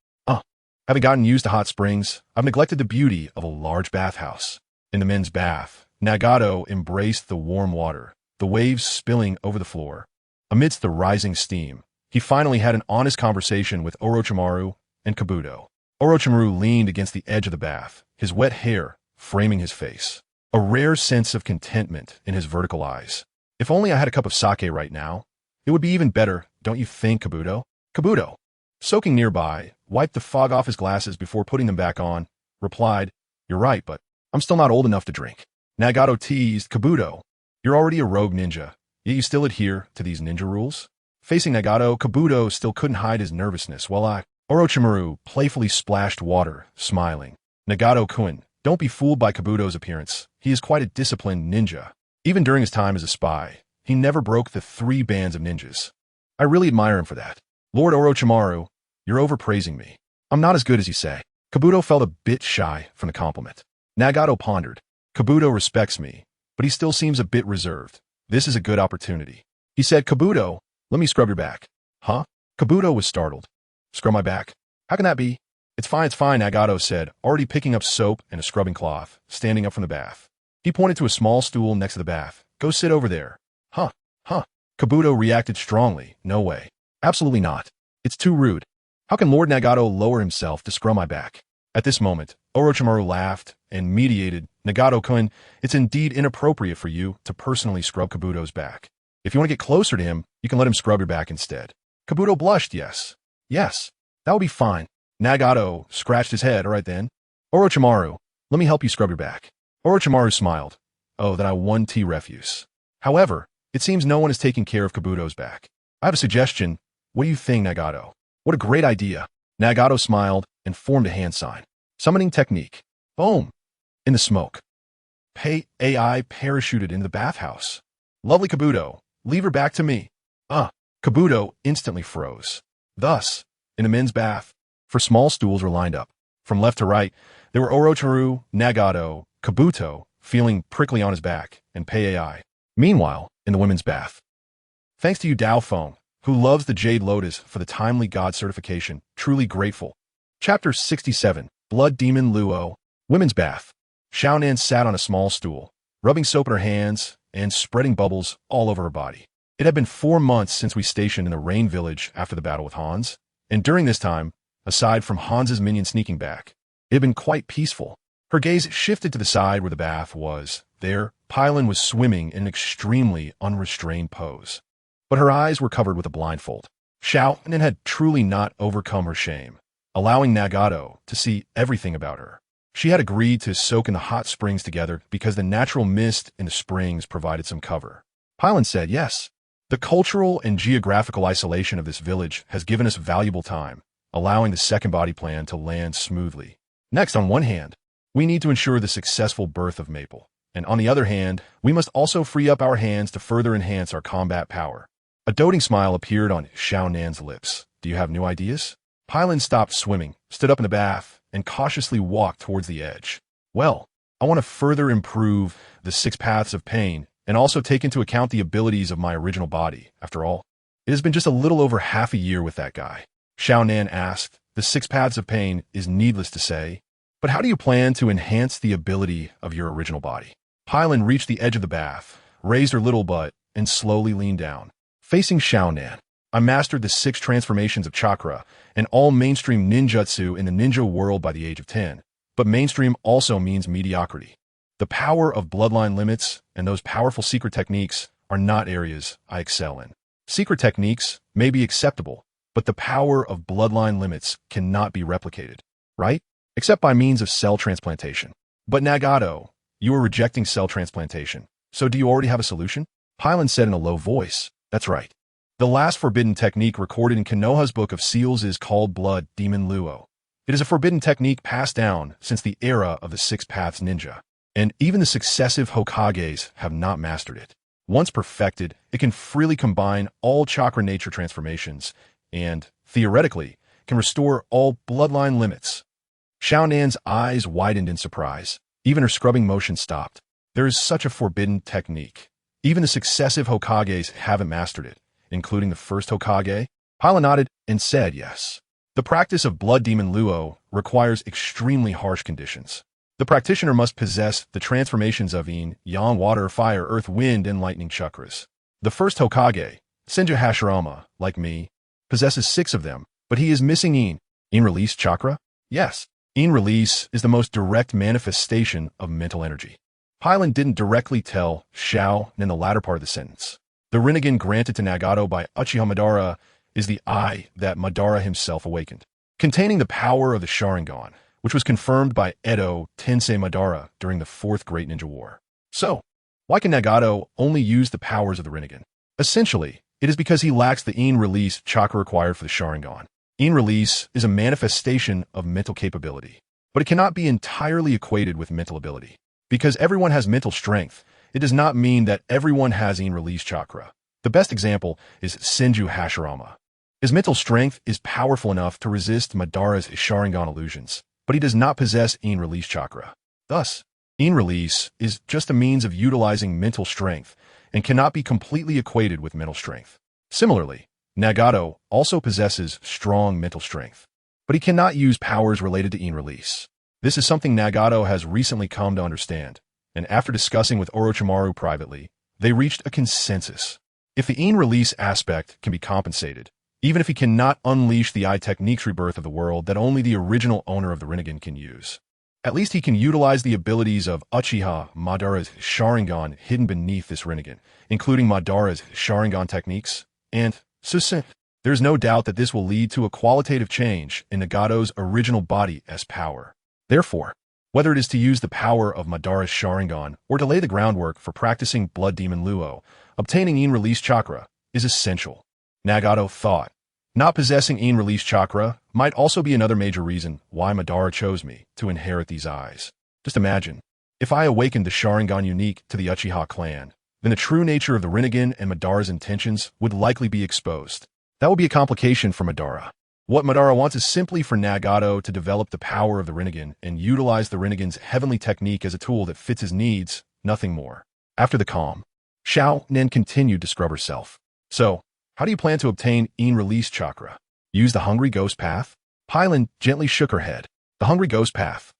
Having gotten used to hot springs, I've neglected the beauty of a large bathhouse. In the men's bath, Nagato embraced the warm water, the waves spilling over the floor. Amidst the rising steam, he finally had an honest conversation with Orochimaru and Kabuto. Orochimaru leaned against the edge of the bath, his wet hair framing his face, a rare sense of contentment in his vertical eyes. If only I had a cup of sake right now, it would be even better, don't you think, Kabuto? Kabuto, soaking nearby, wiped the fog off his glasses before putting them back on, replied, you're right, but I'm still not old enough to drink. Nagato teased, Kabuto, you're already a rogue ninja, yet you still adhere to these ninja rules? Facing Nagato, Kabuto still couldn't hide his nervousness, Orochimaru playfully splashed water, smiling. Nagato-kun, don't be fooled by Kabuto's appearance. He is quite a disciplined ninja. Even during his time as a spy, he never broke the 3 bands of ninjas. I really admire him for that. Lord Orochimaru, you're overpraising me. I'm not as good as you say. Kabuto felt a bit shy from the compliment. Nagato pondered. Kabuto respects me, but he still seems a bit reserved. This is a good opportunity. He said, Kabuto, let me scrub your back. Kabuto was startled. Scrub my back? How can that be? It's fine, Nagato said, already picking up soap and a scrubbing cloth, standing up from the bath. He pointed to a small stool next to the bath. Go sit over there. Kabuto reacted strongly. No way. Absolutely not. It's too rude. How can Lord Nagato lower himself to scrub my back? At this moment, Orochimaru laughed and mediated, Nagato-kun, it's indeed inappropriate for you to personally scrub Kabuto's back. If you want to get closer to him, you can let him scrub your back instead. Kabuto blushed, yes, that will be fine. Nagato scratched his head, all right then. Orochimaru, let me help you scrub your back. Orochimaru smiled. Oh, then I won tea refuse. However, it seems no one is taking care of Kabuto's back. I have a suggestion. What do you think, Nagato? What a great idea. Nagato smiled and formed a hand sign. Summoning technique. Boom. In the smoke. AI parachuted into the bathhouse. Lovely Kabuto, leave her back to me. Kabuto instantly froze. Thus, in the men's bath, 4 small stools were lined up. From left to right, there were Orochimaru, Nagato, Kabuto, feeling prickly on his back, and AI. Meanwhile, in the women's bath. Thanks to you, Dao Feng, who loves the Jade Lotus for the timely God certification, truly grateful. Chapter 67, Blood Demon Luo, Women's Bath. Xiaonan sat on a small stool, rubbing soap in her hands and spreading bubbles all over her body. It had been 4 months since we stationed in the Rain Village after the battle with Hans, and during this time, aside from Hans's minion sneaking back, it had been quite peaceful. Her gaze shifted to the side where the bath was. There, Pailin was swimming in an extremely unrestrained pose. But her eyes were covered with a blindfold. Xiaonan had truly not overcome her shame, allowing Nagato to see everything about her. She had agreed to soak in the hot springs together because the natural mist in the springs provided some cover. Pailin said yes. The cultural and geographical isolation of this village has given us valuable time, allowing the second body plan to land smoothly. Next, on one hand, we need to ensure the successful birth of Maple, and on the other hand, we must also free up our hands to further enhance our combat power. A doting smile appeared on Xiaonan's lips. Do you have new ideas? Pailin stopped swimming, stood up in the bath, and cautiously walked towards the edge. Well, I want to further improve the 6 paths of pain and also take into account the abilities of my original body. After all, it has been just a little over half a year with that guy. Xiaonan asked. The 6 paths of pain is needless to say, but how do you plan to enhance the ability of your original body? Pailin reached the edge of the bath, raised her little butt, and slowly leaned down. Facing Xiaonan, I mastered the 6 transformations of chakra and all mainstream ninjutsu in the ninja world by the age of 10. But mainstream also means mediocrity. The power of bloodline limits and those powerful secret techniques are not areas I excel in. Secret techniques may be acceptable, but the power of bloodline limits cannot be replicated, right? Except by means of cell transplantation. But Nagato, you are rejecting cell transplantation, so do you already have a solution? Pailin said in a low voice. That's right. The last forbidden technique recorded in Konoha's Book of Seals is called Blood Demon Luo. It is a forbidden technique passed down since the era of the 6 Paths Ninja, and even the successive Hokages have not mastered it. Once perfected, it can freely combine all chakra nature transformations and, theoretically, can restore all bloodline limits. Xiaonan's eyes widened in surprise. Even her scrubbing motion stopped. There is such a forbidden technique. Even the successive Hokages haven't mastered it, including the first Hokage. Pailin nodded and said yes. The practice of Blood Demon Luo requires extremely harsh conditions. The practitioner must possess the transformations of Yin, Yang, Water, Fire, Earth, Wind, and Lightning chakras. The first Hokage, Senju Hashirama, like me, possesses 6 of them, but he is missing Yin. Yin release chakra? Yes. Yin release is the most direct manifestation of mental energy. Pailin didn't directly tell Xiao in the latter part of the sentence. The Rinnegan granted to Nagato by Uchiha Madara is the eye that Madara himself awakened, containing the power of the Sharingan, which was confirmed by Edo Tensei Madara during the 4th Great Ninja War. So, why can Nagato only use the powers of the Rinnegan? Essentially, it is because he lacks the Yin release chakra required for the Sharingan. Yin release is a manifestation of mental capability, but it cannot be entirely equated with mental ability. Because everyone has mental strength, it does not mean that everyone has Yin release chakra. The best example is Senju Hashirama. His mental strength is powerful enough to resist Madara's Sharingan illusions, but he does not possess Yin release chakra. Thus, Yin release is just a means of utilizing mental strength and cannot be completely equated with mental strength. Similarly, Nagato also possesses strong mental strength, but he cannot use powers related to Yin release. This is something Nagato has recently come to understand, and after discussing with Orochimaru privately, they reached a consensus. If the Yin release aspect can be compensated, even if he cannot unleash the eye techniques rebirth of the world that only the original owner of the Rinnegan can use, at least he can utilize the abilities of Uchiha Madara's Sharingan hidden beneath this Rinnegan, including Madara's Sharingan techniques, and succinct. There is no doubt that this will lead to a qualitative change in Nagato's original body's power. Therefore, whether it is to use the power of Madara's Sharingan or to lay the groundwork for practicing Blood Demon Luo, obtaining Yin release chakra is essential. Nagato thought. Not possessing Yin release chakra might also be another major reason why Madara chose me to inherit these eyes. Just imagine, if I awakened the Sharingan unique to the Uchiha clan, then the true nature of the Rinnegan and Madara's intentions would likely be exposed. That would be a complication for Madara. What Madara wants is simply for Nagato to develop the power of the Rinnegan and utilize the Rinnegan's heavenly technique as a tool that fits his needs, nothing more. After the calm, Xiaonan continued to scrub herself. So, how do you plan to obtain Yin release chakra? Use the Hungry Ghost Path? Pailin gently shook her head. The Hungry Ghost Path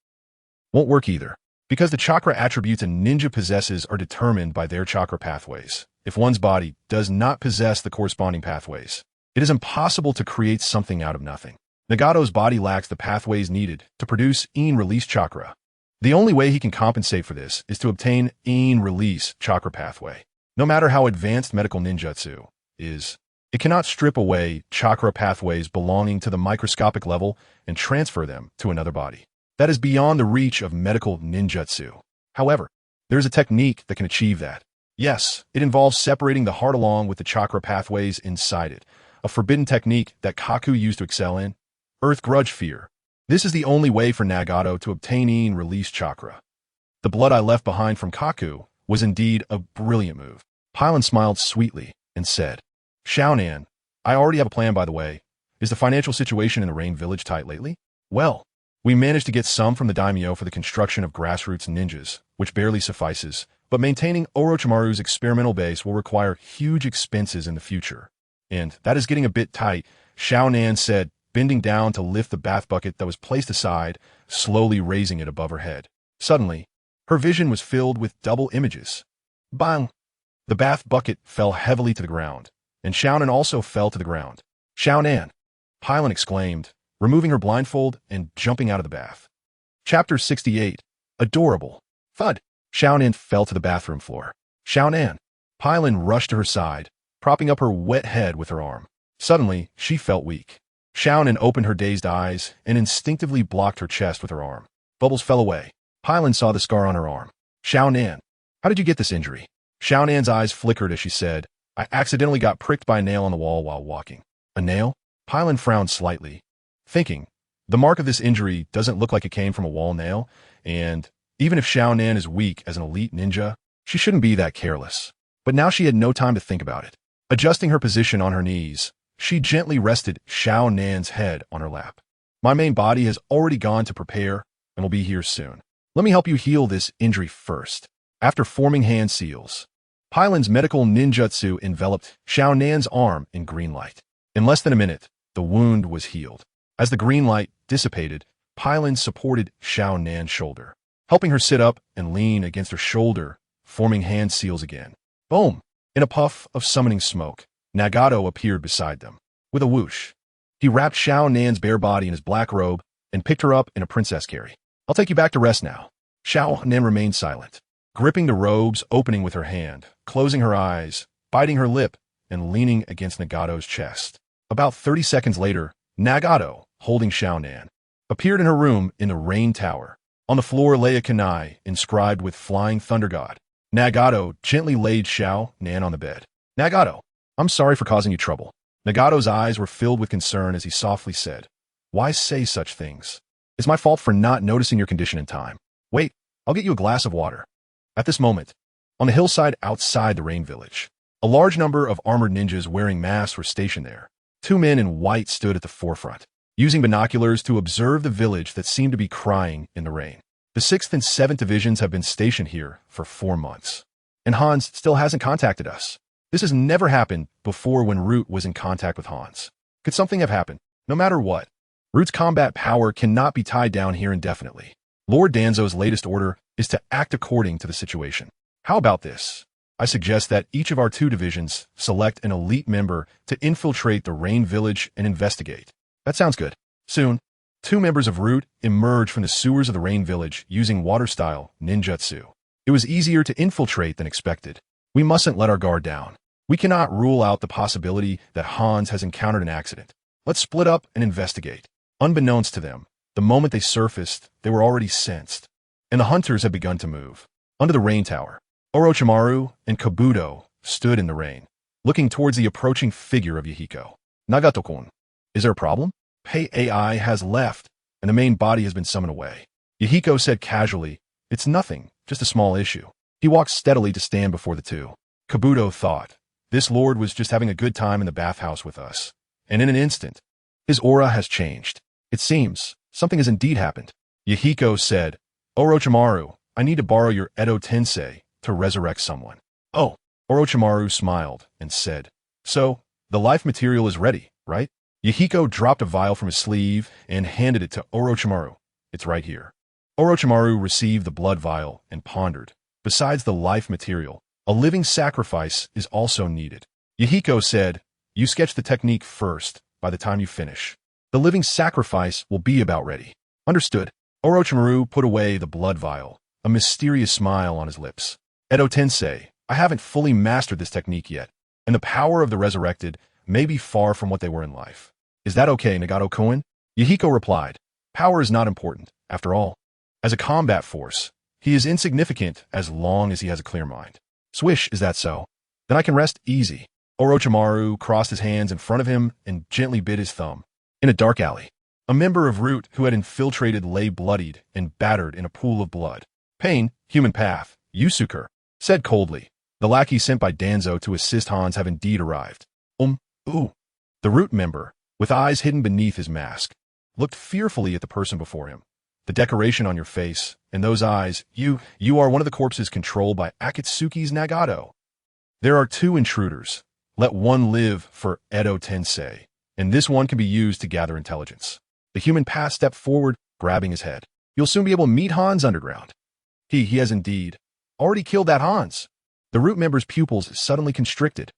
won't work either, because the chakra attributes a ninja possesses are determined by their chakra pathways, if one's body does not possess the corresponding pathways. It is impossible to create something out of nothing. Nagato's body lacks the pathways needed to produce in-release chakra. The only way he can compensate for this is to obtain in-release chakra pathway. No matter how advanced medical ninjutsu is, it cannot strip away chakra pathways belonging to the microscopic level and transfer them to another body. That is beyond the reach of medical ninjutsu. However, there is a technique that can achieve that. Yes, it involves separating the heart along with the chakra pathways inside it, a forbidden technique that Kaku used to excel in. Earth Grudge Fear. This is the only way for Nagato to obtain in-release chakra. The blood I left behind from Kaku was indeed a brilliant move. Pailin smiled sweetly and said, Xiaonan, I already have a plan, by the way. Is the financial situation in the Rain Village tight lately? Well, we managed to get some from the daimyo for the construction of grassroots ninjas, which barely suffices, but maintaining Orochimaru's experimental base will require huge expenses in the future. And that is getting a bit tight, Xiaonan said, bending down to lift the bath bucket that was placed aside, slowly raising it above her head. Suddenly, her vision was filled with double images. Bang! The bath bucket fell heavily to the ground, and Xiaonan also fell to the ground. Xiaonan! Pailin exclaimed, removing her blindfold and jumping out of the bath. Chapter 68. Adorable. Thud! Xiaonan fell to the bathroom floor. Xiaonan! Pailin rushed to her side, propping up her wet head with her arm. Suddenly, she felt weak. Xiaonan opened her dazed eyes and instinctively blocked her chest with her arm. Bubbles fell away. Pailin saw the scar on her arm. Xiaonan, how did you get this injury? Xiaonan's eyes flickered as she said, I accidentally got pricked by a nail on the wall while walking. A nail? Pailin frowned slightly, thinking, the mark of this injury doesn't look like it came from a wall nail, and even if Xiaonan is weak as an elite ninja, she shouldn't be that careless. But now she had no time to think about it. Adjusting her position on her knees, she gently rested Xiaonan's head on her lap. My main body has already gone to prepare and will be here soon. Let me help you heal this injury first. After forming hand seals, Pailin's medical ninjutsu enveloped Xiaonan's arm in green light. In less than a minute, the wound was healed. As the green light dissipated, Pailin supported Xiaonan's shoulder, helping her sit up and lean against her shoulder, forming hand seals again. Boom! In a puff of summoning smoke, Nagato appeared beside them. With a whoosh, he wrapped Xiaonan's bare body in his black robe and picked her up in a princess carry. I'll take you back to rest now. Xiaonan remained silent, gripping the robe's opening with her hand, closing her eyes, biting her lip, and leaning against Nagato's chest. About 30 seconds later, Nagato, holding Xiaonan, appeared in her room in the Rain Tower. On the floor lay a kunai inscribed with Flying Thunder God. Nagato gently laid Xiaonan on the bed. Nagato, I'm sorry for causing you trouble. Nagato's eyes were filled with concern as he softly said, Why say such things? It's my fault for not noticing your condition in time. Wait, I'll get you a glass of water. At this moment, on the hillside outside the Rain Village, a large number of armored ninjas wearing masks were stationed there. 2 men in white stood at the forefront, using binoculars to observe the village that seemed to be crying in the rain. The 6th and 7th divisions have been stationed here for 4 months, and Hans still hasn't contacted us. This has never happened before when Root was in contact with Hans. Could something have happened? No matter what, Root's combat power cannot be tied down here indefinitely. Lord Danzo's latest order is to act according to the situation. How about this? I suggest that each of our 2 divisions select an elite member to infiltrate the Rain Village and investigate. That sounds good. Soon, 2 members of Root emerged from the sewers of the Rain Village using water-style ninjutsu. It was easier to infiltrate than expected. We mustn't let our guard down. We cannot rule out the possibility that Hans has encountered an accident. Let's split up and investigate. Unbeknownst to them, the moment they surfaced, they were already sensed, and the hunters had begun to move. Under the Rain Tower, Orochimaru and Kabuto stood in the rain, looking towards the approaching figure of Yahiko. Nagato-kun, is there a problem? Pei AI has left, and the main body has been summoned away. Yahiko said casually, It's nothing, just a small issue. He walked steadily to stand before the 2. Kabuto thought, this lord was just having a good time in the bathhouse with us, and in an instant, his aura has changed. It seems something has indeed happened. Yahiko said, Orochimaru, I need to borrow your Edo Tensei to resurrect someone. Oh, Orochimaru smiled and said, So, the life material is ready, right? Yahiko dropped a vial from his sleeve and handed it to Orochimaru. It's right here. Orochimaru received the blood vial and pondered. Besides the life material, A living sacrifice is also needed. Yahiko said, you sketch the technique first by the time you finish. The living sacrifice will be about ready. Understood. Orochimaru put away the blood vial, a mysterious smile on his lips. Edo-tensei, I haven't fully mastered this technique yet, and the power of the resurrected may be far from what they were in life. Is that okay, Nagato-kun? Yahiko replied, power is not important, after all. As a combat force, he is insignificant as long as he has a clear mind. Swish, is that so? Then I can rest easy. Orochimaru crossed his hands in front of him and gently bit his thumb. In a dark alley, a member of Root who had infiltrated lay bloodied and battered in a pool of blood. Pain, human path, Yusuke, said coldly. The lackey sent by Danzo to assist Hans have indeed arrived. Ooh. The Root member, with eyes hidden beneath his mask, looked fearfully at the person before him. The decoration on your face, and those eyes, you are one of the corpses controlled by Akatsuki's Nagato. There are two intruders. Let one live for Edo-tensei, and this one can be used to gather intelligence. The human path stepped forward, grabbing his head. You'll soon be able to meet Hans underground. He has indeed already killed that Hans. The Root member's pupils suddenly constricted.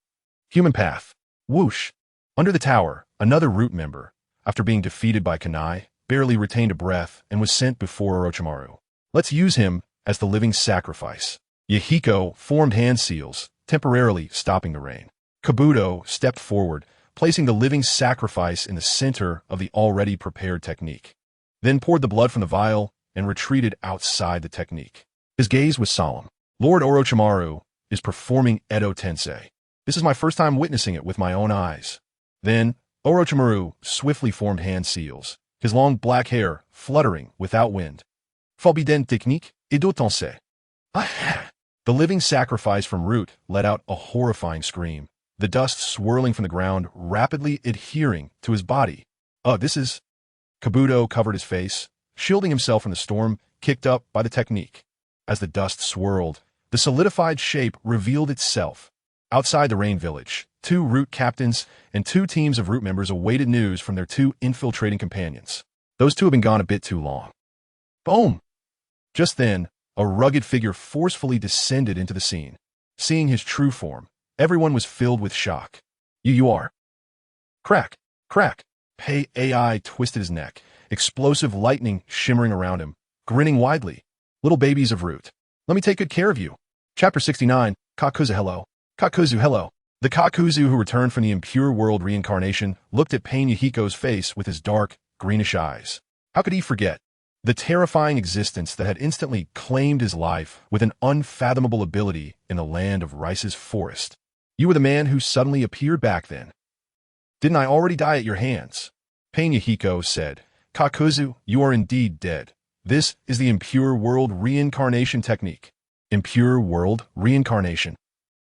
Human path. Whoosh. Under the tower, another Root member, after being defeated by Kanai, barely retained a breath and was sent before Orochimaru. Let's use him as the living sacrifice. Yahiko formed hand seals, temporarily stopping the rain. Kabuto stepped forward, placing the living sacrifice in the center of the already prepared technique. Then poured the blood from the vial and retreated outside the technique. His gaze was solemn. Lord Orochimaru is performing Edo-tensei. This is my first time witnessing it with my own eyes. Then, Orochimaru swiftly formed hand seals, his long black hair fluttering without wind. Forbidden technique, Edo-tensei. The living sacrifice from Root let out a horrifying scream, the dust swirling from the ground, rapidly adhering to his body. This is... Kabuto covered his face, shielding himself from the storm kicked up by the technique. As the dust swirled, the solidified shape revealed itself. Outside the Rain Village, two Root captains and two teams of Root members awaited news from their two infiltrating companions. Those two had been gone a bit too long. Boom! Just then, a rugged figure forcefully descended into the scene. Seeing his true form, everyone was filled with shock. You are. Crack, crack. Pei AI twisted his neck, explosive lightning shimmering around him, grinning widely. Little babies of Root, let me take good care of you. Chapter 69, Kakuzu hello. Kakuzu hello. The Kakuzu who returned from the impure world reincarnation looked at Pain Yahiko's face with his dark, greenish eyes. How could he forget the terrifying existence that had instantly claimed his life with an unfathomable ability in the land of Rice's forest? You were the man who suddenly appeared back then. Didn't I already die at your hands? Pain Yahiko said, Kakuzu, you are indeed dead. This is the impure world reincarnation technique. Impure world reincarnation.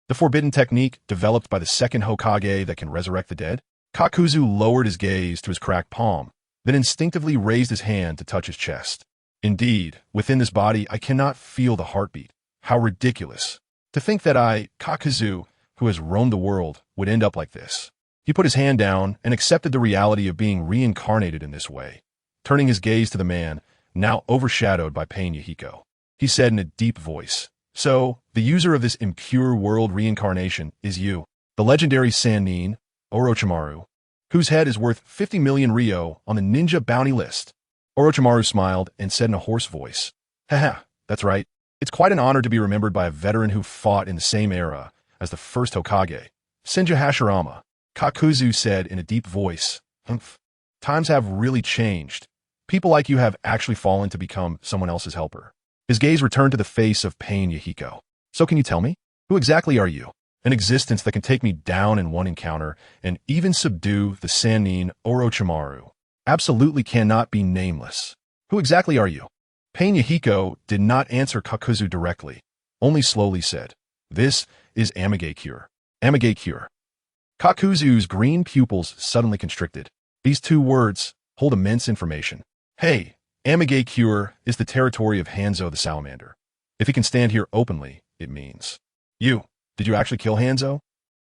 The forbidden technique developed by the second Hokage that can resurrect the dead? Kakuzu lowered his gaze to his cracked palm, then instinctively raised his hand to touch his chest. Indeed, within this body I cannot feel the heartbeat. How ridiculous. To think that I, Kakuzu, who has roamed the world, would end up like this. He put his hand down and accepted the reality of being reincarnated in this way, turning his gaze to the man, now overshadowed by Pain Yahiko. He said in a deep voice, So, the user of this impure world reincarnation is you, the legendary Sannin, Orochimaru, whose head is worth 50 million Ryo on the ninja bounty list. Orochimaru smiled and said in a hoarse voice, Haha, that's right. It's quite an honor to be remembered by a veteran who fought in the same era as the first Hokage, Senju Hashirama. Kakuzu said in a deep voice, Humph. Times have really changed. People like you have actually fallen to become someone else's helper. His gaze returned to the face of Pain Yahiko. So can you tell me? Who exactly are you? An existence that can take me down in one encounter and even subdue the Sannin Orochimaru. Absolutely cannot be nameless. Who exactly are you? Pain Yahiko did not answer Kakuzu directly, only slowly said, This is Amigakure. Amigakure. Kakuzu's green pupils suddenly constricted. These two words hold immense information. Hey, Amigakure is the territory of Hanzo the Salamander. If he can stand here openly, it means. Did you actually kill Hanzo?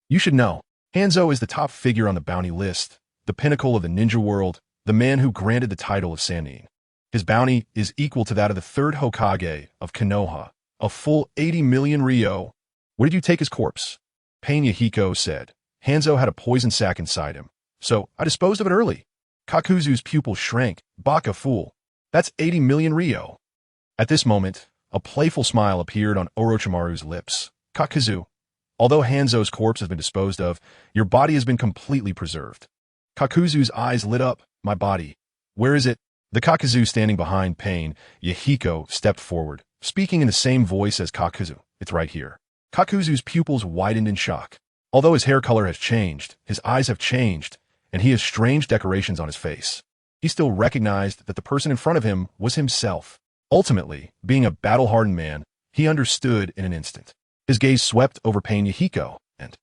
You should know. Hanzo is the top figure on the bounty list, the pinnacle of the ninja world, the man who granted the title of Sannin. His bounty is equal to that of the third Hokage of Konoha, a full 80 million Ryo. Where did you take his corpse? Pain Yahiko said. Hanzo had a poison sac inside him, so I disposed of it early. Kakuzu's pupil shrank. Baka fool. That's 80 million Ryo. At this moment, a playful smile appeared on Orochimaru's lips. Kakuzu, although Hanzo's corpse has been disposed of, your body has been completely preserved. Kakuzu's eyes lit up. My body. Where is it? The Kakuzu standing behind Pain Yahiko stepped forward, speaking in the same voice as Kakuzu. It's right here. Kakuzu's pupils widened in shock. Although his hair color has changed, his eyes have changed, and he has strange decorations on his face. He still recognized that the person in front of him was himself. Ultimately, being a battle-hardened man, he understood in an instant. His gaze swept over Pain Yahiko, and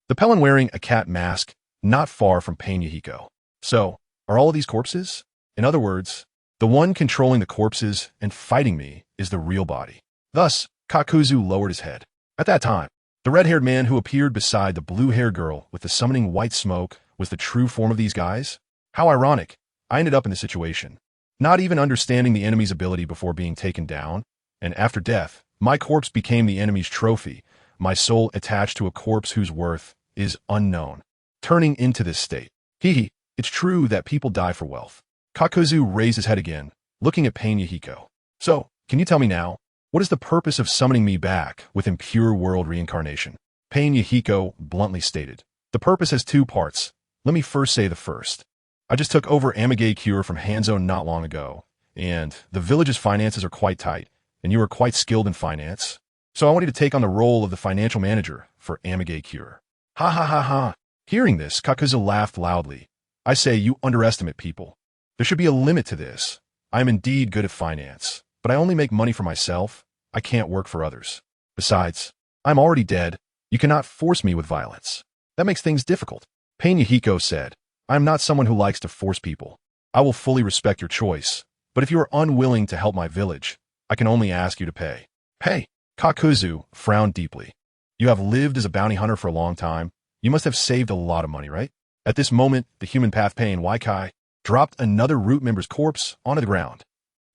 the Pelin wearing a cat mask, not far from Pain Yahiko. So, are all of these corpses? In other words, the one controlling the corpses and fighting me is the real body. Thus, Kakuzu lowered his head. At that time, the red-haired man who appeared beside the blue-haired girl with the summoning white smoke was the true form of these guys? How ironic. I ended up in this situation, not even understanding the enemy's ability before being taken down, and after death, my corpse became the enemy's trophy, my soul attached to a corpse whose worth is unknown. Turning into this state. Hee, it's true that people die for wealth. Kakuzu raised his head again, looking at Pain Yahiko. So, can you tell me now, what is the purpose of summoning me back with impure world reincarnation? Pain Yahiko bluntly stated. The purpose has two parts. Let me first say the first. I just took over Amage Cure from Hanzo not long ago, and the village's finances are quite tight, and you are quite skilled in finance. So I want you to take on the role of the financial manager for Amage Cure. Ha ha ha ha. Hearing this, Kakuzu laughed loudly. I say you underestimate people. There should be a limit to this. I am indeed good at finance, but I only make money for myself. I can't work for others. Besides, I'm already dead. You cannot force me with violence. That makes things difficult. Pain Yahiko said, I am not someone who likes to force people. I will fully respect your choice, but if you are unwilling to help my village, I can only ask you to pay. Pay. Kakuzu frowned deeply. You have lived as a bounty hunter for a long time. You must have saved a lot of money, right? At this moment, the human path Pain Yahiko dropped another root member's corpse onto the ground.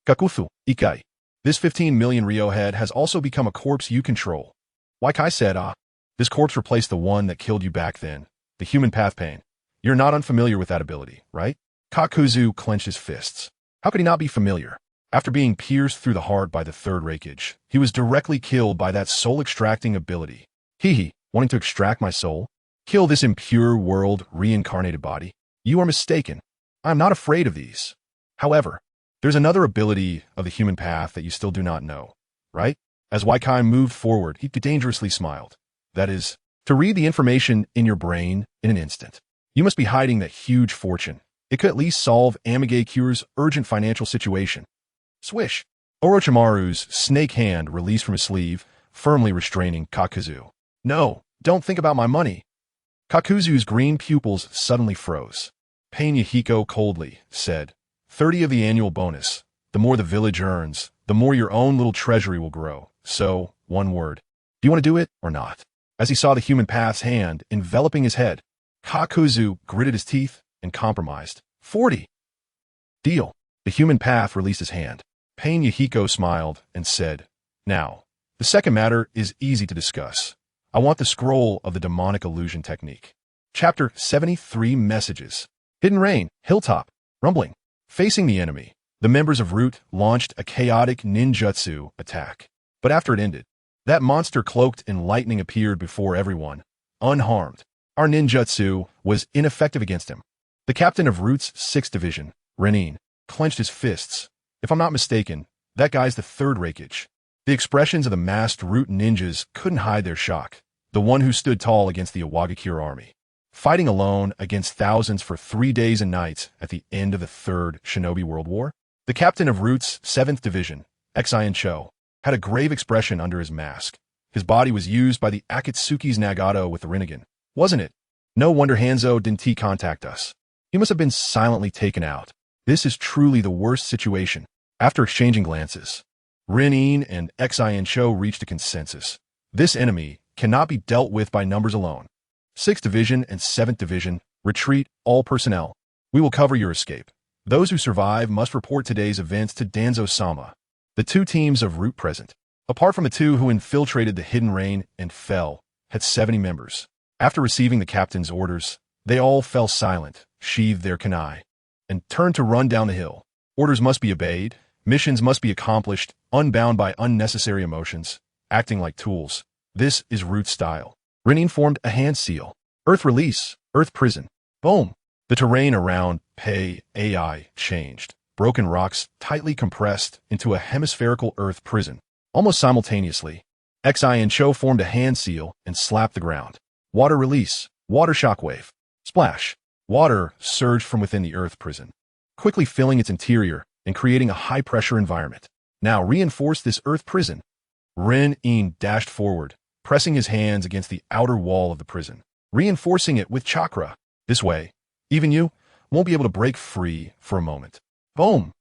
Kakuzu, Ikai. This 15 million Ryo head has also become a corpse you control. Yahiko said, this corpse replaced the one that killed you back then, the human path Pain. You're not unfamiliar with that ability, right? Kakuzu clenched his fists. How could he not be familiar? After being pierced through the heart by the third Reikage, he was directly killed by that soul-extracting ability. Wanting to extract my soul? Kill this impure world reincarnated body? You are mistaken. I am not afraid of these. However, there's another ability of the human path that you still do not know, right? As Yahiko moved forward, he dangerously smiled. That is, to read the information in your brain in an instant. You must be hiding that huge fortune. It could at least solve Amage Cure's urgent financial situation. Swish. Orochimaru's snake hand released from his sleeve, firmly restraining Kakuzu. No, don't think about my money. Kakuzu's green pupils suddenly froze. Pain Yahiko coldly said, 30 of the annual bonus. The more the village earns, the more your own little treasury will grow. So, one word. Do you want to do it or not? As he saw the human path's hand enveloping his head, Kakuzu gritted his teeth and compromised. 40. Deal. The human path released his hand. Pain Yahiko smiled and said, Now, the second matter is easy to discuss. I want the scroll of the demonic illusion technique. Chapter 73 Messages. Hidden Rain, Hilltop, Rumbling. Facing the enemy, the members of Root launched a chaotic ninjutsu attack. But after it ended, that monster cloaked in lightning appeared before everyone, unharmed. Our ninjutsu was ineffective against him. The captain of Root's 6th Division, Rinnegan, clenched his fists. If I'm not mistaken, that guy's the third Reikage. The expressions of the masked Root ninjas couldn't hide their shock. The one who stood tall against the Iwagakure army. Fighting alone against thousands for 3 days and nights at the end of the Third Shinobi World War. The captain of Root's 7th Division, Cho, had a grave expression under his mask. His body was used by the Akatsuki's Nagato with the Rinnegan, wasn't it? No wonder Hanzo didn't contact us. He must have been silently taken out. This is truly the worst situation. After exchanging glances, Rinnegan and Cho reached a consensus. This enemy cannot be dealt with by numbers alone. 6th Division and 7th Division, retreat all personnel. We will cover your escape. Those who survive must report today's events to Danzo-sama. The two teams of Root present apart from the two who infiltrated the hidden rain and fell, had 70 members. After receiving the captain's orders, they all fell silent, sheathed their kunai, and turned to run down the hill. Orders must be obeyed, missions must be accomplished, unbound by unnecessary emotions, acting like tools. This is Root style. Rinnegan formed a hand seal. Earth release, Earth prison. Boom. The terrain around Pei AI changed. Broken rocks tightly compressed into a hemispherical Earth prison. Almost simultaneously, Xi and Cho formed a hand seal and slapped the ground. Water release, water shockwave. Splash. Water surged from within the Earth prison, quickly filling its interior and creating a high-pressure environment. Now reinforce this Earth prison. Rinnegan dashed forward, pressing his hands against the outer wall of the prison, reinforcing it with chakra. This way, even you won't be able to break free for a moment. Boom!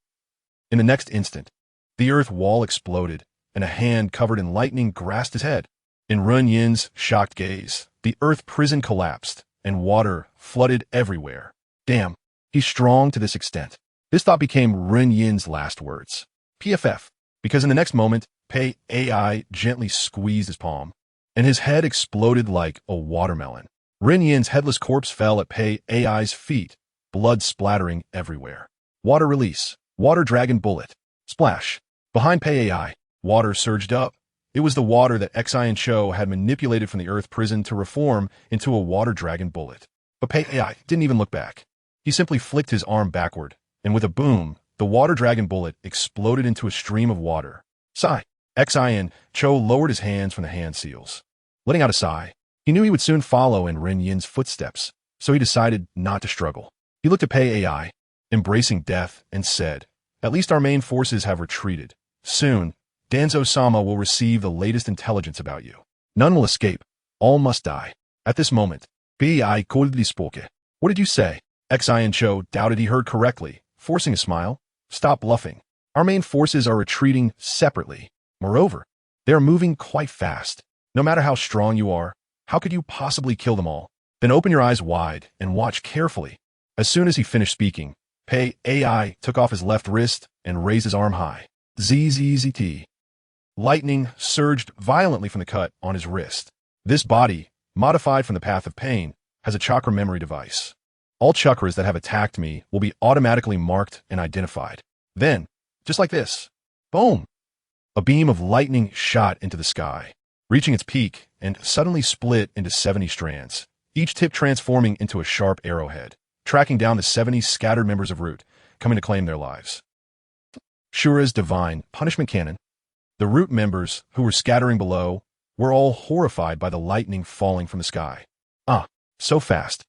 In the next instant, the Earth wall exploded, and a hand covered in lightning grasped his head. In Rinnegan's shocked gaze, the Earth prison collapsed, and water flooded everywhere. Damn, he's strong to this extent. This thought became Rinnegan's last words. PFF, because in the next moment, Pei AI gently squeezed his palm, and his head exploded like a watermelon. Rinnegan's headless corpse fell at Pei AI's feet, blood splattering everywhere. Water release, water dragon bullet. Splash. Behind Pei AI, water surged up. It was the water that Xi and Cho had manipulated from the Earth prison to reform into a water dragon bullet. But Pei AI didn't even look back. He simply flicked his arm backward, and with a boom, the water dragon bullet exploded into a stream of water. Sigh. Xi and Cho lowered his hands from the hand seals. Letting out a sigh, he knew he would soon follow in Rinnegan's footsteps, so he decided not to struggle. He looked at Pei AI, embracing death, and said, "At least our main forces have retreated. Soon, Danzo-sama will receive the latest intelligence about you. None will escape. All must die." At this moment, Pei coldly spoke. "What did you say?" Xi and Cho doubted he heard correctly, forcing a smile. "Stop bluffing. Our main forces are retreating separately. Moreover, they are moving quite fast. No matter how strong you are, how could you possibly kill them all? Then open your eyes wide and watch carefully." As soon as he finished speaking, Pei AI took off his left wrist and raised his arm high. ZZZT. Lightning surged violently from the cut on his wrist. This body, modified from the path of pain, has a chakra memory device. All chakras that have attacked me will be automatically marked and identified. Then, just like this, boom! A beam of lightning shot into the sky, reaching its peak and suddenly split into 70 strands, each tip transforming into a sharp arrowhead, tracking down the 70 scattered members of Root, coming to claim their lives. Shura's divine punishment cannon. The Root members, who were scattering below, were all horrified by the lightning falling from the sky. So fast.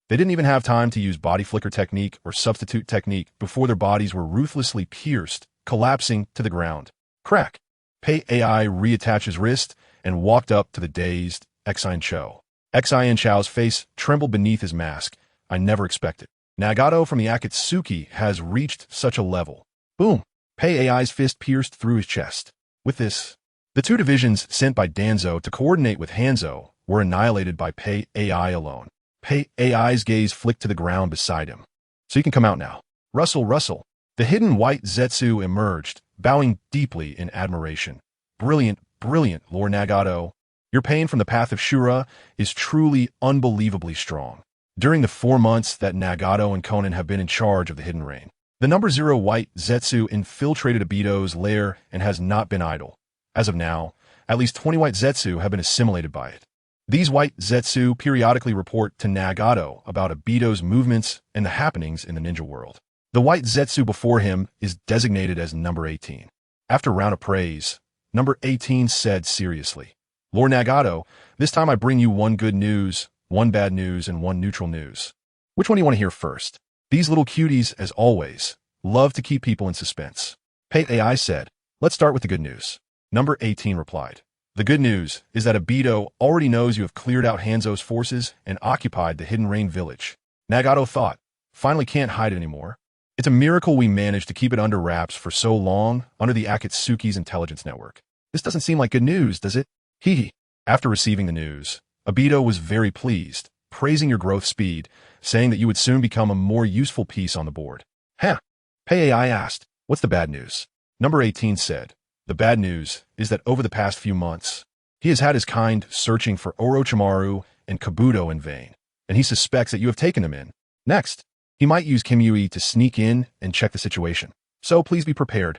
They didn't even have time to use body flicker technique or substitute technique before their bodies were ruthlessly pierced, collapsing to the ground. Crack. Pei AI reattached his wrist and walked up to the dazed Xi and Cho. Xi and Cho's face trembled beneath his mask. "I never expected. Nagato from the Otsutsuki has reached such a level." Boom. Pei AI's fist pierced through his chest. With this, the two divisions sent by Danzo to coordinate with Hanzo were annihilated by Pei AI alone. Pei AI's gaze flicked to the ground beside him. "So you can come out now." Rustle, rustle. The hidden white Zetsu emerged, bowing deeply in admiration. "Brilliant, brilliant, Lord Nagato. Your pain from the path of Shura is truly unbelievably strong." During the 4 months that Nagato and Konan have been in charge of the Hidden Rain, the number 0 white Zetsu infiltrated Obito's lair and has not been idle. As of now, at least 20 white Zetsu have been assimilated by it. These white Zetsu periodically report to Nagato about Obito's movements and the happenings in the ninja world. The white Zetsu before him is designated as number 18. After a round of praise, number 18 said seriously, "Lord Nagato, this time I bring you one good news, one bad news, and one neutral news. Which one do you want to hear first?" These little cuties, as always, love to keep people in suspense. Pei AI said, "Let's start with the good news." Number 18 replied, "The good news is that Obito already knows you have cleared out Hanzo's forces and occupied the Hidden Rain village." Nagato thought, "Finally can't hide it anymore. It's a miracle we managed to keep it under wraps for so long under the Akatsuki's intelligence network. This doesn't seem like good news, does it?" Hee. After receiving the news, Obito was very pleased, praising your growth speed, saying that you would soon become a more useful piece on the board. "Huh?" Pei AI asked, "What's the bad news?" Number 18 said, The bad news is that over the past few months, he has had his kind searching for Orochimaru and Kabuto in vain, and he suspects that you have taken them in. Next, he might use Kimui to sneak in and check the situation. So please be prepared.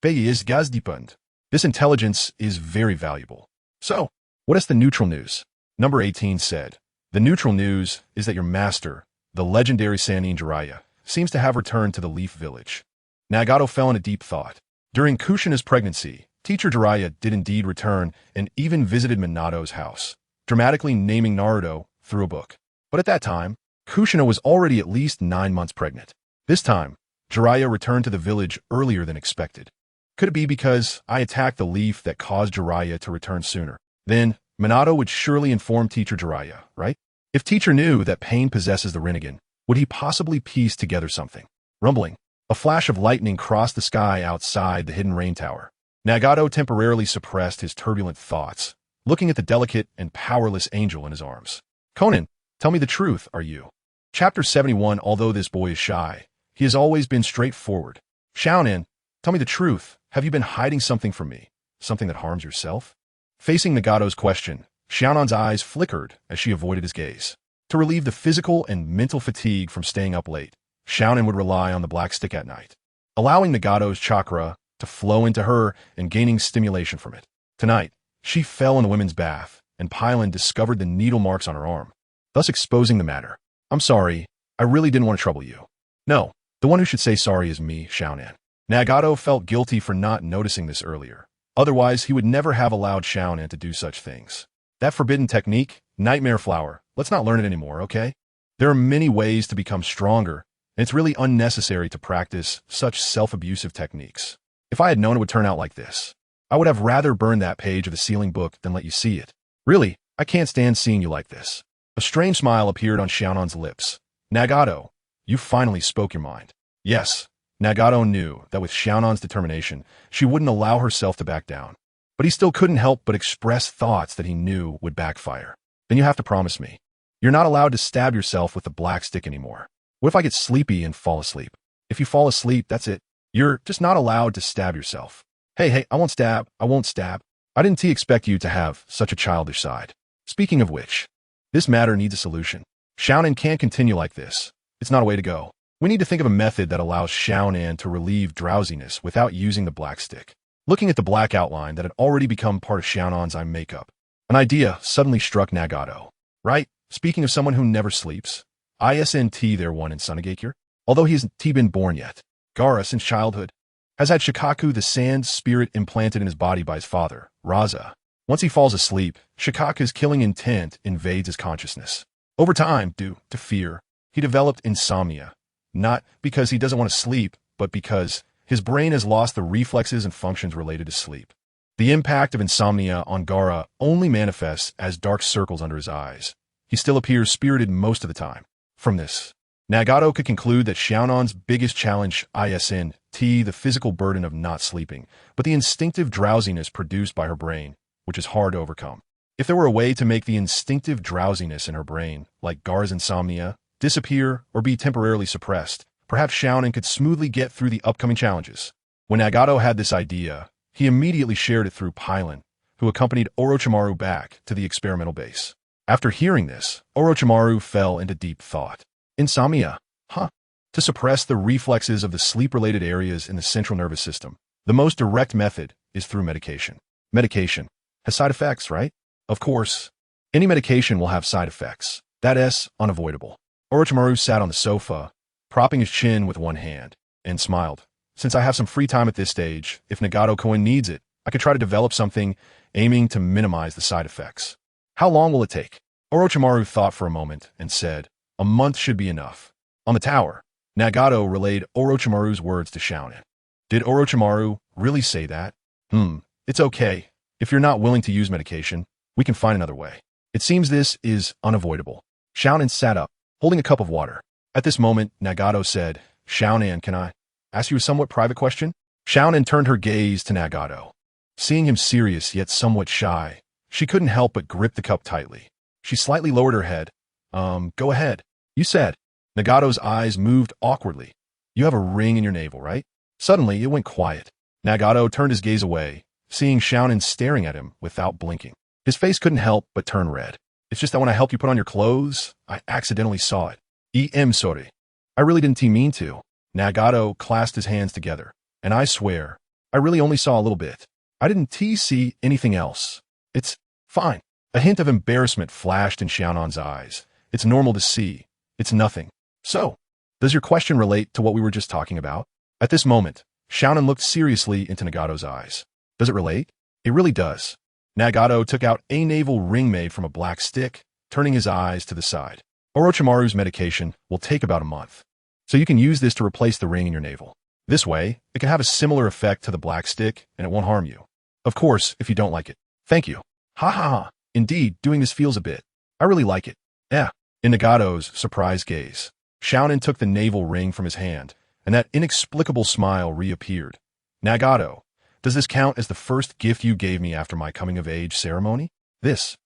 Is gazdipund. This intelligence is very valuable. So, what is the neutral news? Number 18 said, the neutral news is that your master, the legendary Sannin Jiraiya, seems to have returned to the Leaf Village. Nagato fell into deep thought. During Kushina's pregnancy, teacher Jiraiya did indeed return and even visited Minato's house, dramatically naming Naruto through a book. But at that time, Kushina was already at least 9 months pregnant. This time, Jiraiya returned to the village earlier than expected. Could it be because I attacked the leaf that caused Jiraiya to return sooner? Then, Minato would surely inform teacher Jiraiya, right? If teacher knew that pain possesses the Rinnegan, would he possibly piece together something? Rumbling. A flash of lightning crossed the sky outside the hidden rain tower. Nagato temporarily suppressed his turbulent thoughts, looking at the delicate and powerless angel in his arms. Konan, tell me the truth, are you? Chapter 71. Although this boy is shy, he has always been straightforward. Xiaonan, tell me the truth. Have you been hiding something from me? Something that harms yourself? Facing Nagato's question, Xiaonan's eyes flickered as she avoided his gaze. To relieve the physical and mental fatigue from staying up late, Xiaonan would rely on the black stick at night, allowing Nagato's chakra to flow into her and gaining stimulation from it. Tonight, she fell in the women's bath, and Pylon discovered the needle marks on her arm, thus exposing the matter. I'm sorry, I really didn't want to trouble you. No, the one who should say sorry is me, Xiaonan. Nagato felt guilty for not noticing this earlier. Otherwise, he would never have allowed Xiaonan to do such things. That forbidden technique, Nightmare Flower, let's not learn it anymore, okay? There are many ways to become stronger, and it's really unnecessary to practice such self-abusive techniques. If I had known it would turn out like this, I would have rather burned that page of the sealing book than let you see it. Really, I can't stand seeing you like this. A strange smile appeared on Xiaonan's lips. Nagato, you finally spoke your mind. Yes, Nagato knew that with Xiaonan's determination, she wouldn't allow herself to back down. But he still couldn't help but express thoughts that he knew would backfire. Then you have to promise me. You're not allowed to stab yourself with the black stick anymore. What if I get sleepy and fall asleep? If you fall asleep, that's it. You're just not allowed to stab yourself. Hey, I won't stab. I won't stab. I didn't expect you to have such a childish side. Speaking of which, this matter needs a solution. Xiaonan can't continue like this. It's not a way to go. We need to think of a method that allows Xiaonan to relieve drowsiness without using the black stick. Looking at the black outline that had already become part of Xiaonan's eye makeup, an idea suddenly struck Nagato. Right? Speaking of someone who never sleeps, isn't there one in Sunagakure? Although he hasn't been born yet, Gaara, since childhood, has had Shikaku the sand spirit implanted in his body by his father, Raza. Once he falls asleep, Shikaku's killing intent invades his consciousness. Over time, due to fear, he developed insomnia. Not because he doesn't want to sleep, but because his brain has lost the reflexes and functions related to sleep. The impact of insomnia on Gaara only manifests as dark circles under his eyes. He still appears spirited most of the time. From this, Nagato could conclude that Xiaonan's biggest challenge isn't the physical burden of not sleeping, but the instinctive drowsiness produced by her brain, which is hard to overcome. If there were a way to make the instinctive drowsiness in her brain, like Gaara's insomnia, disappear or be temporarily suppressed, perhaps Xiaonan could smoothly get through the upcoming challenges. When Nagato had this idea, he immediately shared it through Pylon, who accompanied Orochimaru back to the experimental base. After hearing this, Orochimaru fell into deep thought. Insomnia? Huh? To suppress the reflexes of the sleep-related areas in the central nervous system, the most direct method is through medication. Medication has side effects, right? Of course. Any medication will have side effects. That is unavoidable. Orochimaru sat on the sofa, propping his chin with one hand, and smiled. Since I have some free time at this stage, if Nagato-kun needs it, I could try to develop something aiming to minimize the side effects. How long will it take? Orochimaru thought for a moment and said, a month should be enough. On the tower, Nagato relayed Orochimaru's words to Xiaonan. Did Orochimaru really say that? It's okay. If you're not willing to use medication, we can find another way. It seems this is unavoidable. Xiaonan sat up, holding a cup of water. At this moment, Nagato said, Xiaonan, can I ask you a somewhat private question? Xiaonan turned her gaze to Nagato. Seeing him serious yet somewhat shy, she couldn't help but grip the cup tightly. She slightly lowered her head. Go ahead. You said. Nagato's eyes moved awkwardly. You have a ring in your navel, right? Suddenly, it went quiet. Nagato turned his gaze away, seeing Shounen staring at him without blinking. His face couldn't help but turn red. It's just that when I helped you put on your clothes, I accidentally saw it. Sorry. I really didn't mean to. Nagato clasped his hands together. And I swear, I really only saw a little bit. I didn't see anything else. It's fine. A hint of embarrassment flashed in Xiaonan's eyes. It's normal to see. It's nothing. So, does your question relate to what we were just talking about? At this moment, Xiaonan looked seriously into Nagato's eyes. Does it relate? It really does. Nagato took out a navel ring made from a black stick, turning his eyes to the side. Orochimaru's medication will take about a month. So you can use this to replace the ring in your navel. This way, it can have a similar effect to the black stick, and it won't harm you. Of course, if you don't like it. Thank you. Ha ha ha. Indeed, doing this feels a bit. I really like it. Yeah. In Nagato's surprised gaze, Xiaonan took the navel ring from his hand, and that inexplicable smile reappeared. Nagato, does this count as the first gift you gave me after my coming-of-age ceremony? This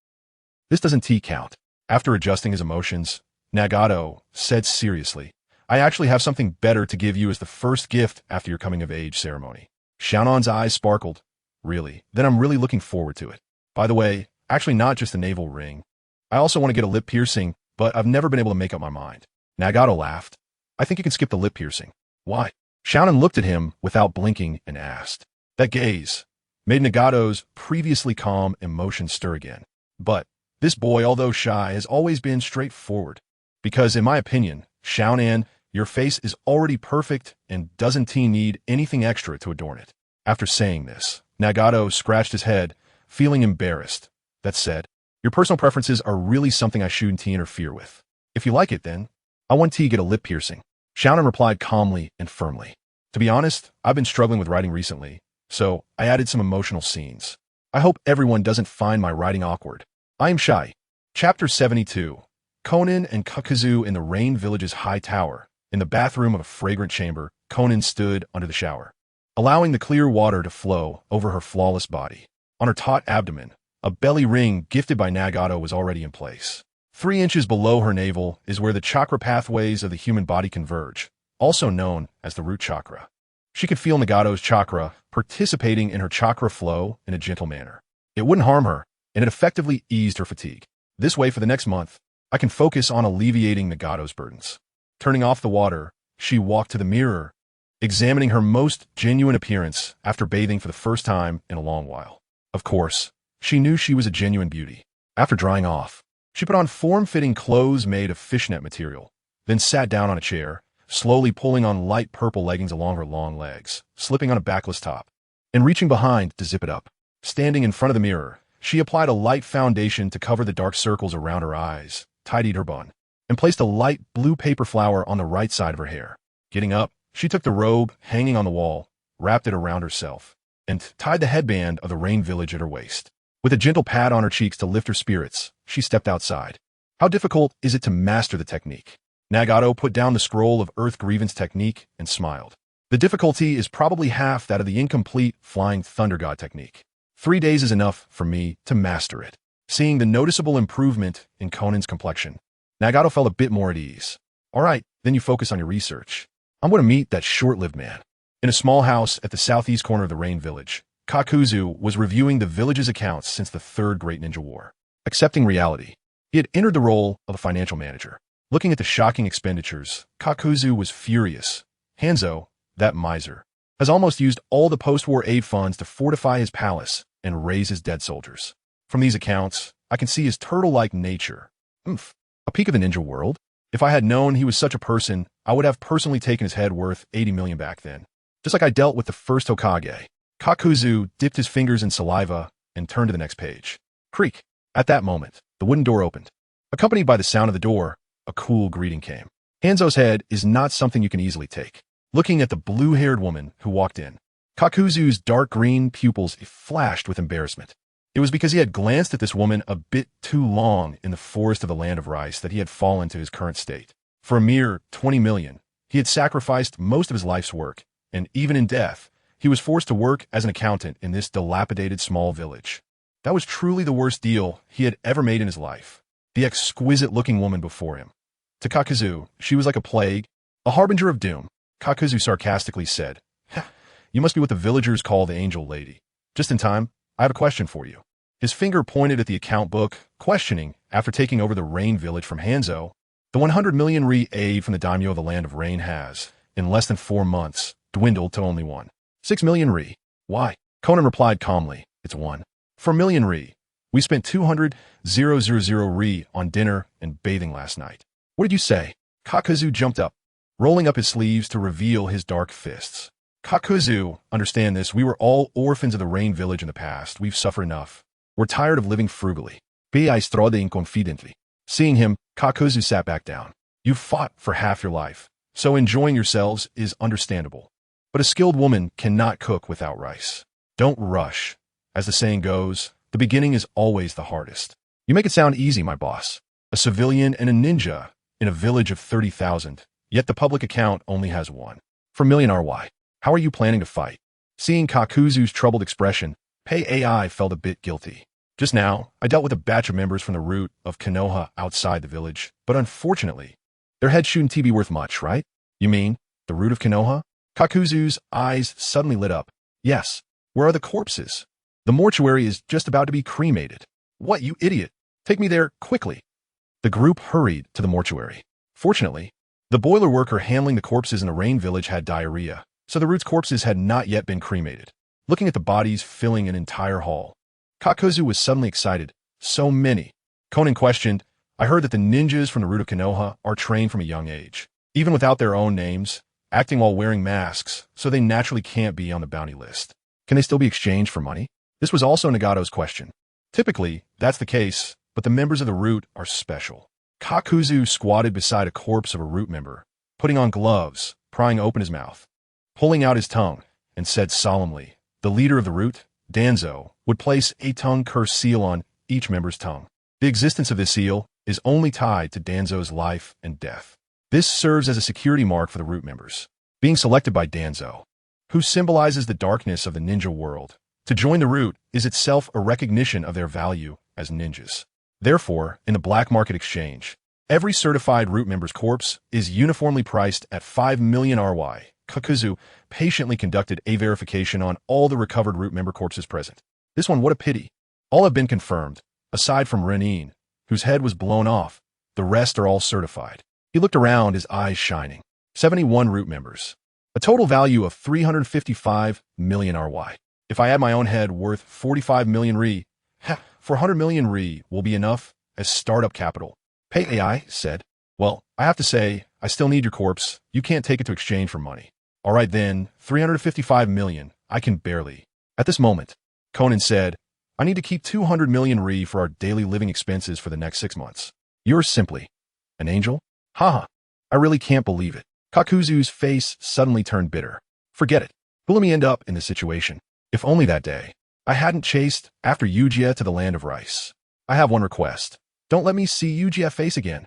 doesn't count. After adjusting his emotions, Nagato said seriously, I actually have something better to give you as the first gift after your coming-of-age ceremony. Xiaonan's eyes sparkled. Really? Then I'm really looking forward to it. By the way, actually not just a navel ring. I also want to get a lip piercing, but I've never been able to make up my mind. Nagato laughed. I think you can skip the lip piercing. Why? Xiaonan looked at him without blinking and asked. That gaze made Nagato's previously calm emotions stir again. But this boy, although shy, has always been straightforward. Because in my opinion, Xiaonan, your face is already perfect and doesn't need anything extra to adorn it. After saying this, Nagato scratched his head, feeling embarrassed. That said, your personal preferences are really something I shouldn't interfere with. If you like it, then I want to get a lip piercing. Xiaonan replied calmly and firmly. To be honest, I've been struggling with writing recently, so I added some emotional scenes. I hope everyone doesn't find my writing awkward. I am shy. Chapter 72. Konan and Kakuzu in the Rain Village's high tower. In the bathroom of a fragrant chamber, Konan stood under the shower, allowing the clear water to flow over her flawless body. On her taut abdomen, a belly ring gifted by Nagato was already in place. 3 inches below her navel is where the chakra pathways of the human body converge, also known as the root chakra. She could feel Nagato's chakra participating in her chakra flow in a gentle manner. It wouldn't harm her, and it effectively eased her fatigue. This way, for the next month, I can focus on alleviating Nagato's burdens. Turning off the water, she walked to the mirror, examining her most genuine appearance after bathing for the first time in a long while. Of course, she knew she was a genuine beauty. After drying off, she put on form-fitting clothes made of fishnet material, then sat down on a chair, slowly pulling on light purple leggings along her long legs, slipping on a backless top, and reaching behind to zip it up. Standing in front of the mirror, she applied a light foundation to cover the dark circles around her eyes, tidied her bun, and placed a light blue paper flower on the right side of her hair. Getting up, she took the robe hanging on the wall, wrapped it around herself, and tied the headband of the Rain Village at her waist. With a gentle pat on her cheeks to lift her spirits, she stepped outside. How difficult is it to master the technique? Nagato put down the scroll of Earth Grievance technique and smiled. The difficulty is probably half that of the incomplete Flying Thunder God technique. 3 days is enough for me to master it. Seeing the noticeable improvement in Konan's complexion, Nagato felt a bit more at ease. All right, then you focus on your research. I'm going to meet that short-lived man. In a small house at the southeast corner of the Rain Village, Kakuzu was reviewing the village's accounts since the Third Great Ninja War. Accepting reality, he had entered the role of a financial manager. Looking at the shocking expenditures, Kakuzu was furious. Hanzo, that miser, has almost used all the post-war aid funds to fortify his palace and raise his dead soldiers. From these accounts, I can see his turtle-like nature. A peek of the ninja world? If I had known he was such a person, I would have personally taken his head worth 80 million back then. Just like I dealt with the first Hokage. Kakuzu dipped his fingers in saliva and turned to the next page. Creak. At that moment, the wooden door opened. Accompanied by the sound of the door, a cool greeting came. Hanzo's head is not something you can easily take. Looking at the blue-haired woman who walked in, Kakuzu's dark green pupils flashed with embarrassment. It was because he had glanced at this woman a bit too long in the forest of the Land of Rice that he had fallen to his current state. For a mere 20 million, he had sacrificed most of his life's work, and even in death, he was forced to work as an accountant in this dilapidated small village. That was truly the worst deal he had ever made in his life. The exquisite-looking woman before him. To Kakuzu, she was like a plague, a harbinger of doom. Kakuzu sarcastically said, You must be what the villagers call the Angel Lady. Just in time, I have a question for you. His finger pointed at the account book, questioning, after taking over the Rain Village from Hanzo, the 100 million Ri aid from the daimyo of the Land of Rain has, in less than 4 months, dwindled to only 6 million Ri. Why? Konan replied calmly, it's 4 million Ri. We spent 200,000 Ri on dinner and bathing last night. What did you say? Kakuzu jumped up, rolling up his sleeves to reveal his dark fists. Kakuzu, understand this, we were all orphans of the Rain Village in the past. We've suffered enough. We're tired of living frugally. I strode inconfidently. Seeing him, Kakuzu sat back down. You've fought for half your life, so enjoying yourselves is understandable. But a skilled woman cannot cook without rice. Don't rush. As the saying goes, the beginning is always the hardest. You make it sound easy, my boss. A civilian and a ninja in a village of 30,000, yet the public account only has 4 million RY. How are you planning to fight? Seeing Kakuzu's troubled expression, Pei AI felt a bit guilty. Just now, I dealt with a batch of members from the root of Konoha outside the village, but unfortunately, their heads shouldn't be worth much, right? You mean, the root of Konoha? Kakuzu's eyes suddenly lit up. Yes. Where are the corpses? The mortuary is just about to be cremated. What, you idiot? Take me there, quickly. The group hurried to the mortuary. Fortunately, the boiler worker handling the corpses in the Rain Village had diarrhea, so the root's corpses had not yet been cremated. Looking at the bodies filling an entire hall, Kakuzu was suddenly excited. So many. Konan questioned, I heard that the ninjas from the root of Konoha are trained from a young age, even without their own names, acting while wearing masks, so they naturally can't be on the bounty list. Can they still be exchanged for money? This was also Nagato's question. Typically, that's the case, but the members of the root are special. Kakuzu squatted beside a corpse of a root member, putting on gloves, prying open his mouth, pulling out his tongue, and said solemnly, the leader of the root, Danzo, would place a tongue curse seal on each member's tongue. The existence of this seal is only tied to Danzo's life and death. This serves as a security mark for the root members. Being selected by Danzo, who symbolizes the darkness of the ninja world, to join the root is itself a recognition of their value as ninjas. Therefore, in the black market exchange, every certified root member's corpse is uniformly priced at 5 million RY. Kakuzu patiently conducted a verification on all the recovered root member corpses present. This one, what a pity. All have been confirmed, aside from Rinnegan, whose head was blown off. The rest are all certified. He looked around, his eyes shining. 71 root members. A total value of 355 million RY. If I had my own head worth 45 million Ri, 400 million Ri will be enough as startup capital. Pei AI said, well, I have to say, I still need your corpse. You can't take it to exchange for money. All right then, 355 million. I can barely. At this moment, Konan said, I need to keep 200 million Ri for our daily living expenses for the next 6 months. Yours simply. An angel? Haha. I really can't believe it. Kakuzu's face suddenly turned bitter. Forget it. Who let me end up in this situation? If only that day I hadn't chased after Yuji to the land of rice. I have one request. Don't let me see Yuji's face again.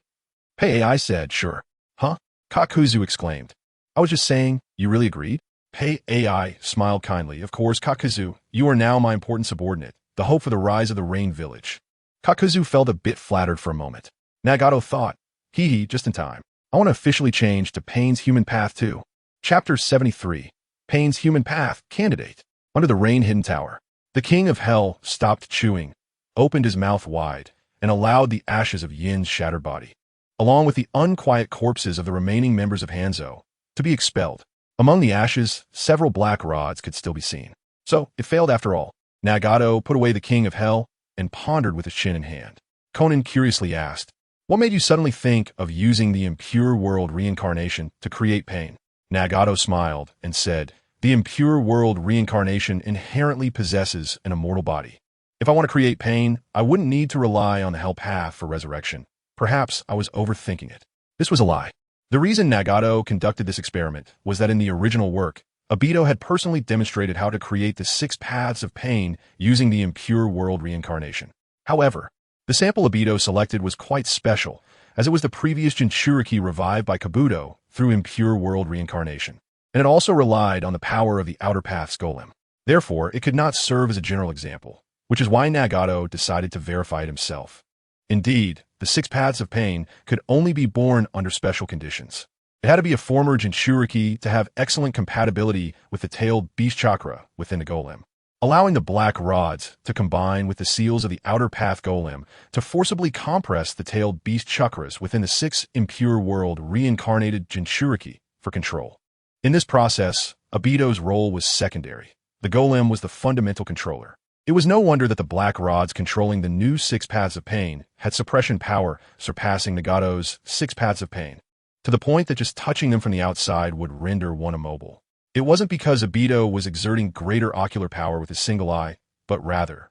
Pei AI said, sure. Huh? Kakuzu exclaimed. I was just saying, you really agreed? Pei AI smiled kindly. Of course, Kakuzu, you are now my important subordinate, the hope for the rise of the Rain Village. Kakuzu felt a bit flattered for a moment. Nagato thought, hee, just in time. I want to officially change to Pain's Human Path too. Chapter 73. Pain's Human Path, Candidate. Under the rain-hidden tower, the king of hell stopped chewing, opened his mouth wide, and allowed the ashes of Yin's shattered body, along with the unquiet corpses of the remaining members of Hanzo, to be expelled. Among the ashes, several black rods could still be seen. So, it failed after all. Nagato put away the king of hell and pondered with his chin in hand. Konan curiously asked, what made you suddenly think of using the impure world reincarnation to create pain? Nagato smiled and said, the impure world reincarnation inherently possesses an immortal body. If I want to create pain, I wouldn't need to rely on the hell path for resurrection. Perhaps I was overthinking it. This was a lie. The reason Nagato conducted this experiment was that in the original work, Obito had personally demonstrated how to create the 6 paths of pain using the impure world reincarnation. However, the sample Obito selected was quite special, as it was the previous Jinchuriki revived by Kabuto through impure world reincarnation, and it also relied on the power of the outer path's golem. Therefore, it could not serve as a general example, which is why Nagato decided to verify it himself. Indeed, the 6 paths of pain could only be born under special conditions. It had to be a former Jinchuriki to have excellent compatibility with the tailed beast chakra within the golem, allowing the black rods to combine with the seals of the outer path golem to forcibly compress the tailed beast chakras within the 6 impure world reincarnated Jinchuriki for control. In this process, Obito's role was secondary. The golem was the fundamental controller. It was no wonder that the black rods controlling the new 6 paths of pain had suppression power surpassing Nagato's 6 paths of pain, to the point that just touching them from the outside would render one immobile. It wasn't because Obito was exerting greater ocular power with his single eye, but rather,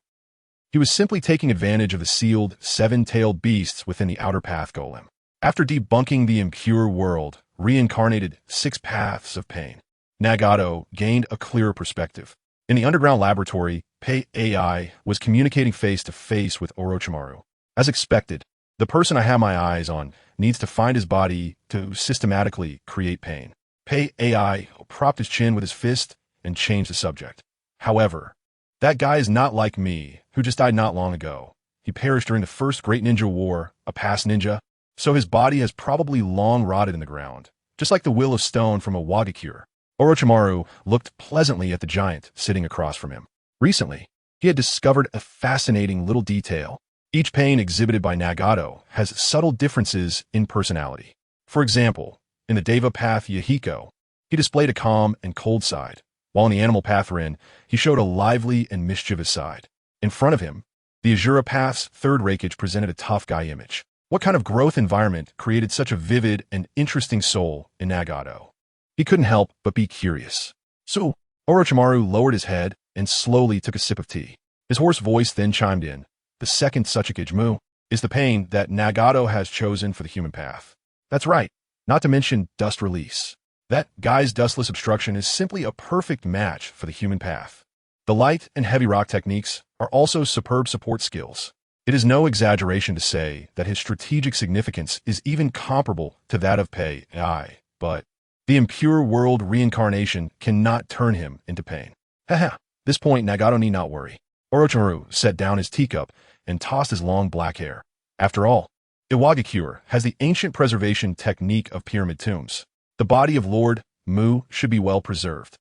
he was simply taking advantage of the sealed 7-tailed beasts within the outer path golem. After debunking the impure world, reincarnated 6 paths of pain, Nagato gained a clearer perspective. In the underground laboratory, Pei AI was communicating face-to-face with Orochimaru. As expected, the person I have my eyes on needs to find his body to systematically create pain. Pei AI propped his chin with his fist and changed the subject. However, that guy is not like me, who just died not long ago. He perished during the first Great Ninja War, a past ninja, so his body has probably long rotted in the ground, just like the will of stone from a Wagakure. Orochimaru looked pleasantly at the giant sitting across from him. Recently, he had discovered a fascinating little detail. Each pain exhibited by Nagato has subtle differences in personality. For example, in the Deva path Yahiko, he displayed a calm and cold side, while in the animal path Rin, he showed a lively and mischievous side. In front of him, the Azura path's 3rd Reikage presented a tough guy image. What kind of growth environment created such a vivid and interesting soul in Nagato? He couldn't help but be curious. So, Orochimaru lowered his head and slowly took a sip of tea. His hoarse voice then chimed in. The 2nd Suchikage Mu is the pain that Nagato has chosen for the human path. That's right, not to mention dust release. That guy's dustless obstruction is simply a perfect match for the human path. The light and heavy rock techniques are also superb support skills. It is no exaggeration to say that his strategic significance is even comparable to that of Pei AI, but the impure world reincarnation cannot turn him into pain. Haha, this point Nagato need not worry. Orochimaru set down his teacup and tossed his long black hair. After all, Iwagakure has the ancient preservation technique of pyramid tombs. The body of Lord Mu should be well preserved.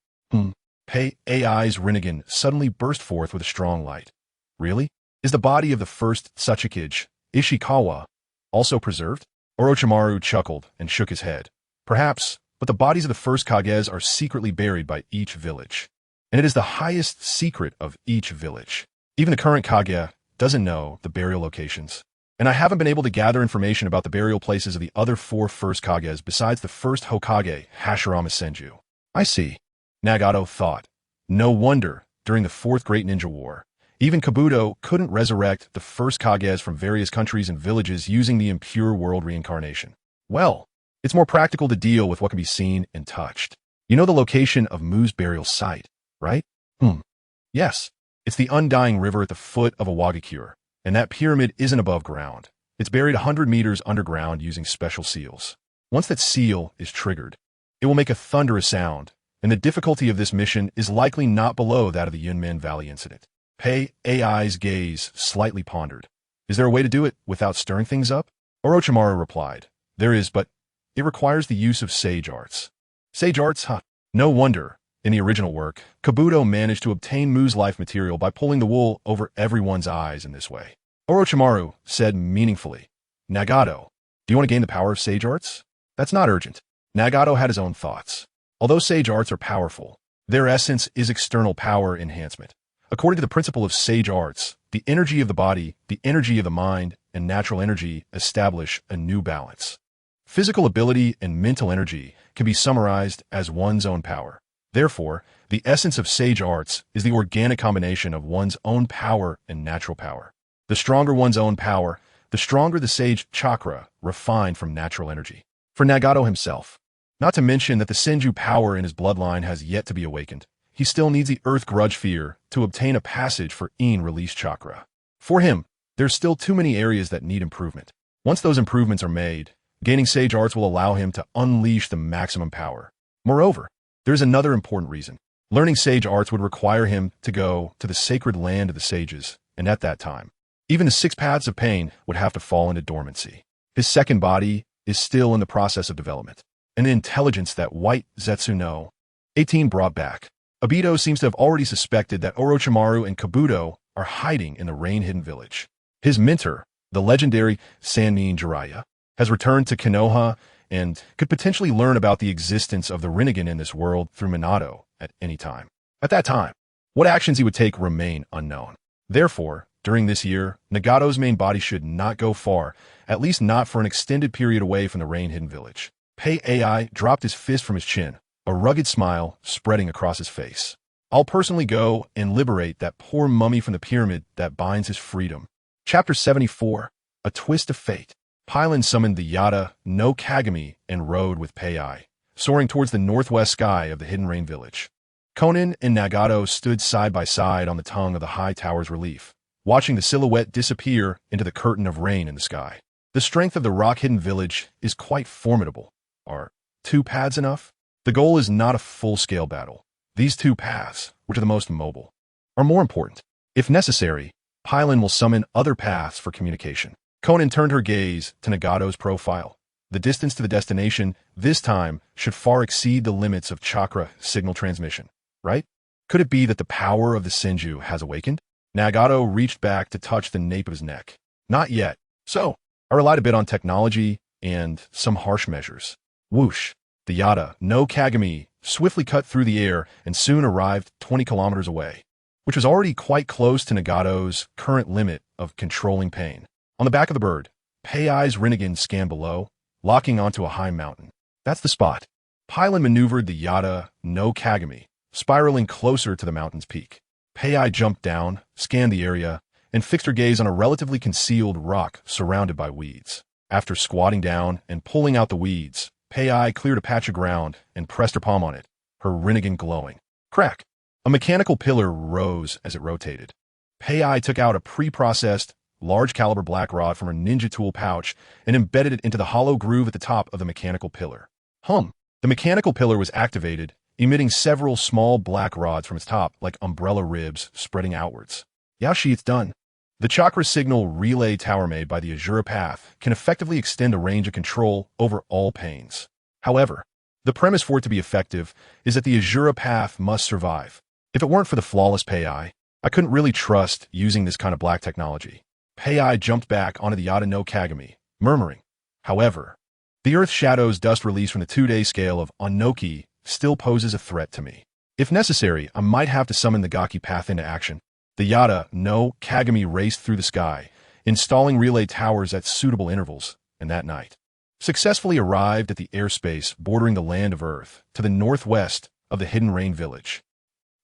Pei AI's Rinnegan suddenly burst forth with a strong light. Really? Is the body of the first Suchikage, Ishikawa, also preserved? Orochimaru chuckled and shook his head. Perhaps, but the bodies of the first Kages are secretly buried by each village. And it is the highest secret of each village. Even the current Kage doesn't know the burial locations. And I haven't been able to gather information about the burial places of the other 4 first Kages besides the first Hokage, Hashirama Senju. I see, Nagato thought. No wonder, during the 4th Great Ninja War, even Kabuto couldn't resurrect the first Kages from various countries and villages using the impure world reincarnation. Well, it's more practical to deal with what can be seen and touched. You know the location of Mu's burial site, right? Yes, it's the undying river at the foot of a Wagakure, and that pyramid isn't above ground. It's buried 100 meters underground using special seals. Once that seal is triggered, it will make a thunderous sound, and the difficulty of this mission is likely not below that of the Yunmen Valley incident. Pei AI's gaze slightly pondered. Is there a way to do it without stirring things up? Orochimaru replied. There is, but it requires the use of sage arts. Sage arts, huh? No wonder, in the original work, Kabuto managed to obtain Mu's life material by pulling the wool over everyone's eyes in this way. Orochimaru said meaningfully, Nagato, do you want to gain the power of sage arts? That's not urgent. Nagato had his own thoughts. Although sage arts are powerful, their essence is external power enhancement. According to the principle of sage arts, the energy of the body, the energy of the mind, and natural energy establish a new balance. Physical ability and mental energy can be summarized as one's own power. Therefore, the essence of sage arts is the organic combination of one's own power and natural power. The stronger one's own power, the stronger the sage chakra refined from natural energy. For Nagato himself, not to mention that the Senju power in his bloodline has yet to be awakened, he still needs the Earth Grudge Fear to obtain a passage for In release chakra. For him, there's still too many areas that need improvement. Once those improvements are made, gaining sage arts will allow him to unleash the maximum power. Moreover, there's another important reason. Learning sage arts would require him to go to the sacred land of the sages, and at that time, even the 6 paths of pain would have to fall into dormancy. His second body is still in the process of development. and the intelligence that white Zetsu no 18 brought back. Obito seems to have already suspected that Orochimaru and Kabuto are hiding in the rain-hidden village. His mentor, the legendary Sannin Jiraiya, has returned to Konoha and could potentially learn about the existence of the Rinnegan in this world through Minato at any time. At that time, what actions he would take remain unknown. Therefore, during this year, Nagato's main body should not go far, at least not for an extended period away from the rain-hidden village. Pei Ai dropped his fist from his chin, a rugged smile spreading across his face. I'll personally go and liberate that poor mummy from the pyramid that binds his freedom. Chapter 74, A Twist of Fate. Pailin summoned the Yada-no Kagami and rode with Pei Ai, soaring towards the northwest sky of the hidden rain village. Konan and Nagato stood side by side on the tongue of the high tower's relief, watching the silhouette disappear into the curtain of rain in the sky. The strength of the rock-hidden village is quite formidable. Are 2 paths enough? The goal is not a full-scale battle. These 2 paths, which are the most mobile, are more important. If necessary, Pailin will summon other paths for communication. Konan turned her gaze to Nagato's profile. The distance to the destination, this time, should far exceed the limits of chakra signal transmission, right? Could it be that the power of the Senju has awakened? Nagato reached back to touch the nape of his neck. Not yet. So, I relied a bit on technology and some harsh measures. Whoosh! The Yada-no Kagami swiftly cut through the air and soon arrived 20 kilometers away, which was already quite close to Nagato's current limit of controlling pain. On the back of the bird, Pei Ai's Rinnegan scanned below, locking onto a high mountain. That's the spot. Pailin maneuvered the Yada-no Kagami, spiraling closer to the mountain's peak. Pei Ai jumped down, scanned the area, and fixed her gaze on a relatively concealed rock surrounded by weeds. After squatting down and pulling out the weeds, Pei Ai cleared a patch of ground and pressed her palm on it, her Rinnegan glowing. Crack! A mechanical pillar rose as it rotated. Pei Ai took out a pre-processed, large-caliber black rod from her ninja tool pouch and embedded it into the hollow groove at the top of the mechanical pillar. The mechanical pillar was activated, emitting several small black rods from its top like umbrella ribs spreading outwards. Yaoshi, it's done. The chakra signal relay tower made by the Azura Path can effectively extend a range of control over all planes. However, the premise for it to be effective is that the Azura Path must survive. If it weren't for the flawless Pei Ai, I couldn't really trust using this kind of black technology. Pei Ai jumped back onto the Yada-no Kagami, murmuring. However, the Earth Shadow's dust release from the 2-day scale of Onnoki still poses a threat to me. If necessary, I might have to summon the Gaki Path into action. The Yada-no Kagami raced through the sky, installing relay towers at suitable intervals, and that night successfully arrived at the airspace bordering the land of Earth to the northwest of the hidden rain village.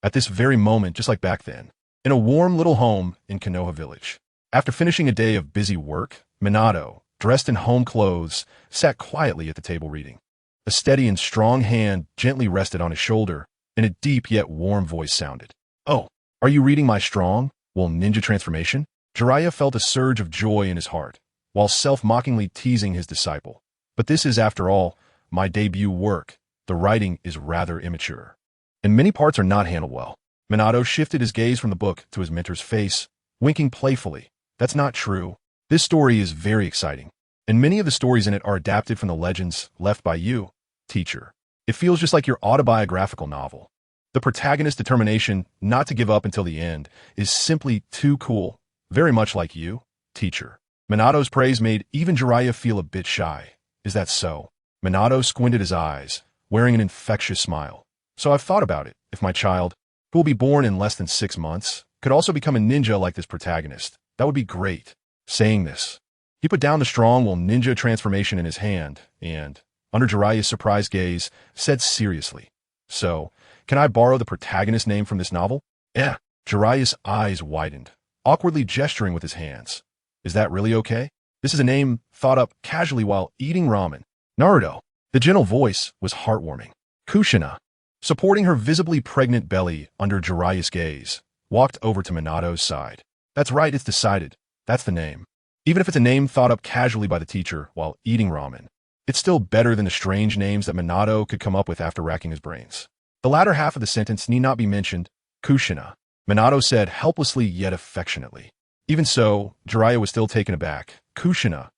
At this very moment, just like back then, in a warm little home in Konoha village. After finishing a day of busy work, Minato, dressed in home clothes, sat quietly at the table reading. A steady and strong hand gently rested on his shoulder, and a deep yet warm voice sounded. Oh, are you reading my strong, ninja transformation? Jiraiya felt a surge of joy in his heart, while self-mockingly teasing his disciple. But this is, after all, my debut work. The writing is rather immature, and many parts are not handled well. Minato shifted his gaze from the book to his mentor's face, winking playfully. That's not true. This story is very exciting, and many of the stories in it are adapted from the legends left by you, teacher. It feels just like your autobiographical novel. The protagonist's determination not to give up until the end is simply too cool, very much like you, teacher. Minato's praise made even Jiraiya feel a bit shy. Is that so? Minato squinted his eyes, wearing an infectious smile. So I've thought about it. If my child, who will be born in less than 6 months, could also become a ninja like this protagonist, that would be great. Saying this, he put down the strong ninja transformation in his hand and, under Jiraiya's surprised gaze, said seriously, So, can I borrow the protagonist's name from this novel? Yeah. Jiraiya's eyes widened, awkwardly gesturing with his hands. Is that really okay? This is a name thought up casually while eating ramen. Naruto. The gentle voice was heartwarming. Kushina, supporting her visibly pregnant belly under Jiraiya's gaze, walked over to Minato's side. That's right, it's decided. That's the name. Even if it's a name thought up casually by the teacher while eating ramen, it's still better than the strange names that Minato could come up with after racking his brains. The latter half of the sentence need not be mentioned. Kushina, Minato said helplessly yet affectionately. Even so, Jiraiya was still taken aback. Kushina,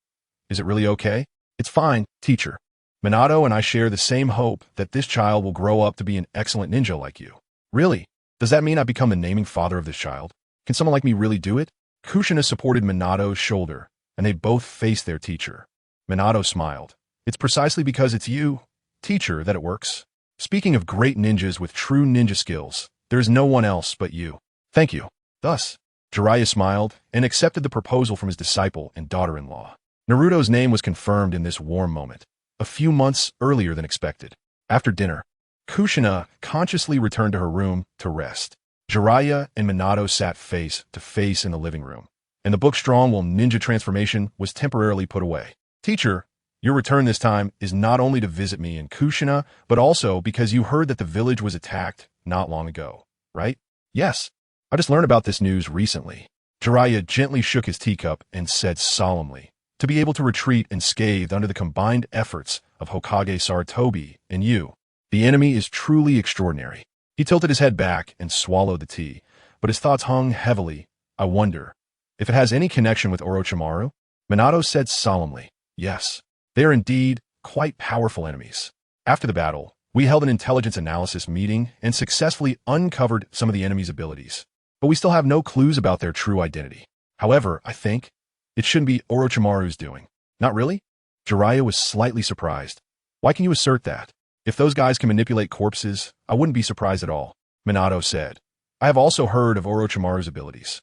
is it really okay? It's fine, teacher. Minato and I share the same hope that this child will grow up to be an excellent ninja like you. Really? Does that mean I become the naming father of this child? Can someone like me really do it? Kushina supported Minato's shoulder, and they both faced their teacher. Minato smiled. It's precisely because it's you, teacher, that it works. Speaking of great ninjas with true ninja skills, there is no one else but you. Thank you. Thus, Jiraiya smiled and accepted the proposal from his disciple and daughter-in-law. Naruto's name was confirmed in this warm moment, a few months earlier than expected. After dinner, Kushina consciously returned to her room to rest. Jiraiya and Minato sat face to face in the living room, and the book Strong Will Ninja Transformation was temporarily put away. Teacher, your return this time is not only to visit me in Kushina, but also because you heard that the village was attacked not long ago, right? Yes. I just learned about this news recently. Jiraiya gently shook his teacup and said solemnly, to be able to retreat unscathed under the combined efforts of Hokage Sarutobi and you. The enemy is truly extraordinary. He tilted his head back and swallowed the tea, but his thoughts hung heavily. I wonder if it has any connection with Orochimaru? Minato said solemnly, yes. They are indeed quite powerful enemies. After the battle, we held an intelligence analysis meeting and successfully uncovered some of the enemy's abilities. But we still have no clues about their true identity. However, I think it shouldn't be Orochimaru's doing. Not really? Jiraiya was slightly surprised. Why can you assert that? If those guys can manipulate corpses, I wouldn't be surprised at all. Minato said, I have also heard of Orochimaru's abilities.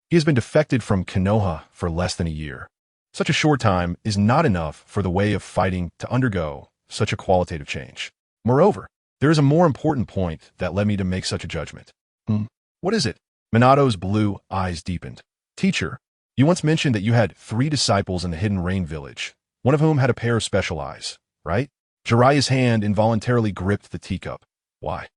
He has been defected from Konoha for less than a year. Such a short time is not enough for the way of fighting to undergo such a qualitative change. Moreover, there is a more important point that led me to make such a judgment. What is it? Minato's blue eyes deepened. Teacher, you once mentioned that you had 3 disciples in the Hidden Rain Village, one of whom had a pair of special eyes, right? Jiraiya's hand involuntarily gripped the teacup. Why?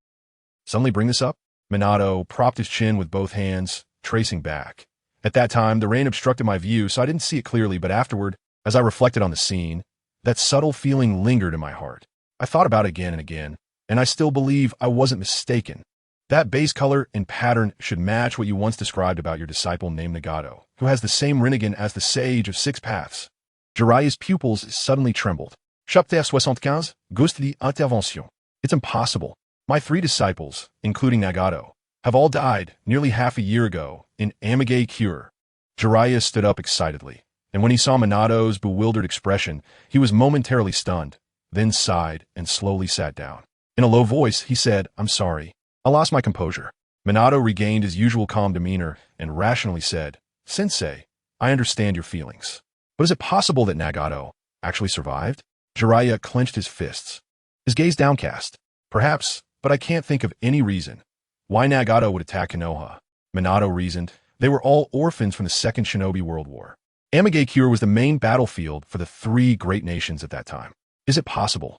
Suddenly bring this up? Minato propped his chin with both hands, tracing back. At that time, the rain obstructed my view, so I didn't see it clearly, but afterward, as I reflected on the scene, that subtle feeling lingered in my heart. I thought about it again and again, and I still believe I wasn't mistaken. That base color and pattern should match what you once described about your disciple named Nagato, who has the same Rinnegan as the Sage of 6 Paths. Jiraiya's pupils suddenly trembled. Chapitre 75, Gust d'intervention. It's impossible. My 3 disciples, including Nagato, have all died nearly half a year ago in Amage Cure. Jiraiya stood up excitedly, and when he saw Minato's bewildered expression, he was momentarily stunned, then sighed and slowly sat down. In a low voice, he said, I'm sorry. I lost my composure. Minato regained his usual calm demeanor and rationally said, Sensei, I understand your feelings. But is it possible that Nagato actually survived? Jiraiya clenched his fists, his gaze downcast. Perhaps, but I can't think of any reason why Nagato would attack Konoha. Minato reasoned, they were all orphans from the Second Shinobi World War. Amage Cure was the main battlefield for the 3 great nations at that time. Is it possible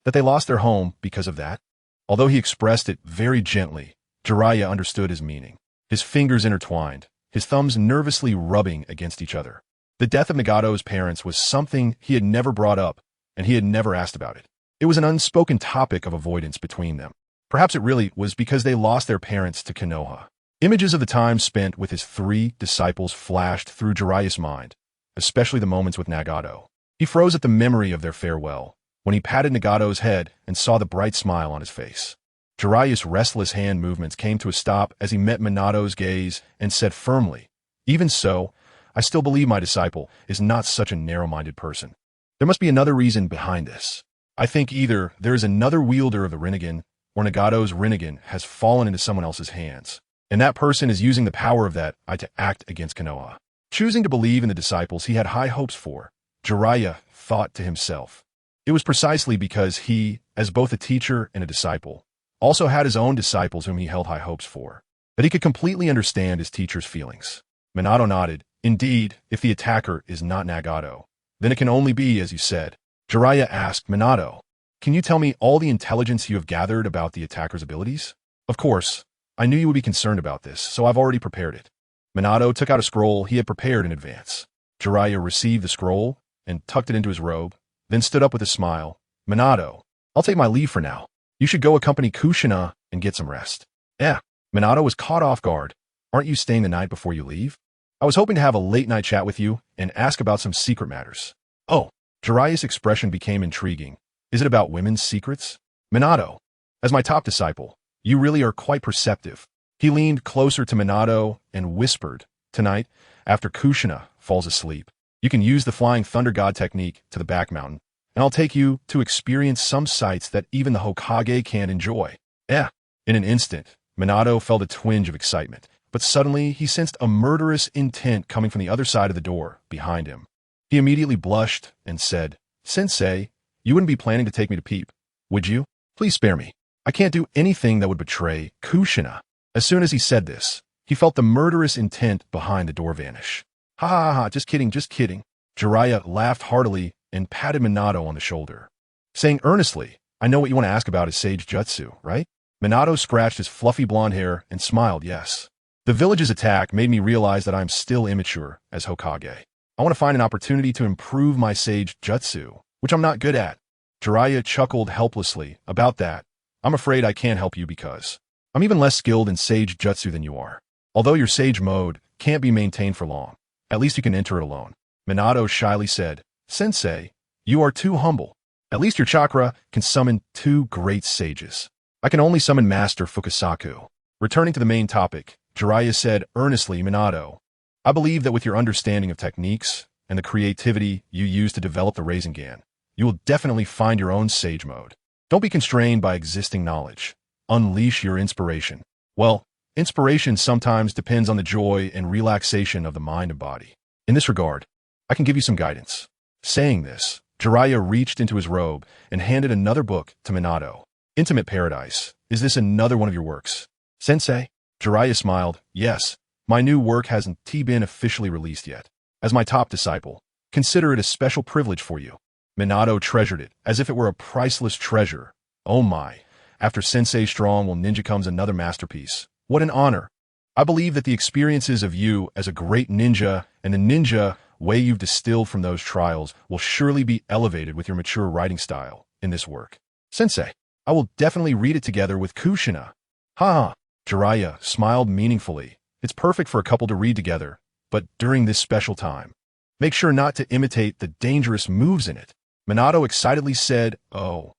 that they lost their home because of that? Although he expressed it very gently, Jiraiya understood his meaning. His fingers intertwined, his thumbs nervously rubbing against each other. The death of Nagato's parents was something he had never brought up, and he had never asked about it. It was an unspoken topic of avoidance between them. Perhaps it really was because they lost their parents to Konoha. Images of the time spent with his 3 disciples flashed through Jiraiya's mind, especially the moments with Nagato. He froze at the memory of their farewell, when he patted Nagato's head and saw the bright smile on his face. Jiraiya's restless hand movements came to a stop as he met Minato's gaze and said firmly, Even so, I still believe my disciple is not such a narrow-minded person. There must be another reason behind this. I think either there is another wielder of the Rinnegan, or Nagato's Rinnegan has fallen into someone else's hands, and that person is using the power of that eye to act against Konoha. Choosing to believe in the disciples he had high hopes for, Jiraiya thought to himself. It was precisely because he, as both a teacher and a disciple, also had his own disciples whom he held high hopes for, that he could completely understand his teacher's feelings. Minato nodded. Indeed, if the attacker is not Nagato, then it can only be as you said. Jiraiya asked Minato, can you tell me all the intelligence you have gathered about the attacker's abilities? Of course, I knew you would be concerned about this, so I've already prepared it. Minato took out a scroll he had prepared in advance. Jiraiya received the scroll and tucked it into his robe, then stood up with a smile. Minato, I'll take my leave for now. You should go accompany Kushina and get some rest. Minato was caught off guard. Aren't you staying the night before you leave? I was hoping to have a late-night chat with you and ask about some secret matters. Oh, Jiraiya's expression became intriguing, Is it about women's secrets? Minato, as my top disciple, you really are quite perceptive. He leaned closer to Minato and whispered, tonight, after Kushina falls asleep, you can use the Flying Thunder God technique to the back mountain, and I'll take you to experience some sights that even the Hokage can't enjoy. In an instant, Minato felt a twinge of excitement, but suddenly he sensed a murderous intent coming from the other side of the door, behind him. He immediately blushed and said, Sensei, you wouldn't be planning to take me to Peep, would you? Please spare me. I can't do anything that would betray Kushina. As soon as he said this, he felt the murderous intent behind the door vanish. Ha ha ha, just kidding, just kidding. Jiraiya laughed heartily and patted Minato on the shoulder, saying earnestly, I know what you want to ask about is Sage Jutsu, right? Minato scratched his fluffy blonde hair and smiled yes. The village's attack made me realize that I'm still immature as Hokage. I want to find an opportunity to improve my Sage Jutsu, which I'm not good at. Jiraiya chuckled helplessly. About that, I'm afraid I can't help you because I'm even less skilled in Sage Jutsu than you are. Although your Sage mode can't be maintained for long, at least you can enter it alone. Minato shyly said, Sensei, you are too humble. At least your chakra can summon 2 great sages. I can only summon Master Fukasaku. Returning to the main topic, Jiraiya said earnestly, Minato, I believe that with your understanding of techniques and the creativity you use to develop the Rinnegan, you will definitely find your own Sage mode. Don't be constrained by existing knowledge. Unleash your inspiration. Well, inspiration sometimes depends on the joy and relaxation of the mind and body. In this regard, I can give you some guidance. Saying this, Jiraiya reached into his robe and handed another book to Minato. Intimate Paradise. Is this another one of your works? Sensei? Jiraiya smiled. Yes, my new work hasn't been officially released yet. As my top disciple, consider it a special privilege for you. Minato treasured it as if it were a priceless treasure. Oh my, after Sensei Strong Will Ninja comes another masterpiece. What an honor. I believe that the experiences of you as a great ninja and the ninja way you've distilled from those trials will surely be elevated with your mature writing style in this work. Sensei, I will definitely read it together with Kushina. Ha! Jiraiya smiled meaningfully. It's perfect for a couple to read together, but during this special time, make sure not to imitate the dangerous moves in it. Minato excitedly said, Oh,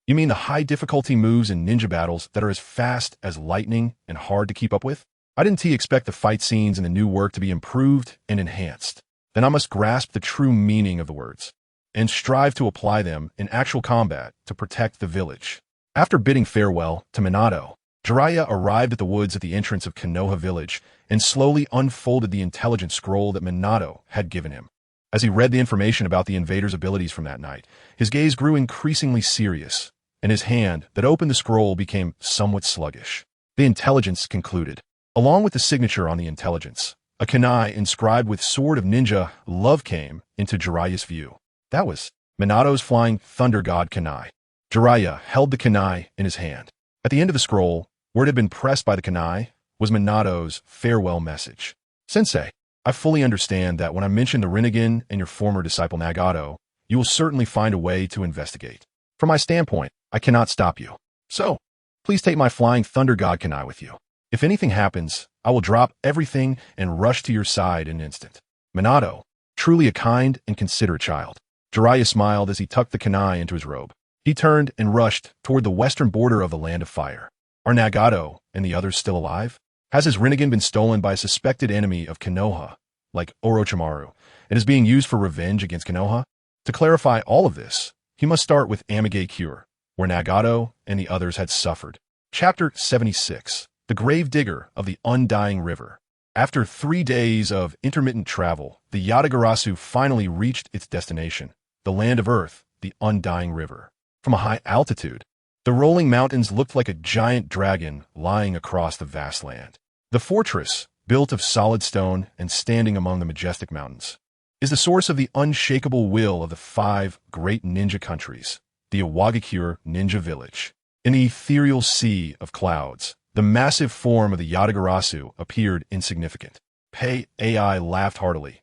you mean the high difficulty moves in ninja battles that are as fast as lightning and hard to keep up with? I didn't expect the fight scenes in the new work to be improved and enhanced. Then I must grasp the true meaning of the words and strive to apply them in actual combat to protect the village. After bidding farewell to Minato, Jiraiya arrived at the woods at the entrance of Konoha village and slowly unfolded the intelligence scroll that Minato had given him. As he read the information about the invader's abilities from that night, his gaze grew increasingly serious, and his hand that opened the scroll became somewhat sluggish. The intelligence concluded. Along with the signature on the intelligence, a kunai inscribed with Sword of Ninja Love came into Jiraiya's view. That was Minato's Flying Thunder God kunai. Jiraiya held the kunai in his hand. At the end of the scroll, where it had been pressed by the kunai, was Minato's farewell message. Sensei, I fully understand that when I mention the Rinnegan and your former disciple Nagato, you will certainly find a way to investigate. From my standpoint, I cannot stop you. So, please take my Flying Thunder God kunai with you. If anything happens, I will drop everything and rush to your side in an instant. Minato, truly a kind and considerate child. Jiraiya smiled as he tucked the kunai into his robe. He turned and rushed toward the western border of the Land of Fire. Are Nagato and the others still alive? Has his Rinnegan been stolen by a suspected enemy of Konoha, like Orochimaru, and is being used for revenge against Konoha? To clarify all of this, he must start with Amigay Cure, where Nagato and the others had suffered. Chapter 76. The Grave Digger of the Undying River. After 3 days of intermittent travel, the Yatagarasu finally reached its destination, the Land of Earth, the Undying River. From a high altitude, the rolling mountains looked like a giant dragon lying across the vast land. The fortress, built of solid stone and standing among the majestic mountains, is the source of the unshakable will of the 5 great ninja countries, the Iwagakure Ninja Village. In the ethereal sea of clouds, the massive form of the Yatagarasu appeared insignificant. Pei AI laughed heartily.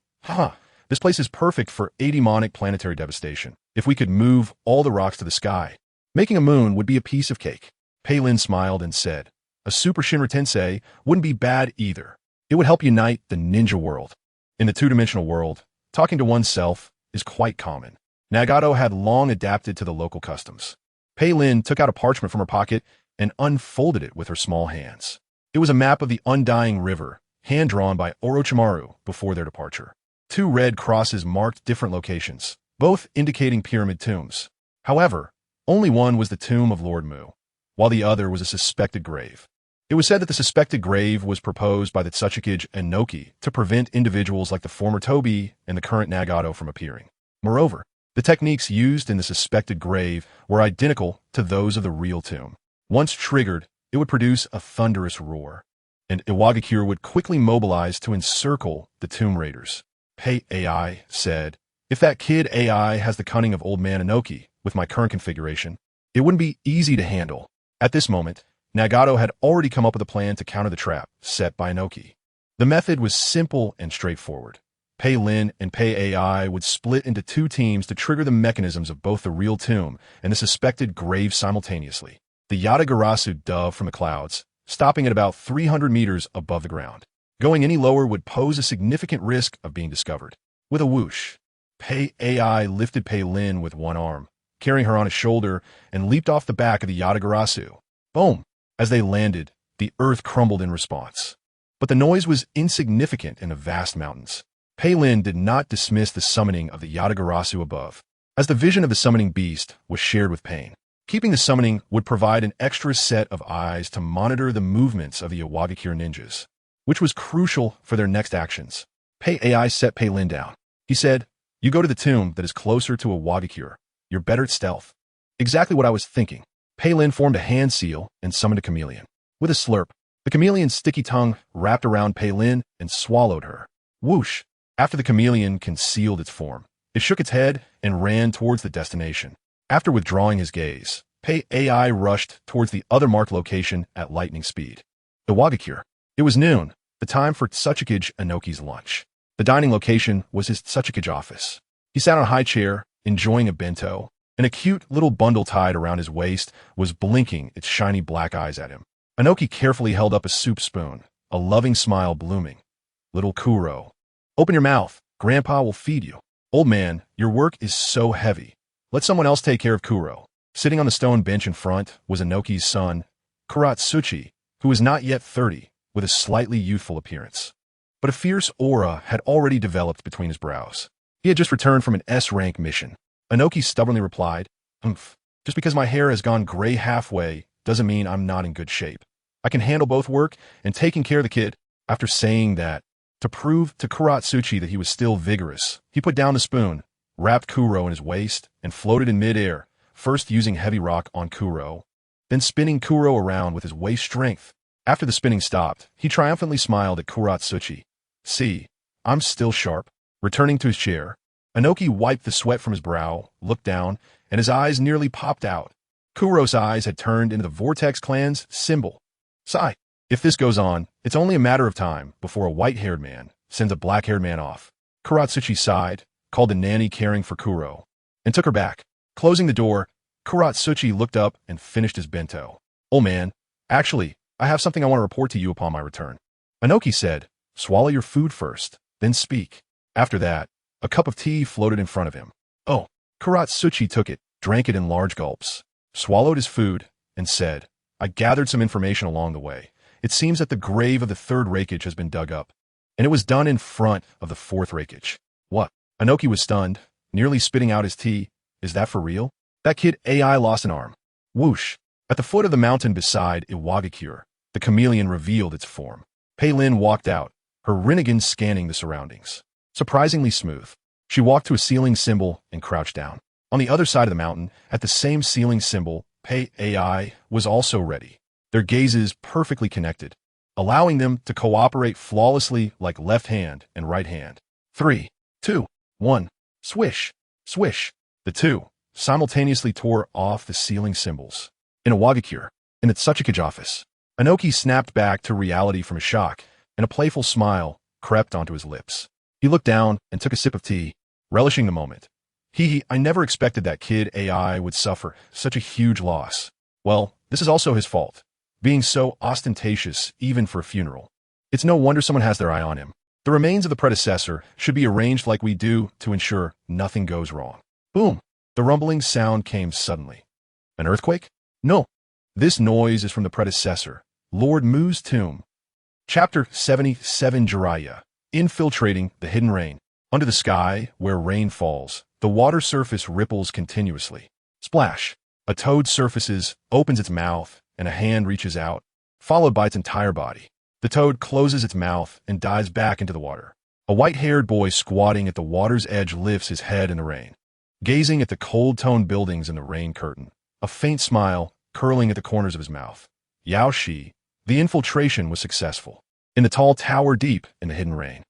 This place is perfect for demonic planetary devastation. If we could move all the rocks to the sky, making a moon would be a piece of cake. Pei Lin smiled and said, a Super Shinra Tensei wouldn't be bad either. It would help unite the ninja world. In the two-dimensional world, talking to oneself is quite common. Nagato had long adapted to the local customs. Pei Lin took out a parchment from her pocket and unfolded it with her small hands. It was a map of the undying river, hand-drawn by Orochimaru before their departure. 2 red crosses marked different locations, both indicating pyramid tombs. However, only one was the tomb of Lord Mu, while the other was a suspected grave. It was said that the suspected grave was proposed by the Otsutsuki and Noki to prevent individuals like the former Tobi and the current Nagato from appearing. Moreover, the techniques used in the suspected grave were identical to those of the real tomb. Once triggered, it would produce a thunderous roar, and Iwagakure would quickly mobilize to encircle the tomb raiders. Pei AI said, "If that kid AI has the cunning of old man Inoki with my current configuration, it wouldn't be easy to handle." At this moment, Nagato had already come up with a plan to counter the trap set by Inoki. The method was simple and straightforward. Pei Lin and Pei AI would split into 2 teams to trigger the mechanisms of both the real tomb and the suspected grave simultaneously. The Yatagarasu dove from the clouds, stopping at about 300 meters above the ground. Going any lower would pose a significant risk of being discovered. With a whoosh, Pei AI lifted Pei Lin with one arm, carrying her on his shoulder, and leaped off the back of the Yatagarasu. Boom! As they landed, the earth crumbled in response. But the noise was insignificant in the vast mountains. Pei Lin did not dismiss the summoning of the Yatagarasu above, as the vision of the summoning beast was shared with pain. Keeping the summoning would provide an extra set of eyes to monitor the movements of the Iwagakure ninjas, which was crucial for their next actions. Pei AI set Pei Lin down. He said, "You go to the tomb that is closer to Iwagakure. You're better at stealth." Exactly what I was thinking. Pei Lin formed a hand seal and summoned a chameleon. With a slurp, the chameleon's sticky tongue wrapped around Pei Lin and swallowed her. Whoosh! After the chameleon concealed its form, it shook its head and ran towards the destination. After withdrawing his gaze, Pei AI rushed towards the other marked location at lightning speed. Iwagakure. It was noon, the time for Otsutsuki Inoki's lunch. The dining location was his Otsutsuki office. He sat on a high chair, enjoying a bento, and a cute little bundle tied around his waist was blinking its shiny black eyes at him. Inoki carefully held up a soup spoon, a loving smile blooming. "Little Kuro, open your mouth. Grandpa will feed you." "Old man, your work is so heavy. Let someone else take care of Kuro." Sitting on the stone bench in front was Inoki's son, Kuratsuchi, who was not yet 30, with a slightly youthful appearance. But a fierce aura had already developed between his brows. He had just returned from an S-rank mission. Inoki stubbornly replied, "Humph, just because my hair has gone gray halfway doesn't mean I'm not in good shape. I can handle both work and taking care of the kid." After saying that, to prove to Kuratsuchi that he was still vigorous, he put down the spoon, wrapped Kuro in his waist, and floated in midair, first using heavy rock on Kuro, then spinning Kuro around with his waist strength. After the spinning stopped, he triumphantly smiled at Kuratsuchi. "See, I'm still sharp." Returning to his chair, Inoki wiped the sweat from his brow, looked down, and his eyes nearly popped out. Kuro's eyes had turned into the Vortex clan's symbol. Sigh. If this goes on, it's only a matter of time before a white-haired man sends a black-haired man off. Kuratsuchi sighed, called the nanny caring for Kuro, and took her back. Closing the door, Kuratsuchi looked up and finished his bento. "Oh man, actually, I have something I want to report to you upon my return." Inoki said, "Swallow your food first, then speak." After that, a cup of tea floated in front of him. "Oh." Kuratsuchi took it, drank it in large gulps, swallowed his food, and said, "I gathered some information along the way. It seems that the grave of the 3rd Reikage has been dug up, and it was done in front of the 4th Reikage." "What?" Inoki was stunned, nearly spitting out his tea. "Is that for real?" "That kid AI lost an arm." Whoosh! At the foot of the mountain beside Iwagakure, the chameleon revealed its form. Pei Lin walked out, her Rinnegan scanning the surroundings. Surprisingly smooth. She walked to a ceiling symbol and crouched down. On the other side of the mountain, at the same ceiling symbol, Pei AI was also ready, their gazes perfectly connected, allowing them to cooperate flawlessly like left hand and right hand. 3, 2, 1, swish, swish. The two simultaneously tore off the ceiling symbols. In Iwagakure, in the Otsutsuki office, Inoki snapped back to reality from a shock, and a playful smile crept onto his lips. He looked down and took a sip of tea, relishing the moment. I never expected that kid AI would suffer such a huge loss. Well, this is also his fault, being so ostentatious even for a funeral. It's no wonder someone has their eye on him. The remains of the predecessor should be arranged like we do to ensure nothing goes wrong. Boom! The rumbling sound came suddenly. An earthquake? No. This noise is from the predecessor, Lord Mu's tomb. Chapter 77 Jiraiya, Infiltrating the Hidden Rain. Under the sky, where rain falls, the water surface ripples continuously. Splash! A toad surfaces, opens its mouth, and a hand reaches out, followed by its entire body. The toad closes its mouth and dives back into the water. A white-haired boy squatting at the water's edge lifts his head in the rain, gazing at the cold-toned buildings in the rain curtain, a faint smile curling at the corners of his mouth. Yao Shi, the infiltration was successful. In the tall tower deep in the hidden rain.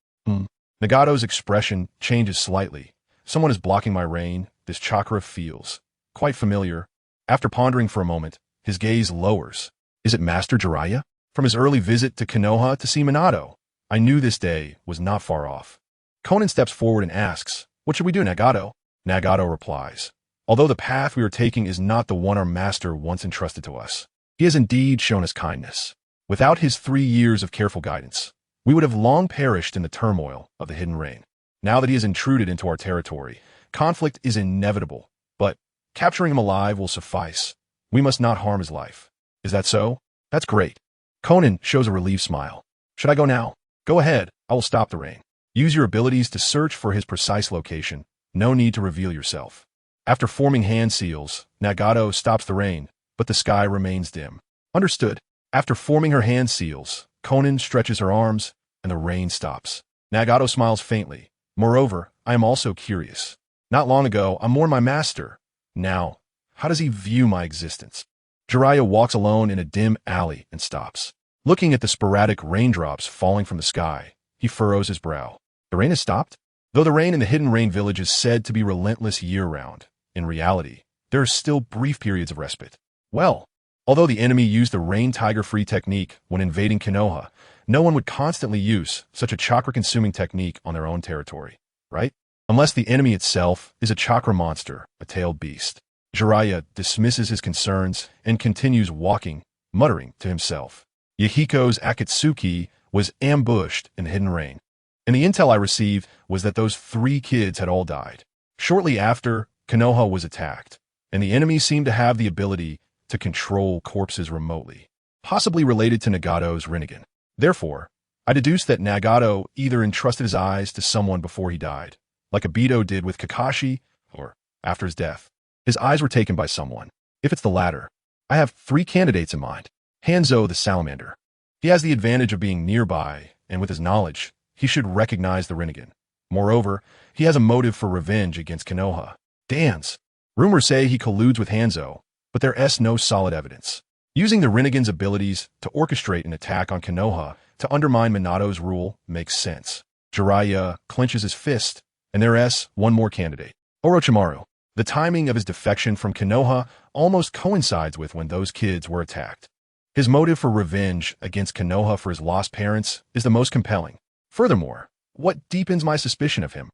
Nagato's expression changes slightly. Someone is blocking my rain. This chakra feels quite familiar. After pondering for a moment, his gaze lowers. Is it Master Jiraiya? From his early visit to Konoha to see Minato, I knew this day was not far off. Konan steps forward and asks, "What should we do, Nagato?" Nagato replies, "Although the path we are taking is not the one our master once entrusted to us, he has indeed shown us kindness. Without his 3 years of careful guidance, we would have long perished in the turmoil of the hidden rain. Now that he has intruded into our territory, conflict is inevitable, but capturing him alive will suffice. We must not harm his life. Is that so? That's great." Konan shows a relieved smile. "Should I go now?" "Go ahead. I will stop the rain. Use your abilities to search for his precise location. No need to reveal yourself." After forming hand seals, Nagato stops the rain, but the sky remains dim. Understood. After forming her hand seals, Konan stretches her arms, and the rain stops. Nagato smiles faintly. "Moreover, I am also curious. Not long ago, I mourned my master. Now, how does he view my existence?" Jiraiya walks alone in a dim alley and stops. Looking at the sporadic raindrops falling from the sky, he furrows his brow. The rain has stopped? Though the rain in the hidden rain village is said to be relentless year-round, in reality, there are still brief periods of respite. Well, although the enemy used the rain tiger-free technique when invading Konoha, no one would constantly use such a chakra-consuming technique on their own territory, right? Unless the enemy itself is a chakra monster, a tailed beast. Jiraiya dismisses his concerns and continues walking, muttering to himself. Yahiko's Akatsuki was ambushed in the hidden rain, and the intel I received was that those 3 kids had all died. Shortly after, Konoha was attacked, and the enemy seemed to have the ability to control corpses remotely, possibly related to Nagato's Rinnegan. Therefore, I deduced that Nagato either entrusted his eyes to someone before he died, like Obito did with Kakashi, or after his death. His eyes were taken by someone. If it's the latter, I have 3 candidates in mind. Hanzo the Salamander. He has the advantage of being nearby, and with his knowledge, he should recognize the Rinnegan. Moreover, he has a motive for revenge against Konoha. Dance. Rumors say he colludes with Hanzo, but there is no solid evidence. Using the Rinnegan's abilities to orchestrate an attack on Konoha to undermine Minato's rule makes sense. Jiraiya clenches his fist, and there is one more candidate. Orochimaru. The timing of his defection from Konoha almost coincides with when those kids were attacked. His motive for revenge against Konoha for his lost parents is the most compelling. Furthermore, what deepens my suspicion of him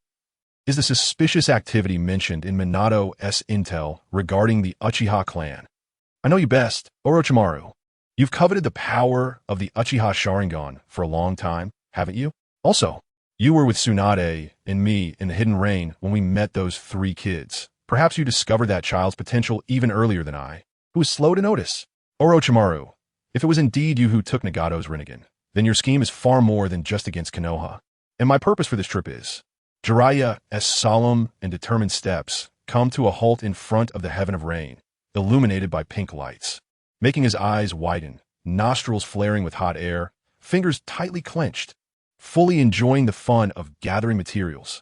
is the suspicious activity mentioned in Minato's intel regarding the Uchiha clan. I know you best, Orochimaru. You've coveted the power of the Uchiha Sharingan for a long time, haven't you? Also, you were with Tsunade and me in the hidden rain when we met those 3 kids. Perhaps you discovered that child's potential even earlier than I, who was slow to notice. Orochimaru, if it was indeed you who took Nagato's Rinnegan, then your scheme is far more than just against Konoha. And my purpose for this trip is, Jiraiya's solemn and determined steps come to a halt in front of the heaven of rain, illuminated by pink lights, making his eyes widen, nostrils flaring with hot air, fingers tightly clenched, fully enjoying the fun of gathering materials.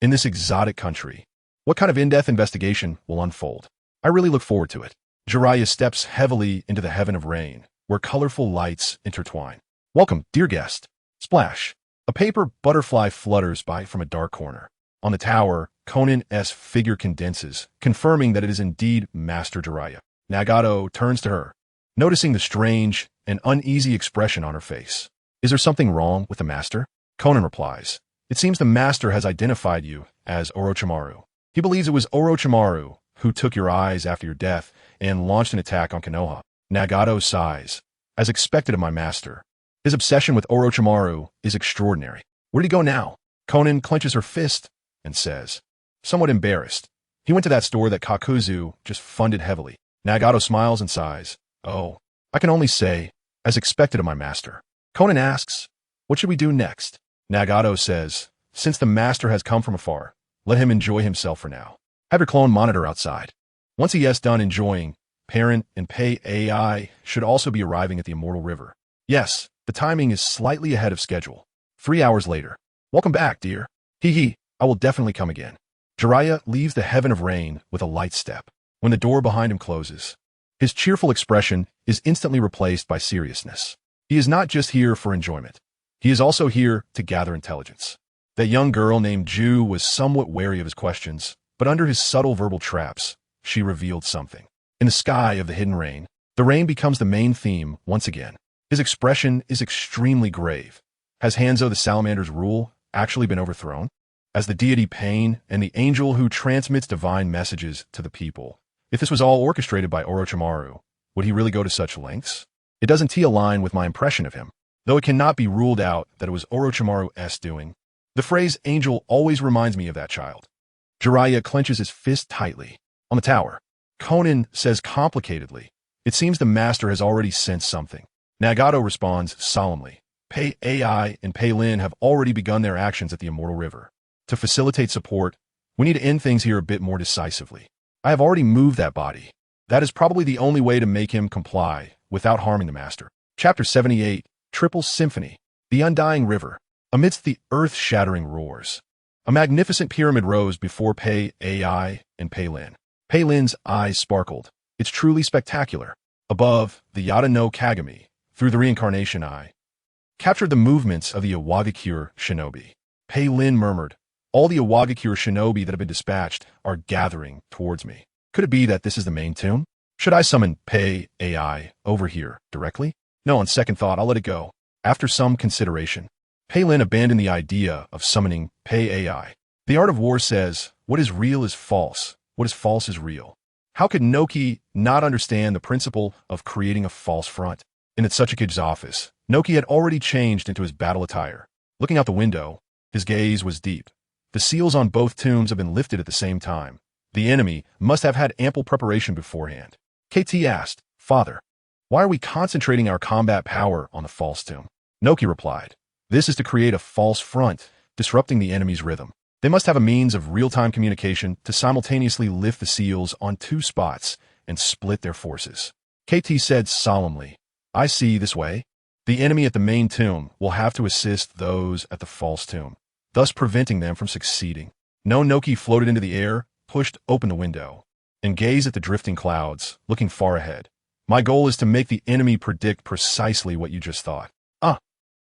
In this exotic country, what kind of in-depth investigation will unfold? I really look forward to it. Jiraiya steps heavily into the heaven of rain, where colorful lights intertwine. Welcome, dear guest. Splash. A paper butterfly flutters by from a dark corner. On the tower, Konan's figure condenses, confirming that it is indeed Master Jiraiya. Nagato turns to her, noticing the strange and uneasy expression on her face. Is there something wrong with the master? Konan replies, "It seems the master has identified you as Orochimaru. He believes it was Orochimaru who took your eyes after your death and launched an attack on Konoha." Nagato sighs. As expected of my master, his obsession with Orochimaru is extraordinary. Where did he go now? Konan clenches her fist and says, somewhat embarrassed, He went to that store that Kakuzu just funded heavily. Nagato smiles and sighs. Oh, I can only say, as expected of my master. Konan asks, what should we do next? Nagato says, since the master has come from afar, let him enjoy himself for now. Have your clone monitor outside. Once he has done enjoying, parent and pay AI should also be arriving at the Immortal River. Yes, the timing is slightly ahead of schedule. 3 hours later. Welcome back, dear. Hee, I will definitely come again. Jiraiya leaves the heaven of rain with a light step. When the door behind him closes, his cheerful expression is instantly replaced by seriousness. He is not just here for enjoyment. He is also here to gather intelligence. That young girl named Ju was somewhat wary of his questions, but under his subtle verbal traps, she revealed something. In the sky of the hidden rain, the rain becomes the main theme once again. His expression is extremely grave. Has Hanzo the Salamander's rule actually been overthrown? As the deity Pain and the angel who transmits divine messages to the people, if this was all orchestrated by Orochimaru, would he really go to such lengths? It doesn't align with my impression of him, though it cannot be ruled out that it was Orochimaru's doing. The phrase angel always reminds me of that child. Jiraiya clenches his fist tightly. On the tower, Konan says complicatedly, it seems the master has already sensed something. Nagato responds solemnly. Pei AI and Pei Lin have already begun their actions at the Immortal River. To facilitate support, we need to end things here a bit more decisively. I have already moved that body. That is probably the only way to make him comply without harming the master. Chapter 78, Triple Symphony, The Undying River. Amidst the earth-shattering roars, a magnificent pyramid rose before Pei AI and Pei Lin. Pei Lin's eyes sparkled. It's truly spectacular. Above, the Yada no Kagami, through the reincarnation eye, captured the movements of the Iwagakure shinobi. Pei Lin murmured, all the Iwagakure shinobi that have been dispatched are gathering towards me. Could it be that this is the main tomb? Should I summon Pei AI over here directly? No, on second thought, I'll let it go. After some consideration, Pei Lin abandoned the idea of summoning Pei AI. The art of war says, what is real is false, what is false is real. How could Noki not understand the principle of creating a false front? In Otsutsuki's office, Noki had already changed into his battle attire. Looking out the window, his gaze was deep. The seals on both tombs have been lifted at the same time. The enemy must have had ample preparation beforehand. KT asked, Father, why are we concentrating our combat power on the false tomb? Noki replied, this is to create a false front, disrupting the enemy's rhythm. They must have a means of real-time communication to simultaneously lift the seals on 2 spots and split their forces. KT said solemnly, I see this way. The enemy at the main tomb will have to assist those at the false tomb, thus preventing them from succeeding. Noki floated into the air, pushed open the window, and gazed at the drifting clouds, looking far ahead. My goal is to make the enemy predict precisely what you just thought.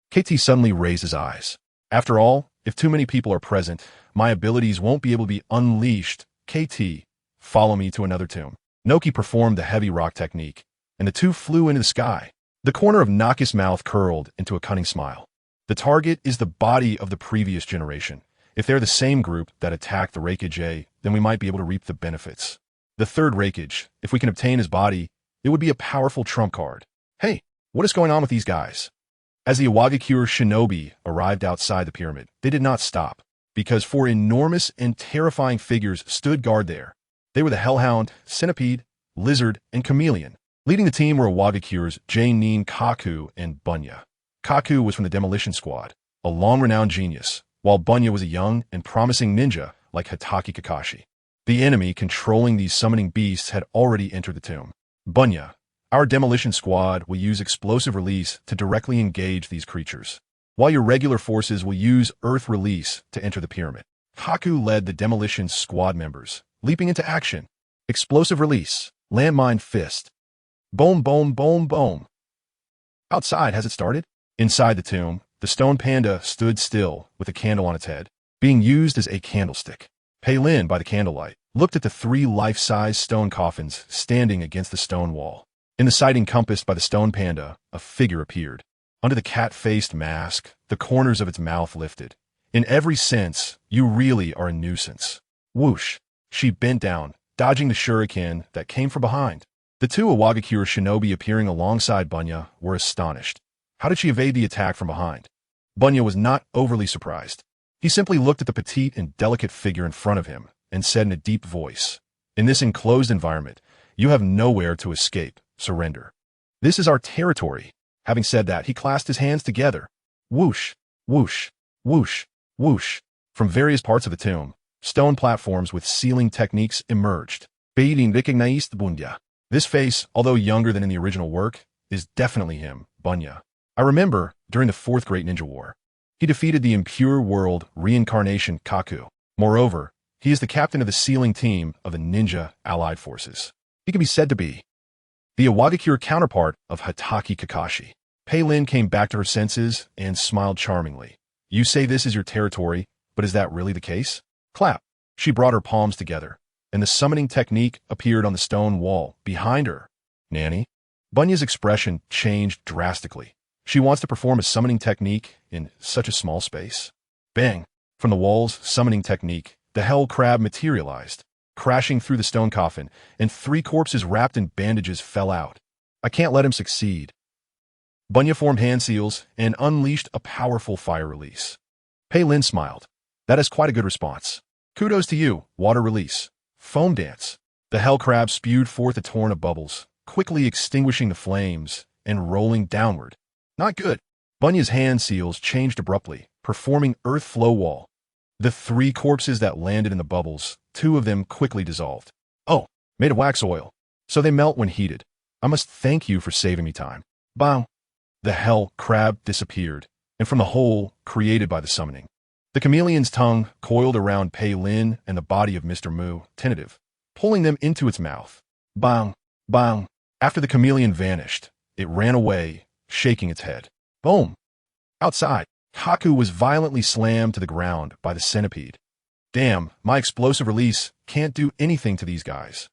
KT suddenly raised his eyes. After all, if too many people are present, my abilities won't be able to be unleashed. KT, follow me to another tomb. Noki performed the heavy rock technique, and the two flew into the sky. The corner of Naki's mouth curled into a cunning smile. The target is the body of the previous generation. If they're the same group that attacked the Reikage, then we might be able to reap the benefits. The third Reikage, if we can obtain his body, it would be a powerful trump card. Hey, what is going on with these guys? As the Iwagakure shinobi arrived outside the pyramid, they did not stop, because 4 enormous and terrifying figures stood guard there. They were the Hellhound, Centipede, Lizard, and Chameleon. Leading the team were Iwagakure's Jainin Kaku and Bunya. Kaku was from the Demolition Squad, a long-renowned genius, while Bunya was a young and promising ninja like Hatake Kakashi. The enemy controlling these summoning beasts had already entered the tomb. Bunya, our Demolition Squad will use explosive release to directly engage these creatures, while your regular forces will use Earth Release to enter the pyramid. Kaku led the Demolition Squad members, leaping into action. Explosive Release, Landmine Fist. Boom, boom, boom, boom. Outside, has it started? Inside the tomb, the stone panda stood still with a candle on its head, being used as a candlestick. Pei Lin, by the candlelight, looked at the 3 life-size stone coffins standing against the stone wall. In the sight encompassed by the stone panda, a figure appeared. Under the cat-faced mask, the corners of its mouth lifted. In every sense, you really are a nuisance. Whoosh! She bent down, dodging the shuriken that came from behind. The 2 Iwagakure shinobi appearing alongside Bunya were astonished. How did she evade the attack from behind? Bunya was not overly surprised. He simply looked at the petite and delicate figure in front of him, and said in a deep voice, "In this enclosed environment, you have nowhere to escape. Surrender. This is our territory." Having said that, he clasped his hands together. Whoosh, whoosh, whoosh, whoosh. From various parts of the tomb, stone platforms with sealing techniques emerged. Being recognized Bunya. This face, although younger than in the original work, is definitely him, Bunya. I remember, during the Fourth Great Ninja War, he defeated the impure world reincarnation Kaku. Moreover, he is the captain of the sealing team of the ninja allied forces. He can be said to be the Iwagakure counterpart of Hatake Kakashi. Pei Lin came back to her senses and smiled charmingly. "You say this is your territory, but is that really the case?" Clap. She brought her palms together, and the summoning technique appeared on the stone wall behind her. Nanny? Bunya's expression changed drastically. She wants to perform a summoning technique in such a small space. Bang! From the wall's summoning technique, the hell crab materialized, crashing through the stone coffin, and 3 corpses wrapped in bandages fell out. I can't let him succeed. Bunya formed hand seals and unleashed a powerful fire release. Pei Lin smiled. That is quite a good response. Kudos to you, water release. Foam dance. The hell crab spewed forth a torrent of bubbles, quickly extinguishing the flames and rolling downward. Not good. Bunya's hand seals changed abruptly, performing earth flow wall. The 3 corpses that landed in the bubbles, 2 of them quickly dissolved. Oh, made of wax oil. So they melt when heated. I must thank you for saving me time. Bow. The hell crab disappeared, and from the hole created by the summoning, the chameleon's tongue coiled around Pei Lin and the body of Mr. Mu, tentative, pulling them into its mouth. Bang, bang. After the chameleon vanished, it ran away, shaking its head. Boom. Outside, Haku was violently slammed to the ground by the centipede. Damn, my explosive release can't do anything to these guys.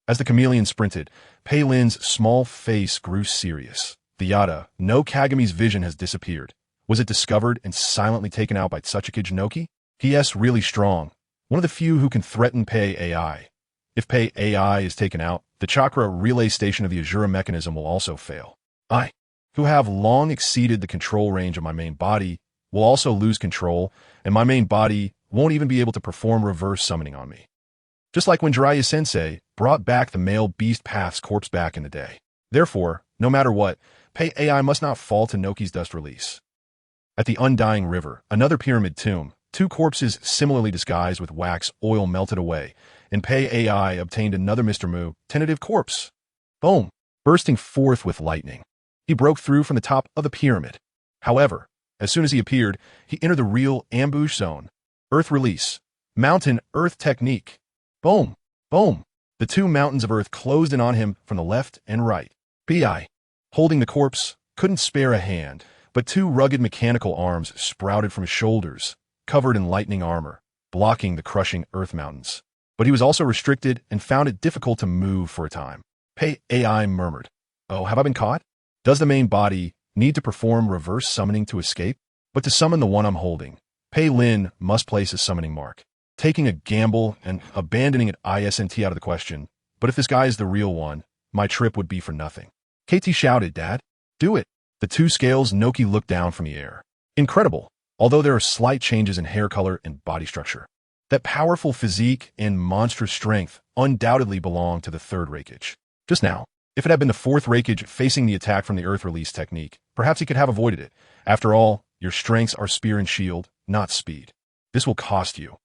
As the chameleon sprinted, Pei Lin's small face grew serious. The Yada, no Kagami's vision has disappeared. Was it discovered and silently taken out by Tsuchika Jinoki? He.S. really strong, one of the few who can threaten Pei AI. If Pei AI is taken out, the chakra relay station of the Azura mechanism will also fail. I, who have long exceeded the control range of my main body, will also lose control, and my main body won't even be able to perform reverse summoning on me. Just like when Jiraiya Sensei brought back the male beast path's corpse back in the day. Therefore, no matter what, Pei AI must not fall to Noki's dust release. At the Undying River, another pyramid tomb, 2 corpses similarly disguised with wax oil melted away, and Pei AI obtained another Mr. Mu, tentative corpse. Boom! Bursting forth with lightning. He broke through from the top of the pyramid. However, as soon as he appeared, he entered the real ambush zone. Earth release. Mountain earth technique. Boom! Boom! The 2 mountains of earth closed in on him from the left and right. P.I. Holding the corpse, couldn't spare a hand, but 2 rugged mechanical arms sprouted from his shoulders, covered in lightning armor, blocking the crushing earth mountains. But he was also restricted and found it difficult to move for a time. Pei AI murmured, "Oh, have I been caught? Does the main body need to perform reverse summoning to escape? But to summon the one I'm holding, Pei Lin must place a summoning mark. Taking a gamble and abandoning it ISNT out of the question, but if this guy is the real one, my trip would be for nothing." KT shouted, "Dad, do it." The 2 scales Noki looked down from the air. Incredible, although there are slight changes in hair color and body structure. That powerful physique and monstrous strength undoubtedly belong to the 3rd Reikage. Just now, if it had been the 4th Reikage facing the attack from the earth release technique, perhaps he could have avoided it. After all, your strengths are spear and shield, not speed. This will cost you.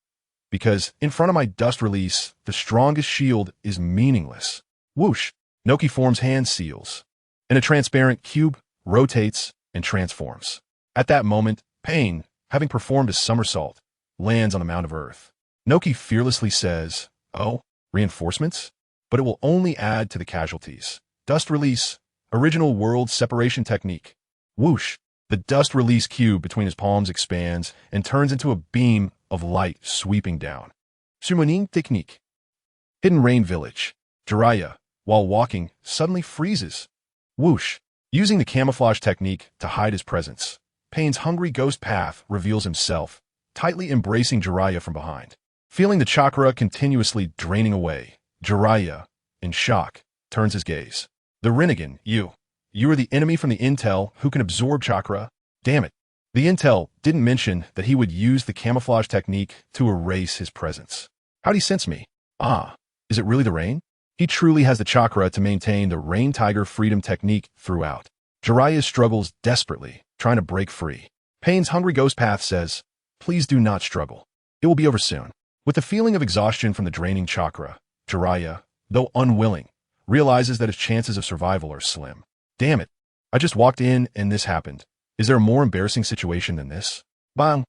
Because in front of my dust release, the strongest shield is meaningless. Whoosh! Noki forms hand seals, and a transparent cube rotates and transforms. At that moment, Pain, having performed a somersault, lands on the mound of earth. Noki fearlessly says, "Oh, reinforcements?" But it will only add to the casualties. Dust release, original world separation technique. Whoosh! The dust release cube between his palms expands and turns into a beam of light sweeping down. Summoning technique. Hidden Rain Village. Jiraiya, while walking, suddenly freezes. Whoosh! Using the camouflage technique to hide his presence, Pain's hungry ghost path reveals himself, tightly embracing Jiraiya from behind. Feeling the chakra continuously draining away, Jiraiya, in shock, turns his gaze. The Rinnegan, you are the enemy from the intel who can absorb chakra. Damn it. The intel didn't mention that he would use the camouflage technique to erase his presence. How'd he sense me? Ah, is it really the rain? He truly has the chakra to maintain the Rain Tiger freedom technique throughout. Jiraiya struggles desperately, trying to break free. Pain's hungry ghost path says, please do not struggle. It will be over soon. With the feeling of exhaustion from the draining chakra, Jiraiya, though unwilling, realizes that his chances of survival are slim. Damn it. I just walked in and this happened. Is there a more embarrassing situation than this? Bang!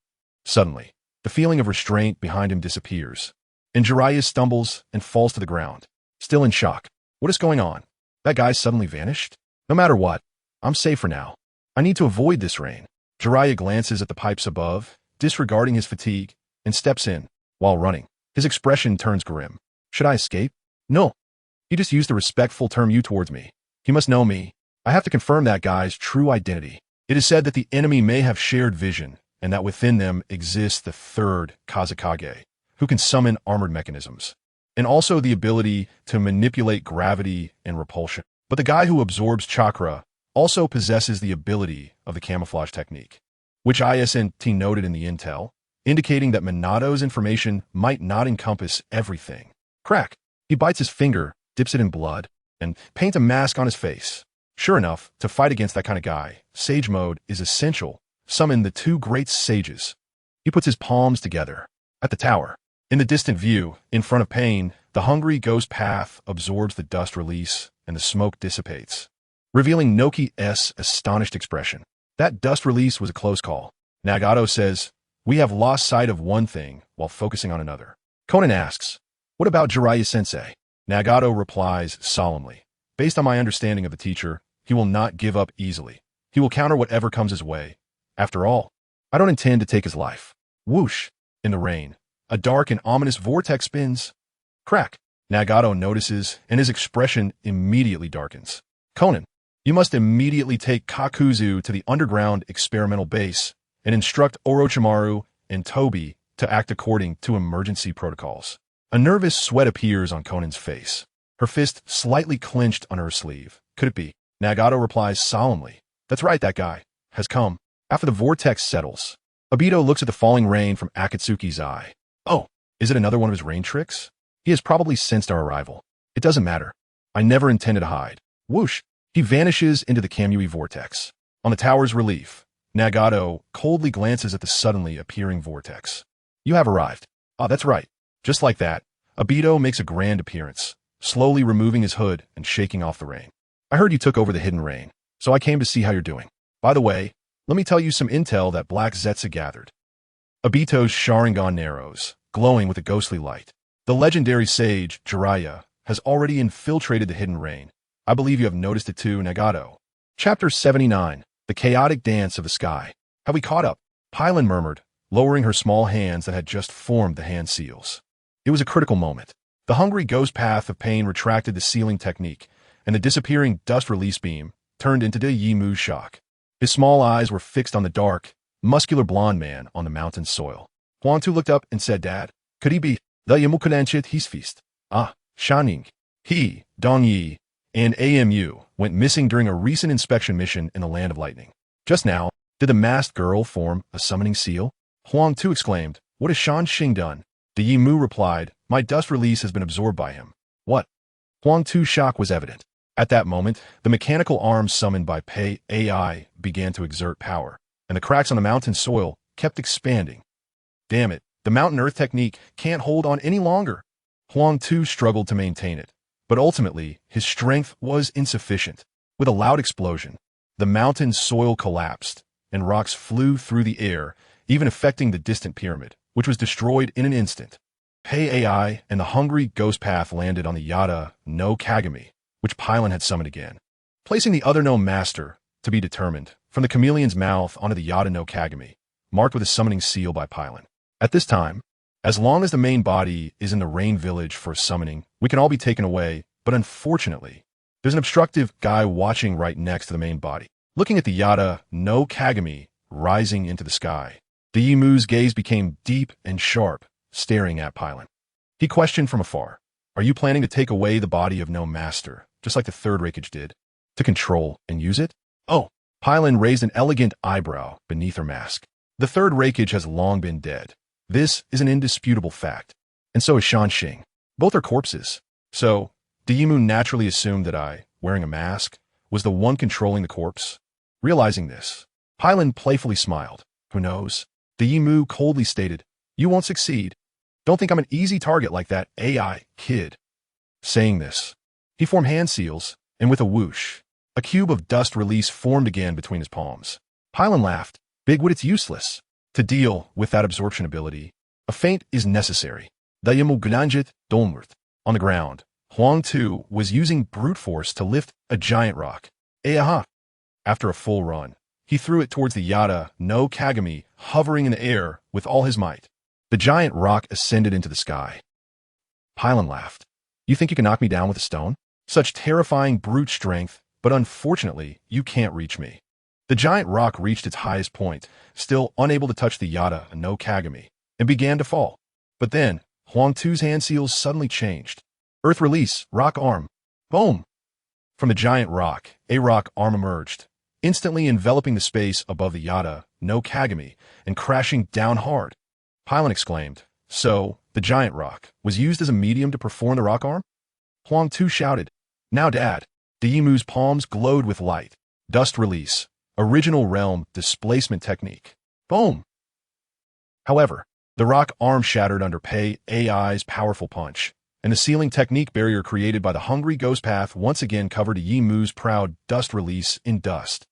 Suddenly, the feeling of restraint behind him disappears, and Jiraiya stumbles and falls to the ground, still in shock. What is going on? That guy suddenly vanished? No matter what, I'm safe for now. I need to avoid this rain. Jiraiya glances at the pipes above, disregarding his fatigue, and steps in. While running, his expression turns grim. Should I escape? No. He just used a respectful term you towards me. He must know me. I have to confirm that guy's true identity. It is said that the enemy may have shared vision, and that within them exists the third Kazekage, who can summon armored mechanisms, and also the ability to manipulate gravity and repulsion. But the guy who absorbs chakra also possesses the ability of the camouflage technique, which ISNT noted in the intel, indicating that Minato's information might not encompass everything. Crack. He bites his finger, dips it in blood, and paints a mask on his face. Sure enough, to fight against that kind of guy, Sage Mode is essential. Summon the two great sages. He puts his palms together. At the tower, in the distant view, in front of Pain, the hungry ghost path absorbs the dust release and the smoke dissipates, revealing Noki's astonished expression. That dust release was a close call. Nagato says, we have lost sight of one thing while focusing on another. Konan asks, what about Jiraiya-sensei? Nagato replies solemnly, based on my understanding of the teacher, he will not give up easily. He will counter whatever comes his way. After all, I don't intend to take his life. Whoosh! In the rain, a dark and ominous vortex spins. Crack! Nagato notices, and his expression immediately darkens. Konan, you must immediately take Kakuzu to the underground experimental base and instruct Orochimaru and Toby to act according to emergency protocols. A nervous sweat appears on Konan's face, her fist slightly clenched on her sleeve. Could it be? Nagato replies solemnly, that's right, that guy has come. After the vortex settles, Obito looks at the falling rain from Akatsuki's eye. Oh, is it another one of his rain tricks? He has probably sensed our arrival. It doesn't matter. I never intended to hide. Whoosh! He vanishes into the Kamui vortex. On the tower's relief, Nagato coldly glances at the suddenly appearing vortex. You have arrived. Ah, that's right. Just like that, Obito makes a grand appearance, slowly removing his hood and shaking off the rain. I heard you took over the hidden rain, so I came to see how you're doing. By the way, let me tell you some intel that Black Zetsu gathered. Obito's Sharingan narrows, glowing with a ghostly light. The legendary sage, Jiraiya, has already infiltrated the hidden rain. I believe you have noticed it too, Nagato. Chapter 79, The Chaotic Dance of the Sky. Have we caught up? Pylon murmured, lowering her small hands that had just formed the hand seals. It was a critical moment. The hungry ghost path of pain retracted the sealing technique, and the disappearing dust release beam turned into the Yimu's shock. His small eyes were fixed on the dark, muscular blond man on the mountain soil. Huangtu looked up and said, Dad, could he be the Yamukudanchit he's feast? Ah, Shaning. He, Dongyi, and AMU went missing during a recent inspection mission in the Land of Lightning. Just now, did the masked girl form a summoning seal? Huangtu exclaimed, what has Shan Xing done? The Yimu replied, my dust release has been absorbed by him. What? Huangtu's shock was evident. At that moment, the mechanical arms summoned by Pei AI began to exert power, and the cracks on the mountain soil kept expanding. Damn it, the mountain earth technique can't hold on any longer. Huangtu struggled to maintain it, but ultimately, his strength was insufficient. With a loud explosion, the mountain soil collapsed, and rocks flew through the air, even affecting the distant pyramid, which was destroyed in an instant. Pei AI and the hungry ghost path landed on the Yada-no Kagami, which Pylon had summoned again, placing the other no master, to be determined, from the chameleon's mouth onto the Yada-no Kagami, marked with a summoning seal by Pylon. At this time, as long as the main body is in the Rain Village for summoning, we can all be taken away, but unfortunately, there's an obstructive guy watching right next to the main body, looking at the Yada-no Kagami rising into the sky. The Yimu's gaze became deep and sharp, staring at Pylon. He questioned from afar, are you planning to take away the body of no master, just like the third Reikage did, to control and use it? Oh, Pylon raised an elegant eyebrow beneath her mask. The third Reikage has long been dead. This is an indisputable fact. and so is Shang. Both are corpses. So, Daemu naturally assumed that I, wearing a mask, was the one controlling the corpse. Realizing this, Hylan playfully smiled. Who knows? Daemu coldly stated, "You won't succeed. Don't think I'm an easy target like that AI kid." Saying this, he formed hand seals, and with a whoosh, a cube of dust release formed again between his palms. Hylan laughed. Big wood, it's useless. To deal with that absorption ability, a feint is necessary. Daemu Gnanjit Dolmurth. On the ground, Huang-To was using brute force to lift a giant rock. Aha! After a full run, he threw it towards the Yada-No Kagami, hovering in the air with all his might. The giant rock ascended into the sky. Hylan laughed. You think you can knock me down with a stone? Such terrifying brute strength, but unfortunately, you can't reach me. The giant rock reached its highest point, still unable to touch the Yada-No Kagami, and began to fall. But then, Huang-To's hand seals suddenly changed. Earth release, rock arm. Boom! From the giant rock, a rock arm emerged, instantly enveloping the space above the Yada-No Kagami and crashing down hard. Hylan exclaimed, "So, the giant rock was used as a medium to perform the rock arm?" Huang-To shouted, "Now, Dad." Daemu's palms glowed with light. Dust release, original realm displacement technique. Boom! However, the rock arm shattered under Pei AI's powerful punch, and the sealing technique barrier created by the hungry ghost path once again covered Daemu's proud dust release in dust.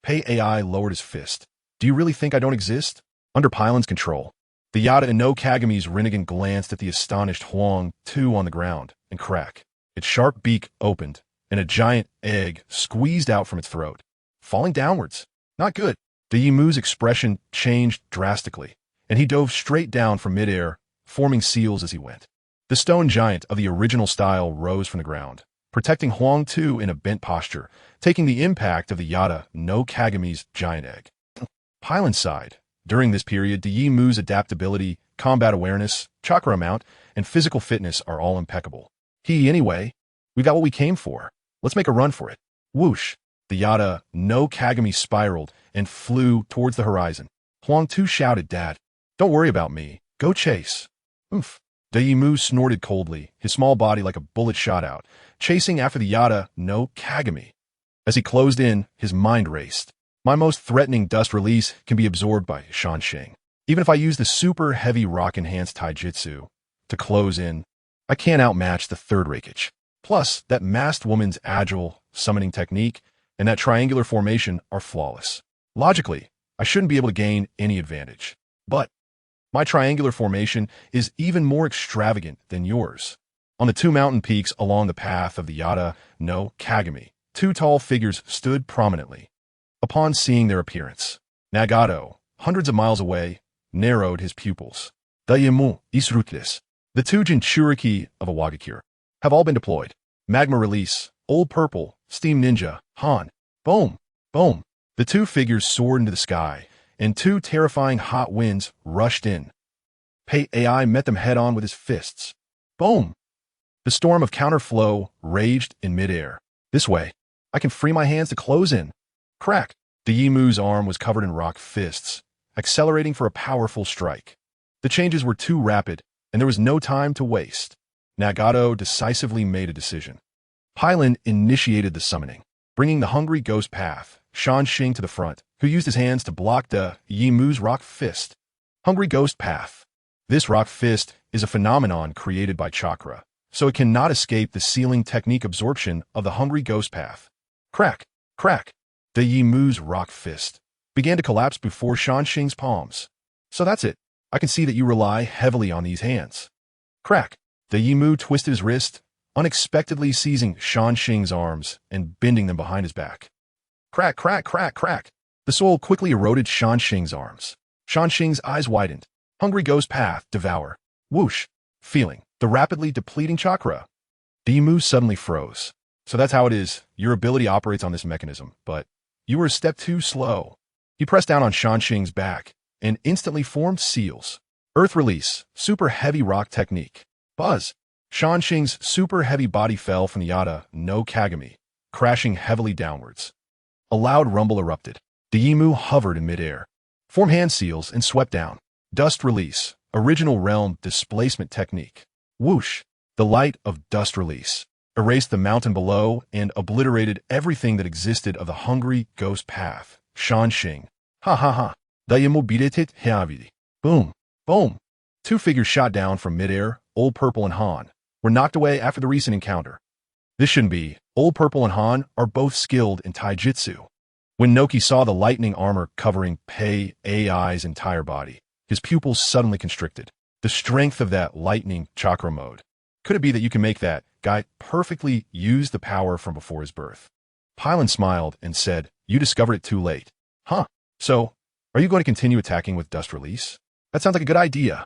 Pei AI lowered his fist. "Do you really think I don't exist?" Under Hylan's control, the Yada-No Kagami's Rinnegan glanced at the astonished Huang-To on the ground, and crack. Its sharp beak opened, and a giant egg squeezed out from its throat, falling downwards. Not good. Daemu's expression changed drastically, and he dove straight down from midair, forming seals as he went. The stone giant of the original style rose from the ground, protecting Huang-To in a bent posture, taking the impact of the Yada-No Kagami's giant egg. Hylan sighed. During this period, Daemu's adaptability, combat awareness, chakra amount, and physical fitness are all impeccable. Anyway, we got what we came for. Let's make a run for it. Whoosh! The Yada-No Kagami spiraled and flew towards the horizon. Huang-To shouted, "Dad, don't worry about me. Go chase." Oof. Daemu snorted coldly, his small body like a bullet shot out, chasing after the Yada-No Kagami. As he closed in, his mind raced. My most threatening dust release can be absorbed by Shang. Even if I use the super heavy rock-enhanced taijutsu to close in, I can't outmatch the third Reikage. Plus, that masked woman's agile summoning technique and that triangular formation are flawless. Logically, I shouldn't be able to gain any advantage. But my triangular formation is even more extravagant than yours. On the two mountain peaks along the path of the Yada-No Kagami, two tall figures stood prominently. Upon seeing their appearance, Nagato, hundreds of miles away, narrowed his pupils. Daemu is ruthless. The two Jinchuriki of Awagakure have all been deployed. Magma release, Old Purple, Steam Ninja, Han. Boom! Boom! The two figures soared into the sky, and two terrifying hot winds rushed in. Pei AI met them head-on with his fists. Boom! The storm of counterflow raged in midair. This way, I can free my hands to close in. Crack! Daemu's arm was covered in rock fists, accelerating for a powerful strike. The changes were too rapid, and there was no time to waste. Nagato decisively made a decision. Hylan initiated the summoning, bringing the hungry ghost path, Shang to the front, who used his hands to block Daemu's rock fist. Hungry ghost path. This rock fist is a phenomenon created by chakra, so it cannot escape the sealing technique absorption of the hungry ghost path. Crack! Crack! Daemu's rock fist began to collapse before Shang's palms. So that's it. I can see that you rely heavily on these hands. Crack! Daemu twisted his wrist, unexpectedly seizing Shang's arms and bending them behind his back. Crack, crack, crack, crack. The soil quickly eroded Shang's arms. Shang's eyes widened. Hungry ghost path, devour. Whoosh! Feeling the rapidly depleting chakra. Daemu suddenly froze. So that's how it is. Your ability operates on this mechanism, but you were a step too slow. He pressed down on Shang's back and instantly formed seals. Earth release, super heavy rock technique. Buzz! Shang's super heavy body fell from the Yada-No Kagami, crashing heavily downwards. A loud rumble erupted. Daemu hovered in midair, formed hand seals and swept down. Dust release, Original realm displacement technique. Whoosh! The light of dust release erased the mountain below and obliterated everything that existed of the hungry ghost path. Shanxing. Ha ha ha. Mobility inhabiting. Boom. Boom. Two figures shot down from midair, Old Purple and Han, were knocked away after the recent encounter. This shouldn't be. Old Purple and Han are both skilled in taijutsu. When Noki saw the lightning armor covering Pei AI's entire body, his pupils suddenly constricted. The strength of that lightning chakra mode. Could it be that you can make that guy perfectly use the power from before his birth? Pylon smiled and said, "You discovered it too late." Huh. So, are you going to continue attacking with dust release? That sounds like a good idea.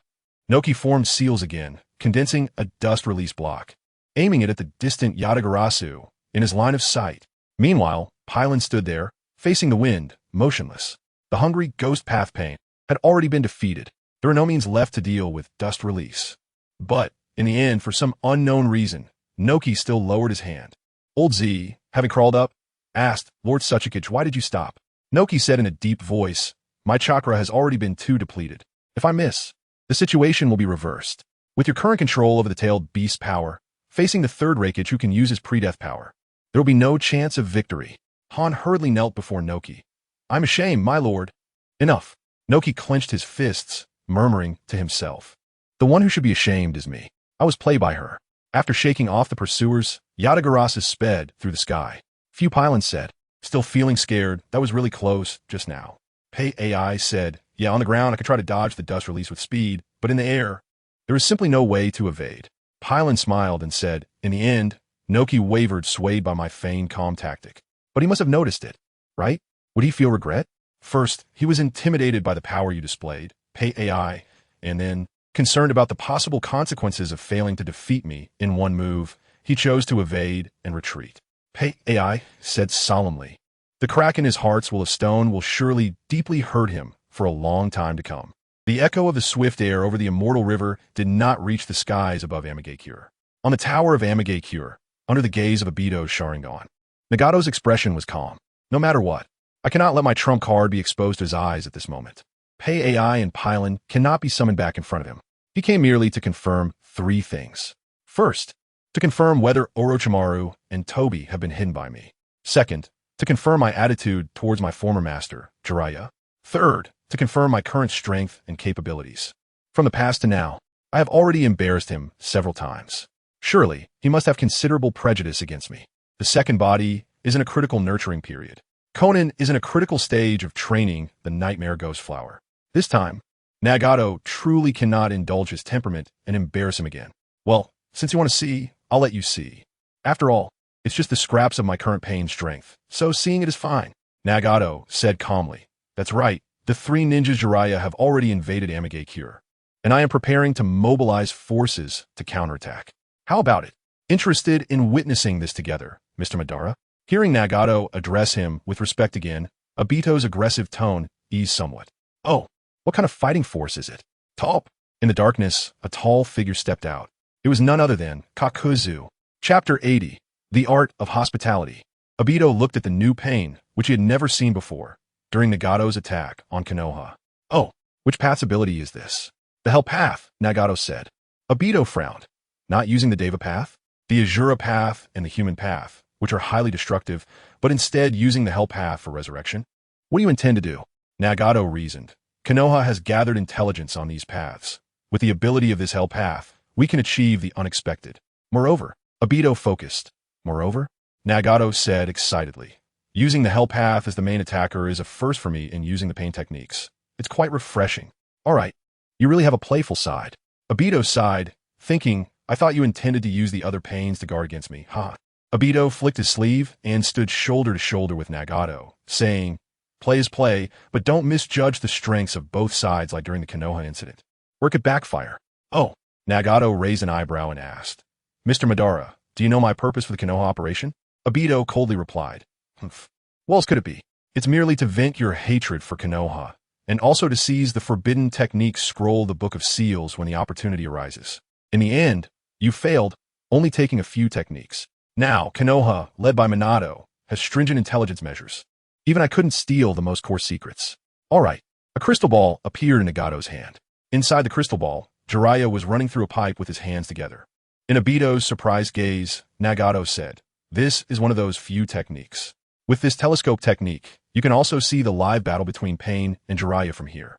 Noki formed seals again, condensing a dust release block, aiming it at the distant Yatagarasu in his line of sight. Meanwhile, Pylon stood there, facing the wind, motionless. The hungry ghost path pain had already been defeated. There were no means left to deal with dust release. But, in the end, for some unknown reason, Noki still lowered his hand. Old Z, having crawled up, asked, "Lord Suchikage, why did you stop?" Noki said in a deep voice, "My chakra has already been too depleted. If I miss, the situation will be reversed. With your current control over the tailed beast's power, facing the third Reikage who can use his pre-death power, there will be no chance of victory." Han hurriedly knelt before Noki. "I'm ashamed, my lord." "Enough." Noki clenched his fists, murmuring to himself. "The one who should be ashamed is me. I was played by her." After shaking off the pursuers, Yatagarasu sped through the sky. Few Pylons said, "Still feeling scared, that was really close just now." Pei AI said, "Yeah, on the ground I could try to dodge the dust release with speed, but in the air, there is simply no way to evade." Pylon smiled and said, "In the end, Noki wavered, swayed by my feigned calm tactic. But he must have noticed it, right? Would he feel regret? First, he was intimidated by the power you displayed, Pei AI, and then, concerned about the possible consequences of failing to defeat me in one move, he chose to evade and retreat." Pei AI said solemnly, "The crack in his heart of stone will surely deeply hurt him for a long time to come." The echo of the swift air over the immortal river did not reach the skies above Amigakure. On the tower of Amigakure, under the gaze of Obito's Sharingan, Nagato's expression was calm. "No matter what, I cannot let my trump card be exposed to his eyes at this moment." Pei AI and Pylon cannot be summoned back in front of him. He came merely to confirm three things. First, to confirm whether Orochimaru and Tobi have been hidden by me. Second, to confirm my attitude towards my former master, Jiraiya. Third, to confirm my current strength and capabilities. From the past to now, I have already embarrassed him several times. Surely, he must have considerable prejudice against me. The second body is in a critical nurturing period. Konan is in a critical stage of training the Nightmare Ghost Flower. This time, Nagato truly cannot indulge his temperament and embarrass him again. Well, since you want to see, I'll let you see. After all, it's just the scraps of my current pain strength, so seeing it is fine. Nagato said calmly, "That's right, the three ninjas Jiraiya have already invaded Amigakure, and I am preparing to mobilize forces to counterattack. How about it? Interested in witnessing this together, Mr. Madara?" Hearing Nagato address him with respect again, Obito's aggressive tone eased somewhat. "Oh, what kind of fighting force is it?" "Top." In the darkness, a tall figure stepped out. It was none other than Kakuzu. Chapter 80, The Art of Hospitality. Obito looked at the new pain, which he had never seen before, during Nagato's attack on Konoha. "Oh, which path's ability is this?" "The Hell Path," Nagato said. Obito frowned. "Not using the Deva Path? The Azura Path and the Human Path, which are highly destructive, but instead using the Hell Path for resurrection? What do you intend to do?" Nagato reasoned. "Konoha has gathered intelligence on these paths. With the ability of this Hell Path, we can achieve the unexpected. Moreover," Obito focused. "Moreover?" Nagato said excitedly. "Using the Hell Path as the main attacker is a first for me in using the pain techniques. It's quite refreshing." "All right, you really have a playful side." Obito sighed, thinking, "I thought you intended to use the other pains to guard against me, huh?" Obito flicked his sleeve and stood shoulder to shoulder with Nagato, saying, "Play is play, but don't misjudge the strengths of both sides like during the Konoha incident. Or it could backfire." "Oh." Nagato raised an eyebrow and asked, "Mr. Madara, do you know my purpose for the Konoha operation?" Obito coldly replied, "Humph. What else could it be? It's merely to vent your hatred for Konoha, and also to seize the forbidden technique scroll the Book of Seals when the opportunity arises. In the end, you failed, only taking a few techniques. Now, Konoha, led by Minato, has stringent intelligence measures. Even I couldn't steal the most core secrets." "All right." A crystal ball appeared in Nagato's hand. Inside the crystal ball, Jiraiya was running through a pipe with his hands together. In Obito's surprised gaze, Nagato said, "This is one of those few techniques. With this telescope technique, you can also see the live battle between Pain and Jiraiya from here."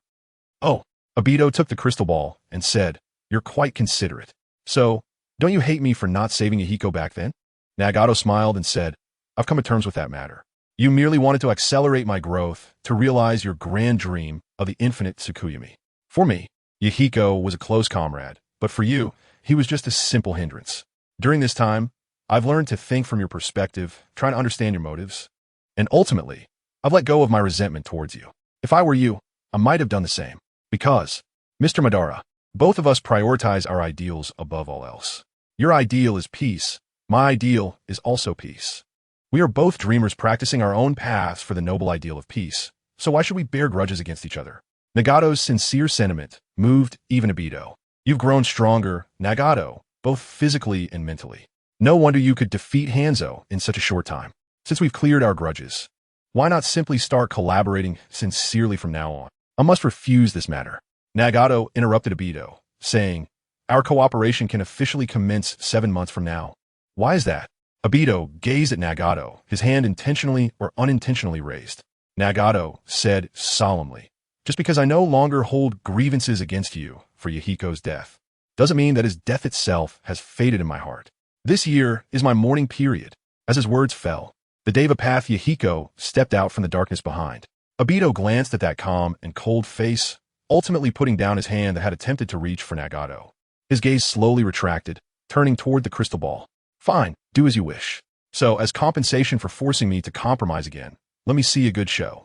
Oh, Obito took the crystal ball and said, "You're quite considerate. So, don't you hate me for not saving Yahiko back then?" Nagato smiled and said, "I've come to terms with that matter. You merely wanted to accelerate my growth to realize your grand dream of the infinite Tsukuyami. For me, Yahiko was a close comrade, but for you, he was just a simple hindrance. During this time, I've learned to think from your perspective, trying to understand your motives, and ultimately, I've let go of my resentment towards you. If I were you, I might have done the same. Because, Mr. Madara, both of us prioritize our ideals above all else. Your ideal is peace. My ideal is also peace. We are both dreamers practicing our own paths for the noble ideal of peace, so why should we bear grudges against each other?" Nagato's sincere sentiment moved even Obito. "You've grown stronger, Nagato, both physically and mentally. No wonder you could defeat Hanzo in such a short time. Since we've cleared our grudges, why not simply start collaborating sincerely from now on? I must refuse this matter." Nagato interrupted Obito, saying, "Our cooperation can officially commence 7 months from now." "Why is that?" Obito gazed at Nagato, his hand intentionally or unintentionally raised. Nagato said solemnly, "Just because I no longer hold grievances against you for Yahiko's death, doesn't mean that his death itself has faded in my heart. This year is my mourning period." As his words fell, the Deva Path Yahiko stepped out from the darkness behind. Obito glanced at that calm and cold face, ultimately putting down his hand that had attempted to reach for Nagato. His gaze slowly retracted, turning toward the crystal ball. "Fine, do as you wish. So, as compensation for forcing me to compromise again, let me see a good show."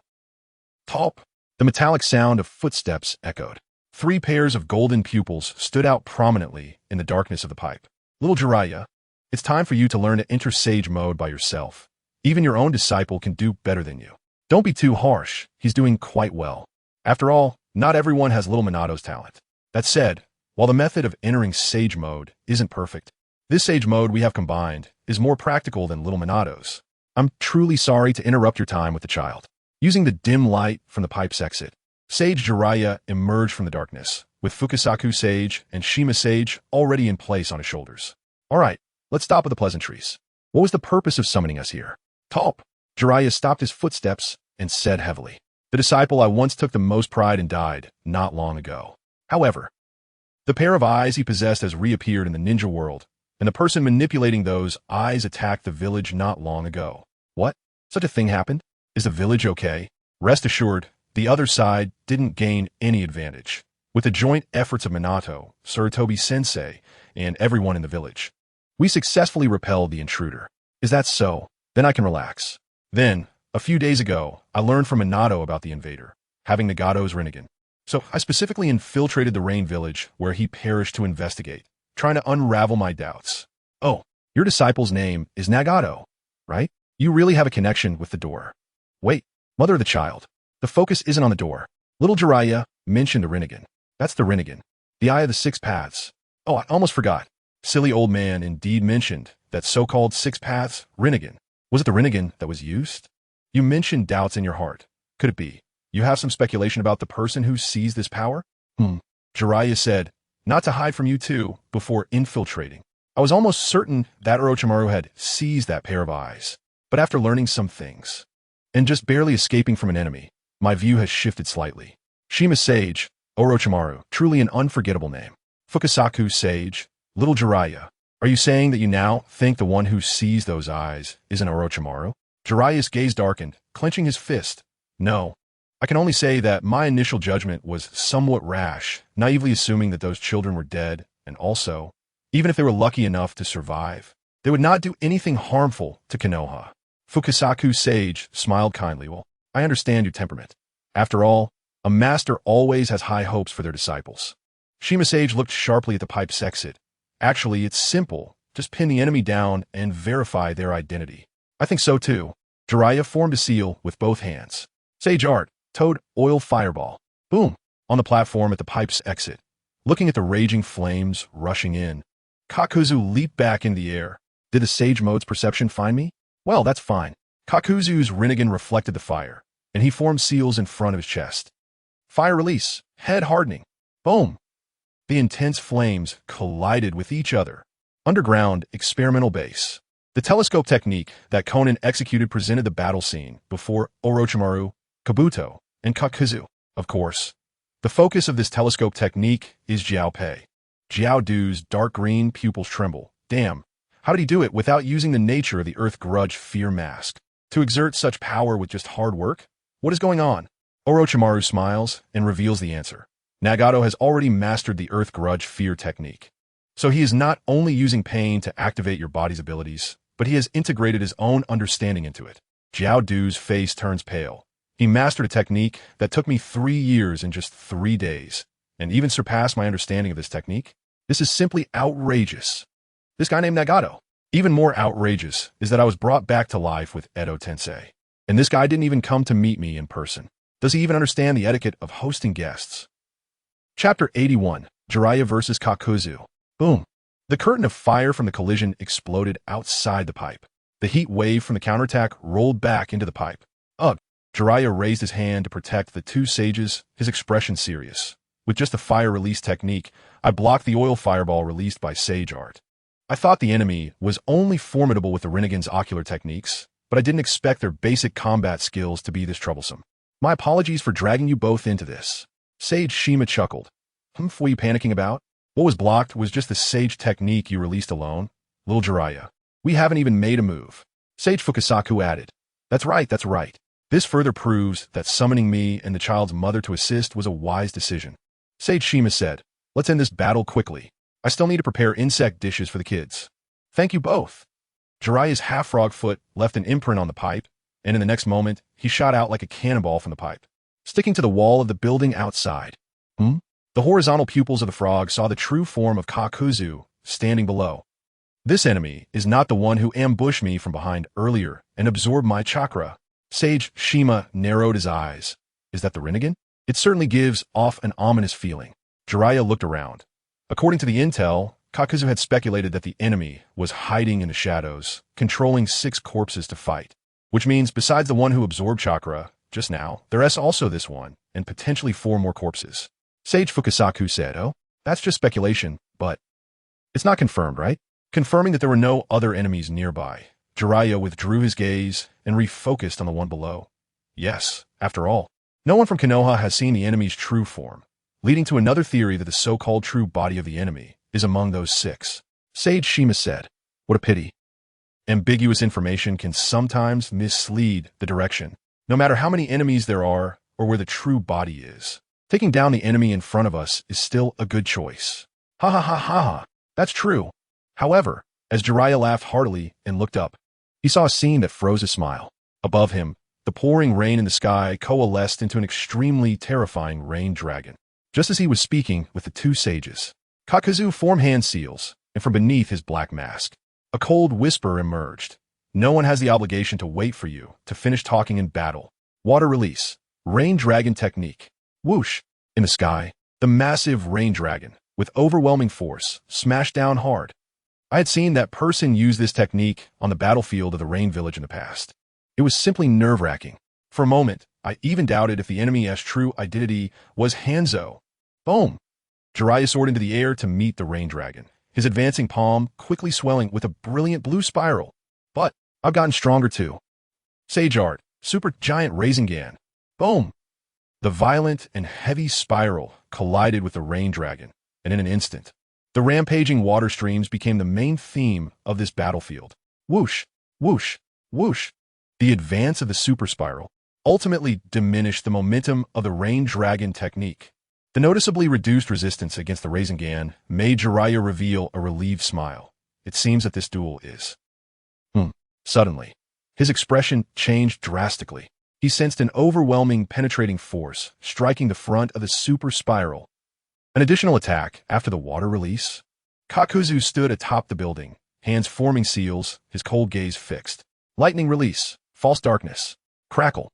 Top. The metallic sound of footsteps echoed. 3 pairs of golden pupils stood out prominently in the darkness of the pipe. "Little Jiraiya, it's time for you to learn to enter Sage mode by yourself. Even your own disciple can do better than you. Don't be too harsh, he's doing quite well. After all, not everyone has little Minato's talent. That said, while the method of entering Sage mode isn't perfect, this Sage mode we have combined is more practical than little Minato's. I'm truly sorry to interrupt your time with the child." Using the dim light from the pipe's exit, Sage Jiraiya emerged from the darkness, with Fukasaku Sage and Shima Sage already in place on his shoulders. "All right, let's stop with the pleasantries. What was the purpose of summoning us here?" "Top." Jiraiya stopped his footsteps and said heavily, "The disciple I once took the most pride in died not long ago. However, the pair of eyes he possessed has reappeared in the ninja world, and the person manipulating those eyes attacked the village not long ago." "What? Such a thing happened? Is the village okay?" Rest assured, the other side didn't gain any advantage, with the joint efforts of Minato, Sarutobi-sensei, and everyone in the village. "We successfully repelled the intruder." "Is that so? Then I can relax." Then, a few days ago, I learned from Minato about the invader, having Nagato's Rinnegan. So I specifically infiltrated the Rain Village where he perished to investigate, trying to unravel my doubts. "Oh, your disciple's name is Nagato, right? You really have a connection with the door." "Wait, mother of the child. The focus isn't on the door. Little Jiraiya mentioned the Rinnegan. That's the Rinnegan. The Eye of the 6 Paths. Oh, I almost forgot. Silly old man indeed mentioned that so-called 6 Paths Rinnegan. Was it the Rinnegan that was used? You mentioned doubts in your heart. Could it be? You have some speculation about the person who seized this power?" Jiraiya said, "Not to hide from you too, before infiltrating. I was almost certain that Orochimaru had seized that pair of eyes. But after learning some things, and just barely escaping from an enemy, my view has shifted slightly. Shima Sage, Orochimaru, truly an unforgettable name. Fukasaku Sage, Little Jiraiya. Are you saying that you now think the one who sees those eyes is an Orochimaru?" Jiraiya's gaze darkened, clenching his fist. "No. I can only say that my initial judgment was somewhat rash, naively assuming that those children were dead, and also, even if they were lucky enough to survive, they would not do anything harmful to Konoha." Fukasaku Sage smiled kindly. "Well, I understand your temperament. After all, a master always has high hopes for their disciples." Shima Sage looked sharply at the pipe's exit. "Actually, it's simple. Just pin the enemy down and verify their identity." "I think so too." Jiraiya formed a seal with both hands. Sage Art, Toad Oil Fireball. Boom! On the platform at the pipe's exit. Looking at the raging flames rushing in, Kakuzu leaped back in the air. Did the Sage Mode's perception find me? Well, that's fine. Kakuzu's Rinnegan reflected the fire, and he formed seals in front of his chest. Fire release, head hardening. Boom! The intense flames collided with each other. Underground experimental base. The telescope technique that Konan executed presented the battle scene before Orochimaru, Kabuto, and Kakuzu. Of course, the focus of this telescope technique is Jiao Pei. Jiao-Du's dark green pupils tremble. Damn, how did he do it without using the nature of the Earth Grudge fear mask? To exert such power with just hard work? What is going on? Orochimaru smiles and reveals the answer. Nagato has already mastered the Earth Grudge fear technique. So he is not only using pain to activate your body's abilities, but he has integrated his own understanding into it. Jiao-Du's face turns pale. He mastered a technique that took me 3 years in just 3 days, and even surpassed my understanding of this technique. This is simply outrageous. This guy named Nagato. Even more outrageous is that I was brought back to life with Edo Tensei. And this guy didn't even come to meet me in person. Does he even understand the etiquette of hosting guests? Chapter 81, Jiraiya vs. Kakuzu. Boom. The curtain of fire from the collision exploded outside the pipe. The heat wave from the counterattack rolled back into the pipe. Ugh. Jiraiya raised his hand to protect the two sages, his expression serious. With just a fire release technique, I blocked the oil fireball released by Sage Art. I thought the enemy was only formidable with the Rinnegan's ocular techniques, but I didn't expect their basic combat skills to be this troublesome. My apologies for dragging you both into this. Sage Shima chuckled. What were you panicking about? What was blocked was just the Sage technique you released alone. Little Jiraiya. We haven't even made a move. Sage Fukasaku added. That's right, that's right. This further proves that summoning me and the child's mother to assist was a wise decision. Sage Shima said, let's end this battle quickly. I still need to prepare insect dishes for the kids. Thank you both. Jiraiya's half-frog foot left an imprint on the pipe, and in the next moment, he shot out like a cannonball from the pipe, sticking to the wall of the building outside. The horizontal pupils of the frog saw the true form of Kakuzu standing below. This enemy is not the one who ambushed me from behind earlier and absorbed my chakra. Sage Shima narrowed his eyes. Is that the Rinnegan? It certainly gives off an ominous feeling. Jiraiya looked around. According to the intel, Kakuzu had speculated that the enemy was hiding in the shadows, controlling 6 corpses to fight. Which means, besides the one who absorbed chakra just now, there is also this one, and potentially 4 more corpses. Sage Fukasaku said, oh, that's just speculation, but it's not confirmed, right? Confirming that there were no other enemies nearby, Jiraiya withdrew his gaze and refocused on the one below. Yes, after all, no one from Konoha has seen the enemy's true form, leading to another theory that the so-called true body of the enemy is among those 6. Sage Shima said, what a pity. Ambiguous information can sometimes mislead the direction, no matter how many enemies there are or where the true body is. Taking down the enemy in front of us is still a good choice. Ha ha ha ha ha, that's true. However, as Jiraiya laughed heartily and looked up, he saw a scene that froze his smile. Above him, the pouring rain in the sky coalesced into an extremely terrifying rain dragon. Just as he was speaking with the 2 sages, Kakuzu formed hand seals, and from beneath his black mask, a cold whisper emerged. No one has the obligation to wait for you to finish talking in battle. Water release. Rain dragon technique. Whoosh! In the sky, the massive rain dragon, with overwhelming force, smashed down hard. I had seen that person use this technique on the battlefield of the Rain Village in the past. It was simply nerve-wracking. For a moment, I even doubted if the enemy's true identity was Hanzo. Boom! Jiraiya soared into the air to meet the rain dragon, his advancing palm quickly swelling with a brilliant blue spiral. But I've gotten stronger too. Sage Art, Super Giant Rinnegan. Boom! The violent and heavy spiral collided with the rain dragon, and in an instant, the rampaging water streams became the main theme of this battlefield. Whoosh, whoosh, whoosh. The advance of the super spiral ultimately diminished the momentum of the rain dragon technique. The noticeably reduced resistance against the Rinnegan made Jiraiya reveal a relieved smile. It seems that this duel is... Suddenly, his expression changed drastically. He sensed an overwhelming penetrating force striking the front of the super spiral. An additional attack after the water release. Kakuzu stood atop the building, hands forming seals, his cold gaze fixed. Lightning release, false darkness, crackle.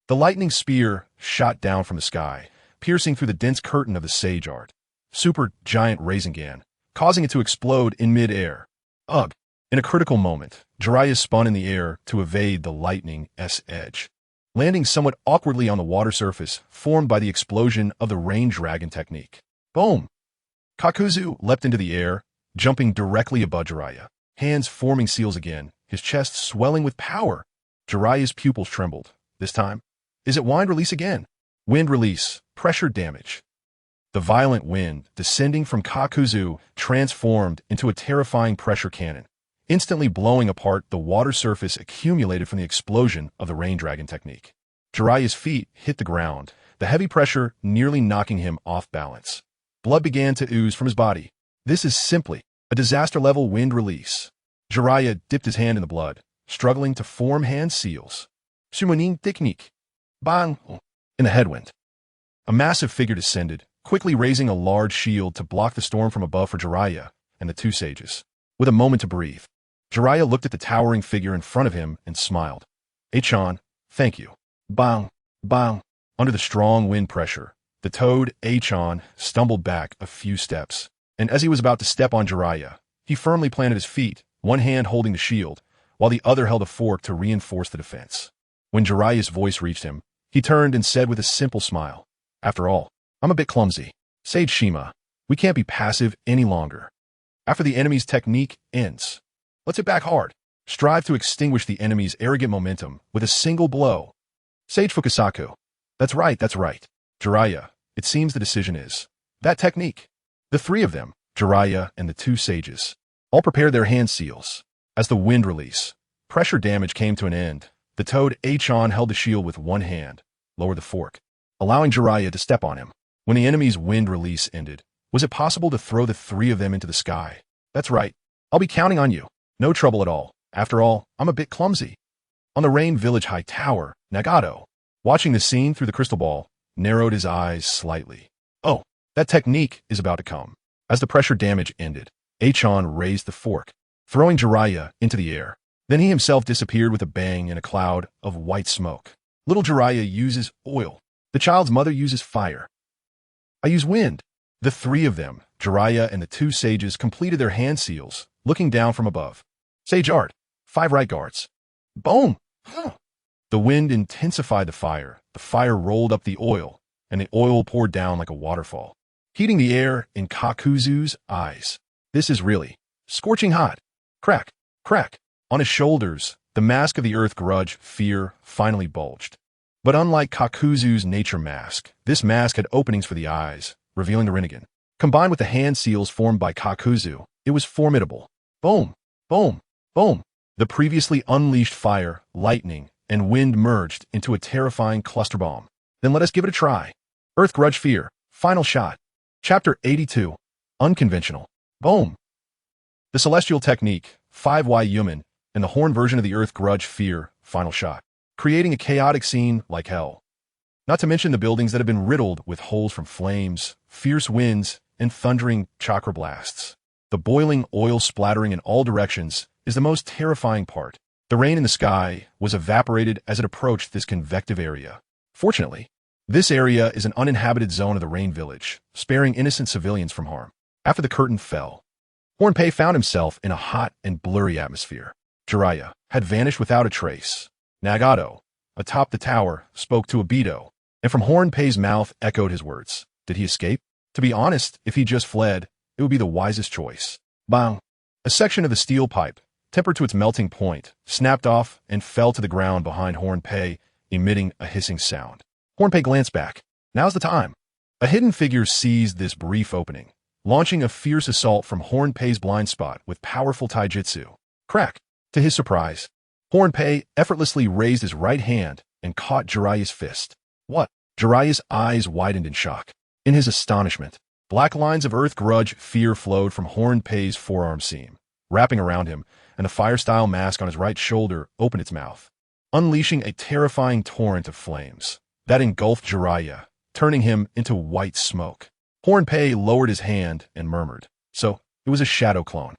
The lightning spear shot down from the sky, piercing through the dense curtain of the Sage Art. Super Giant Rinnegan, causing it to explode in mid-air. Ugh! In a critical moment, Jiraiya spun in the air to evade the lightning's edge, landing somewhat awkwardly on the water surface formed by the explosion of the rain dragon technique. Boom! Kakuzu leapt into the air, jumping directly above Jiraiya, hands forming seals again, his chest swelling with power. Jiraiya's pupils trembled. This time, is it wind release again? Wind release, pressure damage. The violent wind, descending from Kakuzu, transformed into a terrifying pressure cannon, instantly blowing apart the water surface accumulated from the explosion of the rain dragon technique. Jiraiya's feet hit the ground, the heavy pressure nearly knocking him off balance. Blood began to ooze from his body. This is simply a disaster-level wind release. Jiraiya dipped his hand in the blood, struggling to form hand seals. Summoning technique. Bang! In the headwind. A massive figure descended, quickly raising a large shield to block the storm from above for Jiraiya and the two sages. With a moment to breathe, Jiraiya looked at the towering figure in front of him and smiled. Achan, thank you. Bang! Bang! Under the strong wind pressure, the toad Achan stumbled back a few steps, and as he was about to step on Jiraiya, he firmly planted his feet, one hand holding the shield, while the other held a fork to reinforce the defense. When Jiraiya's voice reached him, he turned and said with a simple smile, After all, I'm a bit clumsy. Sage Shima, we can't be passive any longer. After the enemy's technique ends, let's hit back hard. Strive to extinguish the enemy's arrogant momentum with a single blow. Sage Fukasaku. That's right. Jiraiya, it seems the decision is that technique. The three of them, Jiraiya and the two sages, all prepared their hand seals. As the wind release, pressure damage came to an end, the toad Achan held the shield with one hand, lowered the fork, allowing Jiraiya to step on him. When the enemy's wind release ended, was it possible to throw the three of them into the sky? That's right. I'll be counting on you. No trouble at all. After all, I'm a bit clumsy. On the Rain Village High Tower, Nagato, watching the scene through the crystal ball, narrowed his eyes slightly. Oh, that technique is about to come. As the pressure damage ended, Achan raised the fork, throwing Jiraiya into the air. Then he himself disappeared with a bang in a cloud of white smoke. Little Jiraiya uses oil. The child's mother uses fire. I use wind. The three of them, Jiraiya and the two sages, completed their hand seals, looking down from above. Sage Art, 5 right guards. Boom! The wind intensified the fire rolled up the oil, and the oil poured down like a waterfall, heating the air in Kakuzu's eyes. This is really scorching hot. Crack, crack. On his shoulders, the mask of the earth grudge, fear, finally bulged. But unlike Kakuzu's nature mask, this mask had openings for the eyes, revealing the Rinnegan. Combined with the hand seals formed by Kakuzu, it was formidable. Boom, boom, boom. The previously unleashed fire, lightning, and wind merged into a terrifying cluster bomb. Then let us give it a try. Earth Grudge Fear, Final Shot. Chapter 82. Unconventional. Boom. The Celestial Technique, 5Y Human, and the Horn version of the Earth Grudge Fear, Final Shot, creating a chaotic scene like hell. Not to mention the buildings that have been riddled with holes from flames, fierce winds, and thundering chakra blasts. The boiling oil splattering in all directions is the most terrifying part. The rain in the sky was evaporated as it approached this convective area. Fortunately, this area is an uninhabited zone of the Rain Village, sparing innocent civilians from harm. After the curtain fell, Hornpei found himself in a hot and blurry atmosphere. Jiraiya had vanished without a trace. Nagato, atop the tower, spoke to Obito, and from Hornpei's mouth echoed his words. Did he escape? To be honest, if he just fled, it would be the wisest choice. Bang! A section of the steel pipe, tempered to its melting point, snapped off and fell to the ground behind Hornpei, emitting a hissing sound. Hornpei glanced back. Now's the time. A hidden figure seized this brief opening, launching a fierce assault from Hornpei's blind spot with powerful taijutsu. Crack! To his surprise, Hornpei effortlessly raised his right hand and caught Jiraiya's fist. What? Jiraiya's eyes widened in shock. In his astonishment, black lines of earth grudge fear flowed from Hornpei's forearm seam, wrapping around him, and the fire-style mask on his right shoulder opened its mouth, unleashing a terrifying torrent of flames that engulfed Jiraiya, turning him into white smoke. Hornpei lowered his hand and murmured, "So, it was a shadow clone.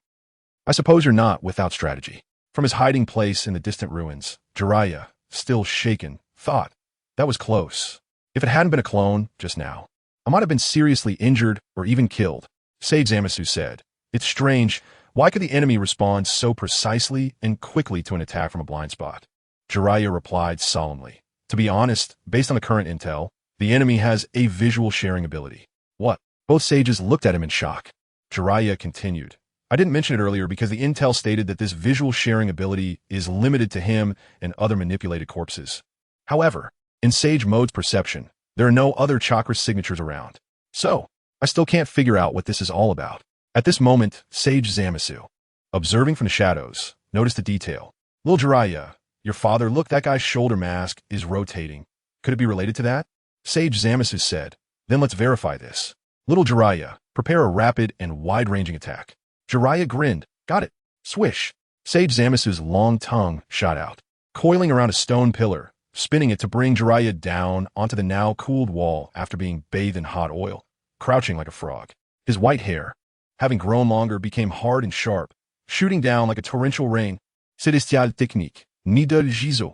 I suppose you're not without strategy." From his hiding place in the distant ruins, Jiraiya, still shaken, thought, that was close. If it hadn't been a clone just now, I might have been seriously injured or even killed. Sage Zamasu said, "It's strange. Why could the enemy respond so precisely and quickly to an attack from a blind spot?" Jiraiya replied solemnly, "To be honest, based on the current intel, the enemy has a visual sharing ability." What? Both sages looked at him in shock. Jiraiya continued. I didn't mention it earlier because the intel stated that this visual sharing ability is limited to him and other manipulated corpses. However, in Sage Mode's perception, there are no other chakra signatures around. So, I still can't figure out what this is all about. At this moment, Sage Zamasu, observing from the shadows, noticed a detail. Lil Jiraiya, your father, look, that guy's shoulder mask is rotating. Could it be related to that? Sage Zamasu said. Then let's verify this. Little Jiraiya, prepare a rapid and wide-ranging attack. Jiraiya grinned. Got it. Swish. Sage Zamasu's long tongue shot out, coiling around a stone pillar, spinning it to bring Jiraiya down onto the now cooled wall after being bathed in hot oil, crouching like a frog. His white hair, having grown longer, became hard and sharp, shooting down like a torrential rain. Celestial technique. Nida Jizo.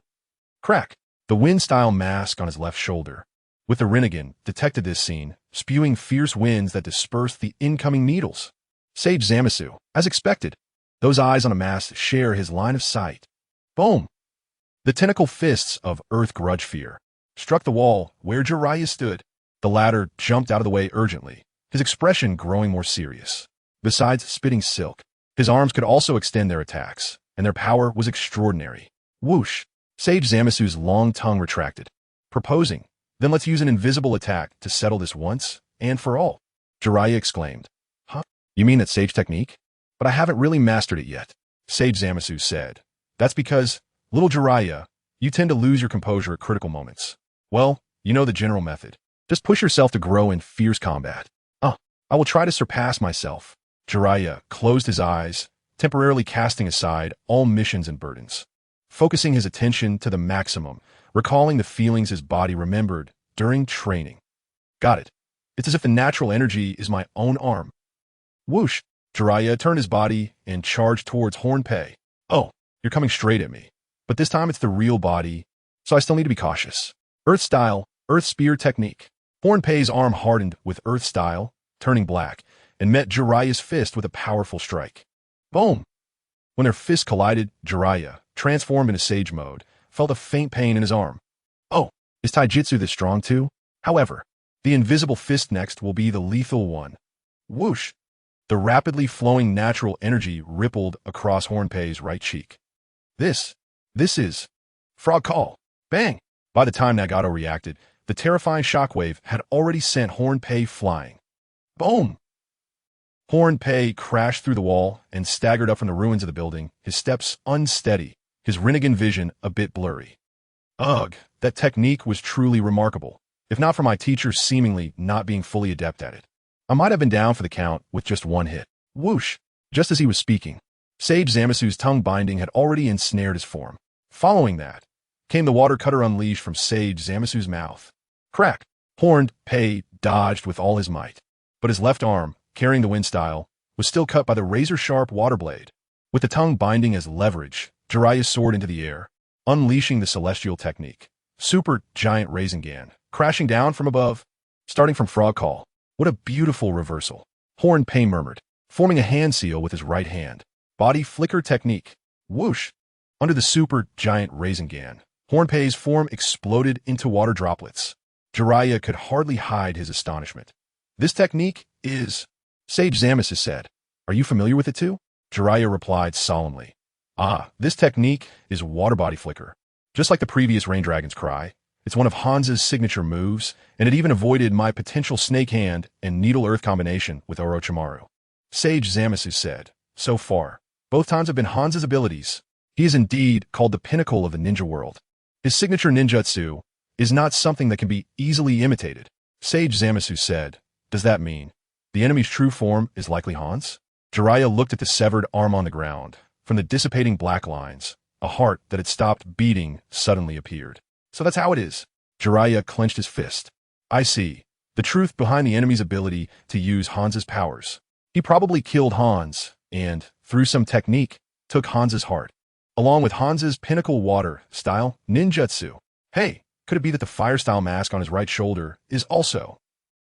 Crack. The wind-style mask on his left shoulder, with the Rinnegan, detected this scene, spewing fierce winds that dispersed the incoming needles. Sage Zamasu, as expected. Those eyes on a mask share his line of sight. Boom! The tentacle fists of Earth Grudge Fear struck the wall where Jiraiya stood. The latter jumped out of the way urgently, his expression growing more serious. Besides spitting silk, his arms could also extend their attacks, and their power was extraordinary. Whoosh! Sage Zamasu's long tongue retracted, proposing, then let's use an invisible attack to settle this once and for all. Jiraiya exclaimed. Huh? You mean that Sage technique? But I haven't really mastered it yet, Sage Zamasu said. That's because, little Jiraiya, you tend to lose your composure at critical moments. Well, you know the general method. Just push yourself to grow in fierce combat. I will try to surpass myself. Jiraiya closed his eyes, temporarily casting aside all missions and burdens, focusing his attention to the maximum, recalling the feelings his body remembered during training. Got it. It's as if the natural energy is my own arm. Whoosh! Jiraiya turned his body and charged towards Hornpei. Oh, you're coming straight at me. But this time it's the real body, so I still need to be cautious. Earth Style, Earth Spear Technique. Hornpei's arm hardened with Earth Style, turning black, and met Jiraiya's fist with a powerful strike. Boom! When their fists collided, Jiraiya, transformed into Sage Mode, felt a faint pain in his arm. Oh, is Taijutsu this strong too? However, the invisible fist next will be the lethal one. Whoosh! The rapidly flowing natural energy rippled across Hornpei's right cheek. This is Frog Call. Bang! By the time Nagato reacted, the terrifying shockwave had already sent Hornpei flying. Boom! Hornpei crashed through the wall and staggered up from the ruins of the building, his steps unsteady, his Rinnegan vision a bit blurry. Ugh, that technique was truly remarkable, if not for my teacher seemingly not being fully adept at it. I might have been down for the count with just one hit. Whoosh! Just as he was speaking, Sage Zamasu's tongue binding had already ensnared his form. Following that, came the water cutter unleashed from Sage Zamasu's mouth. Crack! Hornpei dodged with all his might, but his left arm, carrying the wind style, was still cut by the razor-sharp water blade. With the tongue binding as leverage, Jiraiya soared into the air, unleashing the celestial technique. Super giant Rinnegan, crashing down from above, starting from Frog Call. What a beautiful reversal. Hornpei murmured, forming a hand seal with his right hand. Body flicker technique. Whoosh! Under the super giant Rinnegan, Hornpei's form exploded into water droplets. Jiraiya could hardly hide his astonishment. This technique is... Sage Zamasu said. Are you familiar with it too? Jiraiya replied solemnly. This technique is water body flicker. Just like the previous Rain Dragon's Cry, it's one of Hanzo's signature moves, and it even avoided my potential Snake Hand and Needle Earth combination with Orochimaru. Sage Zamasu said. So far, both times have been Hanzo's abilities. He is indeed called the pinnacle of the ninja world. His signature ninjutsu is not something that can be easily imitated. Sage Zamasu said. Does that mean the enemy's true form is likely Hanzo? Jiraiya looked at the severed arm on the ground. From the dissipating black lines, a heart that had stopped beating suddenly appeared. So that's how it is. Jiraiya clenched his fist. I see. The truth behind the enemy's ability to use Hanzo's powers. He probably killed Hanzo, and, through some technique, took Hanzo's heart, along with Hanzo's pinnacle water style ninjutsu. Hey, could it be that the fire style mask on his right shoulder is also...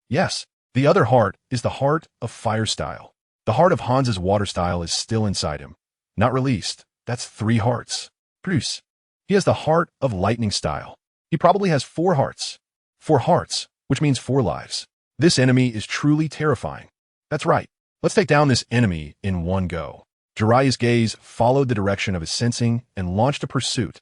Yes, the other heart is the heart of fire style. The heart of Hanzo's water style is still inside him. Not released. That's 3 hearts. Plus, he has the heart of lightning style. He probably has 4 hearts. 4 hearts, which means 4 lives. This enemy is truly terrifying. That's right. Let's take down this enemy in one go. Jiraiya's gaze followed the direction of his sensing and launched a pursuit.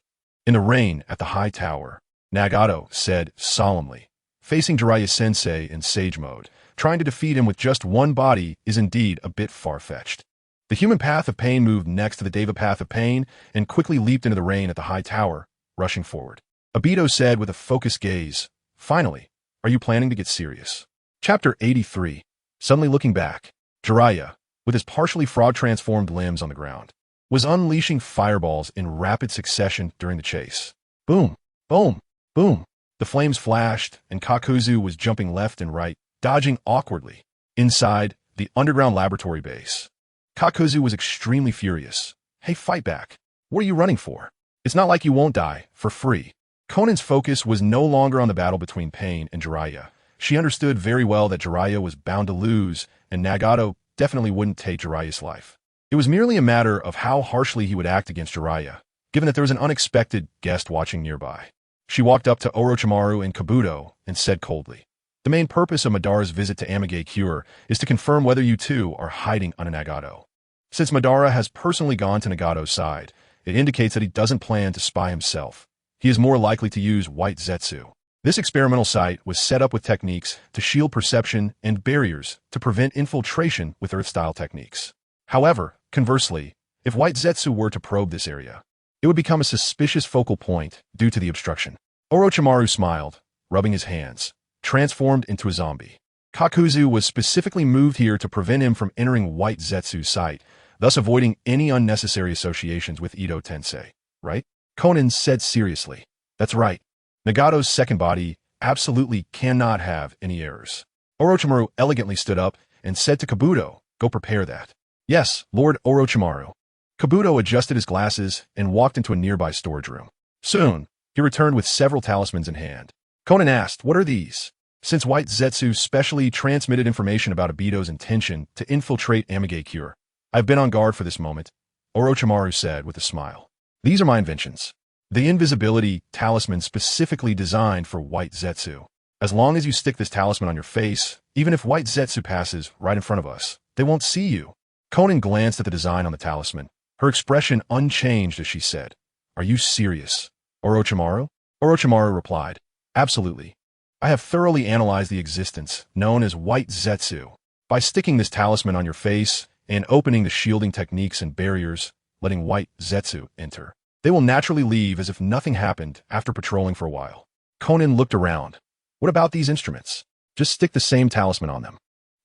In the rain at the high tower, Nagato said solemnly, facing Jiraiya sensei in sage mode, trying to defeat him with just one body is indeed a bit far-fetched. The human path of pain moved next to the Deva path of pain and quickly leaped into the rain at the high tower, rushing forward. Obito said with a focused gaze, "Finally, are you planning to get serious?" Chapter 83. Suddenly looking back, Jiraiya, with his partially frog-transformed limbs on the ground, was unleashing fireballs in rapid succession during the chase. Boom, boom, boom. The flames flashed, and Kakuzu was jumping left and right, dodging awkwardly. Inside the underground laboratory base, Kakuzu was extremely furious. "Hey, fight back. What are you running for? It's not like you won't die for free." Konan's focus was no longer on the battle between Pain and Jiraiya. She understood very well that Jiraiya was bound to lose, and Nagato definitely wouldn't take Jiraiya's life. It was merely a matter of how harshly he would act against Jiraiya, given that there was an unexpected guest watching nearby. She walked up to Orochimaru and Kabuto and said coldly, "The main purpose of Madara's visit to Amage Cure is to confirm whether you two are hiding on Nagato. Since Madara has personally gone to Nagato's side, it indicates that he doesn't plan to spy himself. He is more likely to use White Zetsu. This experimental site was set up with techniques to shield perception and barriers to prevent infiltration with Earth-style techniques. However, conversely, if White Zetsu were to probe this area, it would become a suspicious focal point due to the obstruction." Orochimaru smiled, rubbing his hands, transformed into a zombie. Kakuzu was specifically moved here to prevent him from entering White Zetsu's site, thus avoiding any unnecessary associations with Edo Tensei, right? Konan said seriously, "That's right. Nagato's second body absolutely cannot have any errors." Orochimaru elegantly stood up and said to Kabuto, "Go prepare that." "Yes, Lord Orochimaru." Kabuto adjusted his glasses and walked into a nearby storage room. Soon, he returned with several talismans in hand. Konan asked, "What are these?" Since White Zetsu specially transmitted information about Obito's intention to infiltrate Amage Cure, "I've been on guard for this moment," Orochimaru said with a smile. "These are my inventions. The invisibility talisman specifically designed for White Zetsu. As long as you stick this talisman on your face, even if White Zetsu passes right in front of us, they won't see you." Konan glanced at the design on the talisman, her expression unchanged as she said, "Are you serious, Orochimaru?" Orochimaru replied, "Absolutely. I have thoroughly analyzed the existence known as White Zetsu. By sticking this talisman on your face and opening the shielding techniques and barriers, letting White Zetsu enter, they will naturally leave as if nothing happened after patrolling for a while." Konan looked around. "What about these instruments? Just stick the same talisman on them,"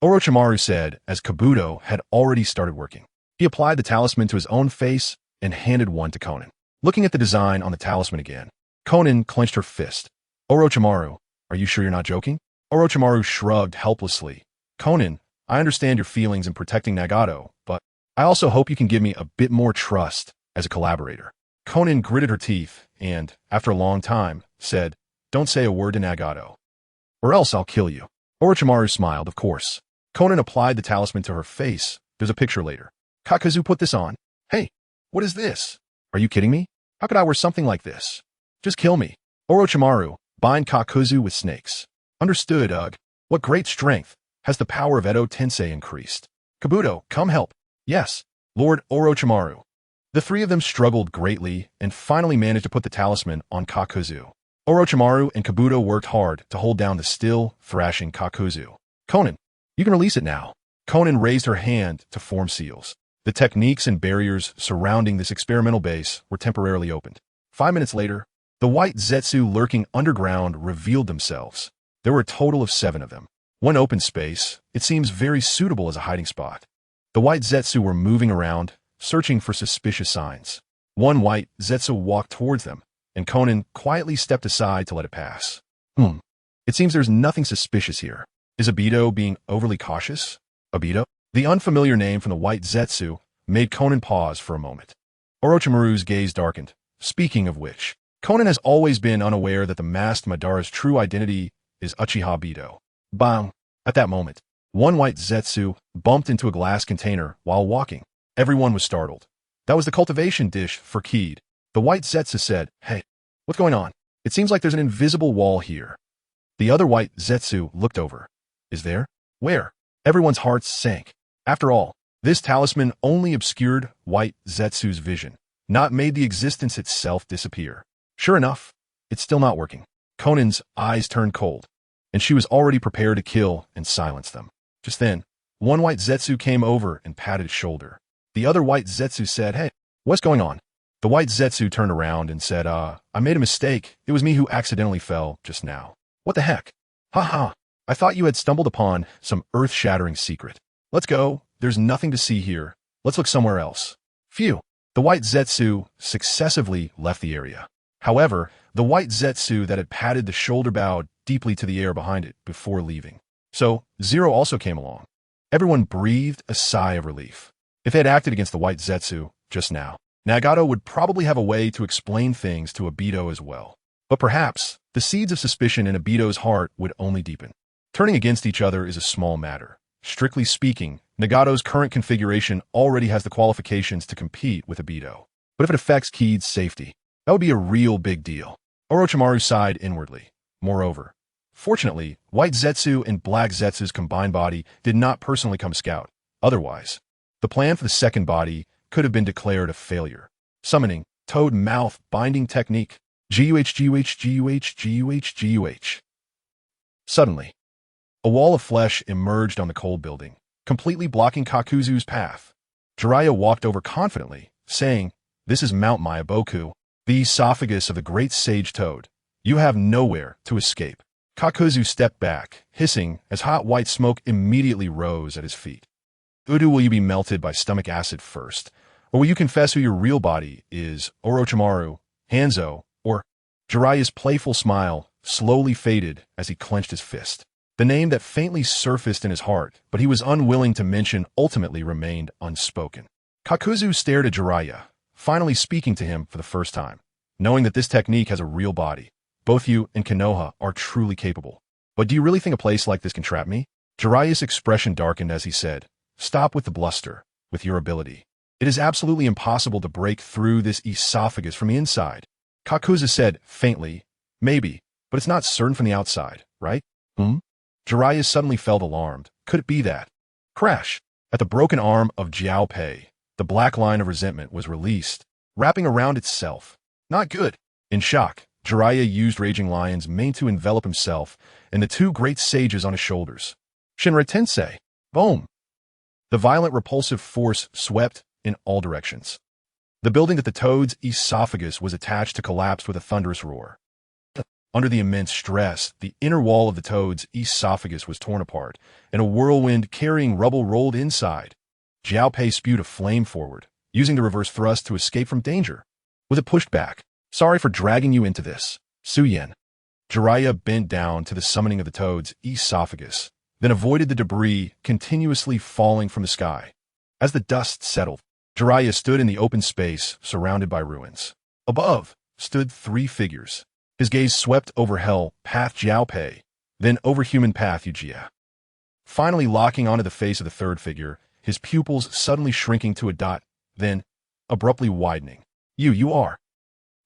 Orochimaru said as Kabuto had already started working. He applied the talisman to his own face and handed one to Konan. Looking at the design on the talisman again, Konan clenched her fist. "Orochimaru, are you sure you're not joking?" Orochimaru shrugged helplessly. "Konan, I understand your feelings in protecting Nagato, but I also hope you can give me a bit more trust as a collaborator." Konan gritted her teeth and, after a long time, said, "Don't say a word to Nagato, or else I'll kill you." Orochimaru smiled, "Of course." Konan applied the talisman to her face. There's a picture later. "Kakuzu put this on. Hey, what is this? Are you kidding me? How could I wear something like this? Just kill me." Orochimaru, bind Kakuzu with snakes. "Understood, Ugh. What great strength. Has the power of Edo Tensei increased? Kabuto, come help." "Yes, Lord Orochimaru." The three of them struggled greatly and finally managed to put the talisman on Kakuzu. Orochimaru and Kabuto worked hard to hold down the still, thrashing Kakuzu. "Konan, you can release it now." Konan raised her hand to form seals. The techniques and barriers surrounding this experimental base were temporarily opened. 5 minutes later, the White Zetsu lurking underground revealed themselves. There were a total of 7 of them. One open space, it seems very suitable as a hiding spot. The White Zetsu were moving around, searching for suspicious signs. One White Zetsu walked towards them, and Konan quietly stepped aside to let it pass. It seems there's nothing suspicious here. Is Obito being overly cautious? Obito? The unfamiliar name from the White Zetsu made Konan pause for a moment. Orochimaru's gaze darkened. Speaking of which, Konan has always been unaware that the masked Madara's true identity is Uchiha Obito. Bang! At that moment, one White Zetsu bumped into a glass container while walking. Everyone was startled. That was the cultivation dish for Keed. The White Zetsu said, "Hey, what's going on? It seems like there's an invisible wall here." The other White Zetsu looked over. Is there? Where? Everyone's hearts sank. After all, this talisman only obscured White Zetsu's vision, not made the existence itself disappear. Sure enough, it's still not working. Konan's eyes turned cold, and she was already prepared to kill and silence them. Just then, one White Zetsu came over and patted his shoulder. The other White Zetsu said, "Hey, what's going on?" The White Zetsu turned around and said, I made a mistake. It was me who accidentally fell just now." "What the heck?" "Haha, I thought you had stumbled upon some earth-shattering secret. Let's go. There's nothing to see here. Let's look somewhere else." Phew. The White Zetsu successively left the area. However, the White Zetsu that had patted the shoulder bowed deeply to the air behind it before leaving. So, Zero also came along. Everyone breathed a sigh of relief. If they had acted against the White Zetsu just now, Nagato would probably have a way to explain things to Obito as well. But perhaps, the seeds of suspicion in Obito's heart would only deepen. Turning against each other is a small matter. Strictly speaking, Nagato's current configuration already has the qualifications to compete with Obito. But if it affects Kid's safety, that would be a real big deal. Orochimaru sighed inwardly. Moreover, fortunately, White Zetsu and Black Zetsu's combined body did not personally come scout. Otherwise, the plan for the second body could have been declared a failure. Summoning Toad Mouth Binding Technique. Guh. Suddenly, a wall of flesh emerged on the cold building, completely blocking Kakuzu's path. Jiraiya walked over confidently, saying, "This is Mount Myaboku, the esophagus of the great sage toad. You have nowhere to escape." Kakuzu stepped back, hissing as hot white smoke immediately rose at his feet. "Udu, will you be melted by stomach acid first? Or will you confess who your real body is, Orochimaru, Hanzo, or—" Jiraiya's playful smile slowly faded as he clenched his fist. The name that faintly surfaced in his heart, but he was unwilling to mention, ultimately remained unspoken. Kakuzu stared at Jiraiya, finally speaking to him for the first time. "Knowing that this technique has a real body, both you and Konoha are truly capable. But do you really think a place like this can trap me?" Jiraiya's expression darkened as he said, "Stop with the bluster, with your ability. It is absolutely impossible to break through this esophagus from the inside." Kakuzu said faintly, "Maybe, but it's not certain from the outside, right?" Jiraiya suddenly felt alarmed. Could it be that? Crash! At the broken arm of Jiao Pei, the black line of resentment was released, wrapping around itself. Not good. In shock, Jiraiya used Raging Lion's mane to envelop himself and the two great sages on his shoulders. Shinra Tensei! Boom! The violent repulsive force swept in all directions. The building that the toad's esophagus was attached to collapsed with a thunderous roar. Under the immense stress, the inner wall of the toad's esophagus was torn apart, and a whirlwind carrying rubble rolled inside. Jiao Pei spewed a flame forward, using the reverse thrust to escape from danger. Was it pushed back? "Sorry for dragging you into this, Suyen." Jiraiya bent down to the summoning of the toad's esophagus, then avoided the debris continuously falling from the sky. As the dust settled, Jiraiya stood in the open space surrounded by ruins. Above stood three figures. His gaze swept over Hell Path Jiao Pei, then over Human Path Ujiya. Finally locking onto the face of the third figure, his pupils suddenly shrinking to a dot, then abruptly widening. You are.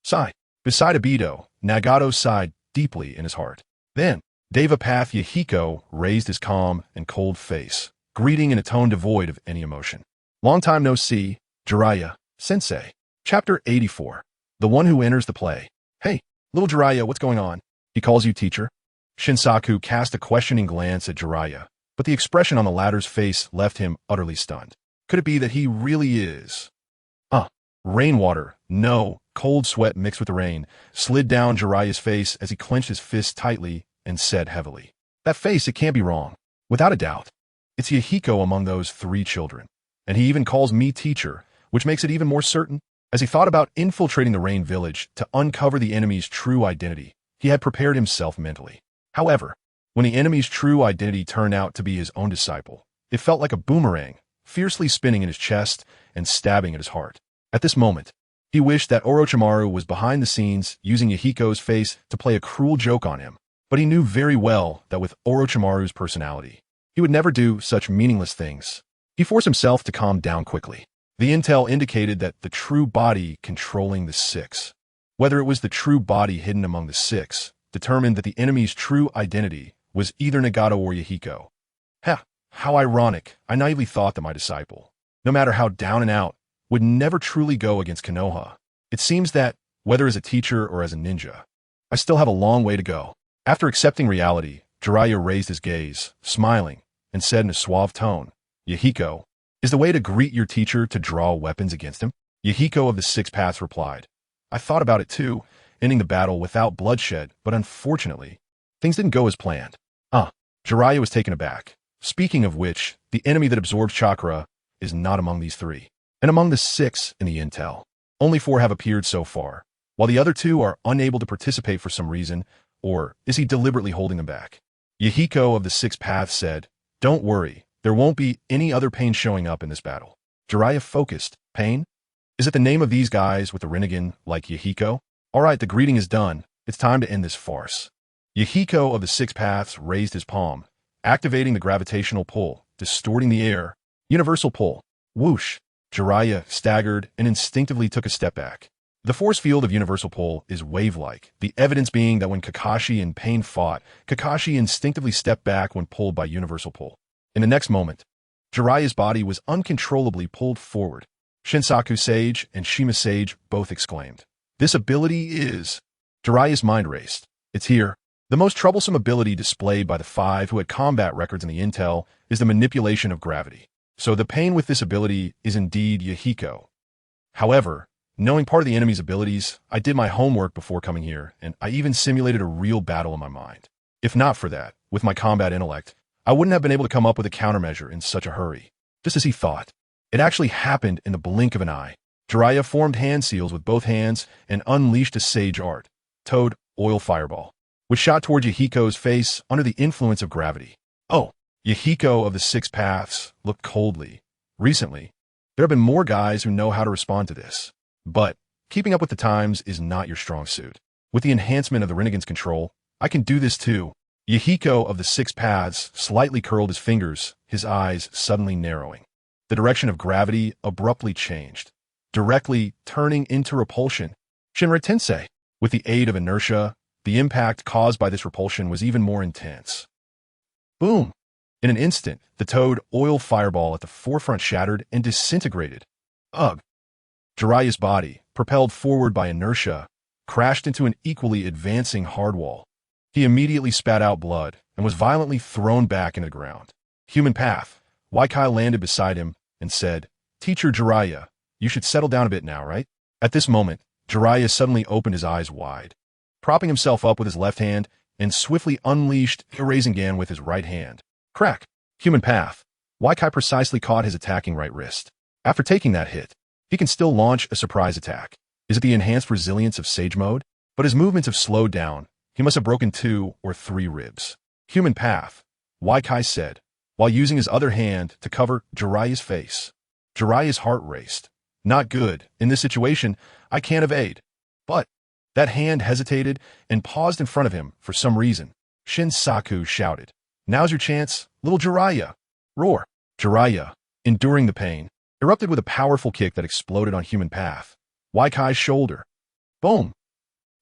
Sigh. Beside Obito, Nagato sighed deeply in his heart. Then, Deva Path Yahiko raised his calm and cold face, greeting in a tone devoid of any emotion. "Long time no see, Jiraiya, Sensei." Chapter 84. The one who enters the play. "Hey, little Jiraiya, what's going on?" "He calls you teacher?" Shinsaku cast a questioning glance at Jiraiya, but the expression on the latter's face left him utterly stunned. Could it be that he really is? Rainwater, no, cold sweat mixed with the rain, slid down Jiraiya's face as he clenched his fist tightly and said heavily, "That face, it can't be wrong. Without a doubt. It's Yahiko among those three children. And he even calls me teacher, which makes it even more certain." As he thought about infiltrating the Rain Village to uncover the enemy's true identity, he had prepared himself mentally. However, when the enemy's true identity turned out to be his own disciple, it felt like a boomerang, fiercely spinning in his chest and stabbing at his heart. At this moment, he wished that Orochimaru was behind the scenes using Yahiko's face to play a cruel joke on him, but he knew very well that with Orochimaru's personality, he would never do such meaningless things. He forced himself to calm down quickly. The intel indicated that the true body controlling the six, whether it was the true body hidden among the six, determined that the enemy's true identity was either Nagato or Yahiko. Ha! How ironic. I naively thought that my disciple, no matter how down and out, would never truly go against Konoha. It seems that, whether as a teacher or as a ninja, I still have a long way to go. After accepting reality, Jiraiya raised his gaze, smiling, and said in a suave tone, Yahiko, is the way to greet your teacher to draw weapons against him? Yahiko of the Six Paths replied, I thought about it too, ending the battle without bloodshed, but unfortunately, things didn't go as planned. Jiraiya was taken aback. Speaking of which, the enemy that absorbs chakra is not among these three. And among the 6 in the intel, only 4 have appeared so far, while the other 2 are unable to participate for some reason, or is he deliberately holding them back? Yahiko of the Six Paths said, Don't worry, there won't be any other pain showing up in this battle. Jiraiya focused. Pain? Is it the name of these guys with the Rinnegan like Yahiko? Alright, the greeting is done. It's time to end this farce. Yahiko of the Six Paths raised his palm, activating the gravitational pull, distorting the air. Universal pull. Whoosh. Jiraiya staggered and instinctively took a step back. The force field of universal pull is wave-like, the evidence being that when Kakashi and Pain fought, Kakashi instinctively stepped back when pulled by universal pull. In the next moment, Jiraiya's body was uncontrollably pulled forward. Shinsaku Sage and Shima Sage both exclaimed, This ability is... Jiraiya's mind raced. It's here. The most troublesome ability displayed by the 5 who had combat records in the intel is the manipulation of gravity. So the Pain with this ability is indeed Yahiko. However, knowing part of the enemy's abilities, I did my homework before coming here, and I even simulated a real battle in my mind. If not for that, with my combat intellect, I wouldn't have been able to come up with a countermeasure in such a hurry. Just as he thought. It actually happened in the blink of an eye. Jiraiya formed hand seals with both hands and unleashed a sage art, Toad Oil Fireball, which shot towards Yahiko's face under the influence of gravity. Oh, Yahiko of the Six Paths looked coldly. Recently, there have been more guys who know how to respond to this. But keeping up with the times is not your strong suit. With the enhancement of the Rinnegan's control, I can do this too. Yahiko of the Six Paths slightly curled his fingers, his eyes suddenly narrowing. The direction of gravity abruptly changed, directly turning into repulsion. Shinra Tensei. With the aid of inertia, the impact caused by this repulsion was even more intense. Boom! In an instant, the Toad Oil Fireball at the forefront shattered and disintegrated. Ugh! Jiraiya's body, propelled forward by inertia, crashed into an equally advancing hard wall. He immediately spat out blood and was violently thrown back into the ground. Human Path. Yahiko landed beside him and said, Teacher Jiraiya, you should settle down a bit now, right? At this moment, Jiraiya suddenly opened his eyes wide, propping himself up with his left hand and swiftly unleashed Rinnegan with his right hand. Crack! Human Path. Yahiko precisely caught his attacking right wrist. After taking that hit, he can still launch a surprise attack. Is it the enhanced resilience of Sage Mode? But his movements have slowed down. He must have broken 2 or 3 ribs. Human Path, Yahiko said, while using his other hand to cover Jiraiya's face. Jiraiya's heart raced. Not good. In this situation, I can't evade. But that hand hesitated and paused in front of him for some reason. Shinsaku shouted, Now's your chance, little Jiraiya. Roar. Jiraiya, enduring the pain, erupted with a powerful kick that exploded on Human Path. Yahiko's shoulder. Boom!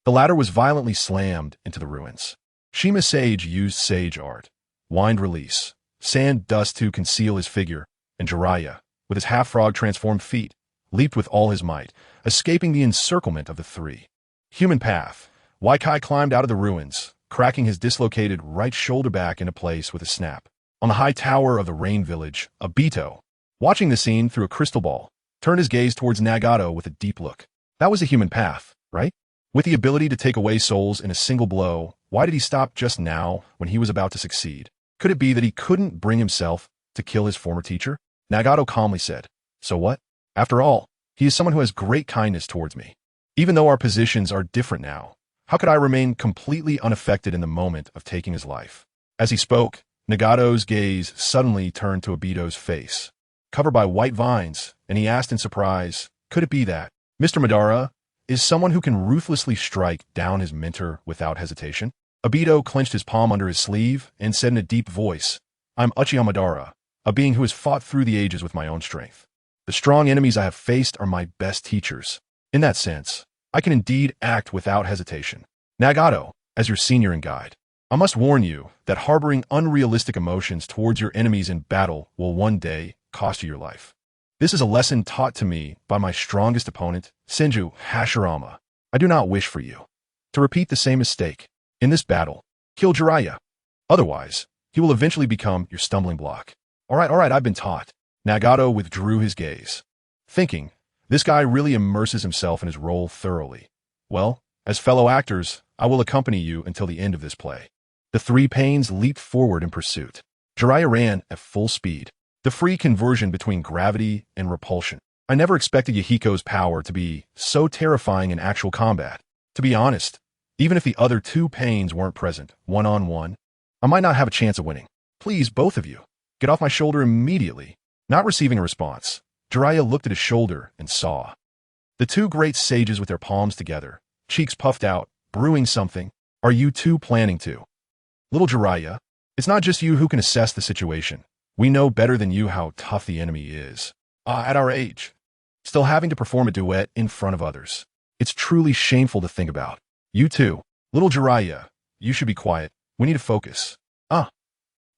The latter was violently slammed into the ruins. Shima Sage used Sage Art, Wind Release, Sand Dust to conceal his figure, and Jiraiya, with his half-frog transformed feet, leaped with all his might, escaping the encirclement of the 3. Human Path. Yahiko climbed out of the ruins, cracking his dislocated right shoulder back into place with a snap. On the high tower of the Rain Village, Obito, watching the scene through a crystal ball, turned his gaze towards Nagato with a deep look. That was a Human Path, right? With the ability to take away souls in a single blow, why did he stop just now when he was about to succeed? Could it be that he couldn't bring himself to kill his former teacher? Nagato calmly said, So what? After all, he is someone who has great kindness towards me. Even though our positions are different now, how could I remain completely unaffected in the moment of taking his life? As he spoke, Nagato's gaze suddenly turned to Obito's face, covered by white vines, and he asked in surprise, Could it be that Mr. Madara is someone who can ruthlessly strike down his mentor without hesitation? Obito clenched his palm under his sleeve and said in a deep voice, I'm Uchiha Madara, a being who has fought through the ages with my own strength. The strong enemies I have faced are my best teachers. In that sense, I can indeed act without hesitation. Nagato, as your senior and guide, I must warn you that harboring unrealistic emotions towards your enemies in battle will one day cost you your life. This is a lesson taught to me by my strongest opponent, Senju Hashirama. I do not wish for you to repeat the same mistake. In this battle, kill Jiraiya. Otherwise, he will eventually become your stumbling block. All right, I've been taught. Nagato withdrew his gaze, thinking, this guy really immerses himself in his role thoroughly. Well, as fellow actors, I will accompany you until the end of this play. The three pains leaped forward in pursuit. Jiraiya ran at full speed, the free conversion between gravity and repulsion. I never expected Yahiko's power to be so terrifying in actual combat. To be honest, even if the other two pains weren't present, one-on-one, I might not have a chance of winning. Please, both of you, get off my shoulder immediately. Not receiving a response, Jiraiya looked at his shoulder and saw the two great sages with their palms together, cheeks puffed out, brewing something. Are you two planning to? Little Jiraiya, it's not just you who can assess the situation. We know better than you how tough the enemy is. At our age, still having to perform a duet in front of others. It's truly shameful to think about. You too, little Jiraiya, you should be quiet. We need to focus.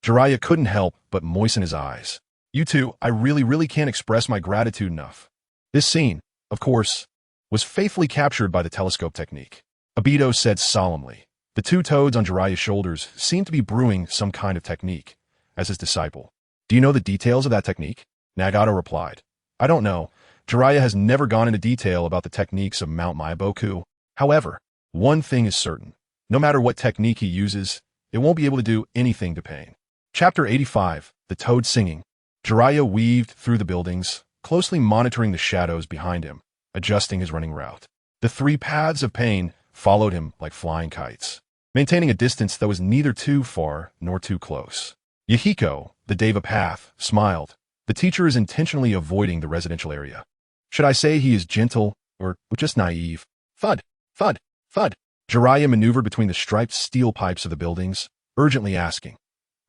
Jiraiya couldn't help but moisten his eyes. You two, I really can't express my gratitude enough. This scene, of course, was faithfully captured by the telescope technique. Obito said solemnly. The two toads on Jiraiya's shoulders seemed to be brewing some kind of technique, as his disciple. Do you know the details of that technique? Nagato replied. I don't know. Jiraiya has never gone into detail about the techniques of Mount Maiboku. However, one thing is certain. No matter what technique he uses, it won't be able to do anything to pain. Chapter 85, The Toad Singing. Jiraiya weaved through the buildings, closely monitoring the shadows behind him, adjusting his running route. The three paths of pain followed him like flying kites, maintaining a distance that was neither too far nor too close. Yahiko, the Deva path, smiled. The teacher is intentionally avoiding the residential area. Should I say he is gentle or just naive? Thud, thud, thud. Jiraiya maneuvered between the striped steel pipes of the buildings, urgently asking,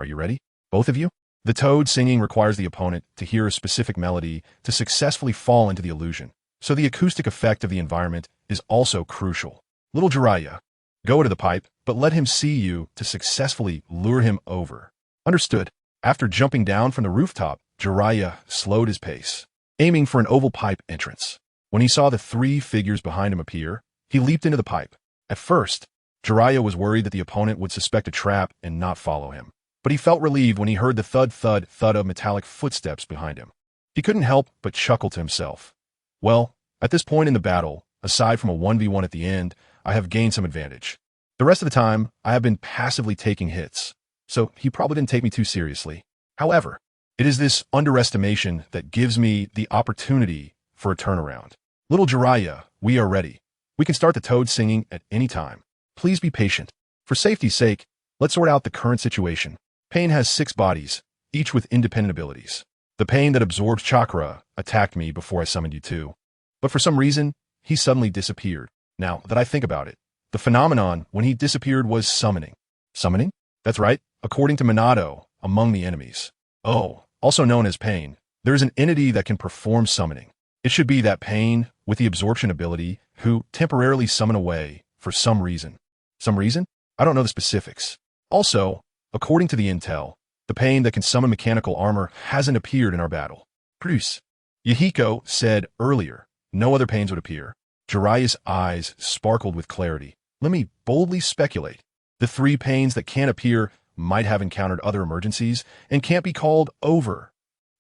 Are you ready, both of you? The toad singing requires the opponent to hear a specific melody to successfully fall into the illusion, so the acoustic effect of the environment is also crucial. Little Jiraiya, go to the pipe, but let him see you to successfully lure him over. Understood. After jumping down from the rooftop, Jiraiya slowed his pace, aiming for an oval pipe entrance. When he saw the three figures behind him appear, he leaped into the pipe. At first, Jiraiya was worried that the opponent would suspect a trap and not follow him. But he felt relieved when he heard the thud of metallic footsteps behind him. He couldn't help but chuckle to himself. Well, at this point in the battle, aside from a 1v1 at the end, I have gained some advantage. The rest of the time, I have been passively taking hits, so he probably didn't take me too seriously. However, it is this underestimation that gives me the opportunity for a turnaround. Little Jiraiya, we are ready. We can start the toad singing at any time. Please be patient. For safety's sake, let's sort out the current situation. Pain has 6 bodies, each with independent abilities. The pain that absorbs chakra attacked me before I summoned you too. But for some reason, he suddenly disappeared. Now that I think about it, the phenomenon when he disappeared was summoning. Summoning? That's right, according to Minato, among the enemies. Oh, also known as pain, there is an entity that can perform summoning. It should be that pain, with the absorption ability, who temporarily summon away for some reason. Some reason? I don't know the specifics. Also, according to the intel, the pain that can summon mechanical armor hasn't appeared in our battle. Plus, Yahiko said earlier, no other pains would appear. Jiraiya's eyes sparkled with clarity. Let me boldly speculate. The 3 pains that can't appear might have encountered other emergencies and can't be called over.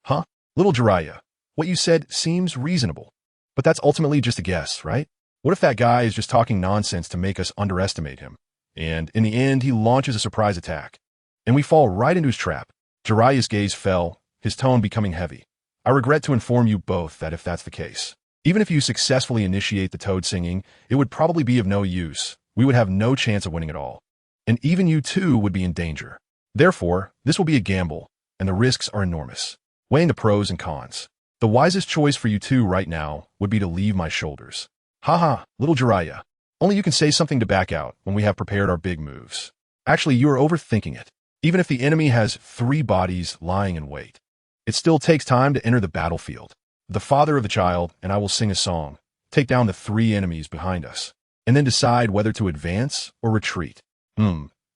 Huh? Little Jiraiya, what you said seems reasonable. But that's ultimately just a guess, right? What if that guy is just talking nonsense to make us underestimate him? And in the end, he launches a surprise attack, and we fall right into his trap. Jiraiya's gaze fell, his tone becoming heavy. I regret to inform you both that if that's the case, even if you successfully initiate the toad singing, it would probably be of no use. We would have no chance of winning at all. And even you too would be in danger. Therefore, this will be a gamble, and the risks are enormous. Weighing the pros and cons, the wisest choice for you two right now would be to leave my shoulders. Haha, little Jiraiya. Only you can say something to back out when we have prepared our big moves. Actually, you are overthinking it. Even if the enemy has 3 bodies lying in wait, it still takes time to enter the battlefield. The father of the child and I will sing a song, take down the 3 enemies behind us, and then decide whether to advance or retreat.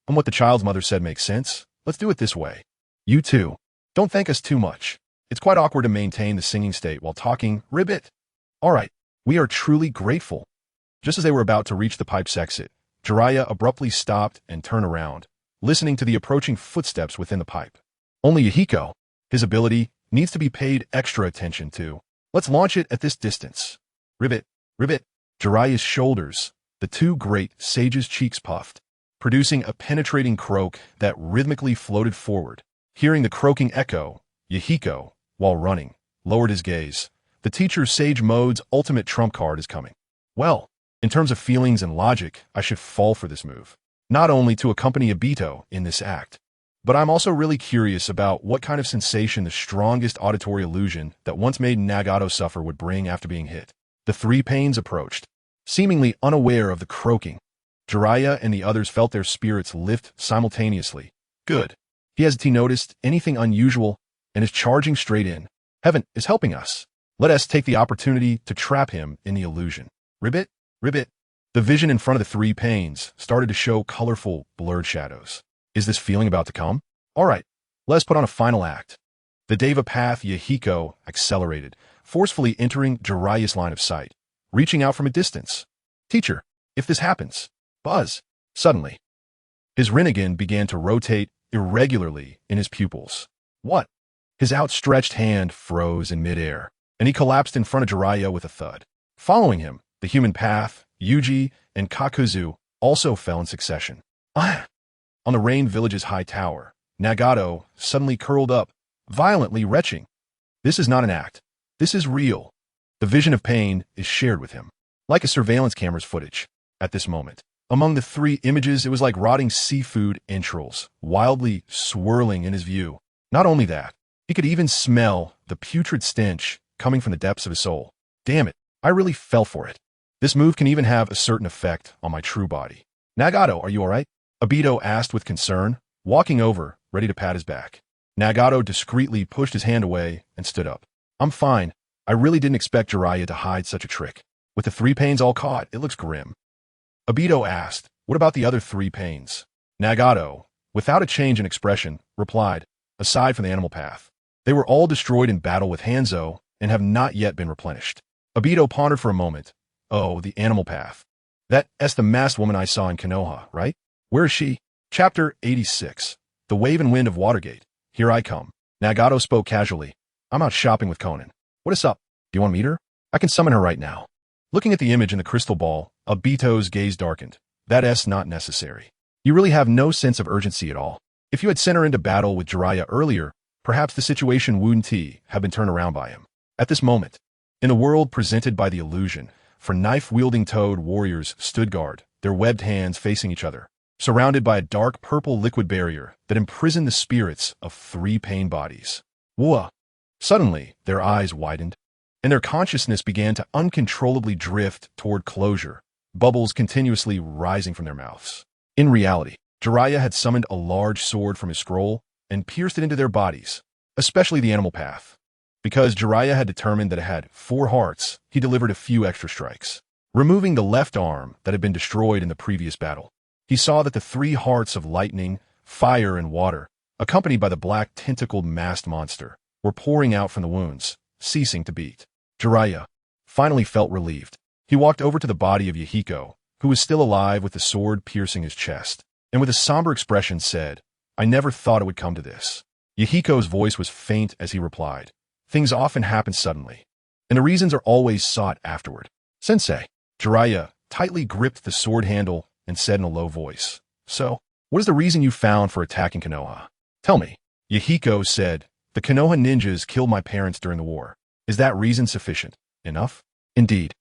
And what the child's mother said makes sense. Let's do it this way. You too. Don't thank us too much. It's quite awkward to maintain the singing state while talking ribbit. All right, we are truly grateful. Just as they were about to reach the pipe's exit, Jiraiya abruptly stopped and turned around, listening to the approaching footsteps within the pipe. Only Yahiko, his ability, needs to be paid extra attention to. Let's launch it at this distance. Ribbit, ribbit. Jiraiya's shoulders, the two great sage's cheeks puffed, producing a penetrating croak that rhythmically floated forward. Hearing the croaking echo, Yahiko, while running, lowered his gaze. The teacher's sage mode's ultimate trump card is coming. Well, in terms of feelings and logic, I should fall for this move. Not only to accompany Obito in this act, but I'm also really curious about what kind of sensation the strongest auditory illusion that once made Nagato suffer would bring after being hit. The three pains approached, seemingly unaware of the croaking. Jiraiya and the others felt their spirits lift simultaneously. Good. Has he noticed anything unusual and is charging straight in? Heaven is helping us. Let us take the opportunity to trap him in the illusion. Ribbit, ribbit. The vision in front of the three panes started to show colorful, blurred shadows. Is this feeling about to come? All right, let's put on a final act. The Deva path Yahiko accelerated, forcefully entering Jiraiya's line of sight, reaching out from a distance. Teacher, if this happens, buzz. Suddenly, his Rinnegan began to rotate irregularly in his pupils. What? His outstretched hand froze in midair, and he collapsed in front of Jiraiya with a thud. Following him, the human path, Yuji, and Kakuzu also fell in succession. On the Rain Village's high tower, Nagato suddenly curled up, violently retching. This is not an act. This is real. The vision of pain is shared with him, like a surveillance camera's footage. At this moment, among the three images, it was like rotting seafood entrails, wildly swirling in his view. Not only that, he could even smell the putrid stench coming from the depths of his soul. Damn it, I really fell for it. This move can even have a certain effect on my true body. Nagato, are you all right? Obito asked with concern, walking over, ready to pat his back. Nagato discreetly pushed his hand away and stood up. I'm fine. I really didn't expect Jiraiya to hide such a trick. With the three pains all caught, it looks grim. Obito asked, what about the other three pains? Nagato, without a change in expression, replied, aside from the animal path. They were all destroyed in battle with Hanzo and have not yet been replenished. Obito pondered for a moment. Oh, the animal path. That's the masked woman I saw in Konoha, right? Where is she? Chapter 86. The Wave and Wind of Watergate. Here I come. Nagato spoke casually. I'm out shopping with Konan. What is up? Do you want to meet her? I can summon her right now. Looking at the image in the crystal ball, Obito's gaze darkened. That's not necessary. You really have no sense of urgency at all. If you had sent her into battle with Jiraiya earlier, perhaps the situation wouldn't have been turned around by him. At this moment, in the world presented by the illusion, for knife-wielding toad warriors stood guard, their webbed hands facing each other, surrounded by a dark purple liquid barrier that imprisoned the spirits of three pain bodies. Whoa! Suddenly, their eyes widened, and their consciousness began to uncontrollably drift toward closure, bubbles continuously rising from their mouths. In reality, Jiraiya had summoned a large sword from his scroll and pierced it into their bodies, especially the animal path. Because Jiraiya had determined that it had 4 hearts, he delivered a few extra strikes. Removing the left arm that had been destroyed in the previous battle, he saw that the 3 hearts of lightning, fire, and water, accompanied by the black tentacled masked monster, were pouring out from the wounds, ceasing to beat. Jiraiya finally felt relieved. He walked over to the body of Yahiko, who was still alive with the sword piercing his chest, and with a somber expression said, I never thought it would come to this. Yahiko's voice was faint as he replied, things often happen suddenly, and the reasons are always sought afterward. Sensei. Jiraiya tightly gripped the sword handle and said in a low voice, so, what is the reason you found for attacking Konoha? Tell me. Yahiko said, the Konoha ninjas killed my parents during the war. Is that reason sufficient? Enough? Indeed.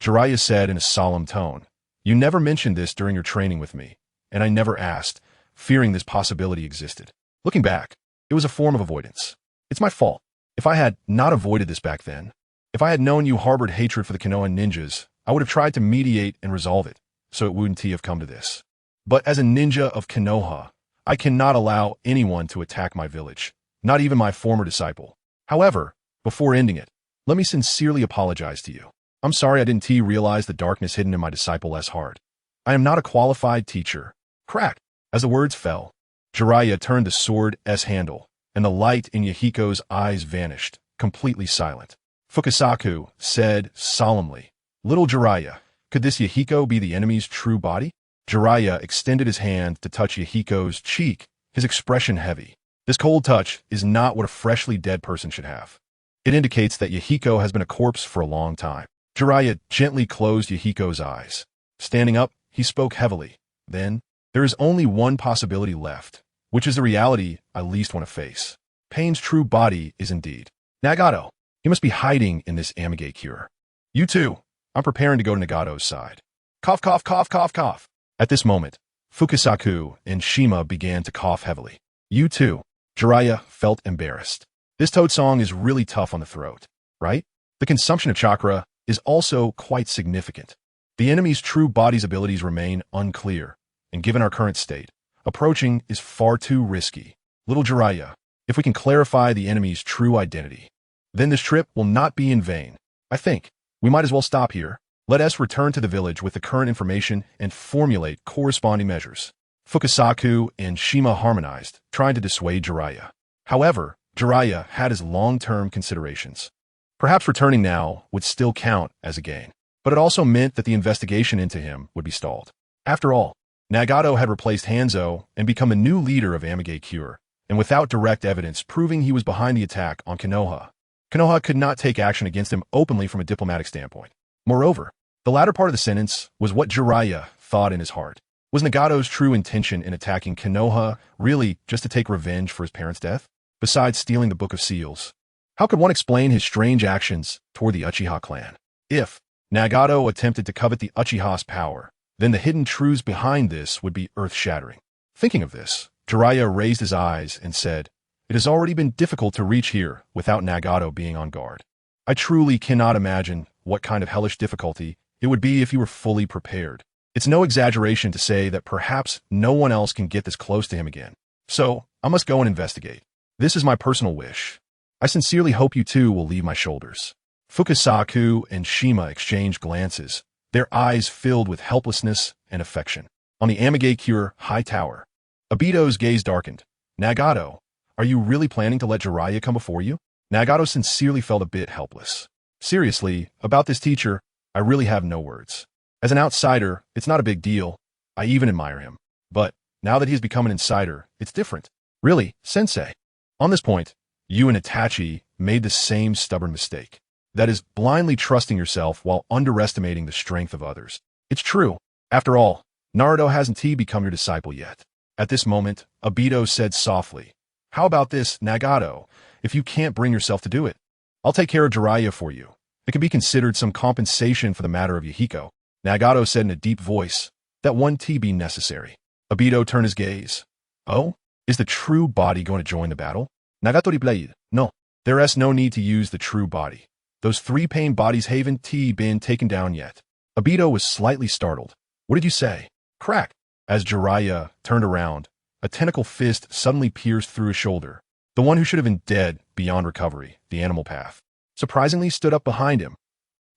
Jiraiya said in a solemn tone, you never mentioned this during your training with me, and I never asked, fearing this possibility existed. Looking back, it was a form of avoidance. It's my fault. If I had not avoided this back then, if I had known you harbored hatred for the Konoha ninjas, I would have tried to mediate and resolve it, so it wouldn't have come to this. But as a ninja of Konoha, I cannot allow anyone to attack my village, not even my former disciple. However, before ending it, let me sincerely apologize to you. I'm sorry I didn't realize the darkness hidden in my disciple less hard. I am not a qualified teacher. Crack. As the words fell, Jiraiya turned the sword's handle, and the light in Yahiko's eyes vanished, completely silent. Fukasaku said solemnly, "Little Jiraiya, could this Yahiko be the enemy's true body?" Jiraiya extended his hand to touch Yahiko's cheek, his expression heavy. This cold touch is not what a freshly dead person should have. It indicates that Yahiko has been a corpse for a long time. Jiraiya gently closed Yahiko's eyes. Standing up, he spoke heavily. Then, there is only one possibility left, which is the reality I least want to face. Pain's true body is indeed Nagato. He must be hiding in this Amigay cure. You too. I'm preparing to go to Nagato's side. Cough, cough, cough, cough, cough. At this moment, Fukasaku and Shima began to cough heavily. You too. Jiraiya felt embarrassed. This toad song is really tough on the throat, right? The consumption of chakra is also quite significant. The enemy's true body's abilities remain unclear, and given our current state, approaching is far too risky. Little Jiraiya, if we can clarify the enemy's true identity, then this trip will not be in vain. I think we might as well stop here. Let us return to the village with the current information and formulate corresponding measures. Fukasaku and Shima harmonized, trying to dissuade Jiraiya. However, Jiraiya had his long-term considerations. Perhaps returning now would still count as a gain, but it also meant that the investigation into him would be stalled. After all, Nagato had replaced Hanzo and become a new leader of Amigay Cure, and without direct evidence proving he was behind the attack on Konoha, Konoha could not take action against him openly from a diplomatic standpoint. Moreover, the latter part of the sentence was what Jiraiya thought in his heart. Was Nagato's true intention in attacking Konoha really just to take revenge for his parents' death? Besides stealing the Book of Seals, how could one explain his strange actions toward the Uchiha clan? If Nagato attempted to covet the Uchiha's power, then the hidden truths behind this would be earth-shattering. Thinking of this, Jiraiya raised his eyes and said, "It has already been difficult to reach here without Nagato being on guard. I truly cannot imagine what kind of hellish difficulty it would be if you were fully prepared. It's no exaggeration to say that perhaps no one else can get this close to him again. So, I must go and investigate. This is my personal wish. I sincerely hope you too will leave my shoulders." Fukasaku and Shima exchanged glances, their eyes filled with helplessness and affection. On the Amigay Cure high tower, Obito's gaze darkened. "Nagato, are you really planning to let Jiraiya come before you?" Nagato sincerely felt a bit helpless. "Seriously, about this teacher, I really have no words. As an outsider, it's not a big deal. I even admire him. But now that he's become an insider, it's different. Really, sensei." On this point, you and Itachi made the same stubborn mistake. That is, blindly trusting yourself while underestimating the strength of others. It's true. After all, Naruto hasn't become your disciple yet. At this moment, Obito said softly, "How about this, Nagato? If you can't bring yourself to do it, I'll take care of Jiraiya for you. It can be considered some compensation for the matter of Yahiko." Nagato said in a deep voice, "That one be necessary." Obito turned his gaze. "Oh? Is the true body going to join the battle?" Nagato replied, "No. There is no need to use the true body. Those 3 pain bodies haven't been taken down yet." Obito was slightly startled. "What did you say?" Crack! As Jiraiya turned around, a tentacle fist suddenly pierced through his shoulder. The one who should have been dead beyond recovery, the animal path, surprisingly stood up behind him.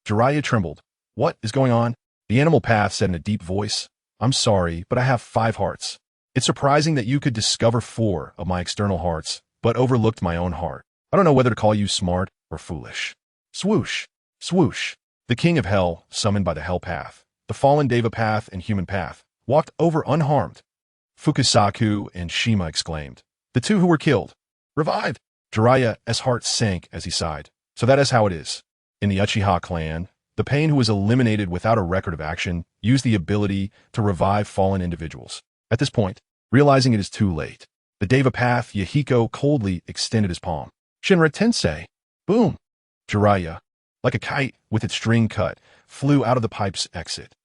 Jiraiya trembled. "What is going on?" The animal path said in a deep voice, "I'm sorry, but I have 5 hearts. It's surprising that you could discover 4 of my external hearts, but overlooked my own heart. I don't know whether to call you smart or foolish." Swoosh! Swoosh! The king of hell, summoned by the hell path, the fallen Deva path and human path, walked over unharmed. Fukasaku and Shima exclaimed, "The 2 who were killed. Revived!" Jiraiya's heart sank as he sighed. "So that is how it is. In the Uchiha clan, the pain who was eliminated without a record of action used the ability to revive fallen individuals. At this point, realizing it is too late, the Deva path Yahiko coldly extended his palm. "Shinra Tensei!" Boom! Jiraiya, like a kite with its string cut, flew out of the pipe's exit.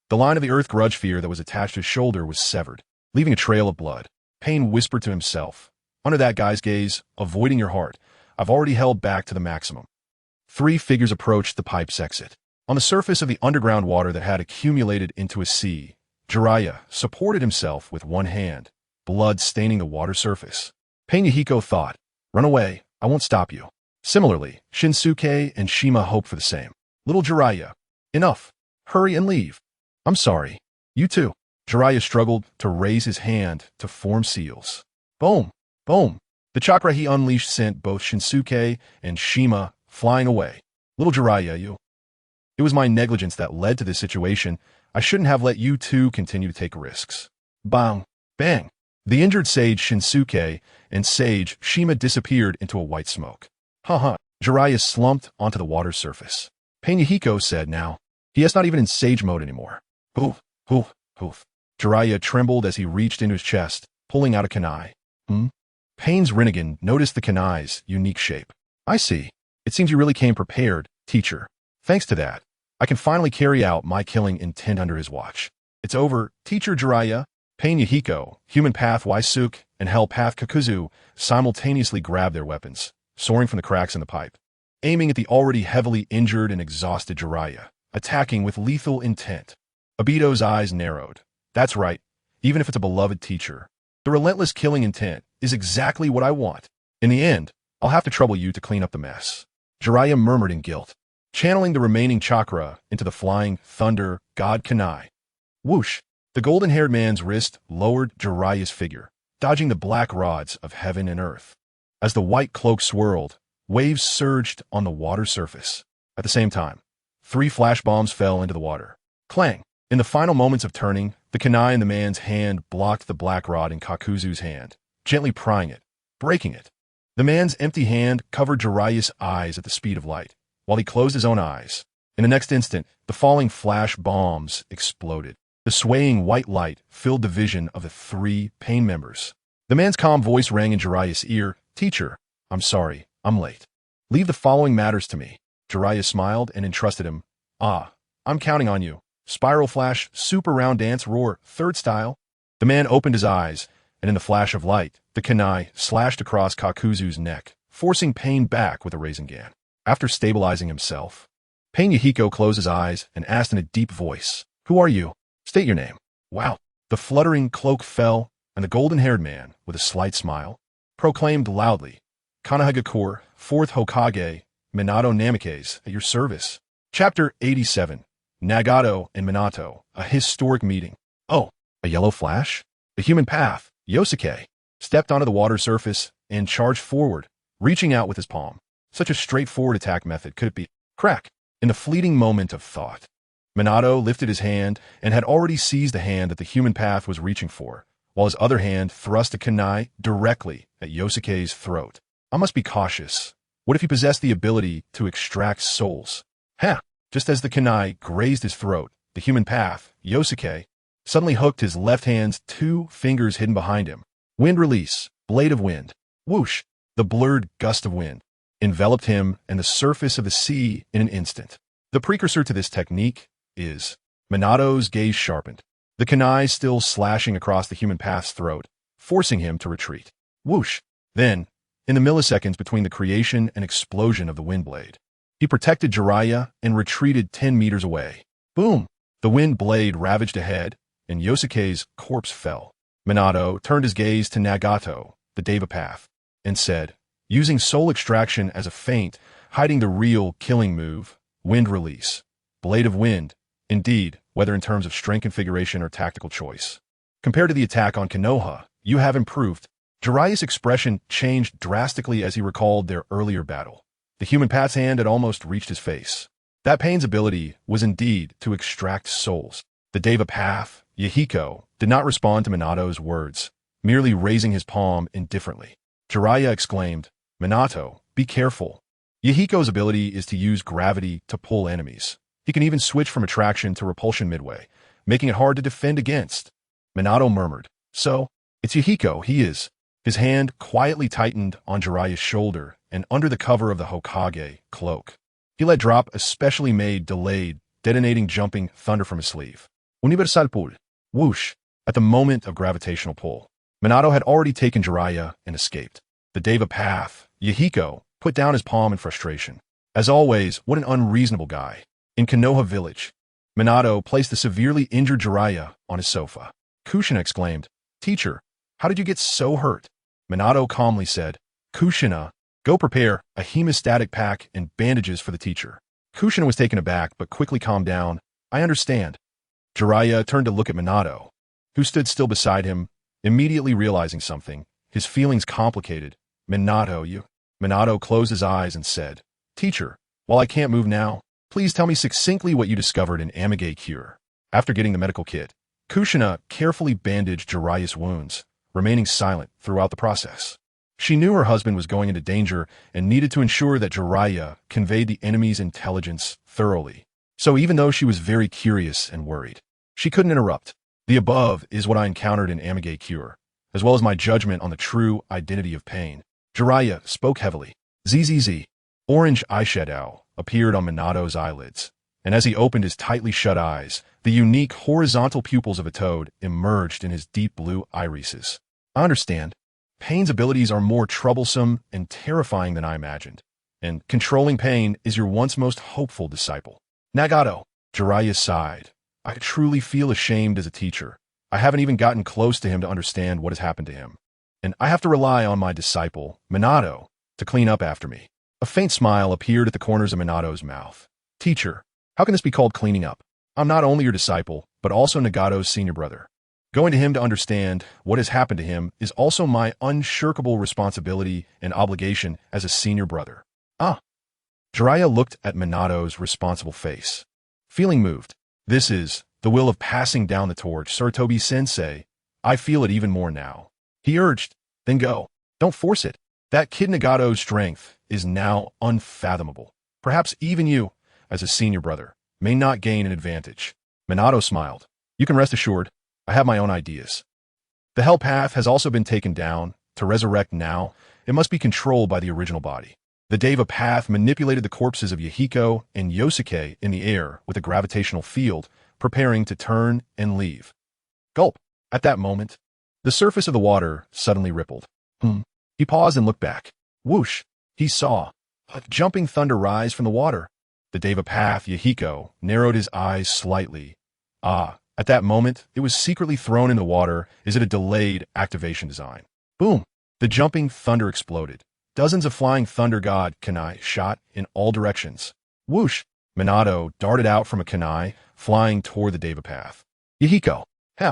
The line of the earth grudge fear that was attached to his shoulder was severed, leaving a trail of blood. Pain whispered to himself, "Under that guy's gaze, avoiding your heart, I've already held back to the maximum." 3 figures approached the pipe's exit. On the surface of the underground water that had accumulated into a sea, Jiraiya supported himself with one hand, blood staining the water surface. Pain Yahiko thought, "Run away, I won't stop you." Similarly, Shinsuke and Shima hoped for the same. "Little Jiraiya, enough. Hurry and leave." "I'm sorry. You too." Jiraiya struggled to raise his hand to form seals. Boom! Boom! The chakra he unleashed sent both Shinsuke and Shima flying away. Little Jiraiya, you. It was my negligence that led to this situation. I shouldn't have let you two continue to take risks. Bang! Bang! The injured sage Shinsuke and sage Shima disappeared into a white smoke. Haha! Jiraiya slumped onto the water's surface. Pain Yahiko said now. He is not even in sage mode anymore. Hoof, hoof, hoof. Jiraiya trembled as he reached into his chest, pulling out a kunai. Pain's Rinnegan noticed the kunai's unique shape. I see. It seems you really came prepared, teacher. Thanks to that, I can finally carry out my killing intent under his watch. It's over, teacher Jiraiya. Pain Yahiko, human path Waisuke, and hell path Kakuzu simultaneously grabbed their weapons, soaring from the cracks in the pipe, aiming at the already heavily injured and exhausted Jiraiya, attacking with lethal intent. Obito's eyes narrowed. That's right, even if it's a beloved teacher. The relentless killing intent is exactly what I want. In the end, I'll have to trouble you to clean up the mess. Jiraiya murmured in guilt, channeling the remaining chakra into the flying thunder god kunai. Whoosh! The golden-haired man's wrist lowered Jiraiya's figure, dodging the black rods of heaven and earth. As the white cloak swirled, waves surged on the water surface. At the same time, 3 flash bombs fell into the water. Clang! In the final moments of turning, the kunai in the man's hand blocked the black rod in Kakuzu's hand, gently prying it, breaking it. The man's empty hand covered Jiraiya's eyes at the speed of light, while he closed his own eyes. In the next instant, the falling flash bombs exploded. The swaying white light filled the vision of the 3 pain members. The man's calm voice rang in Jiraiya's ear. Teacher, I'm sorry, I'm late. Leave the following matters to me. Jiraiya smiled and entrusted him. I'm counting on you. Spiral flash, super round dance roar, third style. The man opened his eyes, and in the flash of light, the kunai slashed across Kakuzu's neck, forcing Pain back with a Rinnegan. After stabilizing himself, Pain Yahiko closed his eyes and asked in a deep voice, Who are you? State your name. Wow. The fluttering cloak fell, and the golden-haired man, with a slight smile, proclaimed loudly, Konoha 4th Hokage, Minato Namikaze, at your service. Chapter 87. Nagato and Minato, a historic meeting. Oh, a yellow flash? The human path, Yosuke, stepped onto the water surface and charged forward, reaching out with his palm. Such a straightforward attack method could it be? Crack! In the fleeting moment of thought, Minato lifted his hand and had already seized the hand that the human path was reaching for, while his other hand thrust a kunai directly at Yosuke's throat. I must be cautious. What if he possessed the ability to extract souls? Just as the kunai grazed his throat, the human path, Yosuke, suddenly hooked his left hand's 2 fingers hidden behind him. Wind release, blade of wind. Whoosh! The blurred gust of wind enveloped him and the surface of the sea in an instant. The precursor to this technique is Minato's gaze sharpened, the kunai still slashing across the human path's throat, forcing him to retreat. Whoosh! Then, in the milliseconds between the creation and explosion of the wind blade, he protected Jiraiya and retreated 10 meters away. Boom! The wind blade ravaged ahead, and Yosuke's corpse fell. Minato turned his gaze to Nagato, the Deva path, and said, using soul extraction as a feint, hiding the real killing move, wind release, blade of wind, indeed, whether in terms of strength configuration or tactical choice. Compared to the attack on Konoha, you have improved. Jiraiya's expression changed drastically as he recalled their earlier battle. The human path's hand had almost reached his face. That Pain's ability was indeed to extract souls. The Deva path, Yahiko, did not respond to Minato's words, merely raising his palm indifferently. Jiraiya exclaimed, Minato, be careful. Yahiko's ability is to use gravity to pull enemies. He can even switch from attraction to repulsion midway, making it hard to defend against. Minato murmured, So, it's Yahiko, he is. His hand quietly tightened on Jiraiya's shoulder and under the cover of the Hokage cloak. He let drop a specially made, delayed, detonating jumping thunder from his sleeve. Universal pull. Whoosh! At the moment of gravitational pull, Minato had already taken Jiraiya and escaped. The Deva path, Yahiko, put down his palm in frustration. As always, what an unreasonable guy. In Konoha village, Minato placed the severely injured Jiraiya on his sofa. Kushina exclaimed, Teacher, how did you get so hurt? Minato calmly said, Kushina, go prepare a hemostatic pack and bandages for the teacher. Kushina was taken aback but quickly calmed down. I understand. Jiraiya turned to look at Minato. who stood still beside him, immediately realizing something, his feelings complicated. Minato, you. Minato closed his eyes and said, Teacher, while I can't move now, please tell me succinctly what you discovered in Amage Cure. After getting the medical kit, Kushina carefully bandaged Jiraiya's wounds, remaining silent throughout the process. She knew her husband was going into danger and needed to ensure that Jiraiya conveyed the enemy's intelligence thoroughly. So even though she was very curious and worried, she couldn't interrupt. The above is what I encountered in Amage Cure, as well as my judgment on the true identity of pain. Jiraiya spoke heavily. ZZZ. Orange eyeshadow appeared on Minato's eyelids, and as he opened his tightly shut eyes, the unique horizontal pupils of a toad emerged in his deep blue irises. I understand. Pain's abilities are more troublesome and terrifying than I imagined, and controlling pain is your once most hopeful disciple. Nagato. Jiraiya sighed. I truly feel ashamed as a teacher. I haven't even gotten close to him to understand what has happened to him, and I have to rely on my disciple, Minato, to clean up after me. A faint smile appeared at the corners of Minato's mouth. Teacher, how can this be called cleaning up? I'm not only your disciple, but also Nagato's senior brother. Going to him to understand what has happened to him is also my unshirkable responsibility and obligation as a senior brother. Ah. Jiraiya looked at Minato's responsible face, feeling moved. This is the will of passing down the torch, Sarutobi-sensei. I feel it even more now. He urged, then go. Don't force it. That kid Nagato's strength is now unfathomable. Perhaps even you, as a senior brother, may not gain an advantage. Minato smiled. You can rest assured, I have my own ideas. The Hell Path has also been taken down. To resurrect now, it must be controlled by the original body. The Deva Path manipulated the corpses of Yahiko and Yosuke in the air with a gravitational field, preparing to turn and leave. Gulp. At that moment, the surface of the water suddenly rippled. He paused and looked back. Whoosh. He saw a jumping thunder rise from the water. The Deva Path, Yahiko, narrowed his eyes slightly. At that moment, it was secretly thrown in the water. Is it a delayed activation design? Boom. The jumping thunder exploded. Dozens of flying thunder god kunai shot in all directions. Whoosh. Minato darted out from a kunai, flying toward the Deva Path. Yahiko,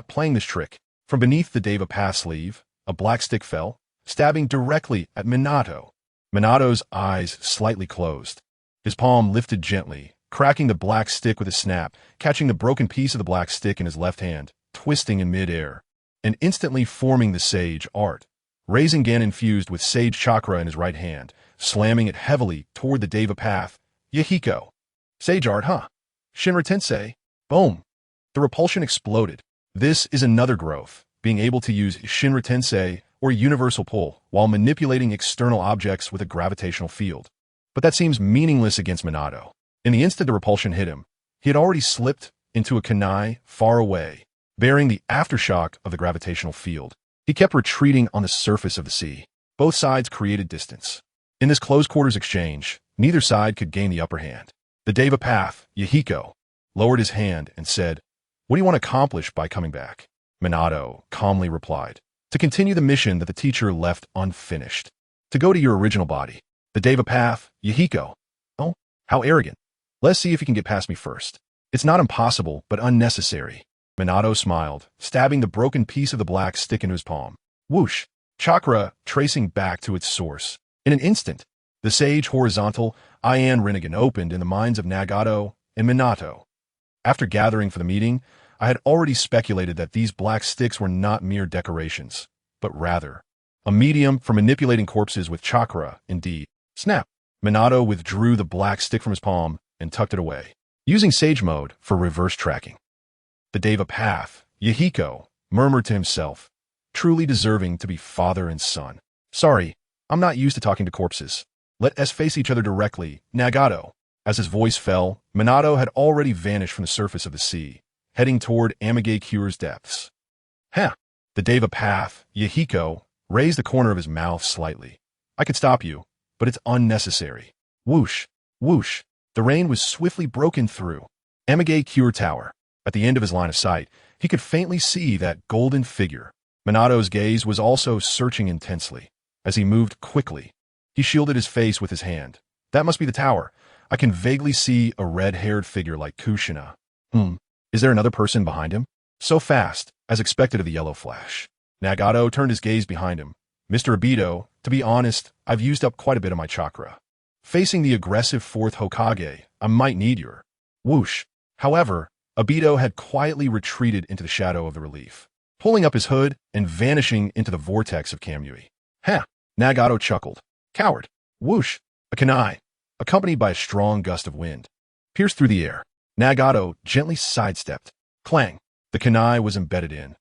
playing this trick. From beneath the Deva Path sleeve, a black stick fell, stabbing directly at Minato. Minato's eyes slightly closed. His palm lifted gently, cracking the black stick with a snap, catching the broken piece of the black stick in his left hand, twisting in mid-air, and instantly forming the Sage Art. Rinnegan infused with Sage Chakra in his right hand, slamming it heavily toward the Deva Path. Yahiko. Sage Art, Shinra Tensei. Boom. The repulsion exploded. This is another growth, being able to use Shinra Tensei or universal pull while manipulating external objects with a gravitational field. But that seems meaningless against Minato. In the instant the repulsion hit him, he had already slipped into a kunai far away, bearing the aftershock of the gravitational field. He kept retreating on the surface of the sea. Both sides created distance. In this close-quarters exchange, neither side could gain the upper hand. The Deva Path, Yahiko, lowered his hand and said, What do you want to accomplish by coming back? Minato calmly replied, To continue the mission that the teacher left unfinished. To go to your original body. The Deva Path, Yahiko. Oh, how arrogant. Let's see if you can get past me first. It's not impossible, but unnecessary. Minato smiled, stabbing the broken piece of the black stick into his palm. Whoosh. Chakra tracing back to its source. In an instant, the Sage Horizontal Rinnegan opened in the minds of Nagato and Minato. After gathering for the meeting, I had already speculated that these black sticks were not mere decorations, but rather a medium for manipulating corpses with chakra, indeed. Snap. Minato withdrew the black stick from his palm and tucked it away, using Sage Mode for reverse tracking. The Deva Path, Yahiko, murmured to himself, truly deserving to be father and son. Sorry, I'm not used to talking to corpses. Let us face each other directly, Nagato. As his voice fell, Minato had already vanished from the surface of the sea, heading toward Amage Cure's depths. The Deva Path, Yahiko, raised the corner of his mouth slightly. I could stop you, but it's unnecessary. Whoosh, whoosh. The rain was swiftly broken through. Amage Cure Tower. At the end of his line of sight, he could faintly see that golden figure. Minato's gaze was also searching intensely. As he moved quickly, he shielded his face with his hand. That must be the tower. I can vaguely see a red-haired figure like Kushina. Is there another person behind him? So fast, as expected of the yellow flash. Nagato turned his gaze behind him. Mr. Obito, to be honest, I've used up quite a bit of my chakra. Facing the aggressive fourth Hokage, I might need your whoosh. However, Obito had quietly retreated into the shadow of the relief, pulling up his hood and vanishing into the vortex of Kamui. Ha! Nagato chuckled. Coward. Whoosh! A kunai, accompanied by a strong gust of wind, pierced through the air. Nagato gently sidestepped. Clang! The kunai was embedded in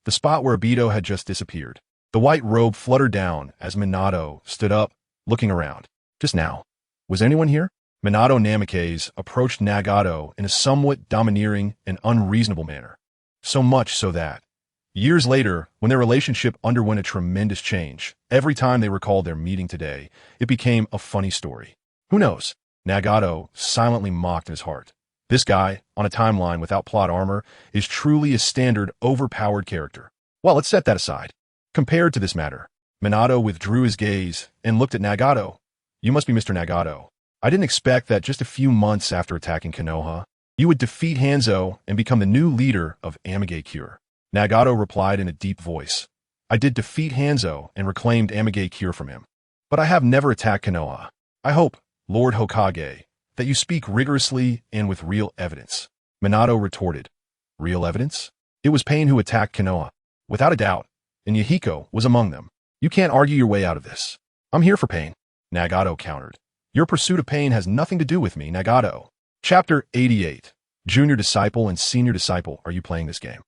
the spot where Obito had just disappeared. The white robe fluttered down as Minato stood up, looking around. Just now. Was anyone here? Minato Namikaze approached Nagato in a somewhat domineering and unreasonable manner. So much so that, years later, when their relationship underwent a tremendous change, every time they recalled their meeting today, it became a funny story. Who knows? Nagato silently mocked in his heart. This guy, on a timeline without plot armor, is truly a standard overpowered character. Well, let's set that aside. Compared to this matter, Minato withdrew his gaze and looked at Nagato. You must be Mr. Nagato. I didn't expect that just a few months after attacking Konoha, you would defeat Hanzo and become the new leader of Cure. Nagato replied in a deep voice. I did defeat Hanzo and reclaimed Cure from him. But I have never attacked Konoha. I hope, Lord Hokage, that you speak rigorously and with real evidence. Minato retorted. Real evidence? It was Pain who attacked Konoha. Without a doubt, and Yahiko was among them. You can't argue your way out of this. I'm here for Pain. Nagato countered. Your pursuit of Pain has nothing to do with me, Nagato. Chapter 88. Junior Disciple and Senior Disciple, are you playing this game?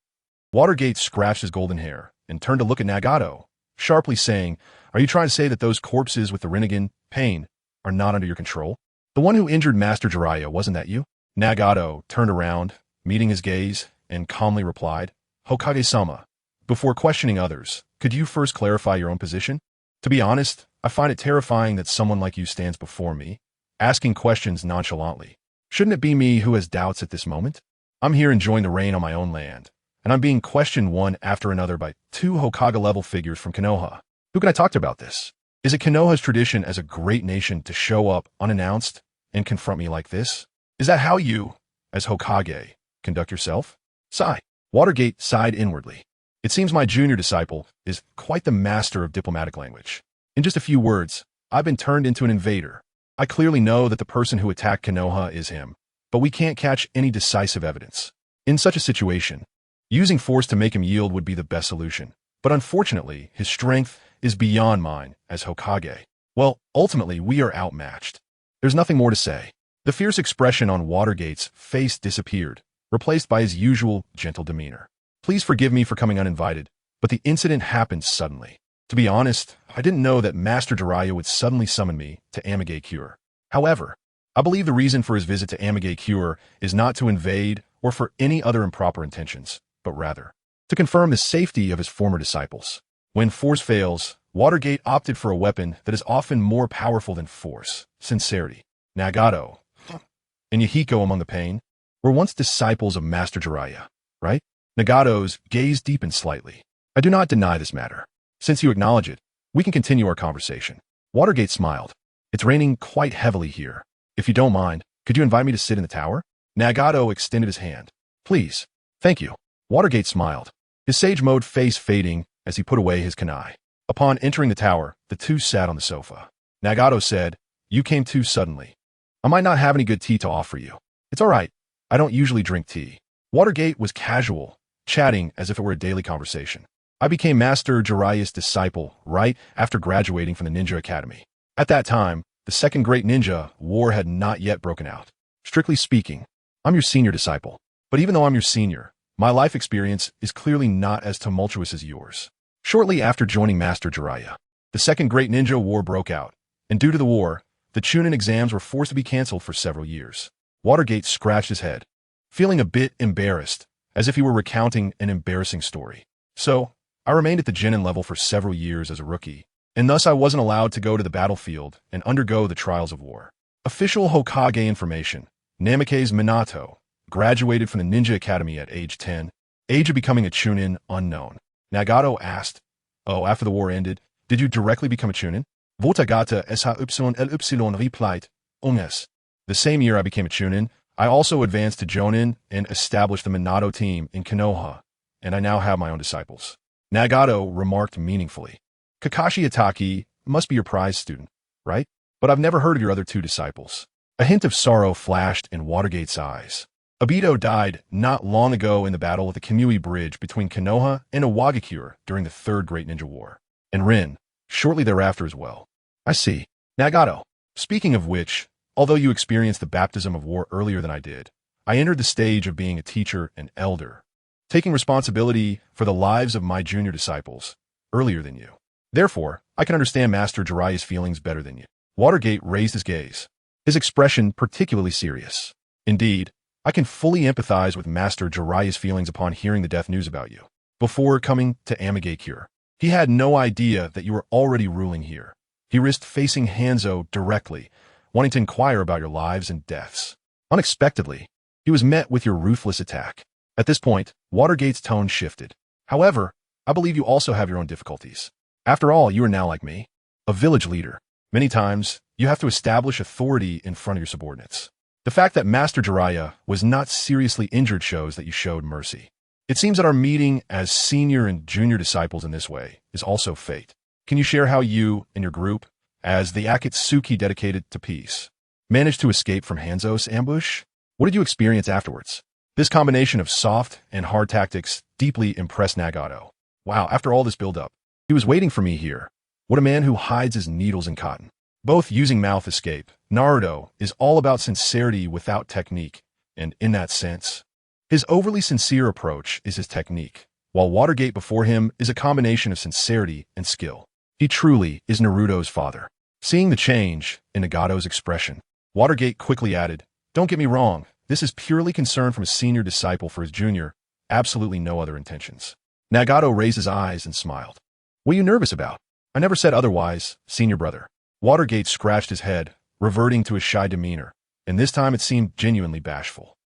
Watergate scratched his golden hair and turned to look at Nagato, sharply saying, are you trying to say that those corpses with the Rinnegan, Pain, are not under your control? The one who injured Master Jiraiya, wasn't that you? Nagato turned around, meeting his gaze, and calmly replied, Hokage-sama, before questioning others, could you first clarify your own position? To be honest, I find it terrifying that someone like you stands before me, asking questions nonchalantly. Shouldn't it be me who has doubts at this moment? I'm here enjoying the rain on my own land, and I'm being questioned one after another by two Hokage-level figures from Konoha. Who can I talk to about this? Is it Konoha's tradition as a great nation to show up unannounced and confront me like this? Is that how you, as Hokage, conduct yourself? Sigh. Watergate sighed inwardly. It seems my junior disciple is quite the master of diplomatic language. In just a few words, I've been turned into an invader. I clearly know that the person who attacked Konoha is him, but we can't catch any decisive evidence. In such a situation, using force to make him yield would be the best solution. But unfortunately, his strength is beyond mine as Hokage. Well, ultimately, we are outmatched. There's nothing more to say. The fierce expression on Watergate's face disappeared, replaced by his usual gentle demeanor. Please forgive me for coming uninvited, but the incident happened suddenly. To be honest, I didn't know that Master Jiraiya would suddenly summon me to Cure. However, I believe the reason for his visit to Cure is not to invade or for any other improper intentions, but rather to confirm the safety of his former disciples. When force fails, Watergate opted for a weapon that is often more powerful than force, sincerity. Nagato and Yahiko among the Pain were once disciples of Master Jiraiya, right? Nagato's gaze deepened slightly. I do not deny this matter. Since you acknowledge it, we can continue our conversation. Watergate smiled. It's raining quite heavily here. If you don't mind, could you invite me to sit in the tower? Nagato extended his hand. Please. Thank you. Watergate smiled, his sage mode face fading as he put away his kunai. Upon entering the tower, the two sat on the sofa. Nagato said, You came too suddenly. I might not have any good tea to offer you. It's all right. I don't usually drink tea. Watergate was casual, chatting as if it were a daily conversation. I became Master Jiraiya's disciple right after graduating from the Ninja Academy. At that time, the Second Great Ninja War had not yet broken out. Strictly speaking, I'm your senior disciple. But even though I'm your senior, my life experience is clearly not as tumultuous as yours. Shortly after joining Master Jiraiya, the Second Great Ninja War broke out, and due to the war, the Chunin exams were forced to be cancelled for several years. Watergate scratched his head, feeling a bit embarrassed, as if he were recounting an embarrassing story. So, I remained at the Genin level for several years as a rookie, and thus I wasn't allowed to go to the battlefield and undergo the trials of war. Official Hokage information. Namikaze Minato graduated from the Ninja Academy at age 10, age of becoming a Chunin unknown. Nagato asked, Oh, after the war ended, did you directly become a Chunin? Votagata SHYLY replied, Yes. The same year I became a Chunin, I also advanced to Jonin and established the Minato team in Konoha, and I now have my own disciples. Nagato remarked meaningfully. Kakashi Itaki must be your prize student, right? But I've never heard of your other two disciples. A hint of sorrow flashed in Watergate's eyes. Obito died not long ago in the battle at the Kamui Bridge between Konoha and Iwagakure during the Third Great Ninja War. And Rin, shortly thereafter as well. I see. Nagato. Speaking of which, although you experienced the baptism of war earlier than I did, I entered the stage of being a teacher and elder, taking responsibility for the lives of my junior disciples earlier than you. Therefore, I can understand Master Jiraiya's feelings better than you. Watergate raised his gaze, his expression particularly serious. Indeed, I can fully empathize with Master Jiraiya's feelings upon hearing the death news about you. Before coming to Amigakure, he had no idea that you were already ruling here. He risked facing Hanzo directly, wanting to inquire about your lives and deaths. Unexpectedly, he was met with your ruthless attack. At this point, Watergate's tone shifted. However, I believe you also have your own difficulties. After all, you are now like me, a village leader. Many times, you have to establish authority in front of your subordinates. The fact that Master Jiraiya was not seriously injured shows that you showed mercy. It seems that our meeting as senior and junior disciples in this way is also fate. Can you share how you and your group, as the Otsutsuki dedicated to peace, managed to escape from Hanzo's ambush? What did you experience afterwards? This combination of soft and hard tactics deeply impressed Nagato. Wow, after all this build-up, he was waiting for me here. What a man who hides his needles in cotton. Both using mouth escape, Naruto is all about sincerity without technique, and in that sense, his overly sincere approach is his technique, while Watergate before him is a combination of sincerity and skill. He truly is Naruto's father. Seeing the change in Nagato's expression, Watergate quickly added, "Don't get me wrong, this is purely concern from a senior disciple for his junior, absolutely no other intentions." Nagato raised his eyes and smiled. "What are you nervous about? I never said otherwise, senior brother." Watergate scratched his head, reverting to his shy demeanor, and this time it seemed genuinely bashful.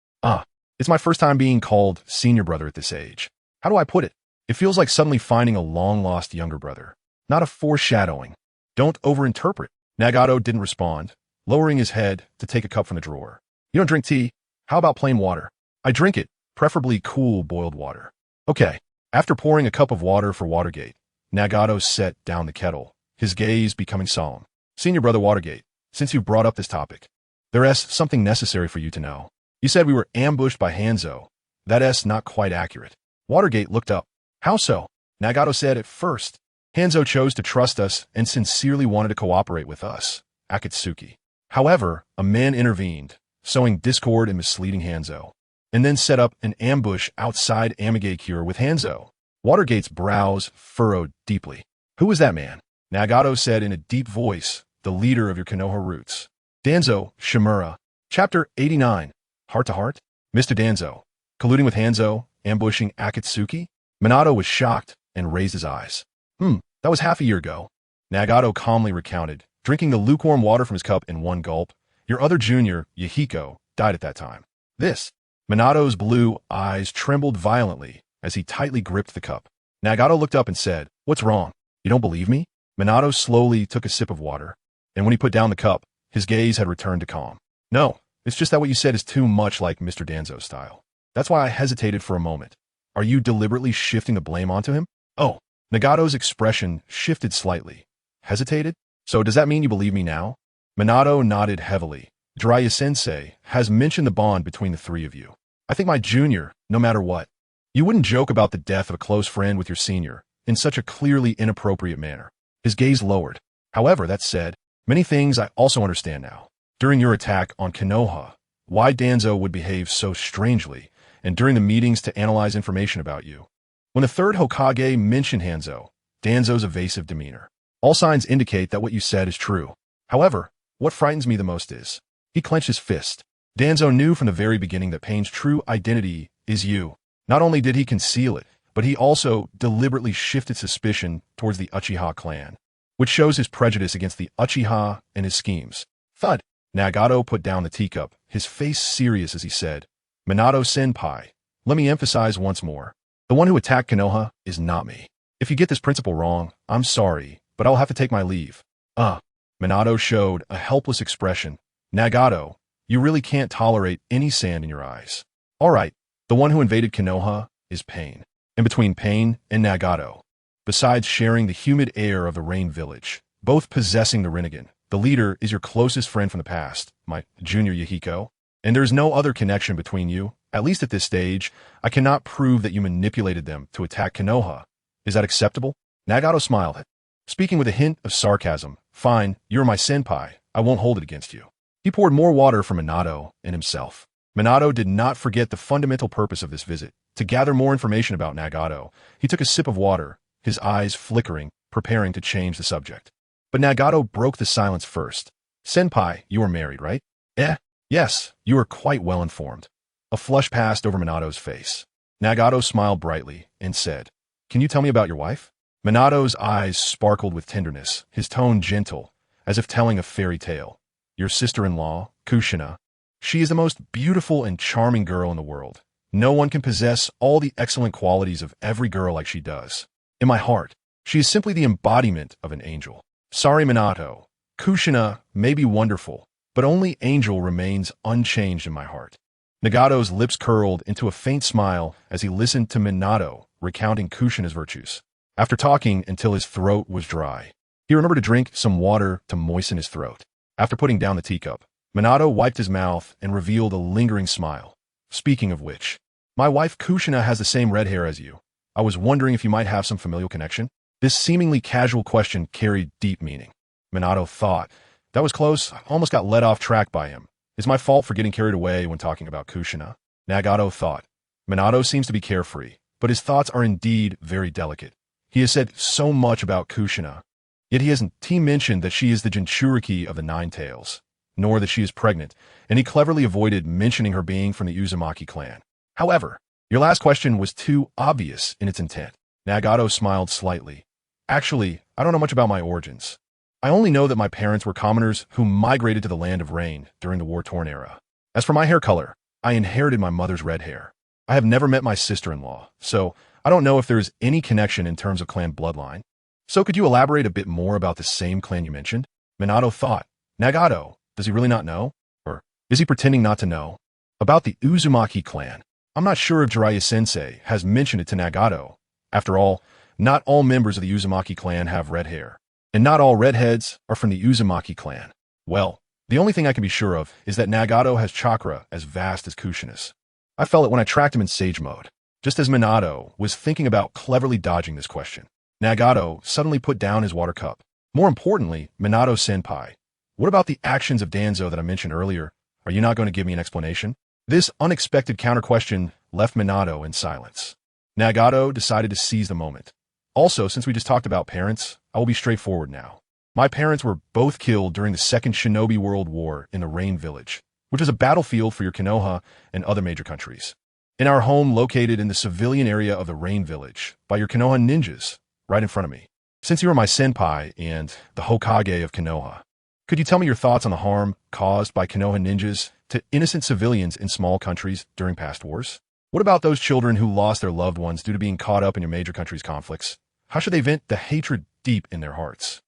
It's my first time being called senior brother at this age. How do I put it? It feels like suddenly finding a long-lost younger brother, not a foreshadowing. Don't overinterpret. Nagato didn't respond, lowering his head to take a cup from the drawer. "You don't drink tea? How about plain water?" "I drink it, preferably cool boiled water." "Okay." After pouring a cup of water for Watergate, Nagato set down the kettle, his gaze becoming solemn. "Senior brother Watergate, since you've brought up this topic, there's something necessary for you to know. You said we were ambushed by Hanzo. That's not quite accurate." Watergate looked up. "How so?" Nagato said, "At first, Hanzo chose to trust us and sincerely wanted to cooperate with us, Akatsuki. However, a man intervened, sowing discord and misleading Hanzo, and then set up an ambush outside Amigakure with Hanzo." Watergate's brows furrowed deeply. "Who was that man?" Nagato said in a deep voice, "The leader of your Konoha roots. Danzo Shimura." Chapter 89. Heart to Heart? Mr. Danzo, colluding with Hanzo, ambushing Akatsuki? Minato was shocked and raised his eyes. That was half a year ago." Nagato calmly recounted, drinking the lukewarm water from his cup in one gulp. "Your other junior, Yahiko, died at that time." This. Minato's blue eyes trembled violently as he tightly gripped the cup. Nagato looked up and said, "What's wrong? You don't believe me?" Minato slowly took a sip of water, and when he put down the cup, his gaze had returned to calm. "No, it's just that what you said is too much like Mr. Danzo's style. That's why I hesitated for a moment. Are you deliberately shifting the blame onto him?" "Oh." Nagato's expression shifted slightly. "Hesitated? So does that mean you believe me now?" Minato nodded heavily. "Jiraiya-sensei has mentioned the bond between the three of you. I think my junior, no matter what. You wouldn't joke about the death of a close friend with your senior in such a clearly inappropriate manner." His gaze lowered. "However, that said, many things I also understand now. During your attack on Konoha, why Danzo would behave so strangely, and during the meetings to analyze information about you. When the third Hokage mentioned Danzo's evasive demeanor. All signs indicate that what you said is true. However, what frightens me the most is..." He clenched his fist. Danzo knew from the very beginning that Pain's true identity is you. Not only did he conceal it, but he also deliberately shifted suspicion towards the Uchiha clan, which shows his prejudice against the Uchiha and his schemes. Thud. Nagato put down the teacup, his face serious as he said, "Minato-senpai, let me emphasize once more. The one who attacked Konoha is not me. If you get this principle wrong, I'm sorry, but I'll have to take my leave." Minato showed a helpless expression. "Nagato, you really can't tolerate any sand in your eyes. All right, the one who invaded Konoha is Pain. in between Pain and Nagato. Besides sharing the humid air of the Rain Village, both possessing the Rinnegan, the leader is your closest friend from the past, my junior Yahiko, and there is no other connection between you. At least at this stage, I cannot prove that you manipulated them to attack Konoha. Is that acceptable? Nagato smiled, speaking with a hint of sarcasm. Fine, you're my senpai. I won't hold it against you. He poured more water for Minato and himself. Minato did not forget the fundamental purpose of this visit, to gather more information about Nagato. He took a sip of water, his eyes flickering, preparing to change the subject. But Nagato broke the silence first. Senpai, you are married, right? Yes, you are quite well informed. A flush passed over Minato's face. Nagato smiled brightly and said, Can you tell me about your wife? Minato's eyes sparkled with tenderness, his tone gentle, as if telling a fairy tale. Your sister-in-law, Kushina. She is the most beautiful and charming girl in the world. No one can possess all the excellent qualities of every girl like she does. In my heart, she is simply the embodiment of an angel. Sorry, Minato. Kushina may be wonderful, but only angel remains unchanged in my heart. Nagato's lips curled into a faint smile as he listened to Minato recounting Kushina's virtues. After talking until his throat was dry, he remembered to drink some water to moisten his throat. After putting down the teacup, Minato wiped his mouth and revealed a lingering smile. Speaking of which, my wife Kushina has the same red hair as you. I was wondering if you might have some familial connection. This seemingly casual question carried deep meaning. Minato thought, that was close. I almost got led off track by him. It's my fault for getting carried away when talking about Kushina. Nagato thought, Minato seems to be carefree, but his thoughts are indeed very delicate. He has said so much about Kushina, yet he mentioned that she is the Jinchuriki of the Nine Tails, nor that she is pregnant, and he cleverly avoided mentioning her being from the Uzumaki clan. However, your last question was too obvious in its intent. Nagato smiled slightly. Actually, I don't know much about my origins. I only know that my parents were commoners who migrated to the Land of Rain during the war-torn era. As for my hair color, I inherited my mother's red hair. I have never met my sister-in-law, so I don't know if there is any connection in terms of clan bloodline. So could you elaborate a bit more about the same clan you mentioned? Minato thought, Nagato, does he really not know? Or is he pretending not to know? About the Uzumaki clan. I'm not sure if Jiraiya-sensei has mentioned it to Nagato. After all, not all members of the Uzumaki clan have red hair. And not all redheads are from the Uzumaki clan. Well, the only thing I can be sure of is that Nagato has chakra as vast as Kushina's. I felt it when I tracked him in sage mode. Just as Minato was thinking about cleverly dodging this question, Nagato suddenly put down his water cup. More importantly, Minato-senpai, what about the actions of Danzo that I mentioned earlier? Are you not going to give me an explanation? This unexpected counter-question left Minato in silence. Nagato decided to seize the moment. Also, since we just talked about parents, I will be straightforward now. My parents were both killed during the Second Shinobi World War in the Rain Village, which is a battlefield for your Konoha and other major countries. In our home located in the civilian area of the Rain Village, by your Konoha ninjas, right in front of me. Since you are my senpai and the Hokage of Konoha, could you tell me your thoughts on the harm caused by Konoha ninjas to innocent civilians in small countries during past wars? What about those children who lost their loved ones due to being caught up in your major country's conflicts? How should they vent the hatred deep in their hearts?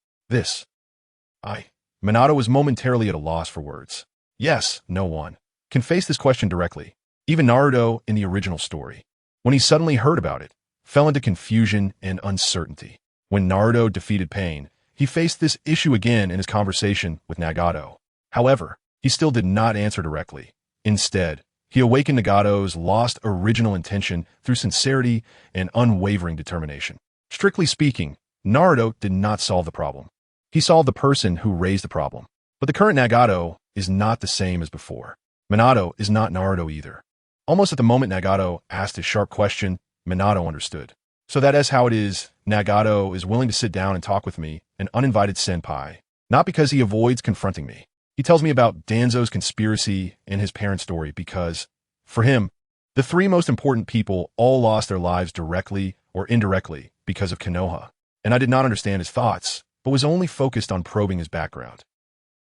Minato was momentarily at a loss for words. Yes, no one can face this question directly. Even Naruto in the original story, when he suddenly heard about it, fell into confusion and uncertainty. When Naruto defeated Pain, he faced this issue again in his conversation with Nagato. However, he still did not answer directly. Instead, he awakened Nagato's lost original intention through sincerity and unwavering determination. Strictly speaking, Naruto did not solve the problem. He solved the person who raised the problem. But the current Nagato is not the same as before. Minato is not Naruto either. Almost at the moment Nagato asked his sharp question, Minato understood. So that is how it is. Nagato is willing to sit down and talk with me, an uninvited senpai, not because he avoids confronting me. He tells me about Danzo's conspiracy and his parents' story because, for him, the three most important people all lost their lives directly or indirectly because of Konoha. And I did not understand his thoughts, but was only focused on probing his background.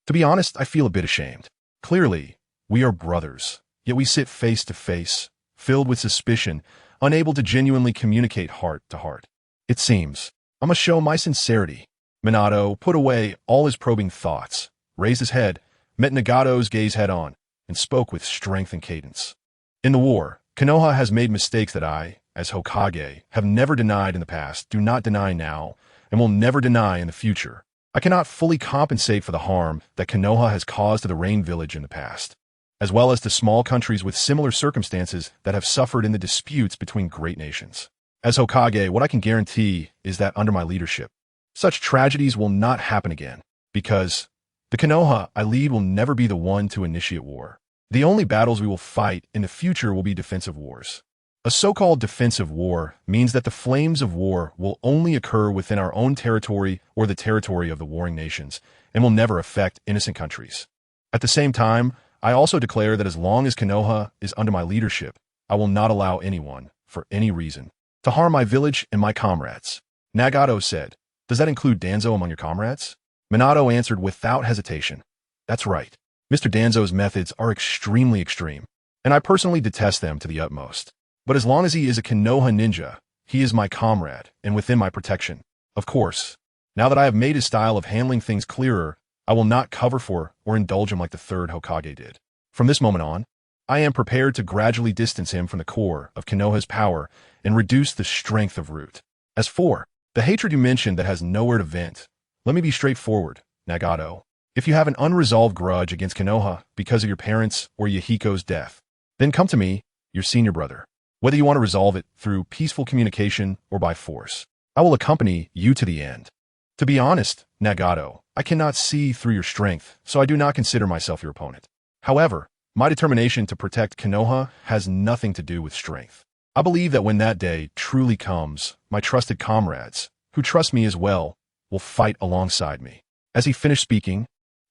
To be honest, I feel a bit ashamed. Clearly, we are brothers, yet we sit face to face, filled with suspicion, unable to genuinely communicate heart to heart. It seems I must show my sincerity. Minato put away all his probing thoughts, raised his head, met Nagato's gaze head-on, and spoke with strength and cadence. In the war, Konoha has made mistakes that I, as Hokage, have never denied in the past, do not deny now, and will never deny in the future. I cannot fully compensate for the harm that Konoha has caused to the Rain Village in the past, as well as to small countries with similar circumstances that have suffered in the disputes between great nations. As Hokage, what I can guarantee is that under my leadership, such tragedies will not happen again, because the Konoha I lead will never be the one to initiate war. The only battles we will fight in the future will be defensive wars. A so-called defensive war means that the flames of war will only occur within our own territory or the territory of the warring nations, and will never affect innocent countries. At the same time, I also declare that as long as Konoha is under my leadership, I will not allow anyone, for any reason, to harm my village and my comrades. Nagato said, "Does that include Danzo among your comrades?" Minato answered without hesitation, "That's right. Mr. Danzo's methods are extremely extreme, and I personally detest them to the utmost. But as long as he is a Konoha ninja, he is my comrade and within my protection. Of course, now that I have made his style of handling things clearer, I will not cover for or indulge him like the third Hokage did. From this moment on, I am prepared to gradually distance him from the core of Konoha's power and reduce the strength of Root. As for the hatred you mentioned that has nowhere to vent, let me be straightforward, Nagato. If you have an unresolved grudge against Konoha because of your parents' or Yahiko's death, then come to me, your senior brother. Whether you want to resolve it through peaceful communication or by force, I will accompany you to the end. To be honest, Nagato, I cannot see through your strength, so I do not consider myself your opponent. However, my determination to protect Konoha has nothing to do with strength. I believe that when that day truly comes, my trusted comrades, who trust me as well, will fight alongside me." As he finished speaking,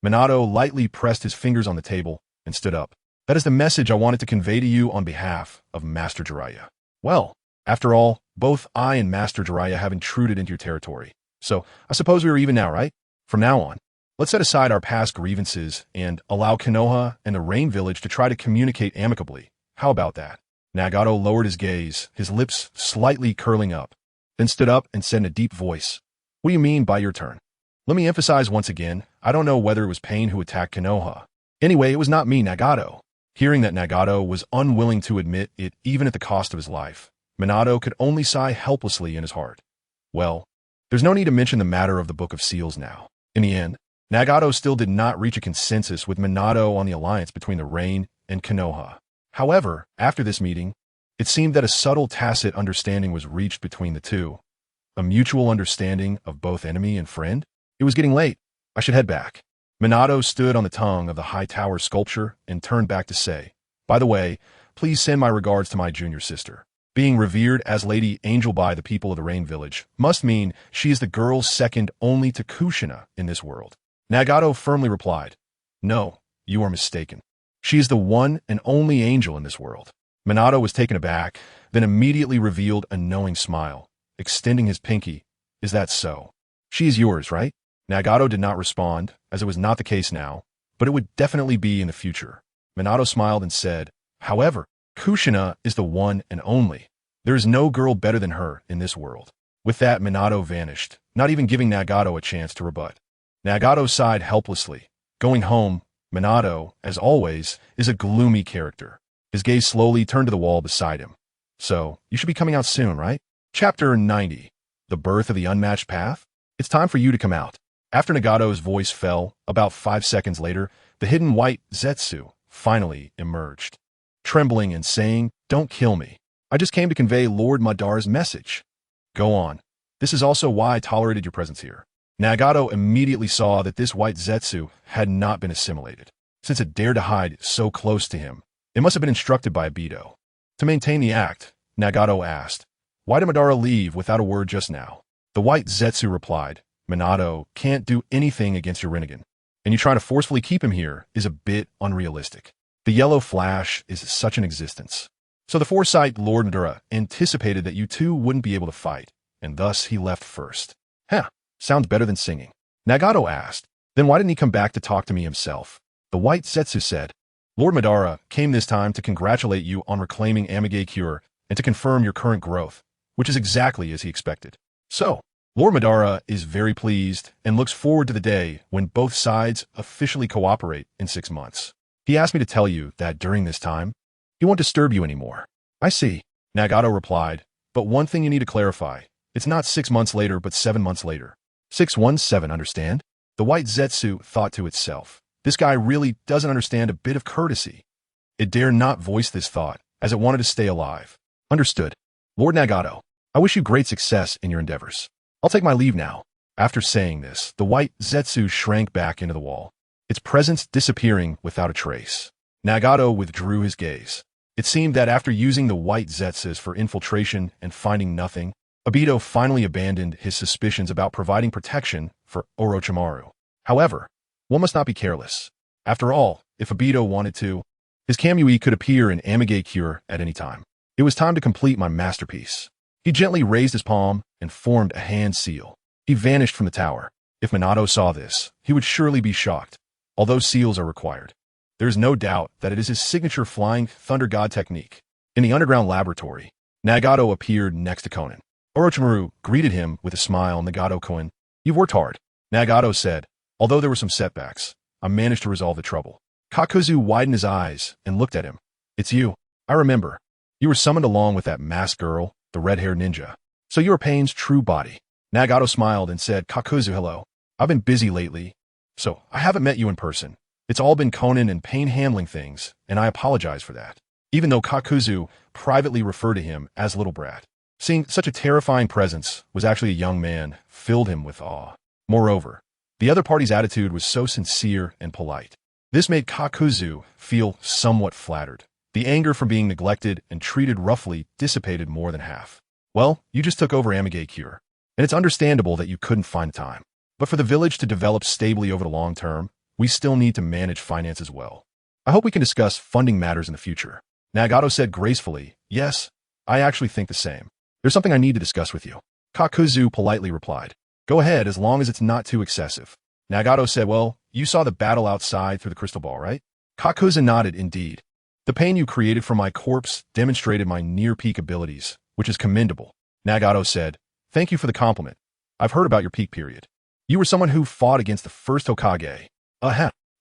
Minato lightly pressed his fingers on the table and stood up. "That is the message I wanted to convey to you on behalf of Master Jiraiya. Well, after all, both I and Master Jiraiya have intruded into your territory, so I suppose we are even now, right? From now on, let's set aside our past grievances and allow Konoha and the Rain Village to try to communicate amicably. How about that?" Nagato lowered his gaze, his lips slightly curling up, then stood up and said in a deep voice, "What do you mean by your turn? Let me emphasize once again, I don't know whether it was Pain who attacked Konoha. Anyway, it was not me, Nagato." Hearing that Nagato was unwilling to admit it even at the cost of his life, Minato could only sigh helplessly in his heart. Well, there's no need to mention the matter of the Book of Seals now. In the end, Nagato still did not reach a consensus with Minato on the alliance between the Rain and Konoha. However, after this meeting, it seemed that a subtle tacit understanding was reached between the two. A mutual understanding of both enemy and friend? It was getting late. I should head back. Minato stood on the tongue of the high tower sculpture and turned back to say, "By the way, please send my regards to my junior sister. Being revered as Lady Angel by the people of the Rain Village must mean she is the girl second only to Kushina in this world." Nagato firmly replied, "No, you are mistaken. She is the one and only angel in this world." Minato was taken aback, then immediately revealed a knowing smile, extending his pinky. "Is that so? She is yours, right?" Nagato did not respond, as it was not the case now, but it would definitely be in the future. Minato smiled and said, "However, Kushina is the one and only. There is no girl better than her in this world." With that, Minato vanished, not even giving Nagato a chance to rebut. Nagato sighed helplessly. Going home, Minato, as always, is a gloomy character. His gaze slowly turned to the wall beside him. "So, you should be coming out soon, right?" Chapter 90. The Birth of the Unmatched Path? It's time for you to come out. After Nagato's voice fell, about 5 seconds later, the hidden white Zetsu finally emerged, trembling and saying, "Don't kill me. I just came to convey Lord Madara's message." "Go on. This is also why I tolerated your presence here." Nagato immediately saw that this white Zetsu had not been assimilated. Since it dared to hide so close to him, it must have been instructed by Obito. To maintain the act, Nagato asked, "Why did Madara leave without a word just now?" The white Zetsu replied, "Minato can't do anything against your Rinnegan, and you trying to forcefully keep him here is a bit unrealistic. The yellow flash is such an existence. So the foresight Lord Madara anticipated that you two wouldn't be able to fight, and thus he left first." "Huh, sounds better than singing." Nagato asked, "Then why didn't he come back to talk to me himself?" The white Zetsu said, "Lord Madara came this time to congratulate you on reclaiming Amage Cure and to confirm your current growth, which is exactly as he expected. So, Lord Madara is very pleased and looks forward to the day when both sides officially cooperate in 6 months. He asked me to tell you that during this time, he won't disturb you anymore." "I see," Nagato replied, But one thing you need to clarify. It's not 6 months later, but 7 months later. 617, understand? The white Zetsu thought to itself. This guy really doesn't understand a bit of courtesy. It dared not voice this thought, as it wanted to stay alive. Understood. Lord Nagato, I wish you great success in your endeavors. I'll take my leave now. After saying this, the white Zetsu shrank back into the wall, its presence disappearing without a trace. Nagato withdrew his gaze. It seemed that after using the white Zetsus for infiltration and finding nothing, Obito finally abandoned his suspicions about providing protection for Orochimaru. However, one must not be careless. After all, if Obito wanted to, his Kamui could appear in Amage Cure at any time. It was time to complete my masterpiece. He gently raised his palm and formed a hand seal. He vanished from the tower. If Minato saw this, he would surely be shocked. Although seals are required, there is no doubt that it is his signature flying thunder god technique. In the underground laboratory, Nagato appeared next to Konan. Orochimaru greeted him with a smile. Nagato-kun, you've worked hard. Nagato said, although there were some setbacks, I managed to resolve the trouble. Kakuzu widened his eyes and looked at him. It's you. I remember. You were summoned along with that masked girl, the red-haired ninja. So you are Pain's true body. Nagato smiled and said, Kakuzu, hello. I've been busy lately, so I haven't met you in person. It's all been Konan and Pain handling things, and I apologize for that. Even though Kakuzu privately referred to him as Little Brat. Seeing such a terrifying presence was actually a young man filled him with awe. Moreover, the other party's attitude was so sincere and polite. This made Kakuzu feel somewhat flattered. The anger from being neglected and treated roughly dissipated more than half. Well, you just took over Amage Cure, and it's understandable that you couldn't find time. But for the village to develop stably over the long term, we still need to manage finances well. I hope we can discuss funding matters in the future. Nagato said gracefully, yes, I actually think the same. There's something I need to discuss with you. Kakuzu politely replied. Go ahead, as long as it's not too excessive. Nagato said, well, you saw the battle outside through the crystal ball, right? Kakuzu nodded, indeed. The pain you created from my corpse demonstrated my near-peak abilities, which is commendable. Nagato said, thank you for the compliment. I've heard about your peak period. You were someone who fought against the first Hokage.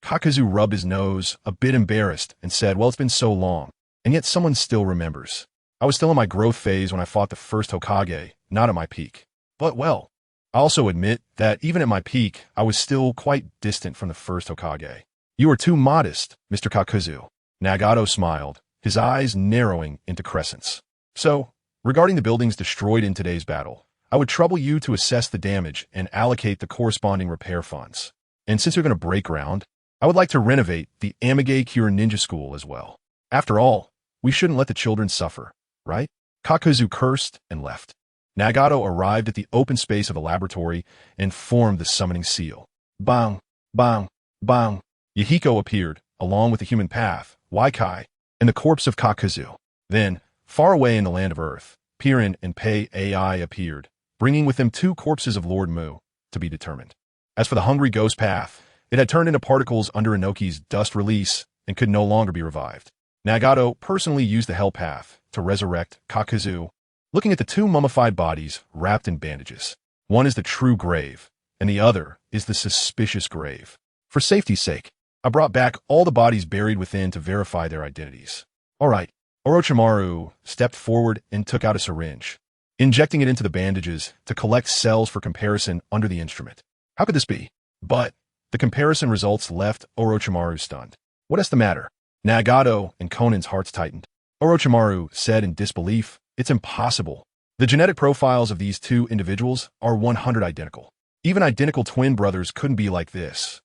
Kakuzu rubbed his nose, a bit embarrassed, and said, well, it's been so long, and yet someone still remembers. I was still in my growth phase when I fought the first Hokage, not at my peak. But, well, I also admit that even at my peak, I was still quite distant from the first Hokage. You are too modest, Mr. Kakuzu. Nagato smiled, his eyes narrowing into crescents. So, regarding the buildings destroyed in today's battle, I would trouble you to assess the damage and allocate the corresponding repair funds. And since you're going to break ground, I would like to renovate the Amage Cure Ninja School as well. After all, we shouldn't let the children suffer, right? Kakuzu cursed and left. Nagato arrived at the open space of the laboratory and formed the summoning seal. Bang, bang, bang. Yahiko appeared, along with the human path, Waikai, and the corpse of Kakuzu. Then, far away in the land of Earth, Pirin and Pei AI appeared, bringing with them 2 corpses of Lord Mu, to be determined. As for the hungry ghost path, it had turned into particles under Inoki's dust release and could no longer be revived. Nagato personally used the Hell Path to resurrect Kakuzu, looking at the 2 mummified bodies wrapped in bandages. One is the true grave, and the other is the suspicious grave. For safety's sake, I brought back all the bodies buried within to verify their identities. All right. Orochimaru stepped forward and took out a syringe, injecting it into the bandages to collect cells for comparison under the instrument. How could this be? But the comparison results left Orochimaru stunned. What is the matter? Nagato and Konan's hearts tightened. Orochimaru said in disbelief, it's impossible. The genetic profiles of these 2 individuals are 100 identical. Even identical twin brothers couldn't be like this.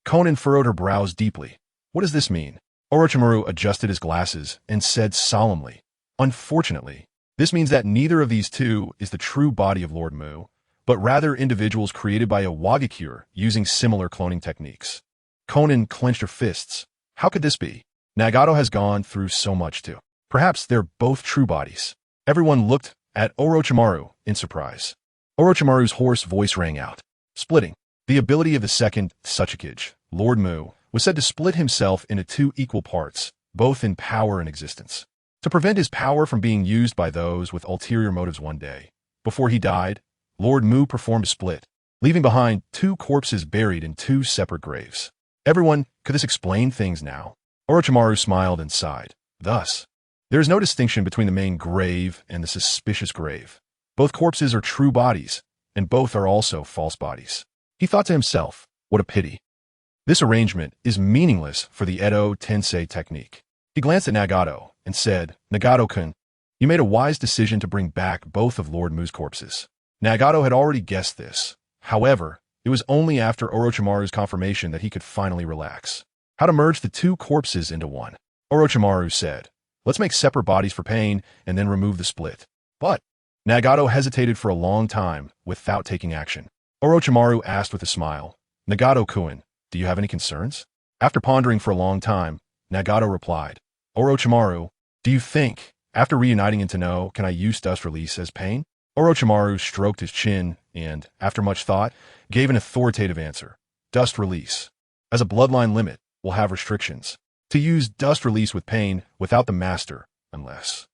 Konan furrowed her brows deeply. What does this mean? Orochimaru adjusted his glasses and said solemnly, unfortunately, this means that neither of these 2 is the true body of Lord Mu, but rather individuals created by a Wagakure using similar cloning techniques. Konan clenched her fists. How could this be? Nagato has gone through so much too. Perhaps they're both true bodies. Everyone looked at Orochimaru in surprise. Orochimaru's hoarse voice rang out. Splitting. The ability of the second Tsuchikage, Lord Mu, was said to split himself into 2 equal parts, both in power and existence. To prevent his power from being used by those with ulterior motives one day, before he died, Lord Mu performed a split, leaving behind 2 corpses buried in 2 separate graves. Everyone, could this explain things now? Orochimaru smiled and sighed. Thus, There is no distinction between the main grave and the suspicious grave. Both corpses are true bodies, and both are also false bodies. He thought to himself, what a pity. This arrangement is meaningless for the Edo Tensei technique. He glanced at Nagato and said, Nagato-kun, you made a wise decision to bring back both of Lord Mu's corpses. Nagato had already guessed this. However, it was only after Orochimaru's confirmation that he could finally relax. How to merge the two corpses into one. Orochimaru said, let's make separate bodies for pain and then remove the split. But Nagato hesitated for a long time without taking action. Orochimaru asked with a smile, Nagato-kun, do you have any concerns? After pondering for a long time, Nagato replied, Orochimaru, do you think, after reuniting into No, can I use dust release as pain? Orochimaru stroked his chin and, after much thought, gave an authoritative answer. Dust release. As a bloodline limit, will have restrictions. To use dust release with pain without the master, unless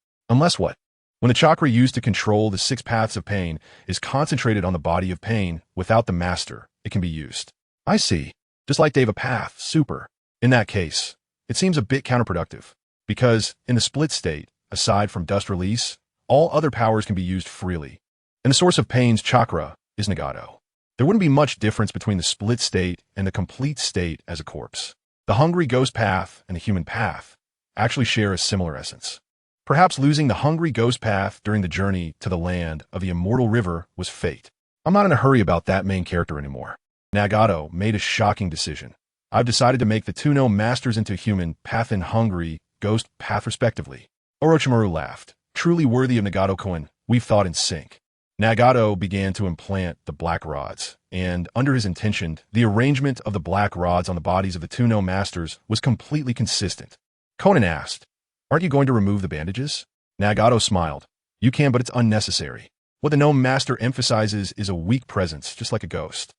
what? When the chakra used to control the 6 paths of pain is concentrated on the body of pain without the master, it can be used. I see. Just like Deva Path, super. In that case, it seems a bit counterproductive, because in the split state, aside from dust release, all other powers can be used freely. And the source of pain's chakra is Nagato. There wouldn't be much difference between the split state and the complete state as a corpse. The hungry ghost path and the human path actually share a similar essence. Perhaps losing the hungry ghost path during the journey to the land of the immortal river was fate. I'm not in a hurry about that main character anymore. Nagato made a shocking decision. I've decided to make the two No masters into human path and hungry ghost path respectively. Orochimaru laughed. Truly worthy of Nagato-kun, we've thought in sync. Nagato began to implant the black rods, and under his intention, the arrangement of the black rods on the bodies of the two No masters was completely consistent. Konan asked, aren't you going to remove the bandages? Nagato smiled. You can, but it's unnecessary. What the No master emphasizes is a weak presence, just like a ghost.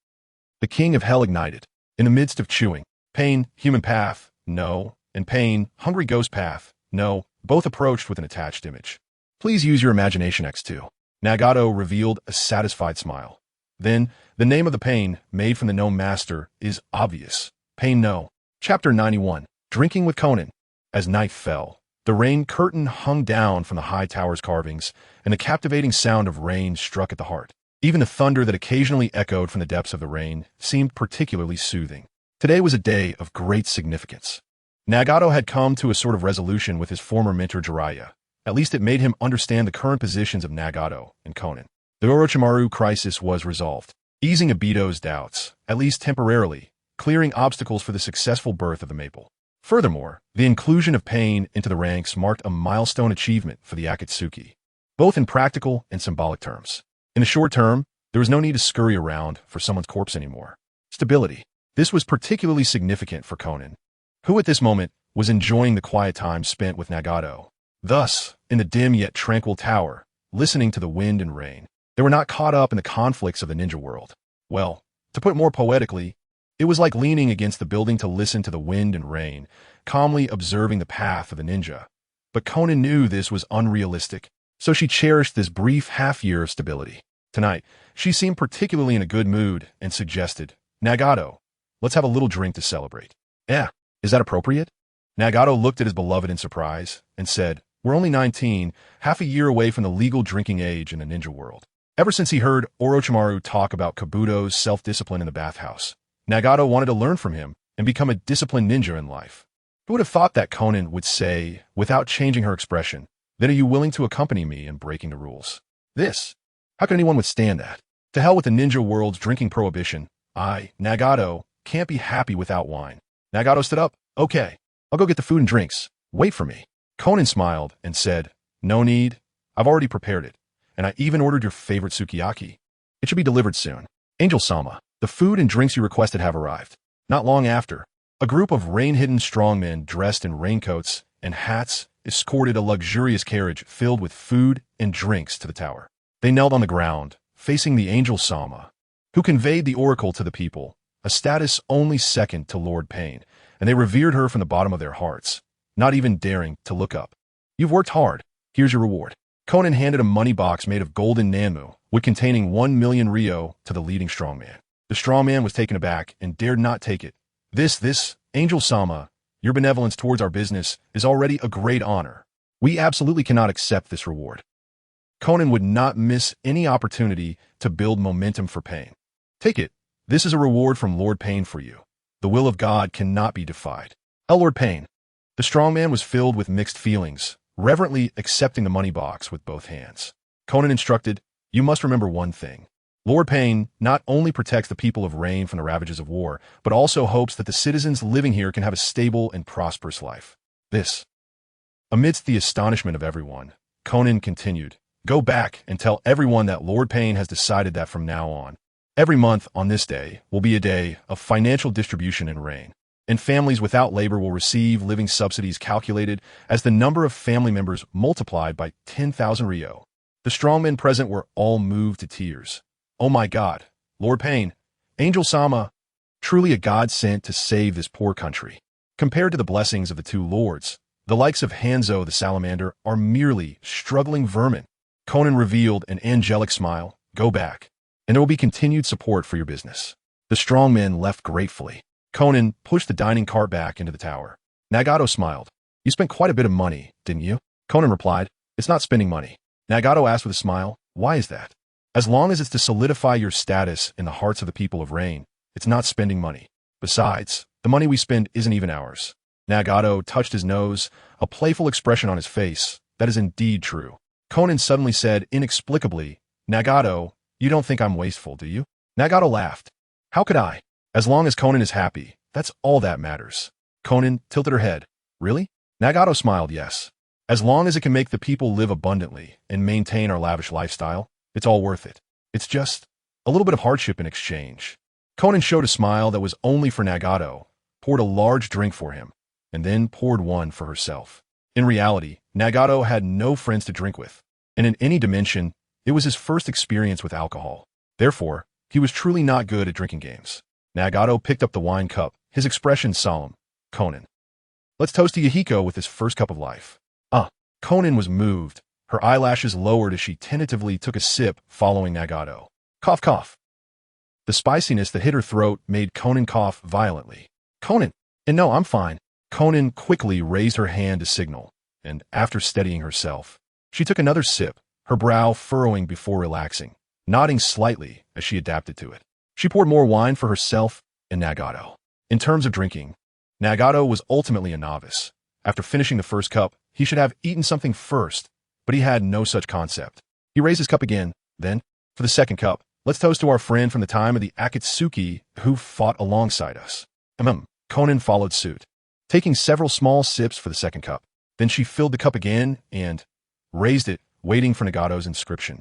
The king of hell ignited. In the midst of chewing, pain, human path, no, and pain, hungry ghost path, no, both approached with an attached image. Please use your imagination X2. Nagato revealed a satisfied smile. Then, the name of the pain, made from the No master, is obvious. Pain No. Chapter 91. Drinking with Konan. As night fell, the rain curtain hung down from the high tower's carvings, and the captivating sound of rain struck at the heart. Even the thunder that occasionally echoed from the depths of the rain seemed particularly soothing. Today was a day of great significance. Nagato had come to a sort of resolution with his former mentor Jiraiya. At least it made him understand the current positions of Nagato and Konan. The Orochimaru crisis was resolved, easing Obito's doubts, at least temporarily, clearing obstacles for the successful birth of the Maple. Furthermore, the inclusion of pain into the ranks marked a milestone achievement for the Otsutsuki, both in practical and symbolic terms. In the short term, there was no need to scurry around for someone's corpse anymore. Stability. This was particularly significant for Konan, who at this moment was enjoying the quiet time spent with Nagato. Thus, in the dim yet tranquil tower, listening to the wind and rain, they were not caught up in the conflicts of the ninja world. Well, to put it more poetically, it was like leaning against the building to listen to the wind and rain, calmly observing the path of the ninja. But Konan knew this was unrealistic, so she cherished this brief half-year of stability. Tonight, she seemed particularly in a good mood and suggested, Nagato, let's have a little drink to celebrate. Yeah, is that appropriate? Nagato looked at his beloved in surprise and said, we're only 19, half a year away from the legal drinking age in the ninja world. Ever since he heard Orochimaru talk about Kabuto's self-discipline in the bathhouse, Nagato wanted to learn from him and become a disciplined ninja in life. Who would have thought that Konan would say, without changing her expression, then are you willing to accompany me in breaking the rules? This. How can anyone withstand that? To hell with the ninja world's drinking prohibition. I, Nagato, can't be happy without wine. Nagato stood up. Okay, I'll go get the food and drinks. Wait for me. Konan smiled and said, no need. I've already prepared it, and I even ordered your favorite sukiyaki. It should be delivered soon. Angel-sama, the food and drinks you requested have arrived. Not long after, a group of rain-hidden strongmen dressed in raincoats and hats escorted a luxurious carriage filled with food and drinks to the tower. They knelt on the ground, facing the Angel-sama, who conveyed the oracle to the people, a status only second to Lord Pain, and they revered her from the bottom of their hearts, not even daring to look up. You've worked hard. Here's your reward. Konan handed a money box made of golden nanmu, with containing 1 million ryo to the leading strongman. The strongman was taken aback and dared not take it. This, Angel-sama, your benevolence towards our business is already a great honor. We absolutely cannot accept this reward. Konan would not miss any opportunity to build momentum for Pain. Take it. This is a reward from Lord Pain for you. The will of God cannot be defied. Lord Pain. The strongman was filled with mixed feelings, reverently accepting the money box with both hands. Konan instructed, you must remember one thing. Lord Pain not only protects the people of Rain from the ravages of war, but also hopes that the citizens living here can have a stable and prosperous life. This. Amidst the astonishment of everyone, Konan continued, go back and tell everyone that Lord Pain has decided that from now on, every month on this day will be a day of financial distribution in Rain, and families without labor will receive living subsidies calculated as the number of family members multiplied by 10,000 Rio. The strongmen present were all moved to tears. Oh my God, Lord Pain, Angel Sama, truly a god sent to save this poor country. Compared to the blessings of the two lords, the likes of Hanzo the salamander are merely struggling vermin. Konan revealed an angelic smile, go back, and there will be continued support for your business. The strongmen left gratefully. Konan pushed the dining cart back into the tower. Nagato smiled. You spent quite a bit of money, didn't you? Konan replied, it's not spending money. Nagato asked with a smile, why is that? As long as it's to solidify your status in the hearts of the people of Rain, it's not spending money. Besides, the money we spend isn't even ours. Nagato touched his nose, a playful expression on his face. That is indeed true. Konan suddenly said inexplicably, Nagato, you don't think I'm wasteful, do you? Nagato laughed. How could I? As long as Konan is happy, that's all that matters. Konan tilted her head. Really? Nagato smiled, yes. As long as it can make the people live abundantly and maintain our lavish lifestyle, it's all worth it. It's just a little bit of hardship in exchange. Konan showed a smile that was only for Nagato, poured a large drink for him, and then poured one for herself. In reality, Nagato had no friends to drink with, and in any dimension, it was his first experience with alcohol. Therefore, he was truly not good at drinking games. Nagato picked up the wine cup, his expression solemn. Konan. Let's toast to Yahiko with his first cup of life. Konan was moved. Her eyelashes lowered as she tentatively took a sip following Nagato. Cough, cough. The spiciness that hit her throat made Konan cough violently. Konan! And no, I'm fine. Konan quickly raised her hand to signal, and after steadying herself, she took another sip, her brow furrowing before relaxing, nodding slightly as she adapted to it. She poured more wine for herself and Nagato. In terms of drinking, Nagato was ultimately a novice. After finishing the first cup, he should have eaten something first, but he had no such concept. He raised his cup again, then, for the second cup, let's toast to our friend from the time of the Akatsuki who fought alongside us. Konan followed suit, taking several small sips for the second cup. Then she filled the cup again and raised it, waiting for Nagato's inscription.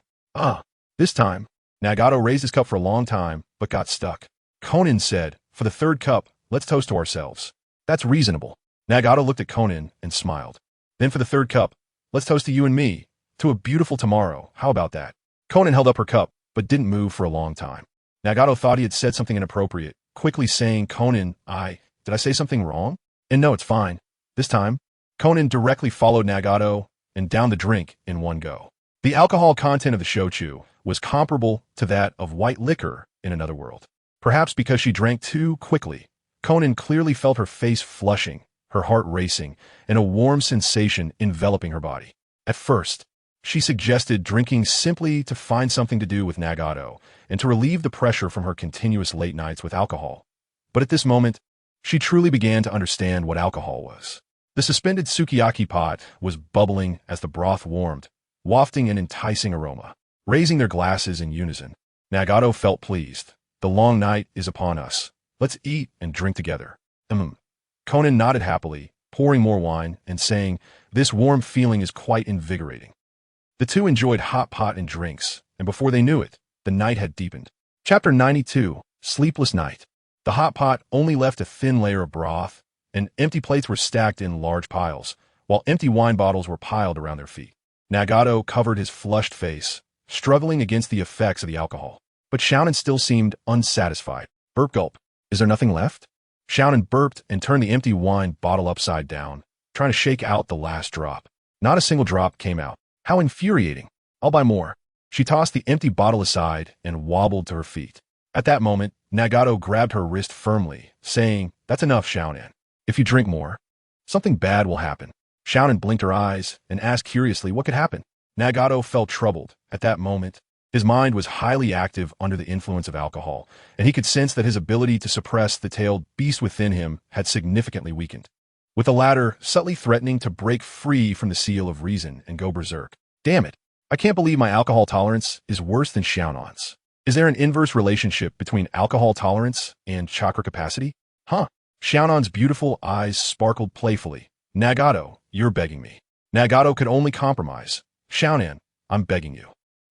This time, Nagato raised his cup for a long time, but got stuck. Konan said, for the third cup, let's toast to ourselves. That's reasonable. Nagato looked at Konan and smiled. Then for the third cup, let's toast to you and me, to a beautiful tomorrow. How about that? Konan held up her cup, but didn't move for a long time. Nagato thought he had said something inappropriate, quickly saying, Konan, did I say something wrong? And no, it's fine. This time, Konan directly followed Nagato and downed the drink in one go. The alcohol content of the shochu was comparable to that of white liquor in another world. Perhaps because she drank too quickly, Konan clearly felt her face flushing, her heart racing, and a warm sensation enveloping her body. At first, she suggested drinking simply to find something to do with Nagato and to relieve the pressure from her continuous late nights with alcohol. But at this moment, she truly began to understand what alcohol was. The suspended sukiyaki pot was bubbling as the broth warmed, wafting an enticing aroma. Raising their glasses in unison, Nagato felt pleased. The long night is upon us. Let's eat and drink together. Konan nodded happily, pouring more wine and saying, this warm feeling is quite invigorating. The two enjoyed hot pot and drinks, and before they knew it, the night had deepened. Chapter 92, Sleepless Night. The hot pot only left a thin layer of broth, and empty plates were stacked in large piles, while empty wine bottles were piled around their feet. Nagato covered his flushed face, struggling against the effects of the alcohol. But Shounen still seemed unsatisfied. Burp gulp. Is there nothing left? Shounen burped and turned the empty wine bottle upside down, trying to shake out the last drop. Not a single drop came out. How infuriating. I'll buy more. She tossed the empty bottle aside and wobbled to her feet. At that moment, Nagato grabbed her wrist firmly, saying, that's enough, Shounen. If you drink more, something bad will happen. Xiaonan blinked her eyes and asked curiously what could happen. Nagato felt troubled. At that moment, his mind was highly active under the influence of alcohol, and he could sense that his ability to suppress the tailed beast within him had significantly weakened, with the latter subtly threatening to break free from the seal of reason and go berserk. Damn it. I can't believe my alcohol tolerance is worse than Xiaonan's. Is there an inverse relationship between alcohol tolerance and chakra capacity? Huh? Xiaonan's beautiful eyes sparkled playfully. Nagato, you're begging me. Nagato could only compromise. Xiaonan, I'm begging you.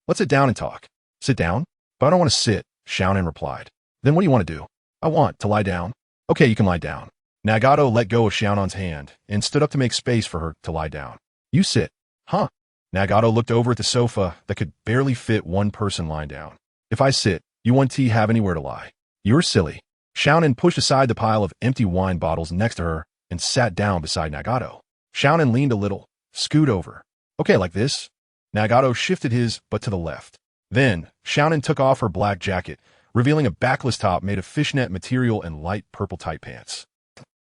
Let's sit down and talk. Sit down? But I don't want to sit, Xiaonan replied. Then what do you want to do? I want to lie down. Okay, you can lie down. Nagato let go of Xiaonan's hand and stood up to make space for her to lie down. You sit. Huh? Nagato looked over at the sofa that could barely fit one person lying down. If I sit, you won't have anywhere to lie. You're silly. Xiaonan pushed aside the pile of empty wine bottles next to her and sat down beside Nagato. Xiaonan leaned a little, scoot over. Okay, like this? Nagato shifted his butt to the left. Then, Xiaonan took off her black jacket, revealing a backless top made of fishnet material and light purple tight pants.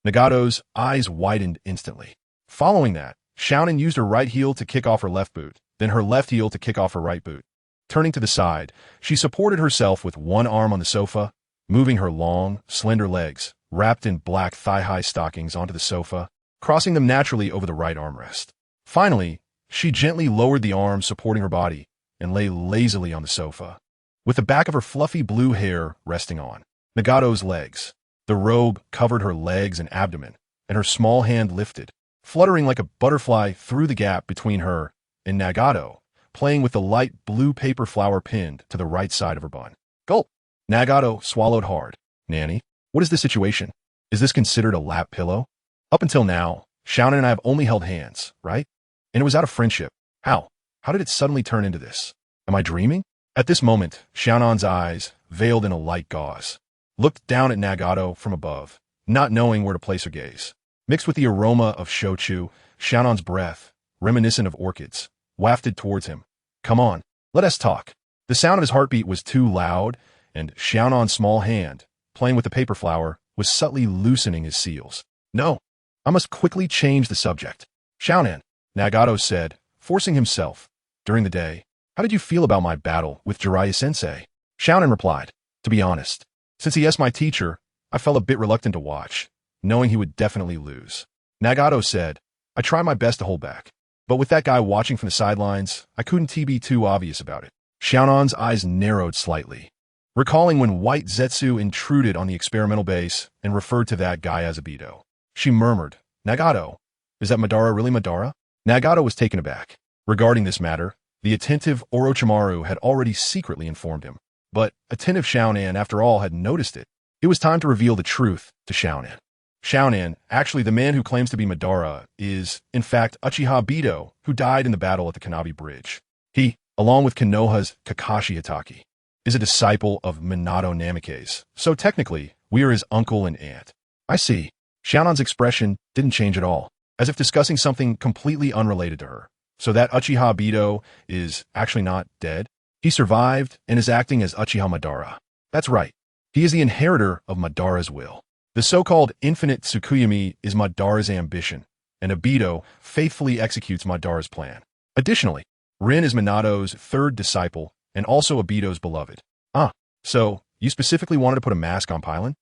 Nagato's eyes widened instantly. Following that, Xiaonan used her right heel to kick off her left boot, then her left heel to kick off her right boot. Turning to the side, she supported herself with one arm on the sofa, moving her long, slender legs, wrapped in black thigh-high stockings, onto the sofa, crossing them naturally over the right armrest. Finally, she gently lowered the arms supporting her body and lay lazily on the sofa, with the back of her fluffy blue hair resting on Nagato's legs. The robe covered her legs and abdomen, and her small hand lifted, fluttering like a butterfly through the gap between her and Nagato, playing with the light blue paper flower pinned to the right side of her bun. Gulp! Nagato swallowed hard. Nanny, what is the situation? Is this considered a lap pillow? Up until now, Xiaonan and I have only held hands, right? And it was out of friendship. How? How did it suddenly turn into this? Am I dreaming? At this moment, Xiaonan's eyes, veiled in a light gauze, looked down at Nagato from above, not knowing where to place her gaze. Mixed with the aroma of shochu, Xiaonan's breath, reminiscent of orchids, wafted towards him. Come on, let us talk. The sound of his heartbeat was too loud, and Xiaonan's small hand, playing with the paper flower, was subtly loosening his seals. No, I must quickly change the subject. Xiaonan, Nagato said, forcing himself. During the day, how did you feel about my battle with Jiraiya-sensei? Xiaonan replied, to be honest, since he is my teacher, I felt a bit reluctant to watch, knowing he would definitely lose. Nagato said, I tried my best to hold back, but with that guy watching from the sidelines, I couldn't be too obvious about it. Xiaonan's eyes narrowed slightly, recalling when White Zetsu intruded on the experimental base and referred to that guy as Obito. She murmured, Nagato, is that Madara really Madara? Nagato was taken aback. Regarding this matter, the attentive Orochimaru had already secretly informed him, but attentive Xiaonan, after all, had noticed it. It was time to reveal the truth to Xiaonan. Xiaonan, actually the man who claims to be Madara, is, in fact, Uchiha Gedo, who died in the battle at the Kanabi Bridge. He, along with Konoha's Kakashi Hatake, is a disciple of Minato Namikaze, so technically, we are his uncle and aunt. I see. Xiaonan's expression didn't change at all, as if discussing something completely unrelated to her. So that Uchiha Gedo is actually not dead? He survived and is acting as Uchiha Madara. That's right. He is the inheritor of Madara's will. The so-called infinite Tsukuyomi is Madara's ambition, and Obito faithfully executes Madara's plan. Additionally, Rin is Minato's third disciple and also Obito's beloved. Ah, so you specifically wanted to put a mask on Pylon?